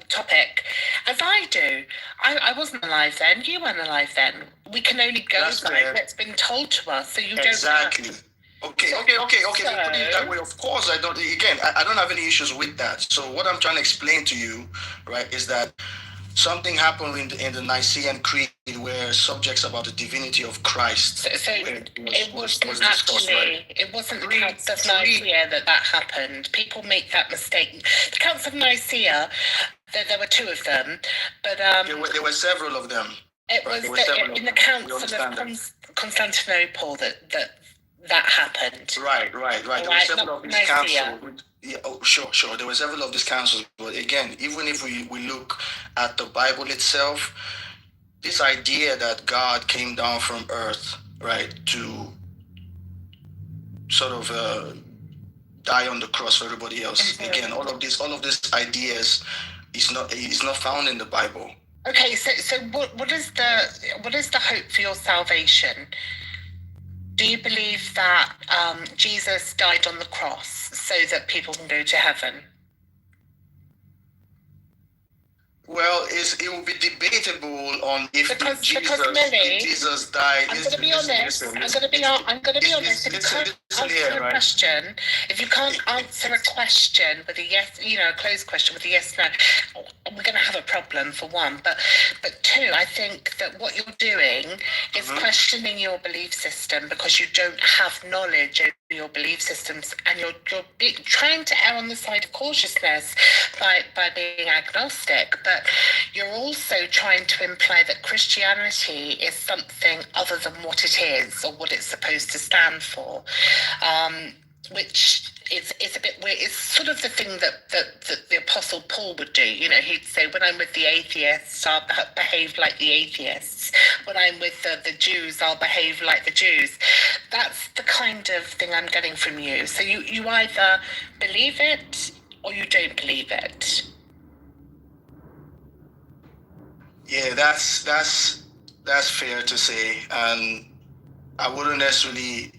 topic as I do. I wasn't alive then. You weren't alive then. We can only go by what's been told to us. So you exactly. don't know. Okay. So, put it that way. Of course, I don't. Again, I don't have any issues with that. So what I'm trying to explain to you, right, is that something happened in the Nicene Creed where subjects about the divinity of Christ. It wasn't the Council of Nicaea that happened. People make that mistake. The Council of Nicaea, there were two of them, but there were several of them. It was in the Council of Constantinople that that happened. Right. There were several of these councils. Yeah, sure. There were several of these councils, but again, even if we look at the Bible itself, this idea that God came down from earth, right, to sort of die on the cross for everybody else. Again, all of these ideas is not found in the Bible. Okay, so what is the hope for your salvation? Do you believe that Jesus died on the cross so that people can go to heaven? Well, it will be debatable on if Jesus died. I'm going to be honest. I'm going to be honest. If you can't answer a question, if you can't answer a question with a yes, a closed question with a yes, no, we're going to have a problem for one. But two, I think that what you're doing is questioning your belief system because you don't have knowledge over your belief systems, and you're trying to err on the side of cautiousness by being agnostic, but you're also trying to imply that Christianity is something other than what it is or what it's supposed to stand for, which is a bit weird. It's sort of the thing that the Apostle Paul would do. He'd say, when I'm with the atheists, I'll behave like the atheists. When I'm with the Jews, I'll behave like the Jews. That's the kind of thing I'm getting from you. So you either believe it or you don't believe it. Yeah, that's fair to say, and I wouldn't necessarily,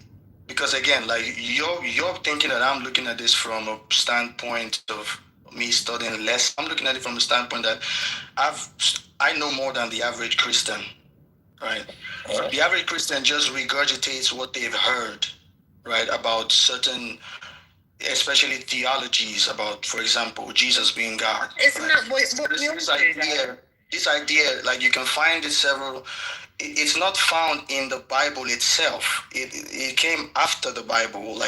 because again, like you're thinking that I'm looking at this from a standpoint of me studying less. I'm looking at it from a standpoint that I know more than the average Christian, right? So the average Christian just regurgitates what they've heard, right, about certain, especially theologies about, for example, Jesus being God. Isn't that what we all do? This idea, like you can find it it's not found in the Bible itself. It came after the Bible,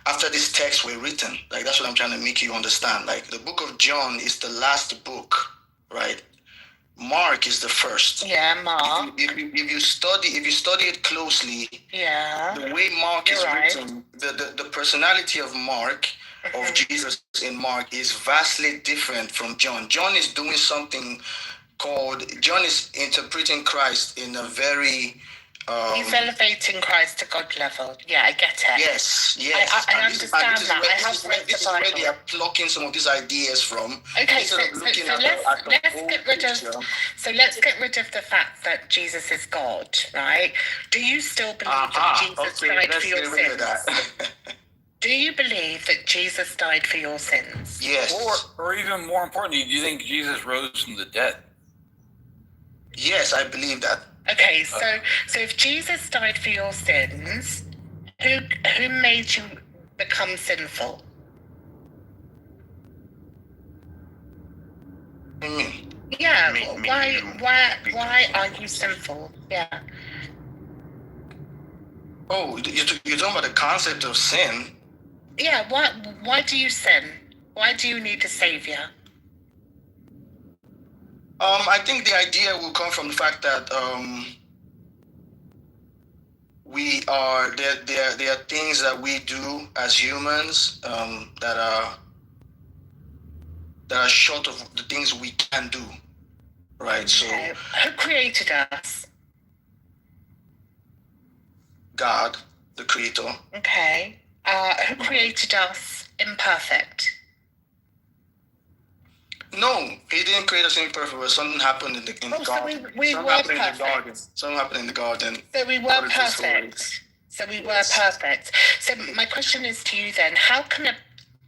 after these texts were written. Like, that's what I'm trying to make you understand. Like, the book of John is the last book, right? Mark is the first. Yeah, Mark. If you study it closely, the way Mark is written, the personality of Mark, of Jesus in Mark, is vastly different from John. John is doing something John is interpreting Christ in a very he's elevating Christ to God level. Yeah, I get it. Yes. I understand that. This is where they are plucking some of these ideas from. Okay, so let's get rid of the fact that Jesus is God, right? Do you still believe that Jesus died for your sins? Do you believe that Jesus died for your sins? Yes. Or even more importantly, do you think Jesus rose from the dead? Yes, I believe that. Okay, so if Jesus died for your sins, who made you become sinful? Me. Yeah. Why are you sinful? Yeah. Oh, you're talking about the concept of sin. Yeah. Why do you sin? Why do you need a savior? I think the idea will come from the fact that there are things that we do as humans that are short of the things we can do, right? So who created us? God, the Creator. Okay. Who created us imperfect? No, he didn't create us imperfect, but something happened in the garden. Something happened in the garden. So we were perfect. So my question is to you then, how can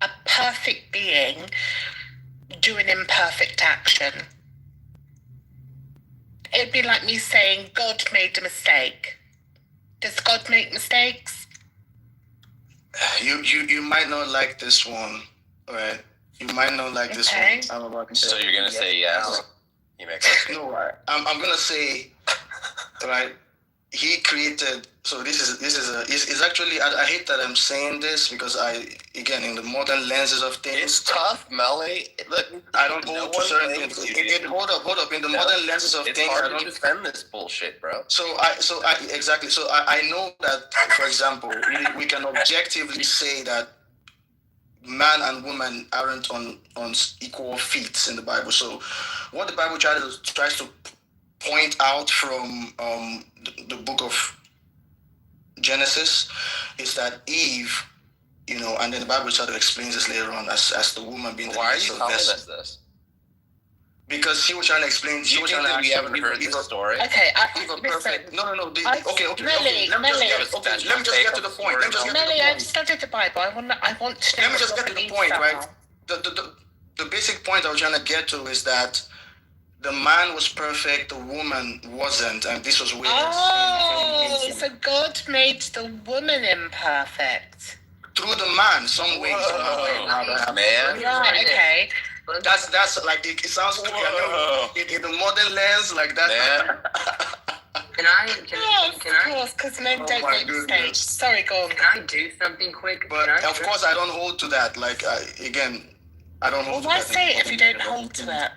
a perfect being do an imperfect action? It'd be like me saying God made a mistake. Does God make mistakes? You might not like this one, right? You might not like this one. I'm about to say. So you're gonna say yes? No, I'm gonna say, right? He created So it's actually I hate that I'm saying this because in the modern lenses of things, it's tough, Melly. Look, I don't hold to certain things. Hold up. In the modern lenses of things, I don't defend this bullshit, bro. So I know that, for example, we can objectively say that man and woman aren't on equal feet in the Bible. So what the Bible tries to point out from the book of Genesis is that Eve, and then the Bible sort of explains this later on as the woman being. Why are you telling us this? Because she was trying to explain. She was trying to. We haven't heard this story. Okay, perfect. No. Melly, Let me just get to the point. Melly, I've studied the Bible. I want to know. Let me just get to the point, right? The basic point I was trying to get to is that the man was perfect, the woman wasn't, and this was where. Oh, so God made the woman imperfect through the man, some way. Man. Right. Okay. That's like it sounds to me in the modern lens like that. Can I? Of course, because men don't make mistakes. Sorry, go on. Can I do something quick? But of course, I don't hold to that. Like I don't hold to that. Why say it if you don't hold to it?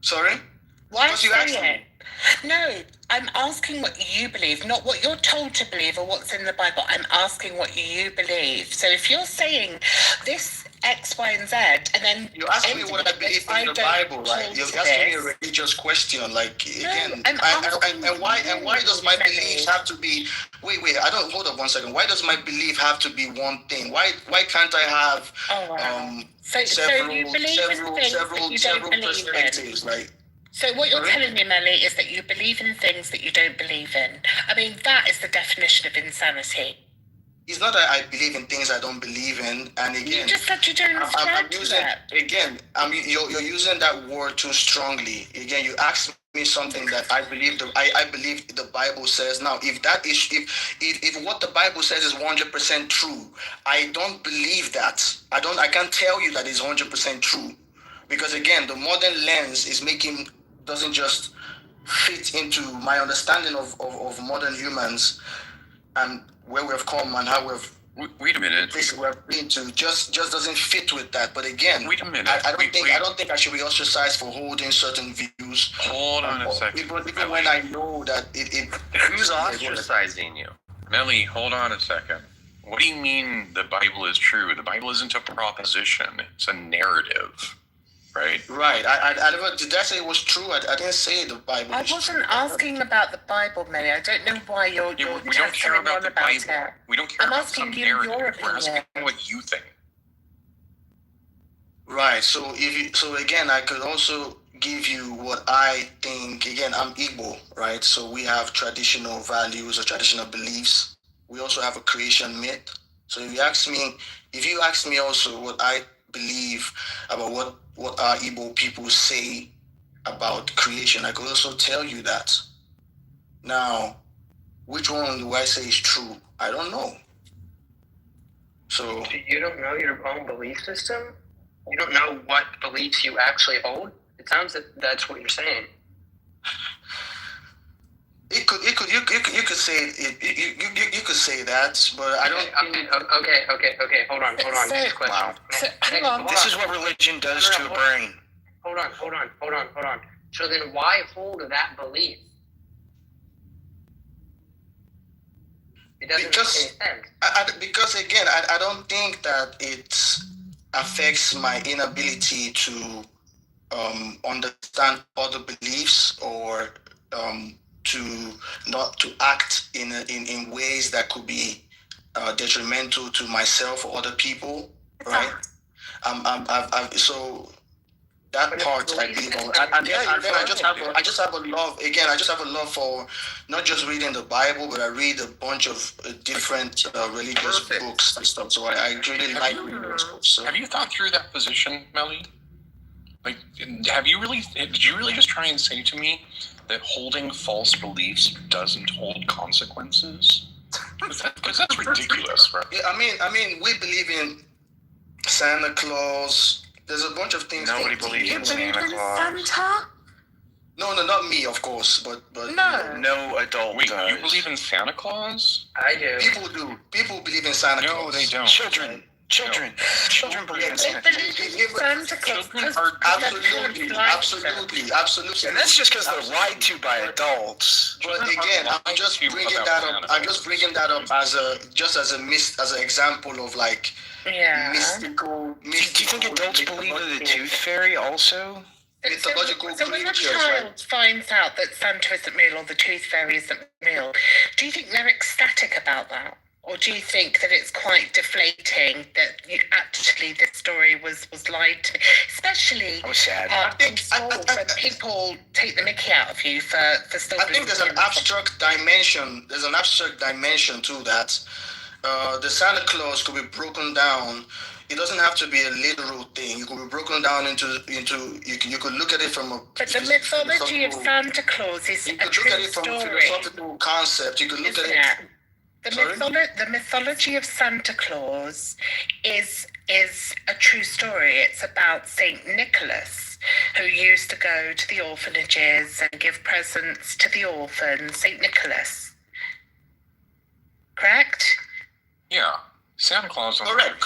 Sorry? Why say it? No, I'm asking what you believe, not what you're told to believe or what's in the Bible. I'm asking what you believe. So if you're saying this X, Y, and Z, and then you're asking me what I believe in the Bible, right? You're asking me a religious question, like again. And why does my belief have to be? Wait. I don't hold up 1 second. Why does my belief have to be one thing? Why can't I have so you believe in things that you don't believe in? Like. So what you're telling me, Melly, is that you believe in things that you don't believe in. I mean, that is the definition of insanity. It's not that I believe in things I don't believe in, and again, you just said you don't I'm using that. Again, you're using that word too strongly. Again, you asked me something that I believe I believe the Bible says. Now, if that is if what the Bible says is 100% true, I don't believe that. I can't tell you that it's 100% true, because again, the modern lens doesn't just fit into my understanding of modern humans and where we've come and how we've. Wait a minute. We've been to just doesn't fit with that. But again, wait a minute. I don't think I should be ostracized for holding certain views. Hold on a second. Even when I know that who's ostracizing you? Melly, hold on a second. What do you mean the Bible is true? The Bible isn't a proposition. It's a narrative. Right. I never did. I say it was true. I didn't say the Bible. I wasn't asking about the Bible, Melly. I don't know why you're we don't care about the Bible. It. We don't care I'm about some asking you narrative. your opinion. We're asking what you think. Right. So again, I could also give you what I think. Again, I'm Igbo, right? So we have traditional values or traditional beliefs. We also have a creation myth. So if you ask me also what I believe about what our Igbo people say about creation, I could also tell you that. Now, which one do I say is true? I don't know. So you don't know your own belief system? You don't know what beliefs you actually hold? It sounds that that's what you're saying. You could say it. You could say that, but I don't. Okay. Hold on. This question. Wow. This is what religion does to a brain. Hold on. So then, why hold that belief? It doesn't make any sense. Because again, I don't think that it affects my inability to understand other beliefs or to act in ways that could be detrimental to myself or other people, right? So that part I believe on. I just have a love. Again, I just have a love for not just reading the Bible, but I read a bunch of different religious books and stuff. So I really like reading those books. So. Have you thought through that position, Melly? Like, did you really just try and say to me that holding false beliefs doesn't hold consequences? Because that's ridiculous, right? Yeah, I mean, we believe in Santa Claus. There's a bunch of things. Nobody believes in Santa Claus. Santa? No, not me, of course, but no adult. Wait, does. you believe in Santa Claus? I do. People do. People believe in Santa Claus. No, they don't. Children believe in Santa Claus. Absolutely. And that's just because they're lied to by adults. But again, I'm just bringing that up as an example of like mystical. Do you think adults believe in the tooth fairy also? Mythological so when a creatures, child finds out that Santa isn't real or the tooth fairy isn't real, do you think they're ecstatic about that? Or do you think that it's quite deflating that actually this story was lied to? Especially I was sad. when people take the mickey out of you for still. I think there's an abstract dimension. There's an abstract dimension to that. The Santa Claus could be broken down. It doesn't have to be a literal thing. It could be broken down into you could look at it from a. But the mythology of Santa Claus is a true story. You could look at it from a philosophical concept. You could look at it. The mythology of Santa Claus is a true story. It's about Saint Nicholas, who used to go to the orphanages and give presents to the orphans. Saint Nicholas, correct? Yeah. Santa Claus. Correct.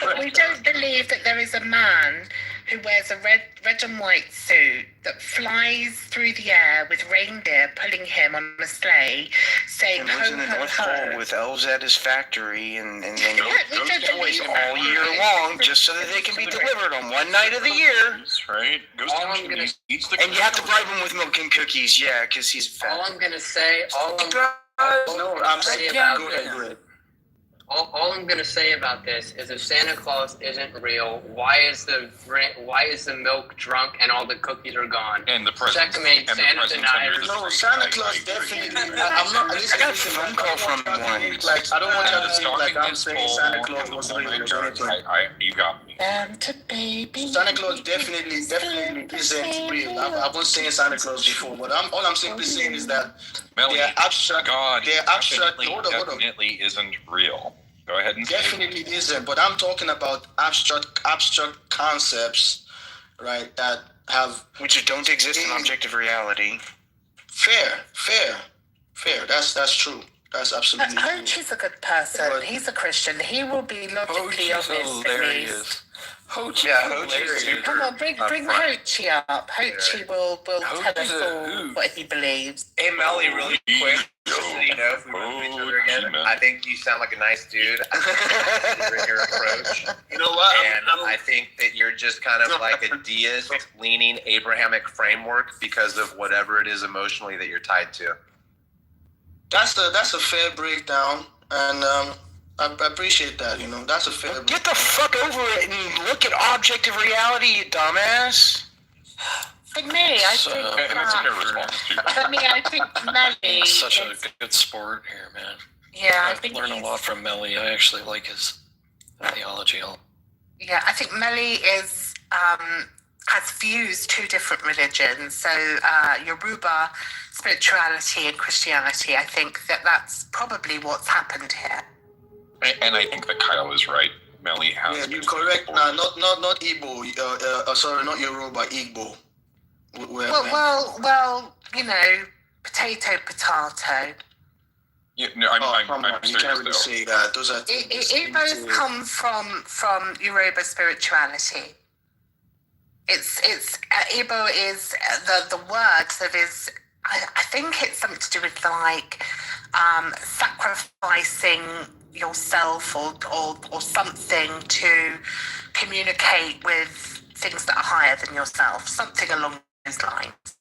But we don't believe that there is a man who wears a red and white suit that flies through the air with reindeer pulling him on a sleigh, saying, and lives in the North Pole with elves at his factory, and then goes toys all year long just so that they can be delivered on one night of the year. That's right. Goes down and eats the. And you have to bribe him with milk and cookies, yeah, because he's fat. All I'm gonna say about this is if Santa Claus isn't real, why is the milk drunk and all the cookies are gone? And the presents. Checkmate, Santa denied. No, Santa Claus definitely. I'm not. I got a phone call from one. Like I don't want you to think like I'm saying Santa Claus was real or anything. You got me. Santa baby. Santa Claus definitely isn't real. I wasn't saying Santa Claus before, but all I'm simply saying is that they're abstract. God they're abstract. Definitely isn't real. Go ahead and definitely isn't, but I'm talking about abstract concepts, right? That have which don't exist in objective reality. Fair. That's true. That's absolutely true. Hoach is a good person. He's a Christian. He will be logically honest. Hilarious. Hoach is super. Come on, bring Hoachy up. Hoachy will tell us all what he believes. Hey, Melly, really quick, just so you know, if we run into each other again, I think you sound like a nice dude. I think your approach. You know what? And I think that you're just kind of like a deist-leaning Abrahamic framework because of whatever it is emotionally that you're tied to. That's a fair breakdown, and I appreciate that. You know, that's a fair. Get the fuck over it and look at objective reality, you dumbass. For me, I think Melly. Such a good sport here, man. Yeah, I've learned a lot from Melly. I actually like his theology. Yeah, I think Melly is has fused two different religions. So Yoruba spirituality and Christianity. I think that's probably what's happened here. And I think that Kyle is right. Melly has. Yeah, you're correct. Not Igbo. Sorry, not Yoruba. Igbo. Well, you know, potato. Yeah, no, I'm you can't really say that. Those are Igbos come from Yoruba spirituality. It's Igbo is the word that is. I think it's something to do with like sacrificing yourself or something to communicate with things that are higher than yourself, something along those lines.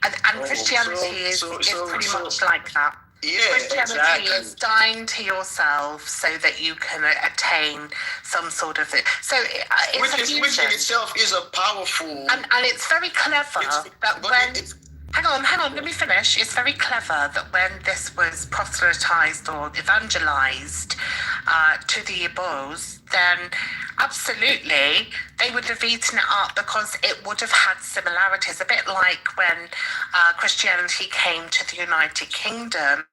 And Christianity is pretty much like that. Yeah, Christianity is dying to yourself so that you can attain some sort of it. So it's which in itself is a powerful and it's very clever that when hang on, let me finish. It's very clever that when this was proselytized or evangelized to the Igbos, then absolutely they would have eaten it up because it would have had similarities. A bit like when Christianity came to the United Kingdom,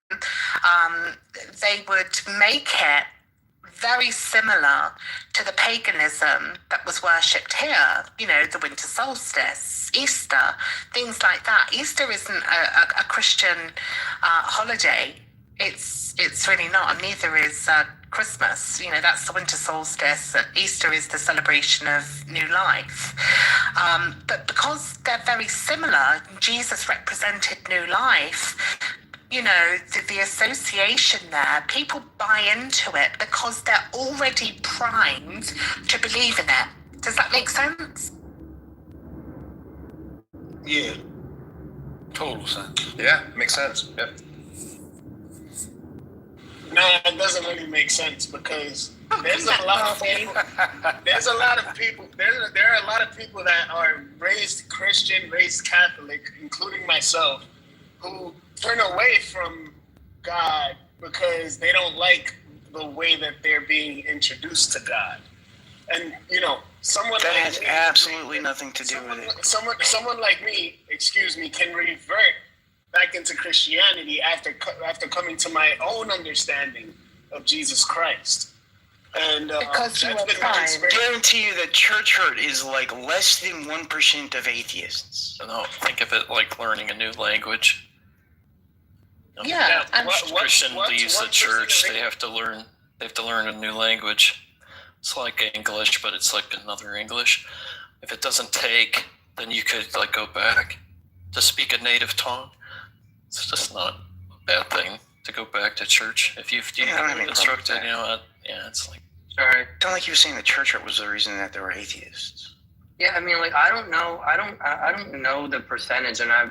they would make it very similar to the paganism that was worshipped here. You know, the winter solstice, Easter, things like that. Easter isn't a Christian holiday. It's really not, and neither is Christmas. You know, that's the winter solstice. Easter is the celebration of new life. But because they're very similar, Jesus represented new life. You know, the association there, people buy into it because they're already primed to believe in it. Does that make sense? Yeah. Total sense. Yeah, makes sense. Yep. No, it doesn't really make sense because there's a lot of people. There are a lot of people that are raised Christian, raised Catholic, including myself, who turn away from God because they don't like the way that they're being introduced to God. And you know, someone that like has me, absolutely nothing to do with it. Someone like me, can revert back into Christianity after coming to my own understanding of Jesus Christ. And because you that's were been my I experience. guarantee you that church hurt is like less than 1% of atheists. No, think of it like learning a new language. Yeah, and Christian leaves the church, they have to learn a new language. It's like English, but it's like another English. If it doesn't take, then you could like go back to speak a native tongue. It's just not a bad thing to go back to church if you have instructed. You know, it's like. Sorry. Don't like you were saying the church hurt was the reason that there were atheists. Yeah, I mean, like I don't know the percentage, and I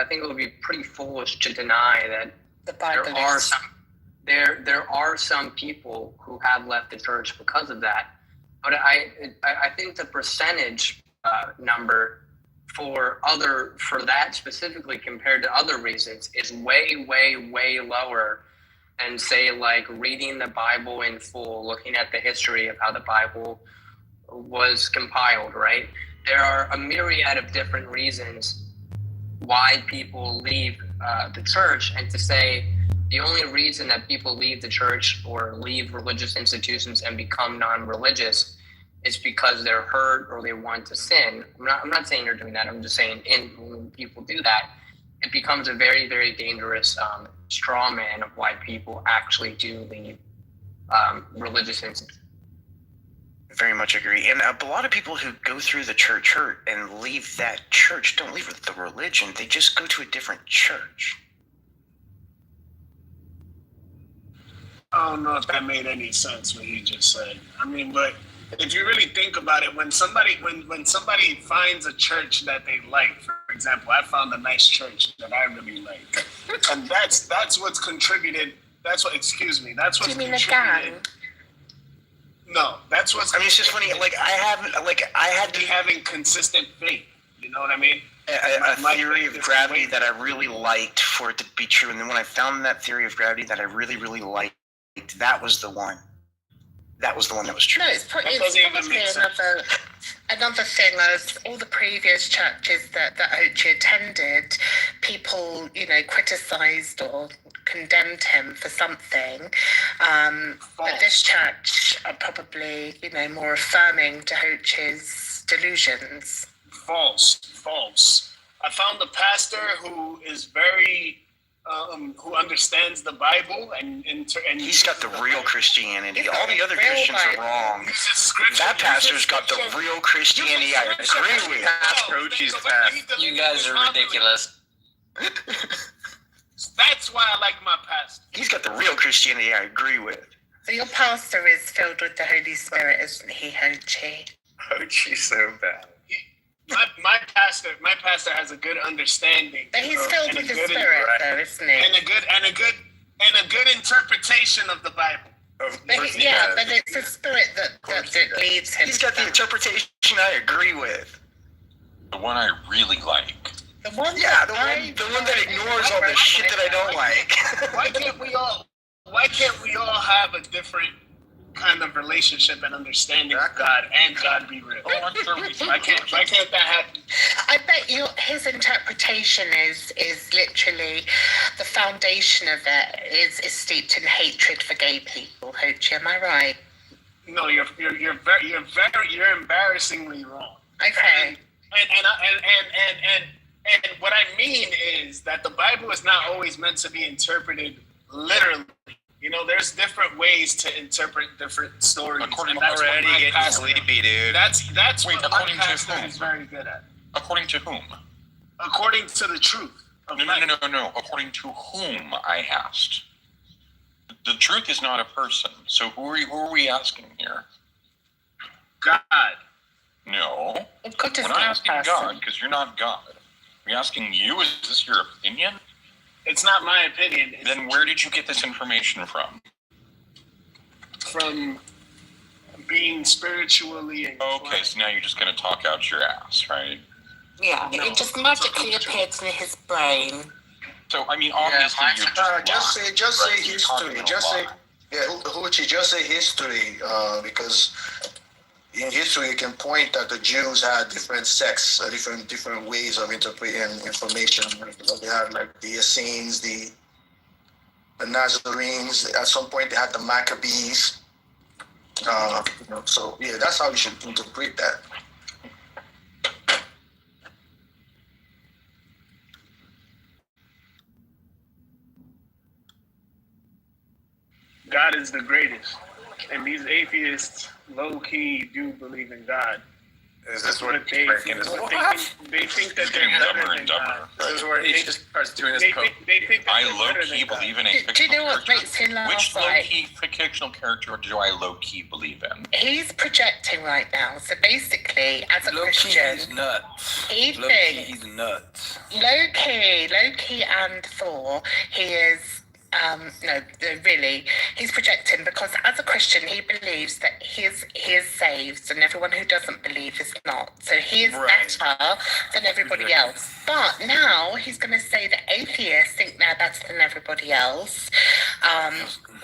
think it would be pretty foolish to deny that there are some people who have left the church because of that. But I think the percentage number for that specifically compared to other reasons is way lower. And say like reading the Bible in full, looking at the history of how the Bible was compiled, right? There are a myriad of different reasons why people leave the church, and to say the only reason that people leave the church or leave religious institutions and become non-religious is because they're hurt or they want to sin. I'm not saying they're doing that. I'm just saying when people do that, it becomes a very, very dangerous straw man of why people actually do leave religious institutions. Very much agree. And a lot of people who go through the church hurt and leave that church don't leave the religion. They just go to a different church. I don't know if that made any sense what you just said. I mean, but if you really think about it, when somebody finds a church that they like, for example, I found a nice church that I really like, and that's what's contributed. That's what's contributed. No, that's what's. I mean, it's just funny. Like I had to having consistent faith. You know what I mean? A theory of gravity that I really liked for it to be true, and then when I found that theory of gravity that I really liked, that was the one. That was the one that was true. No, it's probably another thing. As all the previous churches that Ochi attended, people, criticized or condemned him for something. But this church are probably, more affirming to Ochi's delusions. False. I found a pastor who is very who understands the Bible and he's got the real Christianity. All the other Christians are wrong. That pastor's got the real Christianity I agree with. You guys are ridiculous. That's why I like my pastor. He's got the real Christianity I agree with. So your pastor is filled with the Holy Spirit, isn't he, Ochi? Ochi's so bad. My pastor has a good understanding. But he's filled with the Spirit, though, isn't he? And a good interpretation of the Bible. But it's the Spirit that leads him. He's got the interpretation I agree with. The one I really like. The one that ignores all the shit that I don't like. Why can't we all have a different kind of relationship and understanding of God and God be real. Oh, I'm sure we Why can't that happen? I bet his interpretation is literally the foundation of it is steeped in hatred for gay people. Hochi, am I right? No, you're embarrassingly wrong. Okay. And what I mean is that the Bible is not always meant to be interpreted literally. You know, there's different ways to interpret different stories. According and that's what already my getting pastor- sleepy, dude. That's Wait, what my according to pastor whom? is very good at. According to whom? According to the truth. No. According to whom, I asked. The truth is not a person. So who are we asking here? God. No. God is We're not not a asking person. God, because you're not God. We're asking you, is this your opinion? It's not my opinion. Then where did you get this information from? From being spiritually inclined. Okay, so now you're just going to talk out your ass, right? Yeah, it just magically appeared in his brain. So, I mean, obviously you're just say You're history. talking Just a say, lot. Hoochie, just say history, because in history you can point that the Jews had different sects, different ways of interpreting information. They had like the Essenes, the Nazarenes. At some point they had the Maccabees. So yeah, that's how you should interpret that. God is the greatest. And these atheists low-key do believe in God. Is this what they think that they're better than God. This is where he just starts doing his code. They think that I they're better low-key than believe God. in a Do you know fictional what character. makes him laugh? Which Like, low-key fictional character do I low-key believe in? he's projecting right now. So basically, as a Christian, He's nuts. he Low-key, thinks he's nuts. Loki and Thor, he is really, he's projecting because as a Christian, he believes that he is saved and everyone who doesn't believe is not. So he is better than everybody else. But now he's going to say that atheists think they're better than everybody else,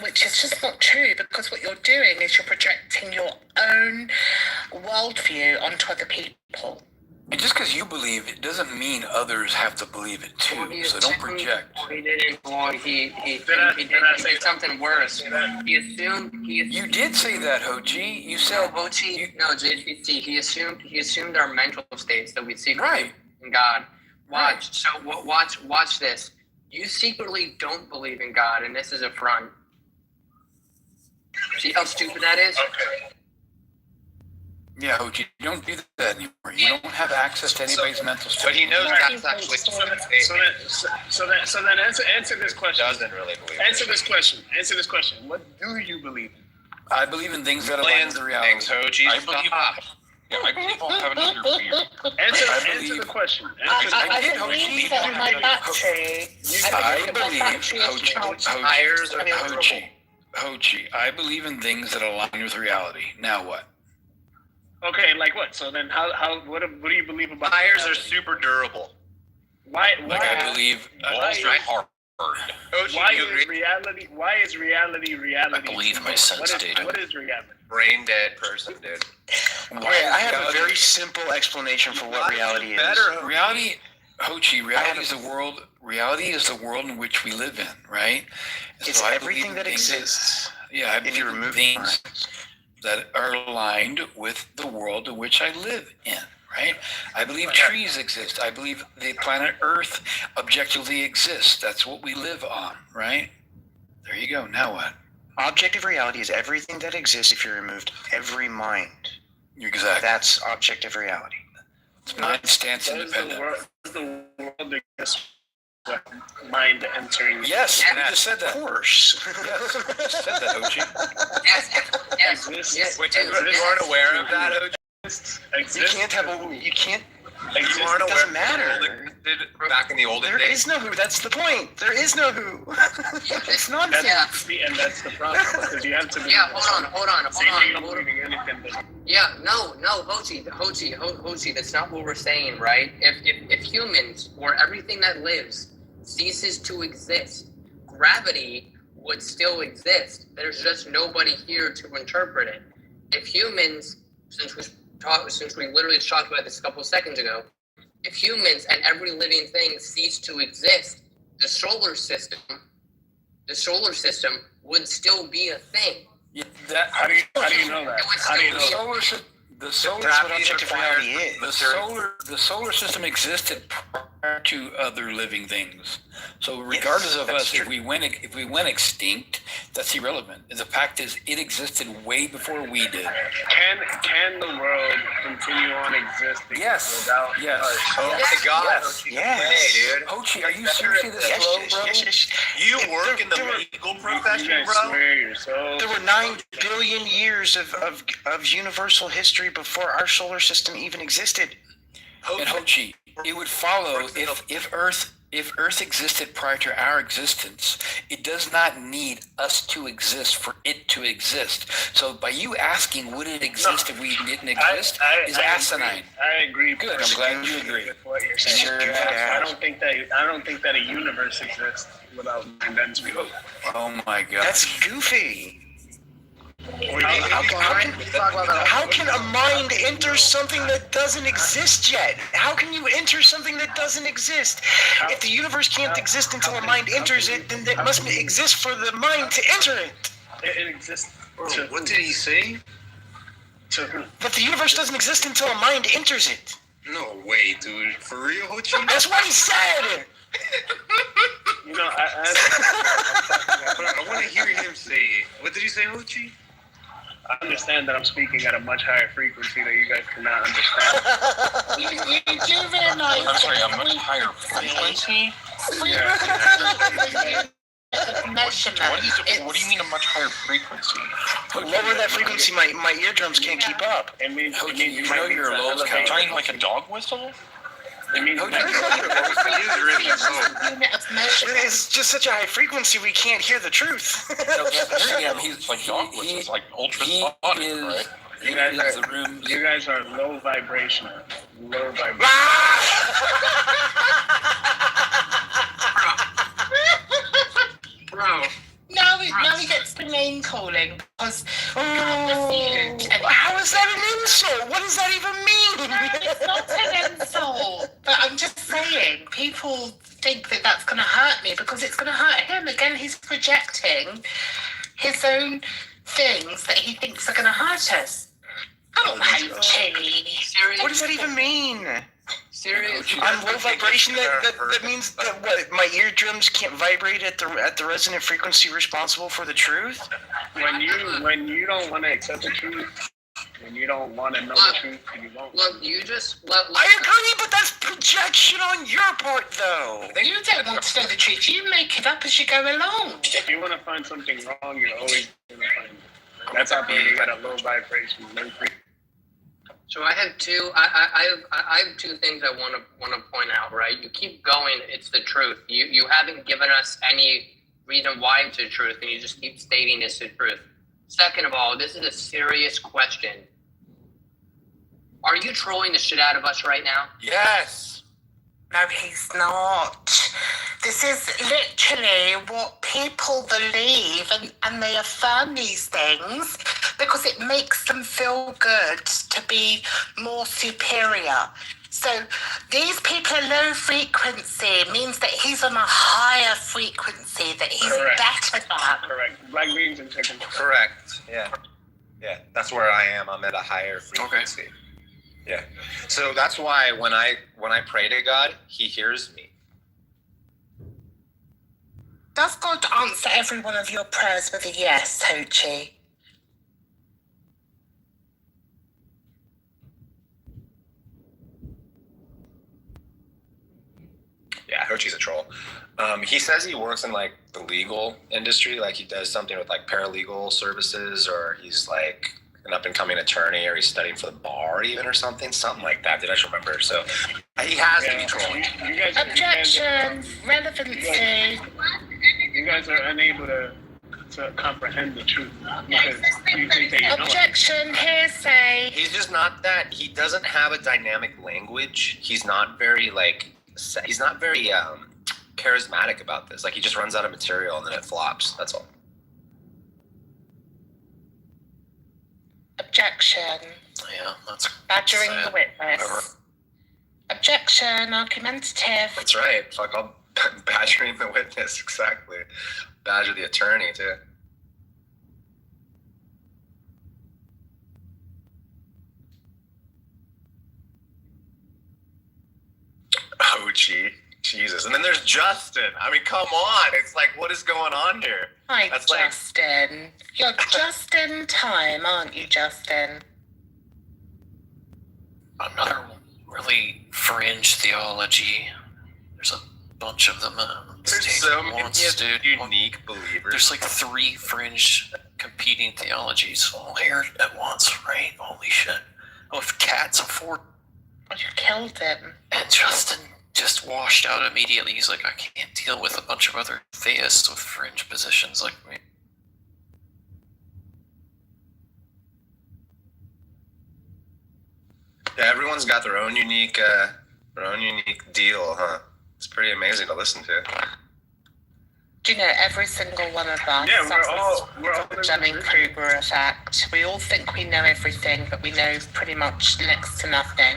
which is just not true because what you're doing is you're projecting your own worldview onto other people. And just because you believe it doesn't mean others have to believe it too. So don't project. He didn't. Or he did something worse. He assumed. You did say that, Hochi. You said JPC. He assumed our mental states that we secretly in God. Watch. Right. So watch this. You secretly don't believe in God, and this is a front. See how stupid that is? Okay. Yeah, Hochi, you don't do that anymore. You don't have access to anybody's mental state. But he knows that's actually So then answer this question. doesn't really believe Answer this question. What do you believe in? I believe in things that align with the reality. things, Hochi. I believe I'll have another beer. Answer the question. I did, believe Hochi. that my battery. I believe, Hochi, I believe in things that align with reality. Now what? Okay, like what? So then, what do you believe about Tires are super durable. Why? I believe Walls are hard. Why is reality reality? I believe my sense data. What is reality? Brain dead person, dude. Okay, I have a very simple explanation for what reality is. Reality, Hochi, reality is the world in which we live in, right? It's everything that exists. Yeah, I believe in things that are aligned with the world in which I live in, right? I believe trees exist. I believe the planet Earth objectively exists. That's what we live on, right? There you go. Now what? Objective reality is everything that exists if you removed every mind. Exactly. That's objective reality. It's mind stance independent. The world exists with mind entering. Yes, you just said that. Of course. Yes, said that, Hochi. Yes. You aren't aware of that, Hochi? You can't have you can't. You aren't It aware doesn't matter. Back in the olden There days. is no who. That's the point. There is no who. It's nonsense. And that's the problem because you have to. Hold on. Say you don't believe in anything, but Yeah, no, Hochi, that's not what we're saying, right? If humans or everything that lives ceases to exist, gravity would still exist. There's just nobody here to interpret it. If humans, since we literally talked about this a couple of seconds ago, if humans and every living thing cease to exist, the solar system would still be a thing. Yeah, how do you know that? How do you know that? The solar system existed prior to other living things. So regardless of us, if we went extinct, that's irrelevant. The fact is, it existed way before we did. Can the world continue on existing without us? Oh my God! Yes. Hey, dude. Hochi, are you seriously this slow, bro? You work in the medical profession, bro. There were 9 billion years of universal history before our solar system even existed. And Hochi, it would follow if Earth existed prior to our existence, it does not need us to exist for it to exist. So by you asking would it exist if we didn't exist is asinine. I agree. Good. I'm glad you agree. With what you're saying. I don't think that a universe exists without mind entry. Oh my God. That's goofy. How can a mind enter something that doesn't exist yet? How can you enter something that doesn't exist? If the universe can't exist until a mind enters it, then it must exist for the mind to enter it. It exists. What did he say? But the universe doesn't exist until a mind enters it. No way, dude. For real, Hochi? That's what he said. You know, I want to hear him say it. What did he say, Hochi? I understand that I'm speaking at a much higher frequency that you guys cannot understand. You do realize I'm sorry, a much higher frequency? What do you mean a much higher frequency? Lower that frequency, my eardrums can't keep up. It means you know you're low. Are you talking like a dog whistle? It's just such a high frequency we can't hear the truth. He's like dog whistles, it's like ultrasonic, right? You guys are low vibrational. Low vibration. Bro. Now he gets the name calling because how is that an insult? What does that even mean? It's not an insult, but I'm just saying people think that that's going to hurt me because it's going to hurt him. Again, he's projecting his own things that he thinks are going to hurt us. Oh, What does that even mean? Seriously, I'm low vibration. That means that what? My eardrums can't vibrate at the resonant frequency responsible for the truth. When you don't want to accept the truth, when you don't want to know the truth, and you won't. Look, you just. I agree, but that's projection on your part, though. You don't want to know the truth. You make it up as you go along. If you want to find something wrong, you're always going to find it. That's operating at a low vibration, low frequency. So I have two. I have two things I want to point out. Right, you keep going. It's the truth. You haven't given us any reason why it's the truth, and you just keep stating it's the truth. Second of all, this is a serious question. Are you trolling the shit out of us right now? Yes. No, he's not. This is literally what people believe, and they affirm these things because it makes them feel good to be more superior. So these people are low frequency means that he's on a higher frequency, that he's better than. Correct. Black beans and chicken. Correct. Yeah. That's where I am. I'm at a higher frequency. Okay. Yeah. So that's why when I pray to God, He hears me. Does God answer every one of your prayers with a yes, Hochi? Yeah, Hochi's a troll. He says he works in like the legal industry, like he does something with like paralegal services, or he's like an up and coming attorney, or he's studying for the bar even, or something like that. Did I just remember? So he has to be trolling. Objection, relevancy. You guys are unable to comprehend the truth because you think that you know it. Objection, hearsay. He's just not that. He doesn't have a dynamic language. He's not very charismatic about this. Like he just runs out of material and then it flops. That's all. Objection. Yeah, that's Badgering sad. the witness. Objection, argumentative. That's right. Fuck, I'll badgering the witness. Exactly. Badger the attorney too. Oh, gee. Jesus. And then there's Justin. I mean, come on. It's like, what is going on here? Hi, That's Justin. You're just in time, aren't you, Justin? Another really fringe theology. There's a bunch of them. There's so many unique believers. There's like 3 fringe competing theologies all here at once, right? Holy shit. Oh, if Cat's a 4th. You killed him. And Justin just washed out immediately. He's like, I can't deal with a bunch of other theists with fringe positions like me. Yeah, everyone's got their own unique deal, huh? It's pretty amazing to listen to. Do you know, every single one of us we're all the Dunning-Kruger effect. We all think we know everything, but we know pretty much next to nothing.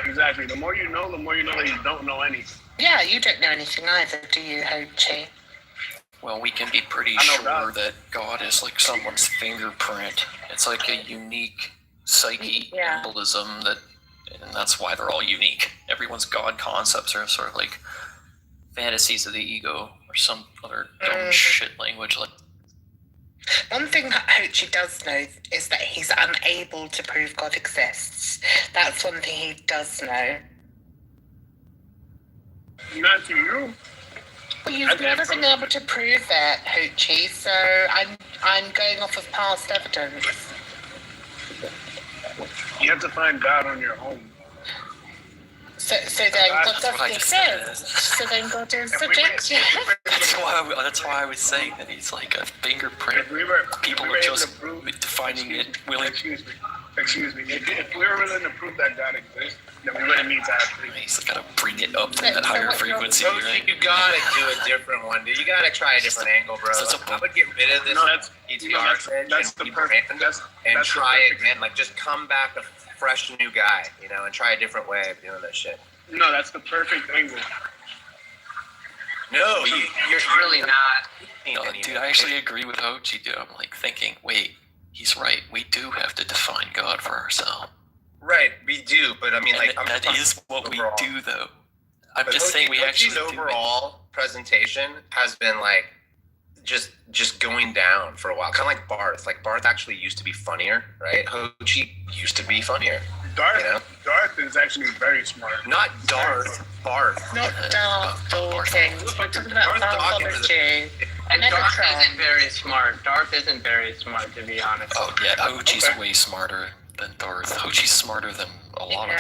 Exactly. The more you know that you don't know anything. Yeah, you don't know anything either, do you, Ho-Chi? Well, we can be pretty sure that God is like someone's fingerprint. It's like a unique psyche embolism and that's why they're all unique. Everyone's God concepts are sort of like fantasies of the ego or some other dumb shit language. Like one thing that Ho-Chi does know is that he's unable to prove God exists. That's one thing he does know. Not to you. Well, you've never been able to prove it, Ho-Chi, so I'm going off of past evidence. You have to find God on your own. So then God doesn't exist. So then God is subjective. That's why I was saying that he's like a fingerprint. People are just defining it willingly. Excuse me. If we were willing to prove that God exists, then we wouldn't need to have proof. He's got to bring it up to that higher frequency, right? You gotta do a different one, dude. You gotta try a different angle, bro. I would get rid of this ETR and try again. Like, just come back a fresh new guy, you know, and try a different way of doing this shit. No, that's the perfect angle. No, you're really not. No, dude, I actually agree with Ho-Chi, dude. I'm like thinking, wait, he's right. We do have to define God for ourselves. Right, we do, but I mean, like, that is what we do, though. I'm just saying we actually do. His overall presentation has been like just going down for a while, kind of like Barth. Like Barth actually used to be funnier, right? Ho-Chi used to be funnier. Darth is actually very smart. Not Darth, Barth. Not Darth Dawkins. We're talking about mythology. And Darth isn't very smart. Darth isn't very smart, to be honest. Oh yeah, Ho-Chi's way smarter than Darth. Ho-Chi's smarter than a lot of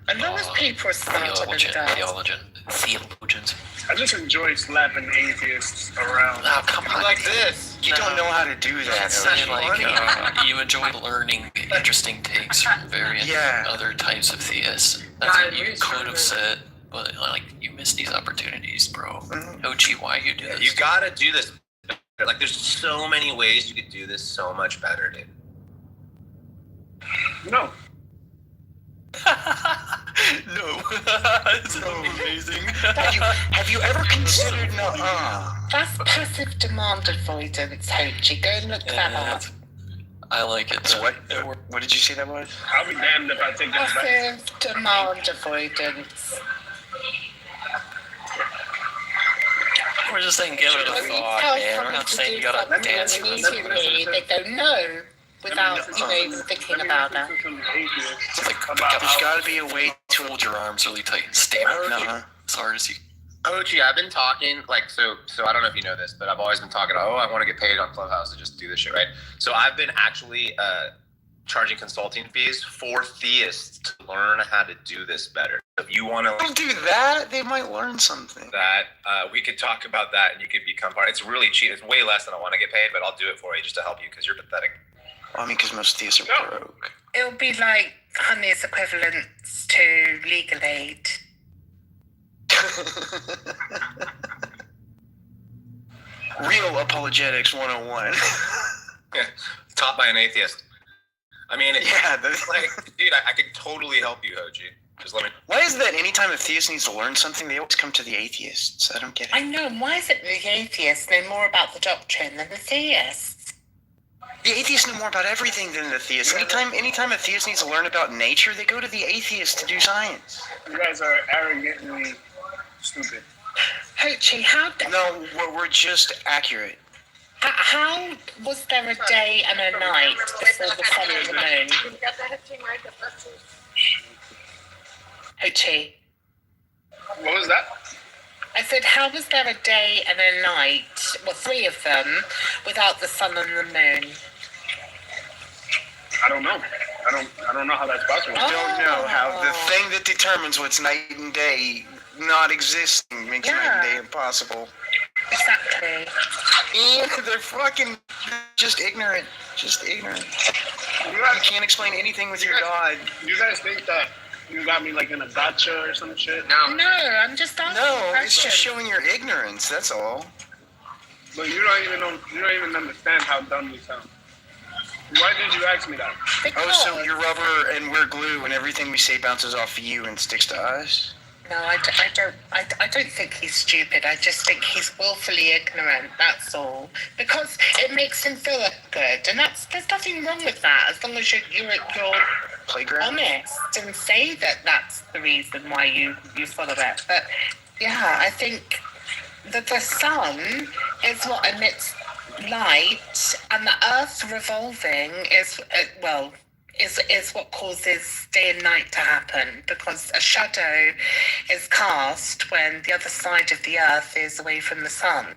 a lot of people are smarter than Darth. Theologians. I just enjoy slapping atheists around. Oh, come on. Like this. You don't know how to do that. You enjoy learning interesting takes from various other types of theists. That's what you could have said, but like you missed these opportunities, bro. Ho-Chi, why you do this? You gotta do this. Like, there's so many ways you could do this so much better, dude. No. No. It's amazing. Have you ever considered That's passive demand avoidance, Ho-Chi. Go and look that up. I like it. So what did you say that was? I'll be damned if I take that back. Passive demand avoidance. We're just saying give it a thought, man. We're not saying you gotta dance for this. They go no without thinking about that. There's gotta be a way to hold your arms really tight and stay as hard as you. Ho-Chi, I've been talking, like, so I don't know if you know this, but I've always been talking, I want to get paid on Clubhouse to just do this shit, right? So I've been actually charging consulting fees for theists to learn how to do this better. If you want to don't do that, they might learn something. That we could talk about that, and you could become part. It's really cheap. It's way less than I want to get paid, but I'll do it for you just to help you because you're pathetic. Well, I mean, because most theists are broke. It'll be like honey's equivalent to legal aid. Real apologetics 101. Yeah, taught by an atheist. I mean, yeah, like, dude, I could totally help you, OG. Just let me. Why is that anytime a theist needs to learn something, they always come to the atheists? I don't get it. I know. Why is it the atheists know more about the doctrine than the theists? The atheists know more about everything than the theists. Anytime a theist needs to learn about nature, they go to the atheist to do science. You guys are arrogantly stupid. Hochi, how? No, we're just accurate. How was there a day and a night before the sun and the moon? Hochi. What was that? I said, how was there a day and a night, well, 3 of them, without the sun and the moon? I don't know. I don't know how that's possible. I don't know how the thing that determines what's night and day not existing makes night and day impossible. Exactly. And they're fucking just ignorant. Just ignorant. You can't explain anything with your God. You guys think that you got me like in a gotcha or some shit? No, I'm just asking. No, it's just showing your ignorance. That's all. But you don't even know. You don't even understand how dumb you sound. Why did you ask me that? Oh, so you're rubber and we're glue, and everything we say bounces off of you and sticks to us? No, I don't think he's stupid. I just think he's willfully ignorant. That's all. Because it makes him feel good, and there's nothing wrong with that as long as you're playground honest and say that that's the reason why you follow it. But yeah, I think that the sun is what emits light, and the Earth revolving is what causes day and night to happen, because a shadow is cast when the other side of the Earth is away from the sun.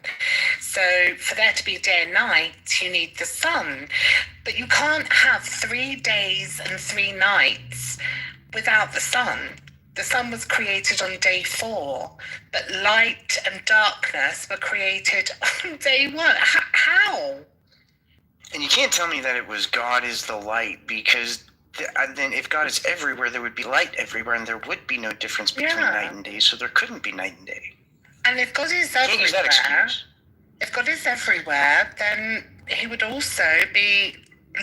So for there to be day and night, you need the sun. But you can't have 3 days and 3 nights without the sun. The sun was created on day 4, but light and darkness were created on day 1. How? And you can't tell me that it was God is the light, because then if God is everywhere, there would be light everywhere, and there would be no difference between night and day, so there couldn't be night and day. And if God is Can't use that everywhere, excuse. if God is everywhere, then he would also be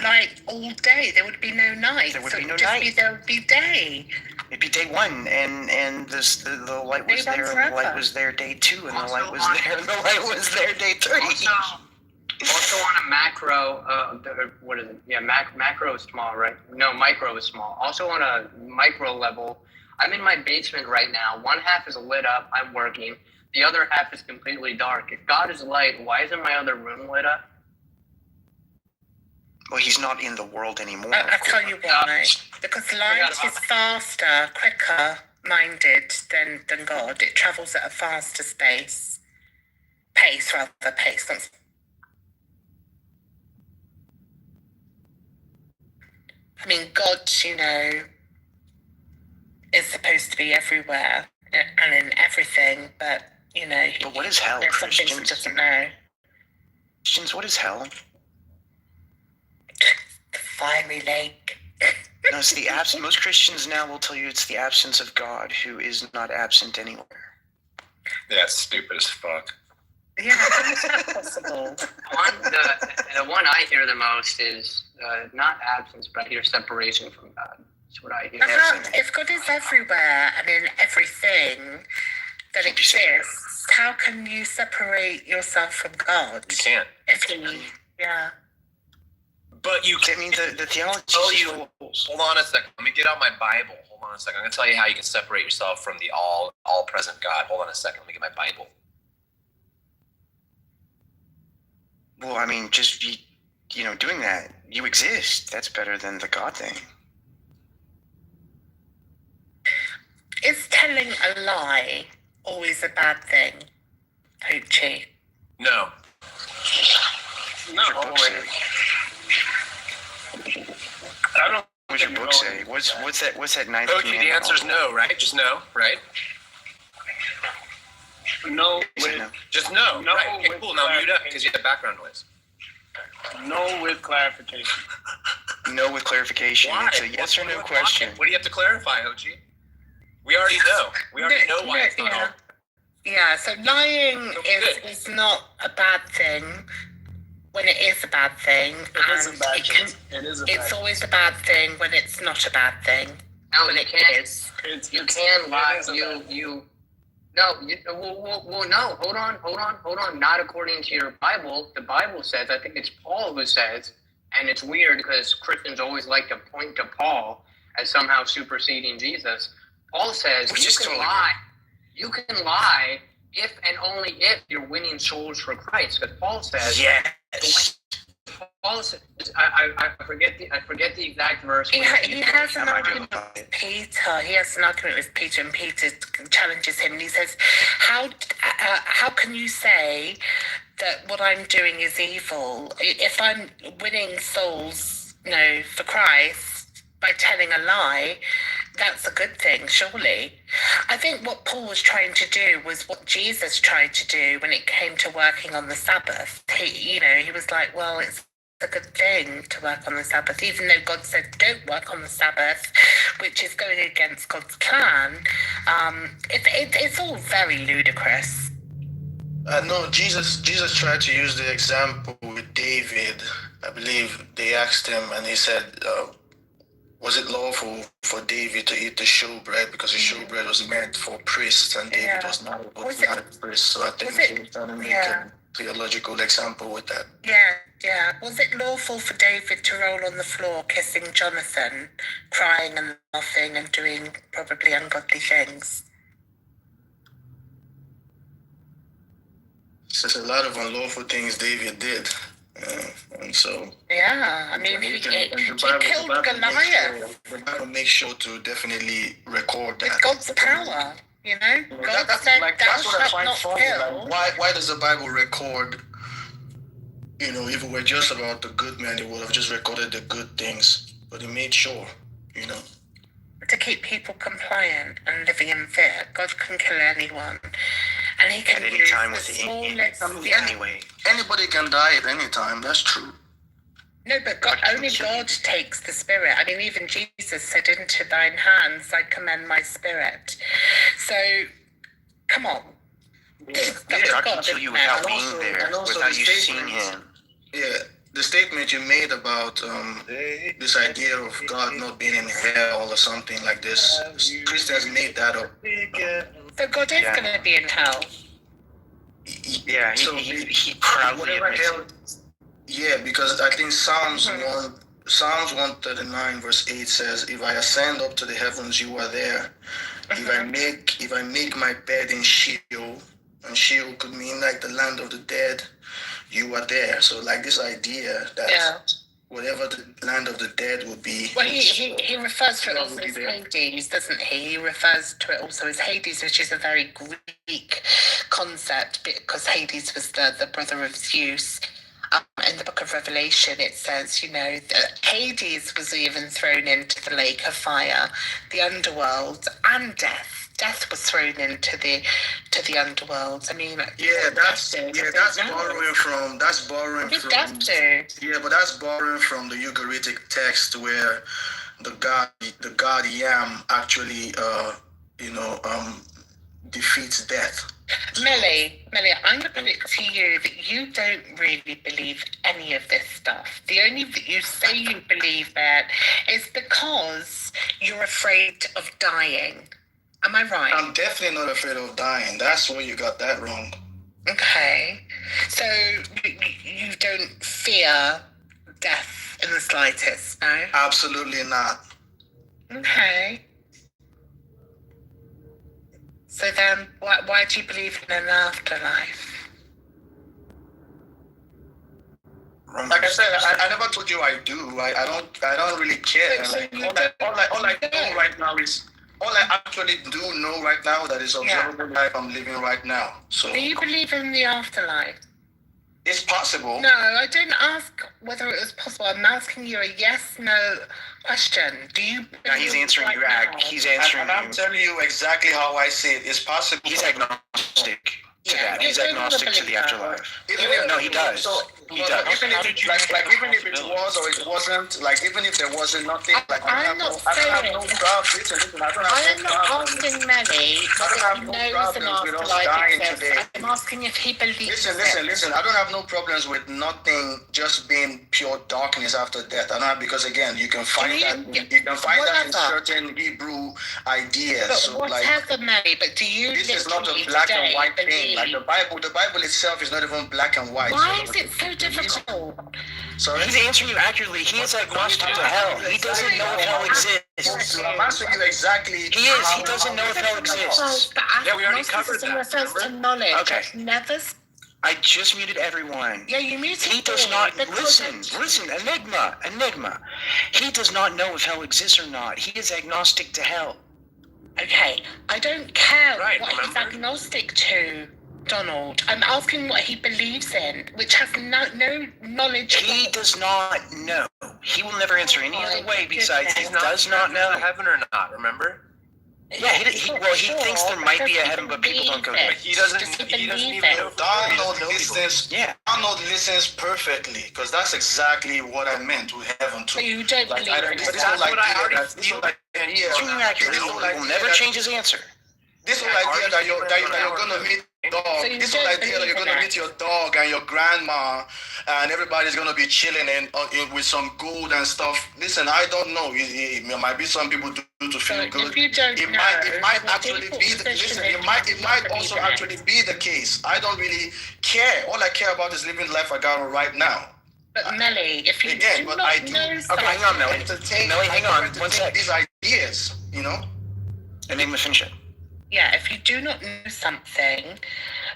light all day. There would be no night. There would so be it no would just night. there would be day. It'd be day 1, and the light was Day one there, and the forever. light was there day 2, and the light was there, and the light was there day 3. Also on a macro, what is it? Yeah, macro is small, right? No, micro is small. Also on a micro level, I'm in my basement right now. One half is lit up. I'm working. The other half is completely dark. If God is light, why isn't my other room lit up? Well, he's not in the world anymore. I'll tell you why. Because light is faster, quicker minded than God. It travels at a faster pace. Not I mean, God, is supposed to be everywhere and in everything, but, But what is hell, there's some things he Christians? doesn't know. Christians, what is hell? The fiery lake. No, it's the absence. Most Christians now will tell you it's the absence of God, who is not absent anywhere. Yeah, it's stupid as fuck. Yeah, how is that possible? The one I hear the most is not absence, but I hear separation from God. That's what I hear. If God is everywhere and in everything that exists, how can you separate yourself from God? You can't. Yeah. But you I mean, the theology. Hold on a second. Let me get out my Bible. Hold on a second. I'm going to tell you how you can separate yourself from the all-present God. Hold on a second. Let me get my Bible. Well, I mean, just doing that. You exist. That's better than the God thing. Is telling a lie always a bad thing, Poochie? No. Not always. I don't. What's your book say? What's that ninth Okay, commandment? the answer is no, right? Just no, right? No. Just no. No right. Okay, with cool. Now mute up because you have background noise. No with clarification. No with clarification. Why? It's a yes or no question. What do you have to clarify, OG? We already know. We already know why it's not all. Yeah, so lying is not a bad thing when it is a bad thing. It's always a bad thing when it's not a bad thing. No, you can't. You can lie. No. Hold on. Not according to your Bible. The Bible says, I think it's Paul who says, and it's weird because Christians always like to point to Paul as somehow superseding Jesus. Paul says you can lie if and only if you're winning souls for Christ. Because Paul says, Paul says, I forget the exact verse. He has an argument with Peter. He has an argument with Peter, and Peter challenges him. And he says, "How can you say that what I'm doing is evil if I'm winning souls, for Christ by telling a lie? That's a good thing, surely." I think what Paul was trying to do was what Jesus tried to do when it came to working on the Sabbath. He was like, well, it's a good thing to work on the Sabbath, even though God said don't work on the Sabbath, which is going against God's plan. It's all very ludicrous. No, Jesus tried to use the example with David. I believe they asked him, and he said, was it lawful for David to eat the showbread, because the showbread was meant for priests, and David was not a priest. So I think he was trying to make a theological example with that. Yeah. Was it lawful for David to roll on the floor kissing Jonathan, crying and laughing and doing probably ungodly things? There's a lot of unlawful things David did. And so... Yeah, I mean, he killed Goliath. The Bible makes sure to definitely record that. With God's power, God said, thou shalt not kill. Why does the Bible record, if it were just about the good man, it would have just recorded the good things. But he made sure, To keep people compliant and living in fear. God can kill anyone. And he can at any time with anyway. Anybody can die at any time, that's true. No, but only God takes the spirit. I mean, even Jesus said, into thine hands I commend my spirit. So, come on. God can kill you without being there, without you seeing him. Yeah, the statement you made about this idea of God not being in hell or something like this, Christians made that up. So God is going to be in hell. Yeah, he proudly admits it. Yeah, because I think Psalms 139 verse 8 says, if I ascend up to the heavens, you are there. If I make my bed in Sheol, and Sheol could mean like the land of the dead, you are there. So like this idea that whatever the land of the dead would be. Well, he refers to it also as Hades, doesn't he? He refers to it also as Hades, which is a very Greek concept, because Hades was the brother of Zeus. In the book of Revelation, it says, that Hades was even thrown into the lake of fire, the underworld, and death. Death was thrown into the underworld. I mean, that's borrowing from the Ugaritic text where the god Yam actually defeats death. Millie, I'm going to put it to you that you don't really believe any of this stuff. The only that you say you believe that is because you're afraid of dying. Am I right? I'm definitely not afraid of dying. That's where you got that wrong. Okay. So you don't fear death in the slightest, no? Absolutely not. Okay. So then, why do you believe in an afterlife? Like I said, I never told you I do. I don't really care. All I know right now is all I actually do know right now that is observable life I'm living right now. So do you believe in the afterlife? It's possible. No, I didn't ask whether it was possible. I'm asking you a yes/no question. Do you? No, he's answering you. He's answering. And I'm telling you exactly how I see it. It's possible. He's agnostic to that. He's agnostic to the afterlife. No, he does. But even if it, even if it was or it wasn't, like even if there wasn't nothing, like I don't have no problem. Listen, I don't have no problem. asking Melly whether he knows an afterlife exists. I'm asking if he believes Listen. I don't have no problems with nothing just being pure darkness after death. I don't have, because again, you can find that in certain Hebrew ideas. But so whatever, Melly, but do you this is not a black and white thing. Like the Bible itself is not even black and white. Why is it so difficult? Sorry? He's answering you accurately. He is agnostic to hell. He doesn't know if hell exists. I'm asking you exactly. He is. He doesn't know if hell exists. Yeah, we already covered that. Refers to knowledge. Okay. Never. I just muted everyone. Yeah, you muted. He does not listen. Enigma. He does not know if hell exists or not. He is agnostic to hell. Okay, I don't care what he's agnostic to, Donald. I'm asking what he believes in, which has no knowledge. He does not know. He will never answer any other way besides he does not know. Heaven or not, remember? Yeah, he thinks there might be a heaven, but people don't go there. But he doesn't even know. Donald listens perfectly, because that's exactly what I meant with heaven too. So you don't believe in That's what I already feel. He will never change his answer. This whole idea that you're gonna meet dog. This whole idea that you're gonna meet your dog and your grandma, and everybody's gonna be chilling with some gold and stuff. Listen, I don't know. It might be some people do to feel good. It might actually be. It might also actually be the case. I don't really care. All I care about is living the life I got right now. But Melly, if you again, but I do. Okay, hang on, Melly. Melly, hang on. One sec. These ideas, Enigma, finish it. Yeah, if you do not know something,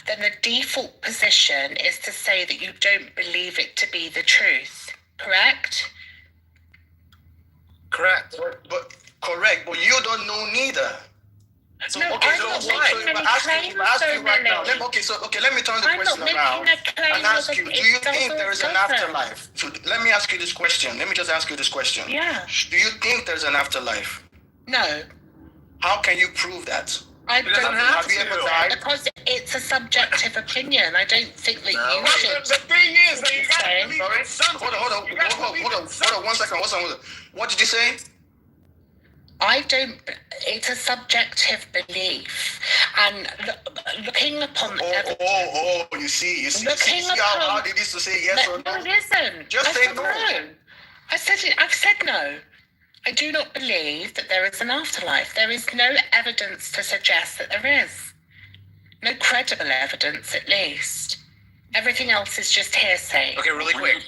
then the default position is to say that you don't believe it to be the truth. Correct? Correct. But you don't know neither. So, no, okay, I'm not making any claims, right now. Let me turn the question around and ask you, do you think there is an afterlife? So let me ask you this question. Let me just ask you this question. Yeah. Do you think there's an afterlife? No. How can you prove that? I don't have you ever died? Because it's a subjective opinion. I don't think that you should. The thing is that you gotta believe in something. Hold on, 1 second. What did you say? It's a subjective belief, and looking upon you see how hard it is to say yes or no? No, listen. Just say no. I said it. I've said no. I do not believe that there is an afterlife. There is no evidence to suggest that there is. No credible evidence, at least. Everything else is just hearsay. Okay, really quick.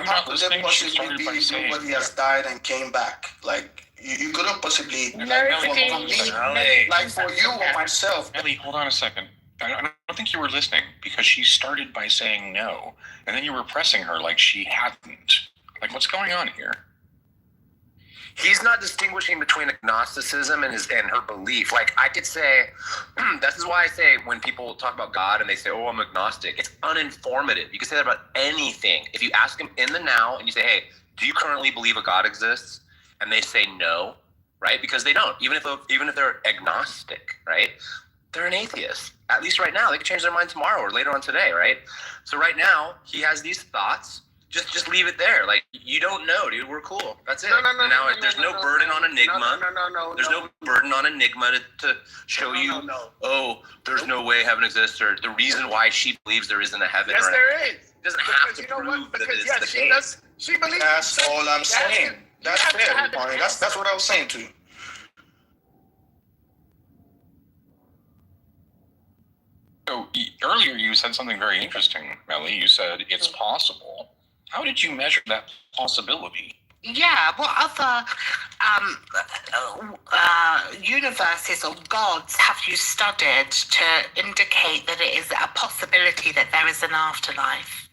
How could there possibly be somebody has died and came back? Like, you couldn't possibly, like for you or myself. Ellie, hold on a second. I don't think you were listening, because she started by saying no, and then you were pressing her like she hadn't. Like, what's going on here? He's not distinguishing between agnosticism and her belief. Like, I could say, this is why I say when people talk about God and they say, oh, I'm agnostic, it's uninformative. You can say that about anything. If you ask them in the now and you say, hey, do you currently believe a God exists? And they say no, right? Because they don't. Even if they're agnostic, right? They're an atheist. At least right now. They could change their mind tomorrow or later on today, right? So right now, he has these thoughts. Just leave it there. Like, you don't know, dude. We're cool. That's it. There's no burden on Enigma. There's no burden on Enigma to show you, oh, there's no way heaven exists, or the reason why she believes there isn't a heaven. Yes, there is. It doesn't have to prove that it's the case. She believes. That's all I'm saying. That's fair, Barney. That's what I was saying to you. So earlier you said something very interesting, Melly. You said it's possible. How did you measure that possibility? Yeah, what other universes or gods have you studied to indicate that it is a possibility that there is an afterlife?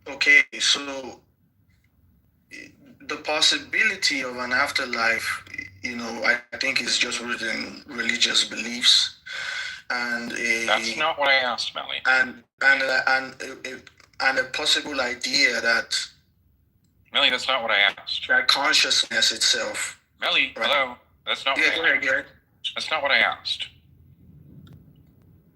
Okay, so the possibility of an afterlife, I think is just rooted in religious beliefs. And that's not what I asked, Melly. And a possible idea that Melly, that's not what I asked. That consciousness itself. Melly, right? Hello. That's not what I asked. Garrett. That's not what I asked.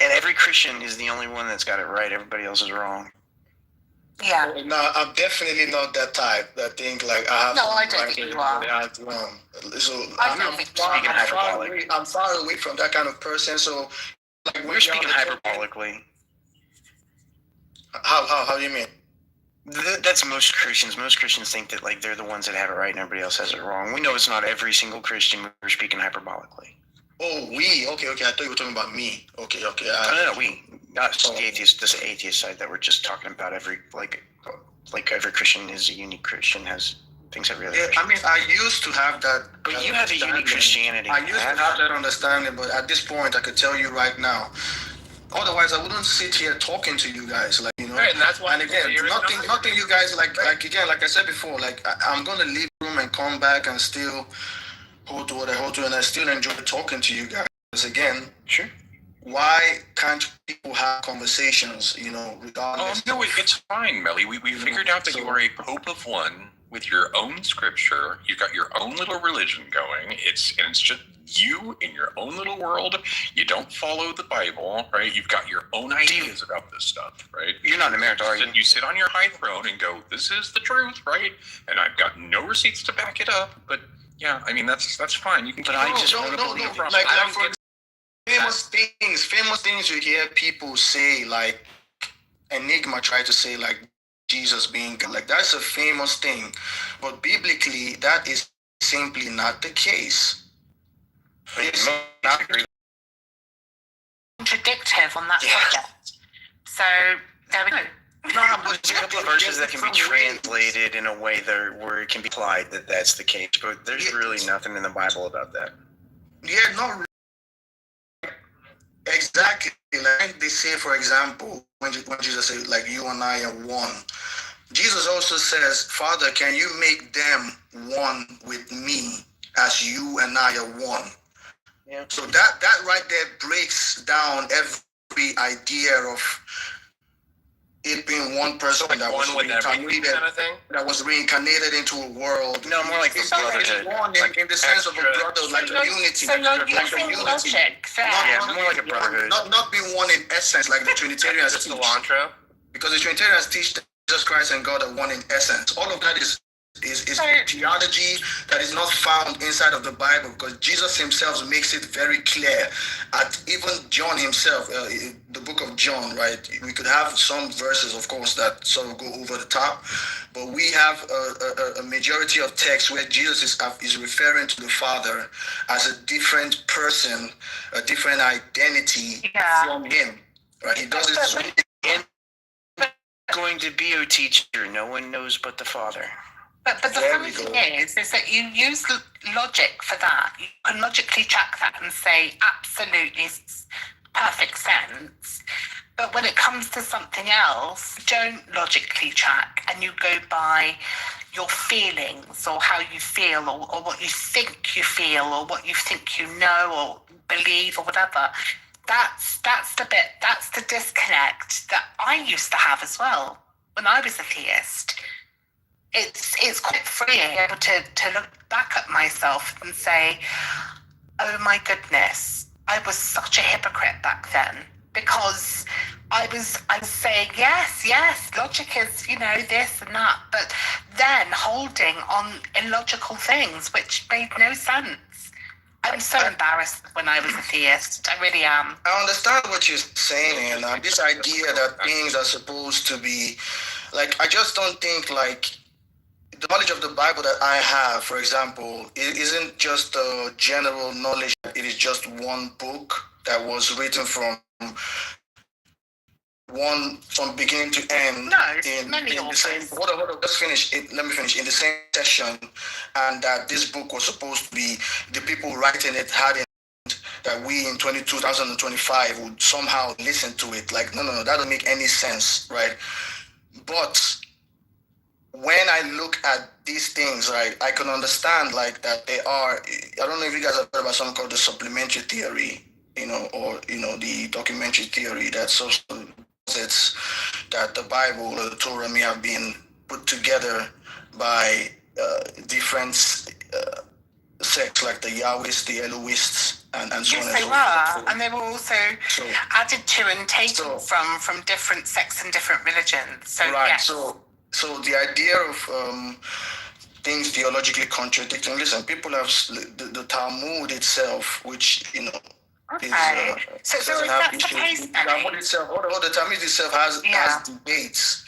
And every Christian is the only one that's got it right. Everybody else is wrong. Yeah. No, I'm definitely not that type that think like I have. No, I don't think you are. So I'm far away from that kind of person. So, like, we're speaking hyperbolically. How do you mean? That's most Christians. Most Christians think that like they're the ones that have it right and everybody else has it wrong. We know it's not every single Christian. We're speaking hyperbolically. Oh, we? Okay. I thought you were talking about me. Okay. No, we. Not the atheist, this atheist side that we're just talking about. Every every Christian is a unique Christian, has things every other Christian. I mean, I used to have that. But you have a unique Christianity. I used to have that understanding, but at this point, I could tell you right now. Otherwise, I wouldn't sit here talking to you guys, like, you know. Right, and that's why. And again, nothing. You guys like again, like I said before, like I'm gonna leave the room and come back and still hold to what I hold to, and I still enjoy talking to you guys. Again, sure. Why can't people have conversations, you know, regardless? No, it's fine, Melly. We figured out that you are a pope of one with your own scripture. You've got your own little religion going. It's just you in your own little world. You don't follow the Bible, right? You've got your own ideas about this stuff, right? You're not in America, are you? You sit on your high throne and go, "This is the truth," right? And I've got no receipts to back it up, but yeah, I mean that's fine. You can. But I just want to believe. Famous things you hear people say, like Enigma tried to say, like Jesus being God. Like that's a famous thing, but biblically that is simply not the case. It's not contradictive on that subject. So there we go. There's a couple of verses that can be translated in a way where it can be applied that's the case, but there's really nothing in the Bible about that. Yeah, not exactly. Like they say, for example, when Jesus said, like, you and I are one. Jesus also says, Father, can you make them one with me as you and I are one? Yeah. So that right there breaks down every idea of it being one person that was reincarnated, that was reincarnated into a world. No, more like the brotherhood. Like in the sense of a brother, like the unity. So you're using logic there. Yeah, more like a brotherhood. Not being one in essence, like the Trinitarians teach. Cilantro? Because the Trinitarians teach that Jesus Christ and God are one in essence. All of that is theology that is not found inside of the Bible, because Jesus himself makes it very clear. At even John himself, the book of John, right? We could have some verses, of course, that sort of go over the top, but we have a majority of texts where Jesus is referring to the Father as a different person, a different identity from him, right? He does it. Going to be a teacher, no one knows but the Father. But the funny thing is that you use logic for that. You can logically track that and say absolutely perfect sense. But when it comes to something else, you don't logically track and you go by your feelings or how you feel or what you think you feel or what you think you know or believe or whatever. That's the disconnect that I used to have as well when I was a theist. It's quite freeing able to look back at myself and say, oh my goodness, I was such a hypocrite back then, because I was saying yes, logic is, this and that, but then holding on illogical things which made no sense. I'm so embarrassed when I was a theist. I really am. I understand what you're saying, and this idea that things are supposed to be, like, I just don't think, like, the knowledge of the Bible that I have, for example, it isn't just a general knowledge. It is just one book that was written from beginning to end. No, in the same. Hold on. Just finish. Let me finish. In the same session, and that this book was supposed to be, the people writing it had in that we in 2025 would somehow listen to it. Like, no, that doesn't make any sense, right? But when I look at these things, right, I can understand, like, that they are, I don't know if you guys have heard about something called the supplementary theory, or the documentary theory that it's that the Bible or the Torah may have been put together by different sects, like the Yahwists, the Elohists, and so on Yes, and they so were, forth. and they were also added to and taken from different sects and different religions. So right. yes. So the idea of things theologically contradicting. Listen, people have the Talmud itself, which is so doesn't have issues. The Talmud itself, or the Talmud itself has debates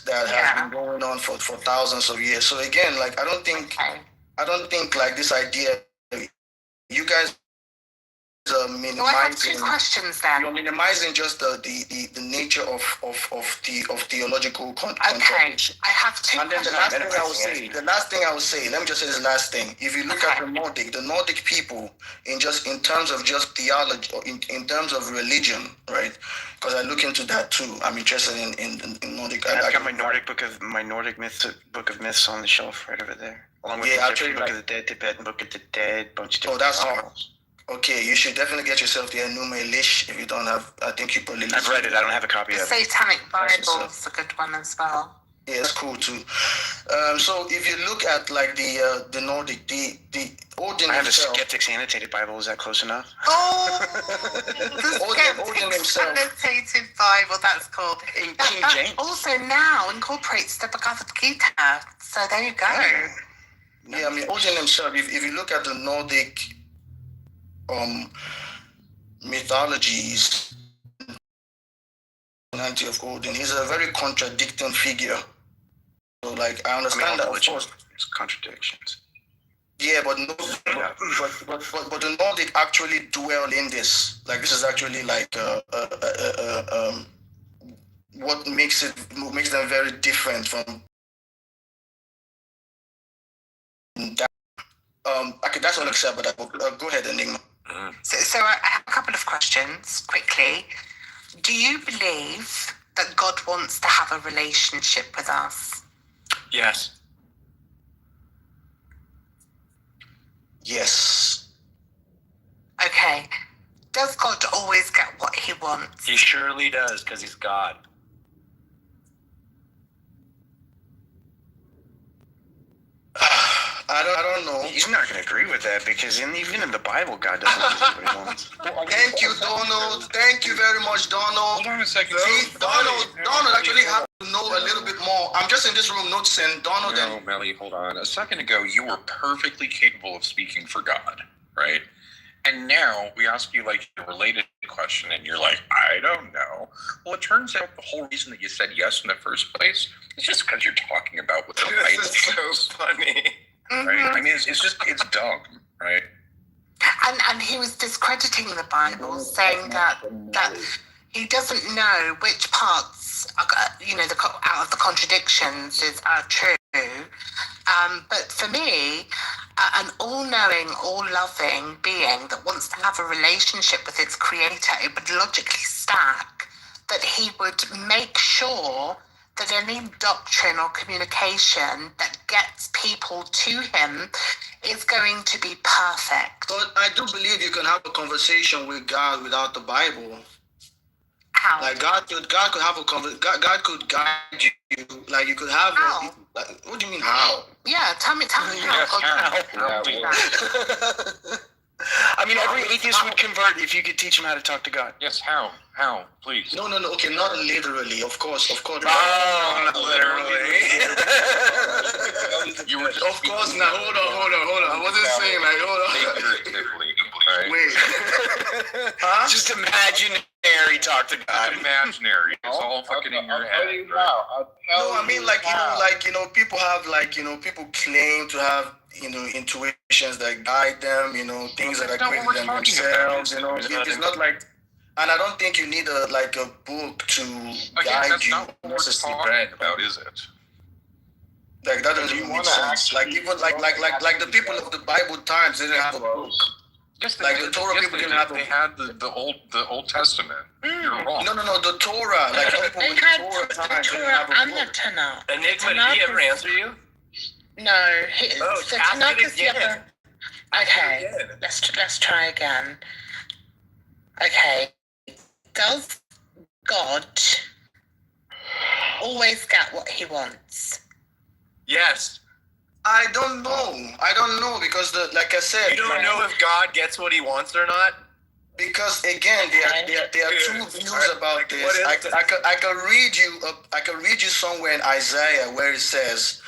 that have been going on for thousands of years. So again, like I don't think like this idea. You guys are minimizing. Well, I have two questions then. You're minimizing just the nature of theological contradiction. I have two. And then the last thing I would say. Let me just say this last thing. If you look at the Nordic people in terms of just theology, or in terms of religion, right? Because I look into that too. I'm interested in Nordic. I've got my Nordic book of myths on the shelf right over there, along with the Egyptian Book of the Dead, Tibetan Book of the Dead, bunch of different. That's all. Okay, you should definitely get yourself the Enuma Elish if you don't have. I think you probably. I've read it. I don't have a copy of it. The Satanic Bible is a good one as well. Yeah, that's cool too. So if you look at like the Nordic, the Odin. I have himself, a Skeptic's Annotated Bible. Is that close enough? Oh, the Skeptic's Annotated Bible. That's cool. In King James. Also now incorporates the Bhagavad Gita. So there you go. Yeah, I mean Odin himself. If you look at the Nordic mythologies, of Odin, he's a very contradicting figure. So, like, I understand that, of course. It's contradictions. Yeah, but but the Nordic actually dwell in this. Like, this is actually like what makes them very different from that. Okay, that's all except, but go ahead, Enigma. So I have a couple of questions quickly. Do you believe that God wants to have a relationship with us? Yes. Yes. Okay. Does God always get what he wants? He surely does, because he's God. I don't know. He's not going to agree with that because even in the Bible, God doesn't do what he wants. Thank you, Donald. Thank you very much, Donald. Hold on a second. See, Donald actually have to know a little bit more. I'm just in this room noticing Donald. No, Melly, hold on. A second ago, you were perfectly capable of speaking for God, right? And now we ask you like a related question, and you're like, I don't know. Well, it turns out the whole reason that you said yes in the first place is just because you're talking about what the Bible This is so funny. Right? I mean, it's dumb, right? And he was discrediting the Bible, saying that he doesn't know which parts, out of the contradictions are true. But for me, an all-knowing, all-loving being that wants to have a relationship with its creator, it would logically stack that he would make sure that any doctrine or communication that gets people to him is going to be perfect. But I do believe you can have a conversation with God without the Bible. How? Like God could have a God could guide you. Like you could have. How? What do you mean how? Yeah, tell me how. I mean, every atheist would convert if you could teach him how to talk to God. Yes, how? How? Please. No. Okay, not literally. Of course. Oh, not literally. You were of course not. Hold on. I wasn't saying like, hold on. Figuratively, right? Wait. Huh? Just imaginary talk to God. Imaginary. It's all fucking in your head. Right? No, I mean people have people claim to have intuitions that guide them, things that are greater than themselves, it's not like, and I don't think you need a book to guide that's you. not what we're talking about, is it? Like that doesn't make sense. Like even like the people of the Bible times didn't have a book. Yes, the Torah people didn't have. They had the Old Testament. You're wrong. No, the Torah. Like people with the Torah times didn't have a and book. the Tanakh. Enigma, did he ever answer you? No, the Tanakh is the other. Okay, let's try again. Okay, does God always get what he wants? Yes. I don't know because like I said, You don't know if God gets what he wants or not? Because again, there are two views about this. I can read you somewhere in Isaiah where it says,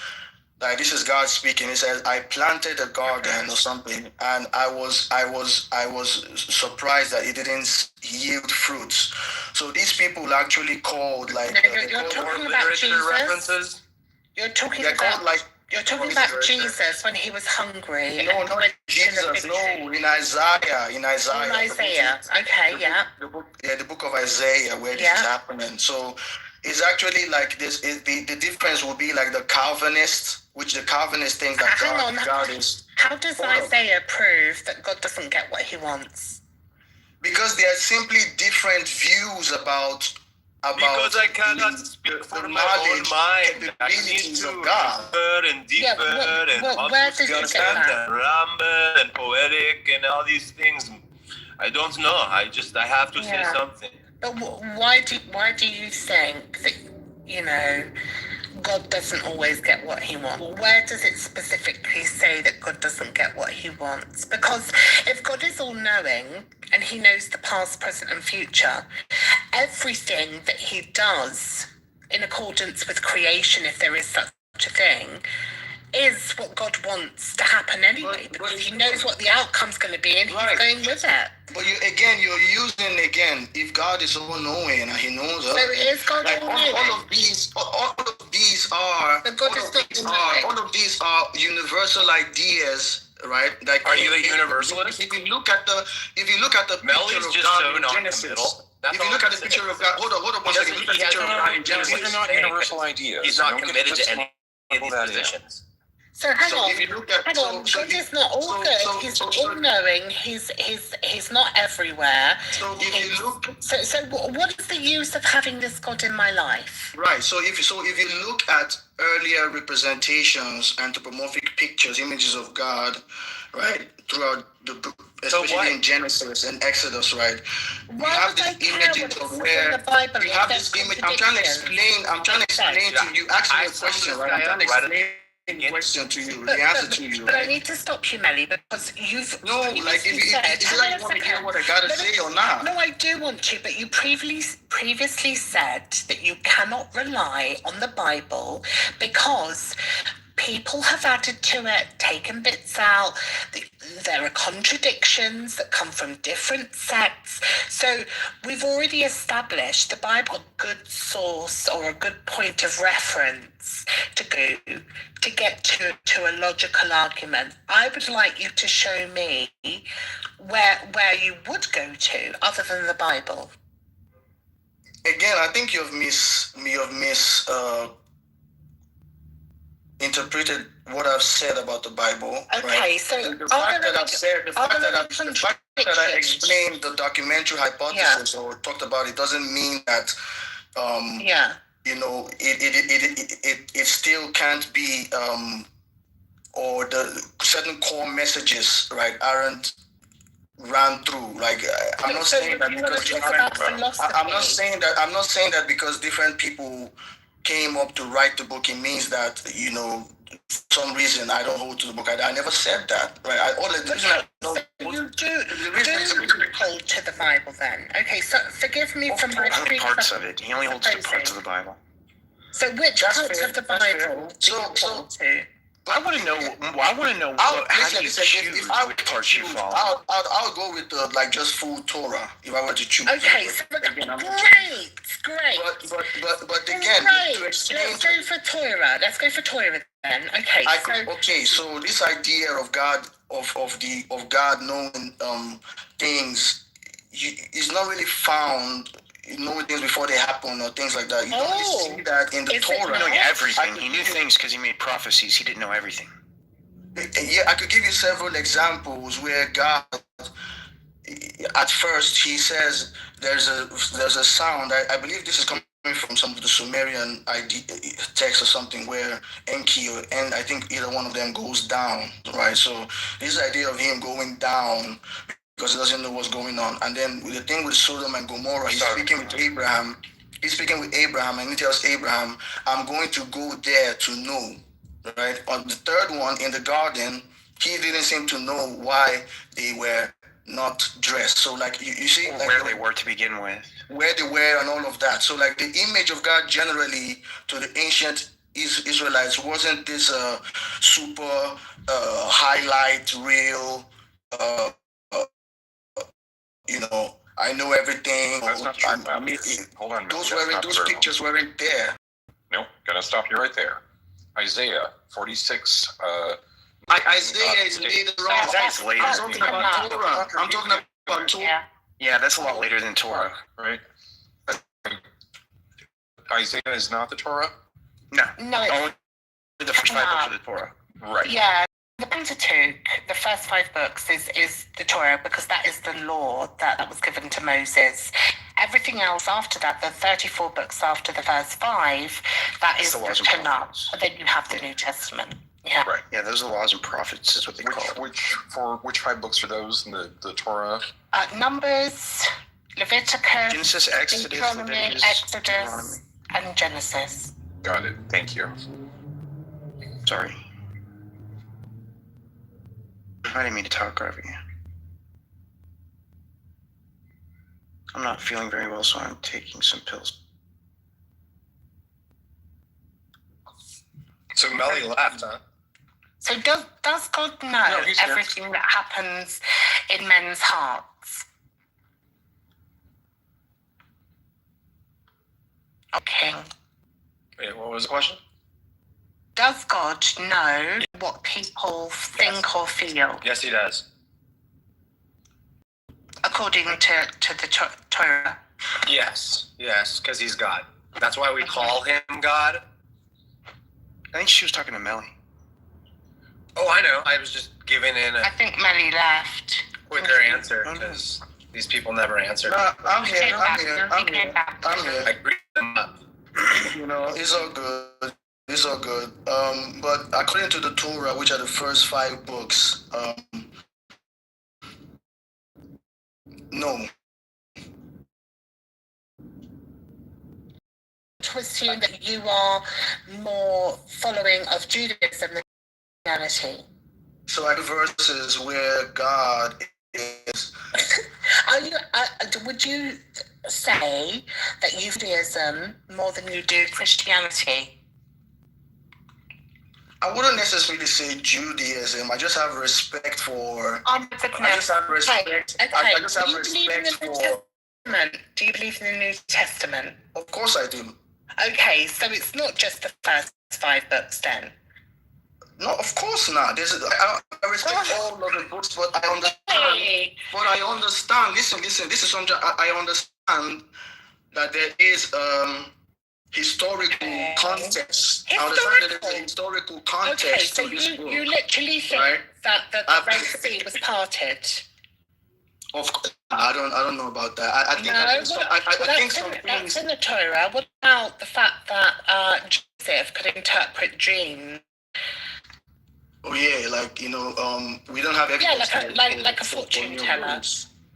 like, this is God speaking. It says, "I planted a garden or something, and I was surprised that it didn't yield fruits." So these people actually called like you're talking about Jesus. references. You're talking about Jesus when he was hungry. No, not Jesus. No, in Isaiah. In Isaiah. Okay, yeah. The book of Isaiah, where this is happening. So it's actually like this. The difference will be like the Calvinists, which the Calvinists think that God is. How does Isaiah prove that God doesn't get what he wants? Because there are simply different views about. Because I cannot speak for my own mind. I need to deeper and deeper and understand and ramble and poetic and all these things. I don't know. I have to say something. But why do you think that, God doesn't always get what he wants? Where does it specifically say that God doesn't get what he wants? Because if God is all-knowing and he knows the past, present and future, everything that he does in accordance with creation, if there is such a thing, is what God wants to happen anyway, because he knows what the outcome's going to be and he's going with it. But you're using if God is all knowing and he knows us. So is God all knowing? All of these are universal ideas, right? Like, are you a universalist? If you look at the Melly's just so non-committal. If you look at the picture of God, hold on 1 second. Look at the picture of God in Genesis. These are not universal ideas. He's not committed to any of these positions. So hang on. God is not all good. He's all-knowing. He's not everywhere. So if you look. So what is the use of having this God in my life? Right. So if you look at earlier representations, anthropomorphic pictures, images of God, right, throughout the book, especially in Genesis and Exodus, right? You have these images of where you have this image. I'm trying to explain to you. Ask me a question, right? I'm trying to explain the question to you, the answer to you. But I need to stop you, Melly, because you've you want to hear what I gotta say or not? No, I do want to, but you previously said that you cannot rely on the Bible because people have added to it, taken bits out. There are contradictions that come from different sects. So we've already established the Bible, a good source or a good point of reference to go to get to a logical argument. I would like you to show me where you would go to other than the Bible. Again, I think you've interpreted what I've said about the Bible. Okay, right? so the fact that I explained the documentary hypothesis or talked about it doesn't mean that it still can't be or the certain core messages, right, aren't ran through. Like I'm not saying that because different people came up to write the book, it means that, for some reason I don't hold to the book. I never said that, right? You do hold to the Bible then. Okay, so forgive me from my parts of it. He only holds to parts of the Bible. So which parts of the Bible do you hold to? I want to know. How do you choose which parts you follow? I'll go with just full Torah if I were to choose. Okay, so great. But again, let's go for Torah. Let's go for Torah then. Okay. So this idea of God of God knowing things is not really found. Knowing things before they happen or things like that. You don't really see that in the Torah. Knowing everything. He knew things because he made prophecies. He didn't know everything. Yeah, I could give you several examples where God, at first, he says there's a sound. I believe this is coming from some of the Sumerian text or something where Enki and I think either one of them goes down, right? So this idea of him going down because he doesn't know what's going on. And then with the thing with Sodom and Gomorrah, he's speaking with Abraham and he tells Abraham, I'm going to go there to know. right? On the third one in the garden, he didn't seem to know why they were not dressed. So like you see, like where they were to begin with, where they were and all of that. So like the image of God generally to the ancient Israelites wasn't this super highlight real, you know, I know everything. That's not true. Hold on. Those pictures weren't there. Nope. Gotta stop you right there. Isaiah 46. Isaiah is later on. That's later. I'm talking about Torah. I'm talking about Torah. Yeah, that's a lot later than Torah. Right. Isaiah is not the Torah? No. Only the first 5 books of the Torah. Right. Yeah. The Pentateuch, the first 5 books, is the Torah because that is the law that was given to Moses. Everything else after that, the 34 books after the verse 5, that is the Tanakh. Then you have the New Testament. Yeah. Right. Yeah, those are the laws and prophets is what they call it. Which 5 books are those in the Torah? Numbers, Leviticus, Genesis, Exodus, Deuteronomy, Leviticus, Exodus, and Genesis. Got it. Thank you. Sorry. I didn't mean to talk over you. I'm not feeling very well, so I'm taking some pills. So Melly left, huh? So does God know everything that happens in men's hearts? Okay. Wait, what was the question? Does God know what people think or feel? Yes, he does. According to the Torah? Yes, because he's God. That's why we call him God. I think she was talking to Melly. Oh, I know. I was just giving in I a think Melly left. quicker answer because these people never answered. I'm here. I greet them up. You know, it's all good. It's all good. But according to the Torah, which are the first 5 books, no. To assume that you are more following of Judaism than Christianity. So I have verses where God is. Would you say that you Judaism more than you do Christianity? I wouldn't necessarily say Judaism. I just have respect for. I just have respect. Okay. I just have respect for. Do you believe in the New Testament? Of course I do. Okay, so it's not just the first 5 books then? No, of course not. I respect all of the books, but I understand. Hey. But I understand. Listen. This is something I understand that there is historical context. I understand that there's a historical context to this book. You literally think that the Red Sea was parted? Of course, I don't know about that. I think that's in the Torah. What about the fact that Joseph could interpret dreams? Oh yeah, we don't have evidence. Yeah, like a fortune teller.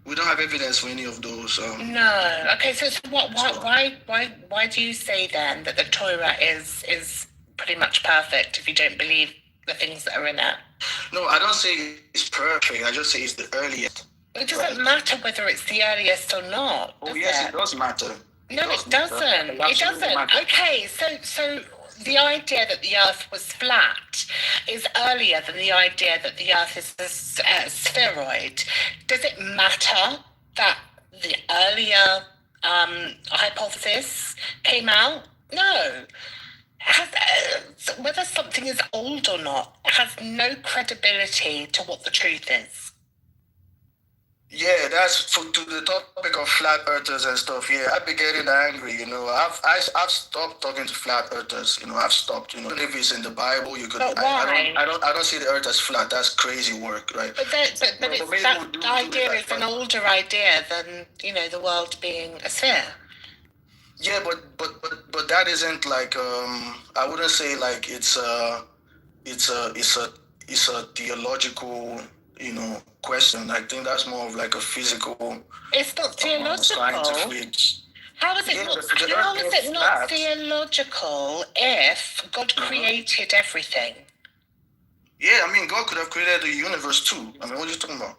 We don't have evidence for any of those. No. Okay, so why do you say then that the Torah is pretty much perfect if you don't believe the things that are in it? No, I don't say it's perfect. I just say it's the earliest. It doesn't matter whether it's the earliest or not. Oh yes, it does matter. No, it doesn't. It doesn't. Okay, so the idea that the Earth was flat is earlier than the idea that the Earth is a spheroid. Does it matter that the earlier hypothesis came out? No. Whether something is old or not has no credibility to what the truth is. Yeah, that's to the topic of flat earthers and stuff. Yeah, I've been getting angry. I've stopped talking to flat earthers. I've stopped. Even if it's in the Bible, you could. But why? I don't see the earth as flat. That's crazy work, right? But that idea is an older idea than the world being a sphere. Yeah, but that isn't like I wouldn't say like it's a theological question. I think that's more of like a physical. It's not theological. How is it not theological if God created everything? Yeah, I mean, God could have created the universe too. I mean, what are you talking about?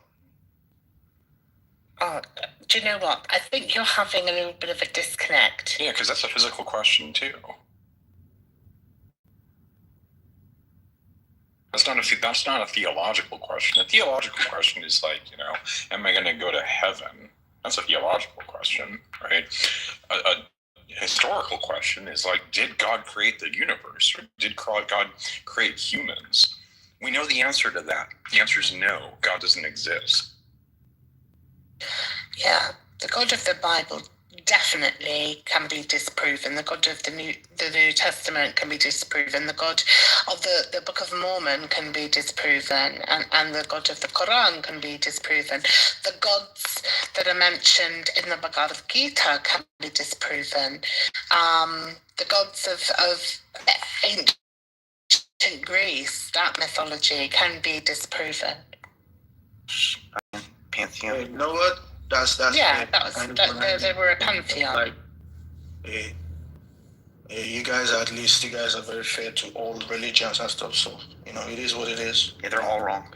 Oh, do you know what? I think you're having a little bit of a disconnect. Yeah, because that's a physical question too. That's not a theological question. A theological question is like, am I going to go to heaven? That's a theological question, right? A historical question is like, did God create the universe, or did God create humans? We know the answer to that. The answer is no. God doesn't exist. Yeah, the God of the Bible definitely can be disproven. The God of the New Testament can be disproven. The God of the Book of Mormon can be disproven, and the God of the Quran can be disproven. The gods that are mentioned in the Bhagavad Gita can be disproven. The gods of ancient Greece, that mythology, can be disproven. Pantheon. Hey, you know what? That's yeah. They were a pantheon. Like, you guys are very fair to all religions and stuff. So it is what it is. Yeah, they're all wrong.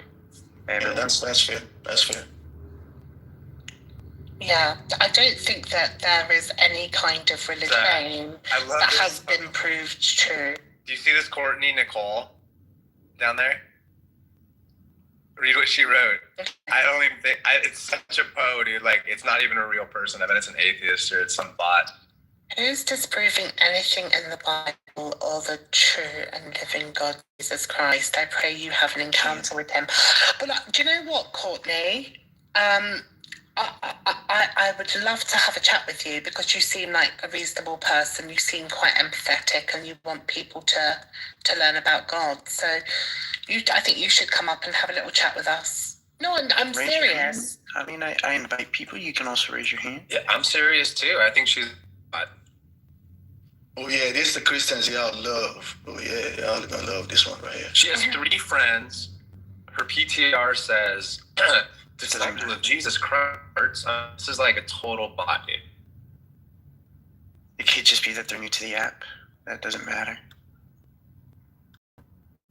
Yeah, that's fair. That's fair. Yeah, I don't think that there is any kind of religion that has been proved true. Do you see this Courtney Nicole down there? Read what she wrote. I don't even think it's such a po, dude. Like, it's not even a real person. I bet it's an atheist or it's some bot. Who's disproving anything in the Bible or the true and living God, Jesus Christ? I pray you have an encounter with him. But do you know what, Courtney? I would love to have a chat with you because you seem like a reasonable person. You seem quite empathetic and you want people to learn about God. So I think you should come up and have a little chat with us. No, I'm serious. I mean, I invite people. You can also raise your hand. Yeah, I'm serious too. I think she's... Oh yeah, this is the Christians y'all love. Oh yeah, y'all gonna love this one right here. She has 3 friends. Her PTR says... Disciple of Jesus Christ. This is like a total bot, dude. It could just be that they're new to the app. That doesn't matter.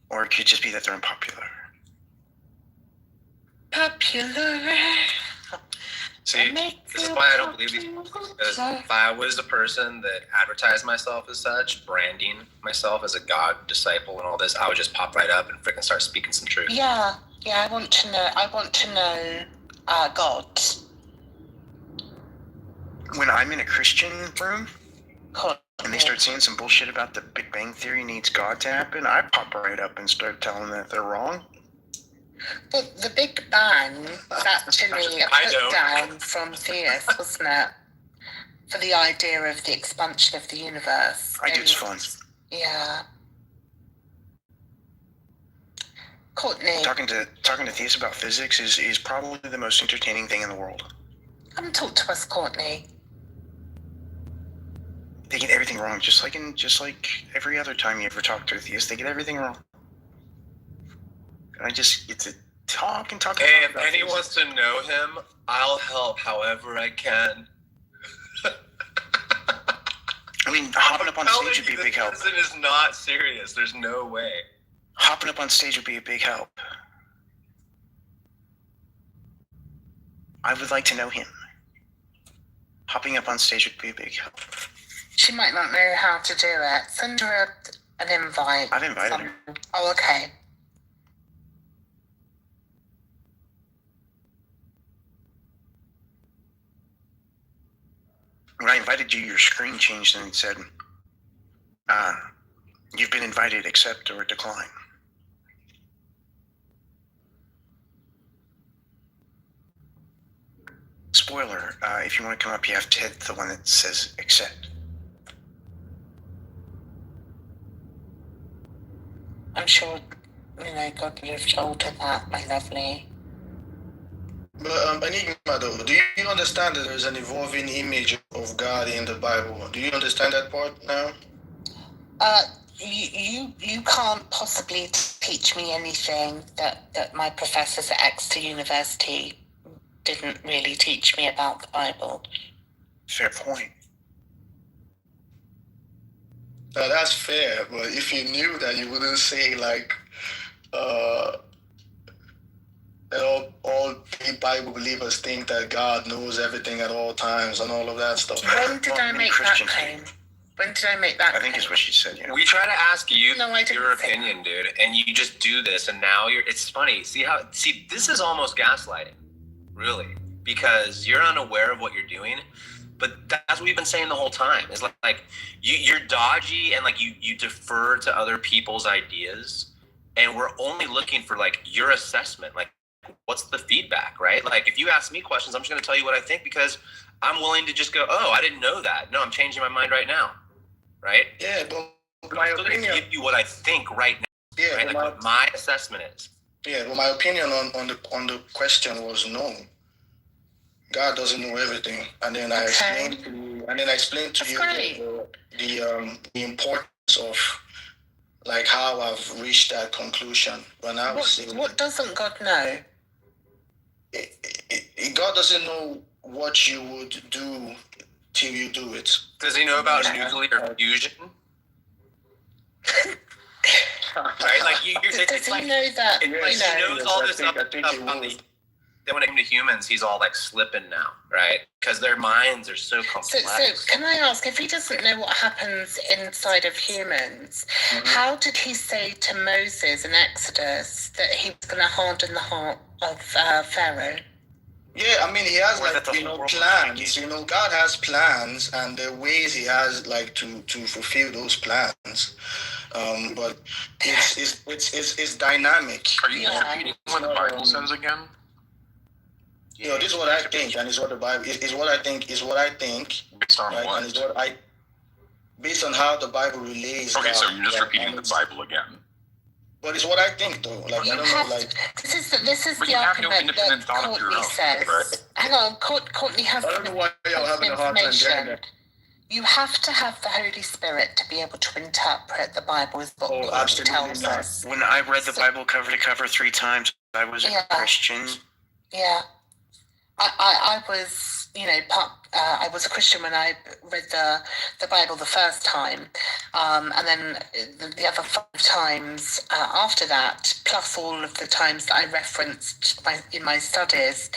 Or it could just be that they're unpopular. Popular. See, this is why I don't believe these people. Because if I was a person that advertised myself as such, branding myself as a God disciple and all this, I would just pop right up and freaking start speaking some truth. Yeah, I want to know God. When I'm in a Christian room and they start saying some bullshit about the Big Bang Theory needs God to happen, I pop right up and start telling them that they're wrong. But the Big Bang was actually a put down from theists, wasn't it? For the idea of the expansion of the universe. I do, it's fun. Yeah. Courtney. Talking to theists about physics is probably the most entertaining thing in the world. Come and talk to us, Courtney. They get everything wrong, just like every other time you ever talk to a theist, they get everything wrong. And I just get to talk and talk. Hey, if anyone wants to know him, I'll help however I can. I mean, hopping up on stage would be a big help. This person is not serious. There's no way. Hopping up on stage would be a big help. I would like to know him. Hopping up on stage would be a big help. She might not know how to do it. Send her an invite. I've invited her. Oh, okay. When I invited you, your screen changed and it said, you've been invited, accept or decline. Spoiler, if you want to come up, you have to hit the one that says accept. I'm sure, God will have told her that, my lovely. But Enigma, though, do you understand that there's an evolving image of God in the Bible? Do you understand that part now? You can't possibly teach me anything that my professors at Exeter University didn't really teach me about the Bible. Fair point. Now that's fair, but if you knew that, you wouldn't say like that all Bible believers think that God knows everything at all times and all of that stuff. When did I make that claim? When did I make that I think it's what she said, yeah. We try to ask you No, I didn't your say opinion, dude, and you just do this, and now it's funny. See, this is almost gaslighting, really, because you're unaware of what you're doing, but that's what we've been saying the whole time. Is like you're dodgy, and like you defer to other people's ideas, and we're only looking for like your assessment, like what's the feedback, right? Like if you ask me questions, I'm just going to tell you what I think because I'm willing to just go, oh, I didn't know that. No, I'm changing my mind right now. Right? Yeah, but my opinion, give you what I think right now. Yeah, right? Like what my assessment is. Yeah, well, my opinion on the question was no. God doesn't know everything, and then I explained to you the importance of like how I've reached that conclusion. When I was saying, what doesn't God know? God doesn't know what you would do till you do it. Does he know about nuclear fusion? Right, like does he know that? He knows all this stuff. Then when it comes to humans, he's all like slipping now, right? Because their minds are so complex. So can I ask, if he doesn't know what happens inside of humans, how did he say to Moses in Exodus that he was going to harden the heart of Pharaoh? Yeah, I mean, he has plans. God has plans, and the ways he has like to fulfill those plans. But it's dynamic. Are you repeating what the Bible says again? This is what I think, and it's what the Bible is. What I think. Based on right? what? And it's what based on how the Bible relates. Okay, so you're just repeating the Bible again. But it's what I think, though. Like I don't know, like this is the argument that Courtney says. Right? Hang on, Courtney has I don't know why y'all having a hard time getting it. You have to have the Holy Spirit to be able to interpret the Bible, is what God tells us. When I read the Bible cover to cover 3 times, I was a Christian. Yeah. I was, I was a Christian when I read the Bible the first time, and then the other 5 times after that, plus all of the times that I referenced in my studies,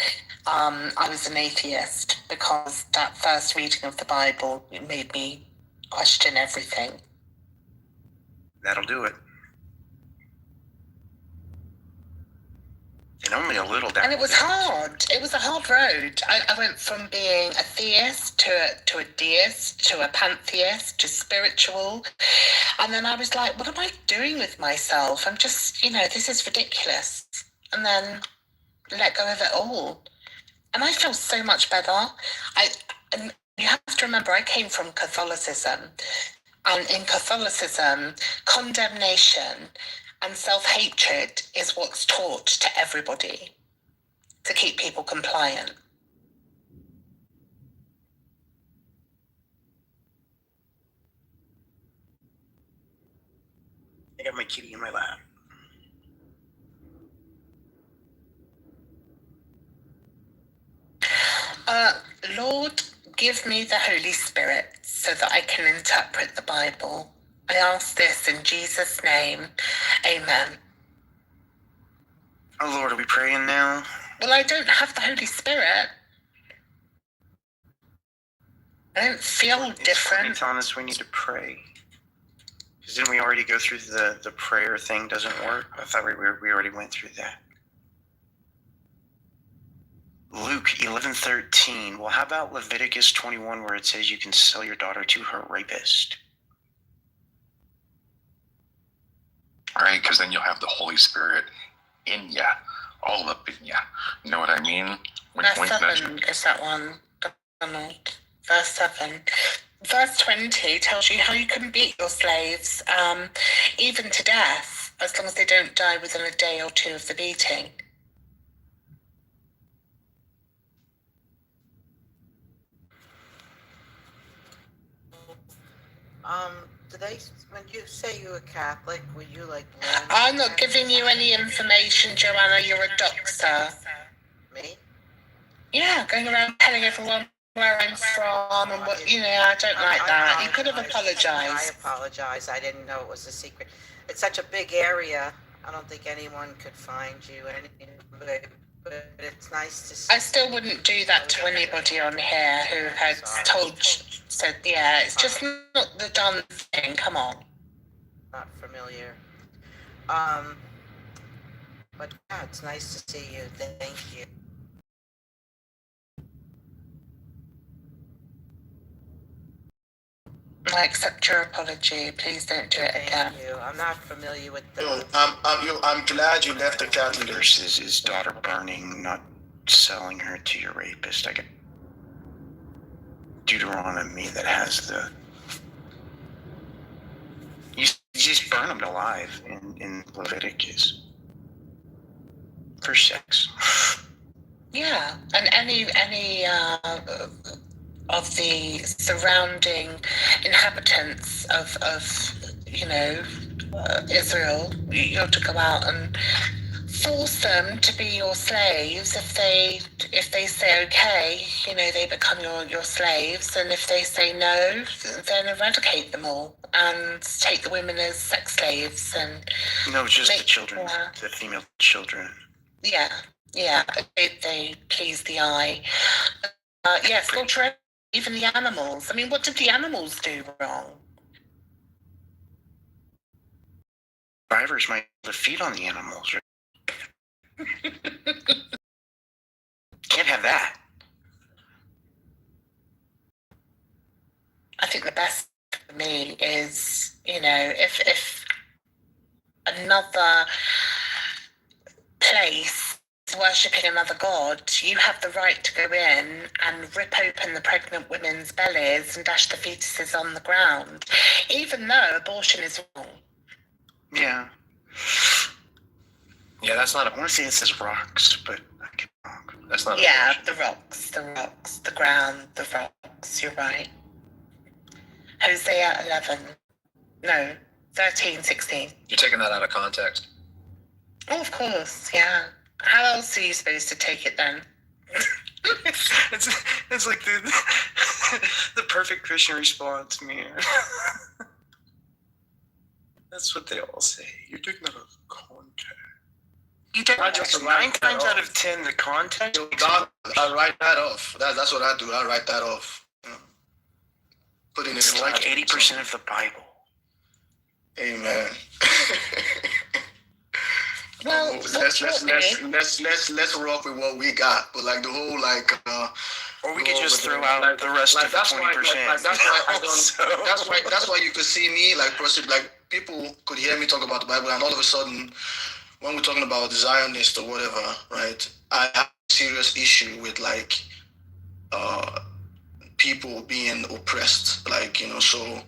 I was an atheist because that first reading of the Bible made me question everything. That'll do it. And only a little down. And it was hard. It was a hard road. I went from being a theist to a deist to a pantheist to spiritual. And then I was like, what am I doing with myself? I'm just, this is ridiculous. And then let go of it all. And I feel so much better. And you have to remember, I came from Catholicism. And in Catholicism, condemnation and self-hatred is what's taught to everybody to keep people compliant. I got my kitty in my lap. Lord, give me the Holy Spirit so that I can interpret the Bible. I ask this in Jesus' name. Amen. Oh, Lord, are we praying now? Well, I don't have the Holy Spirit. I don't feel different. It's telling us we need to pray. Because didn't we already go through the prayer thing doesn't work? I thought we already went through that. Luke 11:13. Well, how about Leviticus 21 where it says you can sell your daughter to her rapist? All right, because then you'll have the Holy Spirit in ya, all up in ya. You know what I mean? Verse 7 is that one, Donald. Verse 7. Verse 20 tells you how you can beat your slaves, even to death, as long as they don't die within a day or 2 of the beating. Today, when you say you're a Catholic, were you like? I'm not giving you any information, Joanna. You're a doctor. Me? Yeah, going around telling everyone where I'm from and what, I don't like that. He could have apologized. I apologize. I didn't know it was a secret. It's such a big area. I don't think anyone could find you anyway, but it's nice to see. I still wouldn't do that to anybody on here who had said, yeah, it's just not the done thing. Come on. Not familiar. But yeah, it's nice to see you. Thank you. I accept your apology. Please don't do it again. Thank you. I'm not familiar with the. I'm glad you left the Catholic. Versus his daughter burning, not selling her to your rapist. I get Deuteronomy that has the. You just burn them alive in Leviticus for sex. Yeah, and any of the surrounding inhabitants of Israel, you have to go out and force them to be your slaves. If they say okay, they become your slaves, and if they say no, then eradicate them all and take the women as sex slaves and no, just the children, the female children. Yeah, they please the eye. Yes, slaughter even the animals. I mean, what did the animals do wrong? Drivers might feed on the animals, right? Can't have that. I think the best for me is, if another place is worshipping another god, you have the right to go in and rip open the pregnant women's bellies and dash the fetuses on the ground, even though abortion is wrong. Yeah. Yeah, that's not. I want to say it says rocks, but I get wrong. That's not. Yeah, the rocks, the ground, the rocks. You're right. Hosea 13:16. You're taking that out of context. Oh, of course, yeah. How else are you supposed to take it then? it's like the perfect Christian response, man. That's what they all say. You're taking that out of context. You don't. Just 9 times out of 10, the context. I write that off. That's what I do. I write that off. Put it in. It's like 80% of the Bible. Amen. Well, let's rock with what we got. But like the whole or we could just throw out the rest of the 20%. That's why you could see me people could hear me talk about the Bible, and all of a sudden, when we're talking about Zionist or whatever, right? I have a serious issue with people being oppressed, so.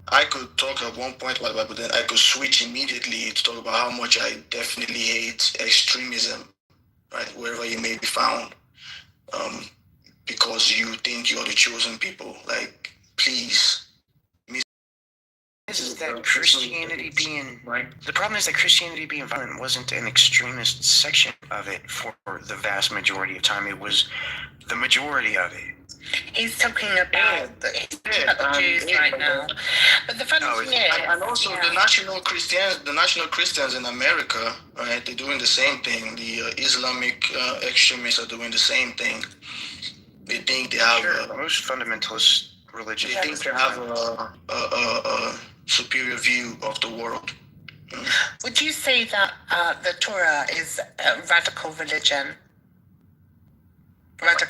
I could talk at one point about the Bible, then I could switch immediately to talk about how much I definitely hate extremism, right, wherever you may be found, because you think you're the chosen people. Please. Is that Christianity being the problem is that Christianity being violent wasn't an extremist section of it for the vast majority of time. It was the majority of it. He's talking about the Jews right now. But the funny thing is, and also the national Christians in America, right? They're doing the same thing. The Islamic extremists are doing the same thing. They think they have most fundamentalist religions. They think they have a superior view of the world. Would you say that the Torah is a radical religion?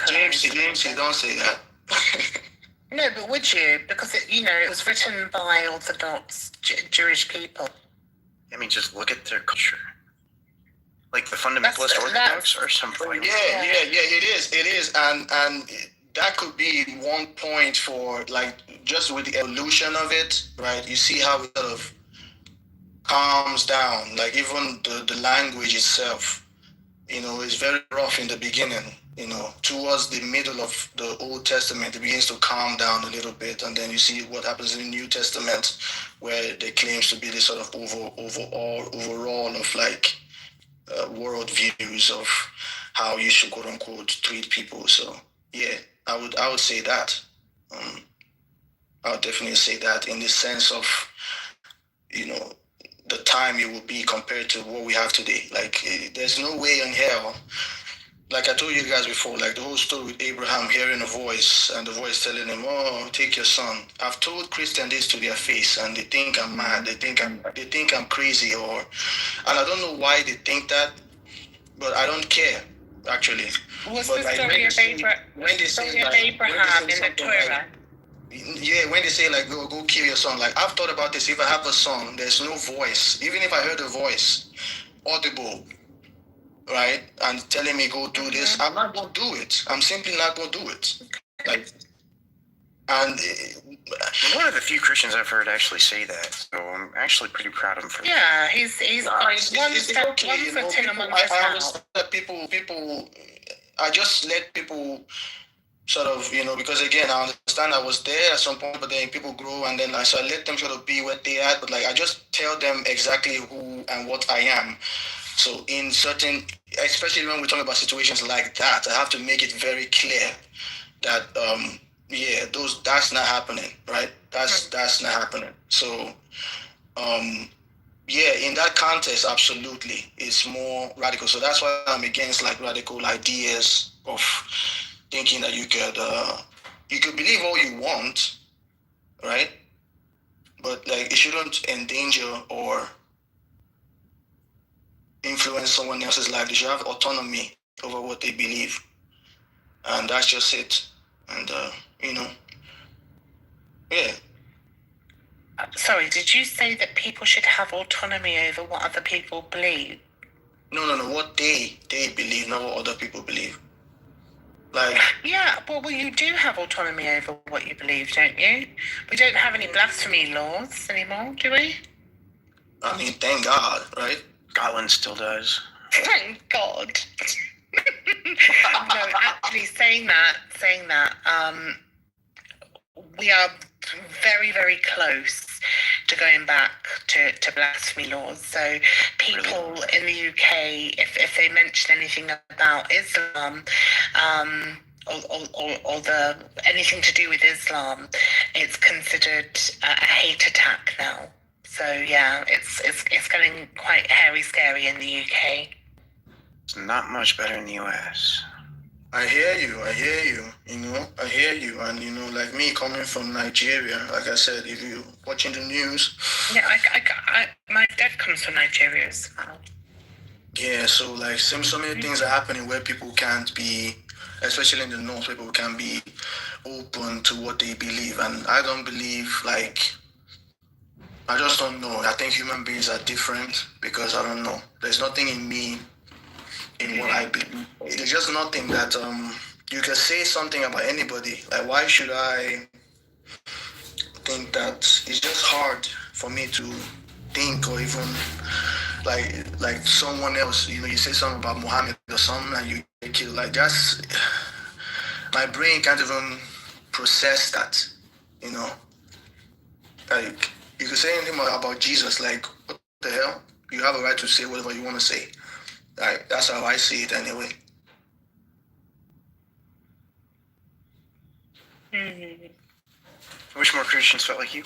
James, you don't say that. No, but would you? Because it was written by Orthodox Jewish people. I mean, just look at their culture. Like the fundamentalist Orthodox or something. Yeah, it is, and that could be one point for just with the evolution of it, right? You see how it sort of calms down, even the language itself. It's very rough in the beginning. Towards the middle of the Old Testament, it begins to calm down a little bit, and then you see what happens in the New Testament, where there claims to be this sort of overall of world views of how you should quote unquote treat people. So yeah, I would say that. I would definitely say that in the sense of, the time it will be compared to what we have today. Like, there's no way in hell. Like I told you guys before, like the whole story with Abraham hearing a voice and the voice telling him, "Oh, take your son." I've told Christians this to their face, and they think I'm mad. They think I'm crazy, and I don't know why they think that, but I don't care actually. What's but the like, story of Abraham in the Torah? Yeah, when they say like go kill your son, like I've thought about this. If I have a son, there's no voice. Even if I heard a voice, audible, right, and telling me go do this, I'm not gonna do it. I'm simply not gonna do it. Like, and one of the few Christians I've heard actually say that, so I'm actually pretty proud of him for that. Yeah, he's one step okay, one foot in among I us now. understand that people. I just let people sort of, because again, I understand I was there at some point, but then people grow, and then I let them sort of be what they are. But like, I just tell them exactly who and what I am. So in certain, especially when we talk about situations like that, I have to make it very clear that that's not happening, right? That's not happening. So in that context, absolutely, it's more radical. So that's why I'm against like radical ideas of thinking that you could believe all you want, right? But like, it shouldn't endanger or influence someone else's life. They should have autonomy over what they believe, and that's just it. And yeah. Sorry, did you say that people should have autonomy over what other people believe? No. What they believe, not what other people believe. Like, yeah, well, you do have autonomy over what you believe, don't you? We don't have any blasphemy laws anymore, do we? I mean, thank God, right? Scotland still does. Thank God. No, actually, saying that, we are very, very close to going back to blasphemy laws. So people in the UK, if they mention anything about Islam, or anything to do with Islam, it's considered a hate attack now. So yeah, it's getting quite hairy scary in the UK. It's not much better in the US. I hear you. I hear you. And, like me coming from Nigeria, like I said, if you're watching the news. Yeah, my dad comes from Nigeria as well. Yeah, so like so many things are happening where people can't be, especially in the north, where people can't be open to what they believe. And I don't believe, like, I just don't know. I think human beings are different because I don't know. There's nothing in me in what I believe. There's just nothing that you can say something about anybody. Like, why should I think that? It's just hard for me to think, or even like someone else. You say something about Muhammad or something and you get killed. Like, that's, my brain can't even process that. Like, you could say anything about Jesus. Like, what the hell? You have a right to say whatever you want to say. Like, that's how I see it anyway. I wish more Christians felt like you.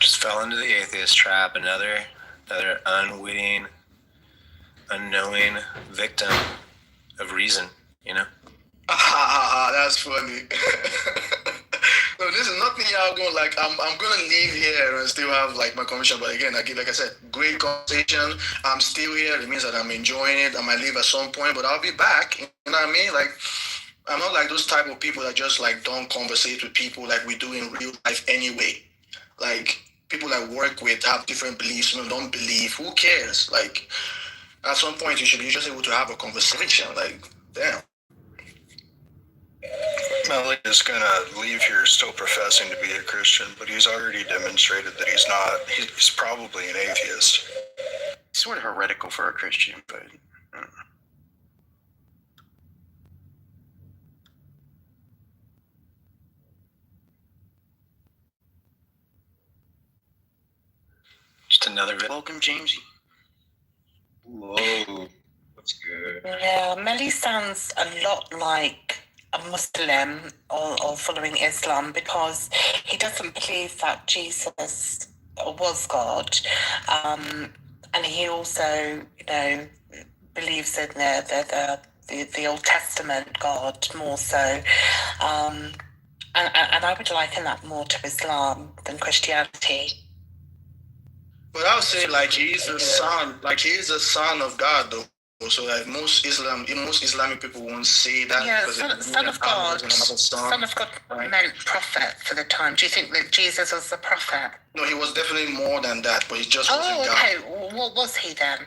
Just fell into the atheist trap. Another unwitting, unknowing victim of reason. That's funny. No, this is nothing y'all going, like, I'm gonna leave here and still have like my conversation, but again, like I said, great conversation. I'm still here. It means that I'm enjoying it. I might leave at some point, but I'll be back. You know what I mean? Like, I'm not like those type of people that just like don't conversate with people like we do in real life anyway. Like, people I work with have different beliefs, don't believe. Who cares? Like, at some point you should be just able to have a conversation. Like, damn. Melly is going to leave here still professing to be a Christian, but he's already demonstrated that he's not. He's probably an atheist. Sort of heretical for a Christian, but... another. Welcome, Jamesy. Whoa, that's good. Yeah, Melly sounds a lot like a Muslim or following Islam because he doesn't believe that Jesus was God, and he also, believes in the Old Testament God more so, and I would liken that more to Islam than Christianity. But I would say like he's a son of God though. So like most Islamic people won't say that. Yeah, son of God. Son of God meant prophet for the time. Do you think that Jesus was the prophet? No, he was definitely more than that, but he just wasn't God. Okay. What was he then?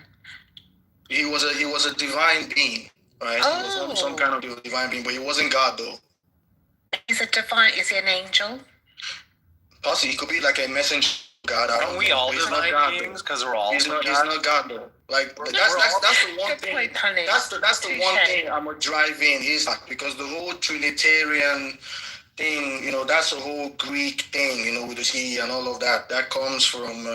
He was a divine being, right? He was some kind of divine being, but he wasn't God though. Is he an angel? Possibly, he could be like a messenger of God. Aren't we all divine beings? Because we're all. He's not God though. Like that's the one thing. That's the one thing I'm gonna drive in. He's like, because the whole Trinitarian thing, that's a whole Greek thing, with the he and all of that. That comes from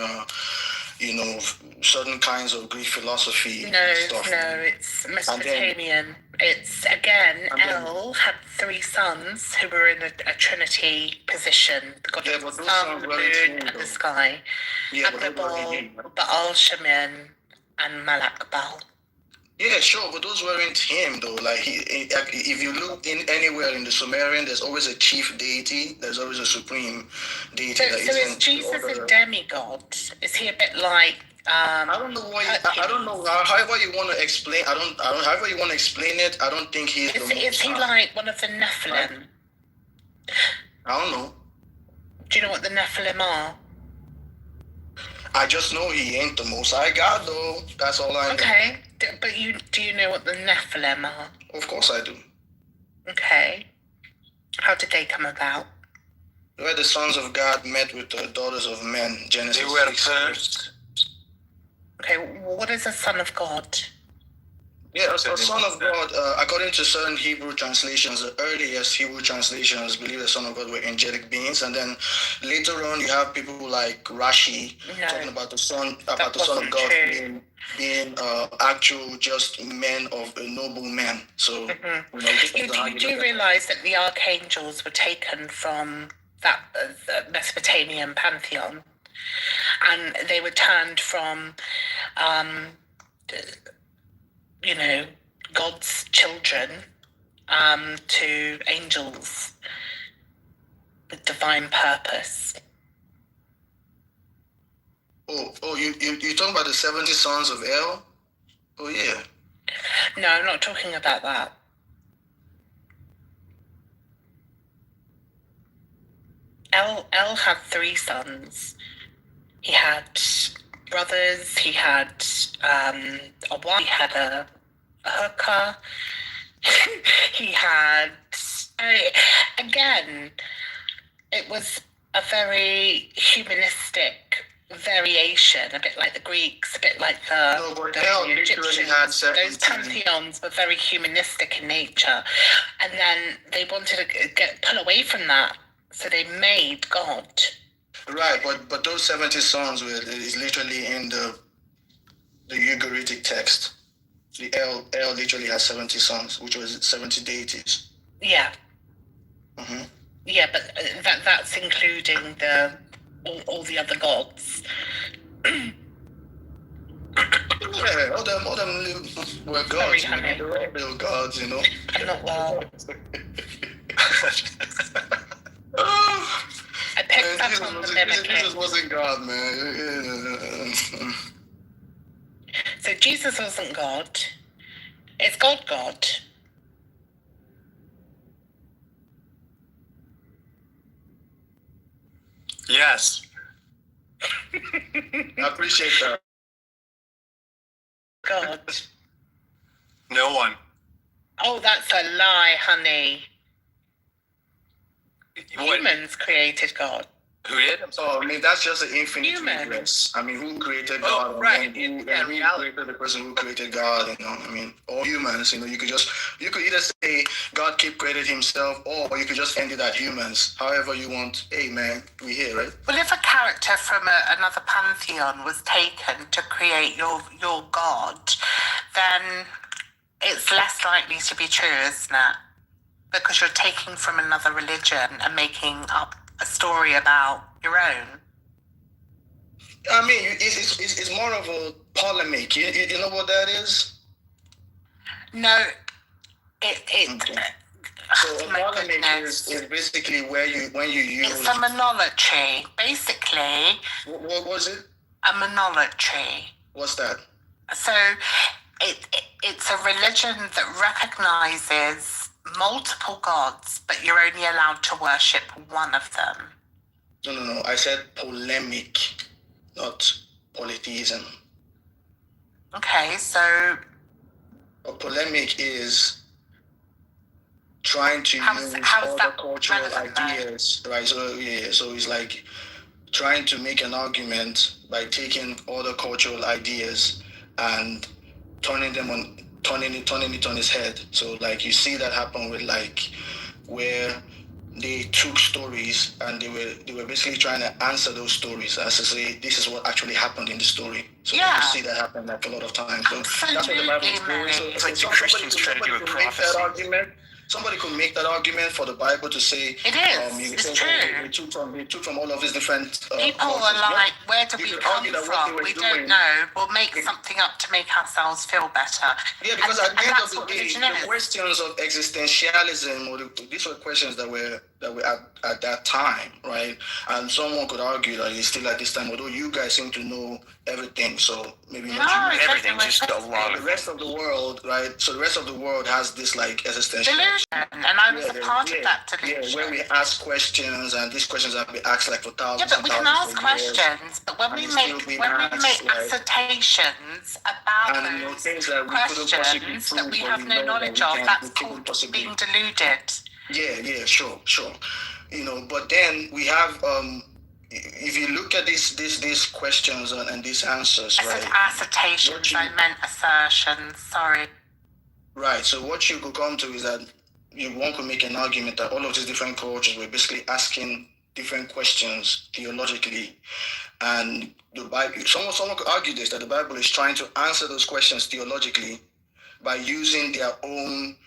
certain kinds of Greek philosophy. No, it's Mesopotamian. It's again, El had 3 sons who were in a trinity position. The god of the sun, the moon, and the sky. Agabal, Baal Shemin, and Malak Baal. Yeah, sure, but those weren't him though. Like if you look anywhere in the Sumerian, there's always a chief deity. There's always a supreme deity. So is Jesus a demigod? Is he a bit like? I don't know why. I don't know. However you want to explain. However you want to explain it. I don't think he's. Is he like one of the Nephilim? I don't know. Do you know what the Nephilim are? I just know he ain't the Most High God though. That's all I know. Okay. But do you know what the Nephilim are? Of course I do. Okay. How did they come about? Where the sons of God met with the daughters of men. Genesis. They were first. Okay, what is a son of God? Yeah, a son of God, according to certain Hebrew translations, the earliest Hebrew translations believe the son of God were angelic beings, and then later on you have people like Rashi talking about the son of God being actual just men of a noble man. So you do realize that the archangels were taken from that Mesopotamian pantheon, and they were turned from God's children to angels with divine purpose. You talking about the 70 sons of El? Oh yeah. No, I'm not talking about that. El had 3 sons. He had brothers. He had a wife. He had a hooker. He had again. It was a very humanistic variation, a bit like the Greeks, a bit like the Egyptians. Those pantheons were very humanistic in nature, and then they wanted to pull away from that, so they made God. Right, but those 70 sons is literally in the Ugaritic text. The El literally has 70 sons, which was 70 deities. Yeah. Mm-hmm. Yeah, but that's including all the other gods. Yeah, all them were gods. They were real gods, I'm not well. I picked up on the mimicking. Jesus wasn't God, man. So Jesus wasn't God. Is God God? Yes. I appreciate that. God. No one. Oh, that's a lie, honey. What? Humans created God. Who did? I'm sorry. Oh, I mean, that's just an infinite regress. I mean, who created God? Oh, right. Who created the person who created God? You know, I mean, all humans. You know, you could either say God created himself, or you could just end it at humans. However you want. Hey, man, we here, right? Well, if a character from another pantheon was taken to create your God, then it's less likely to be true, isn't it? Because you're taking from another religion and making up a story about your own. I mean, it's more of a polemic. You know what that is? No, Okay. So a polemic is basically when you use. It's a monolatry, basically. What was it? A monolatry. What's that? So it's a religion that recognizes multiple gods, but you're only allowed to worship one of them. No. I said polemic, not polytheism. Okay, so a polemic is trying to use other cultural ideas, right? So it's like trying to make an argument by taking other cultural ideas and turning it on its head. So like you see that happen with like where they took stories and they were basically trying to answer those stories as to say this is what actually happened in the story. So you see that happen like a lot of times. So that's what the Bible is doing. So it's like the Christians try to do a prophecy. Somebody could make that argument for the Bible to say it is. It's true. They took from all of these different. People are like, where do we come from? We don't know. We'll make something up to make ourselves feel better. Yeah, because at the end of the day, the questions of existentialism, or these were questions that were at that time, right? And someone could argue that it's still at this time, although you guys seem to know everything, so maybe not you. Everything, just a lot of the rest of the world, right? So the rest of the world has this like existential delusion, and I was a part of that delusion. Yeah, where we ask questions, and these questions have been asked like for thousands. Yeah, but we can ask questions, but when we make assertions about those questions that we have no knowledge of, that's called being deluded. Yeah, sure. You know, but then we have if you look at these questions and these answers, I said assertions, I meant assertions, sorry. Right, so what you could come to is that one could make an argument that all of these different cultures were basically asking different questions theologically, and the Bible. Someone could argue this, that the Bible is trying to answer those questions theologically by using their own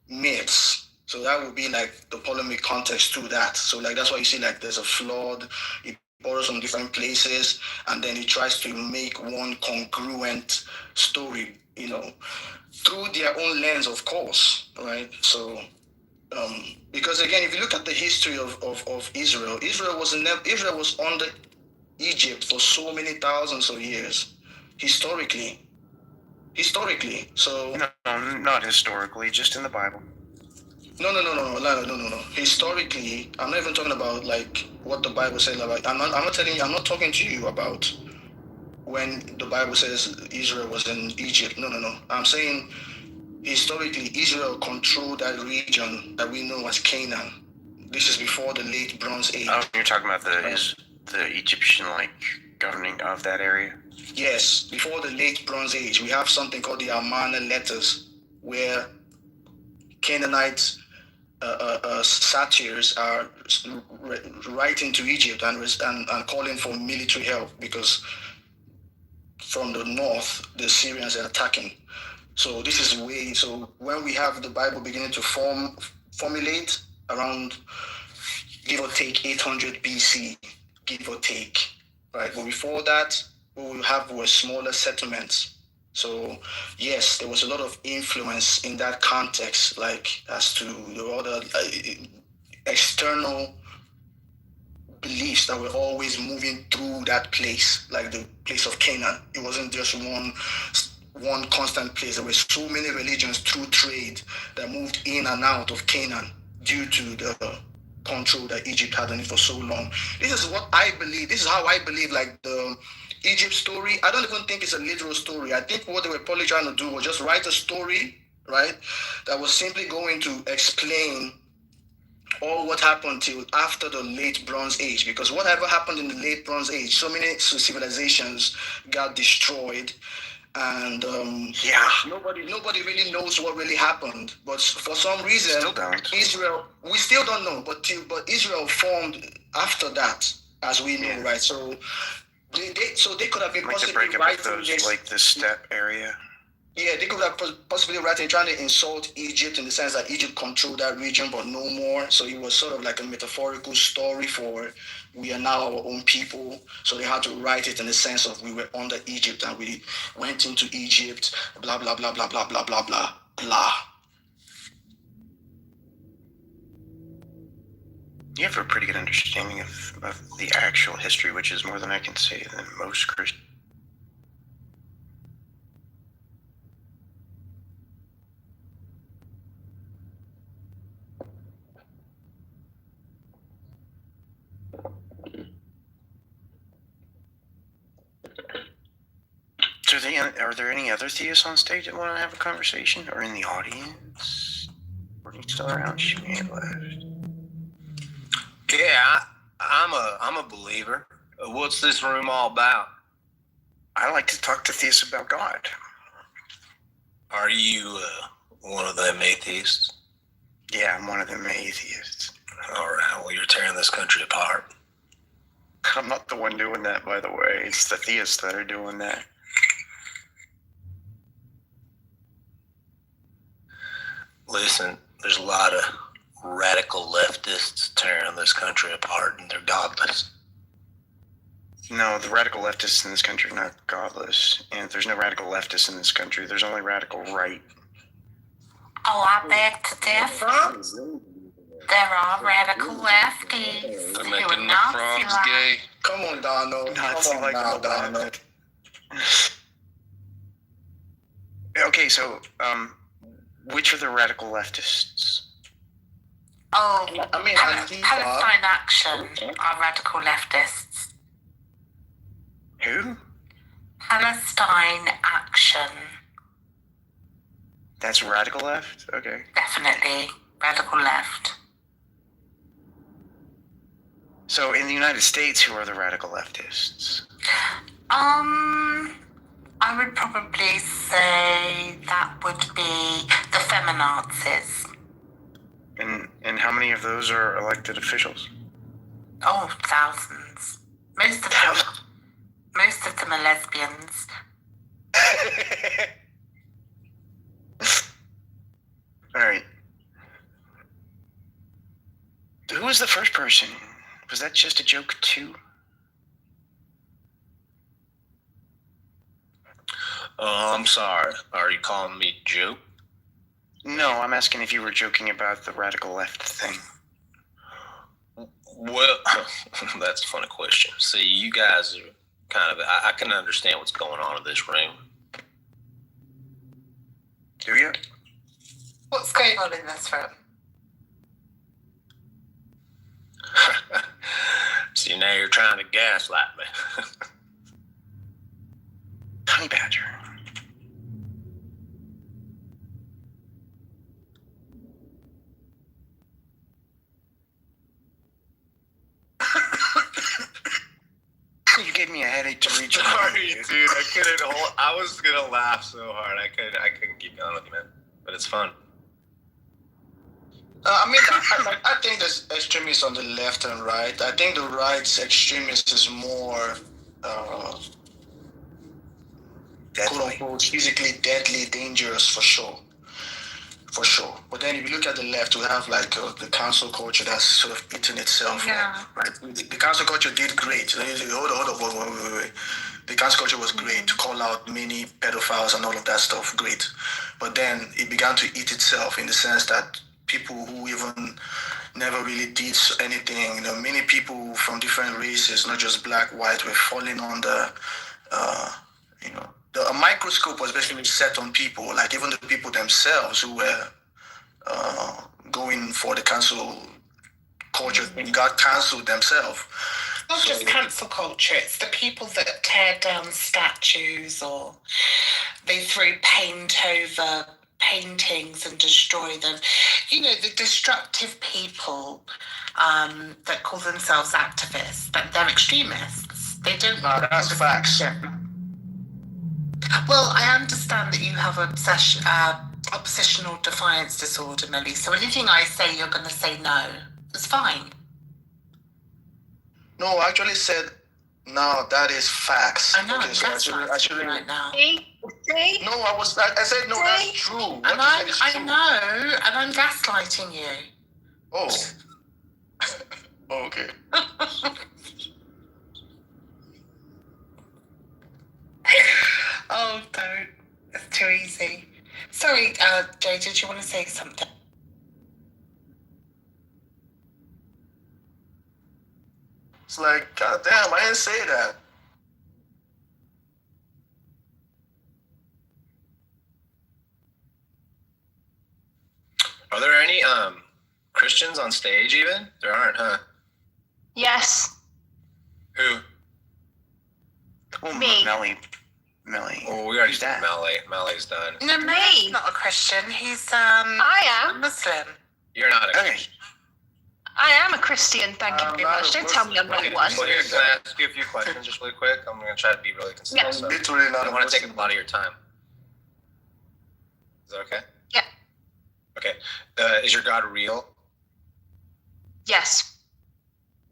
myths. So that would be like the polemic context to that. So like that's why you see like there's a flood. It borrows from different places, and then it tries to make one congruent story, you know, through their own lens, of course, right? So, because again, if you look at the history of Israel, Israel was under Egypt for so many thousands of years, historically. So no, not historically, just in the Bible. No. Historically, I'm not even talking about like what the Bible says about. I'm not talking to you about when the Bible says Israel was in Egypt. No. I'm saying historically, Israel controlled that region that we know as Canaan. This is before the late Bronze Age. Oh, you're talking about the Egyptian like governing of that area? Yes, before the late Bronze Age, we have something called the Amarna letters, where Canaanites, satyrs are writing to Egypt and calling for military help because from the north the Syrians are attacking. So this is so when we have the Bible beginning to formulate around give or take 800 BC, give or take, right? But before that, what we have were smaller settlements. So yes, there was a lot of influence in that context, like as to the other external beliefs that were always moving through that place, like the place of Canaan. It wasn't just one constant place. There were so many religions through trade that moved in and out of Canaan due to the control that Egypt had on it for so long. This is what I believe. This is how I believe, like the Egypt story. I don't even think it's a literal story. I think what they were probably trying to do was just write a story, right, that was simply going to explain or what happened till after the late Bronze Age. Because whatever happened in the late Bronze Age, so many civilizations got destroyed, and nobody really knows what really happened. But for some reason, Israel, we still don't know. But Israel formed after that, as we know, right? So they could have been like the possibly breakup writing of those, this, like the steppe area. Yeah, they could have possibly writing trying to insult Egypt in the sense that Egypt controlled that region, but no more. So it was sort of like a metaphorical story for we are now our own people. So they had to write it in the sense of we were under Egypt and we went into Egypt, blah, blah, blah, blah, blah, blah, blah, blah, blah. You have a pretty good understanding of the actual history, which is more than I can say than most Christians. So are there any other theists on stage that want to have a conversation, or in the audience? Or are you still around? She may have left. Yeah, I'm a believer. What's this room all about? I like to talk to theists about God. Are you one of them atheists? Yeah, I'm one of them atheists. All right, well, you're tearing this country apart. I'm not the one doing that, by the way. It's the theists that are doing that. Listen, there's a lot of radical leftists tearing this country apart, and they're godless. No, the radical leftists in this country are not godless. And if there's no radical leftists in this country, there's only radical right. Oh, I beg to differ. There are radical lefties. They're making the frogs gay. Come on, Donald. Nazi like Donald. Okay, so which are the radical leftists? Oh, Palestine Action are radical leftists. Who? Palestine Action. That's radical left? Okay. Definitely radical left. So in the United States, who are the radical leftists? I would probably say that would be the feminazis. And how many of those are elected officials? Oh, thousands. Most of them are lesbians. All right. Who was the first person? Was that just a joke too? I'm sorry. Are you calling me joke? No, I'm asking if you were joking about the radical left thing. Well, that's a funny question. See, you guys are kind of, I can understand what's going on in this room. Do you? What's going on in this room? See, now you're trying to gaslight me. Honey Badger. You gave me a headache to reach. Sorry, dude. I couldn't hold. I was gonna laugh so hard. I couldn't keep going with you, man. But it's fun. I think there's extremists on the left and right. I think the right's extremist is more, quote unquote, physically deadly, dangerous for sure. For sure. But then if you look at the left, we have like the cancel culture that's sort of eating itself. Yeah. Right? The cancel culture did great. Hold on, wait. The cancel culture was great to call out many pedophiles and all of that stuff, great. But then it began to eat itself in the sense that people who even never really did anything, many people from different races, not just black, white, were falling under, a microscope was basically set on people, like even the people themselves who were going for the cancel culture and got canceled themselves. Not just cancel culture, it's the people that tear down statues or they throw paint over paintings and destroy them. You know, the destructive people that call themselves activists, but they're extremists. They don't. No, that's facts. Well, I understand that you have oppositional defiance disorder, Millie. So anything I say, you're going to say no. It's fine. No, I actually said, no, that is facts. I know, okay, so actually right now. See? No, I said, no, that's true. And I know, and I'm gaslighting you. Oh. Okay. Oh, don't. It's too easy. Sorry, Jay, did you want to say something? It's like, goddamn, I didn't say that. Are there any Christians on stage even? There aren't, huh? Yes. Who? Well, Me. Melly. Oh, we already did Melly. Melly's done. No, Melly's not a Christian. He's I am a Muslim. You're not a Christian. I am a Christian, thank you very much. Don't tell me I'm not one. So here, can I ask you a few questions just really quick? I'm going to try to be really concise. Yeah. So Literally not I don't want to take a lot of your time. Is that okay? Yeah. Okay. Is your God real? Yes.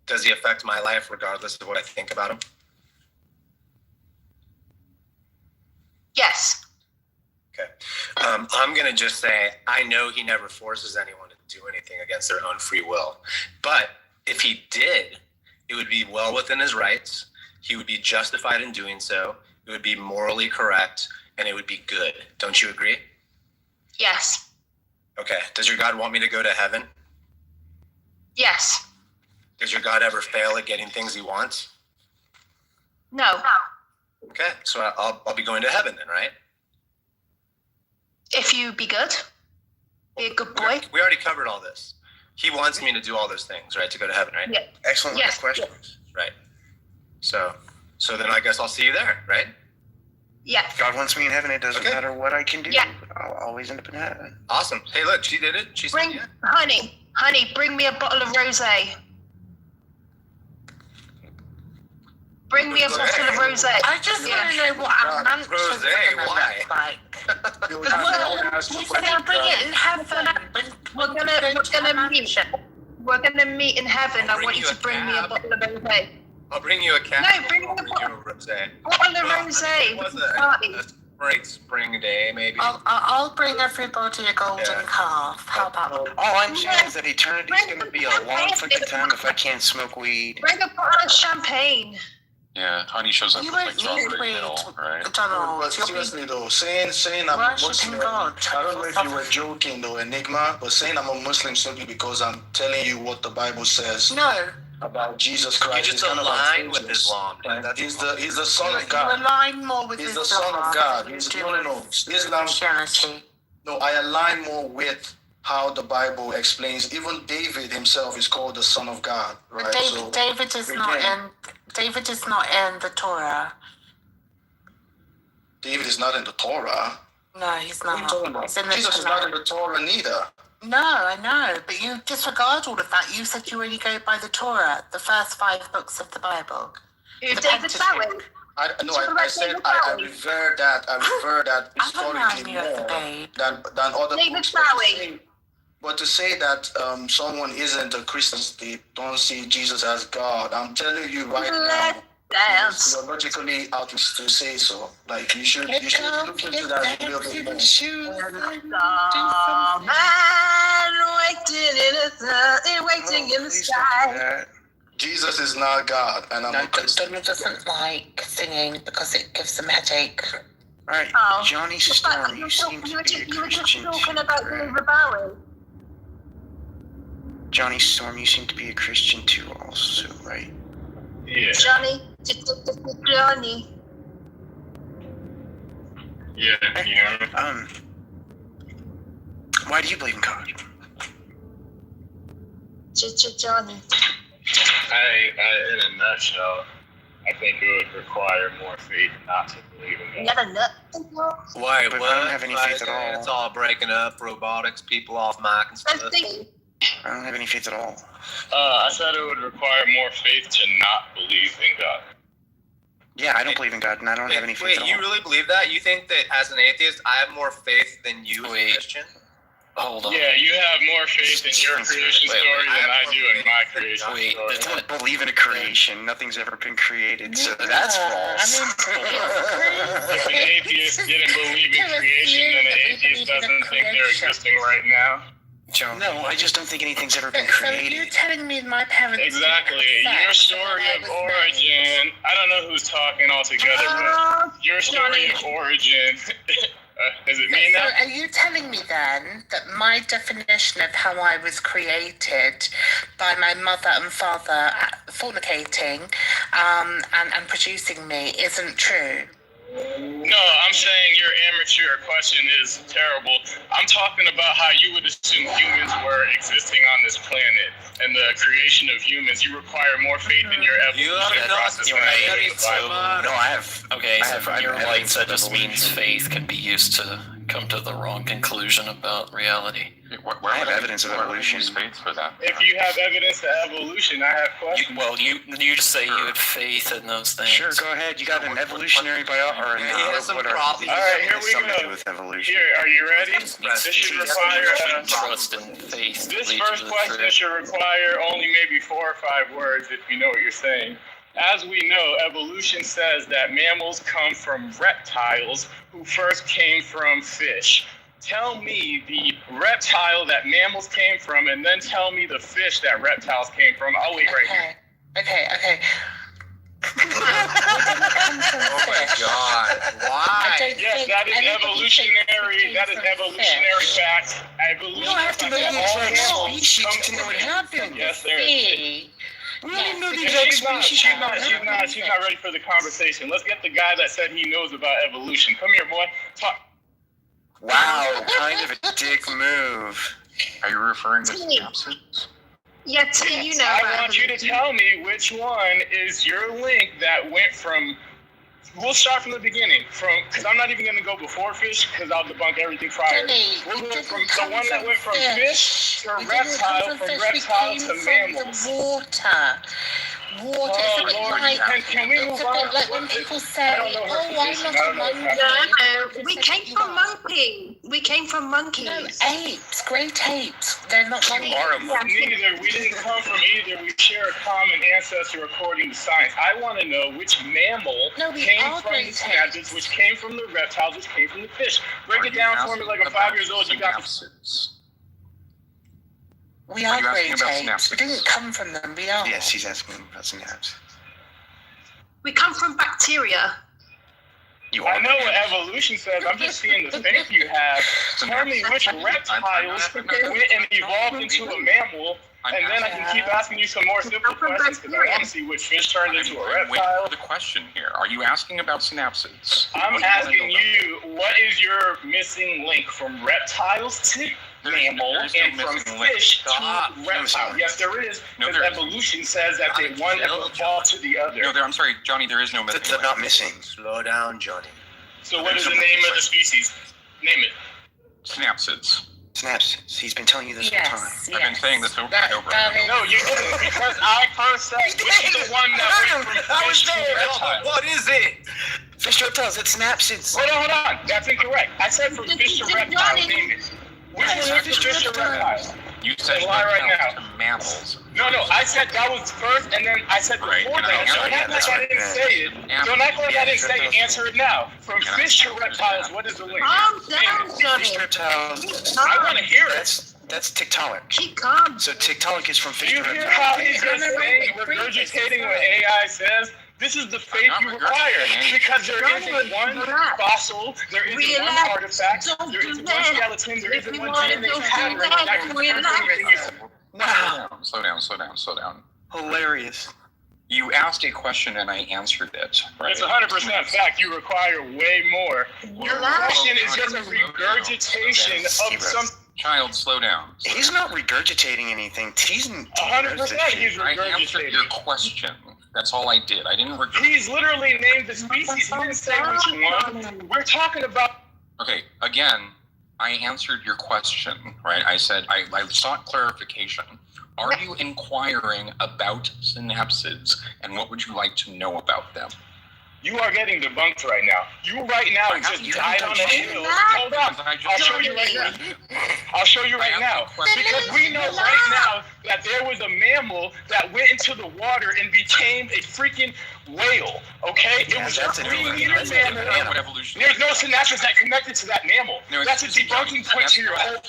Does he affect my life regardless of what I think about him? Yes. Okay. I'm going to just say, I know he never forces anyone to do anything against their own free will. But if he did, it would be well within his rights. He would be justified in doing so. It would be morally correct, and it would be good. Don't you agree? Yes. Okay. Does your God want me to go to heaven? Yes. Does your God ever fail at getting things he wants? No. Okay. So I'll be going to heaven then, right? If you be good. Be a good boy. We already covered all this. He wants me to do all those things, right? To go to heaven, right? Yeah. Excellent Yes. questions. Right. So then I guess I'll see you there, right? Yeah. God wants me in heaven. It doesn't matter what I can do. Yeah. I'll always end up in heaven. Awesome. Hey, look, she did it. She said yeah. Honey, bring me a bottle of rosé. Bring me a bottle of rosé. I just want to know what our mansions are going to look like. We'll bring it in heaven. We're gonna meet in heaven. I want you to bring me a bottle of rosé. I'll bring you a cat. No, bring me a rosé. bottle of rosé. It was a great spring day, maybe. I'll bring everybody a golden calf. How about that? All I'm saying is that eternity's going to be a long fucking time if I can't smoke weed. Bring a bottle of champagne. Yeah, honey shows up You with like won't strawberry need hill, right? But seriously though, saying I'm a Muslim, I don't know if you were joking though, Enigma, but saying I'm a Muslim simply because I'm telling you what the Bible says about Jesus Christ. You just align with Islam. He's the son of God. You align more with He's Islam. the son of God. No. Islam. Christianity. No, I align more with how the Bible explains. Even David himself is called the son of God, right? But David is not in the Torah. David is not in the Torah. No, he's not. He's in the Jesus is not in the Torah neither. No, I know, but you disregard all of that. You said you only go by the Torah, the first 5 books of the Bible. David Bowie. I said I revere that historically more than other David books. Bowie. But to say that someone isn't a Christian, they don't see Jesus as God. I'm telling you right now, it's theologically out to say so. Like you should look into that a little bit more. Man waiting in the sky. Jesus is not God, and I'm a Christian. Donald doesn't like singing because it gives him a headache. Right, Johnny Storm, you seem to be a Christian talking about David Bowie. Johnny Storm, you seem to be a Christian too, also, right? Yeah. Johnny. Yeah. Why do you believe in God? Johnny. I in a nutshell, I think it would require more faith not to believe in God. Never nut. Why? But What? I don't have any faith at all. It's all breaking up, robotics, people off mic and stuff. I don't have any faith at all. I said it would require more faith to not believe in God. Yeah, I don't believe in God, and I don't have any faith Wait, at all. you really believe that? You think that as an atheist, I have more faith than you as a Christian? Hold on. Yeah, you have more faith in your creation story than I do in my creation story. I don't believe in a creation. Nothing's ever been created, so that's false. If an atheist didn't believe in creation, then an atheist doesn't think they're existing right now. No, I just don't think anything's ever been So created. you're telling me my parents... Exactly. Your story of origin, I don't know who's talking altogether, but your story of origin, is it me now? So are you telling me then that my definition of how I was created by my mother and father fornicating and producing me isn't true? No, I'm saying your amateur question is terrible. I'm talking about how you would assume humans were existing on this planet and the creation of humans. You require more faith in your evolution process. You're right. No, I have. Okay, so from your evidence lights, that of just evolution. means faith can be used to come to the wrong conclusion about reality. I have evidence of evolution. Faith for that. If you have evidence of evolution, I have questions. Well, you just say you had faith in those things. Sure, go ahead. You got an evolutionary biology, or All right, here we go. With evolution. Here, are you ready? This should require trust and faith. This lead to first the question truth. should require only maybe 4 or 5 words if you know what you're saying. As we know, evolution says that mammals come from reptiles who first came from fish. Tell me the reptile that mammals came from, and then tell me the fish that reptiles came from. I'll wait right here. Okay. Oh my God! Why? Yes, that is evolutionary. That is evolutionary fact. Evolution. You don't have to know the exact species to know what happened. Yes, there is. We don't know the exact species. She's not ready for the conversation. Let's get the guy that said he knows about evolution. Come here, boy. Talk. Wow, kind of a dick move. Are you referring to synapses? Yeah, T, you know. I want you to tell me which one is your link that went from. We'll start from the beginning, because I'm not even going to go before fish, because I'll debunk everything prior. We'll go from the one that went from fish to reptile, from reptile to mammals. Water. Water. Oh, Lord, can we move on? Like when people say, I don't know her I'm position. not a monkey. No, we came from monkey. We came from monkeys. No, apes. Great apes. They're not monkeys. Neither. We didn't come from either. We share a common ancestor according to science. I want to know which mammal came from the synapses, which came from the reptiles, which came from the fish. Break it down for me like I'm 5 years old. You got the... We are great apes. synapses? We didn't come from them. We are. Yes, he's asking about synapses. We come from bacteria. I know what evolution says. I'm just seeing the faith you have. Tell me which reptiles went and evolved into a mammal, and then I can keep asking you some more simple questions because I want to see which fish turned into a Wait reptile. for the question here. Are you asking about synapses? I'm asking you, what is your missing link from reptiles to mammal and from fish to reptile? Yes, there is. Because evolution says that they one evolved to the other. No, I'm sorry, Johnny. There is no missing. They're not missing. Slow down, Johnny. So what is the name of the species? Name it. Synapses. Synapses. He's been telling you this whole time. I've been saying this over and over. No, you didn't, because I first said which is the one that went from fish to reptile. What is it? Fish to reptiles. It's synapses. Hold on. That's incorrect. I said from fish to reptile. Name it. Which one is fish to reptile? You said lie right now. to mammals. No, I said that was first, and then I said before that. Don't act like I didn't say it. Don't act like I didn't say it. Answer it now. From fish to reptiles, what is the link? Calm down, Johnny. Fish to reptiles. I want to hear it. That's Tiktaalik. Keep calm. So Tiktaalik is from fish Do you to hear reptiles. how he's just saying, regurgitating what AI says? This is the faith you require, because there isn't one fossil, there isn't one artifact, there isn't one skeleton, there isn't one DNA pattern that can confirm everything you said. Slow down. Hilarious. You asked a question and I answered it. Right? It's 100% fact. You require way more. Your question is just a regurgitation of some. Child, slow down. He's not regurgitating anything. He's 100% he's I answered regurgitating. your question. That's all I did. I didn't. He's literally named the species. He didn't say which one. We're talking about. Okay, again, I answered your question, right? I said I sought clarification. Are you inquiring about synapsids, and what would you like to know about them? You are getting debunked right now. You right now just died on a hill. Hold on. I'll show you right now. I'll show you right now. Because we know right now that there was a mammal that went into the water and became a freaking whale. Okay? It was a 3-meter mammal. There's no synapses that connected to that mammal. That's a debunking point to your whole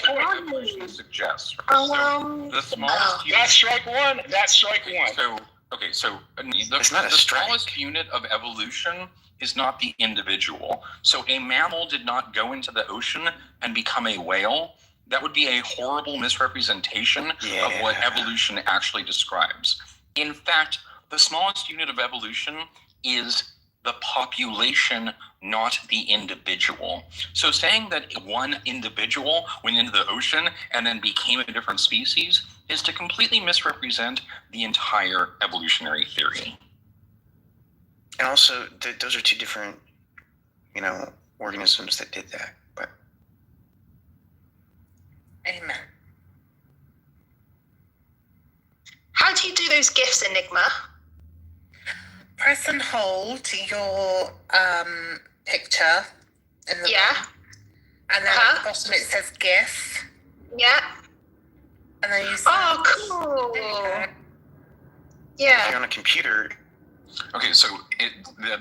point. Suggests. So the smallest. That's strike one. That's strike one. So the smallest unit of evolution is not the individual. So a mammal did not go into the ocean and become a whale. That would be a horrible misrepresentation of what evolution actually describes. In fact, the smallest unit of evolution is the population, not the individual. So saying that one individual went into the ocean and then became a different species is to completely misrepresent the entire evolutionary theory. And also, those are two different, organisms that did that. But amen. How do you do those gifts, Enigma? Press and hold your picture in the room. And then at the bottom it says GIF. Yeah. And then you cool. Yeah. If you're on a computer. Okay, so the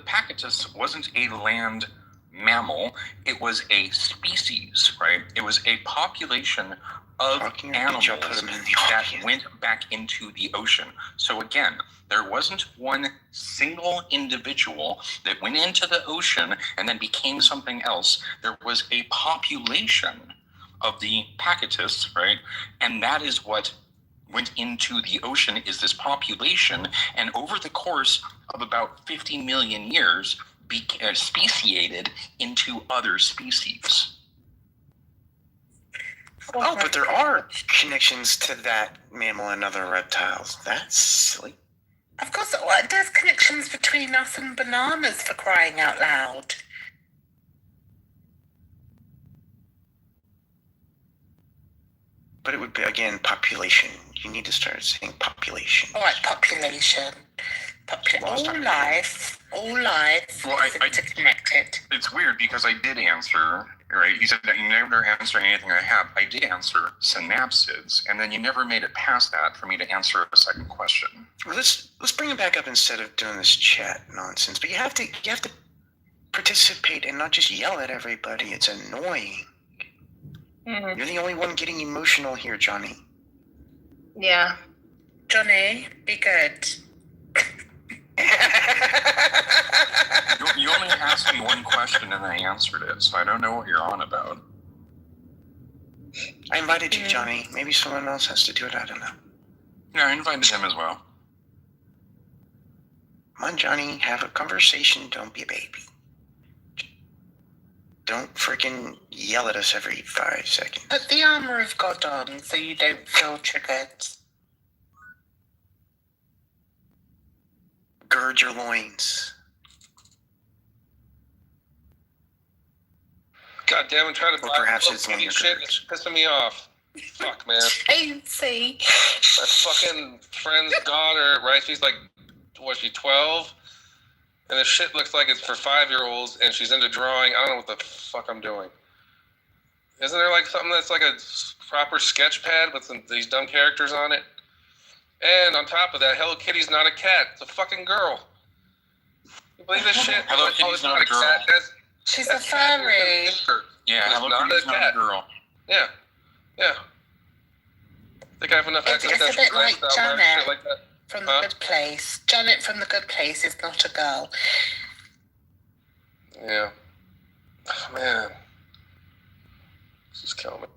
Pacatus wasn't a land mammal. It was a species, right? It was a population of animals that went back into the ocean. So again, there wasn't one single individual that went into the ocean and then became something else. There was a population of the Pacatus, right? And that is what went into the ocean, is this population, and over the course of about 50 million years, speciated into other species. Oh, but there are connections to that mammal and other reptiles. That's silly. Of course, there's connections between us and bananas, for crying out loud. But it would be, again, population. You need to start saying population. All right, population. All life is interconnected. It's weird because I did answer, right? You said that you never answer anything I have. I did answer synapsids, and then you never made it past that for me to answer a second question. Well, let's bring it back up instead of doing this chat nonsense. But you have to participate and not just yell at everybody. It's annoying. Mm-hmm. You're the only one getting emotional here, Johnny. Yeah. Johnny, be good. You only asked me one question and I answered it, so I don't know what you're on about. I invited you, Johnny. Maybe someone else has to do it. I don't know. Yeah, I invited him as well. Come on, Johnny. Have a conversation. Don't be a baby. Don't freaking yell at us every 5 seconds. Put the armor of God on so you don't feel triggered. Gird your loins. God damn it, trying to or perhaps it's on your shit. It's pissing me off. Fuck, man. Fancy. My fucking friend's daughter, right? She's like, what, she 12? And the shit looks like it's for 5-year-olds, and she's into drawing. I don't know what the fuck I'm doing. Isn't there like something that's like a proper sketch pad with these dumb characters on it? And on top of that, Hello Kitty's not a cat. It's a fucking girl. You believe this shit? Hello Kitty's not a girl. She's a furry. Yeah, Hello Kitty's not a girl. Yeah. Yeah. I think I have enough It's a bit like Janet like that. From The Good Place. Janet from The Good Place is not a girl. Yeah. Oh, man. This is killing me.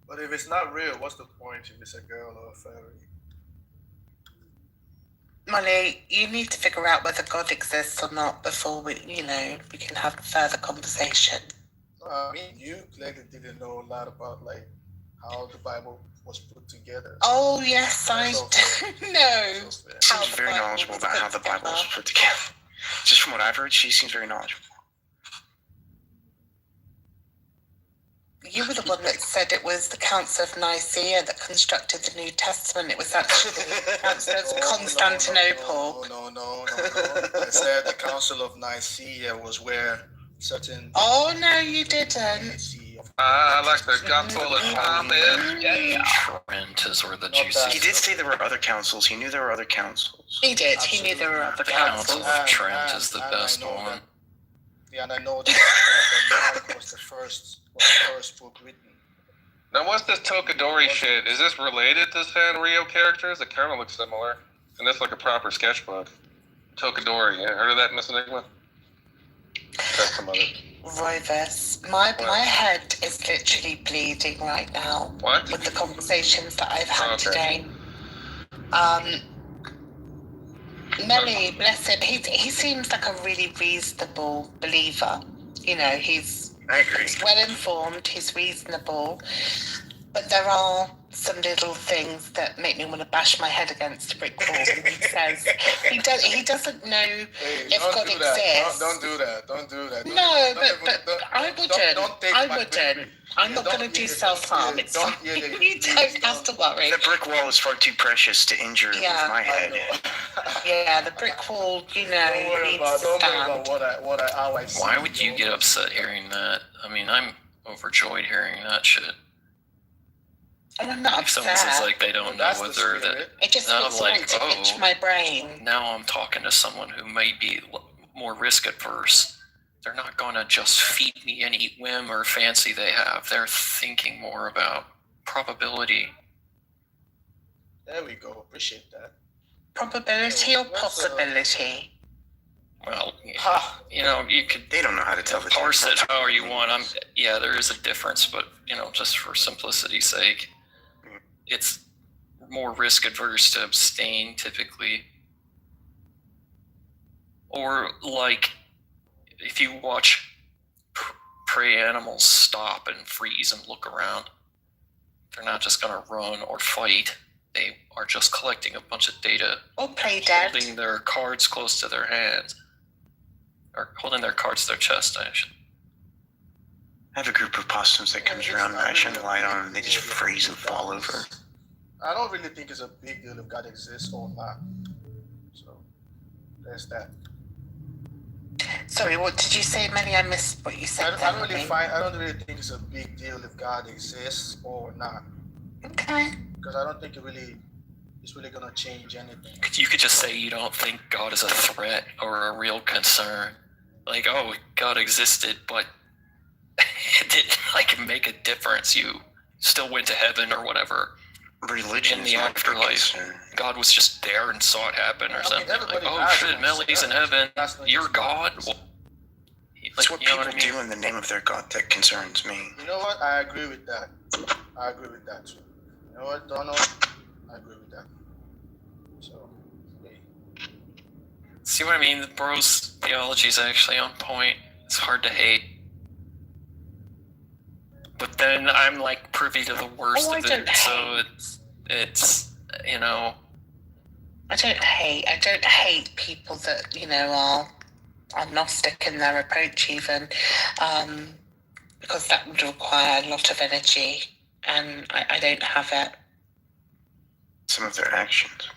But if it's not real, what's the point if it's a girl or a fairy? Molly, you need to figure out whether God exists or not before we can have a further conversation. I mean, you clearly didn't know a lot about how the Bible was put together. Oh yes, I do know. Seems very knowledgeable about how the Bible was put together. Just from what I've heard, she seems very knowledgeable. You were the one that said it was the Council of Nicaea that constructed the New Testament. It was actually the Council of Constantinople. No. I said the Council of Nicaea was where certain. Oh no, you didn't. I like the Gospel of Thomas. Yeah. Trent is where the juice is. He did say there were other councils. He knew there were other councils. He did. He knew there were other The Council councils. of Trent is the best one. Yeah, and I know that Mark was the first book written. Now, what's this Tokadori shit? Is this related to Sanrio characters? It kind of looks similar. And that's like a proper sketchbook. Tokadori, yeah. Heard of that, Miss Enigma? That's some other. Rovis, my head is literally bleeding right now. What? With the conversations that I've had today. Melly, bless him, he seems like a really reasonable believer. You know, he's well informed, he's reasonable, but there are some little things that make me want to bash my head against a brick wall. He says he doesn't know if God exists. Don't do that. No, but I wouldn't. I'm not going to do self-harm. It's fine. You don't have to worry. The brick wall is far too precious to injure with my head. Yeah, the brick wall, needs to stand. Why would you get upset hearing that? I mean, I'm overjoyed hearing that shit. I'm not if someone says like they don't know whether that, it just makes me want to itch my brain. Now I'm talking to someone who may be more risk adverse. They're not going to just feed me any whim or fancy they have. They're thinking more about probability. There we go. Appreciate that. Probability or possibility? Well, you could. They don't know how to tell the parse it however you want. There is a difference, but just for simplicity's sake, it's more risk adverse to abstain typically. Or like, if you watch prey animals stop and freeze and look around, they're not just going to run or fight. They are just collecting a bunch of data. Or play dead. Holding their cards close to their hands. Or holding their cards to their chest, I should. I have a group of possums that comes around and I shine the light on them and they just freeze and fall over. I don't really think it's a big deal if God exists or not. So, there's that. Sorry, what did you say, Melly? I missed what you said. I don't really think it's a big deal if God exists or not. Okay. Because I don't think it's really gonna change anything. You could just say you don't think God is a threat or a real concern. Like, oh, God existed, but it didn't make a difference. You still went to heaven or whatever. Religion in the afterlife. God was just there and saw it happen or something. Like, oh shit, Melly's in heaven. You're God. Well, it's what people do in the name of their God that concerns me. You know what? I agree with that. I agree with that too. You know what, Donald? I agree with that. So, see what I mean? The bro's theology is actually on point. It's hard to hate. But then I'm privy to the worst of it, so it's I don't hate people that are agnostic in their approach even, because that would require a lot of energy, and I don't have it. Some of their actions.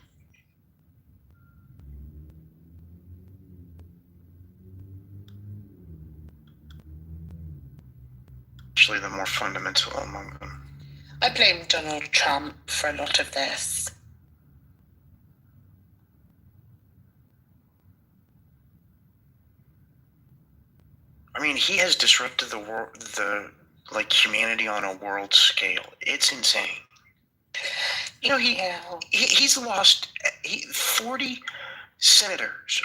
Actually, the more fundamental among them. I blame Donald Trump for a lot of this. I mean, he has disrupted the world, humanity on a world scale. It's insane. He's lost 40 senators,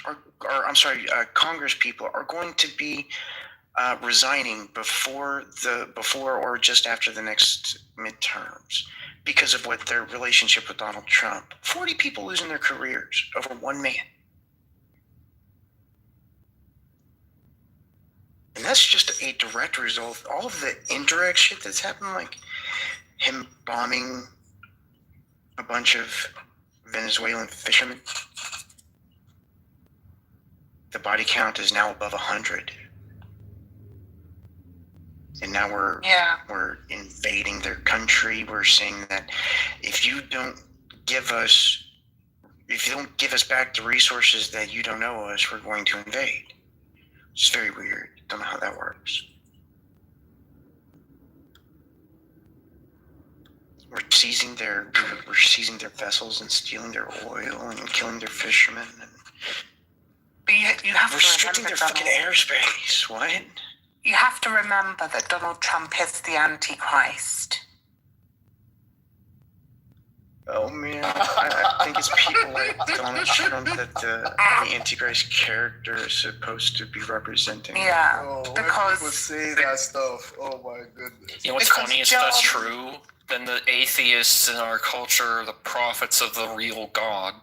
Congress people are going to be resigning before or just after the next midterms because of what their relationship with Donald Trump. 40 people losing their careers over one man. And that's just a direct result. All of the indirect shit that's happened, him bombing a bunch of Venezuelan fishermen. The body count is now above 100. And now we're invading their country. We're saying that if you don't give us back the resources that you don't owe us, we're going to invade. It's very weird. Don't know how that works. We're seizing their vessels and stealing their oil and killing their fishermen. But you have to restricting their remember, fucking airspace. What? You have to remember that Donald Trump is the Antichrist. Oh man, I think it's people like Donald Trump that the Antichrist character is supposed to be representing. Yeah, because people say that stuff. Oh my goodness. You know what's funny is if that's true, then the atheists in our culture are the prophets of the real God.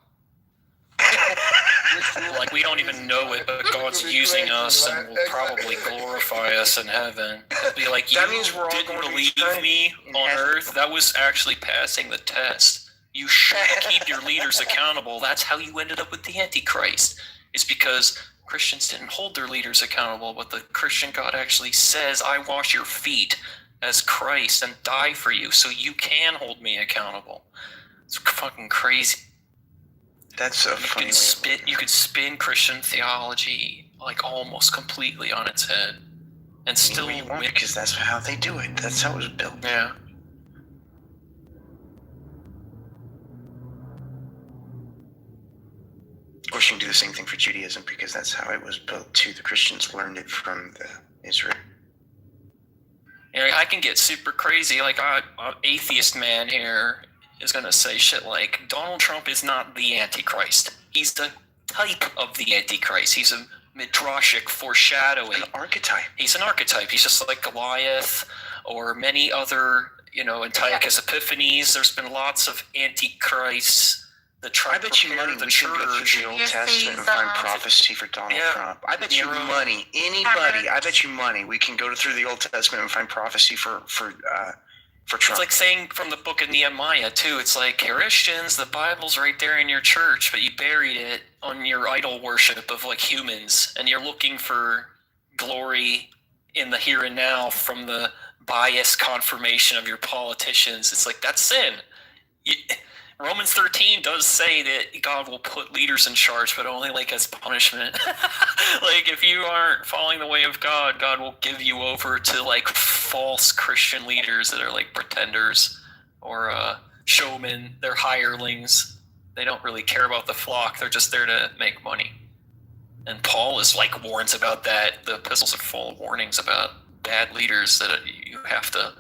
Like, we don't even know it, but God's using us and will probably glorify us in heaven. It'll be like, you didn't believe me on earth? That was actually passing the test. You should keep your leaders accountable. That's how you ended up with the Antichrist. It's because Christians didn't hold their leaders accountable, but the Christian God actually says, I wash your feet as Christ and die for you, so you can hold me accountable. It's fucking crazy. That's so funny. You could spin Christian theology like almost completely on its head, and still you won't, because that's how they do it. That's how it was built. Yeah. Of course, you can do the same thing for Judaism, because that's how it was built too. The Christians learned it from the Israel. You know, I can get super crazy. Like, an atheist man here is going to say shit like, Donald Trump is not the Antichrist. He's the type of the Antichrist. He's a midrashic foreshadowing. An archetype. He's an archetype. He's just like Goliath or many other, Antiochus Epiphanes. There's been lots of Antichrists that try to prepare the church. We can go through the Old Testament and find prophecy for Donald Trump. I bet you money, we can go through the Old Testament and find prophecy for Trump. It's like saying from the book of Nehemiah, too. It's like, Christians, the Bible's right there in your church, but you buried it on your idol worship of, like, humans, and you're looking for glory in the here and now from the biased confirmation of your politicians. It's like, that's sin. Romans 13 does say that God will put leaders in charge, but only like as punishment. Like, if you aren't following the way of God, God will give you over to like false Christian leaders that are like pretenders or showmen. They're hirelings. They don't really care about the flock. They're just there to make money. And Paul is like warns about that. The epistles are full of warnings about bad leaders that you have to,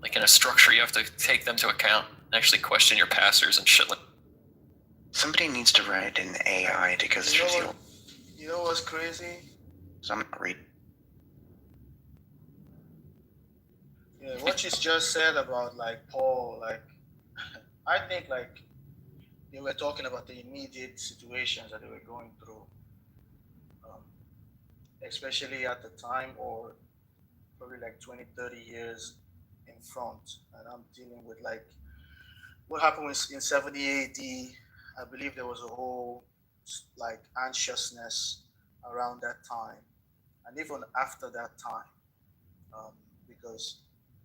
like in a structure, you have to take them to account. Actually question your pastors and shit like. Somebody needs to write an AI to go through the old. You know what's crazy? So I'm not reading. Yeah, what you just said about like Paul, like I think like they were talking about the immediate situations that they were going through, especially at the time, or probably like 20, 30 years in front. And I'm dealing with like what happened in 70 AD. I believe there was a whole like anxiousness around that time, and even after that time, because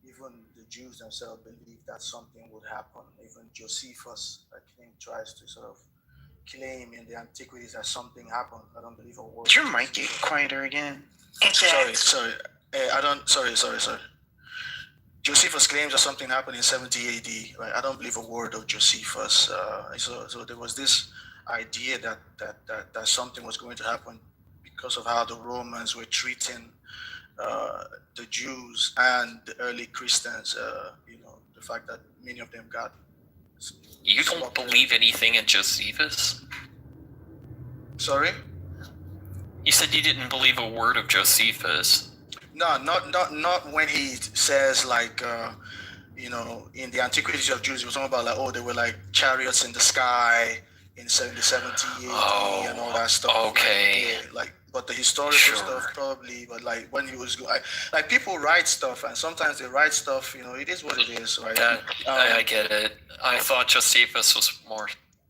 even the Jews themselves believed that something would happen. Even Josephus, I think, tries to sort of claim in the antiquities that something happened. I don't believe a word. Did your mic get quieter again? Sorry. Sorry. Josephus claims that something happened in 70 AD. Right? I don't believe a word of Josephus. So there was this idea that something was going to happen because of how the Romans were treating the Jews and the early Christians. The fact that many of them got. You don't believe anything in Josephus? Sorry? You said you didn't believe a word of Josephus. No, not when he says like, in the antiquities of Jews, he was talking about like, oh, they were like chariots in the sky, in 70 AD and all that stuff. Okay. But the historical stuff probably. But like when he was like people write stuff, and sometimes they write stuff. It is what it is, right? I get it. I thought Josephus was more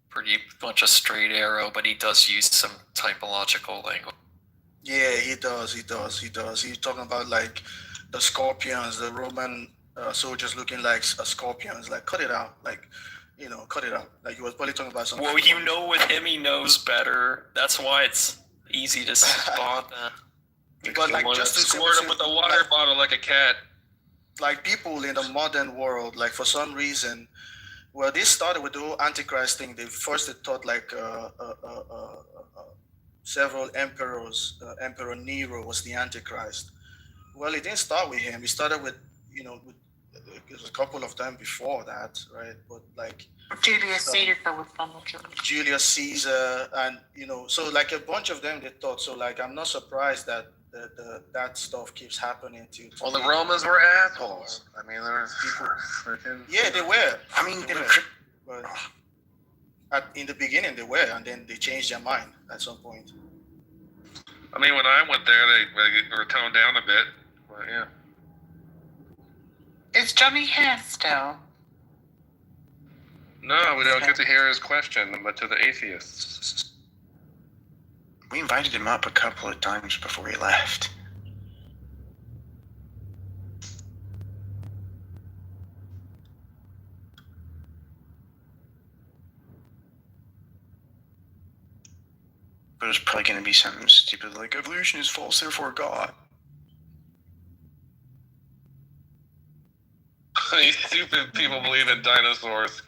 pretty much a straight arrow, but he does use some typological language. Yeah, he does. He's talking about like the scorpions, the Roman soldiers looking like scorpions. Like, cut it out. Like, cut it out. Like, he was probably talking about something. Well, with him, he knows better. That's why it's easy to spot that. But like, just to squirt him with a water bottle like a cat. Like people in the modern world, like for some reason, well, this started with the whole Antichrist thing. They thought like several emperors. Emperor Nero was the Antichrist. Well, it didn't start with him. It started with, there's a couple of them before that, right? But like Julius Caesar was one of them. Julius Caesar, and so like a bunch of them they thought. So like, I'm not surprised that that stuff keeps happening to. Well, the Romans were assholes. I mean, they're freaking. Yeah, they were. I mean, in the beginning they were, and then they changed their mind at some point. I mean, when I went there, they were toned down a bit. But yeah. Is Johnny here still? No, we don't get to hear his question, but to the atheists. We invited him up a couple of times before he left. But it's probably going to be something stupid like evolution is false, therefore God. These stupid people believe in dinosaurs.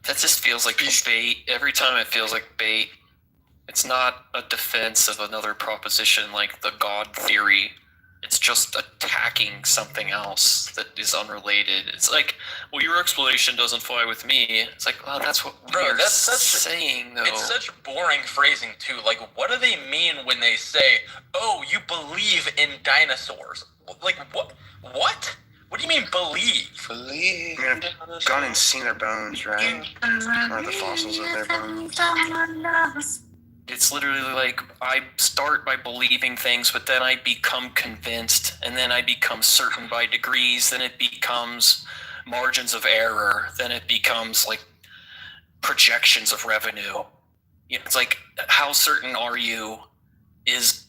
That just feels like bait. Every time it feels like bait. It's not a defense of another proposition like the God theory. It's just attacking something else that is unrelated. It's like, well, your explanation doesn't fly with me. It's like, well, that's what we're saying, though. It's such boring phrasing, too. Like, what do they mean when they say, oh, you believe in dinosaurs? Like, what? What? What do you mean, believe? Believe. Gone and seen their bones, right? Or the fossils of their bones. It's literally like I start by believing things, but then I become convinced, and then I become certain by degrees, then it becomes margins of error, then it becomes like projections of revenue. It's like, how certain are you is